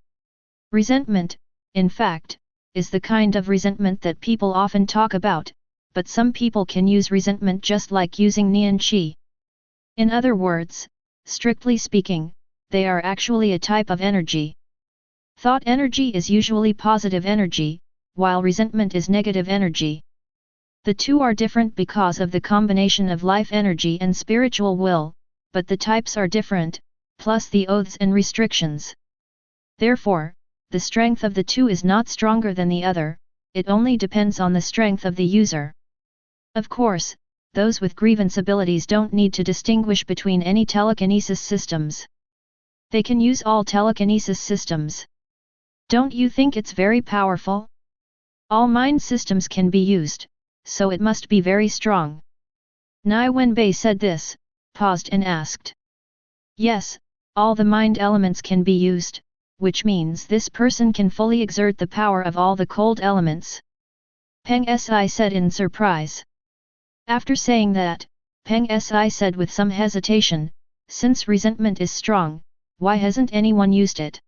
Speaker 1: Resentment, in fact, is the kind of resentment that people often talk about, but some people can use resentment just like using Nian Qi. In other words, strictly speaking, they are actually a type of energy. Thought energy is usually positive energy, while resentment is negative energy. The two are different because of the combination of life energy and spiritual will, but the types are different, plus the oaths and restrictions. Therefore, the strength of the two is not stronger than the other, it only depends on the strength of the user. Of course, those with grievance abilities don't need to distinguish between any telekinesis systems. They can use all telekinesis systems. Don't you think it's very powerful? All mind systems can be used, so it must be very strong. Nie Wenbai said this, paused and asked. Yes, all the mind elements can be used, which means this person can fully exert the power of all the cold elements. Peng Si said in surprise. After saying that, Peng Si said with some hesitation, since resentment is strong, why hasn't anyone used it?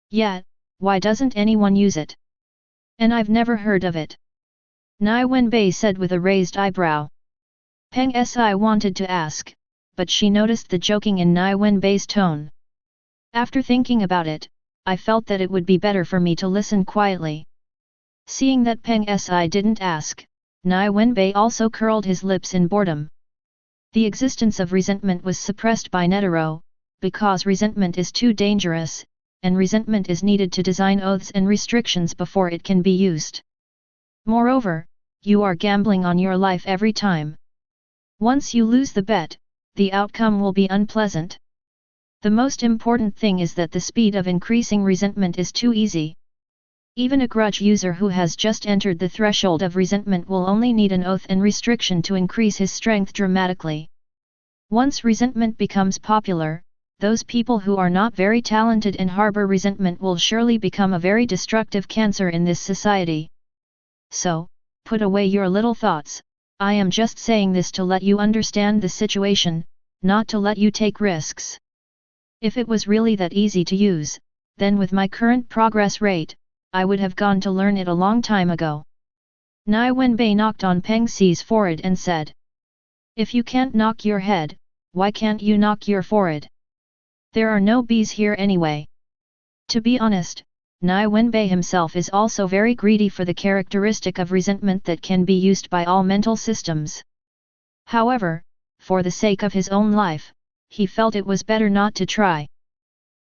Speaker 1: Yeah, why doesn't anyone use it? And I've never heard of it. Nie Wenbai said with a raised eyebrow. Peng Si wanted to ask, but she noticed the joking in Nie Wenbai's tone. After thinking about it, I felt that it would be better for me to listen quietly. Seeing that Peng Si didn't ask, Nie Wenbai also curled his lips in boredom. The existence of resentment was suppressed by Netero, because resentment is too dangerous, and resentment is needed to design oaths and restrictions before it can be used. Moreover, you are gambling on your life every time. Once you lose the bet, the outcome will be unpleasant. The most important thing is that the speed of increasing resentment is too easy. Even a grudge user who has just entered the threshold of resentment will only need an oath and restriction to increase his strength dramatically. Once resentment becomes popular, those people who are not very talented and harbor resentment will surely become a very destructive cancer in this society. So, put away your little thoughts, I am just saying this to let you understand the situation, not to let you take risks. If it was really that easy to use, then with my current progress rate, I would have gone to learn it a long time ago. Nie Wenbai knocked on Peng Si's forehead and said. If you can't knock your head, why can't you knock your forehead? There are no bees here anyway. To be honest, Nie Wenbai himself is also very greedy for the characteristic of resentment that can be used by all mental systems. However, for the sake of his own life, he felt it was better not to try.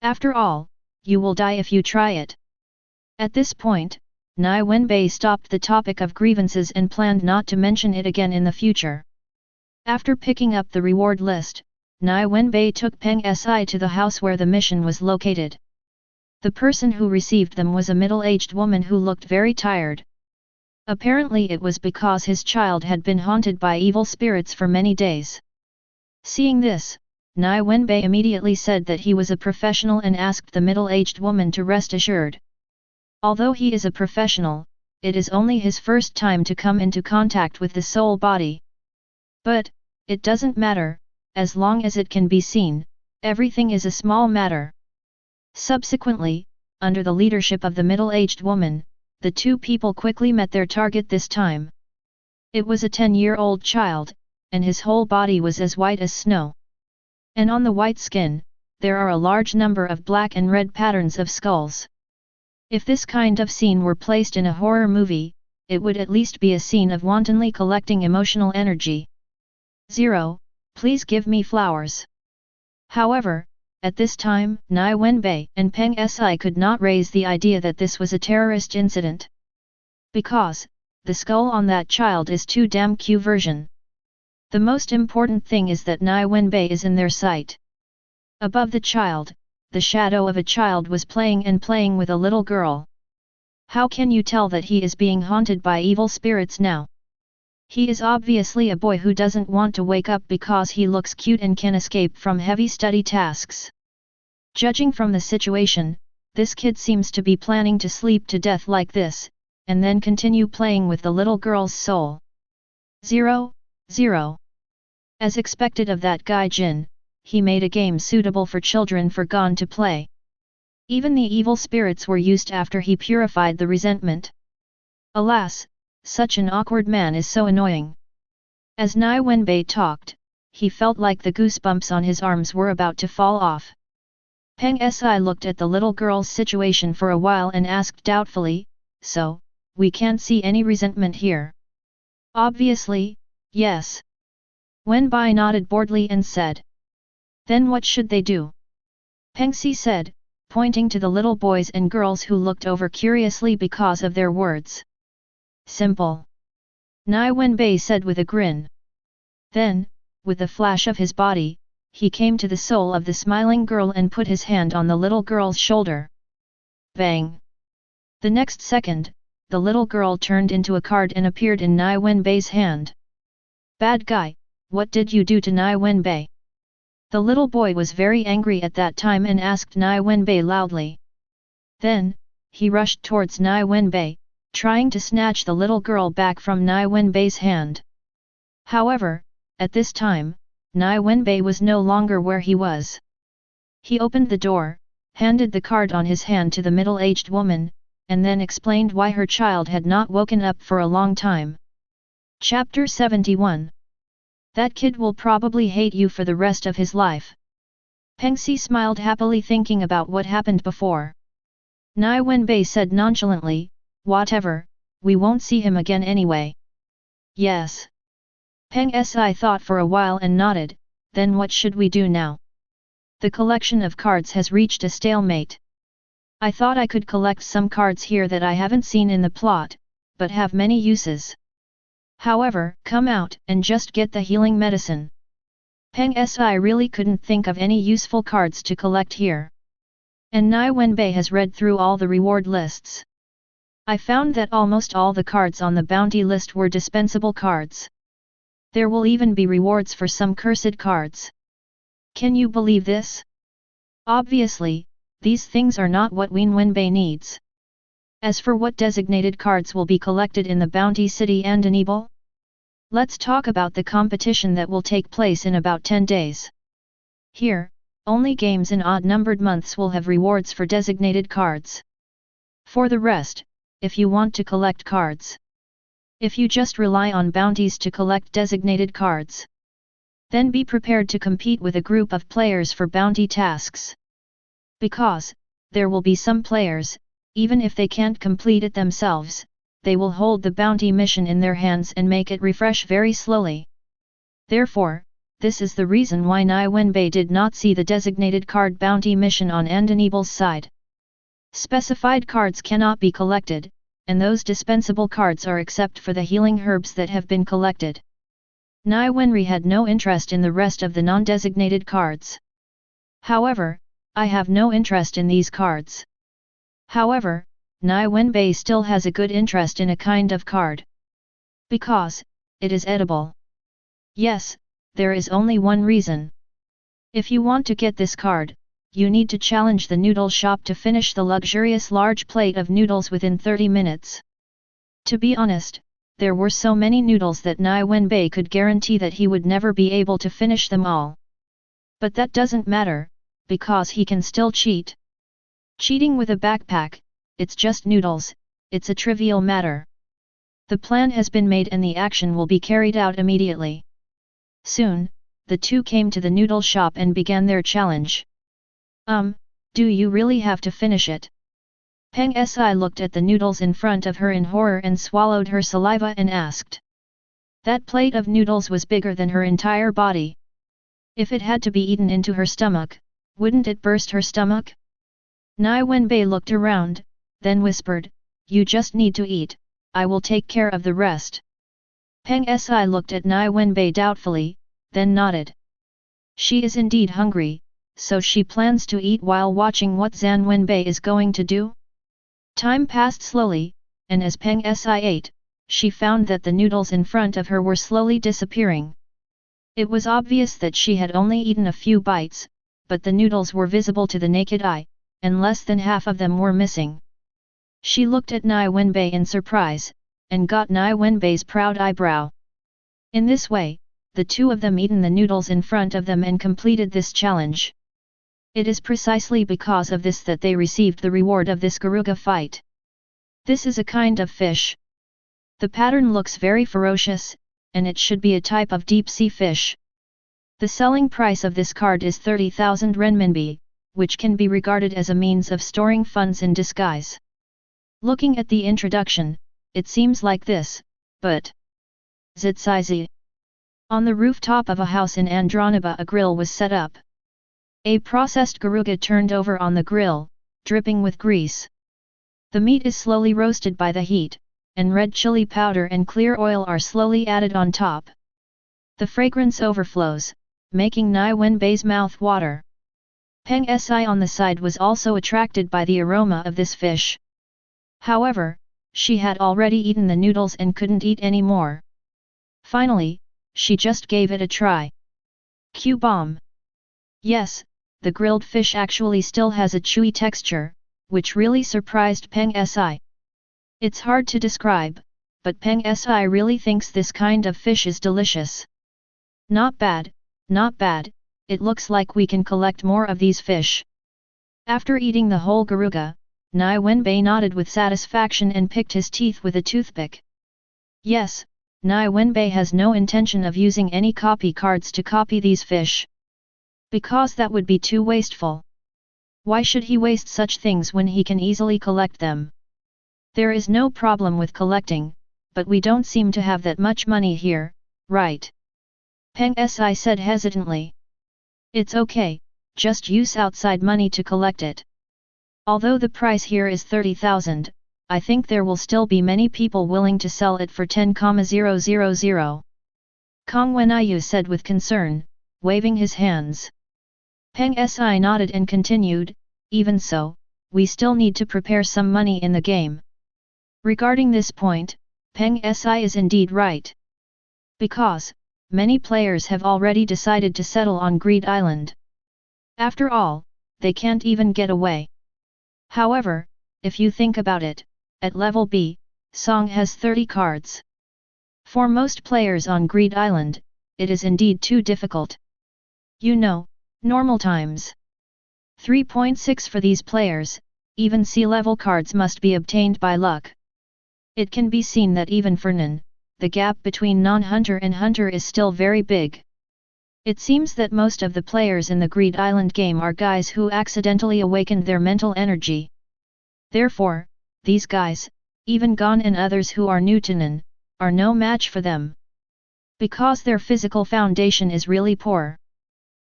Speaker 1: After all, you will die if you try it. At this point, Nie Wenbai stopped the topic of grievances and planned not to mention it again in the future. After picking up the reward list, Nie Wenbai took Peng Si to the house where the mission was located. The person who received them was a middle-aged woman who looked very tired. Apparently it was because his child had been haunted by evil spirits for many days. Seeing this, Nie Wenbai immediately said that he was a professional and asked the middle-aged woman to rest assured. Although he is a professional, it is only his first time to come into contact with the soul body. But, it doesn't matter, as long as it can be seen, everything is a small matter. Subsequently, under the leadership of the middle-aged woman, the two people quickly met their target this time. It was a 10-year-old child, and his whole body was as white as snow. And on the white skin, there are a large number of black and red patterns of skulls. If this kind of scene were placed in a horror movie, it would at least be a scene of wantonly collecting emotional energy. 0. Please give me flowers. However, at this time, Nie Wenbai and Peng Si could not raise the idea that this was a terrorist incident. Because, the skull on that child is too damn cute version. The most important thing is that Nie Wenbai is in their sight. Above the child, the shadow of a child was playing with a little girl. How can you tell that he is being haunted by evil spirits now? He is obviously a boy who doesn't want to wake up because he looks cute and can escape from heavy study tasks. Judging from the situation, this kid seems to be planning to sleep to death like this, and then continue playing with the little girl's soul. 0, 0. As expected of that guy Jin, he made a game suitable for children forgone to play. Even the evil spirits were used after he purified the resentment. Alas, such an awkward man is so annoying. As Nie Wenbai talked, he felt like the goosebumps on his arms were about to fall off. Peng Si looked at the little girl's situation for a while and asked doubtfully, "So, we can't see any resentment here?" "Obviously, yes." Wenbai nodded boredly and said. "Then what should they do?" Peng Si said, pointing to the little boys and girls who looked over curiously because of their words. "Simple." Nie Wenbai said with a grin. Then, with a flash of his body, he came to the soul of the smiling girl and put his hand on the little girl's shoulder. Bang! The next second, the little girl turned into a card and appeared in Nie Wenbai's hand. "Bad guy, what did you do to Nie Wenbai?" The little boy was very angry at that time and asked Nie Wenbai loudly. Then, he rushed towards Nie Wenbai, trying to snatch the little girl back from Nie Wenbai's hand. However, at this time, Nie Wenbai was no longer where he was. He opened the door, handed the card on his hand to the middle-aged woman, and then explained why her child had not woken up for a long time. Chapter 71. That kid will probably hate you for the rest of his life. Peng Si smiled happily thinking about what happened before. Nie Wenbai said nonchalantly, "Whatever, we won't see him again anyway." "Yes." Peng Si thought for a while and nodded, "Then what should we do now? The collection of cards has reached a stalemate. I thought I could collect some cards here that I haven't seen in the plot, but have many uses. However, come out and just get the healing medicine." Peng Si really couldn't think of any useful cards to collect here. And Nie Wenbai has read through all the reward lists. I found that almost all the cards on the bounty list were dispensable cards. There will even be rewards for some cursed cards. Can you believe this? Obviously, these things are not what Nie Wenbai needs. As for what designated cards will be collected in the Bounty City and Enable? Let's talk about the competition that will take place in about 10 days. Here, only games in odd-numbered months will have rewards for designated cards. For the rest, if you want to collect cards. If you just rely on bounties to collect designated cards, then be prepared to compete with a group of players for bounty tasks. Because, there will be some players, even if they can't complete it themselves, they will hold the bounty mission in their hands and make it refresh very slowly. Therefore, this is the reason why Nie Wenbai did not see the designated card bounty mission on Enable's side. Specified cards cannot be collected, and those dispensable cards are except for the healing herbs that have been collected. Nie Wenbai had no interest in the rest of the non-designated cards. However, I have no interest in these cards. However, Nie Wenbai still has a good interest in a kind of card. Because, it is edible. Yes, there is only one reason. If you want to get this card, you need to challenge the noodle shop to finish the luxurious large plate of noodles within 30 minutes. To be honest, there were so many noodles that Nie Wenbai could guarantee that he would never be able to finish them all. But that doesn't matter, because he can still cheat. Cheating with a backpack, it's just noodles, it's a trivial matter. The plan has been made and the action will be carried out immediately. Soon, the two came to the noodle shop and began their challenge. Do you really have to finish it? Peng Si looked at the noodles in front of her in horror and swallowed her saliva and asked. That plate of noodles was bigger than her entire body. If it had to be eaten into her stomach, wouldn't it burst her stomach? Nie Wenbai looked around, then whispered, "You just need to eat, I will take care of the rest. Peng Si looked at Nie Wenbai doubtfully, then nodded. She is indeed hungry, so she plans to eat while watching what Zhan Wenbai is going to do? Time passed slowly, and as Peng Si ate, she found that the noodles in front of her were slowly disappearing. It was obvious that she had only eaten a few bites, but the noodles were visible to the naked eye, and less than half of them were missing. She looked at Nie Wenbai in surprise, and got Nie Wenbai's proud eyebrow. In this way, the two of them eaten the noodles in front of them and completed this challenge. It is precisely because of this that they received the reward of this Garuga fight. This is a kind of fish. The pattern looks very ferocious, and it should be a type of deep-sea fish. The selling price of this card is 30,000 renminbi, which can be regarded as a means of storing funds in disguise. Looking at the introduction, it seems like this, but... Zitsizi. On the rooftop of a house in Andronaba a grill was set up. A processed garuga turned over on the grill, dripping with grease. The meat is slowly roasted by the heat, and red chili powder and clear oil are slowly added on top. The fragrance overflows, making Nie Wenbai's mouth water. Peng Si on the side was also attracted by the aroma of this fish. However, she had already eaten the noodles and couldn't eat any more. Finally, she just gave it a try. Q-bomb! Yes, the grilled fish actually still has a chewy texture, which really surprised Peng Si. It's hard to describe, but Peng Si really thinks this kind of fish is delicious. Not bad, it looks like we can collect more of these fish. After eating the whole garuga, Nie Wenbai nodded with satisfaction and picked his teeth with a toothpick. Yes, Nie Wenbai has no intention of using any copy cards to copy these fish. Because that would be too wasteful. Why should he waste such things when he can easily collect them? There is no problem with collecting, but we don't seem to have that much money here, right? Peng Si said hesitantly. It's okay, just use outside money to collect it. Although the price here is 30,000, I think there will still be many people willing to sell it for 10,000. Kong Wenyu said with concern, waving his hands. Peng Si nodded and continued, even so, we still need to prepare some money in the game. Regarding this point, Peng Si is indeed right. Because, many players have already decided to settle on Greed Island. After all, they can't even get away. However, if you think about it, at level B, Song has 30 cards. For most players on Greed Island, it is indeed too difficult. You know, normal times. 3.6 for these players, even C-level cards must be obtained by luck. It can be seen that even for Nen, the gap between non-hunter and hunter is still very big. It seems that most of the players in the Greed Island game are guys who accidentally awakened their mental energy. Therefore, these guys, even Gon and others who are new to Nen, are no match for them. Because their physical foundation is really poor.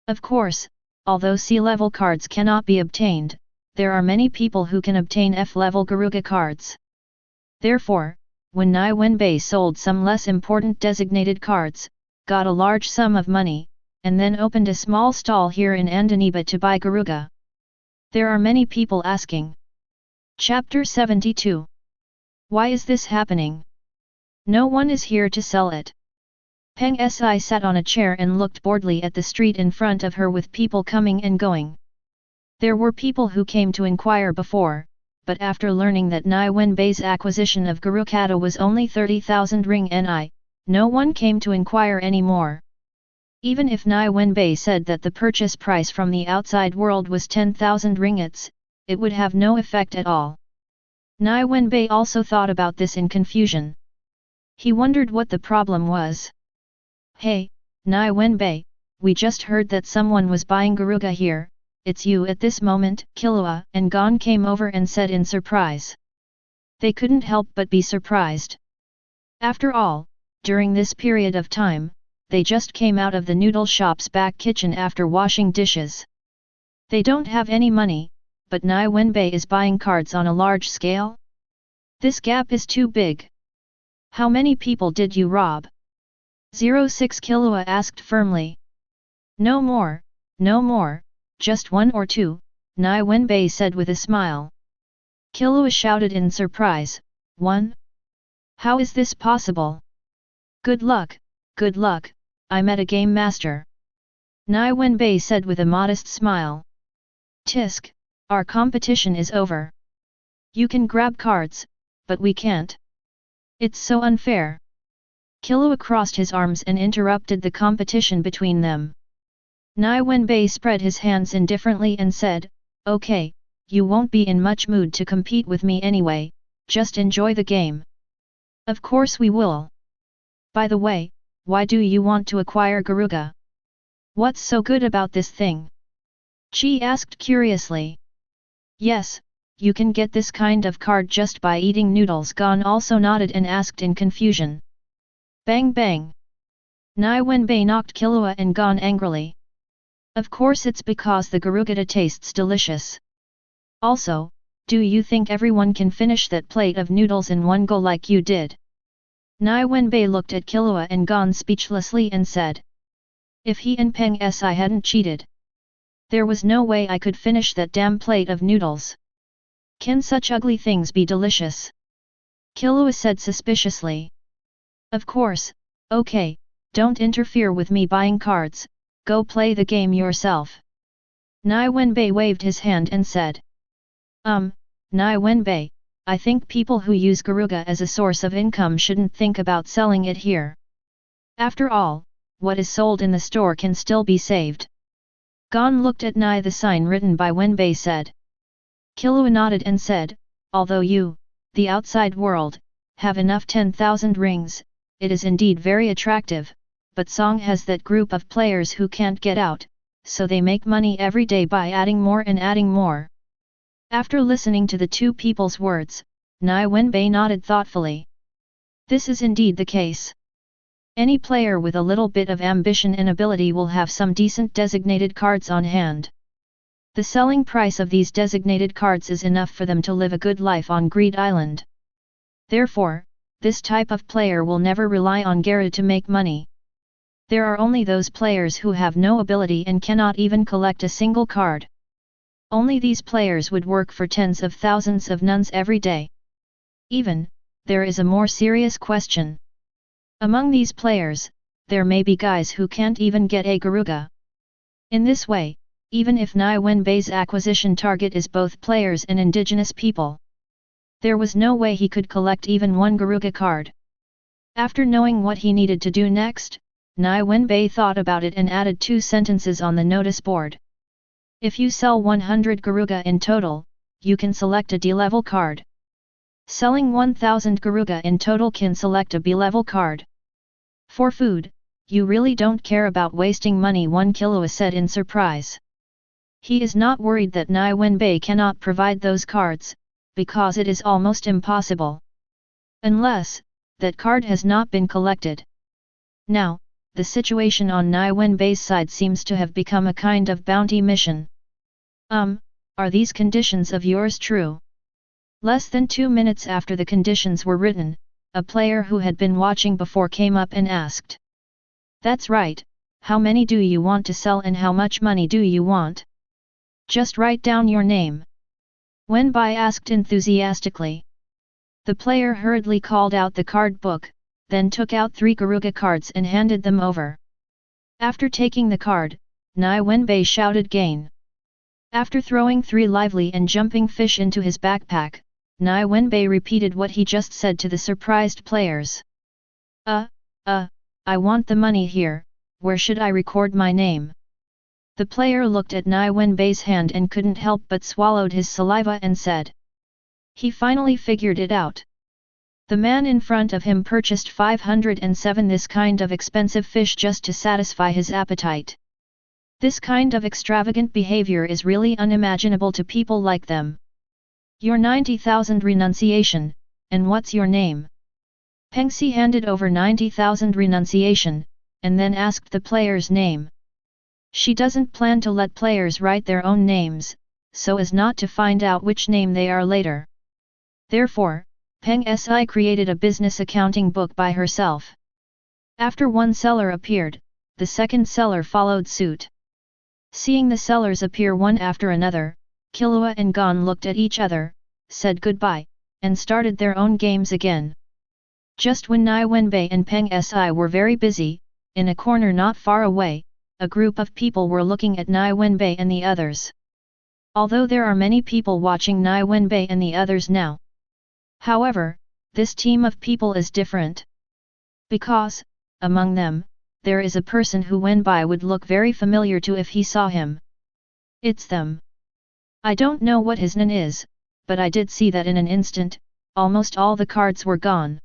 Speaker 1: Of course, although C-level cards cannot be obtained, there are many people who can obtain F-level Garuga cards. Therefore, when Nie Wenbai sold some less important designated cards, got a large sum of money, and then opened a small stall here in Andaniba to buy Garuga. There are many people asking. Chapter 72. Why is this happening? No one is here to sell it. Peng Si sat on a chair and looked boredly at the street in front of her with people coming and going. There were people who came to inquire before, but after learning that Nie Wenbai's acquisition of Garukata was only 30,000 ring ni, no one came to inquire anymore. Even if Nie Wenbai said that the purchase price from the outside world was 10,000 ringgits, it would have no effect at all. Nie Wenbai also thought about this in confusion. He wondered what the problem was. Hey, Nie Wenbai, we just heard that someone was buying Garuga here, it's you at this moment. Killua and Gon came over and said in surprise. They couldn't help but be surprised. After all, during this period of time, they just came out of the noodle shop's back kitchen after washing dishes. They don't have any money, but Nie Wenbai is buying cards on a large scale? This gap is too big. How many people did you rob? 06 Killua asked firmly. No more, no more, just one or two, Nie Wenbai said with a smile. Killua shouted in surprise, one? How is this possible? Good luck, I met a game master. Nie Wenbai said with a modest smile. Tisk, our competition is over. You can grab cards, but we can't. It's so unfair. Killua crossed his arms and interrupted the competition between them. Nie Wenbai spread his hands indifferently and said, Okay, you won't be in much mood to compete with me anyway, just enjoy the game. Of course we will. By the way, why do you want to acquire Garuga? What's so good about this thing? Chi asked curiously. Yes, you can get this kind of card just by eating noodles. Gon also nodded and asked in confusion. Bang bang. Nie Wenbai knocked Killua and Gon angrily. Of course it's because the Garugata tastes delicious. Also, do you think everyone can finish that plate of noodles in one go like you did? Nie Wenbai looked at Killua and Gon speechlessly and said. If he and Peng Si hadn't cheated, there was no way I could finish that damn plate of noodles. Can such ugly things be delicious? Killua said suspiciously. Of course, okay, don't interfere with me buying cards, go play the game yourself. Nie Wenbai waved his hand and said. Nie Wenbai, I think people who use Garuga as a source of income shouldn't think about selling it here. After all, what is sold in the store can still be saved. Gon looked at Nie. The sign written by Wenbai said. Killua nodded and said, although you, the outside world, have enough 10,000 rings, it is indeed very attractive, but Song has that group of players who can't get out, so they make money every day by adding more and adding more. After listening to the two people's words, Nie Wenbai nodded thoughtfully. This is indeed the case. Any player with a little bit of ambition and ability will have some decent designated cards on hand. The selling price of these designated cards is enough for them to live a good life on Greed Island. Therefore, this type of player will never rely on Garu to make money. There are only those players who have no ability and cannot even collect a single card. Only these players would work for tens of thousands of nuns every day. Even, there is a more serious question. Among these players, there may be guys who can't even get a Garuga. In this way, even if Nie Wenbai's acquisition target is both players and indigenous people, there was no way he could collect even one Garuga card. After knowing what he needed to do next, Nie Wenbai thought about it and added 2 sentences on the notice board. If you sell 100 Garuga in total, you can select a D-level card. Selling 1000 Garuga in total can select a B-level card. For food, you really don't care about wasting money, 1 Killua said in surprise. He is not worried that Nie Wenbai cannot provide those cards, because it is almost impossible. Unless, that card has not been collected. Now, the situation on Nie Wenbai's side seems to have become a kind of bounty mission. Are these conditions of yours true? Less than 2 minutes after the conditions were written, a player who had been watching before came up and asked. That's right, how many do you want to sell and how much money do you want? Just write down your name. Wenbai asked enthusiastically. The player hurriedly called out the card book, then took out 3 Garuga cards and handed them over. After taking the card, Nie Wenbai shouted gain. After throwing 3 lively and jumping fish into his backpack, Nie Wenbai repeated what he just said to the surprised players. I want the money here, where should I record my name? The player looked at Nie Wenbai's hand and couldn't help but swallowed his saliva and said. He finally figured it out. The man in front of him purchased 507 this kind of expensive fish just to satisfy his appetite. This kind of extravagant behavior is really unimaginable to people like them. Your 90,000 renunciation, and what's your name? Peng Si handed over 90,000 renunciation, and then asked the player's name. She doesn't plan to let players write their own names, so as not to find out which name they are later. Therefore, Peng Si created a business accounting book by herself. After one seller appeared, the second seller followed suit. Seeing the sellers appear one after another, Killua and Gon looked at each other, said goodbye, and started their own games again. Just when Nie Wenbai and Peng Si were very busy, in a corner not far away, a group of people were looking at Nie Wenbai and the others. Although there are many people watching Nie Wenbai and the others now. However, this team of people is different. Because, among them, there is a person who Wenbai would look very familiar to if he saw him. It's them. I don't know what his name is, but I did see that in an instant, almost all the cards were gone.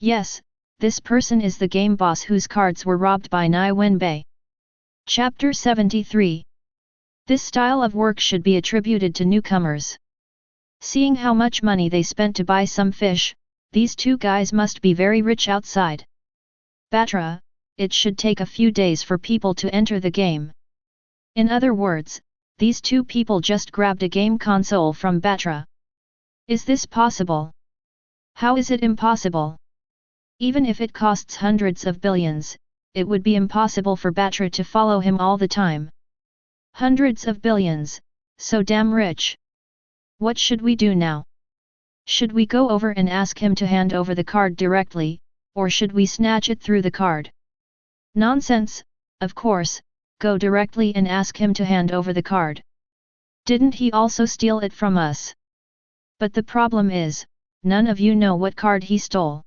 Speaker 1: Yes, this person is the game boss whose cards were robbed by Nie Wenbai. Chapter 73. This style of work should be attributed to newcomers. Seeing how much money they spent to buy some fish, these two guys must be very rich outside. Batra, it should take a few days for people to enter the game. In other words, these two people just grabbed a game console from Batra. Is this possible? How is it impossible? Even if it costs hundreds of billions, it would be impossible for Batra to follow him all the time. Hundreds of billions, so damn rich. What should we do now? Should we go over and ask him to hand over the card directly, or should we snatch it through the card? Nonsense, of course, go directly and ask him to hand over the card. Didn't he also steal it from us? But the problem is, none of you know what card he stole.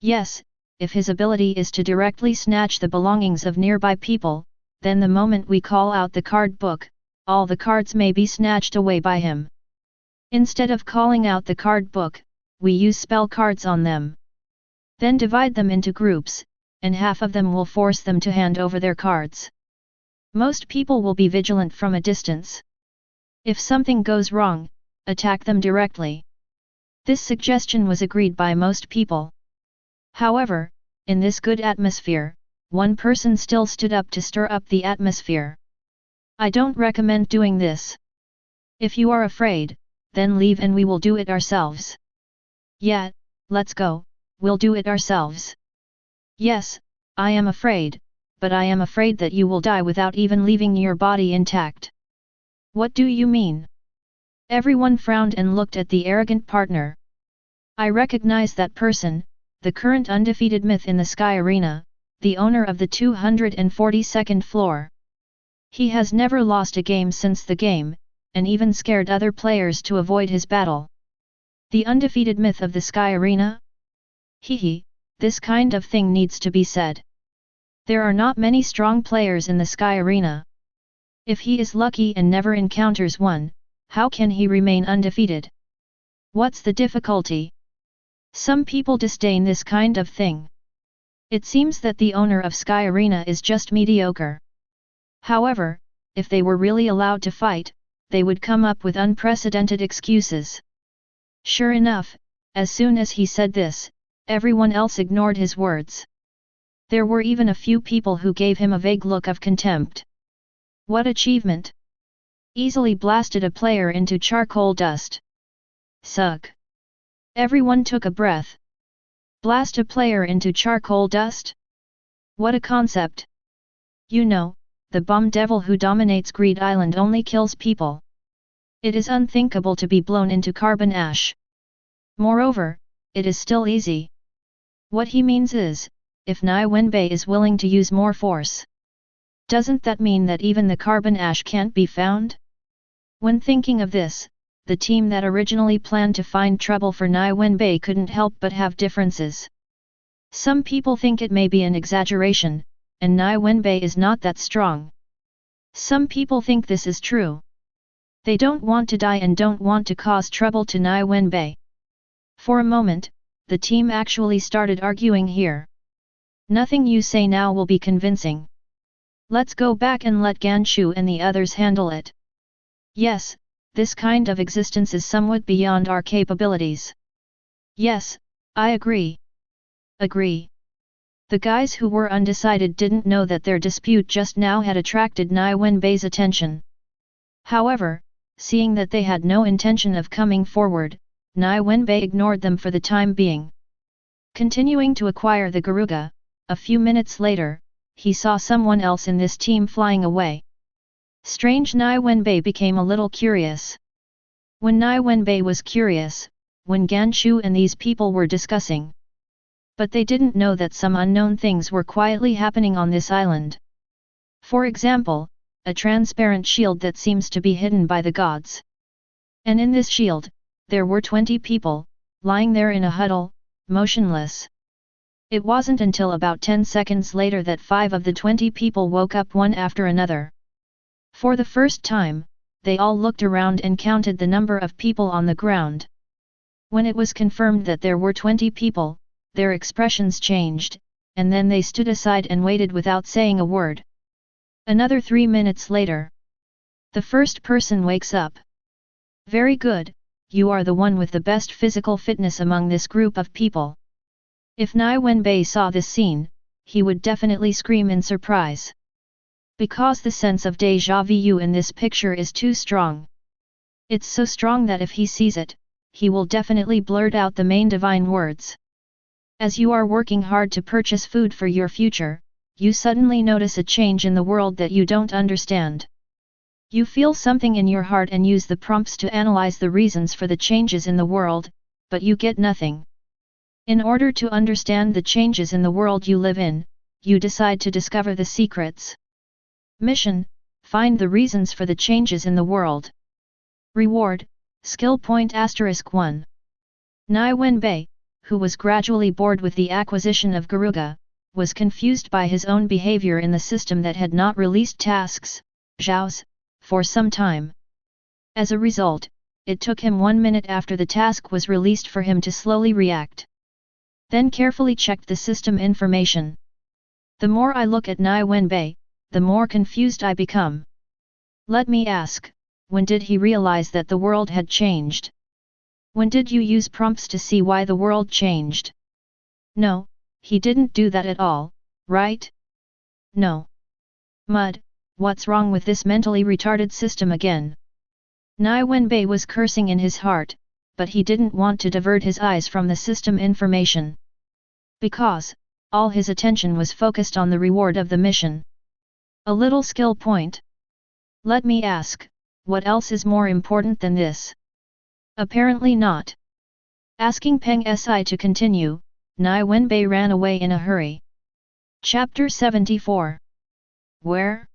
Speaker 1: Yes, if his ability is to directly snatch the belongings of nearby people, then the moment we call out the card book, all the cards may be snatched away by him. Instead of calling out the card book, we use spell cards on them. Then divide them into groups, and half of them will force them to hand over their cards. Most people will be vigilant from a distance. If something goes wrong, attack them directly. This suggestion was agreed by most people. However, in this good atmosphere, one person still stood up to stir up the atmosphere. I don't recommend doing this. If you are afraid, then leave and we will do it ourselves. Yeah, let's go, we'll do it ourselves. Yes, I am afraid, but I am afraid that you will die without even leaving your body intact. What do you mean? Everyone frowned and looked at the arrogant partner. I recognize that person, the current undefeated myth in the Sky Arena, the owner of the 242nd floor. He has never lost a game since the game, and even scared other players to avoid his battle. The undefeated myth of the Sky Arena? Hehe, this kind of thing needs to be said. There are not many strong players in the Sky Arena. If he is lucky and never encounters one, how can he remain undefeated? What's the difficulty? Some people disdain this kind of thing. It seems that the owner of Sky Arena is just mediocre. However, if they were really allowed to fight, they would come up with unprecedented excuses. Sure enough, as soon as he said this, everyone else ignored his words. There were even a few people who gave him a vague look of contempt. What achievement! Easily blasted a player into charcoal dust. Suck! Everyone took a breath. Blast a player into charcoal dust? What a concept! You know, the bomb devil who dominates Greed Island only kills people. It is unthinkable to be blown into carbon ash. Moreover, it is still easy. What he means is, if Nie Wenbai is willing to use more force. Doesn't that mean that even the carbon ash can't be found? When thinking of this, the team that originally planned to find trouble for Nie Wenbai couldn't help but have differences. Some people think it may be an exaggeration, and Nie Wenbai is not that strong. Some people think this is true. They don't want to die and don't want to cause trouble to Nie Wenbai. For a moment, the team actually started arguing here. Nothing you say now will be convincing. Let's go back and let Ganshu and the others handle it. Yes, this kind of existence is somewhat beyond our capabilities. Yes, I agree. Agree. The guys who were undecided didn't know that their dispute just now had attracted Nie Wenbai's attention. However, seeing that they had no intention of coming forward, Nie Wenbai ignored them for the time being. Continuing to acquire the Garuga, a few minutes later, he saw someone else in this team flying away. Strange, Nie Wenbai became a little curious. When Nie Wenbai was curious, when Ganshu and these people were discussing. But they didn't know that some unknown things were quietly happening on this island. For example, a transparent shield that seems to be hidden by the gods. And in this shield, there were 20 people, lying there in a huddle, motionless. It wasn't until about 10 seconds later that 5 of the 20 people woke up one after another. For the first time, they all looked around and counted the number of people on the ground. When it was confirmed that there were 20 people, their expressions changed, and then they stood aside and waited without saying a word. Another 3 minutes later. The first person wakes up. Very good, you are the one with the best physical fitness among this group of people. If Nie Wenbai saw this scene, he would definitely scream in surprise. Because the sense of déjà vu in this picture is too strong. It's so strong that if he sees it, he will definitely blurt out the main divine words. As you are working hard to purchase food for your future, you suddenly notice a change in the world that you don't understand. You feel something in your heart and use the prompts to analyze the reasons for the changes in the world, but you get nothing. In order to understand the changes in the world you live in, you decide to discover the secrets. Mission: find the reasons for the changes in the world. Reward: skill point *1. Nie Wenbai, who was gradually bored with the acquisition of Garuga, was confused by his own behavior in the system that had not released tasks, zhaos, for some time. As a result, it took him 1 minute after the task was released for him to slowly react. Then carefully checked the system information. The more I look at Nie Wenbai, the more confused I become. Let me ask, when did he realize that the world had changed? When did you use prompts to see why the world changed? No, he didn't do that at all, right? No. Mud, what's wrong with this mentally retarded system again? Nie Wenbai was cursing in his heart, but he didn't want to divert his eyes from the system information. Because, all his attention was focused on the reward of the mission. A little skill point? Let me ask, what else is more important than this? Apparently not. Asking Peng Si to continue, Nie Wenbai ran away in a hurry. Chapter 74. Where?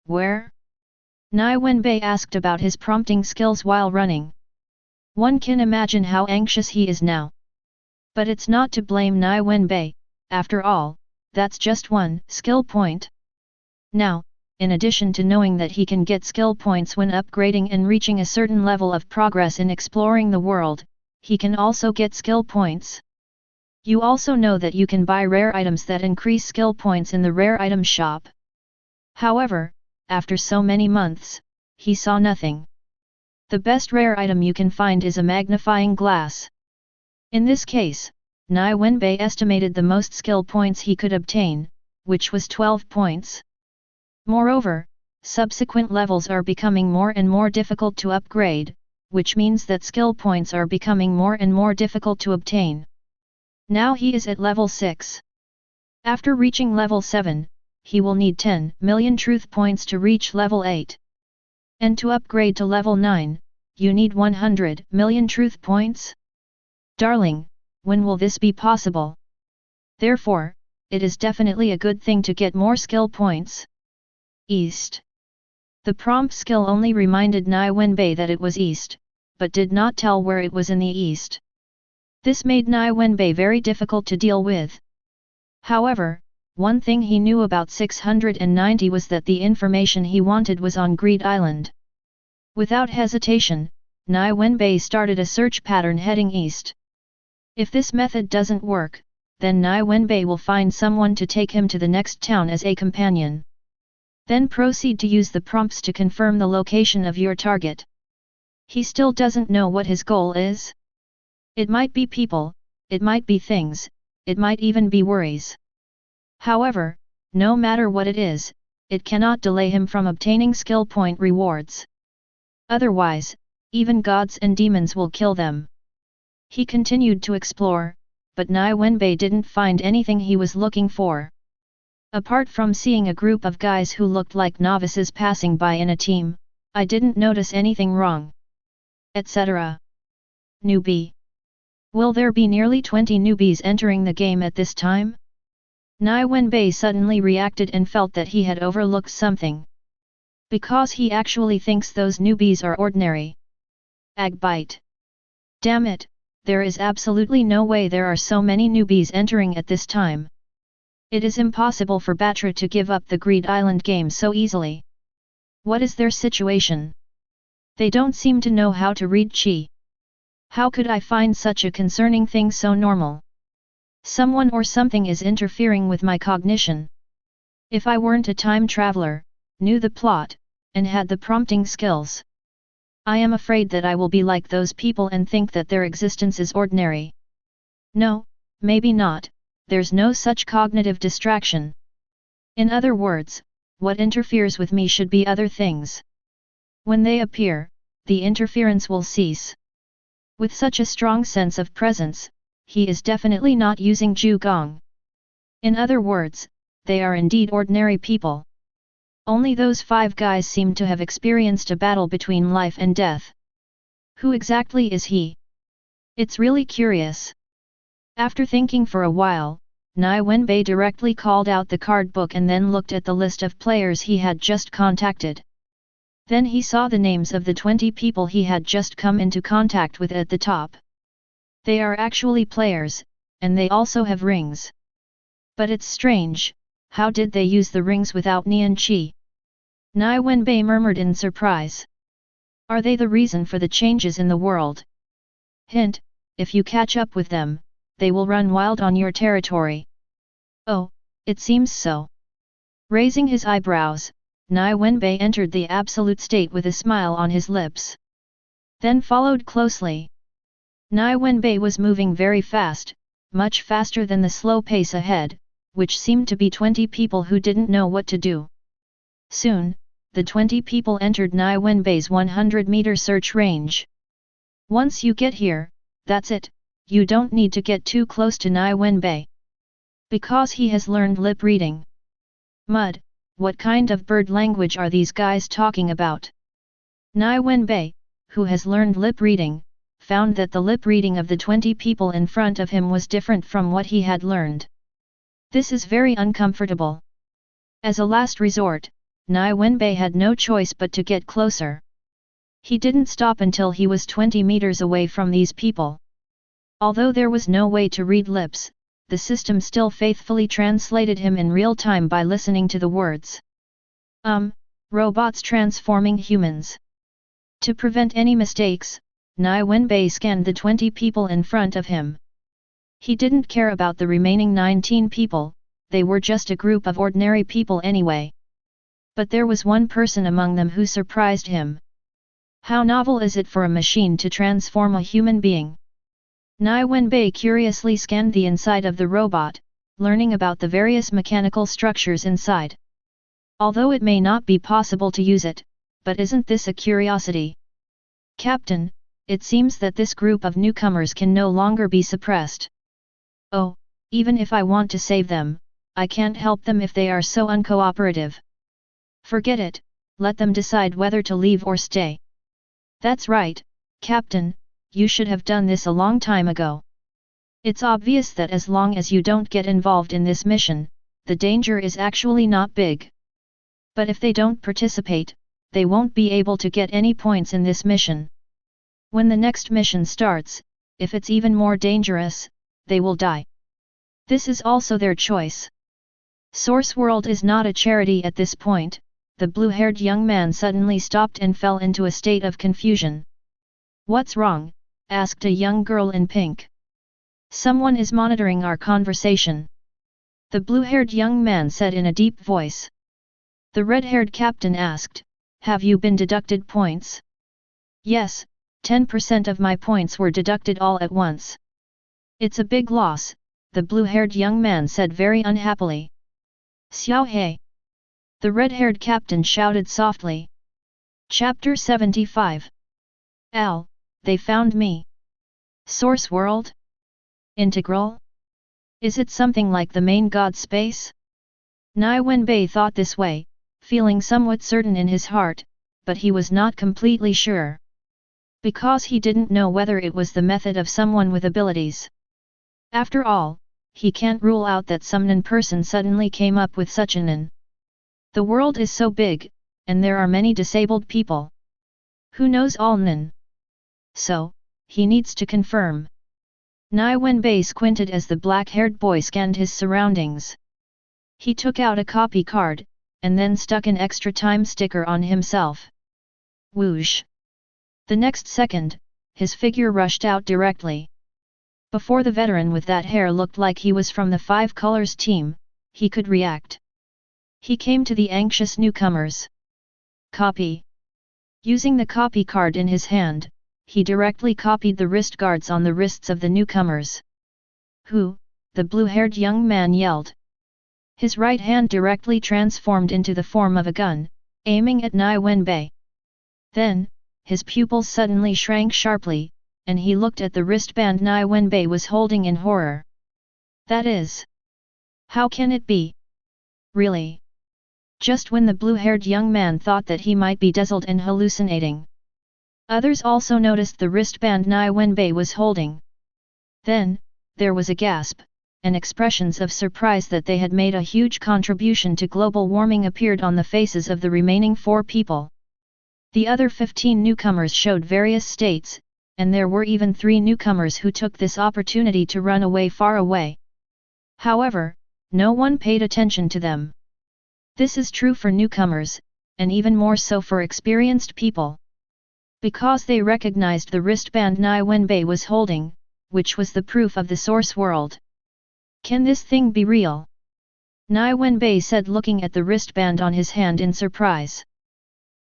Speaker 1: Nie Wenbai asked about his prompting skills while running. One can imagine how anxious he is now. But it's not to blame Nie Wenbai, after all, that's just one skill point. Now, in addition to knowing that he can get skill points when upgrading and reaching a certain level of progress in exploring the world, he can also get skill points. You also know that you can buy rare items that increase skill points in the rare item shop. However, after so many months, he saw nothing. The best rare item you can find is a magnifying glass. In this case, Nie Wenbai estimated the most skill points he could obtain, which was 12 points. Moreover, subsequent levels are becoming more and more difficult to upgrade, which means that skill points are becoming more and more difficult to obtain. Now he is at level 6. After reaching level 7, he will need 10 million truth points to reach level 8. And to upgrade to level 9, you need 100 million truth points? Darling, when will this be possible? Therefore, it is definitely a good thing to get more skill points. East. The prompt skill only reminded Nie Wenbai that it was east, but did not tell where it was in the east. This made Nie Wenbai very difficult to deal with. However, one thing he knew about 690 was that the information he wanted was on Greed Island. Without hesitation, Nie Wenbai started a search pattern heading east. If this method doesn't work, then Nie Wenbai will find someone to take him to the next town as a companion. Then proceed to use the prompts to confirm the location of your target. He still doesn't know what his goal is. It might be people, it might be things, it might even be worries. However, no matter what it is, it cannot delay him from obtaining skill point rewards. Otherwise, even gods and demons will kill them. He continued to explore, but Nie Wenbai didn't find anything he was looking for. Apart from seeing a group of guys who looked like novices passing by in a team, I didn't notice anything wrong. Etc. Newbie. Will there be nearly 20 newbies entering the game at this time? Nie Wenbai suddenly reacted and felt that he had overlooked something. Because he actually thinks those newbies are ordinary. Agbite. Damn it, there is absolutely no way there are so many newbies entering at this time. It is impossible for Batra to give up the Greed Island game so easily. What is their situation? They don't seem to know how to read Qi. How could I find such a concerning thing so normal? Someone or something is interfering with my cognition. If I weren't a time traveler, knew the plot, and had the prompting skills, I am afraid that I will be like those people and think that their existence is ordinary. No, maybe not, there's no such cognitive distraction. In other words, what interferes with me should be other things. When they appear, the interference will cease. With such a strong sense of presence, he is definitely not using Zhugong. In other words, they are indeed ordinary people. Only those 5 guys seem to have experienced a battle between life and death. Who exactly is he? It's really curious. After thinking for a while, Nie Wenbai directly called out the card book and then looked at the list of players he had just contacted. Then he saw the names of the 20 people he had just come into contact with at the top. They are actually players, and they also have rings. But it's strange, how did they use the rings without Nian Qi? Nie Wenbai murmured in surprise. Are they the reason for the changes in the world? Hint, if you catch up with them, they will run wild on your territory. Oh, it seems so. Raising his eyebrows, Nie Wenbai entered the absolute state with a smile on his lips. Then followed closely. Nie Wenbai was moving very fast, much faster than the slow pace ahead, which seemed to be 20 people who didn't know what to do. Soon, the 20 people entered Nie Wenbai's 100-meter search range. Once you get here, that's it, you don't need to get too close to Nie Wenbai. Because he has learned lip reading. Mud, what kind of bird language are these guys talking about? Nie Wenbai, who has learned lip reading, found that the lip reading of the 20 people in front of him was different from what he had learned. This is very uncomfortable. As a last resort, Nie Wenbai had no choice but to get closer. He didn't stop until he was 20 meters away from these people. Although there was no way to read lips, the system still faithfully translated him in real time by listening to the words. Robots transforming humans. To prevent any mistakes, Nie Wenbai scanned the 20 people in front of him. He didn't care about the remaining 19 people, they were just a group of ordinary people anyway. But there was one person among them who surprised him. How novel is it for a machine to transform a human being? Nie Wenbai curiously scanned the inside of the robot, learning about the various mechanical structures inside. Although it may not be possible to use it, but isn't this a curiosity? Captain, it seems that this group of newcomers can no longer be suppressed. Oh, even if I want to save them, I can't help them if they are so uncooperative. Forget it, let them decide whether to leave or stay. That's right, Captain, you should have done this a long time ago. It's obvious that as long as you don't get involved in this mission, the danger is actually not big. But if they don't participate, they won't be able to get any points in this mission. When the next mission starts, if it's even more dangerous, they will die. This is also their choice. Source World is not a charity at this point. The blue-haired young man suddenly stopped and fell into a state of confusion. What's wrong? Asked a young girl in pink. Someone is monitoring our conversation. The blue-haired young man said in a deep voice. The red-haired captain asked, have you been deducted points? Yes, 10% of my points were deducted all at once. It's a big loss, the blue-haired young man said very unhappily. Xiao He! The red-haired captain shouted softly. Chapter 75. Al, they found me. Source world? Integral? Is it something like the main god space? Nie Wenbai thought this way, feeling somewhat certain in his heart, but he was not completely sure. Because he didn't know whether it was the method of someone with abilities. After all, he can't rule out that some Nen person suddenly came up with such a Nen. The world is so big, and there are many disabled people. Who knows all Nen? So, he needs to confirm. Nie Wenbai squinted as the black-haired boy scanned his surroundings. He took out a copy card, and then stuck an extra time sticker on himself. Whoosh! The next second, his figure rushed out directly. Before the veteran with that hair looked like he was from the Five Colors team, he could react. He came to the anxious newcomers. Copy. Using the copy card in his hand, he directly copied the wrist guards on the wrists of the newcomers. Who? The blue-haired young man yelled. His right hand directly transformed into the form of a gun, aiming at Nie Wenbai. Then, his pupils suddenly shrank sharply, and he looked at the wristband Nie Wenbai was holding in horror. That is... How can it be? Really? Just when the blue-haired young man thought that he might be dazzled and hallucinating. Others also noticed the wristband Nie Wenbai was holding. Then, there was a gasp, and expressions of surprise that they had made a huge contribution to global warming appeared on the faces of the remaining 4 people. The other 15 newcomers showed various states, and there were even 3 newcomers who took this opportunity to run away far away. However, no one paid attention to them. This is true for newcomers, and even more so for experienced people. Because they recognized the wristband Nie Wenbai was holding, which was the proof of the source world. Can this thing be real? Nie Wenbai said, looking at the wristband on his hand in surprise.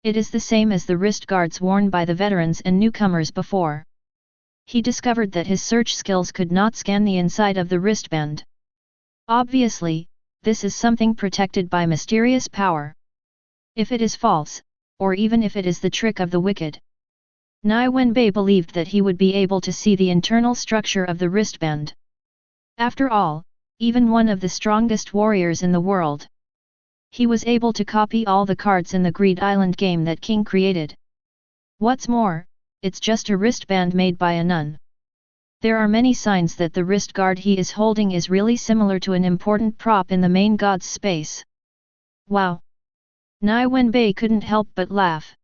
Speaker 1: It is the same as the wrist guards worn by the veterans and newcomers before. He discovered that his search skills could not scan the inside of the wristband. Obviously, this is something protected by mysterious power. If it is false, or even if it is the trick of the wicked. Nie Wenbai believed that he would be able to see the internal structure of the wristband. After all, even one of the strongest warriors in the world. He was able to copy all the cards in the Greed Island game that King created. What's more, it's just a wristband made by a nun. There are many signs that the wrist guard he is holding is really similar to an important prop in the main god's space. Wow! Nie Wenbai couldn't help but laugh.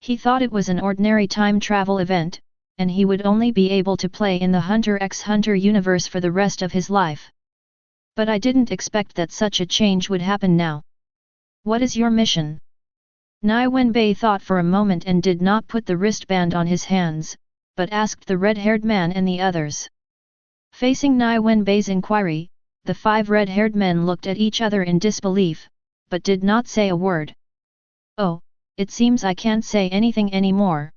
Speaker 1: He thought it was an ordinary time travel event, and he would only be able to play in the Hunter x Hunter universe for the rest of his life. But I didn't expect that such a change would happen now. What is your mission? Nie Wenbai thought for a moment and did not put the wristband on his hands, but asked the red-haired man and the others. Facing Nie Wenbai's inquiry, the 5 red-haired men looked at each other in disbelief, but did not say a word. Oh, it seems I can't say anything anymore.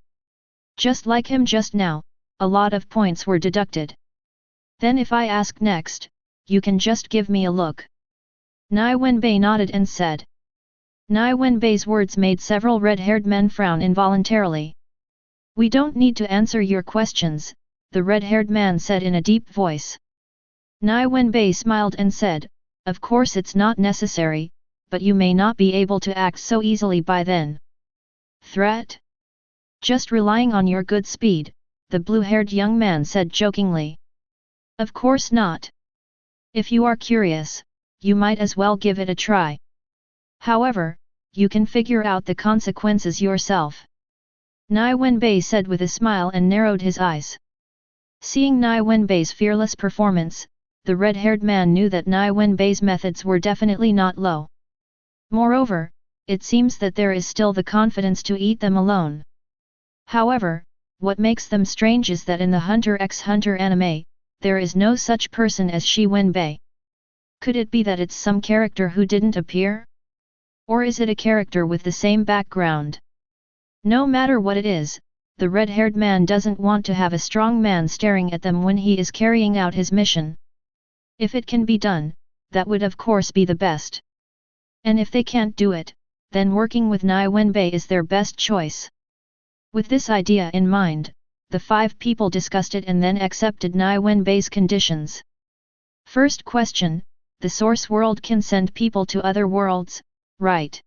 Speaker 1: Just like him just now, a lot of points were deducted. Then if I ask next, you can just give me a look. Nie Wenbai nodded and said. Nie Wenbai's words made several red-haired men frown involuntarily. We don't need to answer your questions, the red-haired man said in a deep voice. Nie Wenbai smiled and said, of course it's not necessary, but you may not be able to act so easily by then. Threat? Just relying on your good speed, the blue-haired young man said jokingly. Of course not. If you are curious, you might as well give it a try. However, you can figure out the consequences yourself. Nie Wenbai said with a smile and narrowed his eyes. Seeing Nie Wenbai's fearless performance, the red-haired man knew that Nie Wenbai's methods were definitely not low. Moreover, it seems that there is still the confidence to eat them alone. However, what makes them strange is that in the Hunter x Hunter anime, there is no such person as Nie Wenbai. Could it be that it's some character who didn't appear? Or is it a character with the same background? No matter what it is, the red-haired man doesn't want to have a strong man staring at them when he is carrying out his mission. If it can be done, that would of course be the best. And if they can't do it, then working with Nie Wenbai is their best choice. With this idea in mind, the 5 people discussed it and then accepted Nie Wenbai's conditions. First question, the source world can send people to other worlds, right?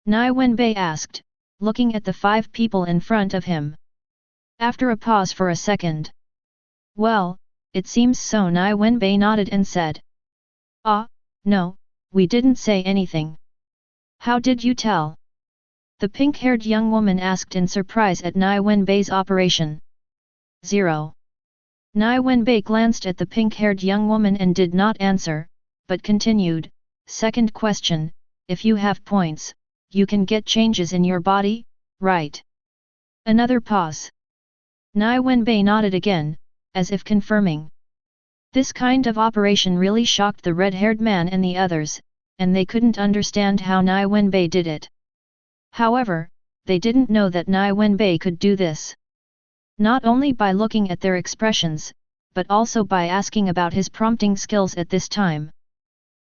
Speaker 1: Nie Wenbai asked, looking at the 5 people in front of him. After a pause for a second. Well, it seems so. Nie Wenbai nodded and said. Ah, no, we didn't say anything. How did you tell? The pink-haired young woman asked in surprise at Nie Wenbai's operation. 0. Nie Wenbai glanced at the pink-haired young woman and did not answer, but continued, second question, if you have points, you can get changes in your body, right? Another pause. Nie Wenbai nodded again, as if confirming. This kind of operation really shocked the red-haired man and the others, and they couldn't understand how Nie Wenbai did it. However, they didn't know that Nie Wenbai could do this. Not only by looking at their expressions, but also by asking about his prompting skills at this time.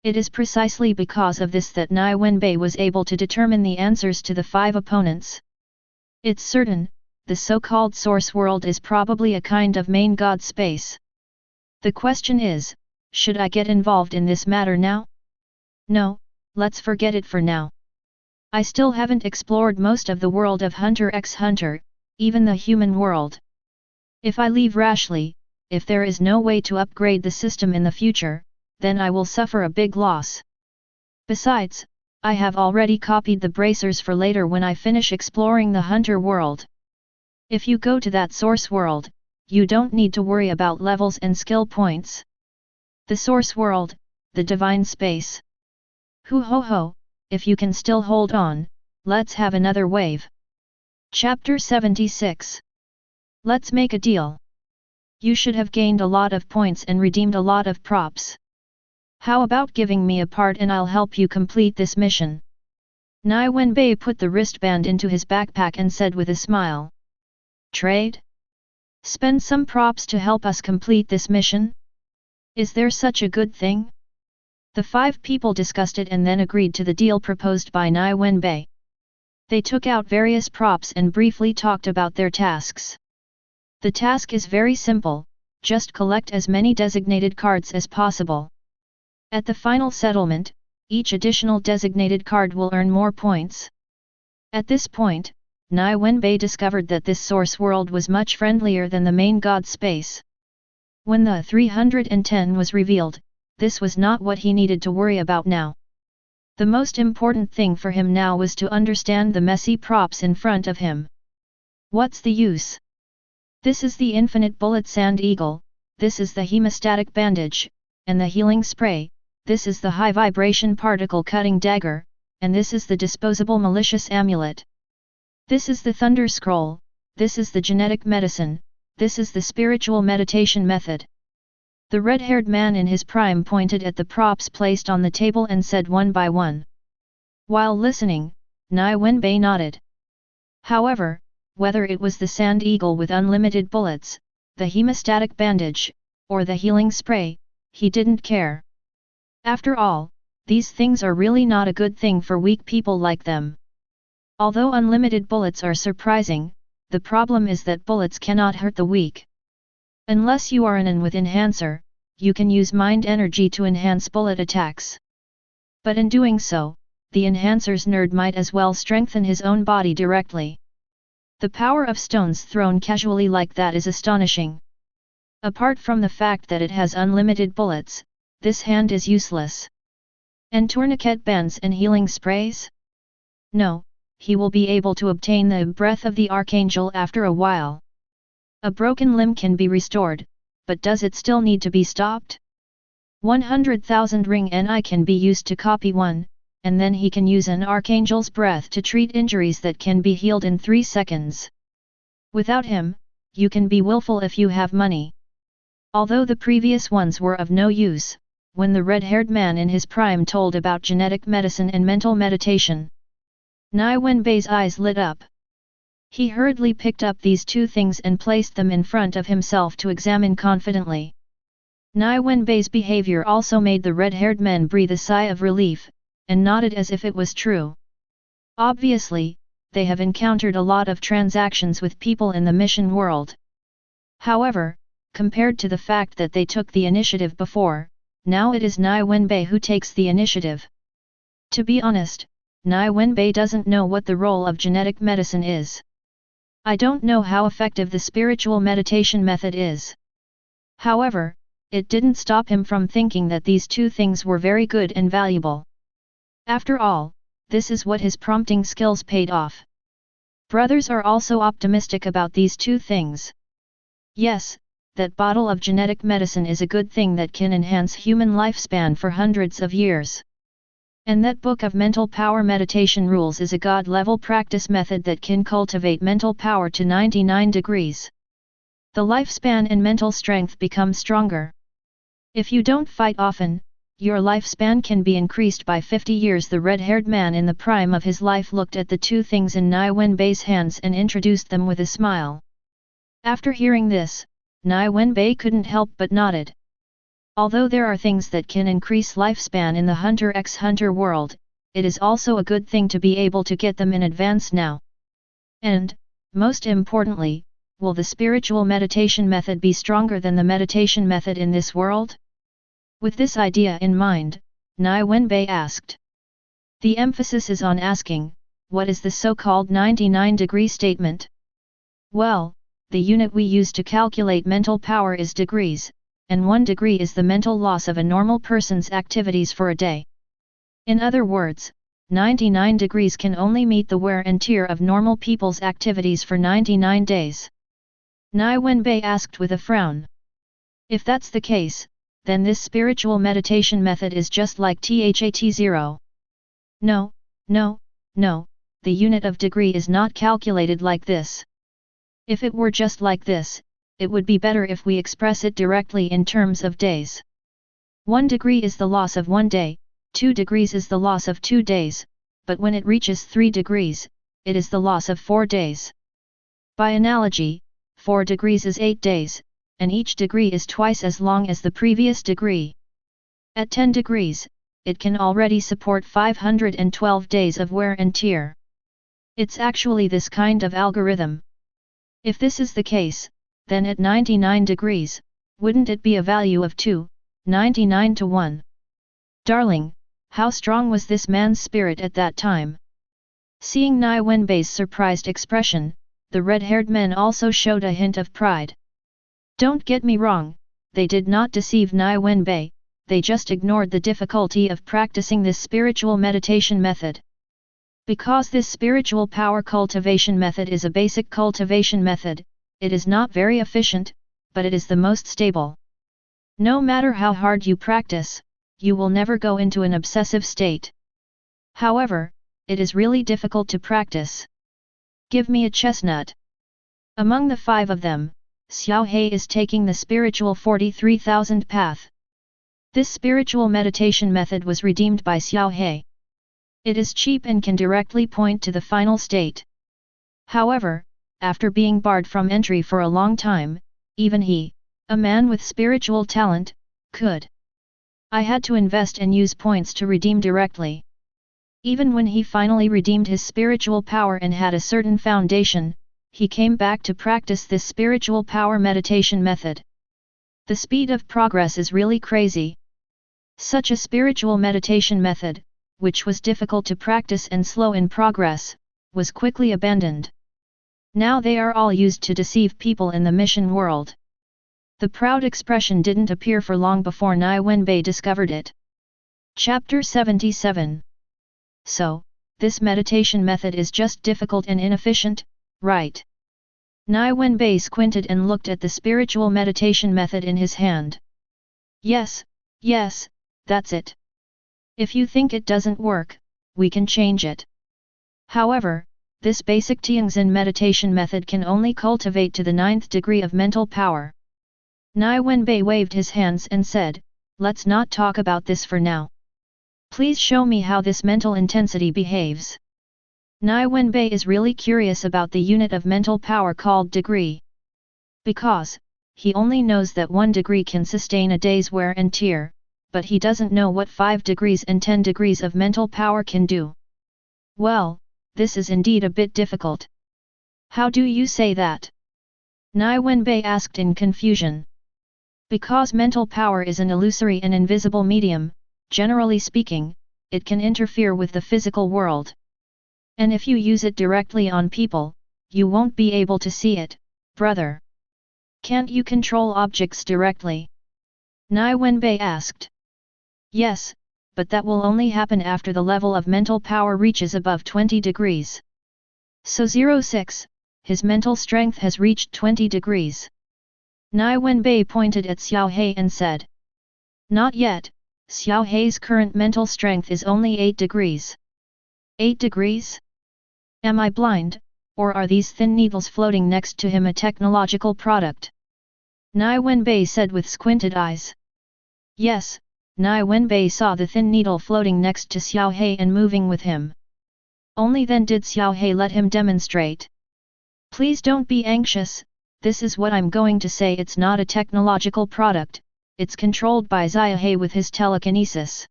Speaker 1: It is precisely because of this that Nie Wenbai was able to determine the answers to the 5 opponents. It's certain, the so-called source world is probably a kind of main god space. The question is, should I get involved in this matter now? No, let's forget it for now. I still haven't explored most of the world of Hunter x Hunter, even the human world. If I leave rashly, if there is no way to upgrade the system in the future, then I will suffer a big loss. Besides, I have already copied the bracers for later when I finish exploring the Hunter world. If you go to that source world, you don't need to worry about levels and skill points. The source world, the divine space. Hoo ho ho, if you can still hold on, let's have another wave. Chapter 76. Let's make a deal. You should have gained a lot of points and redeemed a lot of props. How about giving me a part and I'll help you complete this mission? Nie Wenbai put the wristband into his backpack and said with a smile. Trade? Spend some props to help us complete this mission? Is there such a good thing? The 5 people discussed it and then agreed to the deal proposed by Nie Wenbai. They took out various props and briefly talked about their tasks. The task is very simple, just collect as many designated cards as possible. At the final settlement, each additional designated card will earn more points. At this point, Nie Wenbai discovered that this source world was much friendlier than the main god space. When the 310 was revealed, this was not what he needed to worry about now. The most important thing for him now was to understand the messy props in front of him. What's the use? This is the infinite bullet sand eagle, this is the hemostatic bandage, and the healing spray, this is the high vibration particle cutting dagger, and this is the disposable malicious amulet. This is the thunder scroll, this is the genetic medicine, this is the spiritual meditation method. The red-haired man in his prime pointed at the props placed on the table and said one by one. While listening, Nie Wenbai nodded. However, whether it was the sand eagle with unlimited bullets, the hemostatic bandage, or the healing spray, he didn't care. After all, these things are really not a good thing for weak people like them. Although unlimited bullets are surprising, the problem is that bullets cannot hurt the weak. Unless you are an with enhancer, you can use mind energy to enhance bullet attacks. But in doing so, the enhancer's nerd might as well strengthen his own body directly. The power of stones thrown casually like that is astonishing. Apart from the fact that it has unlimited bullets, this hand is useless. And tourniquet bands and healing sprays? No, he will be able to obtain the breath of the Archangel after a while. A broken limb can be restored, but does it still need to be stopped? 100,000 ring Ni can be used to copy one, and then he can use an Archangel's breath to treat injuries that can be healed in 3 seconds. Without him, you can be willful if you have money. Although the previous ones were of no use, when the red-haired man in his prime told about genetic medicine and mental meditation, Nie Wenbai's eyes lit up. He hurriedly picked up these 2 things and placed them in front of himself to examine confidently. Nie Wenbai's behavior also made the red-haired men breathe a sigh of relief, and nodded as if it was true. Obviously, they have encountered a lot of transactions with people in the mission world. However, compared to the fact that they took the initiative before, now it is Nie Wenbai who takes the initiative. To be honest, Nie Wenbai doesn't know what the role of genetic medicine is. I don't know how effective the spiritual meditation method is. However, it didn't stop him from thinking that these two things were very good and valuable. After all, this is what his prompting skills paid off. Brothers are also optimistic about these two things. Yes, that bottle of genetic medicine is a good thing that can enhance human lifespan for hundreds of years. And that book of mental power meditation rules is a God-level practice method that can cultivate mental power to 99 degrees. The lifespan and mental strength become stronger. If you don't fight often, your lifespan can be increased by 50 years. The red-haired man in the prime of his life looked at the two things in Nie Wenbai's hands and introduced them with a smile. After hearing this, Nie Wenbai couldn't help but nodded. Although there are things that can increase lifespan in the Hunter x Hunter world, it is also a good thing to be able to get them in advance now. And, most importantly, will the spiritual meditation method be stronger than the meditation method in this world? With this idea in mind, Nie Wenbai asked. The emphasis is on asking, what is the so-called 99-degree statement? Well, the unit we use to calculate mental power is degrees, and 1 degree is the mental loss of a normal person's activities for a day. In other words, 99 degrees can only meet the wear and tear of normal people's activities for 99 days. Nie Wenbai asked with a frown. If that's the case, then this spiritual meditation method is just like THAT0. No, no, no, the unit of degree is not calculated like this. If it were just like this, it would be better if we express it directly in terms of days. 1 degree is the loss of 1 day, 2 degrees is the loss of 2 days, but when it reaches 3 degrees, it is the loss of 4 days. By analogy, 4 degrees is 8 days, and each degree is twice as long as the previous degree. At 10 degrees, it can already support 512 days of wear and tear. It's actually this kind of algorithm. If this is the case, then at 99 degrees, wouldn't it be a value of 299 to 1? Darling, how strong was this man's spirit at that time? Seeing Nie Wenbai's surprised expression, the red-haired men also showed a hint of pride. Don't get me wrong, they did not deceive Nie Wenbai, they just ignored the difficulty of practicing this spiritual meditation method. Because this spiritual power cultivation method is a basic cultivation method, it is not very efficient, but it is the most stable. No matter how hard you practice, you will never go into an obsessive state. However, it is really difficult to practice. Give me a chestnut. Among the 5 of them, Xiao He is taking the spiritual 43,000 path. This spiritual meditation method was redeemed by Xiao He. It is cheap and can directly point to the final state. However, after being barred from entry for a long time, even he, a man with spiritual talent, could. I had to invest and use points to redeem directly. Even when he finally redeemed his spiritual power and had a certain foundation, he came back to practice this spiritual power meditation method. The speed of progress is really crazy. Such a spiritual meditation method, which was difficult to practice and slow in progress, was quickly abandoned. Now they are all used to deceive people in the mission world. The proud expression didn't appear for long before Nie Wenbai discovered it. Chapter 77. So, this meditation method is just difficult and inefficient, right? Nie Wenbai squinted and looked at the spiritual meditation method in his hand. Yes, yes, that's it. If you think it doesn't work, we can change it. However, this basic Tianxin meditation method can only cultivate to the 9th degree of mental power. Nie Wenbai waved his hands and said, let's not talk about this for now. Please show me how this mental intensity behaves. Nie Wenbai is really curious about the unit of mental power called degree. Because, he only knows that 1 degree can sustain a day's wear and tear, but he doesn't know what 5 degrees and 10 degrees of mental power can do. Well, this is indeed a bit difficult. How do you say that? Nie Wenbai asked in confusion. Because mental power is an illusory and invisible medium, generally speaking, it can interfere with the physical world. And if you use it directly on people, you won't be able to see it, brother. Can't you control objects directly? Nie Wenbai asked. Yes, but that will only happen after the level of mental power reaches above 20 degrees. So 06, his mental strength has reached 20 degrees. Nie Wenbai pointed at Xiao He and said. Not yet, Xiao He's current mental strength is only 8 degrees. 8 degrees? Am I blind, or are these thin needles floating next to him a technological product? Nie Wenbai said with squinted eyes. Yes, Nie Wenbai saw the thin needle floating next to Xiao He and moving with him. Only then did Xiao He let him demonstrate. Please don't be anxious, this is what I'm going to say. It's not a technological product, it's controlled by Xiao He with his telekinesis.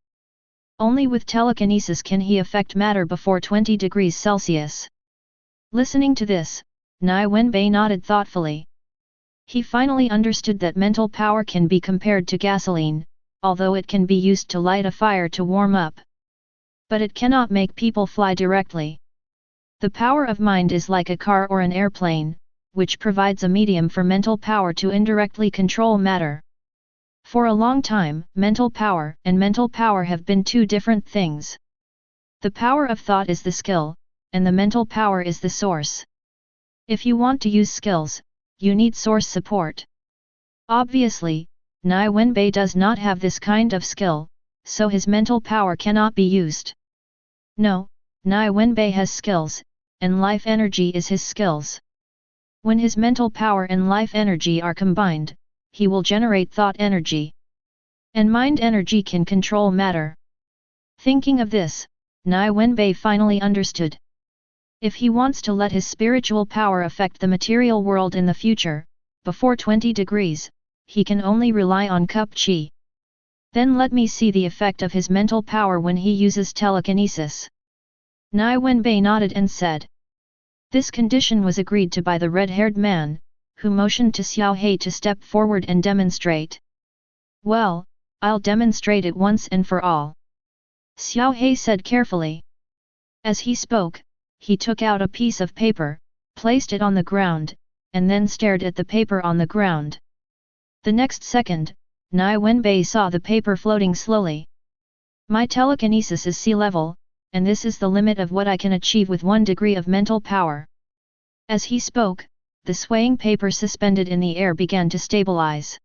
Speaker 1: Only with telekinesis can he affect matter before 20 degrees Celsius. Listening to this, Nie Wenbai nodded thoughtfully. He finally understood that mental power can be compared to gasoline, although it can be used to light a fire to warm up. But it cannot make people fly directly. The power of mind is like a car or an airplane, which provides a medium for mental power to indirectly control matter. For a long time, mental power and mental power have been two different things. The power of thought is the skill, and the mental power is the source. If you want to use skills, you need source support. Obviously, Nie Wenbai does not have this kind of skill, so his mental power cannot be used. No, Nie Wenbai has skills, and life energy is his skills. When his mental power and life energy are combined, he will generate thought energy. And mind energy can control matter. Thinking of this, Nie Wenbai finally understood. If he wants to let his spiritual power affect the material world in the future, before 20 degrees, he can only rely on cup chi. Then let me see the effect of his mental power when he uses telekinesis. Nie Wenbai nodded and said. This condition was agreed to by the red-haired man, who motioned to Xiao He to step forward and demonstrate. Well, I'll demonstrate it once and for all. Xiao He said carefully. As he spoke, he took out a piece of paper, placed it on the ground, and then stared at the paper on the ground. The next second, Nie Wenbai saw the paper floating slowly. My telekinesis is sea level, and this is the limit of what I can achieve with 1 degree of mental power. As he spoke, the swaying paper suspended in the air began to stabilize.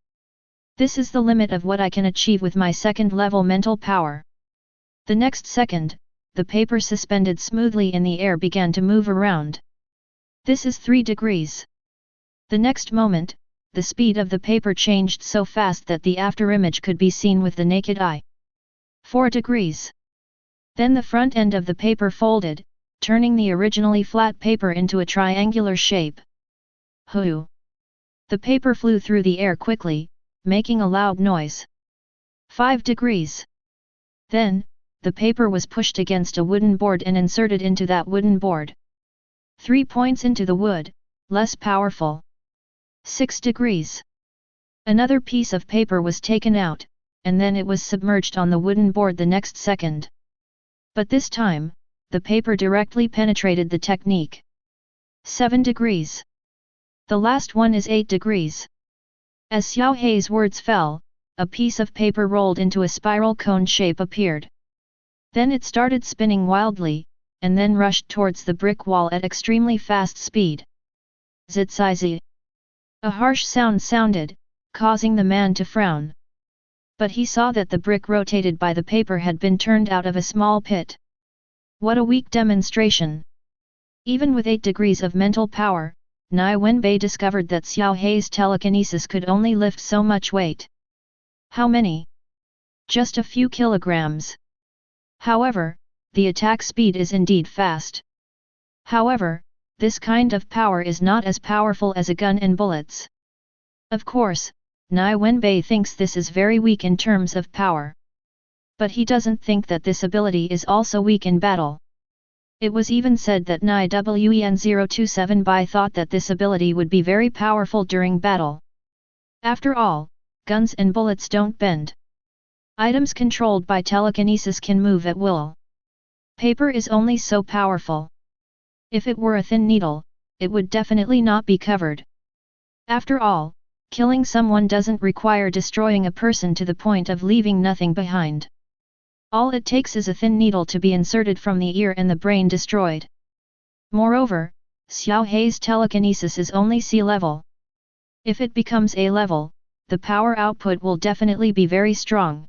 Speaker 1: This is the limit of what I can achieve with my second level mental power. The next second, the paper suspended smoothly in the air began to move around. This is 3 degrees. The next moment, the speed of the paper changed so fast that the afterimage could be seen with the naked eye. 4 degrees. Then the front end of the paper folded, turning the originally flat paper into a triangular shape. Hoo! The paper flew through the air quickly, making a loud noise. 5 degrees. Then, the paper was pushed against a wooden board and inserted into that wooden board. 3 points into the wood, less powerful. 6 degrees. Another piece of paper was taken out, and then it was submerged on the wooden board the next second. But this time, the paper directly penetrated the technique. 7 degrees. The last one is 8 degrees. As Xiao He's words fell, a piece of paper rolled into a spiral cone shape appeared. Then it started spinning wildly, and then rushed towards the brick wall at extremely fast speed. Zitsizi! A harsh sound sounded, causing the man to frown. But he saw that the brick rotated by the paper had been turned out of a small pit. What a weak demonstration! Even with 8 degrees of mental power, Nie Wenbai discovered that Xiao He's telekinesis could only lift so much weight. How many? Just a few kilograms. However, the attack speed is indeed fast. However, this kind of power is not as powerful as a gun and bullets. Of course, Nie Wenbai thinks this is very weak in terms of power. But he doesn't think that this ability is also weak in battle. It was even said that Nie Wenbai thought that this ability would be very powerful during battle. After all, guns and bullets don't bend. Items controlled by telekinesis can move at will. Paper is only so powerful. If it were a thin needle, it would definitely not be covered. After all, killing someone doesn't require destroying a person to the point of leaving nothing behind. All it takes is a thin needle to be inserted from the ear and the brain destroyed. Moreover, Xiao Hei's telekinesis is only C level. If it becomes A level, the power output will definitely be very strong.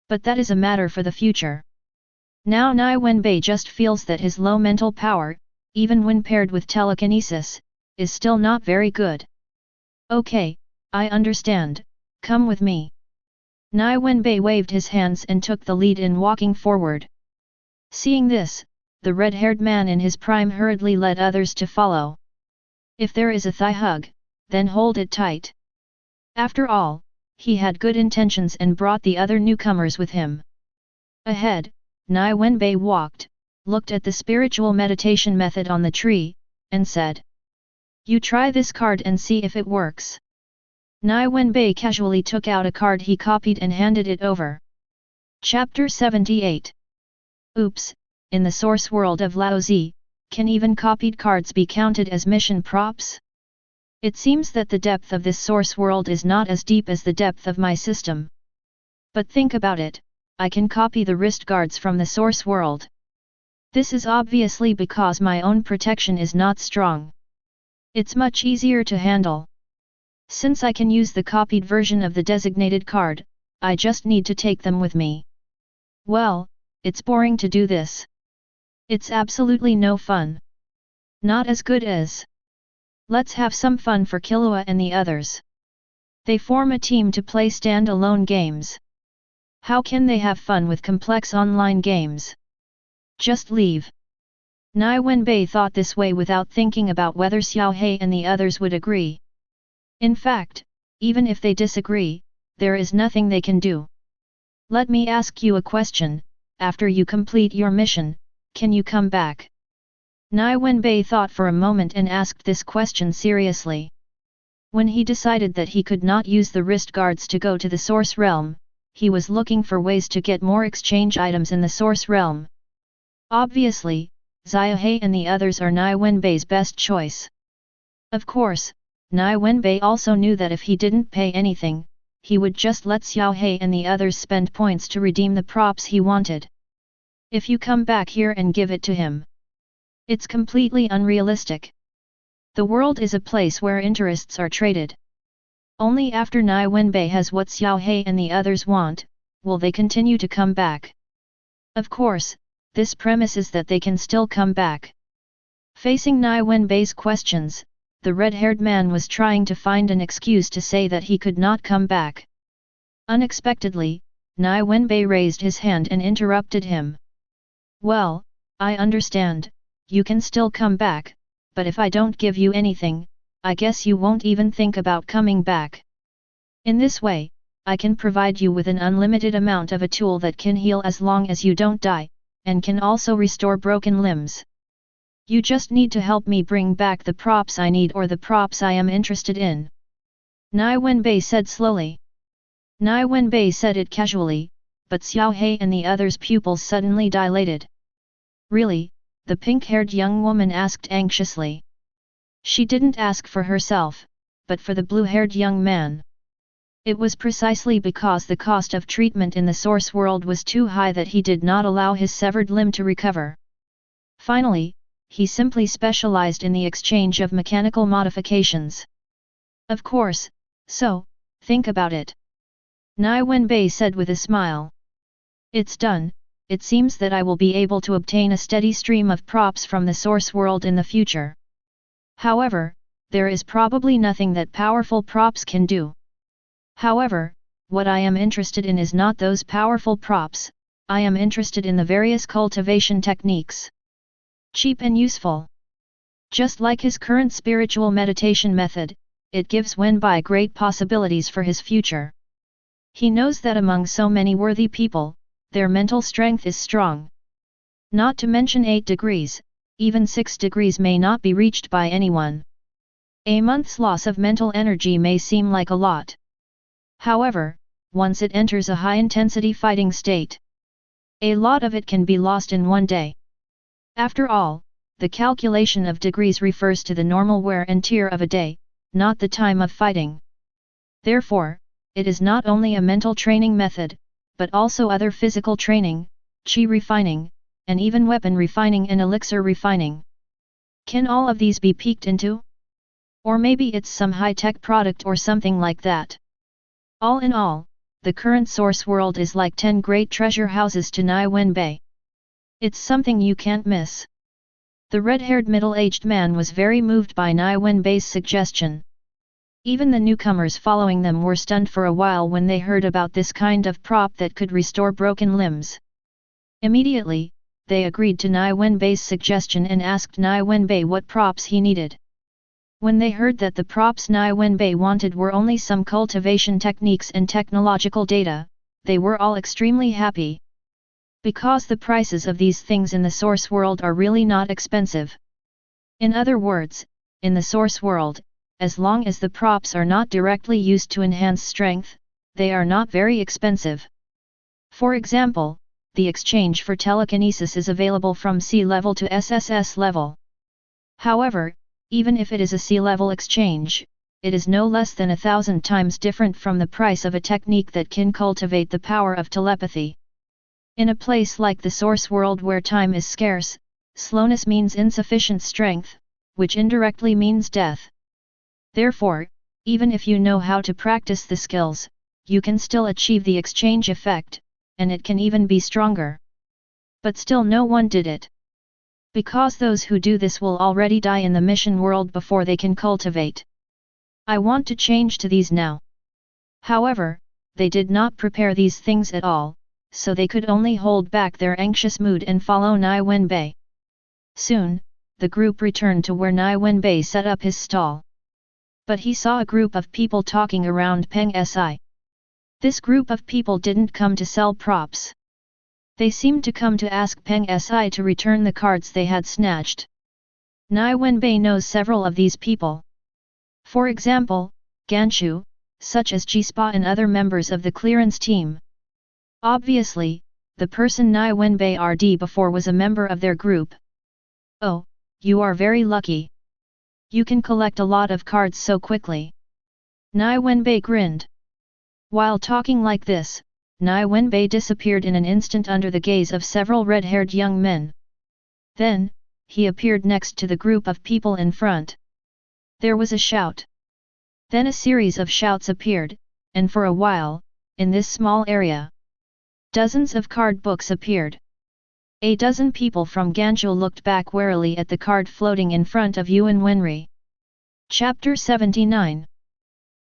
Speaker 1: But that is a matter for the future. Now Nie Wenbai just feels that his low mental power, even when paired with telekinesis, is still not very good. Okay, I understand, come with me. Nie Wenbai waved his hands and took the lead in walking forward. Seeing this, the red-haired man in his prime hurriedly led others to follow. If there is a thigh hug, then hold it tight. After all, he had good intentions and brought the other newcomers with him. Ahead, Nie Wenbai walked, looked at the spiritual meditation method on the tree, and said, "You try this card and see if it works." Nie Wenbai casually took out a card he copied and handed it over. Chapter 78. Oops, in the source world of Laozi, can even copied cards be counted as mission props? It seems that the depth of this source world is not as deep as the depth of my system. But think about it, I can copy the wrist guards from the source world. This is obviously because my own protection is not strong. It's much easier to handle. Since I can use the copied version of the designated card, I just need to take them with me. Well, it's boring to do this. It's absolutely no fun. Not as good as. Let's have some fun for Killua and the others. They form a team to play stand-alone games. How can they have fun with complex online games? Just leave. Nie Wenbai thought this way without thinking about whether Xiao Hei and the others would agree. In fact, even if they disagree, there is nothing they can do. Let me ask you a question, after you complete your mission, can you come back? Nie Wenbai thought for a moment and asked this question seriously. When he decided that he could not use the wrist guards to go to the source realm, he was looking for ways to get more exchange items in the source realm. Obviously, Xiao Hei and the others are Nie Wenbai's best choice. Of course, Nie Wenbai also knew that if he didn't pay anything, he would just let Xiao Hei and the others spend points to redeem the props he wanted. If you come back here and give it to him. It's completely unrealistic. The world is a place where interests are traded. Only after Nie Wenbai has what Xiao Hei and the others want, will they continue to come back. Of course, this premises that they can still come back. Facing Nie Wenbai's questions, the red-haired man was trying to find an excuse to say that he could not come back. Unexpectedly, Nie Wenbai raised his hand and interrupted him. Well, I understand, you can still come back, but if I don't give you anything, I guess you won't even think about coming back. In this way, I can provide you with an unlimited amount of a tool that can heal as long as you don't die, and can also restore broken limbs. You just need to help me bring back the props I need or the props I am interested in. Nie Wenbai said slowly. Nie Wenbai said it casually, but Xiao Hei and the others' pupils suddenly dilated. Really? The pink-haired young woman asked anxiously. She didn't ask for herself, but for the blue-haired young man. It was precisely because the cost of treatment in the source world was too high that he did not allow his severed limb to recover. Finally, he simply specialized in the exchange of mechanical modifications. Of course, so, think about it. Nie Wenbai said with a smile. It's done, it seems that I will be able to obtain a steady stream of props from the source world in the future. However, there is probably nothing that powerful props can do. However, what I am interested in is not those powerful props, I am interested in the various cultivation techniques. Cheap and useful. Just like his current spiritual meditation method, it gives Wenbai great possibilities for his future. He knows that among so many worthy people, their mental strength is strong. Not to mention 8 degrees, even 6 degrees may not be reached by anyone. A month's loss of mental energy may seem like a lot. However, once it enters a high-intensity fighting state, a lot of it can be lost in one day. After all, the calculation of degrees refers to the normal wear and tear of a day, not the time of fighting. Therefore, it is not only a mental training method, but also other physical training, chi refining, and even weapon refining and elixir refining. Can all of these be peeked into? Or maybe it's some high-tech product or something like that. All in all, the current source world is like 10 great treasure houses to Nie Wenbai. It's something you can't miss. The red-haired middle-aged man was very moved by Nie Wenbai's suggestion. Even the newcomers following them were stunned for a while when they heard about this kind of prop that could restore broken limbs. Immediately, they agreed to Nie Wenbai's suggestion and asked Nie Wenbai what props he needed. When they heard that the props Nie Wenbai wanted were only some cultivation techniques and technological data, they were all extremely happy. Because the prices of these things in the source world are really not expensive. In other words, in the source world, as long as the props are not directly used to enhance strength, they are not very expensive. For example, the exchange for telekinesis is available from C level to SSS level. However, even if it is a C-level exchange, it is no less than 1,000 times different from the price of a technique that can cultivate the power of telepathy. In a place like the source world where time is scarce, slowness means insufficient strength, which indirectly means death. Therefore, even if you know how to practice the skills, you can still achieve the exchange effect, and it can even be stronger. But still no one did it. Because those who do this will already die in the mission world before they can cultivate. I want to change to these now. However, they did not prepare these things at all, so they could only hold back their anxious mood and follow Nie Wenbai. Soon, the group returned to where Nie Wenbai set up his stall. But he saw a group of people talking around Peng Si. This group of people didn't come to sell props. They seemed to come to ask Peng Si to return the cards they had snatched. Nie Wenbai knows several of these people. For example, Ganshu, such as G-Spa and other members of the clearance team. Obviously, the person Nie Wenbai RD before was a member of their group. Oh, you are very lucky. You can collect a lot of cards so quickly. Nie Wenbai grinned. While talking like this, Nie Wenbai disappeared in an instant under the gaze of several red-haired young men. Then, he appeared next to the group of people in front. There was a shout. Then a series of shouts appeared, and for a while, in this small area, dozens of card books appeared. A dozen people from Ganzhou looked back warily at the card floating in front of Yuan Wenri. Chapter 79.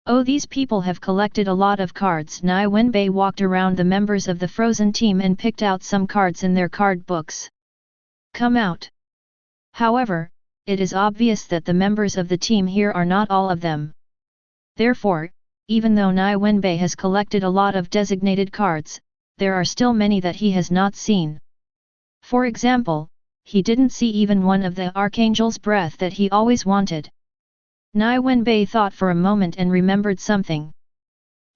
Speaker 1: Oh, these people have collected a lot of cards. Nie Wenbai walked around the members of the frozen team and picked out some cards in their card books. Come out. However, it is obvious that the members of the team here are not all of them. Therefore, even though Nie Wenbai has collected a lot of designated cards, there are still many that he has not seen. For example, he didn't see even one of the Archangel's breath that he always wanted. Nie Wenbai thought for a moment and remembered something.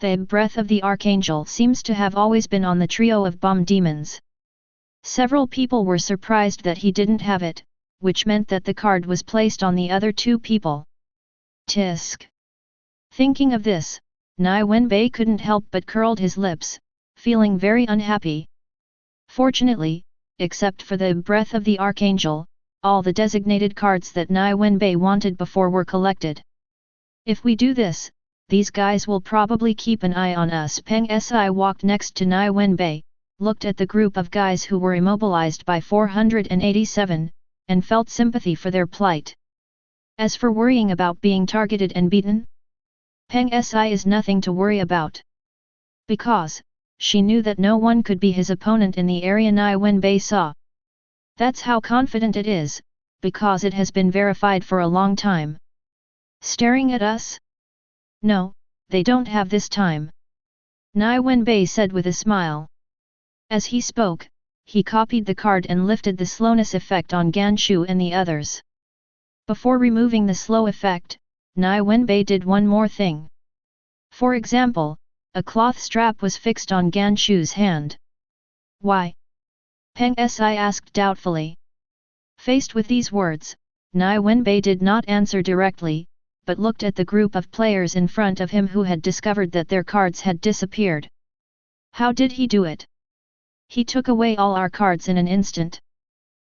Speaker 1: The breath of the Archangel seems to have always been on the trio of bomb demons. Several people were surprised that he didn't have it, which meant that the card was placed on the other two people. Tisk. Thinking of this, Nie Wenbai couldn't help but curled his lips, feeling very unhappy. Fortunately, except for the breath of the Archangel, all the designated cards that Nie Wenbai wanted before were collected. If we do this, these guys will probably keep an eye on us. Peng Si walked next to Nie Wenbai, looked at the group of guys who were immobilized by 487, and felt sympathy for their plight. As for worrying about being targeted and beaten, Peng Si is nothing to worry about. Because, she knew that no one could be his opponent in the area Nie Wenbai saw. That's how confident it is, because it has been verified for a long time. Staring at us? No, they don't have this time. Nie Wenbai said with a smile. As he spoke, he copied the card and lifted the slowness effect on Ganshu and the others. Before removing the slow effect, Nie Wenbai did one more thing. For example, a cloth strap was fixed on Ganshu's hand. Why? Peng Si asked doubtfully. Faced with these words, Nie Wenbai did not answer directly, but looked at the group of players in front of him who had discovered that their cards had disappeared. How did he do it? He took away all our cards in an instant.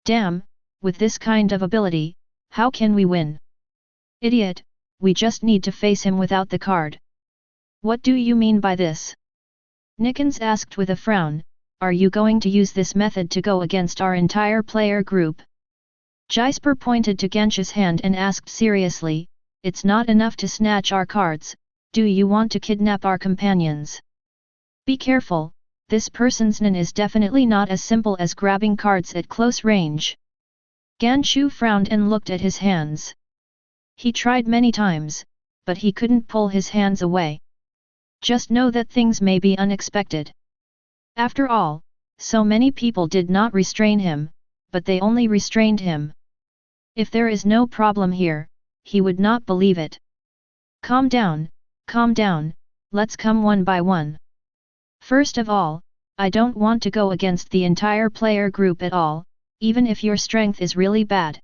Speaker 1: Damn, with this kind of ability, how can we win? Idiot, we just need to face him without the card. What do you mean by this? Nickens asked with a frown, are you going to use this method to go against our entire player group? Jesper pointed to Genshu's hand and asked seriously, it's not enough to snatch our cards, do you want to kidnap our companions? Be careful, this person's nin is definitely not as simple as grabbing cards at close range. Ganshu frowned and looked at his hands. He tried many times, but he couldn't pull his hands away. Just know that things may be unexpected. After all, so many people did not restrain him, but they only restrained him. If there is no problem here, he would not believe it. Calm down, let's come one by one. First of all, I don't want to go against the entire player group at all, even if your strength is really bad.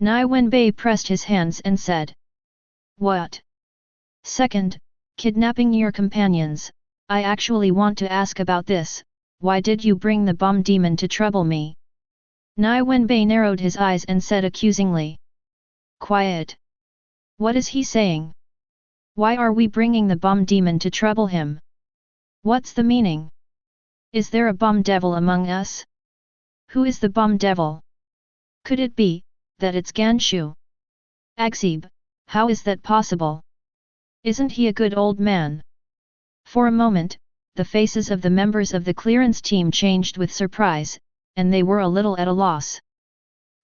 Speaker 1: Nie Wenbai pressed his hands and said. What? Second, kidnapping your companions, I actually want to ask about this, why did you bring the bomb demon to trouble me? Nie Wenbai narrowed his eyes and said accusingly. Quiet. What is he saying? Why are we bringing the bomb demon to trouble him? What's the meaning? Is there a bomb devil among us? Who is the bomb devil? Could it be that it's Ganshu? Agsib, how is that possible? Isn't he a good old man? For a moment, the faces of the members of the clearance team changed with surprise, and they were a little at a loss.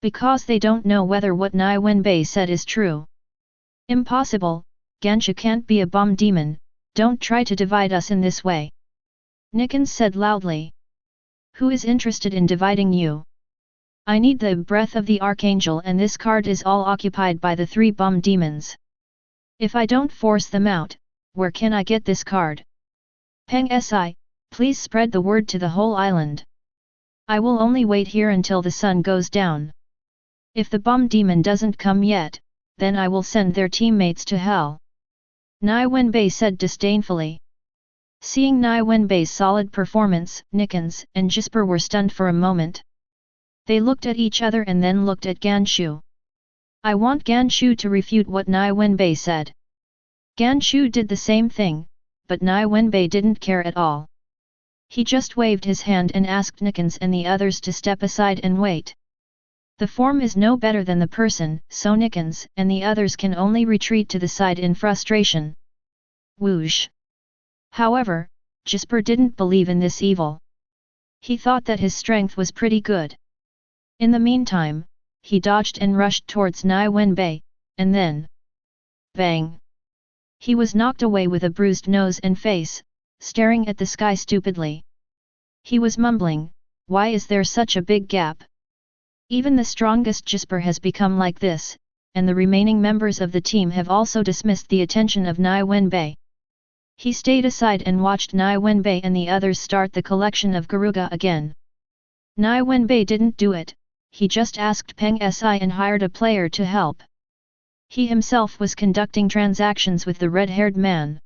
Speaker 1: Because they don't know whether what Nie Wenbai said is true. Impossible, Ganshu can't be a bomb demon, don't try to divide us in this way. Nickens said loudly. Who is interested in dividing you? I need the breath of the Archangel and this card is all occupied by the 3 bomb demons. If I don't force them out, where can I get this card? Peng Si, please spread the word to the whole island. I will only wait here until the sun goes down. If the bomb demon doesn't come yet, then I will send their teammates to hell. Nie Wenbai said disdainfully. Seeing Nie Wenbai's solid performance, Nickens and Jesper were stunned for a moment. They looked at each other and then looked at Ganshu. I want Ganshu to refute what Nie Wenbai said. Ganshu did the same thing, but Nie Wenbai didn't care at all. He just waved his hand and asked Nickens and the others to step aside and wait. The form is no better than the person, so Nickens and the others can only retreat to the side in frustration. Whoosh! However, Jesper didn't believe in this evil. He thought that his strength was pretty good. In the meantime, he dodged and rushed towards Nie Wenbai, and then... bang! He was knocked away with a bruised nose and face, staring at the sky stupidly. He was mumbling, why is there such a big gap? Even the strongest Jesper has become like this, and the remaining members of the team have also dismissed the attention of Nie Wenbai. He stayed aside and watched Nie Wenbai and the others start the collection of Garuga again. Nie Wenbai didn't do it, he just asked Peng Si and hired a player to help. He himself was conducting transactions with the red-haired man.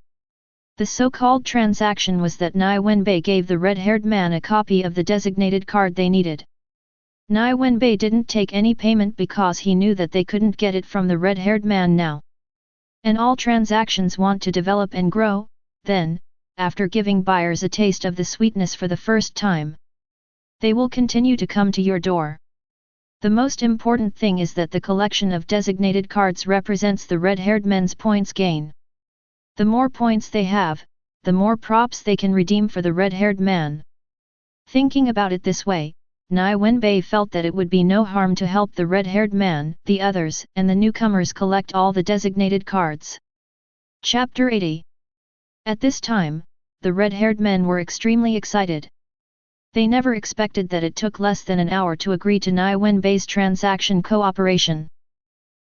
Speaker 1: The so-called transaction was that Nie Wenbai gave the red-haired man a copy of the designated card they needed. Nie Wenbai didn't take any payment because he knew that they couldn't get it from the red-haired man now. And all transactions want to develop and grow, then, after giving buyers a taste of the sweetness for the first time, they will continue to come to your door. The most important thing is that the collection of designated cards represents the red-haired men's points gain. The more points they have, the more props they can redeem for the red-haired man. Thinking about it this way, Nie Wenbai felt that it would be no harm to help the red-haired man, the others, and the newcomers collect all the designated cards. Chapter 80. At this time, the red-haired men were extremely excited. They never expected that it took less than an hour to agree to Nie Wenbai's transaction cooperation.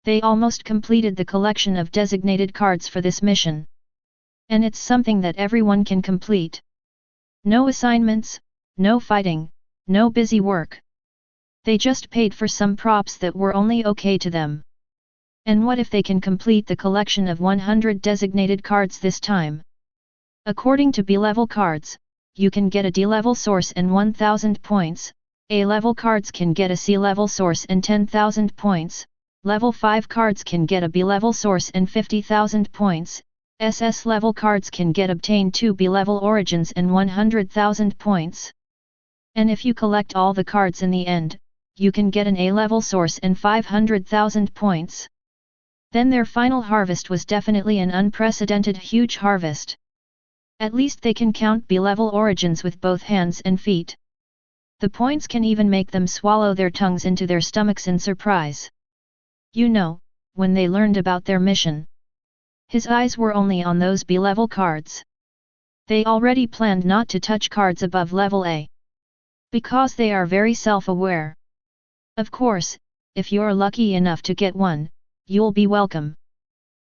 Speaker 1: They almost completed the collection of designated cards for this mission. And it's something that everyone can complete. No assignments, no fighting, no busy work. They just paid for some props that were only okay to them. And what if they can complete the collection of 100 designated cards this time? According to B-level cards, you can get a D-level source and 1000 points, A-level cards can get a C-level source and 10,000 points, Level 5 cards can get a B-level source and 50,000 points, SS level cards can get obtain 2 B-level origins and 100,000 points. And if you collect all the cards in the end, you can get an A-level source and 500,000 points. Then their final harvest was definitely an unprecedented huge harvest. At least they can count B-level origins with both hands and feet. The points can even make them swallow their tongues into their stomachs in surprise. You know, when they learned about their mission. His eyes were only on those B-level cards. They already planned not to touch cards above level A. Because they are very self-aware. Of course, if you're lucky enough to get one, you'll be welcome.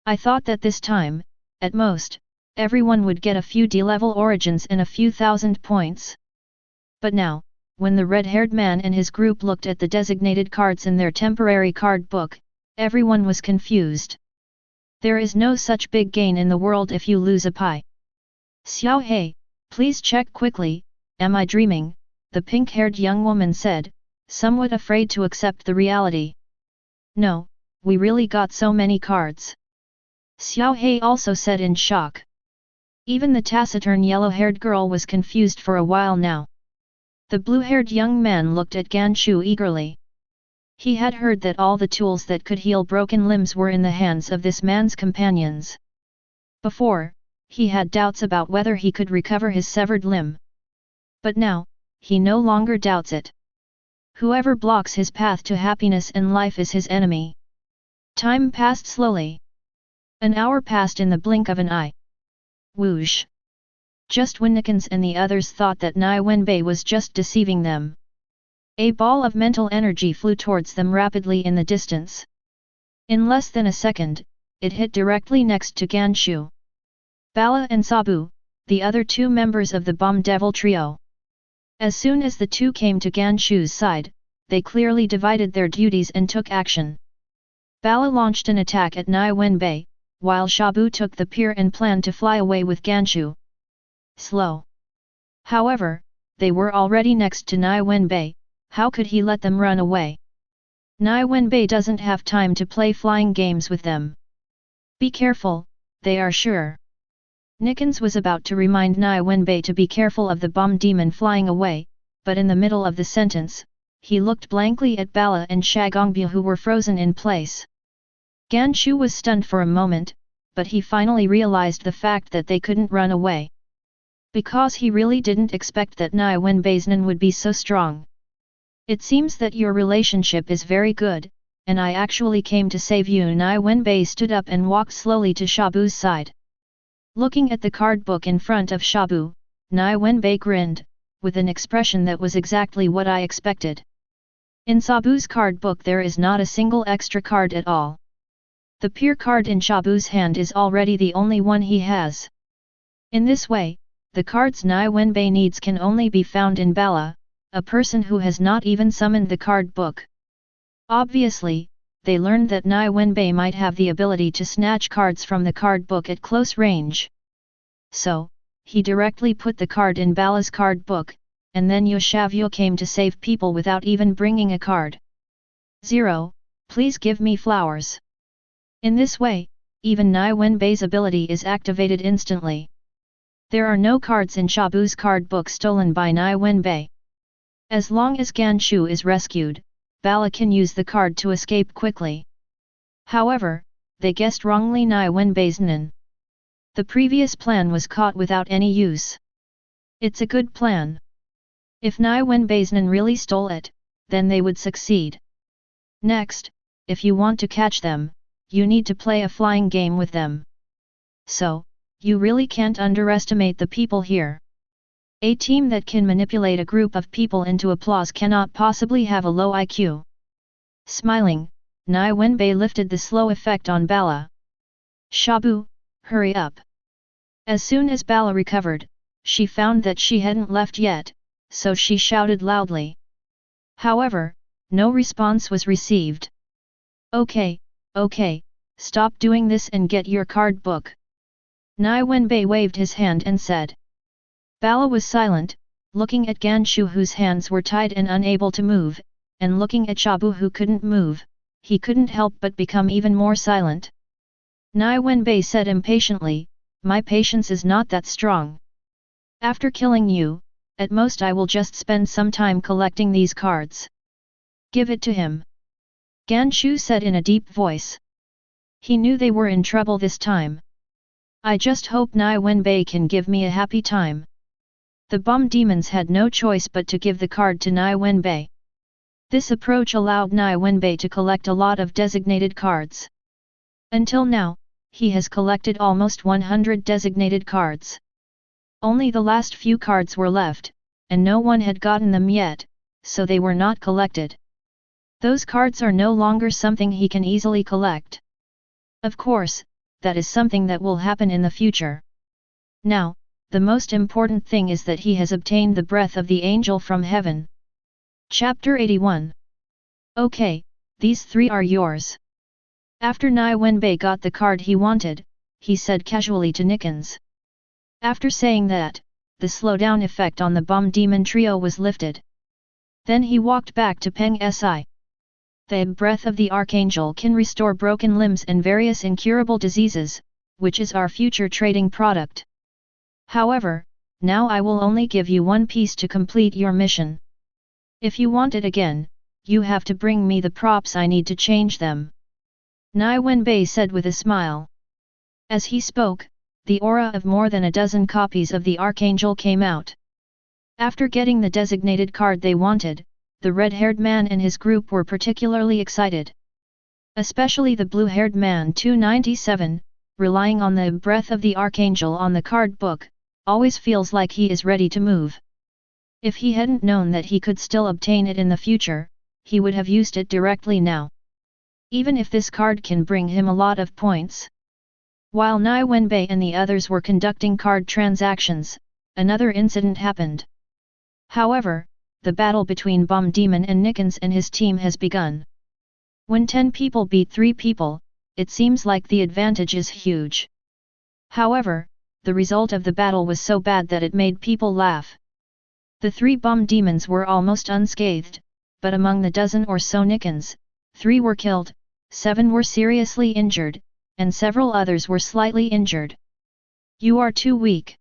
Speaker 1: I thought that this time, at most, everyone would get a few D-level origins and a few thousand points. But now, when the red-haired man and his group looked at the designated cards in their temporary card book, everyone was confused. There is no such big gain in the world if you lose a pie. Xiao He, please check quickly, am I dreaming? The pink-haired young woman said, somewhat afraid to accept the reality. No, we really got so many cards. Xiao He also said in shock. Even the taciturn yellow-haired girl was confused for a while now. The blue-haired young man looked at Ganshu eagerly. He had heard that all the tools that could heal broken limbs were in the hands of this man's companions. Before, he had doubts about whether he could recover his severed limb. But now, he no longer doubts it. Whoever blocks his path to happiness and life is his enemy. Time passed slowly. An hour passed in the blink of an eye. Whoosh! Just when Nikons and the others thought that Nie Wenbai was just deceiving them. A ball of mental energy flew towards them rapidly in the distance. In less than a second, it hit directly next to Ganshu. Bala and Sabu, the other two members of the Bomb Devil trio. As soon as the two came to Ganshu's side, they clearly divided their duties and took action. Bala launched an attack at Nie Wenbai, while Shabu took the pier and planned to fly away with Ganshu. Slow. However, they were already next to Nie Wenbai. How could he let them run away? Nie Wenbai doesn't have time to play flying games with them. Be careful, they are sure. Nikons was about to remind Nie Wenbai to be careful of the bomb demon flying away, but in the middle of the sentence, he looked blankly at Bala and Shagongbu who were frozen in place. Ganshu was stunned for a moment, but he finally realized the fact that they couldn't run away. Because he really didn't expect that Nie Wenbai's Nen would be so strong. It seems that your relationship is very good, and I actually came to save you. Nie Wenbai stood up and walked slowly to Shabu's side. Looking at the card book in front of Shabu, Nie Wenbai grinned, with an expression that was exactly what I expected. In Shabu's card book there is not a single extra card at all. The pure card in Shabu's hand is already the only one he has. In this way, the cards Nie Wenbai needs can only be found in Bala, a person who has not even summoned the card book. Obviously, they learned that Nie Wenbai might have the ability to snatch cards from the card book at close range. So, he directly put the card in Bala's card book, and then Yoshavyo came to save people without even bringing a card. 0. Please give me flowers. In this way, even Nie Wenbai's ability is activated instantly. There are no cards in Shabu's card book stolen by Nie Wenbai. As long as Ganshu is rescued, Bala can use the card to escape quickly. However, they guessed wrongly Nie Wenbai's Nen. The previous plan was caught without any use. It's a good plan. If Nie Wenbai's Nen really stole it, then they would succeed. Next, if you want to catch them, you need to play a flying game with them. So, you really can't underestimate the people here. A team that can manipulate a group of people into applause cannot possibly have a low IQ. Smiling, Nie Wenbai lifted the slow effect on Bala. Shabu, hurry up. As soon as Bala recovered, she found that she hadn't left yet, so she shouted loudly. However, no response was received. Okay, stop doing this and get your card book. Nie Wenbai waved his hand and said. Bala was silent, looking at Ganshu whose hands were tied and unable to move, and looking at Shabu who couldn't move. He couldn't help but become even more silent. Nie Wenbai said impatiently, my patience is not that strong. After killing you, at most I will just spend some time collecting these cards. Give it to him. Ganshu said in a deep voice. He knew they were in trouble this time. I just hope Nie Wenbai can give me a happy time. The bomb demons had no choice but to give the card to Nie Wenbai. This approach allowed Nie Wenbai to collect a lot of designated cards. Until now, he has collected almost 100 designated cards. Only the last few cards were left, and no one had gotten them yet, so they were not collected. Those cards are no longer something he can easily collect. Of course, that is something that will happen in the future. Now, the most important thing is that he has obtained the breath of the angel from heaven. Chapter 81. Okay, these three are yours. After Nie Wenbai got the card he wanted, he said casually to Nikons. After saying that, the slowdown effect on the bomb demon trio was lifted. Then he walked back to Peng Si. The breath of the archangel can restore broken limbs and various incurable diseases, which is our future trading product. However, now I will only give you one piece to complete your mission. If you want it again, you have to bring me the props I need to change them. Nie Wenbai said with a smile. As he spoke, the aura of more than a dozen copies of the archangel came out. After getting the designated card they wanted, the red-haired man and his group were particularly excited. Especially the blue-haired man 297, relying on the breath of the archangel on the card book, always feels like he is ready to move. If he hadn't known that he could still obtain it in the future, he would have used it directly now. Even if this card can bring him a lot of points. While Nie Wenbai and the others were conducting card transactions, another incident happened. However, the battle between Bomb Demon and Nikons and his team has begun. When 10 people beat 3 people, it seems like the advantage is huge. However, the result of the battle was so bad that it made people laugh. The 3 Bomb Demons were almost unscathed, but among the dozen or so Nikons, 3 were killed, 7 were seriously injured, and several others were slightly injured. You are too weak.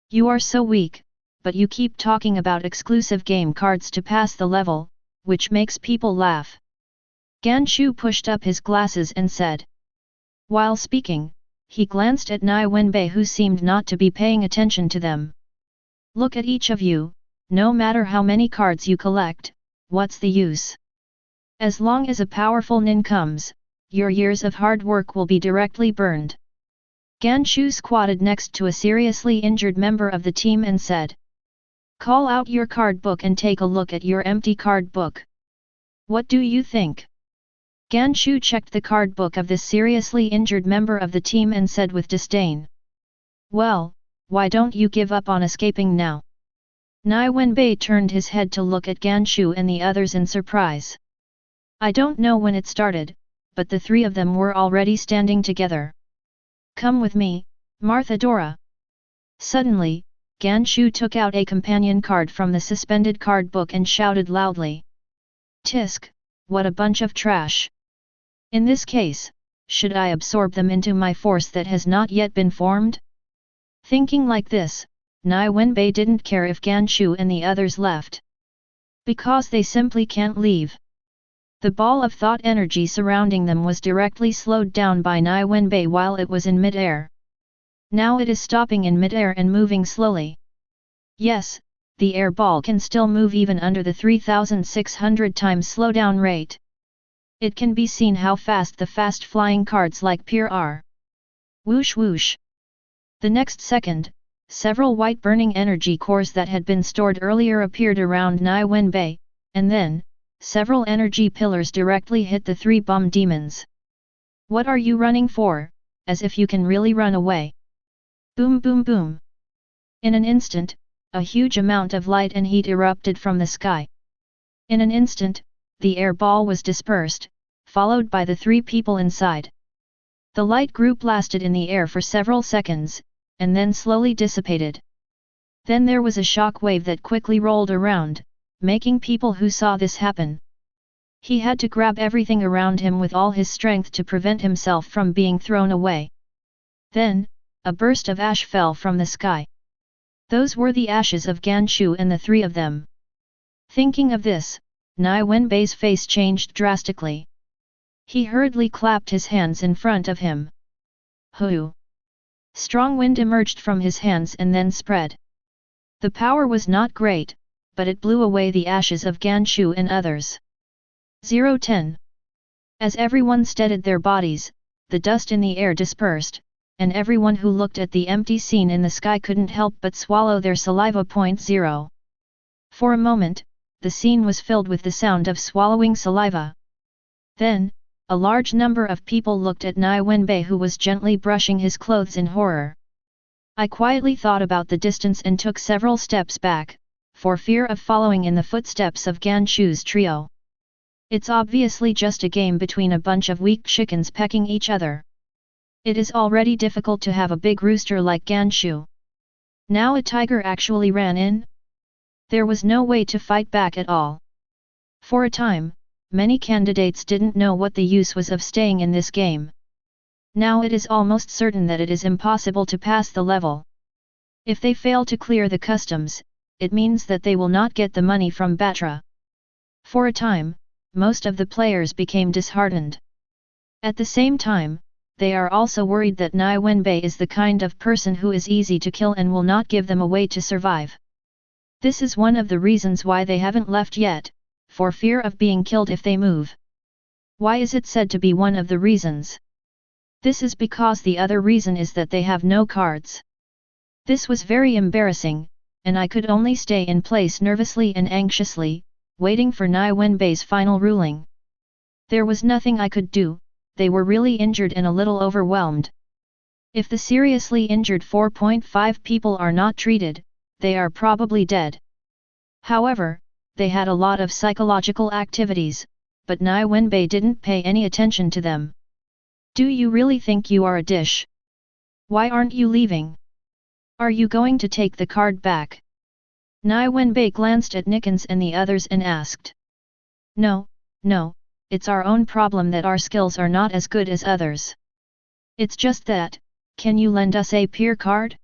Speaker 1: You are so weak, but you keep talking about exclusive game cards to pass the level, which makes people laugh. Ganshu pushed up his glasses and said. While speaking, he glanced at Nie Wenbai who seemed not to be paying attention to them. Look at each of you, no matter how many cards you collect, what's the use? As long as a powerful nin comes, your years of hard work will be directly burned. Ganshu squatted next to a seriously injured member of the team and said. Call out your card book and take a look at your empty card book. What do you think? Ganshu checked the card book of this seriously injured member of the team and said with disdain. Well, why don't you give up on escaping now? Nie Wenbai turned his head to look at Ganshu and the others in surprise. I don't know when it started, but the 3 of them were already standing together. Come with me, Martha Dora. Suddenly, Ganshu took out a companion card from the suspended card book and shouted loudly. Tisk, what a bunch of trash. In this case, should I absorb them into my force that has not yet been formed? Thinking like this, Nie Wenbai didn't care if Ganshu and the others left. Because they simply can't leave. The ball of thought energy surrounding them was directly slowed down by Nie Wenbai while it was in mid-air. Now it is stopping in mid-air and moving slowly. Yes, the air ball can still move even under the 3600 times slowdown rate. It can be seen how fast the fast-flying cards like Pier are. Whoosh whoosh. The next second, several white burning energy cores that had been stored earlier appeared around Nie Wenbai, and then, several energy pillars directly hit the 3 bomb demons. What are you running for, as if you can really run away? Boom boom boom. In an instant, a huge amount of light and heat erupted from the sky. In an instant, the air ball was dispersed, followed by the 3 people inside. The light group lasted in the air for several seconds, and then slowly dissipated. Then there was a shock wave that quickly rolled around, making people who saw this happen. He had to grab everything around him with all his strength to prevent himself from being thrown away. Then, a burst of ash fell from the sky. Those were the ashes of Ganshu and the 3 of them. Thinking of this, Nie Wenbai's face changed drastically. He hurriedly clapped his hands in front of him. Hoo! Strong wind emerged from his hands and then spread. The power was not great, but it blew away the ashes of Ganshu and others. 010. As everyone steadied their bodies, the dust in the air dispersed, and everyone who looked at the empty scene in the sky couldn't help but swallow their saliva. 0. For a moment, the scene was filled with the sound of swallowing saliva. Then, a large number of people looked at Nie Wenbai, who was gently brushing his clothes in horror. I quietly thought about the distance and took several steps back, for fear of following in the footsteps of Ganshu's trio. It's obviously just a game between a bunch of weak chickens pecking each other. It is already difficult to have a big rooster like Ganshu. Now a tiger actually ran in? There was no way to fight back at all. For a time, many candidates didn't know what the use was of staying in this game. Now it is almost certain that it is impossible to pass the level. If they fail to clear the customs, it means that they will not get the money from Batra. For a time, most of the players became disheartened. At the same time, they are also worried that Nie Wenbai is the kind of person who is easy to kill and will not give them a way to survive. This is one of the reasons why they haven't left yet, for fear of being killed if they move. Why is it said to be one of the reasons? This is because the other reason is that they have no cards. This was very embarrassing, and I could only stay in place nervously and anxiously, waiting for Nie Wenbai's final ruling. There was nothing I could do, they were really injured and a little overwhelmed. If the seriously injured 4.5 people are not treated, they are probably dead. However, they had a lot of psychological activities, but Nie Wenbai didn't pay any attention to them. Do you really think you are a dish? Why aren't you leaving? Are you going to take the card back? Nie Wenbai glanced at Nikons and the others and asked. No, it's our own problem that our skills are not as good as others. It's just that, can you lend us a peer card?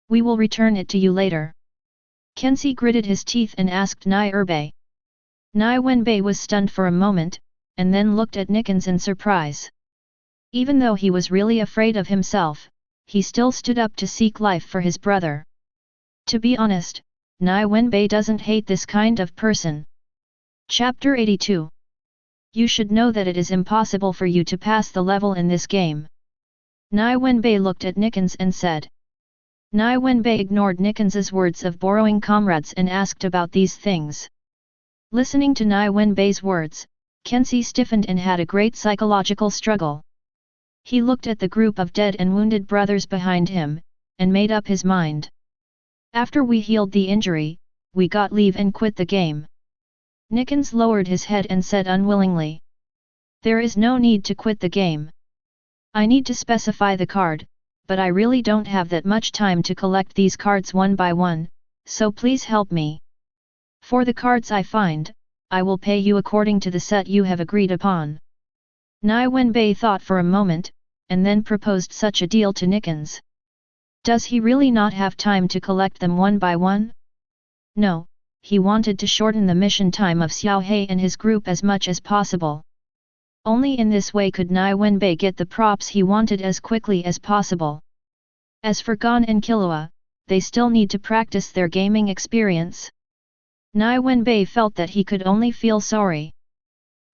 Speaker 1: We will return it to you later. Kenzie gritted his teeth and asked Nie Wenbai. Nie Wenbai was stunned for a moment, and then looked at Nikons in surprise. Even though he was really afraid of himself, he still stood up to seek life for his brother. To be honest, Nie Wenbai doesn't hate this kind of person. Chapter 82. You should know that it is impossible for you to pass the level in this game. Nie Wenbai looked at Nikons and said. Nie Wenbai ignored Nikons's words of borrowing comrades and asked about these things. Listening to Nie Wenbai's words, Kenzie stiffened and had a great psychological struggle. He looked at the group of dead and wounded brothers behind him, and made up his mind. After we healed the injury, we got leave and quit the game. Nikons lowered his head and said unwillingly. There is no need to quit the game. I need to specify the card, but I really don't have that much time to collect these cards one by one, so please help me. For the cards I find, I will pay you according to the set you have agreed upon. Nie Wenbai thought for a moment, and then proposed such a deal to Nikons. Does he really not have time to collect them one by one? No, he wanted to shorten the mission time of Xiao He and his group as much as possible. Only in this way could Nie Wenbai get the props he wanted as quickly as possible. As for Gon and Killua, they still need to practice their gaming experience. Nie Wenbai felt that he could only feel sorry.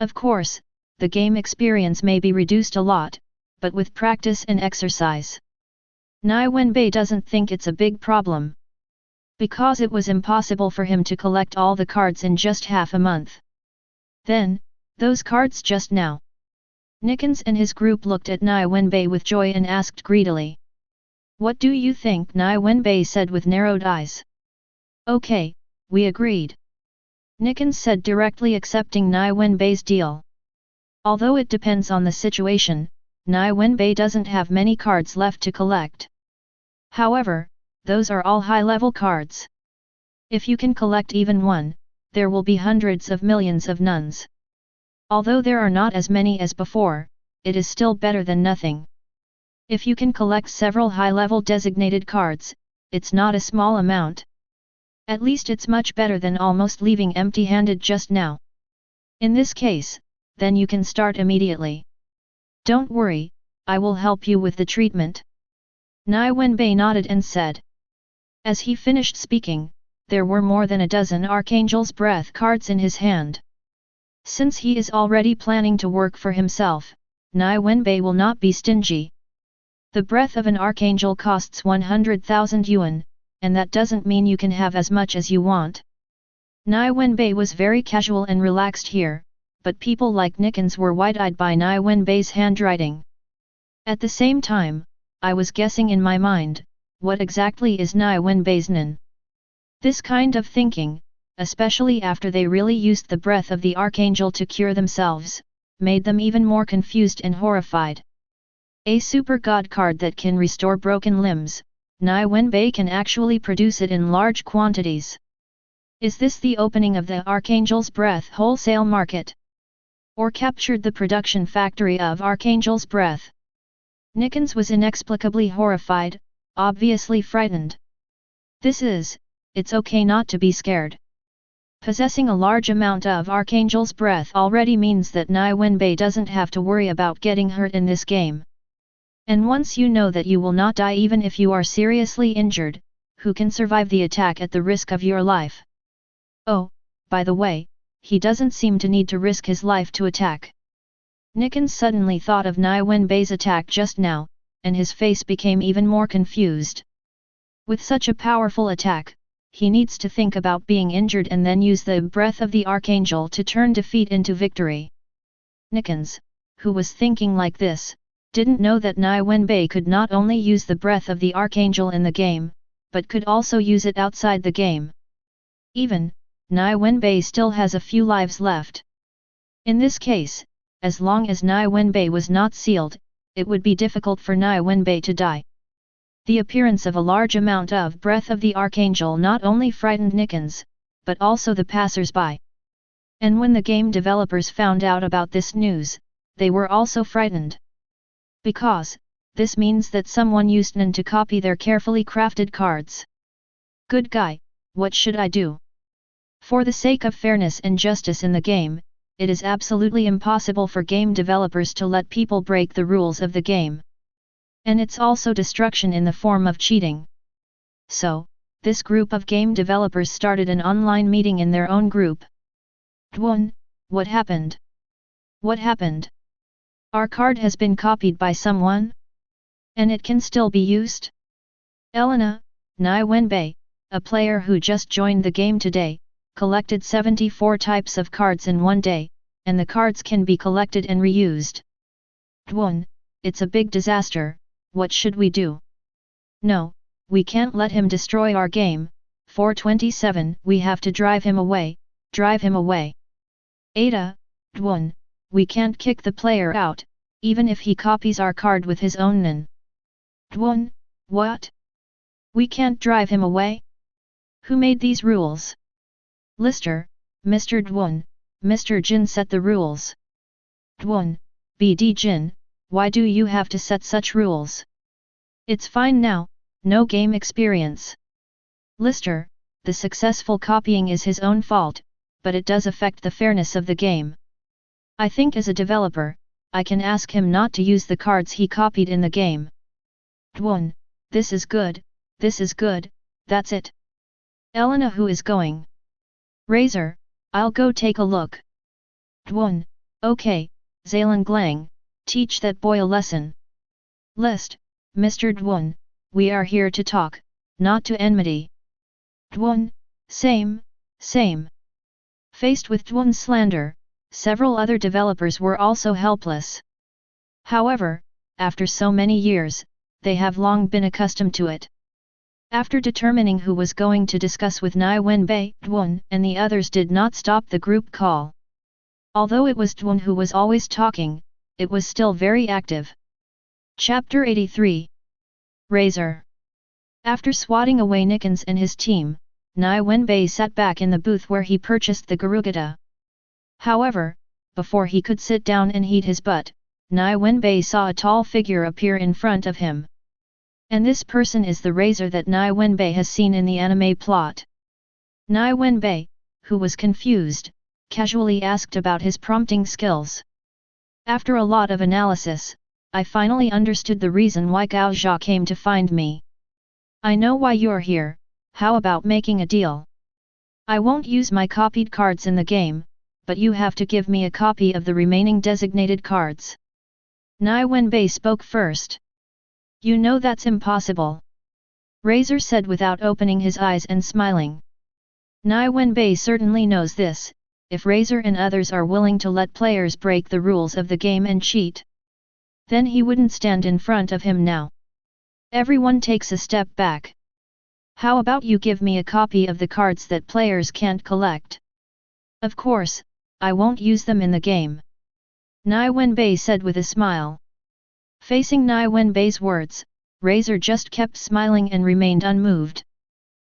Speaker 1: Of course, the game experience may be reduced a lot, but with practice and exercise. Nie Wenbai doesn't think it's a big problem. Because it was impossible for him to collect all the cards in just half a month. Then, those cards just now. Nickens and his group looked at Nie Wenbai with joy and asked greedily. What do you think? Nie Wenbai said with narrowed eyes. Okay, we agreed. Nickens said directly accepting Nie Wenbai's deal. Although it depends on the situation, Nie Wenbai doesn't have many cards left to collect. However, those are all high-level cards. If you can collect even one, there will be hundreds of millions of nuns. Although there are not as many as before, it is still better than nothing. If you can collect several high-level designated cards, it's not a small amount. At least it's much better than almost leaving empty-handed just now. In this case, then you can start immediately. Don't worry, I will help you with the treatment. Nie Wenbai nodded and said. As he finished speaking, there were more than a dozen Archangel's Breath cards in his hand. Since he is already planning to work for himself, Nie Wenbai will not be stingy. The breath of an Archangel costs 100,000 yuan, and that doesn't mean you can have as much as you want. Nie Wenbai was very casual and relaxed here, but people like Nickens were wide-eyed by Nie Wenbai's handwriting. At the same time, I was guessing in my mind, what exactly is Nie Wenbai's nin? This kind of thinking, especially after they really used the breath of the Archangel to cure themselves, made them even more confused and horrified. A super god card that can restore broken limbs, Nie Wenbai can actually produce it in large quantities. Is this the opening of the Archangel's Breath wholesale market? Or captured the production factory of Archangel's Breath? Nickens was inexplicably horrified, obviously frightened. It's okay not to be scared. Possessing a large amount of Archangel's Breath already means that Nie Wenbai doesn't have to worry about getting hurt in this game. And once you know that you will not die even if you are seriously injured, who can survive the attack at the risk of your life? Oh, by the way, he doesn't seem to need to risk his life to attack. Nickens suddenly thought of Nie Wenbai's attack just now, and his face became even more confused. With such a powerful attack, he needs to think about being injured and then use the breath of the Archangel to turn defeat into victory. Nickens, who was thinking like this, didn't know that Nie Wenbai could not only use the breath of the Archangel in the game, but could also use it outside the game. Even, Nie Wenbai still has a few lives left. In this case, as long as Nie Wenbai was not sealed, it would be difficult for Nie Wenbai to die. The appearance of a large amount of breath of the Archangel not only frightened Nickens, but also the passers-by. And when the game developers found out about this news, they were also frightened. Because, this means that someone used Nin to copy their carefully crafted cards. Good guy, what should I do? For the sake of fairness and justice in the game, it is absolutely impossible for game developers to let people break the rules of the game. And it's also destruction in the form of cheating. So, this group of game developers started an online meeting in their own group. Dwon, what happened? What happened? Our card has been copied by someone? And it can still be used? Elena, Nie Wenbai, a player who just joined the game today, collected 74 types of cards in one day, and the cards can be collected and reused. Dwon, it's a big disaster, what should we do? No, we can't let him destroy our game, 427, we have to drive him away, drive him away. Ada, Dwon, we can't kick the player out, even if he copies our card with his own Nin. Dwon, what? We can't drive him away? Who made these rules? Lister, Mr. Dwon, Mr. Jin set the rules. Dwon, BD Jin, why do you have to set such rules? It's fine now, no game experience. Lister, the successful copying is his own fault, but it does affect the fairness of the game. I think as a developer, I can ask him not to use the cards he copied in the game. Dwon, this is good, that's it. Elena, who is going? Razor, I'll go take a look. Dwon, okay, Zailan Glang, teach that boy a lesson. List, Mr. Dwon, we are here to talk, not to enmity. Dwon, same. Faced with Dwon's slander, several other developers were also helpless. However, after so many years, they have long been accustomed to it. After determining who was going to discuss with Nie Wenbai, Dwon and the others did not stop the group call. Although it was Dwon who was always talking, it was still very active. Chapter 83. Razor. After swatting away Nickens and his team, Nie Wenbai sat back in the booth where he purchased the Garugata. However, before he could sit down and heat his butt, Nie Wenbai saw a tall figure appear in front of him. And this person is the Razor that Nie Wenbai has seen in the anime plot. Nie Wenbai, who was confused, casually asked about his prompting skills. After a lot of analysis, I finally understood the reason why Gao Jia came to find me. I know why you're here, how about making a deal? I won't use my copied cards in the game, but you have to give me a copy of the remaining designated cards. Nie Wenbai spoke first. You know that's impossible. Razor said without opening his eyes and smiling. Nie Wenbai certainly knows this, if Razor and others are willing to let players break the rules of the game and cheat, then he wouldn't stand in front of him now. Everyone takes a step back. How about you give me a copy of the cards that players can't collect? Of course, I won't use them in the game. Nie Wenbai said with a smile. Facing Nie Wenbai's words, Razor just kept smiling and remained unmoved.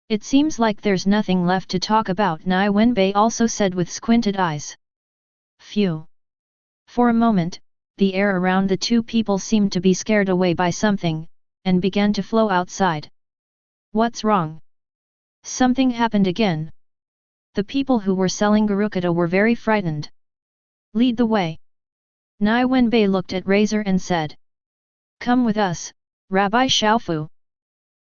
Speaker 1: It seems like there's nothing left to talk about, Nie Wenbai also said with squinted eyes. Phew. For a moment, the air around the two people seemed to be scared away by something, and began to flow outside. What's wrong? Something happened again. The people who were selling Garukata were very frightened. Lead the way. Nie Wenbai looked at Razor and said. Come with us, Rabbi Xiaofu.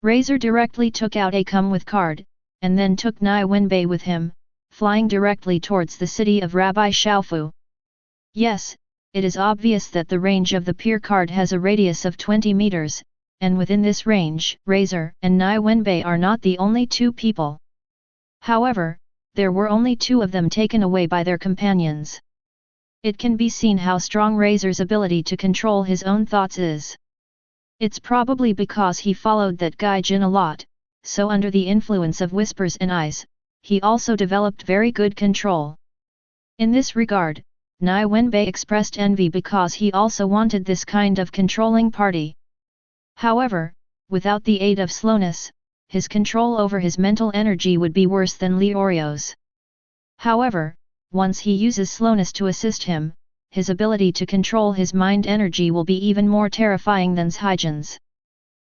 Speaker 1: Razor directly took out a come with card, and then took Nie Wenbai with him, flying directly towards the city of Rabbi Xiaofu. Yes, it is obvious that the range of the peer card has a radius of 20 meters, and within this range, Razor and Nie Wenbai are not the only two people. However, there were only two of them taken away by their companions. It can be seen how strong Razor's ability to control his own thoughts is. It's probably because he followed that guy Jin a lot, so under the influence of whispers and eyes, he also developed very good control. In this regard, Nie Wenbai expressed envy because he also wanted this kind of controlling party. However, without the aid of slowness, his control over his mental energy would be worse than Liorio's. However, once he uses slowness to assist him, his ability to control his mind energy will be even more terrifying than Zhaijan's.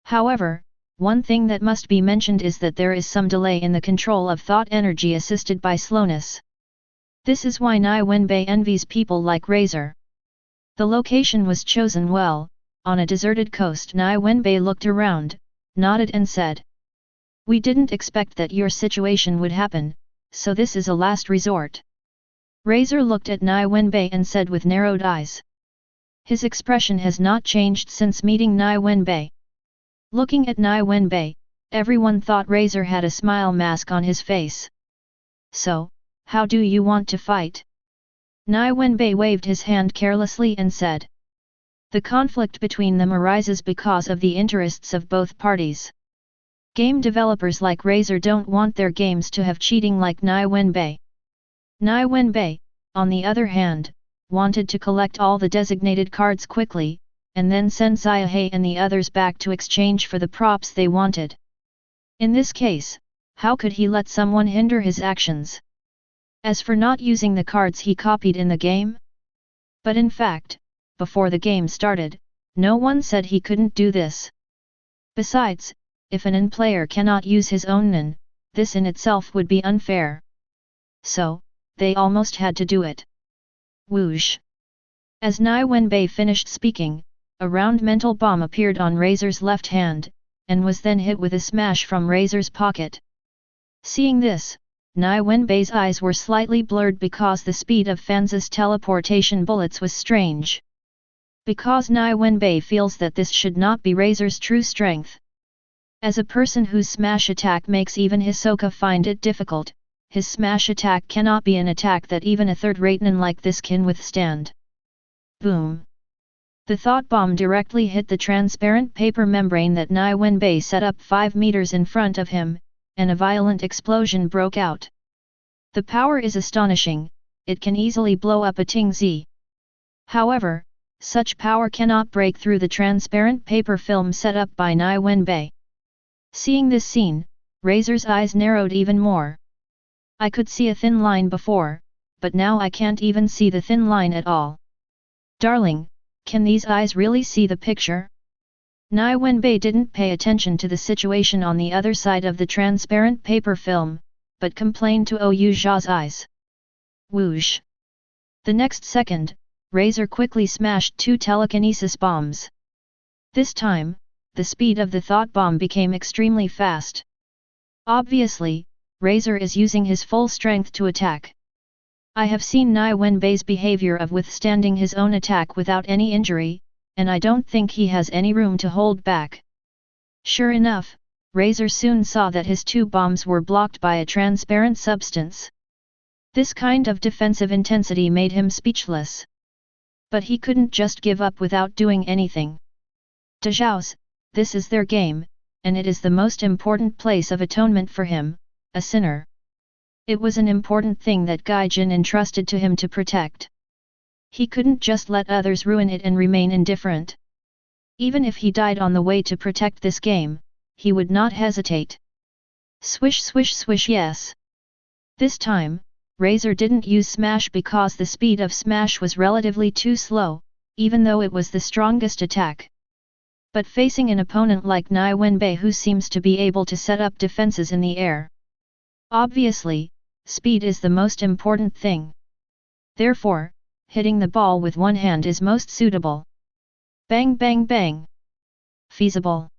Speaker 1: However, one thing that must be mentioned is that there is some delay in the control of thought energy assisted by slowness. This is why Nie Wenbai envies people like Razor. The location was chosen well, on a deserted coast. Nie Wenbai looked around, nodded and said. We didn't expect that your situation would happen, so this is a last resort. Razor looked at Nie Wenbai and said with narrowed eyes. His expression has not changed since meeting Nie Wenbai. Looking at Nie Wenbai, everyone thought Razor had a smile mask on his face. So, how do you want to fight? Nie Wenbai waved his hand carelessly and said. The conflict between them arises because of the interests of both parties. Game developers like Razor don't want their games to have cheating like Nie Wenbai. Nie Wenbai, on the other hand, wanted to collect all the designated cards quickly, and then send Xiaohe and the others back to exchange for the props they wanted. In this case, how could he let someone hinder his actions? As for not using the cards he copied in the game? But in fact, before the game started, no one said he couldn't do this. Besides, if an N player cannot use his own N, this in itself would be unfair. So, they almost had to do it. Whoosh! As Nie Wenbai finished speaking, a round mental bomb appeared on Razor's left hand, and was then hit with a smash from Razor's pocket. Seeing this, Nie Wenbai's eyes were slightly blurred because the speed of Fanza's teleportation bullets was strange. Because Nie Wenbai feels that this should not be Razor's true strength. As a person whose smash attack makes even Hisoka find it difficult, his smash attack cannot be an attack that even a third-rate nin like this can withstand. Boom! The thought bomb directly hit the transparent paper membrane that Nie Wenbai set up 5 meters in front of him, and a violent explosion broke out. The power is astonishing, it can easily blow up a Tingzi. However, such power cannot break through the transparent paper film set up by Nie Wenbai. Seeing this scene, Razor's eyes narrowed even more. I could see a thin line before, but now I can't even see the thin line at all. Darling, can these eyes really see the picture? Nie Wenbai didn't pay attention to the situation on the other side of the transparent paper film, but complained to Ou Zha's eyes. Whoosh! The next second, Razor quickly smashed 2 telekinesis bombs. This time, the speed of the thought bomb became extremely fast. Obviously, Razor is using his full strength to attack. I have seen Nie Wenbai's behavior of withstanding his own attack without any injury, and I don't think he has any room to hold back. Sure enough, Razor soon saw that his 2 bombs were blocked by a transparent substance. This kind of defensive intensity made him speechless. But he couldn't just give up without doing anything. Dezhao's, this is their game, and it is the most important place of atonement for him, a sinner. It was an important thing that Gaijin entrusted to him to protect. He couldn't just let others ruin it and remain indifferent. Even if he died on the way to protect this game, he would not hesitate. Swish swish swish yes. This time, Razor didn't use Smash because the speed of Smash was relatively too slow, even though it was the strongest attack. But facing an opponent like Nie Wenbai who seems to be able to set up defenses in the air. Obviously, speed is the most important thing. Therefore, hitting the ball with one hand is most suitable. Bang bang bang. Feasible.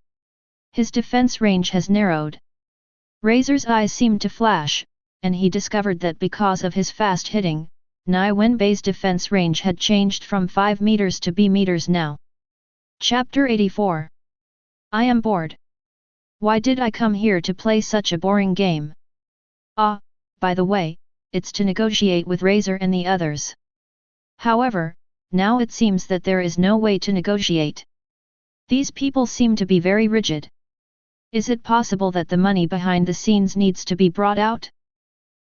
Speaker 1: His defense range has narrowed. Razor's eyes seemed to flash, and he discovered that because of his fast hitting, Nie Wenbai's defense range had changed from 5 meters to B meters now. Chapter 84. I am bored. Why did I come here to play such a boring game? Ah, by the way, it's to negotiate with Razor and the others. However, now it seems that there is no way to negotiate. These people seem to be very rigid. Is it possible that the money behind the scenes needs to be brought out?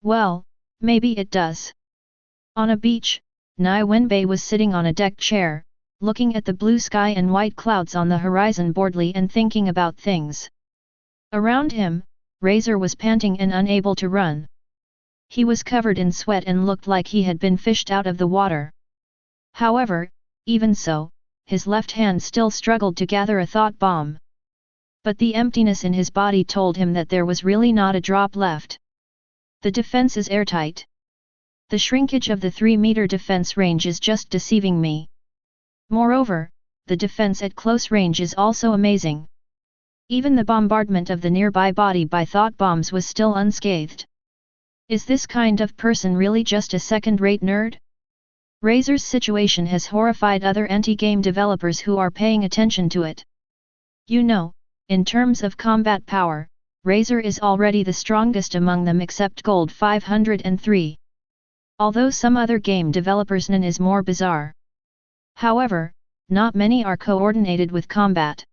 Speaker 1: Well, maybe it does. On a beach, Nie Wenbai was sitting on a deck chair, looking at the blue sky and white clouds on the horizon boredly and thinking about things. Around him, Razor was panting and unable to run. He was covered in sweat and looked like he had been fished out of the water. However, even so, his left hand still struggled to gather a thought bomb. But the emptiness in his body told him that there was really not a drop left. The defense is airtight. The shrinkage of the 3-meter defense range is just deceiving me. Moreover, the defense at close range is also amazing. Even the bombardment of the nearby body by thought bombs was still unscathed. Is this kind of person really just a second-rate nerd? Razor's situation has horrified other anti-game developers who are paying attention to it. You know, in terms of combat power, Razor is already the strongest among them except Gold 503. Although some other game developers' Nin is more bizarre. However, not many are coordinated with combat.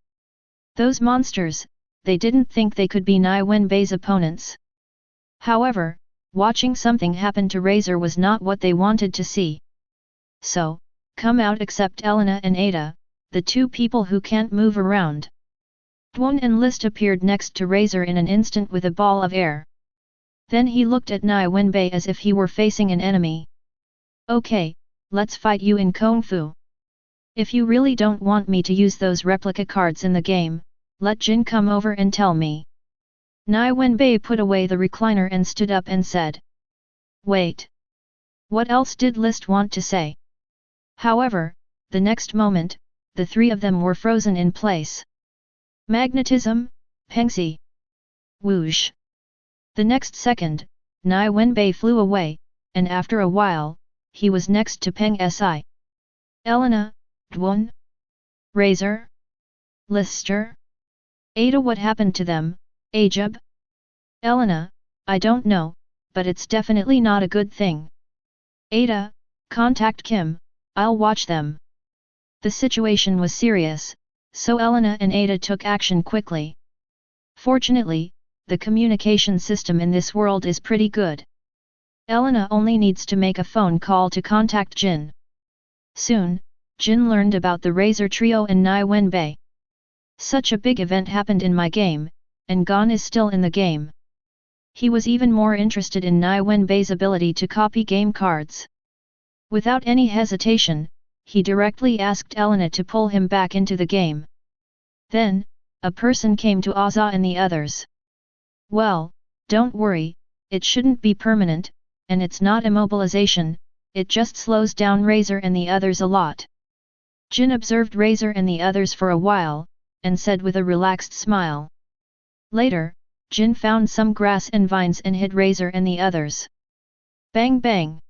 Speaker 1: Those monsters, they didn't think they could be Nie Wenbai's opponents. However, watching something happen to Razor was not what they wanted to see. So, come out except Elena and Ada, the 2 people who can't move around. Dwon and List appeared next to Razor in an instant with a ball of air. Then he looked at Nie Wenbai as if he were facing an enemy. Okay, let's fight you in Kung Fu. If you really don't want me to use those replica cards in the game, let Jin come over and tell me. Nie Wenbai put away the recliner and stood up and said. Wait. What else did List want to say? However, the next moment, the 3 of them were frozen in place. Magnetism, Pengsi. Whoosh. The next second, Nie Wenbai flew away, and after a while, he was next to Peng Si. Elena, Dwon? Razor? Lister? Ada, what happened to them, Ajab? Elena, I don't know, but it's definitely not a good thing. Ada, contact Kim, I'll watch them. The situation was serious, so Elena and Ada took action quickly. Fortunately, the communication system in this world is pretty good. Elena only needs to make a phone call to contact Jin. Soon, Jin learned about the Razor Trio and Nie Wenbai. Such a big event happened in my game, and Gon is still in the game. He was even more interested in Nie Wenbai's ability to copy game cards. Without any hesitation, he directly asked Elena to pull him back into the game. Then, a person came to Azza and the others. Well, don't worry, it shouldn't be permanent, and it's not immobilization, it just slows down Razor and the others a lot. Jin observed Razor and the others for a while, and said with a relaxed smile. Later, Jin found some grass and vines and hid Razor and the others. Bang bang!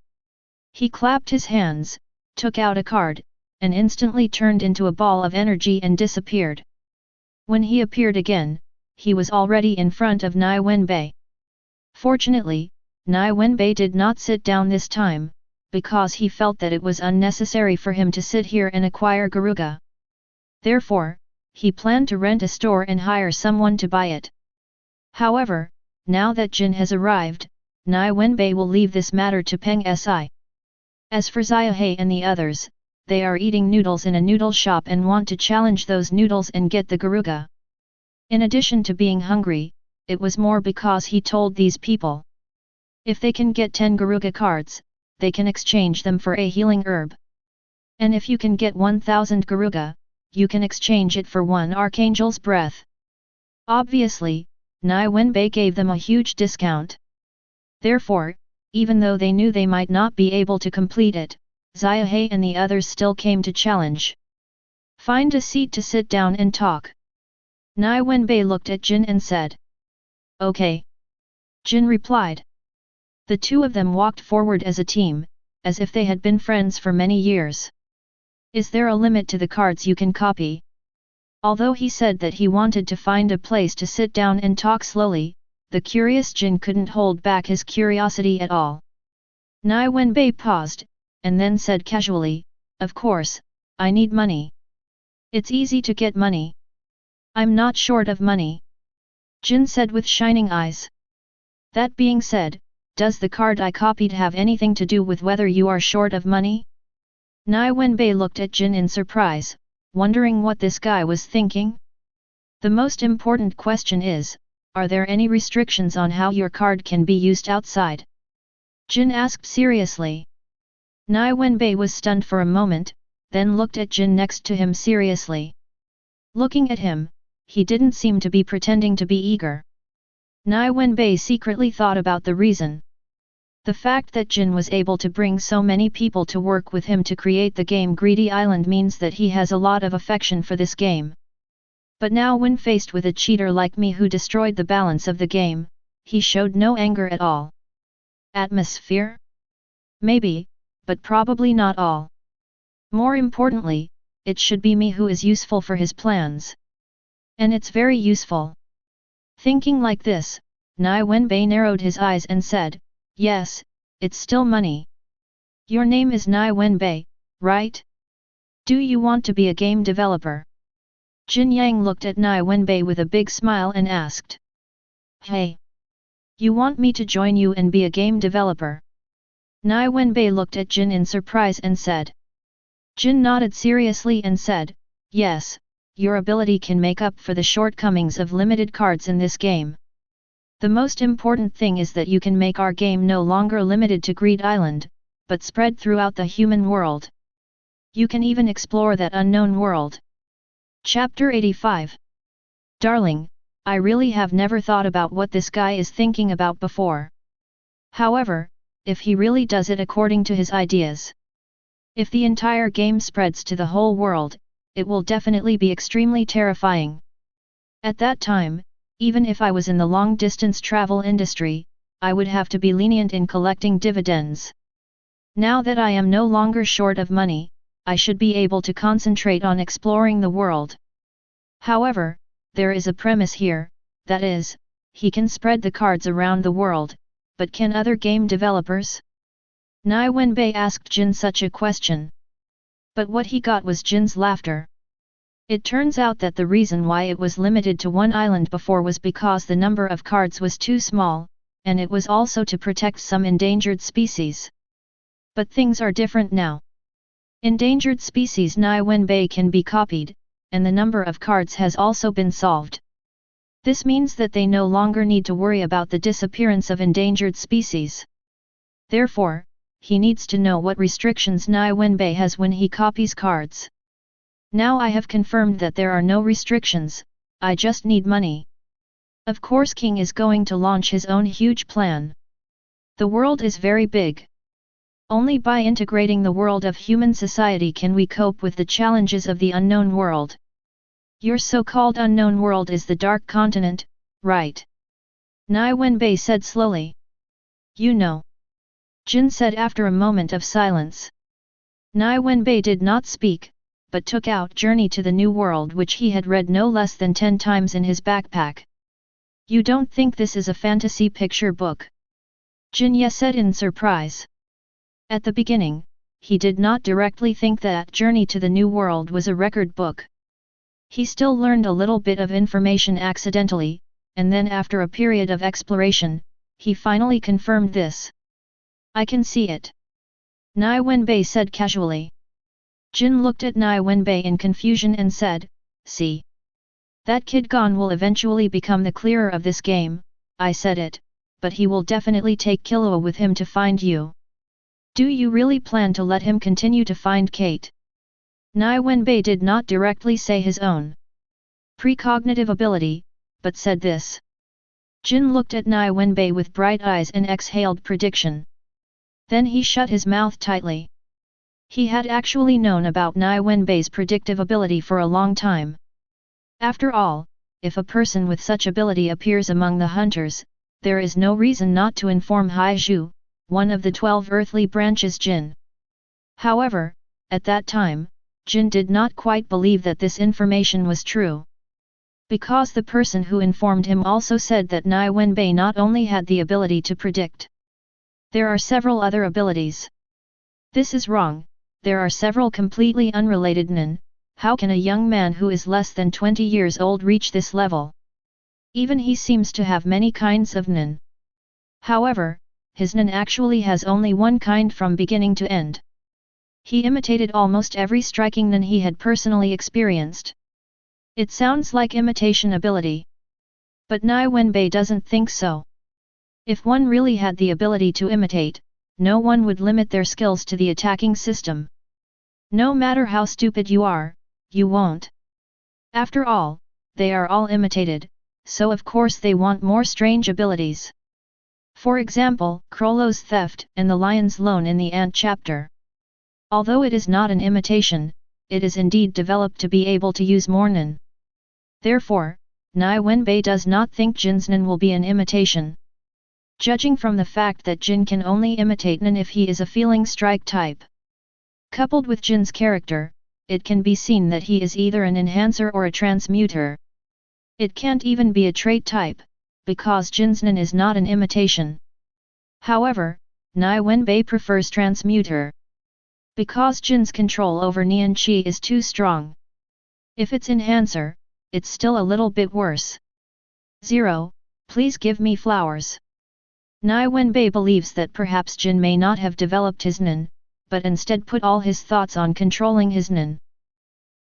Speaker 1: He clapped his hands, took out a card, and instantly turned into a ball of energy and disappeared. When he appeared again, he was already in front of Nie Wenbai. Fortunately, Nie Wenbai did not sit down this time, because he felt that it was unnecessary for him to sit here and acquire Garuga. Therefore, he planned to rent a store and hire someone to buy it. However, now that Jin has arrived, Nie Wenbai will leave this matter to Peng Si. As for Xiaohe and the others, they are eating noodles in a noodle shop and want to challenge those noodles and get the Garuga. In addition to being hungry, it was more because he told these people. If they can get 10 Garuga cards, they can exchange them for a healing herb. And if you can get 1000 Garuga, you can exchange it for 1 Archangel's breath. Obviously, Nie Wenbai gave them a huge discount. Therefore, even though they knew they might not be able to complete it, Xiaohe and the others still came to challenge. Find a seat to sit down and talk. Nie Wenbai looked at Jin and said. Okay. Jin replied. The two of them walked forward as a team, as if they had been friends for many years. Is there a limit to the cards you can copy? Although he said that he wanted to find a place to sit down and talk slowly, the curious Jin couldn't hold back his curiosity at all. Nie Wenbai paused, and then said casually, of course, I need money. It's easy to get money. I'm not short of money. Jin said with shining eyes. That being said, does the card I copied have anything to do with whether you are short of money? Nie Wenbai looked at Jin in surprise, wondering what this guy was thinking. The most important question is, are there any restrictions on how your card can be used outside? Jin asked seriously. Nie Wenbai was stunned for a moment, then looked at Jin next to him seriously. Looking at him, he didn't seem to be pretending to be eager. Nie Wenbai secretly thought about the reason. The fact that Jin was able to bring so many people to work with him to create the game Greedy Island means that he has a lot of affection for this game. But now when faced with a cheater like me who destroyed the balance of the game, he showed no anger at all. Atmosphere? Maybe, but probably not all. More importantly, it should be me who is useful for his plans. And it's very useful. Thinking like this, Nie Wenbai narrowed his eyes and said, yes, it's still money. Your name is Nie Wenbai, right? Do you want to be a game developer? Jin Yang looked at Nie Wenbai with a big smile and asked. Hey! You want me to join you and be a game developer? Nie Wenbai looked at Jin in surprise and said. Jin nodded seriously and said, yes, your ability can make up for the shortcomings of limited cards in this game. The most important thing is that you can make our game no longer limited to Greed Island, but spread throughout the human world. You can even explore that unknown world. Chapter 85. Darling, I really have never thought about what this guy is thinking about before. However, if he really does it according to his ideas. If the entire game spreads to the whole world, it will definitely be extremely terrifying. At that time, even if I was in the long-distance travel industry, I would have to be lenient in collecting dividends. Now that I am no longer short of money, I should be able to concentrate on exploring the world. However, there is a premise here, that is, he can spread the cards around the world, but can other game developers? Nie Wenbai asked Jin such a question. But what he got was Jin's laughter. It turns out that the reason why it was limited to one island before was because the number of cards was too small, and it was also to protect some endangered species. But things are different now. Endangered species Nie Wenbai can be copied, and the number of cards has also been solved. This means that they no longer need to worry about the disappearance of endangered species. Therefore, he needs to know what restrictions Nie Wenbai has when he copies cards. Now I have confirmed that there are no restrictions, I just need money. Of course King is going to launch his own huge plan. The world is very big. Only by integrating the world of human society can we cope with the challenges of the unknown world. Your so-called unknown world is the Dark Continent, right? Nie Wenbai said slowly. You know. Jin said after a moment of silence. Nie Wenbai did not speak, but took out Journey to the New World, which he had read no less than 10 times in his backpack. You don't think this is a fantasy picture book? Jin Ye said in surprise. At the beginning, he did not directly think that Journey to the New World was a record book. He still learned a little bit of information accidentally, and then after a period of exploration, he finally confirmed this. I can see it. Nie Wenbai said casually. Jin looked at Nie Wenbai in confusion and said, see. That kid Gon will eventually become the clearer of this game, I said it, but he will definitely take Killua with him to find you. Do you really plan to let him continue to find Kate? Nie Wenbai did not directly say his own precognitive ability, but said this. Jin looked at Nie Wenbai with bright eyes and exhaled prediction. Then he shut his mouth tightly. He had actually known about Nie Wenbai's predictive ability for a long time. After all, if a person with such ability appears among the hunters, there is no reason not to inform Haizhu, one of the 12 earthly branches Jin. However, at that time, Jin did not quite believe that this information was true. Because the person who informed him also said that Nie Wenbai not only had the ability to predict. There are several other abilities. This is wrong, there are several completely unrelated Nen. How can a young man who is less than 20 years old reach this level? Even he seems to have many kinds of Nen. However, his Nen actually has only one kind from beginning to end. He imitated almost every striking Nen he had personally experienced. It sounds like imitation ability. But Nie Wenbai doesn't think so. If one really had the ability to imitate, no one would limit their skills to the attacking system. No matter how stupid you are, you won't. After all, they are all imitated, so of course they want more strange abilities. For example, Krollo's theft and the lion's loan in the ant chapter. Although it is not an imitation, it is indeed developed to be able to use more Nen. Therefore, Nie Wenbai does not think Jin's Nen will be an imitation. Judging from the fact that Jin can only imitate Nen if he is a feeling strike type. Coupled with Jin's character, it can be seen that he is either an enhancer or a transmuter. It can't even be a trait type, because Jin's Nen is not an imitation. However, Nie Wenbai prefers transmuter. Because Jin's control over Nian Qi is too strong. If it's enhancer, it's still a little bit worse. 0. Please give me flowers. Nie Wenbai believes that perhaps Jin may not have developed his Nen, but instead put all his thoughts on controlling his Nen.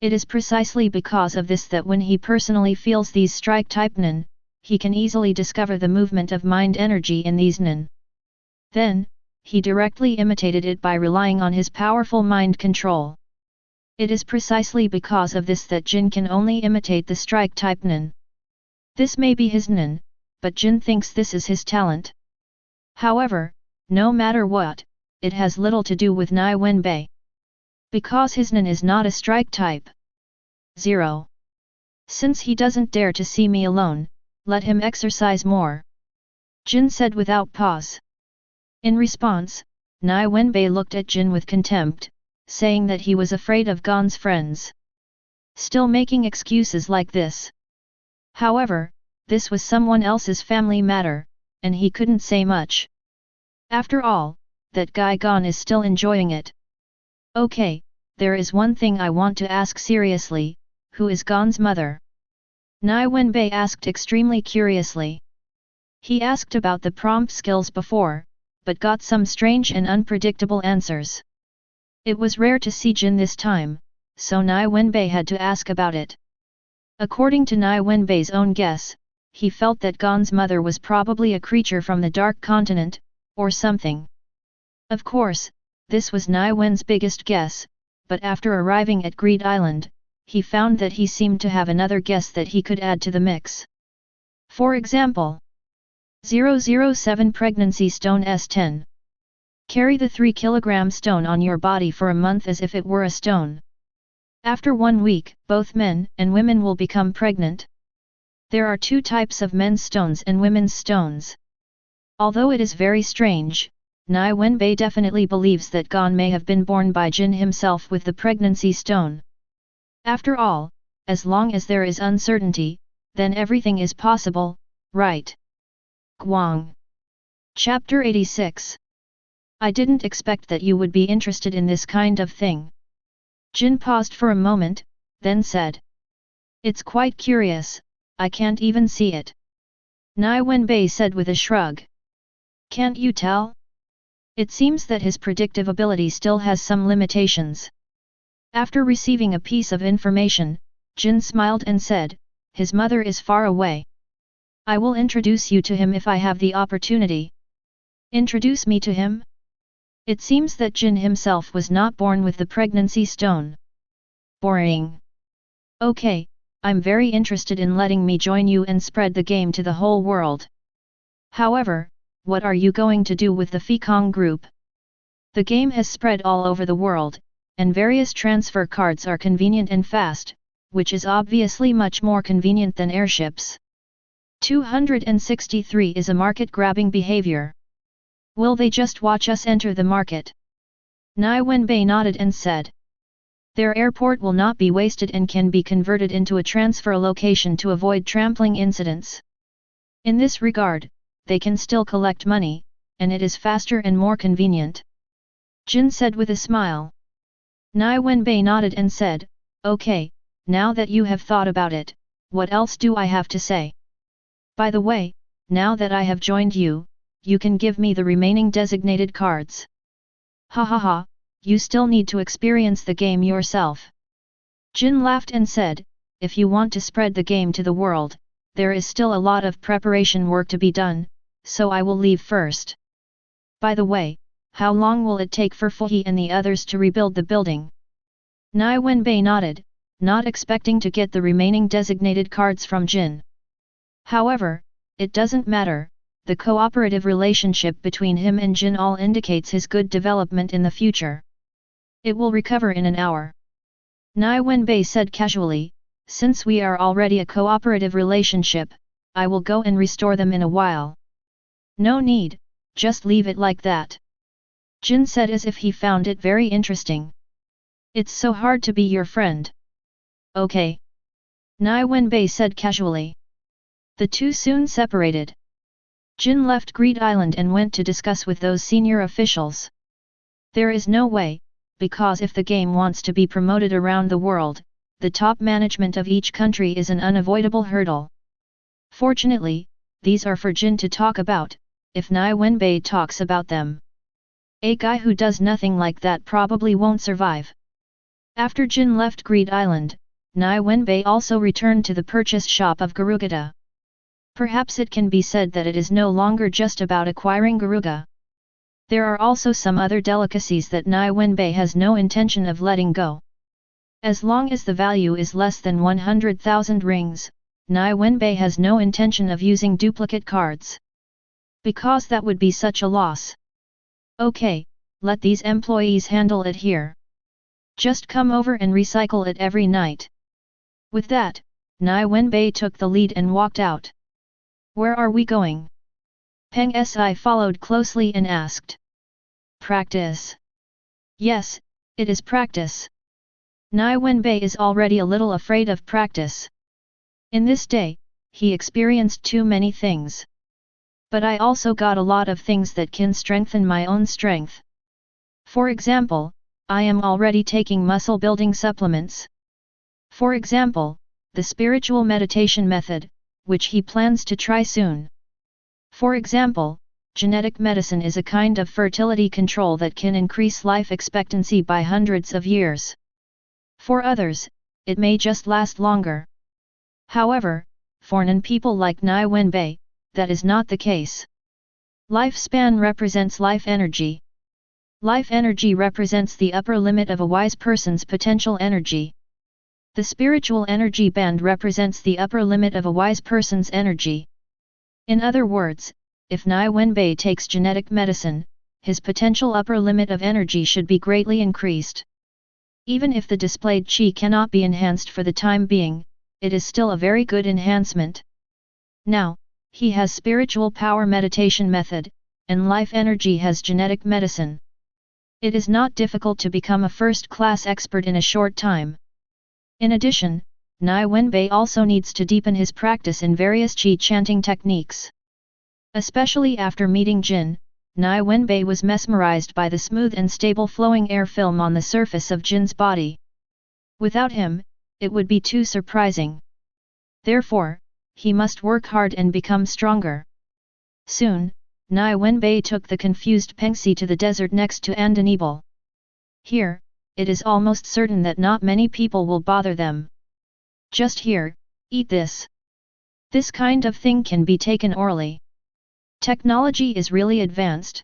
Speaker 1: It is precisely because of this that when he personally feels these strike type Nen, he can easily discover the movement of mind energy in these Nen. Then, he directly imitated it by relying on his powerful mind control. It is precisely because of this that Jin can only imitate the strike type Nen. This may be his Nen, but Jin thinks this is his talent. However, no matter what, it has little to do with Nie Wenbai. Because his Nen is not a strike type. 0. Since he doesn't dare to see me alone, let him exercise more. Jin said without pause. In response, Nie Wenbai looked at Jin with contempt, saying that he was afraid of Gon's friends. Still making excuses like this. However, this was someone else's family matter, and he couldn't say much. After all, that guy Gon is still enjoying it. Okay, there is one thing I want to ask seriously, who is Gon's mother? Nie Wenbai asked extremely curiously. He asked about the prompt skills before, but got some strange and unpredictable answers. It was rare to see Jin this time, so Nie Wenbai had to ask about it. According to Nie Wenbai's own guess, he felt that Gon's mother was probably a creature from the Dark Continent, or something. Of course, this was Nie Wen's biggest guess, but after arriving at Greed Island, he found that he seemed to have another guess that he could add to the mix. For example, 007 Pregnancy Stone S10. Carry the 3 kg stone on your body for a month as if it were a stone. After 1 week, both men and women will become pregnant. There are 2 types of men's stones and women's stones. Although it is very strange, Nie Wenbai definitely believes that Gon may have been born by Jin himself with the pregnancy stone. After all, as long as there is uncertainty, then everything is possible, right? Guang. Chapter 86. I didn't expect that you would be interested in this kind of thing. Jin paused for a moment, then said. It's quite curious, I can't even see it. Nie Wenbai said with a shrug. Can't you tell? It seems that his predictive ability still has some limitations. After receiving a piece of information, Jin smiled and said, his mother is far away. I will introduce you to him if I have the opportunity. Introduce me to him? It seems that Jin himself was not born with the pregnancy stone. Boring. Okay, I'm very interested in letting me join you and spread the game to the whole world. However, what are you going to do with the Fekong group? The game has spread all over the world, and various transfer cards are convenient and fast, which is obviously much more convenient than airships. 263 is a market-grabbing behavior. Will they just watch us enter the market? Nie Wenbai nodded and said. Their airport will not be wasted and can be converted into a transfer location to avoid trampling incidents. In this regard, they can still collect money, and it is faster and more convenient. Jin said with a smile. Nie Wenbai nodded and said, okay, now that you have thought about it, what else do I have to say? By the way, now that I have joined you, you can give me the remaining designated cards. Ha ha ha, you still need to experience the game yourself. Jin laughed and said, if you want to spread the game to the world, there is still a lot of preparation work to be done, so I will leave first. By the way, how long will it take for Fuhi and the others to rebuild the building? Nie Wenbai nodded, not expecting to get the remaining designated cards from Jin. However, it doesn't matter, the cooperative relationship between him and Jin all indicates his good development in the future. It will recover in an hour. Nie Wenbai said casually, since we are already a cooperative relationship, I will go and restore them in a while. No need, just leave it like that. Jin said as if he found it very interesting. It's so hard to be your friend. Okay. Nie Wenbai said casually. The two soon separated. Jin left Greed Island and went to discuss with those senior officials. There is no way, because if the game wants to be promoted around the world, the top management of each country is an unavoidable hurdle. Fortunately, these are for Jin to talk about, if Nie Wenbai talks about them. A guy who does nothing like that probably won't survive. After Jin left Greed Island, Nie Wenbai also returned to the purchase shop of Garugata. Perhaps it can be said that it is no longer just about acquiring Garuga. There are also some other delicacies that Nie Wenbai has no intention of letting go. As long as the value is less than 100,000 rings, Nie Wenbai has no intention of using duplicate cards. Because that would be such a loss. Okay, let these employees handle it here. Just come over and recycle it every night. With that, Nie Wenbai took the lead and walked out. Where are we going? Peng Si followed closely and asked. Practice. Yes, it is practice. Nie Wenbai is already a little afraid of practice. In this day, he experienced too many things. But I also got a lot of things that can strengthen my own strength. For example, I am already taking muscle building supplements. For example, the spiritual meditation method, which he plans to try soon. For example, genetic medicine is a kind of fertility control that can increase life expectancy by hundreds of years. For others, it may just last longer. However, for non-people like Nie Wenbai, that is not the case. Lifespan represents life energy. Life energy represents the upper limit of a wise person's potential energy. The spiritual energy band represents the upper limit of a wise person's energy. In other words, if Nie Wenbai takes genetic medicine, his potential upper limit of energy should be greatly increased. Even if the displayed qi cannot be enhanced for the time being, it is still a very good enhancement. Now, he has spiritual power meditation method, and life energy has genetic medicine. It is not difficult to become a first-class expert in a short time. In addition, Nie Wenbai also needs to deepen his practice in various qi chanting techniques. Especially after meeting Jin, Nie Wenbai was mesmerized by the smooth and stable flowing air film on the surface of Jin's body. Without him, it would be too surprising. Therefore, he must work hard and become stronger. Soon, Nie Wenbai took the confused Pengxi to the desert next to Andanebel. Here, it is almost certain that not many people will bother them. Just here, eat this. This kind of thing can be taken orally. Technology is really advanced.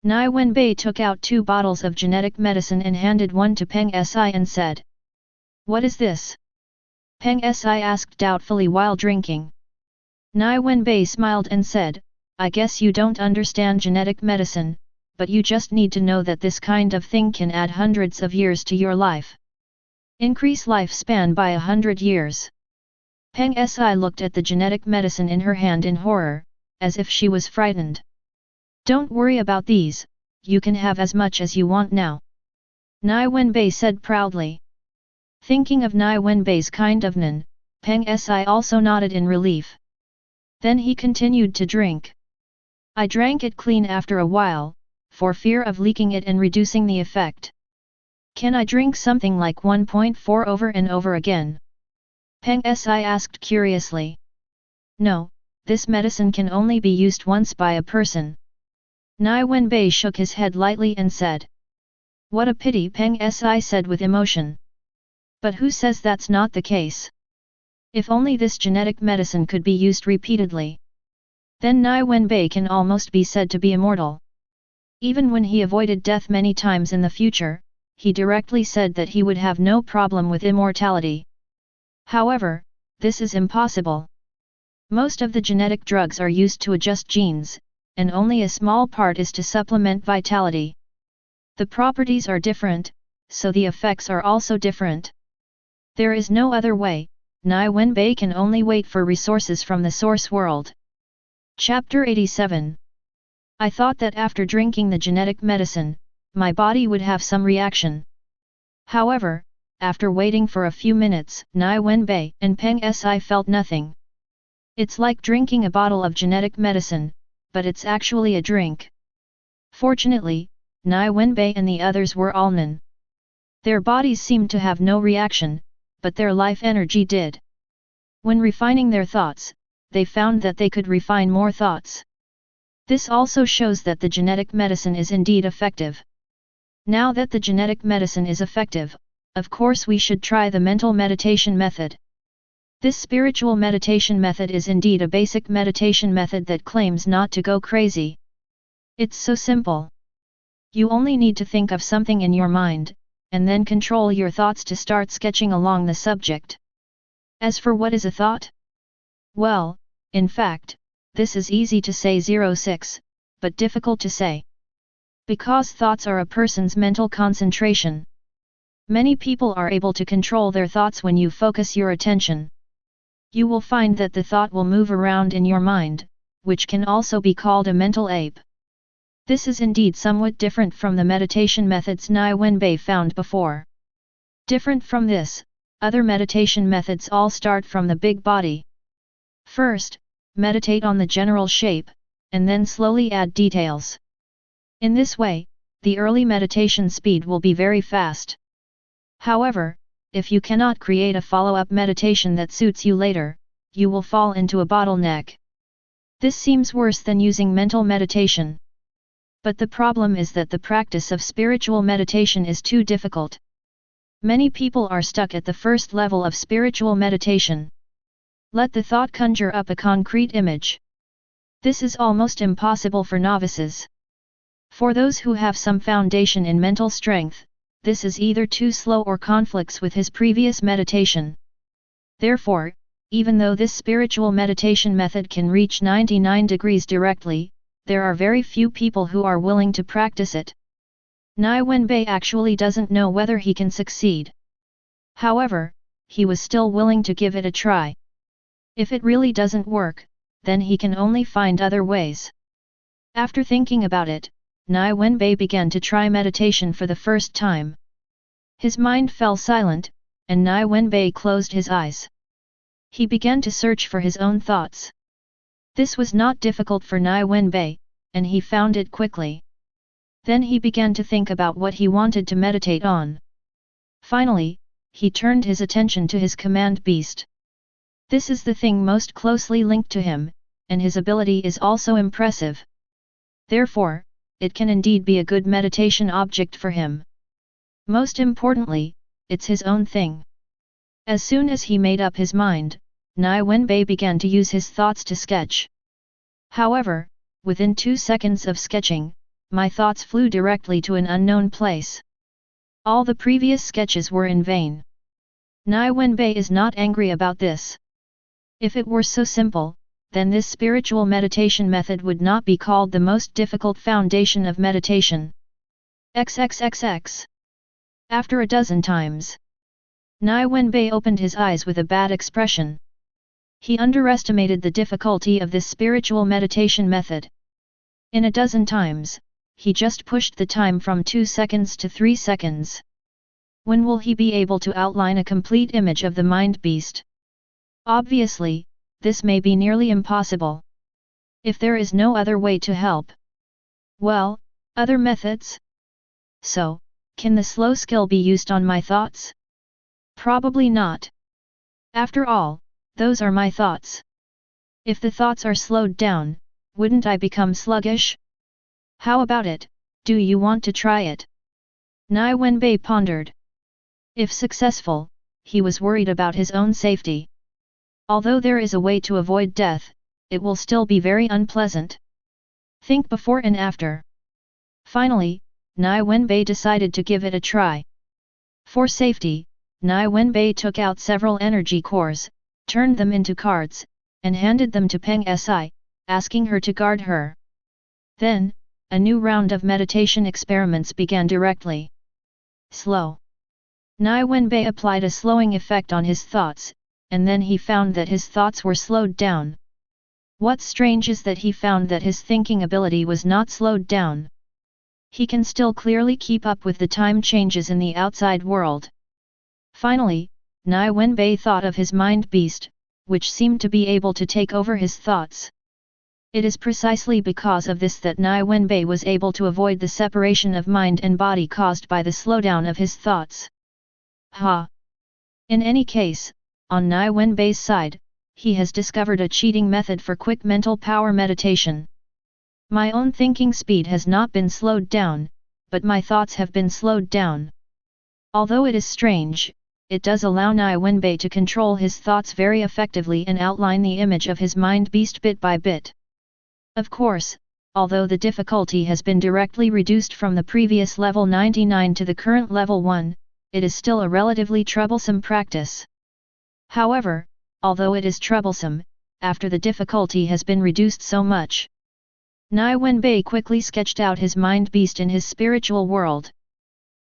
Speaker 1: Nie Wenbai took out 2 bottles of genetic medicine and handed one to Peng Si and said, "What is this?" Peng Si asked doubtfully while drinking. Nie Wenbai smiled and said, "I guess you don't understand genetic medicine, but you just need to know that this kind of thing can add hundreds of years to your life. Increase lifespan by 100 years. Peng Si looked at the genetic medicine in her hand in horror, as if she was frightened. "Don't worry about these, you can have as much as you want now," Nie Wenbai said proudly. Thinking of Nie Wenbai's kind of nan, Peng Si also nodded in relief. Then he continued to drink. "I drank it clean after a while, for fear of leaking it and reducing the effect. Can I drink something like 1.4 over and over again?" Peng Si asked curiously. "No, this medicine can only be used once by a person." Nie Wenbai shook his head lightly and said. "What a pity," Peng Si said with emotion. "But who says that's not the case? If only this genetic medicine could be used repeatedly. Then Nie Wenbai can almost be said to be immortal." Even when he avoided death many times in the future, he directly said that he would have no problem with immortality. However, this is impossible. Most of the genetic drugs are used to adjust genes, and only a small part is to supplement vitality. The properties are different, so the effects are also different. There is no other way. Nie Wenbai can only wait for resources from the source world. Chapter 87. I thought that after drinking the genetic medicine, my body would have some reaction. However, after waiting for a few minutes, Nie Wenbai and Peng Si felt nothing. It's like drinking a bottle of genetic medicine, but it's actually a drink. Fortunately, Nie Wenbai and the others were all nan. Their bodies seemed to have no reaction, but their life energy did. When refining their thoughts, they found that they could refine more thoughts. This also shows that the genetic medicine is indeed effective. Now that the genetic medicine is effective, of course we should try the mental meditation method. This spiritual meditation method is indeed a basic meditation method that claims not to go crazy. It's so simple. You only need to think of something in your mind, and then control your thoughts to start sketching along the subject. As for what is a thought? Well, in fact, this is easy to say 06, but difficult to say. Because thoughts are a person's mental concentration. Many people are able to control their thoughts when you focus your attention. You will find that the thought will move around in your mind, which can also be called a mental ape. This is indeed somewhat different from the meditation methods Nie Wenbai found before. Different from this, other meditation methods all start from the big body. First, meditate on the general shape, and then slowly add details. In this way, the early meditation speed will be very fast. However, if you cannot create a follow-up meditation that suits you later, you will fall into a bottleneck. This seems worse than using mental meditation. But the problem is that the practice of spiritual meditation is too difficult. Many people are stuck at the first level of spiritual meditation. Let the thought conjure up a concrete image. This is almost impossible for novices. For those who have some foundation in mental strength, this is either too slow or conflicts with his previous meditation. Therefore, even though this spiritual meditation method can reach 99 degrees directly, there are very few people who are willing to practice it. Nie Wenbai actually doesn't know whether he can succeed. However, he was still willing to give it a try. If it really doesn't work, then he can only find other ways. After thinking about it, Nie Wenbai began to try meditation for the first time. His mind fell silent, and Nie Wenbai closed his eyes. He began to search for his own thoughts. This was not difficult for Nie Wenbai, and he found it quickly. Then he began to think about what he wanted to meditate on. Finally, he turned his attention to his command beast. This is the thing most closely linked to him, and his ability is also impressive. Therefore, it can indeed be a good meditation object for him. Most importantly, it's his own thing. As soon as he made up his mind, Nie Wenbai began to use his thoughts to sketch. However, within 2 seconds of sketching, my thoughts flew directly to an unknown place. All the previous sketches were in vain. Nie Wenbai is not angry about this. If it were so simple, then this spiritual meditation method would not be called the most difficult foundation of meditation. XXXX. After a dozen times, Nie Wenbai opened his eyes with a bad expression. He underestimated the difficulty of this spiritual meditation method. In a dozen times, he just pushed the time from 2 seconds to 3 seconds. When will he be able to outline a complete image of the mind beast? Obviously, this may be nearly impossible. If there is no other way to help. Well, other methods? So, can the slow skill be used on my thoughts? Probably not. After all, those are my thoughts. If the thoughts are slowed down, wouldn't I become sluggish? How about it, do you want to try it? Nie Wenbai pondered. If successful, he was worried about his own safety. Although there is a way to avoid death, it will still be very unpleasant. Think before and after. Finally, Nie Wenbai decided to give it a try. For safety, Nie Wenbai took out several energy cores, turned them into cards, and handed them to Peng Si, asking her to guard her. Then, a new round of meditation experiments began directly. Slow. Nie Wenbai applied a slowing effect on his thoughts, and then he found that his thoughts were slowed down. What's strange is that he found that his thinking ability was not slowed down. He can still clearly keep up with the time changes in the outside world. Finally, Nie Wenbai thought of his mind beast, which seemed to be able to take over his thoughts. It is precisely because of this that Nie Wenbai was able to avoid the separation of mind and body caused by the slowdown of his thoughts. In any case, on Nie Wenbai's side, he has discovered a cheating method for quick mental power meditation. My own thinking speed has not been slowed down, but my thoughts have been slowed down. Although it is strange, it does allow Nie Wenbai to control his thoughts very effectively and outline the image of his mind beast bit by bit. Of course, although the difficulty has been directly reduced from the previous level 99 to the current level 1, it is still a relatively troublesome practice. However, although it is troublesome, after the difficulty has been reduced so much, Nie Wenbai quickly sketched out his mind beast in his spiritual world.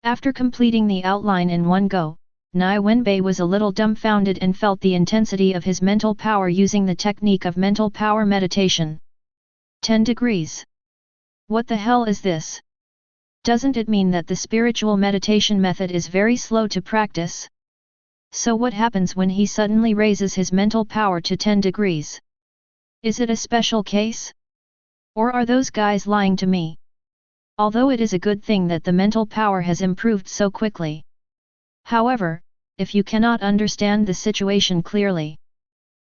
Speaker 1: After completing the outline in one go, Nie Wenbai was a little dumbfounded and felt the intensity of his mental power using the technique of mental power meditation. 10 degrees. What the hell is this? Doesn't it mean that the spiritual meditation method is very slow to practice? So what happens when he suddenly raises his mental power to 10 degrees? Is it a special case? Or are those guys lying to me? Although it is a good thing that the mental power has improved so quickly. However, if you cannot understand the situation clearly,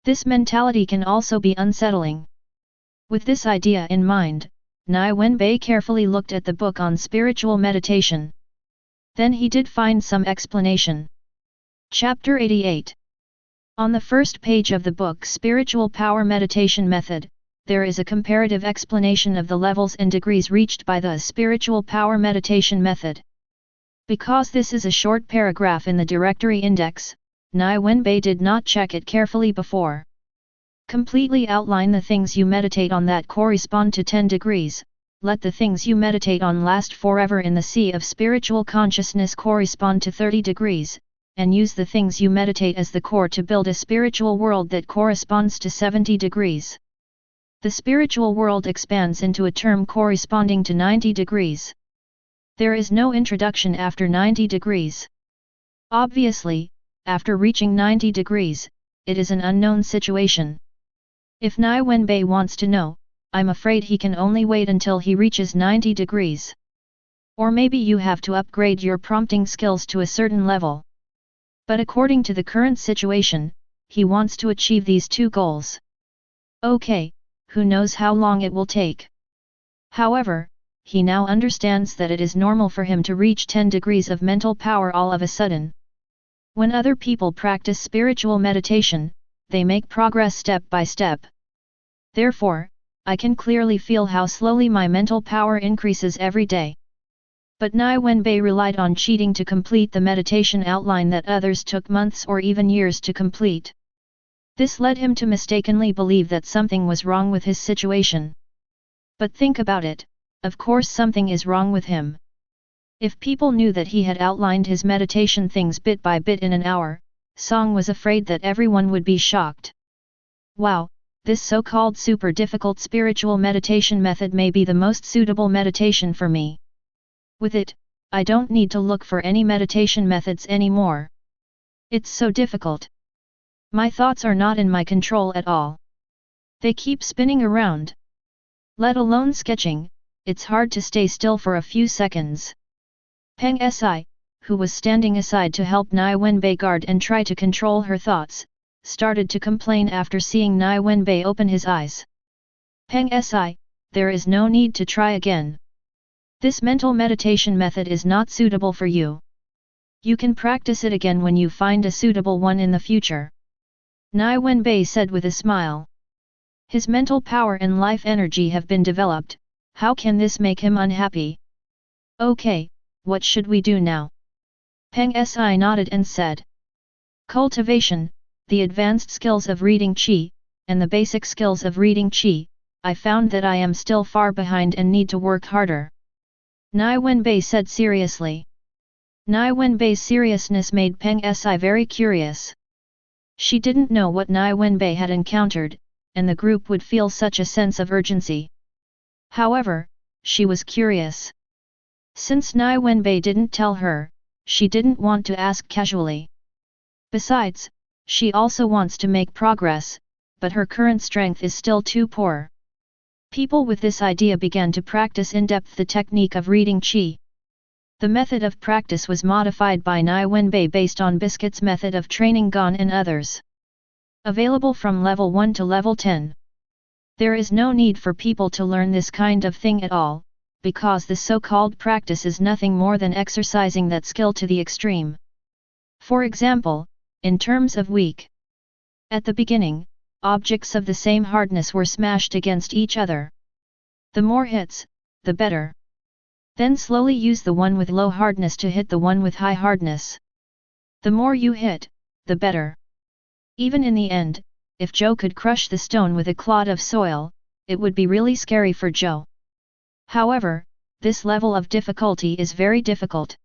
Speaker 1: this mentality can also be unsettling. With this idea in mind, Nie Wenbai carefully looked at the book on spiritual meditation. Then he did find some explanation. Chapter 88. On the first page of the book Spiritual Power Meditation Method, there is a comparative explanation of the levels and degrees reached by the Spiritual Power Meditation Method. Because this is a short paragraph in the directory index, Nie Wenbai did not check it carefully before. Completely outline the things you meditate on that correspond to 10 degrees, let the things you meditate on last forever in the sea of spiritual consciousness correspond to 30 degrees, and use the things you meditate as the core to build a spiritual world that corresponds to 70 degrees. The spiritual world expands into a term corresponding to 90 degrees. There is no introduction after 90 degrees. Obviously, after reaching 90 degrees, it is an unknown situation. If Nie Wenbai wants to know, I'm afraid he can only wait until he reaches 90 degrees. Or maybe you have to upgrade your prompting skills to a certain level. But according to the current situation, he wants to achieve these two goals. Okay, who knows how long it will take. However, he now understands that it is normal for him to reach 10 degrees of mental power all of a sudden. When other people practice spiritual meditation, they make progress step by step. Therefore, I can clearly feel how slowly my mental power increases every day. But Nie Wenbai relied on cheating to complete the meditation outline that others took months or even years to complete. This led him to mistakenly believe that something was wrong with his situation. But think about it, of course something is wrong with him. If people knew that he had outlined his meditation things bit by bit in an hour, Song was afraid that everyone would be shocked. Wow, this so-called super difficult spiritual meditation method may be the most suitable meditation for me. With it, I don't need to look for any meditation methods anymore. It's so difficult. My thoughts are not in my control at all. They keep spinning around. Let alone sketching, it's hard to stay still for a few seconds. Peng Si, who was standing aside to help Nie Wenbai guard and try to control her thoughts, started to complain after seeing Nie Wenbai open his eyes. Peng Si, there is no need to try again. This mental meditation method is not suitable for you. You can practice it again when you find a suitable one in the future. Nie Wenbai said with a smile. His mental power and life energy have been developed, how can this make him unhappy? Okay, what should we do now? Peng Si nodded and said. Cultivation, the advanced skills of reading Qi, and the basic skills of reading Qi, I found that I am still far behind and need to work harder. Nie Wenbai said seriously. Nie Wenbai's seriousness made Peng Si very curious. She didn't know what Nie Wenbai had encountered, and the group would feel such a sense of urgency. However, she was curious. Since Nie Wenbai didn't tell her, she didn't want to ask casually. Besides, she also wants to make progress, but her current strength is still too poor. People with this idea began to practice in depth the technique of reading Qi. The method of practice was modified by Nie Wenbai based on Biscuit's method of training Gon and others. Available from level 1 to level 10. There is no need for people to learn this kind of thing at all, because the so-called practice is nothing more than exercising that skill to the extreme. For example, in terms of weak. At the beginning, objects of the same hardness were smashed against each other. The more hits, the better. Then slowly use the one with low hardness to hit the one with high hardness. The more you hit, the better. Even in the end, if Joe could crush the stone with a clod of soil, it would be really scary for Joe. However, this level of difficulty is very difficult.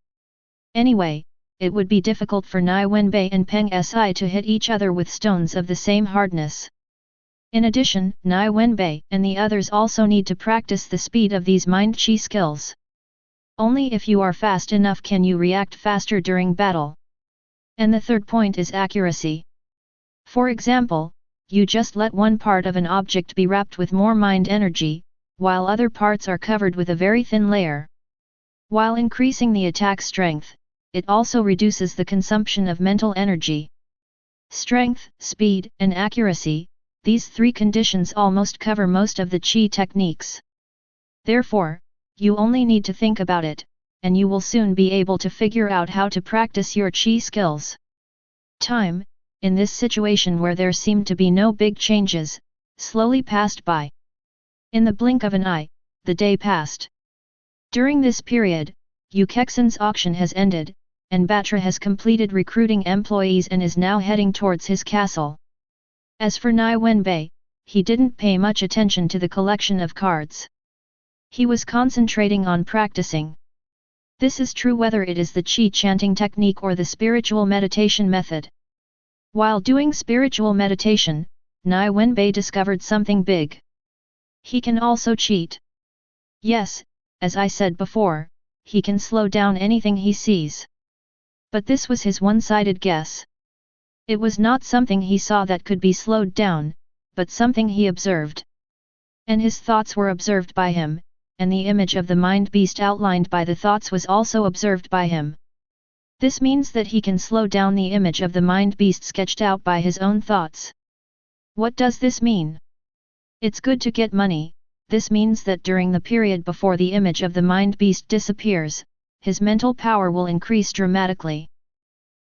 Speaker 1: Anyway, it would be difficult for Nie Wenbai and Peng Si to hit each other with stones of the same hardness. In addition, Nie Wenbai and the others also need to practice the speed of these mind Qi skills. Only if you are fast enough can you react faster during battle. And the third point is accuracy. For example, you just let one part of an object be wrapped with more mind energy, while other parts are covered with a very thin layer. While increasing the attack strength, it also reduces the consumption of mental energy. Strength, speed, and accuracy, these three conditions almost cover most of the Qi techniques. Therefore, you only need to think about it, and you will soon be able to figure out how to practice your Qi skills. Time, in this situation where there seemed to be no big changes, slowly passed by. In the blink of an eye, the day passed. During this period, Yu Kexin's auction has ended, and Batra has completed recruiting employees and is now heading towards his castle. As for Nie Wenbai, he didn't pay much attention to the collection of cards. He was concentrating on practicing. This is true whether it is the Qi chanting technique or the spiritual meditation method. While doing spiritual meditation, Nie Wenbai discovered something big. He can also cheat. Yes, as I said before, he can slow down anything he sees. But this was his one-sided guess. It was not something he saw that could be slowed down, but something he observed. And his thoughts were observed by him, and the image of the mind beast outlined by the thoughts was also observed by him. This means that he can slow down the image of the mind beast sketched out by his own thoughts. What does this mean? It's good to get money. This means that during the period before the image of the mind beast disappears, his mental power will increase dramatically.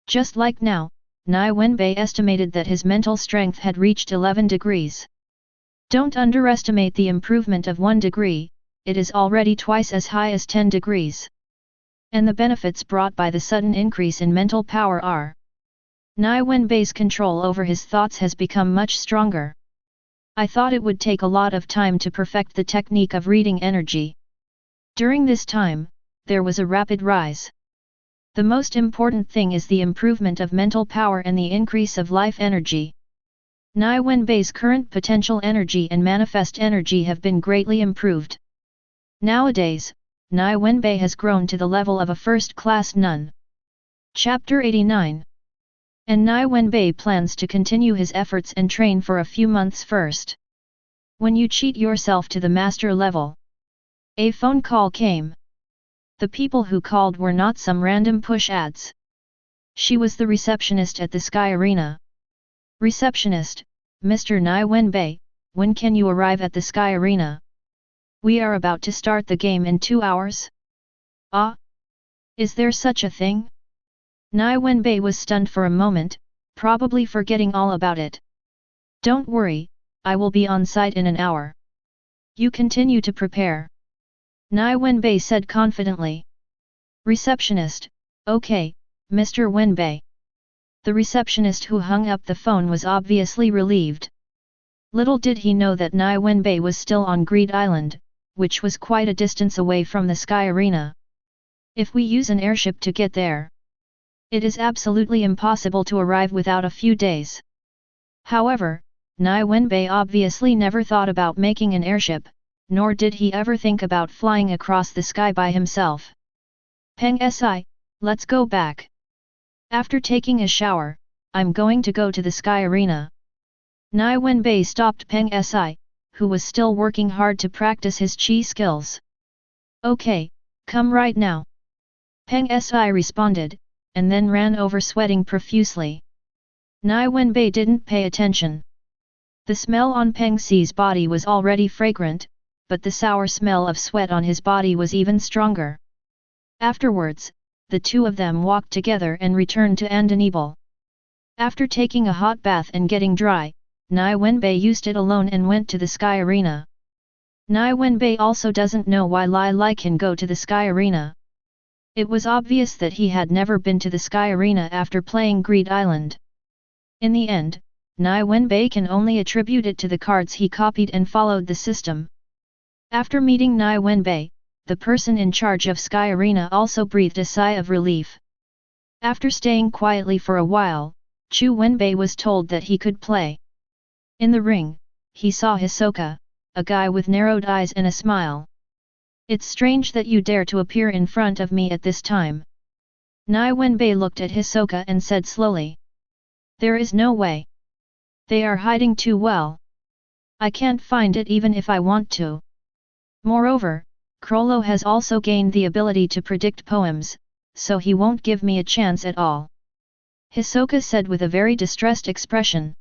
Speaker 1: Just like now, Nie Wenbai estimated that his mental strength had reached 11 degrees. Don't underestimate the improvement of 1 degree, it is already twice as high as 10 degrees. And the benefits brought by the sudden increase in mental power are: Nie Wenbai's control over his thoughts has become much stronger. I thought it would take a lot of time to perfect the technique of reading energy. During this time, there was a rapid rise. The most important thing is the improvement of mental power and the increase of life energy. Nie Wenbai's current potential energy and manifest energy have been greatly improved. Nowadays, Nie Wenbai has grown to the level of a first-class nun. Chapter 89. And Nie Wenbai plans to continue his efforts and train for a few months first. When you cheat yourself to the master level. A phone call came. The people who called were not some random push ads. She was the receptionist at the Sky Arena. Receptionist, Mr. Nie Wenbai, when can you arrive at the Sky Arena? We are about to start the game in 2 hours. Ah? Is there such a thing? Nie Wenbai was stunned for a moment, probably forgetting all about it. Don't worry, I will be on site in an hour. You continue to prepare. Nie Wenbai said confidently. Receptionist, okay, Mr. Wenbai. The receptionist who hung up the phone was obviously relieved. Little did he know that Nie Wenbai was still on Greed Island, which was quite a distance away from the Sky Arena. If we use an airship to get there, it is absolutely impossible to arrive without a few days. However, Nie Wenbai obviously never thought about making an airship, nor did he ever think about flying across the sky by himself. Peng Si, let's go back. After taking a shower, I'm going to go to the Sky Arena. Nie Wenbai stopped Peng Si, who was still working hard to practice his Qi skills. Okay, come right now. Peng Si responded, and then ran over sweating profusely. Nie Wenbai didn't pay attention. The smell on Peng Si's body was already fragrant, but the sour smell of sweat on his body was even stronger. Afterwards, the two of them walked together and returned to Andanebel. After taking a hot bath and getting dry, Nie Wenbai used it alone and went to the Sky Arena. Nie Wenbai also doesn't know why Lai Lai can go to the Sky Arena. It was obvious that he had never been to the Sky Arena after playing Greed Island. In the end, Nie Wenbai can only attribute it to the cards he copied and followed the system. After meeting Nie Wenbai, the person in charge of Sky Arena also breathed a sigh of relief. After staying quietly for a while, Chu Wenbai was told that he could play. In the ring, he saw Hisoka, a guy with narrowed eyes and a smile. It's strange that you dare to appear in front of me at this time. Nie Wenbai looked at Hisoka and said slowly. There is no way. They are hiding too well. I can't find it even if I want to. Moreover, Krollo has also gained the ability to predict poems, so he won't give me a chance at all. Hisoka said with a very distressed expression.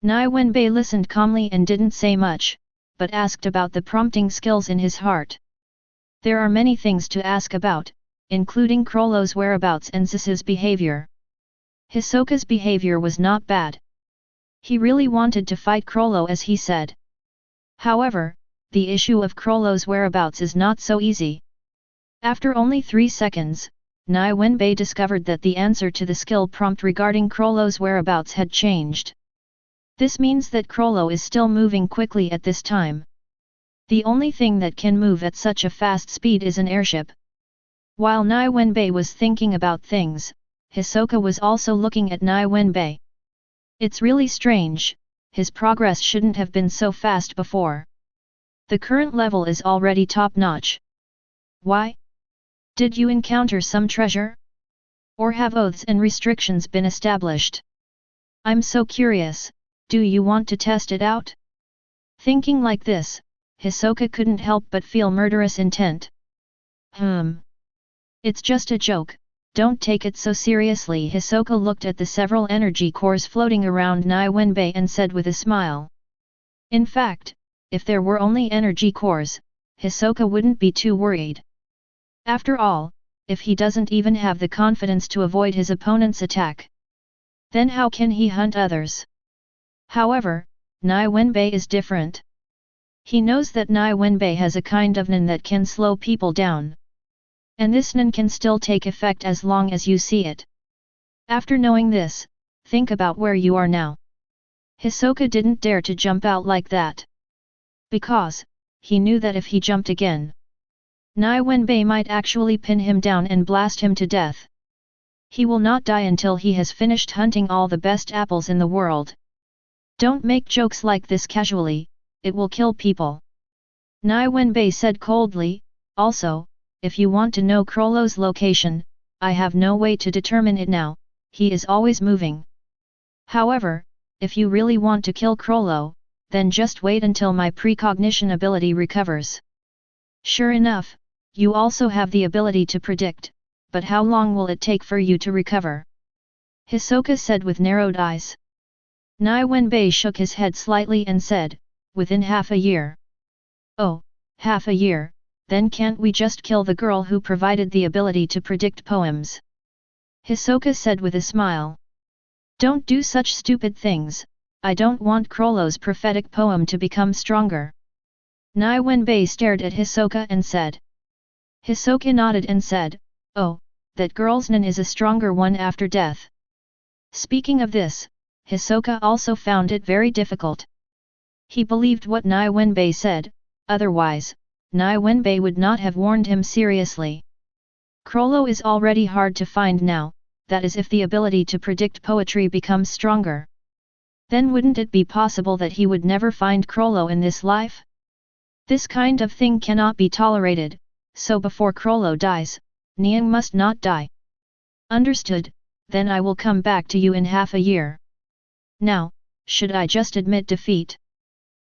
Speaker 1: Nie Wenbai listened calmly and didn't say much, but asked about the prompting skills in his heart. There are many things to ask about, including Krollo's whereabouts and Zisu's behavior. Hisoka's behavior was not bad. He really wanted to fight Krollo as he said. However, the issue of Krollo's whereabouts is not so easy. After only 3 seconds, Nie Wenbai discovered that the answer to the skill prompt regarding Krollo's whereabouts had changed. This means that Krollo is still moving quickly at this time. The only thing that can move at such a fast speed is an airship. While Nie Wenbai was thinking about things, Hisoka was also looking at Nie Wenbai. It's really strange, his progress shouldn't have been so fast before. The current level is already top-notch. Why? Did you encounter some treasure? Or have oaths and restrictions been established? I'm so curious, do you want to test it out? Thinking like this, Hisoka couldn't help but feel murderous intent. It's just a joke, don't take it so seriously. Hisoka looked at the several energy cores floating around Nie Wenbai and said with a smile. In fact, if there were only energy cores, Hisoka wouldn't be too worried. After all, if he doesn't even have the confidence to avoid his opponent's attack, then how can he hunt others? However, Nie Wenbai is different. He knows that Nie Wenbai has a kind of nen that can slow people down. And this nen can still take effect as long as you see it. After knowing this, think about where you are now. Hisoka didn't dare to jump out like that. Because, he knew that if he jumped again, Nie Wenbai might actually pin him down and blast him to death. He will not die until he has finished hunting all the best apples in the world. Don't make jokes like this casually, it will kill people. Nie Wenbai said coldly. Also, if you want to know Krollo's location, I have no way to determine it now, he is always moving. However, if you really want to kill Krollo, then just wait until my precognition ability recovers. Sure enough, you also have the ability to predict, but how long will it take for you to recover? Hisoka said with narrowed eyes. Nie Wenbai shook his head slightly and said, within half a year. Oh, half a year, then can't we just kill the girl who provided the ability to predict poems? Hisoka said with a smile. Don't do such stupid things, I don't want Krollo's prophetic poem to become stronger. Nie Wenbai stared at Hisoka and said. Hisoka nodded and said, oh, that girl's nen is a stronger one after death. Speaking of this, Hisoka also found it very difficult. He believed what Nie Wenbai said, otherwise, Nie Wenbai would not have warned him seriously. Krollo is already hard to find now, that is if the ability to predict poetry becomes stronger. Then wouldn't it be possible that he would never find Krollo in this life? This kind of thing cannot be tolerated, so before Krollo dies, Niang must not die. Understood, then I will come back to you in half a year. Now, should I just admit defeat?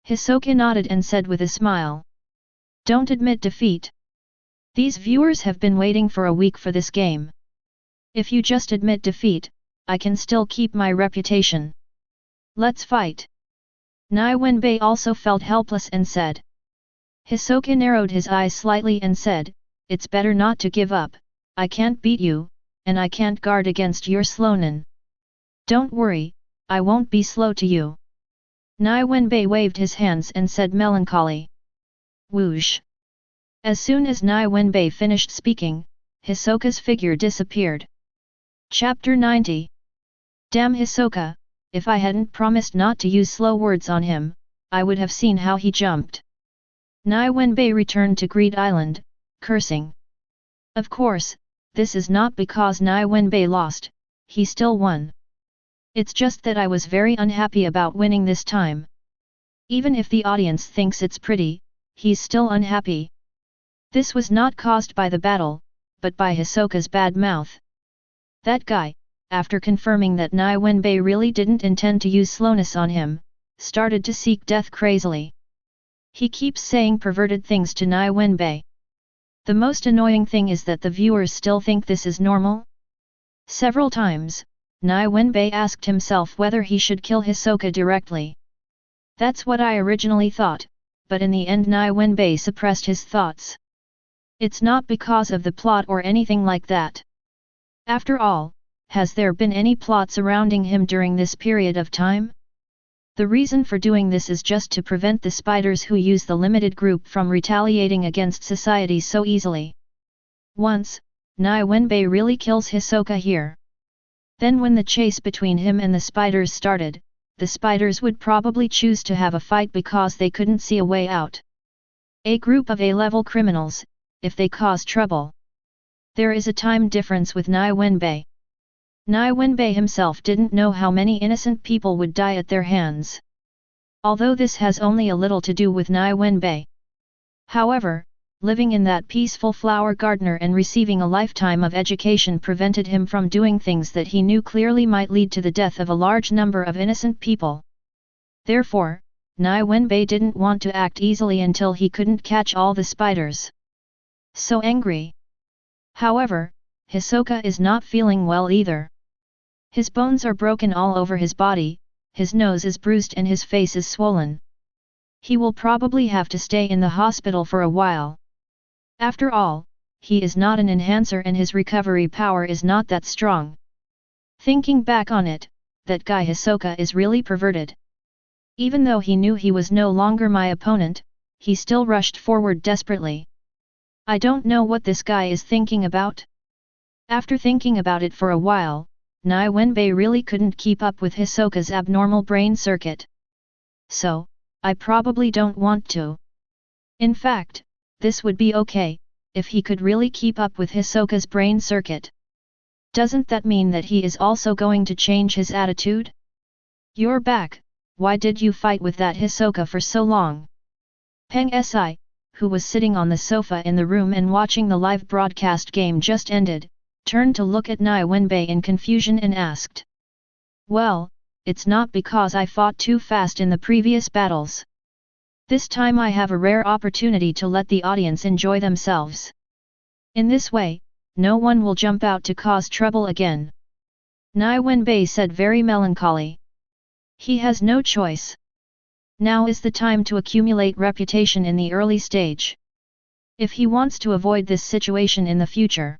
Speaker 1: Hisoka nodded and said with a smile. Don't admit defeat. These viewers have been waiting for a week for this game. If you just admit defeat, I can still keep my reputation. Let's fight. Nie Wenbai also felt helpless and said. Hisoka narrowed his eyes slightly and said, it's better not to give up, I can't beat you, and I can't guard against your slowness. Don't worry, I won't be slow to you. Nie Wenbai waved his hands and said melancholy. Whoosh. As soon as Nie Wenbai finished speaking, Hisoka's figure disappeared. Chapter 90. Damn Hisoka, if I hadn't promised not to use slow words on him, I would have seen how he jumped. Nie Wenbai returned to Greed Island, cursing. Of course, this is not because Nie Wenbai lost, he still won. It's just that I was very unhappy about winning this time. Even if the audience thinks it's pretty, he's still unhappy. This was not caused by the battle, but by Hisoka's bad mouth. That guy, after confirming that Nie Wenbai really didn't intend to use slowness on him, started to seek death crazily. He keeps saying perverted things to Nie Wenbai. The most annoying thing is that the viewers still think this is normal. Several times, Nie Wenbai asked himself whether he should kill Hisoka directly. That's what I originally thought, but in the end Nie Wenbai suppressed his thoughts. It's not because of the plot or anything like that. After all, has there been any plot surrounding him during this period of time? The reason for doing this is just to prevent the spiders who use the limited group from retaliating against society so easily. Once, Nie Wenbai really kills Hisoka here. Then when the chase between him and the spiders started, the spiders would probably choose to have a fight because they couldn't see a way out. A group of A-level criminals, if they cause trouble. There is a time difference with Nie Wenbai. Nie Wenbai himself didn't know how many innocent people would die at their hands. Although this has only a little to do with Nie Wenbai. However, living in that peaceful flower garden and receiving a lifetime of education prevented him from doing things that he knew clearly might lead to the death of a large number of innocent people. Therefore, Nie Wenbai didn't want to act easily until he couldn't catch all the spiders. So angry. However, Hisoka is not feeling well either. His bones are broken all over his body, his nose is bruised and his face is swollen. He will probably have to stay in the hospital for a while. After all, he is not an enhancer and his recovery power is not that strong. Thinking back on it, that guy Hisoka is really perverted. Even though he knew he was no longer my opponent, he still rushed forward desperately. I don't know what this guy is thinking about. After thinking about it for a while, Nie Wenbai really couldn't keep up with Hisoka's abnormal brain circuit. So, I probably don't want to. In fact, this would be okay, if he could really keep up with Hisoka's brain circuit. Doesn't that mean that he is also going to change his attitude? You're back, why did you fight with that Hisoka for so long? Peng Si, who was sitting on the sofa in the room and watching the live broadcast game just ended, turned to look at Nie Wenbai in confusion and asked. Well, it's not because I fought too fast in the previous battles. This time I have a rare opportunity to let the audience enjoy themselves. In this way, no one will jump out to cause trouble again. Nie Wenbai said very melancholy. He has no choice. Now is the time to accumulate reputation in the early stage. If he wants to avoid this situation in the future,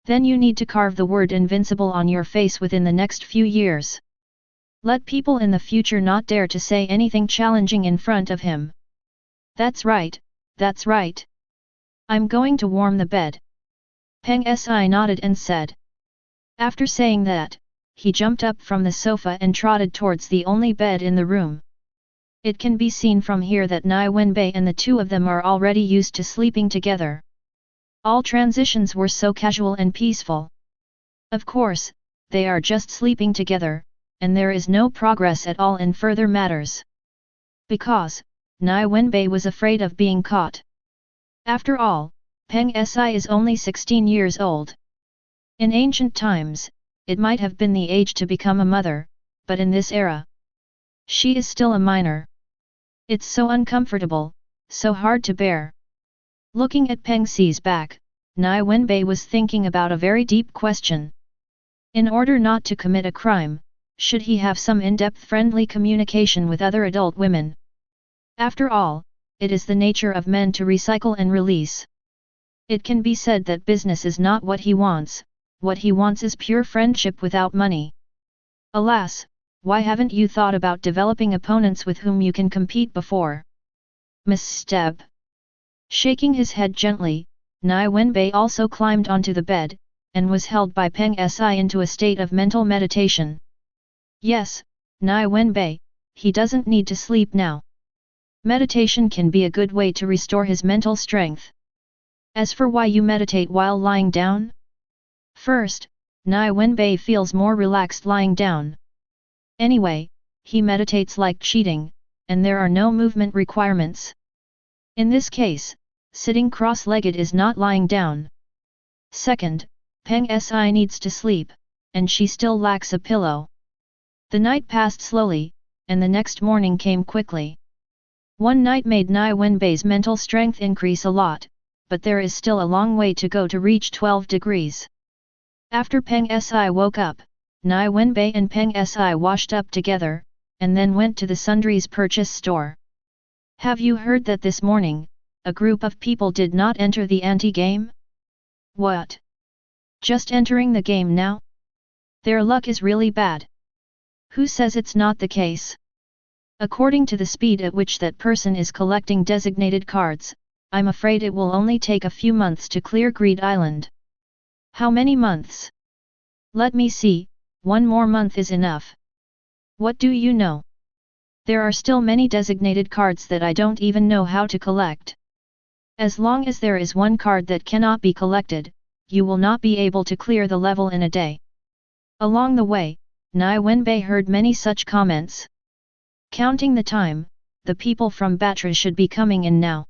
Speaker 1: then you need to carve the word invincible on your face within the next few years. Let people in the future not dare to say anything challenging in front of him. That's right, that's right. I'm going to warm the bed. Peng Si nodded and said. After saying that, he jumped up from the sofa and trotted towards the only bed in the room. It can be seen from here that Nie Wenbai and the two of them are already used to sleeping together. All transitions were so casual and peaceful. Of course, they are just sleeping together, and there is no progress at all in further matters. Because, Nie Wenbai was afraid of being caught. After all, Peng Si is only 16 years old. In ancient times, it might have been the age to become a mother, but in this era, she is still a minor. It's so uncomfortable, so hard to bear. Looking at Peng Si's back, Nie Wenbai was thinking about a very deep question. In order not to commit a crime, should he have some in-depth friendly communication with other adult women? After all, it is the nature of men to recycle and release. It can be said that business is not what he wants is pure friendship without money. Alas, why haven't you thought about developing opponents with whom you can compete before? Misstep. Shaking his head gently, Nie Wenbai also climbed onto the bed, and was held by Peng Si into a state of mental meditation. Yes, Nie Wenbai, he doesn't need to sleep now. Meditation can be a good way to restore his mental strength. As for why you meditate while lying down? First, Nie Wenbai feels more relaxed lying down. Anyway, he meditates like cheating, and there are no movement requirements. In this case, sitting cross-legged is not lying down. Second, Peng Si needs to sleep, and she still lacks a pillow. The night passed slowly, and the next morning came quickly. One night made Nie Wenbai's mental strength increase a lot, but there is still a long way to go to reach 12 degrees. After Peng Si woke up, Nie Wenbai and Peng Si washed up together, and then went to the sundries purchase store. Have you heard that this morning, a group of people did not enter the anti-game? What? Just entering the game now? Their luck is really bad. Who says it's not the case? According to the speed at which that person is collecting designated cards, I'm afraid it will only take a few months to clear Greed Island. How many months? Let me see, 1 more month is enough. What do you know? There are still many designated cards that I don't even know how to collect. As long as there is one card that cannot be collected, you will not be able to clear the level in a day. Along the way, Nie Wenbai heard many such comments. Counting the time, the people from Batra should be coming in now.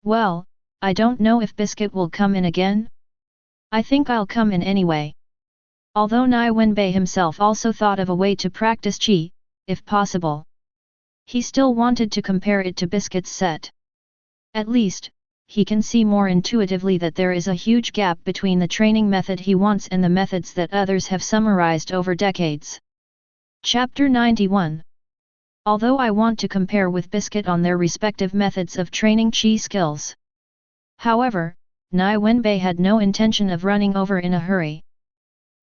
Speaker 1: Well, I don't know if Biscuit will come in again. I think I'll come in anyway. Although Nie Wenbai himself also thought of a way to practice Qi, if possible. He still wanted to compare it to Biscuit's set. At least, he can see more intuitively that there is a huge gap between the training method he wants and the methods that others have summarized over decades. Chapter 91. Although I want to compare with Biscuit on their respective methods of training Qi skills. However, Nie Wenbai had no intention of running over in a hurry.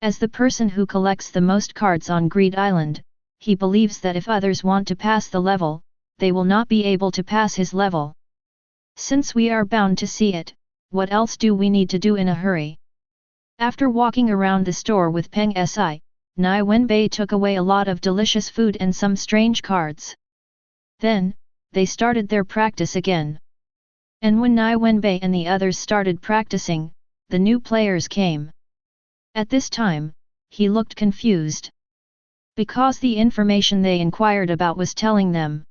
Speaker 1: As the person who collects the most cards on Greed Island, he believes that if others want to pass the level, they will not be able to pass his level. Since we are bound to see it, what else do we need to do in a hurry? After walking around the store with Peng Si, Nie Wenbai took away a lot of delicious food and some strange cards. Then, they started their practice again. And when Nie Wenbai and the others started practicing, the new players came. At this time, he looked confused. Because the information they inquired about was telling them.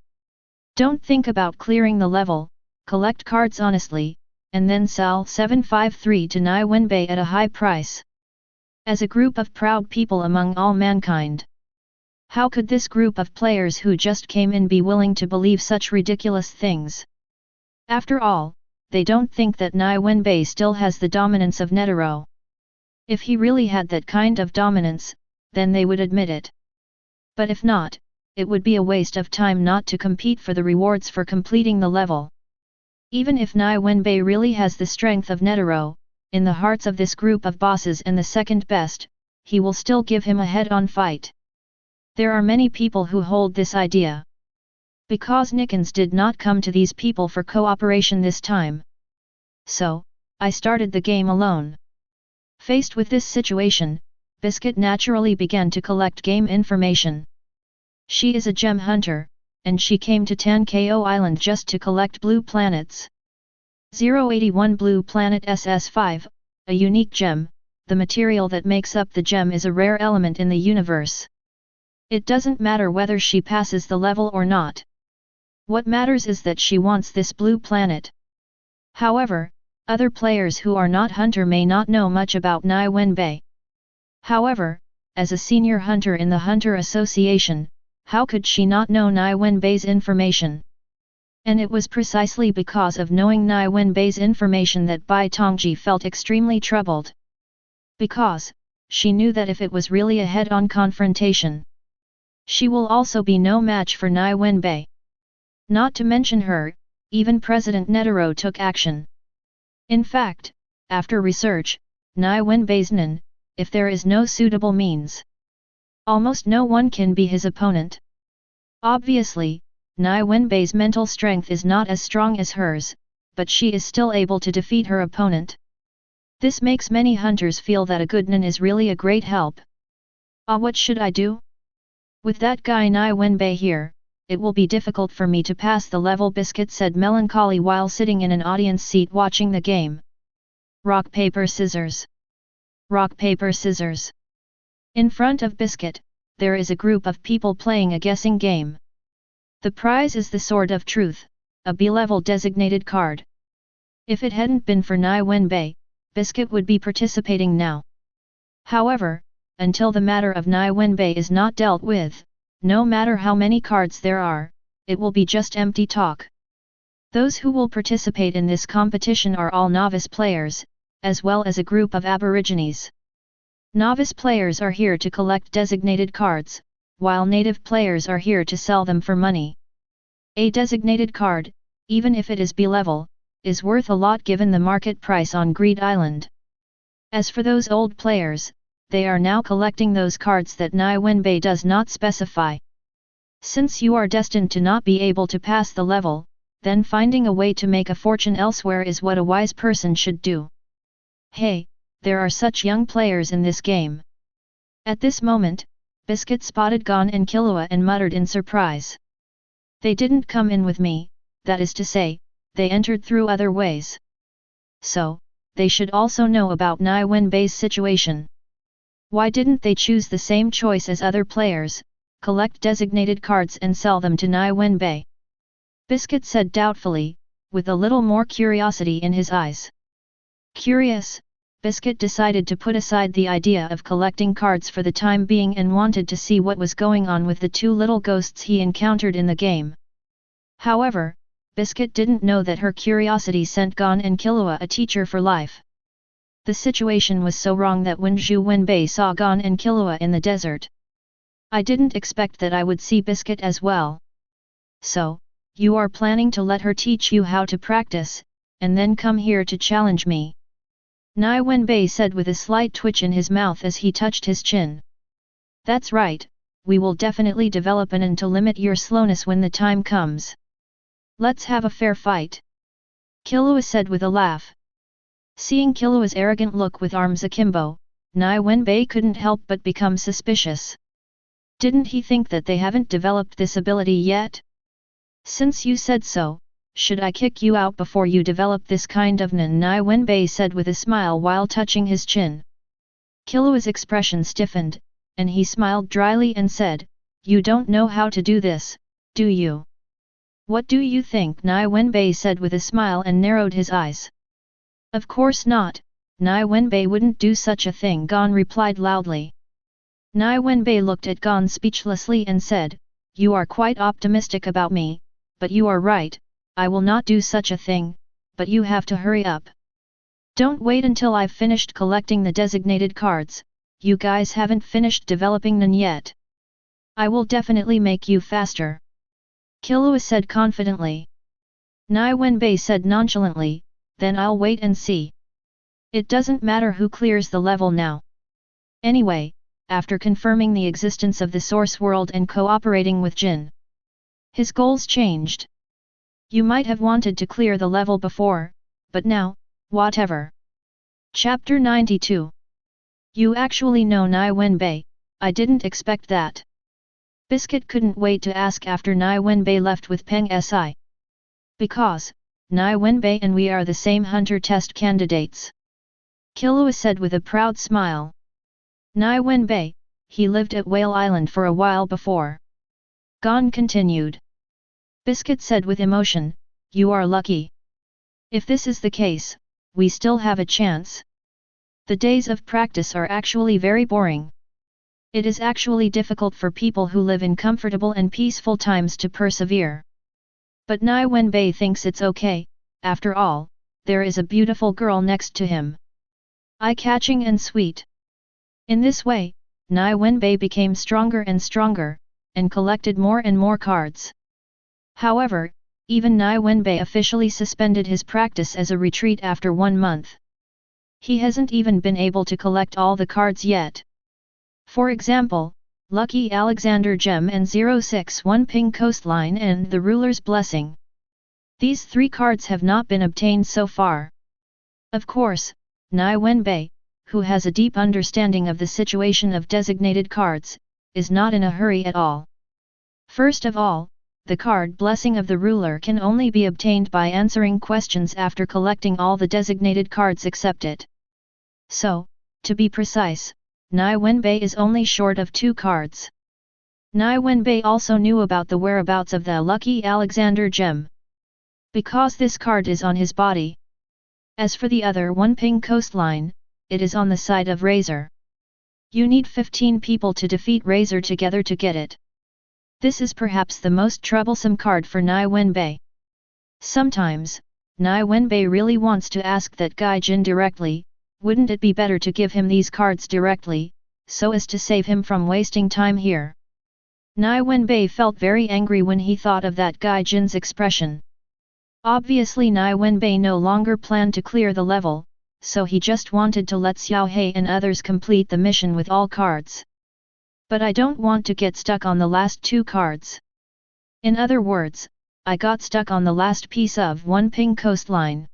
Speaker 1: Don't think about clearing the level, collect cards honestly, and then sell 753 to Nie Wenbai at a high price. As a group of proud people among all mankind. How could this group of players who just came in be willing to believe such ridiculous things? After all, they don't think that Nie Wenbai still has the dominance of Netero. If he really had that kind of dominance, then they would admit it. But if not, it would be a waste of time not to compete for the rewards for completing the level. Even if Nie Wenbai really has the strength of Netero, in the hearts of this group of bosses and the second best, he will still give him a head-on fight. There are many people who hold this idea. Because Nickens did not come to these people for cooperation this time. So, I started the game alone. Faced with this situation, Biscuit naturally began to collect game information. She is a gem hunter, and she came to Tanko Island just to collect blue planets. 081 Blue Planet SS5, a unique gem, the material that makes up the gem is a rare element in the universe. It doesn't matter whether she passes the level or not. What matters is that she wants this blue planet. However, other players who are not hunter may not know much about Nie Wenbai. However, as a senior hunter in the Hunter Association, how could she not know Nie Wenbai's information? And it was precisely because of knowing Nie Wenbai's information that Bai Tongji felt extremely troubled. Because, she knew that if it was really a head-on confrontation, she will also be no match for Nie Wenbai. Not to mention her, even President Netero took action. In fact, after research, Nie Wenbai's Nen, if there is no suitable means, almost no one can be his opponent. Obviously, Nie Wenbai's mental strength is not as strong as hers, but she is still able to defeat her opponent. This makes many hunters feel that a good Nen is really a great help. What should I do? With that guy Nie Wenbai here, it will be difficult for me to pass the level, Biscuit said melancholy while sitting in an audience seat watching the game. Rock, paper, scissors. Rock, paper, scissors. In front of Biscuit, there is a group of people playing a guessing game. The prize is the Sword of Truth, a B-level designated card. If it hadn't been for Nie Wenbai, Biscuit would be participating now. However, until the matter of Nie Wenbai is not dealt with, no matter how many cards there are, it will be just empty talk. Those who will participate in this competition are all novice players, as well as a group of aborigines. Novice players are here to collect designated cards, while native players are here to sell them for money. A designated card, even if it is B-level, is worth a lot given the market price on Greed Island. As for those old players, they are now collecting those cards that Nie Wenbai does not specify. Since you are destined to not be able to pass the level, then finding a way to make a fortune elsewhere is what a wise person should do. Hey, there are such young players in this game. At this moment, Biscuit spotted Gon and Killua and muttered in surprise. They didn't come in with me, that is to say, they entered through other ways. So, they should also know about Nie Wenbai's situation. Why didn't they choose the same choice as other players, collect designated cards and sell them to Nie Wenbai? Biscuit said doubtfully, with a little more curiosity in his eyes. Curious, Biscuit decided to put aside the idea of collecting cards for the time being and wanted to see what was going on with the two little ghosts he encountered in the game. However, Biscuit didn't know that her curiosity sent Gon and Killua a teacher for life. The situation was so wrong that when Nie Wenbai saw Gon and Killua in the desert, I didn't expect that I would see Biscuit as well. So, you are planning to let her teach you how to practice, and then come here to challenge me? Nie Wenbai said with a slight twitch in his mouth as he touched his chin. That's right, we will definitely develop an to limit your slowness when the time comes. Let's have a fair fight. Killua said with a laugh. Seeing Killua's arrogant look with arms akimbo, Nie Wenbai couldn't help but become suspicious. Didn't he think that they haven't developed this ability yet? Since you said so, should I kick you out before you develop this kind of Nie Wenbai said with a smile while touching his chin. Killua's expression stiffened, and he smiled dryly and said, You don't know how to do this, do you? What do you think? Nie Wenbai said with a smile and narrowed his eyes. Of course not, Nie Wenbai wouldn't do such a thing, Gon replied loudly. Nie Wenbai looked at Gon speechlessly and said, You are quite optimistic about me, but you are right. I will not do such a thing, but you have to hurry up. Don't wait until I've finished collecting the designated cards, you guys haven't finished developing none yet. I will definitely make you faster. Killua said confidently. Nie Wenbai said nonchalantly, then I'll wait and see. It doesn't matter who clears the level now. Anyway, after confirming the existence of the source world and cooperating with Jin, his goals changed. You might have wanted to clear the level before, but now, whatever. Chapter 92. You actually know Nie Wenbai, I didn't expect that. Biscuit couldn't wait to ask after Nie Wenbai left with Peng Si. Because, Nie Wenbai and we are the same hunter test candidates. Killua said with a proud smile. Nie Wenbai, he lived at Whale Island for a while before. Gon continued. Biscuit said with emotion, You are lucky. If this is the case, we still have a chance. The days of practice are actually very boring. It is actually difficult for people who live in comfortable and peaceful times to persevere. But Nie Wenbai thinks it's okay, after all, there is a beautiful girl next to him. Eye-catching and sweet. In this way, Nie Wenbai became stronger and stronger, and collected more and more cards. However, even Nie Wenbai officially suspended his practice as a retreat after 1 month. He hasn't even been able to collect all the cards yet. For example, Lucky Alexander Gem and 061 Ping Coastline and the Ruler's Blessing. These 3 cards have not been obtained so far. Of course, Nie Wenbai, who has a deep understanding of the situation of designated cards, is not in a hurry at all. First of all, the card Blessing of the Ruler can only be obtained by answering questions after collecting all the designated cards except it. So, to be precise, Nie Wenbai is only short of 2 cards. Nie Wenbai also knew about the whereabouts of the Lucky Alexander Gem, because this card is on his body. As for the other one Ping Coastline, it is on the side of Razor. You need 15 people to defeat Razor together to get it. This is perhaps the most troublesome card for Nie Wenbai. Sometimes, Nie Wenbai really wants to ask that guy Jin directly, wouldn't it be better to give him these cards directly, so as to save him from wasting time here. Nie Wenbai felt very angry when he thought of that guy Jin's expression. Obviously Nie Wenbai no longer planned to clear the level, so he just wanted to let Xiao He and others complete the mission with all cards. But I don't want to get stuck on the last 2 cards. In other words, I got stuck on the last piece of One Ping coastline.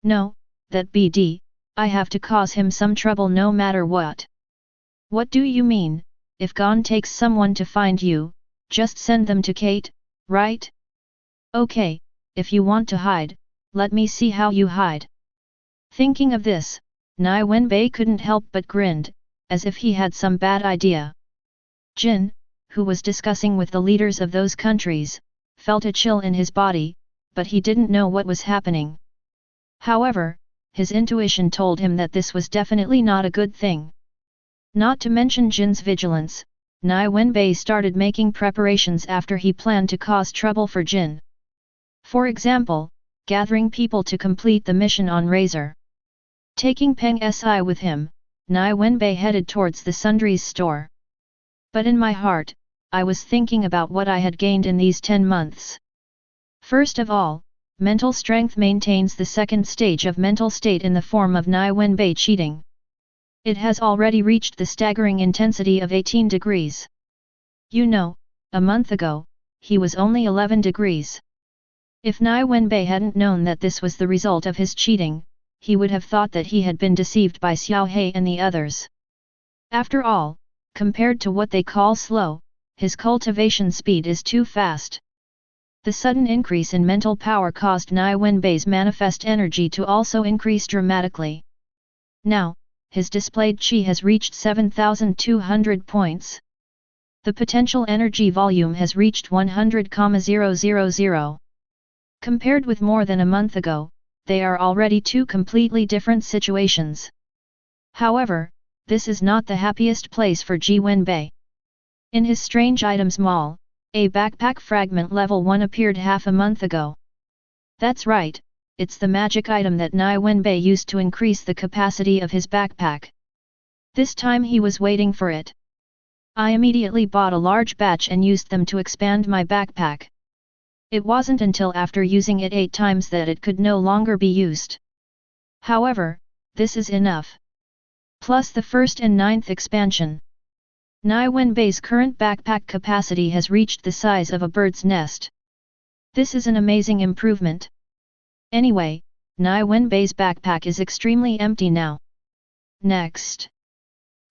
Speaker 1: No, that BD, I have to cause him some trouble no matter what. What do you mean, if Gon takes someone to find you, just send them to Kate, right? Okay, if you want to hide, let me see how you hide. Thinking of this, Nie Wenbai couldn't help but grinned, as if he had some bad idea. Jin, who was discussing with the leaders of those countries, felt a chill in his body, but he didn't know what was happening. However, his intuition told him that this was definitely not a good thing. Not to mention Jin's vigilance, Nie Wenbai started making preparations after he planned to cause trouble for Jin. For example, gathering people to complete the mission on Razor. Taking Peng Si with him, Nie Wenbai headed towards the sundries store. But in my heart, I was thinking about what I had gained in these 10 months. First of all, mental strength maintains the second stage of mental state in the form of Nie Wenbai cheating. It has already reached the staggering intensity of 18 degrees. You know, a month ago, he was only 11 degrees. If Nie Wenbai hadn't known that this was the result of his cheating, he would have thought that he had been deceived by Xiao He and the others. After all, compared to what they call slow, his cultivation speed is too fast. The sudden increase in mental power caused Nie Wenbai's manifest energy to also increase dramatically. Now, his displayed qi has reached 7,200 points. The potential energy volume has reached 100,000. Compared with more than a month ago, they are already 2 completely different situations. However, this is not the happiest place for Nie Wenbai. In his strange items mall, a backpack fragment level 1 appeared half a month ago. That's right, it's the magic item that Nie Wenbai used to increase the capacity of his backpack. This time he was waiting for it. I immediately bought a large batch and used them to expand my backpack. It wasn't until after using it 8 times that it could no longer be used. However, this is enough. Plus the 1st and 9th expansion. Nie Wenbai's current backpack capacity has reached the size of a bird's nest. This is an amazing improvement. Anyway, Nie Wenbai's backpack is extremely empty now. Next.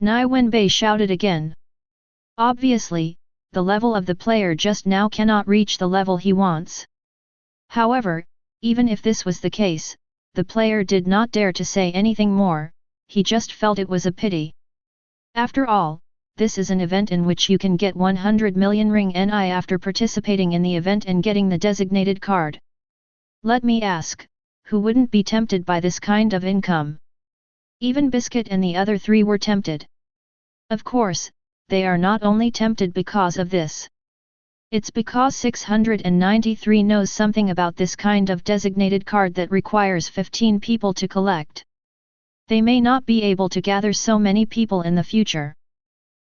Speaker 1: Nie Wenbai shouted again. Obviously, the level of the player just now cannot reach the level he wants. However, even if this was the case, the player did not dare to say anything more, he just felt it was a pity. After all, this is an event in which you can get 100 million ring Ni after participating in the event and getting the designated card. Let me ask, who wouldn't be tempted by this kind of income? Even Biscuit and the other 3 were tempted. Of course, they are not only tempted because of this. It's because 693 knows something about this kind of designated card that requires 15 people to collect. They may not be able to gather so many people in the future.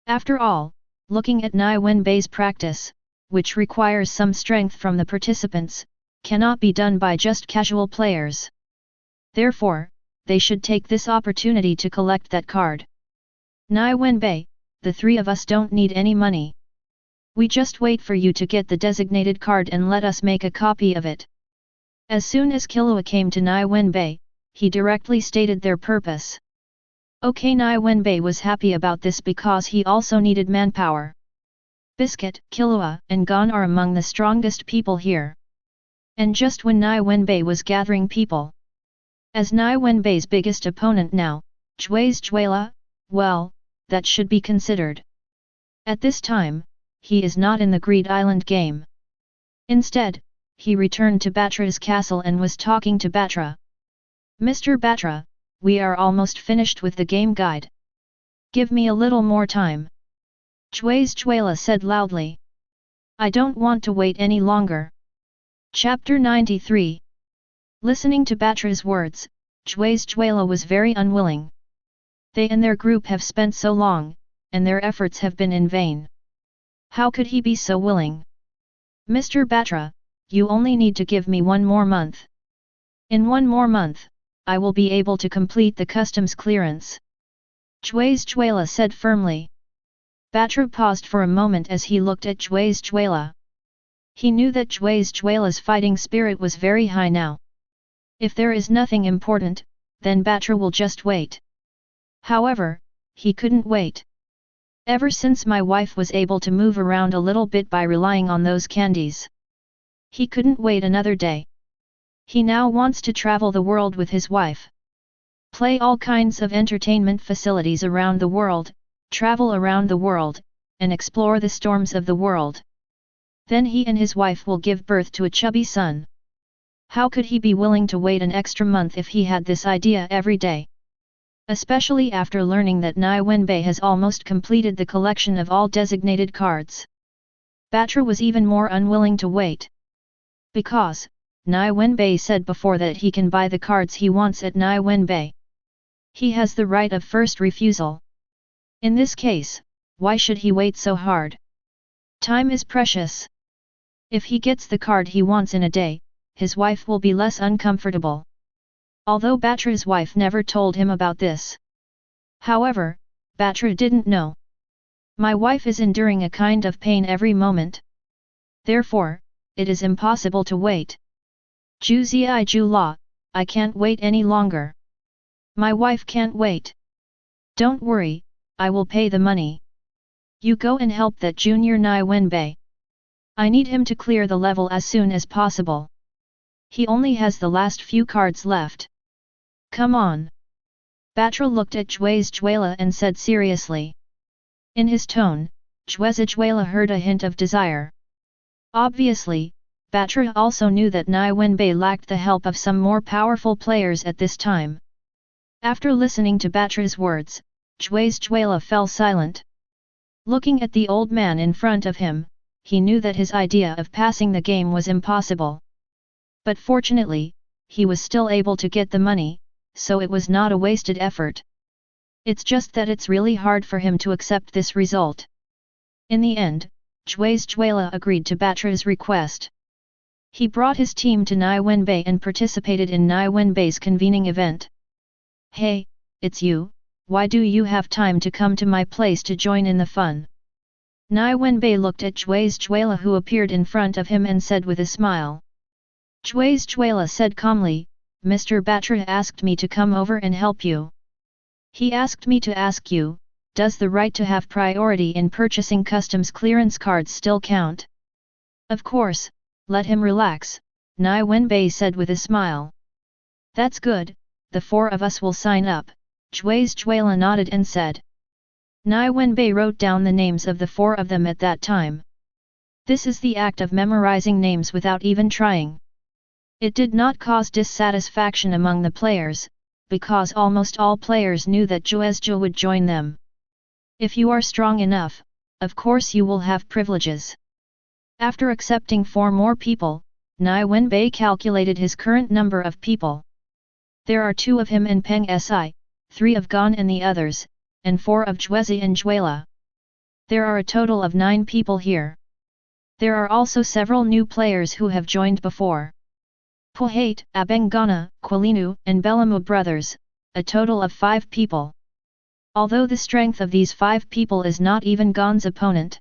Speaker 1: After all, looking at Nie Wenbai's practice, which requires some strength from the participants, cannot be done by just casual players. Therefore, they should take this opportunity to collect that card. Nie Wenbai, the 3 of us don't need any money. We just wait for you to get the designated card and let us make a copy of it. As soon as Killua came to Nie Wenbai, he directly stated their purpose. Okay, Nie Wenbai was happy about this because he also needed manpower. Biscuit, Killua, and Gon are among the strongest people here. And just when Nie Wenbai was gathering people. As Nie Wenbai's biggest opponent now, Jui's Juela, well, that should be considered. At this time, he is not in the Greed Island game. Instead, he returned to Batra's castle and was talking to Batra. Mr. Batra, we are almost finished with the game guide. Give me a little more time. Juela said loudly. I don't want to wait any longer. Chapter 93. Listening to Batra's words, Juela was very unwilling. They and their group have spent so long, and their efforts have been in vain. How could he be so willing? Mr. Batra, you only need to give me 1 more month. In 1 more month, I will be able to complete the customs clearance. Juela said firmly. Batra paused for a moment as he looked at Juela. He knew that Juela's fighting spirit was very high now. If there is nothing important, then Batra will just wait. However, he couldn't wait. Ever since my wife was able to move around a little bit by relying on those candies. He couldn't wait another day. He now wants to travel the world with his wife. Play all kinds of entertainment facilities around the world, travel around the world, and explore the storms of the world. Then he and his wife will give birth to a chubby son. How could he be willing to wait an extra month if he had this idea every day? Especially after learning that Nie Wenbai has almost completed the collection of all designated cards. Batra was even more unwilling to wait. Because, Nie Wenbai said before that he can buy the cards he wants at Nie Wenbai. He has the right of first refusal. In this case, why should he wait so hard? Time is precious. If he gets the card he wants in a day, his wife will be less uncomfortable. Although Batra's wife never told him about this. However, Batra didn't know. My wife is enduring a kind of pain every moment. Therefore, it is impossible to wait. Ju Zai Ju La, I can't wait any longer. My wife can't wait. Don't worry, I will pay the money. You go and help that junior Nie Wenbai. I need him to clear the level as soon as possible. He only has the last few cards left. Come on. Batra looked at Juela and said seriously. In his tone, Juela heard a hint of desire. Obviously, Batra also knew that Nie Wenbai lacked the help of some more powerful players at this time. After listening to Batra's words, Juela fell silent. Looking at the old man in front of him, he knew that his idea of passing the game was impossible. But fortunately, he was still able to get the money, so it was not a wasted effort. It's just that it's really hard for him to accept this result. In the end, Juela agreed to Batra's request. He brought his team to Nie Wenbai and participated in Nie Wenbai's convening event. Hey, it's you, why do you have time to come to my place to join in the fun? Nie Wenbai looked at Juela who appeared in front of him and said with a smile. Juela said calmly, Mr. Batra asked me to come over and help you. He asked me to ask you, does the right to have priority in purchasing customs clearance cards still count? Of course, let him relax, Nie Wenbai said with a smile. That's good, the 4 of us will sign up, Juela nodded and said. Nie Wenbai wrote down the names of the 4 of them at that time. This is the act of memorizing names without even trying. It did not cause dissatisfaction among the players, because almost all players knew that Juezja would join them. If you are strong enough, of course you will have privileges. After accepting 4 more people, Nie Wenbai calculated his current number of people. There are 2 of him and Peng Si, 3 of Gon and the others, and 4 of Juezja and Juela. There are a total of 9 people here. There are also several new players who have joined before. Puhate, Abengana, Quilinu, and Belamu brothers, a total of 5 people. Although the strength of these 5 people is not even Gon's opponent.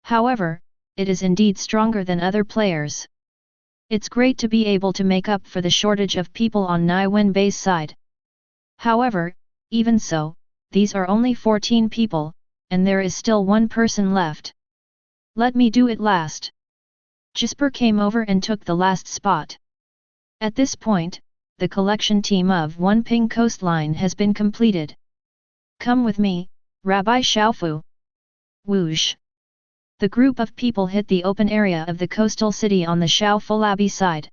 Speaker 1: However, it is indeed stronger than other players. It's great to be able to make up for the shortage of people on Nie Wenbai's side. However, even so, these are only 14 people, and there is still 1 person left. Let me do it last. Jesper came over and took the last spot. At this point, the collection team of One Ping coastline has been completed. Come with me, Rabbi Xiaofu. Whoosh! The group of people hit the open area of the coastal city on the Xiaofulabi side.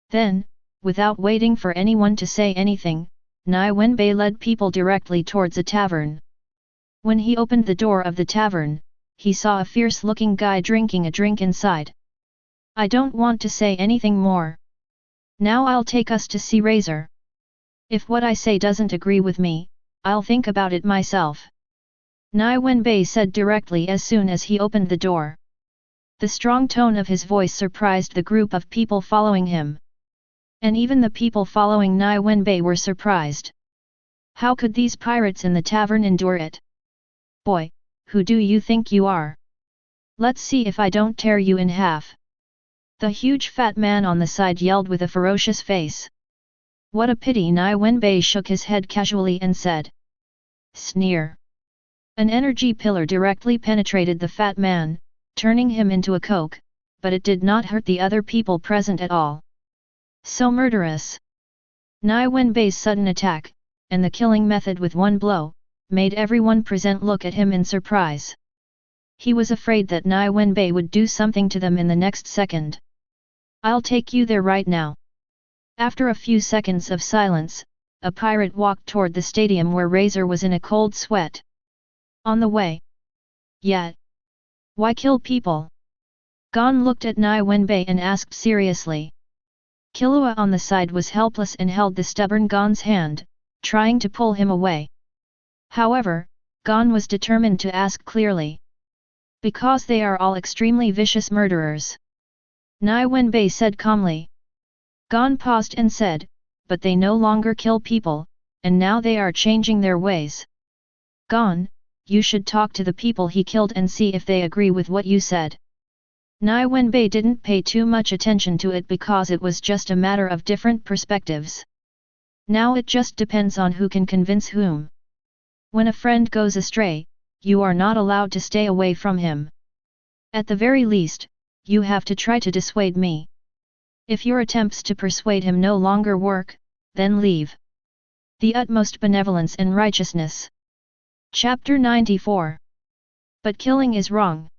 Speaker 1: Then, without waiting for anyone to say anything, Nie Wenbai led people directly towards a tavern. When he opened the door of the tavern, he saw a fierce-looking guy drinking a drink inside. I don't want to say anything more. Now I'll take us to see Razor. If what I say doesn't agree with me, I'll think about it myself. Nie Wenbai said directly as soon as he opened the door. The strong tone of his voice surprised the group of people following him. And even the people following Nie Wenbai were surprised. How could these pirates in the tavern endure it? Boy, who do you think you are? Let's see if I don't tear you in half. The huge fat man on the side yelled with a ferocious face. What a pity. Nie Wenbai shook his head casually and said. Sneer. An energy pillar directly penetrated the fat man, turning him into a coke, but it did not hurt the other people present at all. So murderous. Nie Wenbai's sudden attack, and the killing method with one blow, made everyone present look at him in surprise. He was afraid that Nie Wenbai would do something to them in the next second. I'll take you there right now. After a few seconds of silence, a pirate walked toward the stadium where Razor was in a cold sweat. On the way. Yeah. Why kill people? Gon looked at Nie Wenbai and asked seriously. Killua on the side was helpless and held the stubborn Gon's hand, trying to pull him away. However, Gon was determined to ask clearly. Because they are all extremely vicious murderers. Nie Wenbai said calmly. Gon paused and said, but they no longer kill people, and now they are changing their ways. Gon, you should talk to the people he killed and see if they agree with what you said. Nie Wenbai didn't pay too much attention to it because it was just a matter of different perspectives. Now it just depends on who can convince whom. When a friend goes astray, you are not allowed to stay away from him. At the very least, you have to try to dissuade me. If your attempts to persuade him no longer work, then leave. The utmost benevolence and righteousness. Chapter 94. But killing is wrong.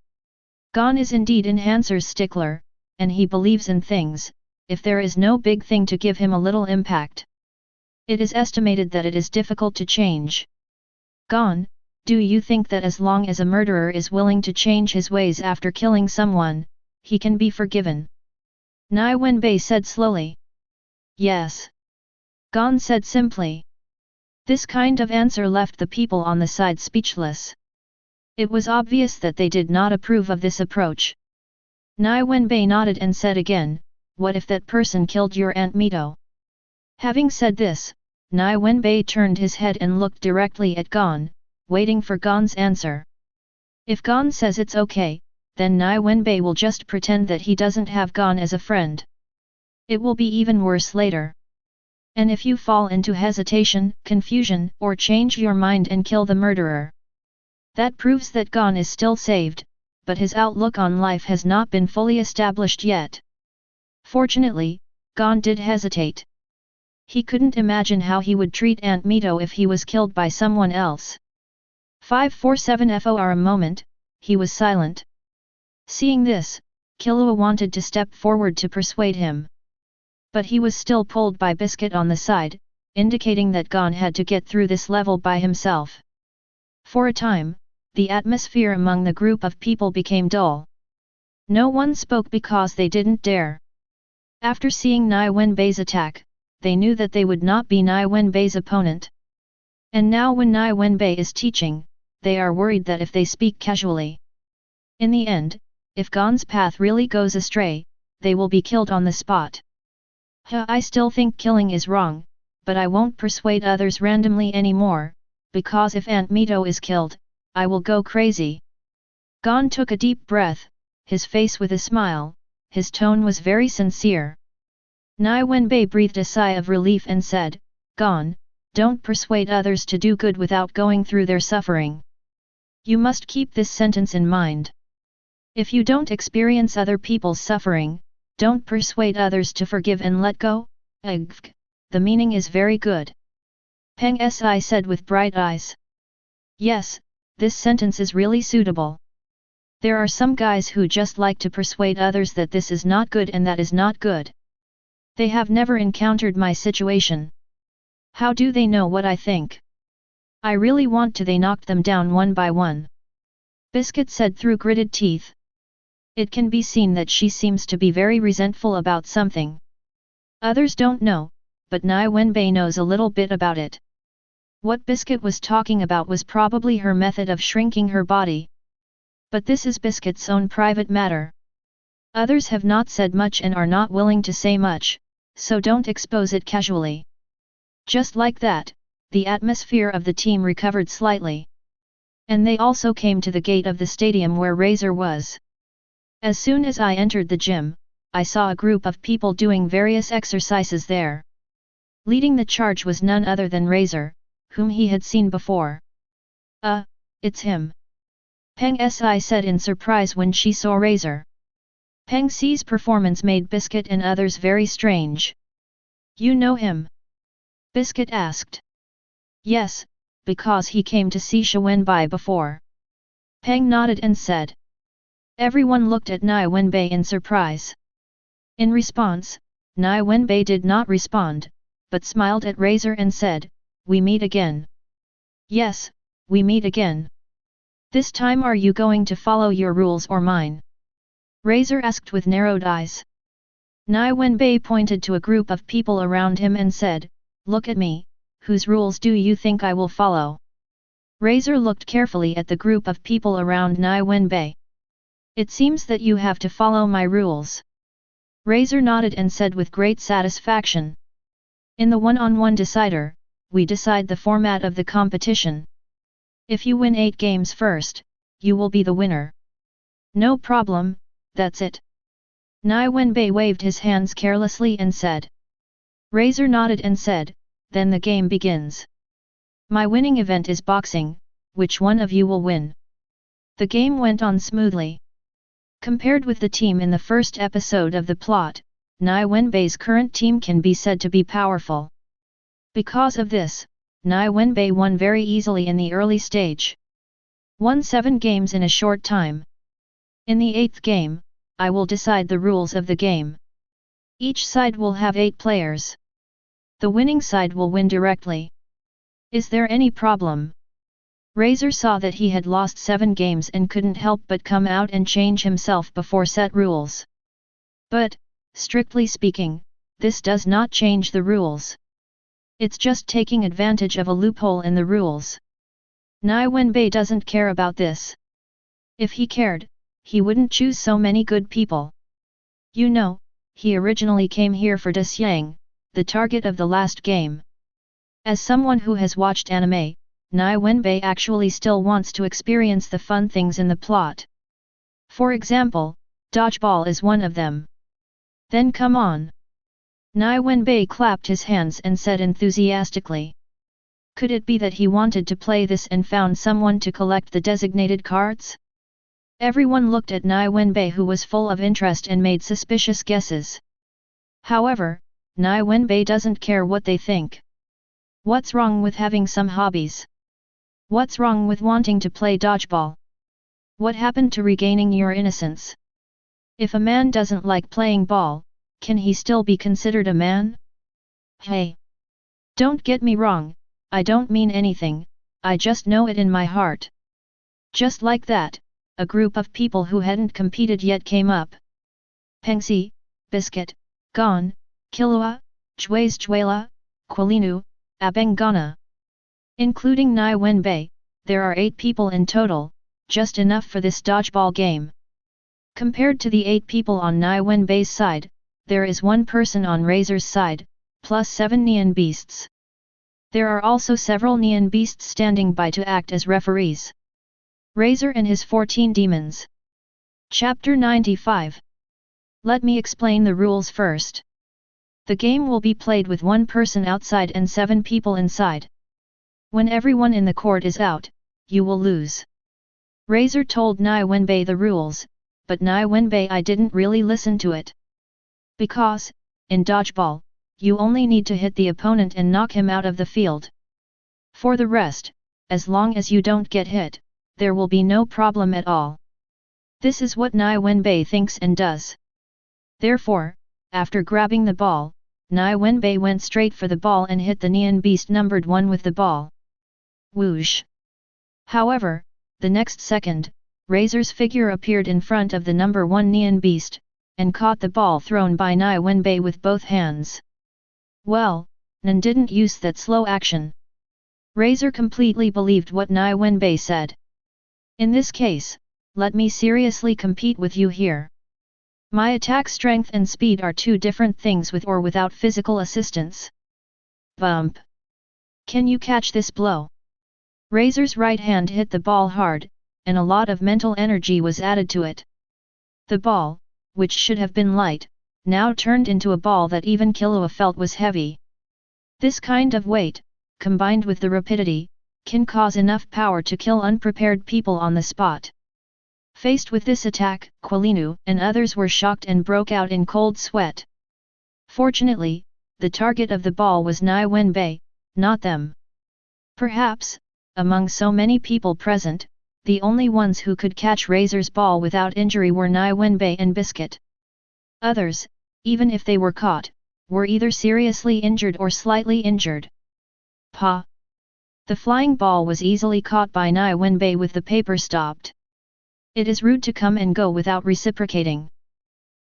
Speaker 1: Gon is indeed Enhancer's stickler, and he believes in things, if there is no big thing to give him a little impact. It is estimated that it is difficult to change. Gon, do you think that as long as a murderer is willing to change his ways after killing someone, he can be forgiven? Nie Wenbai said slowly. Yes. Gon said simply. This kind of answer left the people on the side speechless. It was obvious that they did not approve of this approach. Nie Wenbai nodded and said again, what if that person killed your Aunt Mito? Having said this, Nie Wenbai turned his head and looked directly at Gon, waiting for Gon's answer. If Gon says it's okay, then Nie Wenbai will just pretend that he doesn't have Gon as a friend. It will be even worse later. And if you fall into hesitation, confusion, or change your mind and kill the murderer, that proves that Gon is still saved, but his outlook on life has not been fully established yet. Fortunately, Gon did hesitate. He couldn't imagine how he would treat Aunt Mito if he was killed by someone else. 547 For a moment, he was silent. Seeing this, Killua wanted to step forward to persuade him. But he was still pulled by Biscuit on the side, indicating that Gon had to get through this level by himself. For a time, the atmosphere among the group of people became dull. No one spoke because they didn't dare. After seeing Nie Wenbai's attack, they knew that they would not be Nie Wenbai's opponent. And now when Nie Wenbai is teaching, they are worried that if they speak casually, in the end, if Gon's path really goes astray, they will be killed on the spot. I still think killing is wrong, but I won't persuade others randomly anymore, because if Aunt Mito is killed, I will go crazy. Gon took a deep breath, his face with a smile, his tone was very sincere. Nie Wenbai breathed a sigh of relief and said, Gon, don't persuade others to do good without going through their suffering. You must keep this sentence in mind. If you don't experience other people's suffering, don't persuade others to forgive and let go. The meaning is very good. Peng Si said with bright eyes. Yes, this sentence is really suitable. There are some guys who just like to persuade others that this is not good and that is not good. They have never encountered my situation. How do they know what I think? I really want to. They knocked them down one by one. Biscuit said through gritted teeth. It can be seen that she seems to be very resentful about something. Others don't know, but Nie Wenbai knows a little bit about it. What Biscuit was talking about was probably her method of shrinking her body. But this is Biscuit's own private matter. Others have not said much and are not willing to say much, so don't expose it casually. Just like that, the atmosphere of the team recovered slightly. And they also came to the gate of the stadium where Razor was. As soon as I entered the gym, I saw a group of people doing various exercises there. Leading the charge was none other than Razor, whom he had seen before. It's him. Peng Si said in surprise when she saw Razor. Peng Si's performance made Biscuit and others very strange. You know him? Biscuit asked. Yes, because he came to see Nie Wenbai before. Peng nodded and said. Everyone looked at Nie Wenbai in surprise. In response, Nie Wenbai did not respond, but smiled at Razor and said, We meet again. Yes, we meet again. This time are you going to follow your rules or mine? Razor asked with narrowed eyes. Nie Wenbai pointed to a group of people around him and said, Look at me, whose rules do you think I will follow? Razor looked carefully at the group of people around Nie Wenbai. It seems that you have to follow my rules. Razor nodded and said with great satisfaction. In the one-on-one decider, we decide the format of the competition. If you win 8 games first, you will be the winner. No problem, that's it. Nie Wenbai waved his hands carelessly and said. Razor nodded and said, Then the game begins. My winning event is boxing, which one of you will win? The game went on smoothly. Compared with the team in the first episode of the plot, Nie Wenbai's current team can be said to be powerful. Because of this, Nie Wenbai won very easily in the early stage. Won 7 games in a short time. In the 8th game, I will decide the rules of the game. Each side will have 8 players. The winning side will win directly. Is there any problem? Razor saw that he had lost 7 games and couldn't help but come out and change himself before set rules. But, strictly speaking, this does not change the rules. It's just taking advantage of a loophole in the rules. Nie Wenbai doesn't care about this. If he cared, he wouldn't choose so many good people. You know, he originally came here for De Xiang, the target of the last game. As someone who has watched anime, Nie Wenbai actually still wants to experience the fun things in the plot. For example, dodgeball is one of them. Then come on. Nie Wenbai clapped his hands and said enthusiastically. Could it be that he wanted to play this and found someone to collect the designated cards? Everyone looked at Nie Wenbai, who was full of interest, and made suspicious guesses. However, Nie Wenbai doesn't care what they think. What's wrong with having some hobbies? What's wrong with wanting to play dodgeball? What happened to regaining your innocence? If a man doesn't like playing ball, can he still be considered a man? Hey! Don't get me wrong, I don't mean anything, I just know it in my heart. Just like that, a group of people who hadn't competed yet came up. Pengsi, Biscuit, Gon, Kilua, Juela, Quilinu, Abengana. Including Nie Wenbai, there are 8 people in total, just enough for this dodgeball game. Compared to the 8 people on Nie Wenbai's side, there is 1 person on Razor's side, plus 7 Neon Beasts. There are also several Neon Beasts standing by to act as referees. Razor and his 14 demons. Chapter 95. Let me explain the rules first. The game will be played with 1 person outside and 7 people inside. When everyone in the court is out, you will lose. Razor told Nie Wenbai the rules, but Nie Wenbai I didn't really listen to it. Because, in dodgeball, you only need to hit the opponent and knock him out of the field. For the rest, as long as you don't get hit, there will be no problem at all. This is what Nie Wenbai thinks and does. Therefore, after grabbing the ball, Nie Wenbai went straight for the ball and hit the Neon Beast numbered 1 with the ball. Whoosh! However, the next second, Razor's figure appeared in front of the number 1 neon beast, and caught the ball thrown by Nie Wenbai with both hands. Well, Nan didn't use that slow action. Razor completely believed what Nie Wenbai said. In this case, let me seriously compete with you here. My attack strength and speed are two different things with or without physical assistance. Bump! Can you catch this blow? Razor's right hand hit the ball hard, and a lot of mental energy was added to it. The ball, which should have been light, now turned into a ball that even Killua felt was heavy. This kind of weight, combined with the rapidity, can cause enough power to kill unprepared people on the spot. Faced with this attack, Quilinu and others were shocked and broke out in cold sweat. Fortunately, the target of the ball was Nie Wenbai, not them. Perhaps, among so many people present, the only ones who could catch Razor's ball without injury were Nie Wenbai and Biscuit. Others, even if they were caught, were either seriously injured or slightly injured. Pa! The flying ball was easily caught by Nie Wenbai with the paper stopped. It is rude to come and go without reciprocating.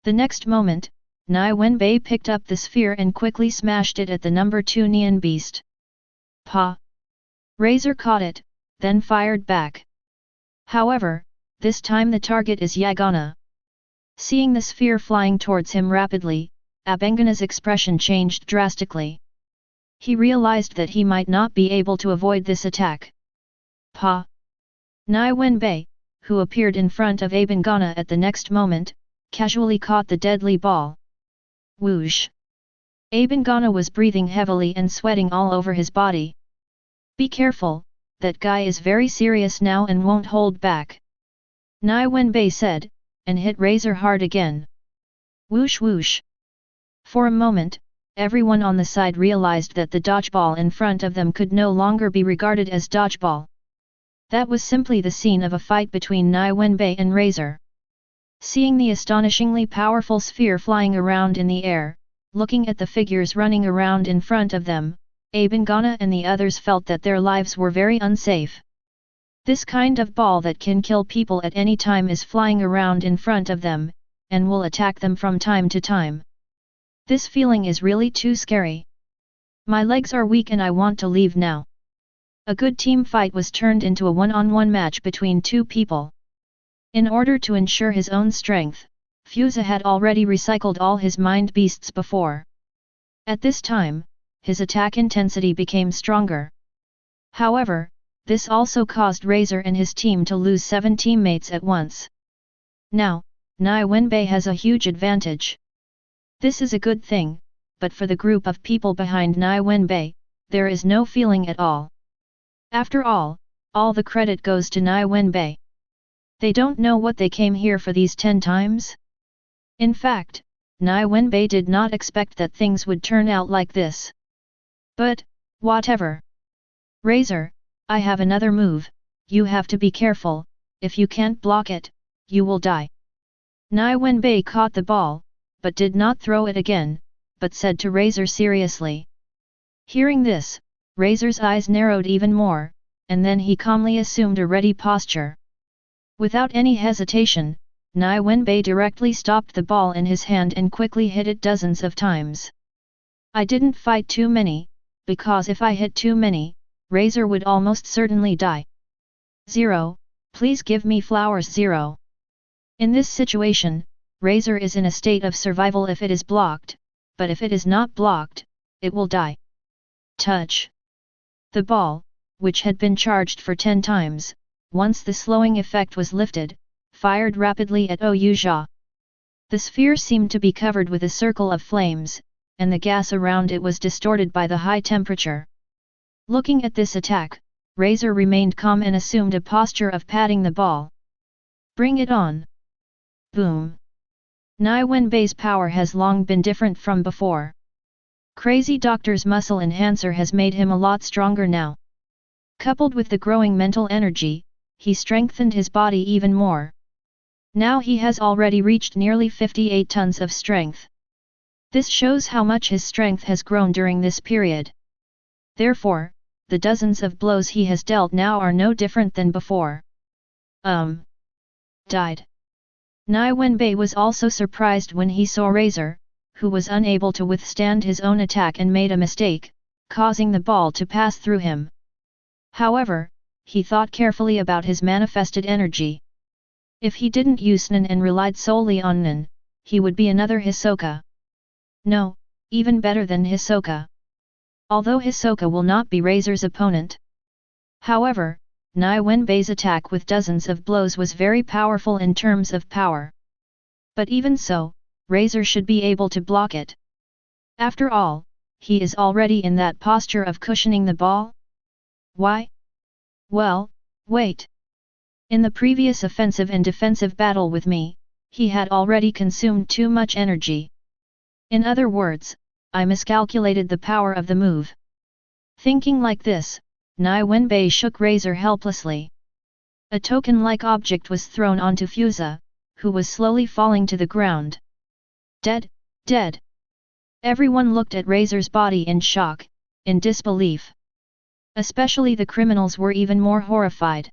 Speaker 1: The next moment, Nie Wenbai picked up the sphere and quickly smashed it at the number 2 neon beast. Pa! Razor caught it, then fired back. However, this time the target is Yagana. Seeing the sphere flying towards him rapidly, Abengana's expression changed drastically. He realized that he might not be able to avoid this attack. Pa! Nie Wenbai, who appeared in front of Abengana at the next moment, casually caught the deadly ball. Whoosh! Abengana was breathing heavily and sweating all over his body. Be careful, that guy is very serious now and won't hold back. Nie Wenbai said, and hit Razor hard again. Whoosh whoosh! For a moment, everyone on the side realized that the dodgeball in front of them could no longer be regarded as dodgeball. That was simply the scene of a fight between Nie Wenbai and Razor. Seeing the astonishingly powerful sphere flying around in the air, looking at the figures running around in front of them, Abengana and the others felt that their lives were very unsafe. This kind of ball that can kill people at any time is flying around in front of them, and will attack them from time to time. This feeling is really too scary. My legs are weak and I want to leave now. A good team fight was turned into a one-on-one match between two people. In order to ensure his own strength, Fusa had already recycled all his mind beasts before. At this time, his attack intensity became stronger. However, this also caused Razor and his team to lose 7 teammates at once. Now, Nie Wenbai has a huge advantage. This is a good thing, but for the group of people behind Nie Wenbai, there is no feeling at all. After all the credit goes to Nie Wenbai. They don't know what they came here for these 10 times? In fact, Nie Wenbai did not expect that things would turn out like this. But, whatever. Razor, I have another move, you have to be careful, if you can't block it, you will die. Nie Wenbai caught the ball, but did not throw it again, but said to Razor seriously. Hearing this, Razor's eyes narrowed even more, and then he calmly assumed a ready posture. Without any hesitation, Nie Wenbai directly stopped the ball in his hand and quickly hit it dozens of times. I didn't fight too many, because if I hit too many, Razor would almost certainly die. 0, please give me flowers 0. In this situation, Razor is in a state of survival if it is blocked, but if it is not blocked, it will die. Touch. The ball, which had been charged for 10 times, once the slowing effect was lifted, fired rapidly at Ouya. The sphere seemed to be covered with a circle of flames, and the gas around it was distorted by the high temperature. Looking at this attack, Razor remained calm and assumed a posture of patting the ball. Bring it on! Boom! Nie Wenbai's power has long been different from before. Crazy Doctor's muscle enhancer has made him a lot stronger now. Coupled with the growing mental energy, he strengthened his body even more. Now he has already reached nearly 58 tons of strength. This shows how much his strength has grown during this period. Therefore, the dozens of blows he has dealt now are no different than before. Died. Nie Wenbai was also surprised when he saw Razor, who was unable to withstand his own attack and made a mistake, causing the ball to pass through him. However, he thought carefully about his manifested energy. If he didn't use Nen and relied solely on Nen, he would be another Hisoka. No, even better than Hisoka. Although Hisoka will not be Razor's opponent. However, Nie Wenbai's attack with dozens of blows was very powerful in terms of power. But even so, Razor should be able to block it. After all, he is already in that posture of cushioning the ball? Why? Well, wait. In the previous offensive and defensive battle with me, he had already consumed too much energy. In other words, I miscalculated the power of the move. Thinking like this, Nie Wenbai shook Razor helplessly. A token-like object was thrown onto Fusa, who was slowly falling to the ground. Dead, dead. Everyone looked at Razor's body in shock, in disbelief. Especially the criminals were even more horrified.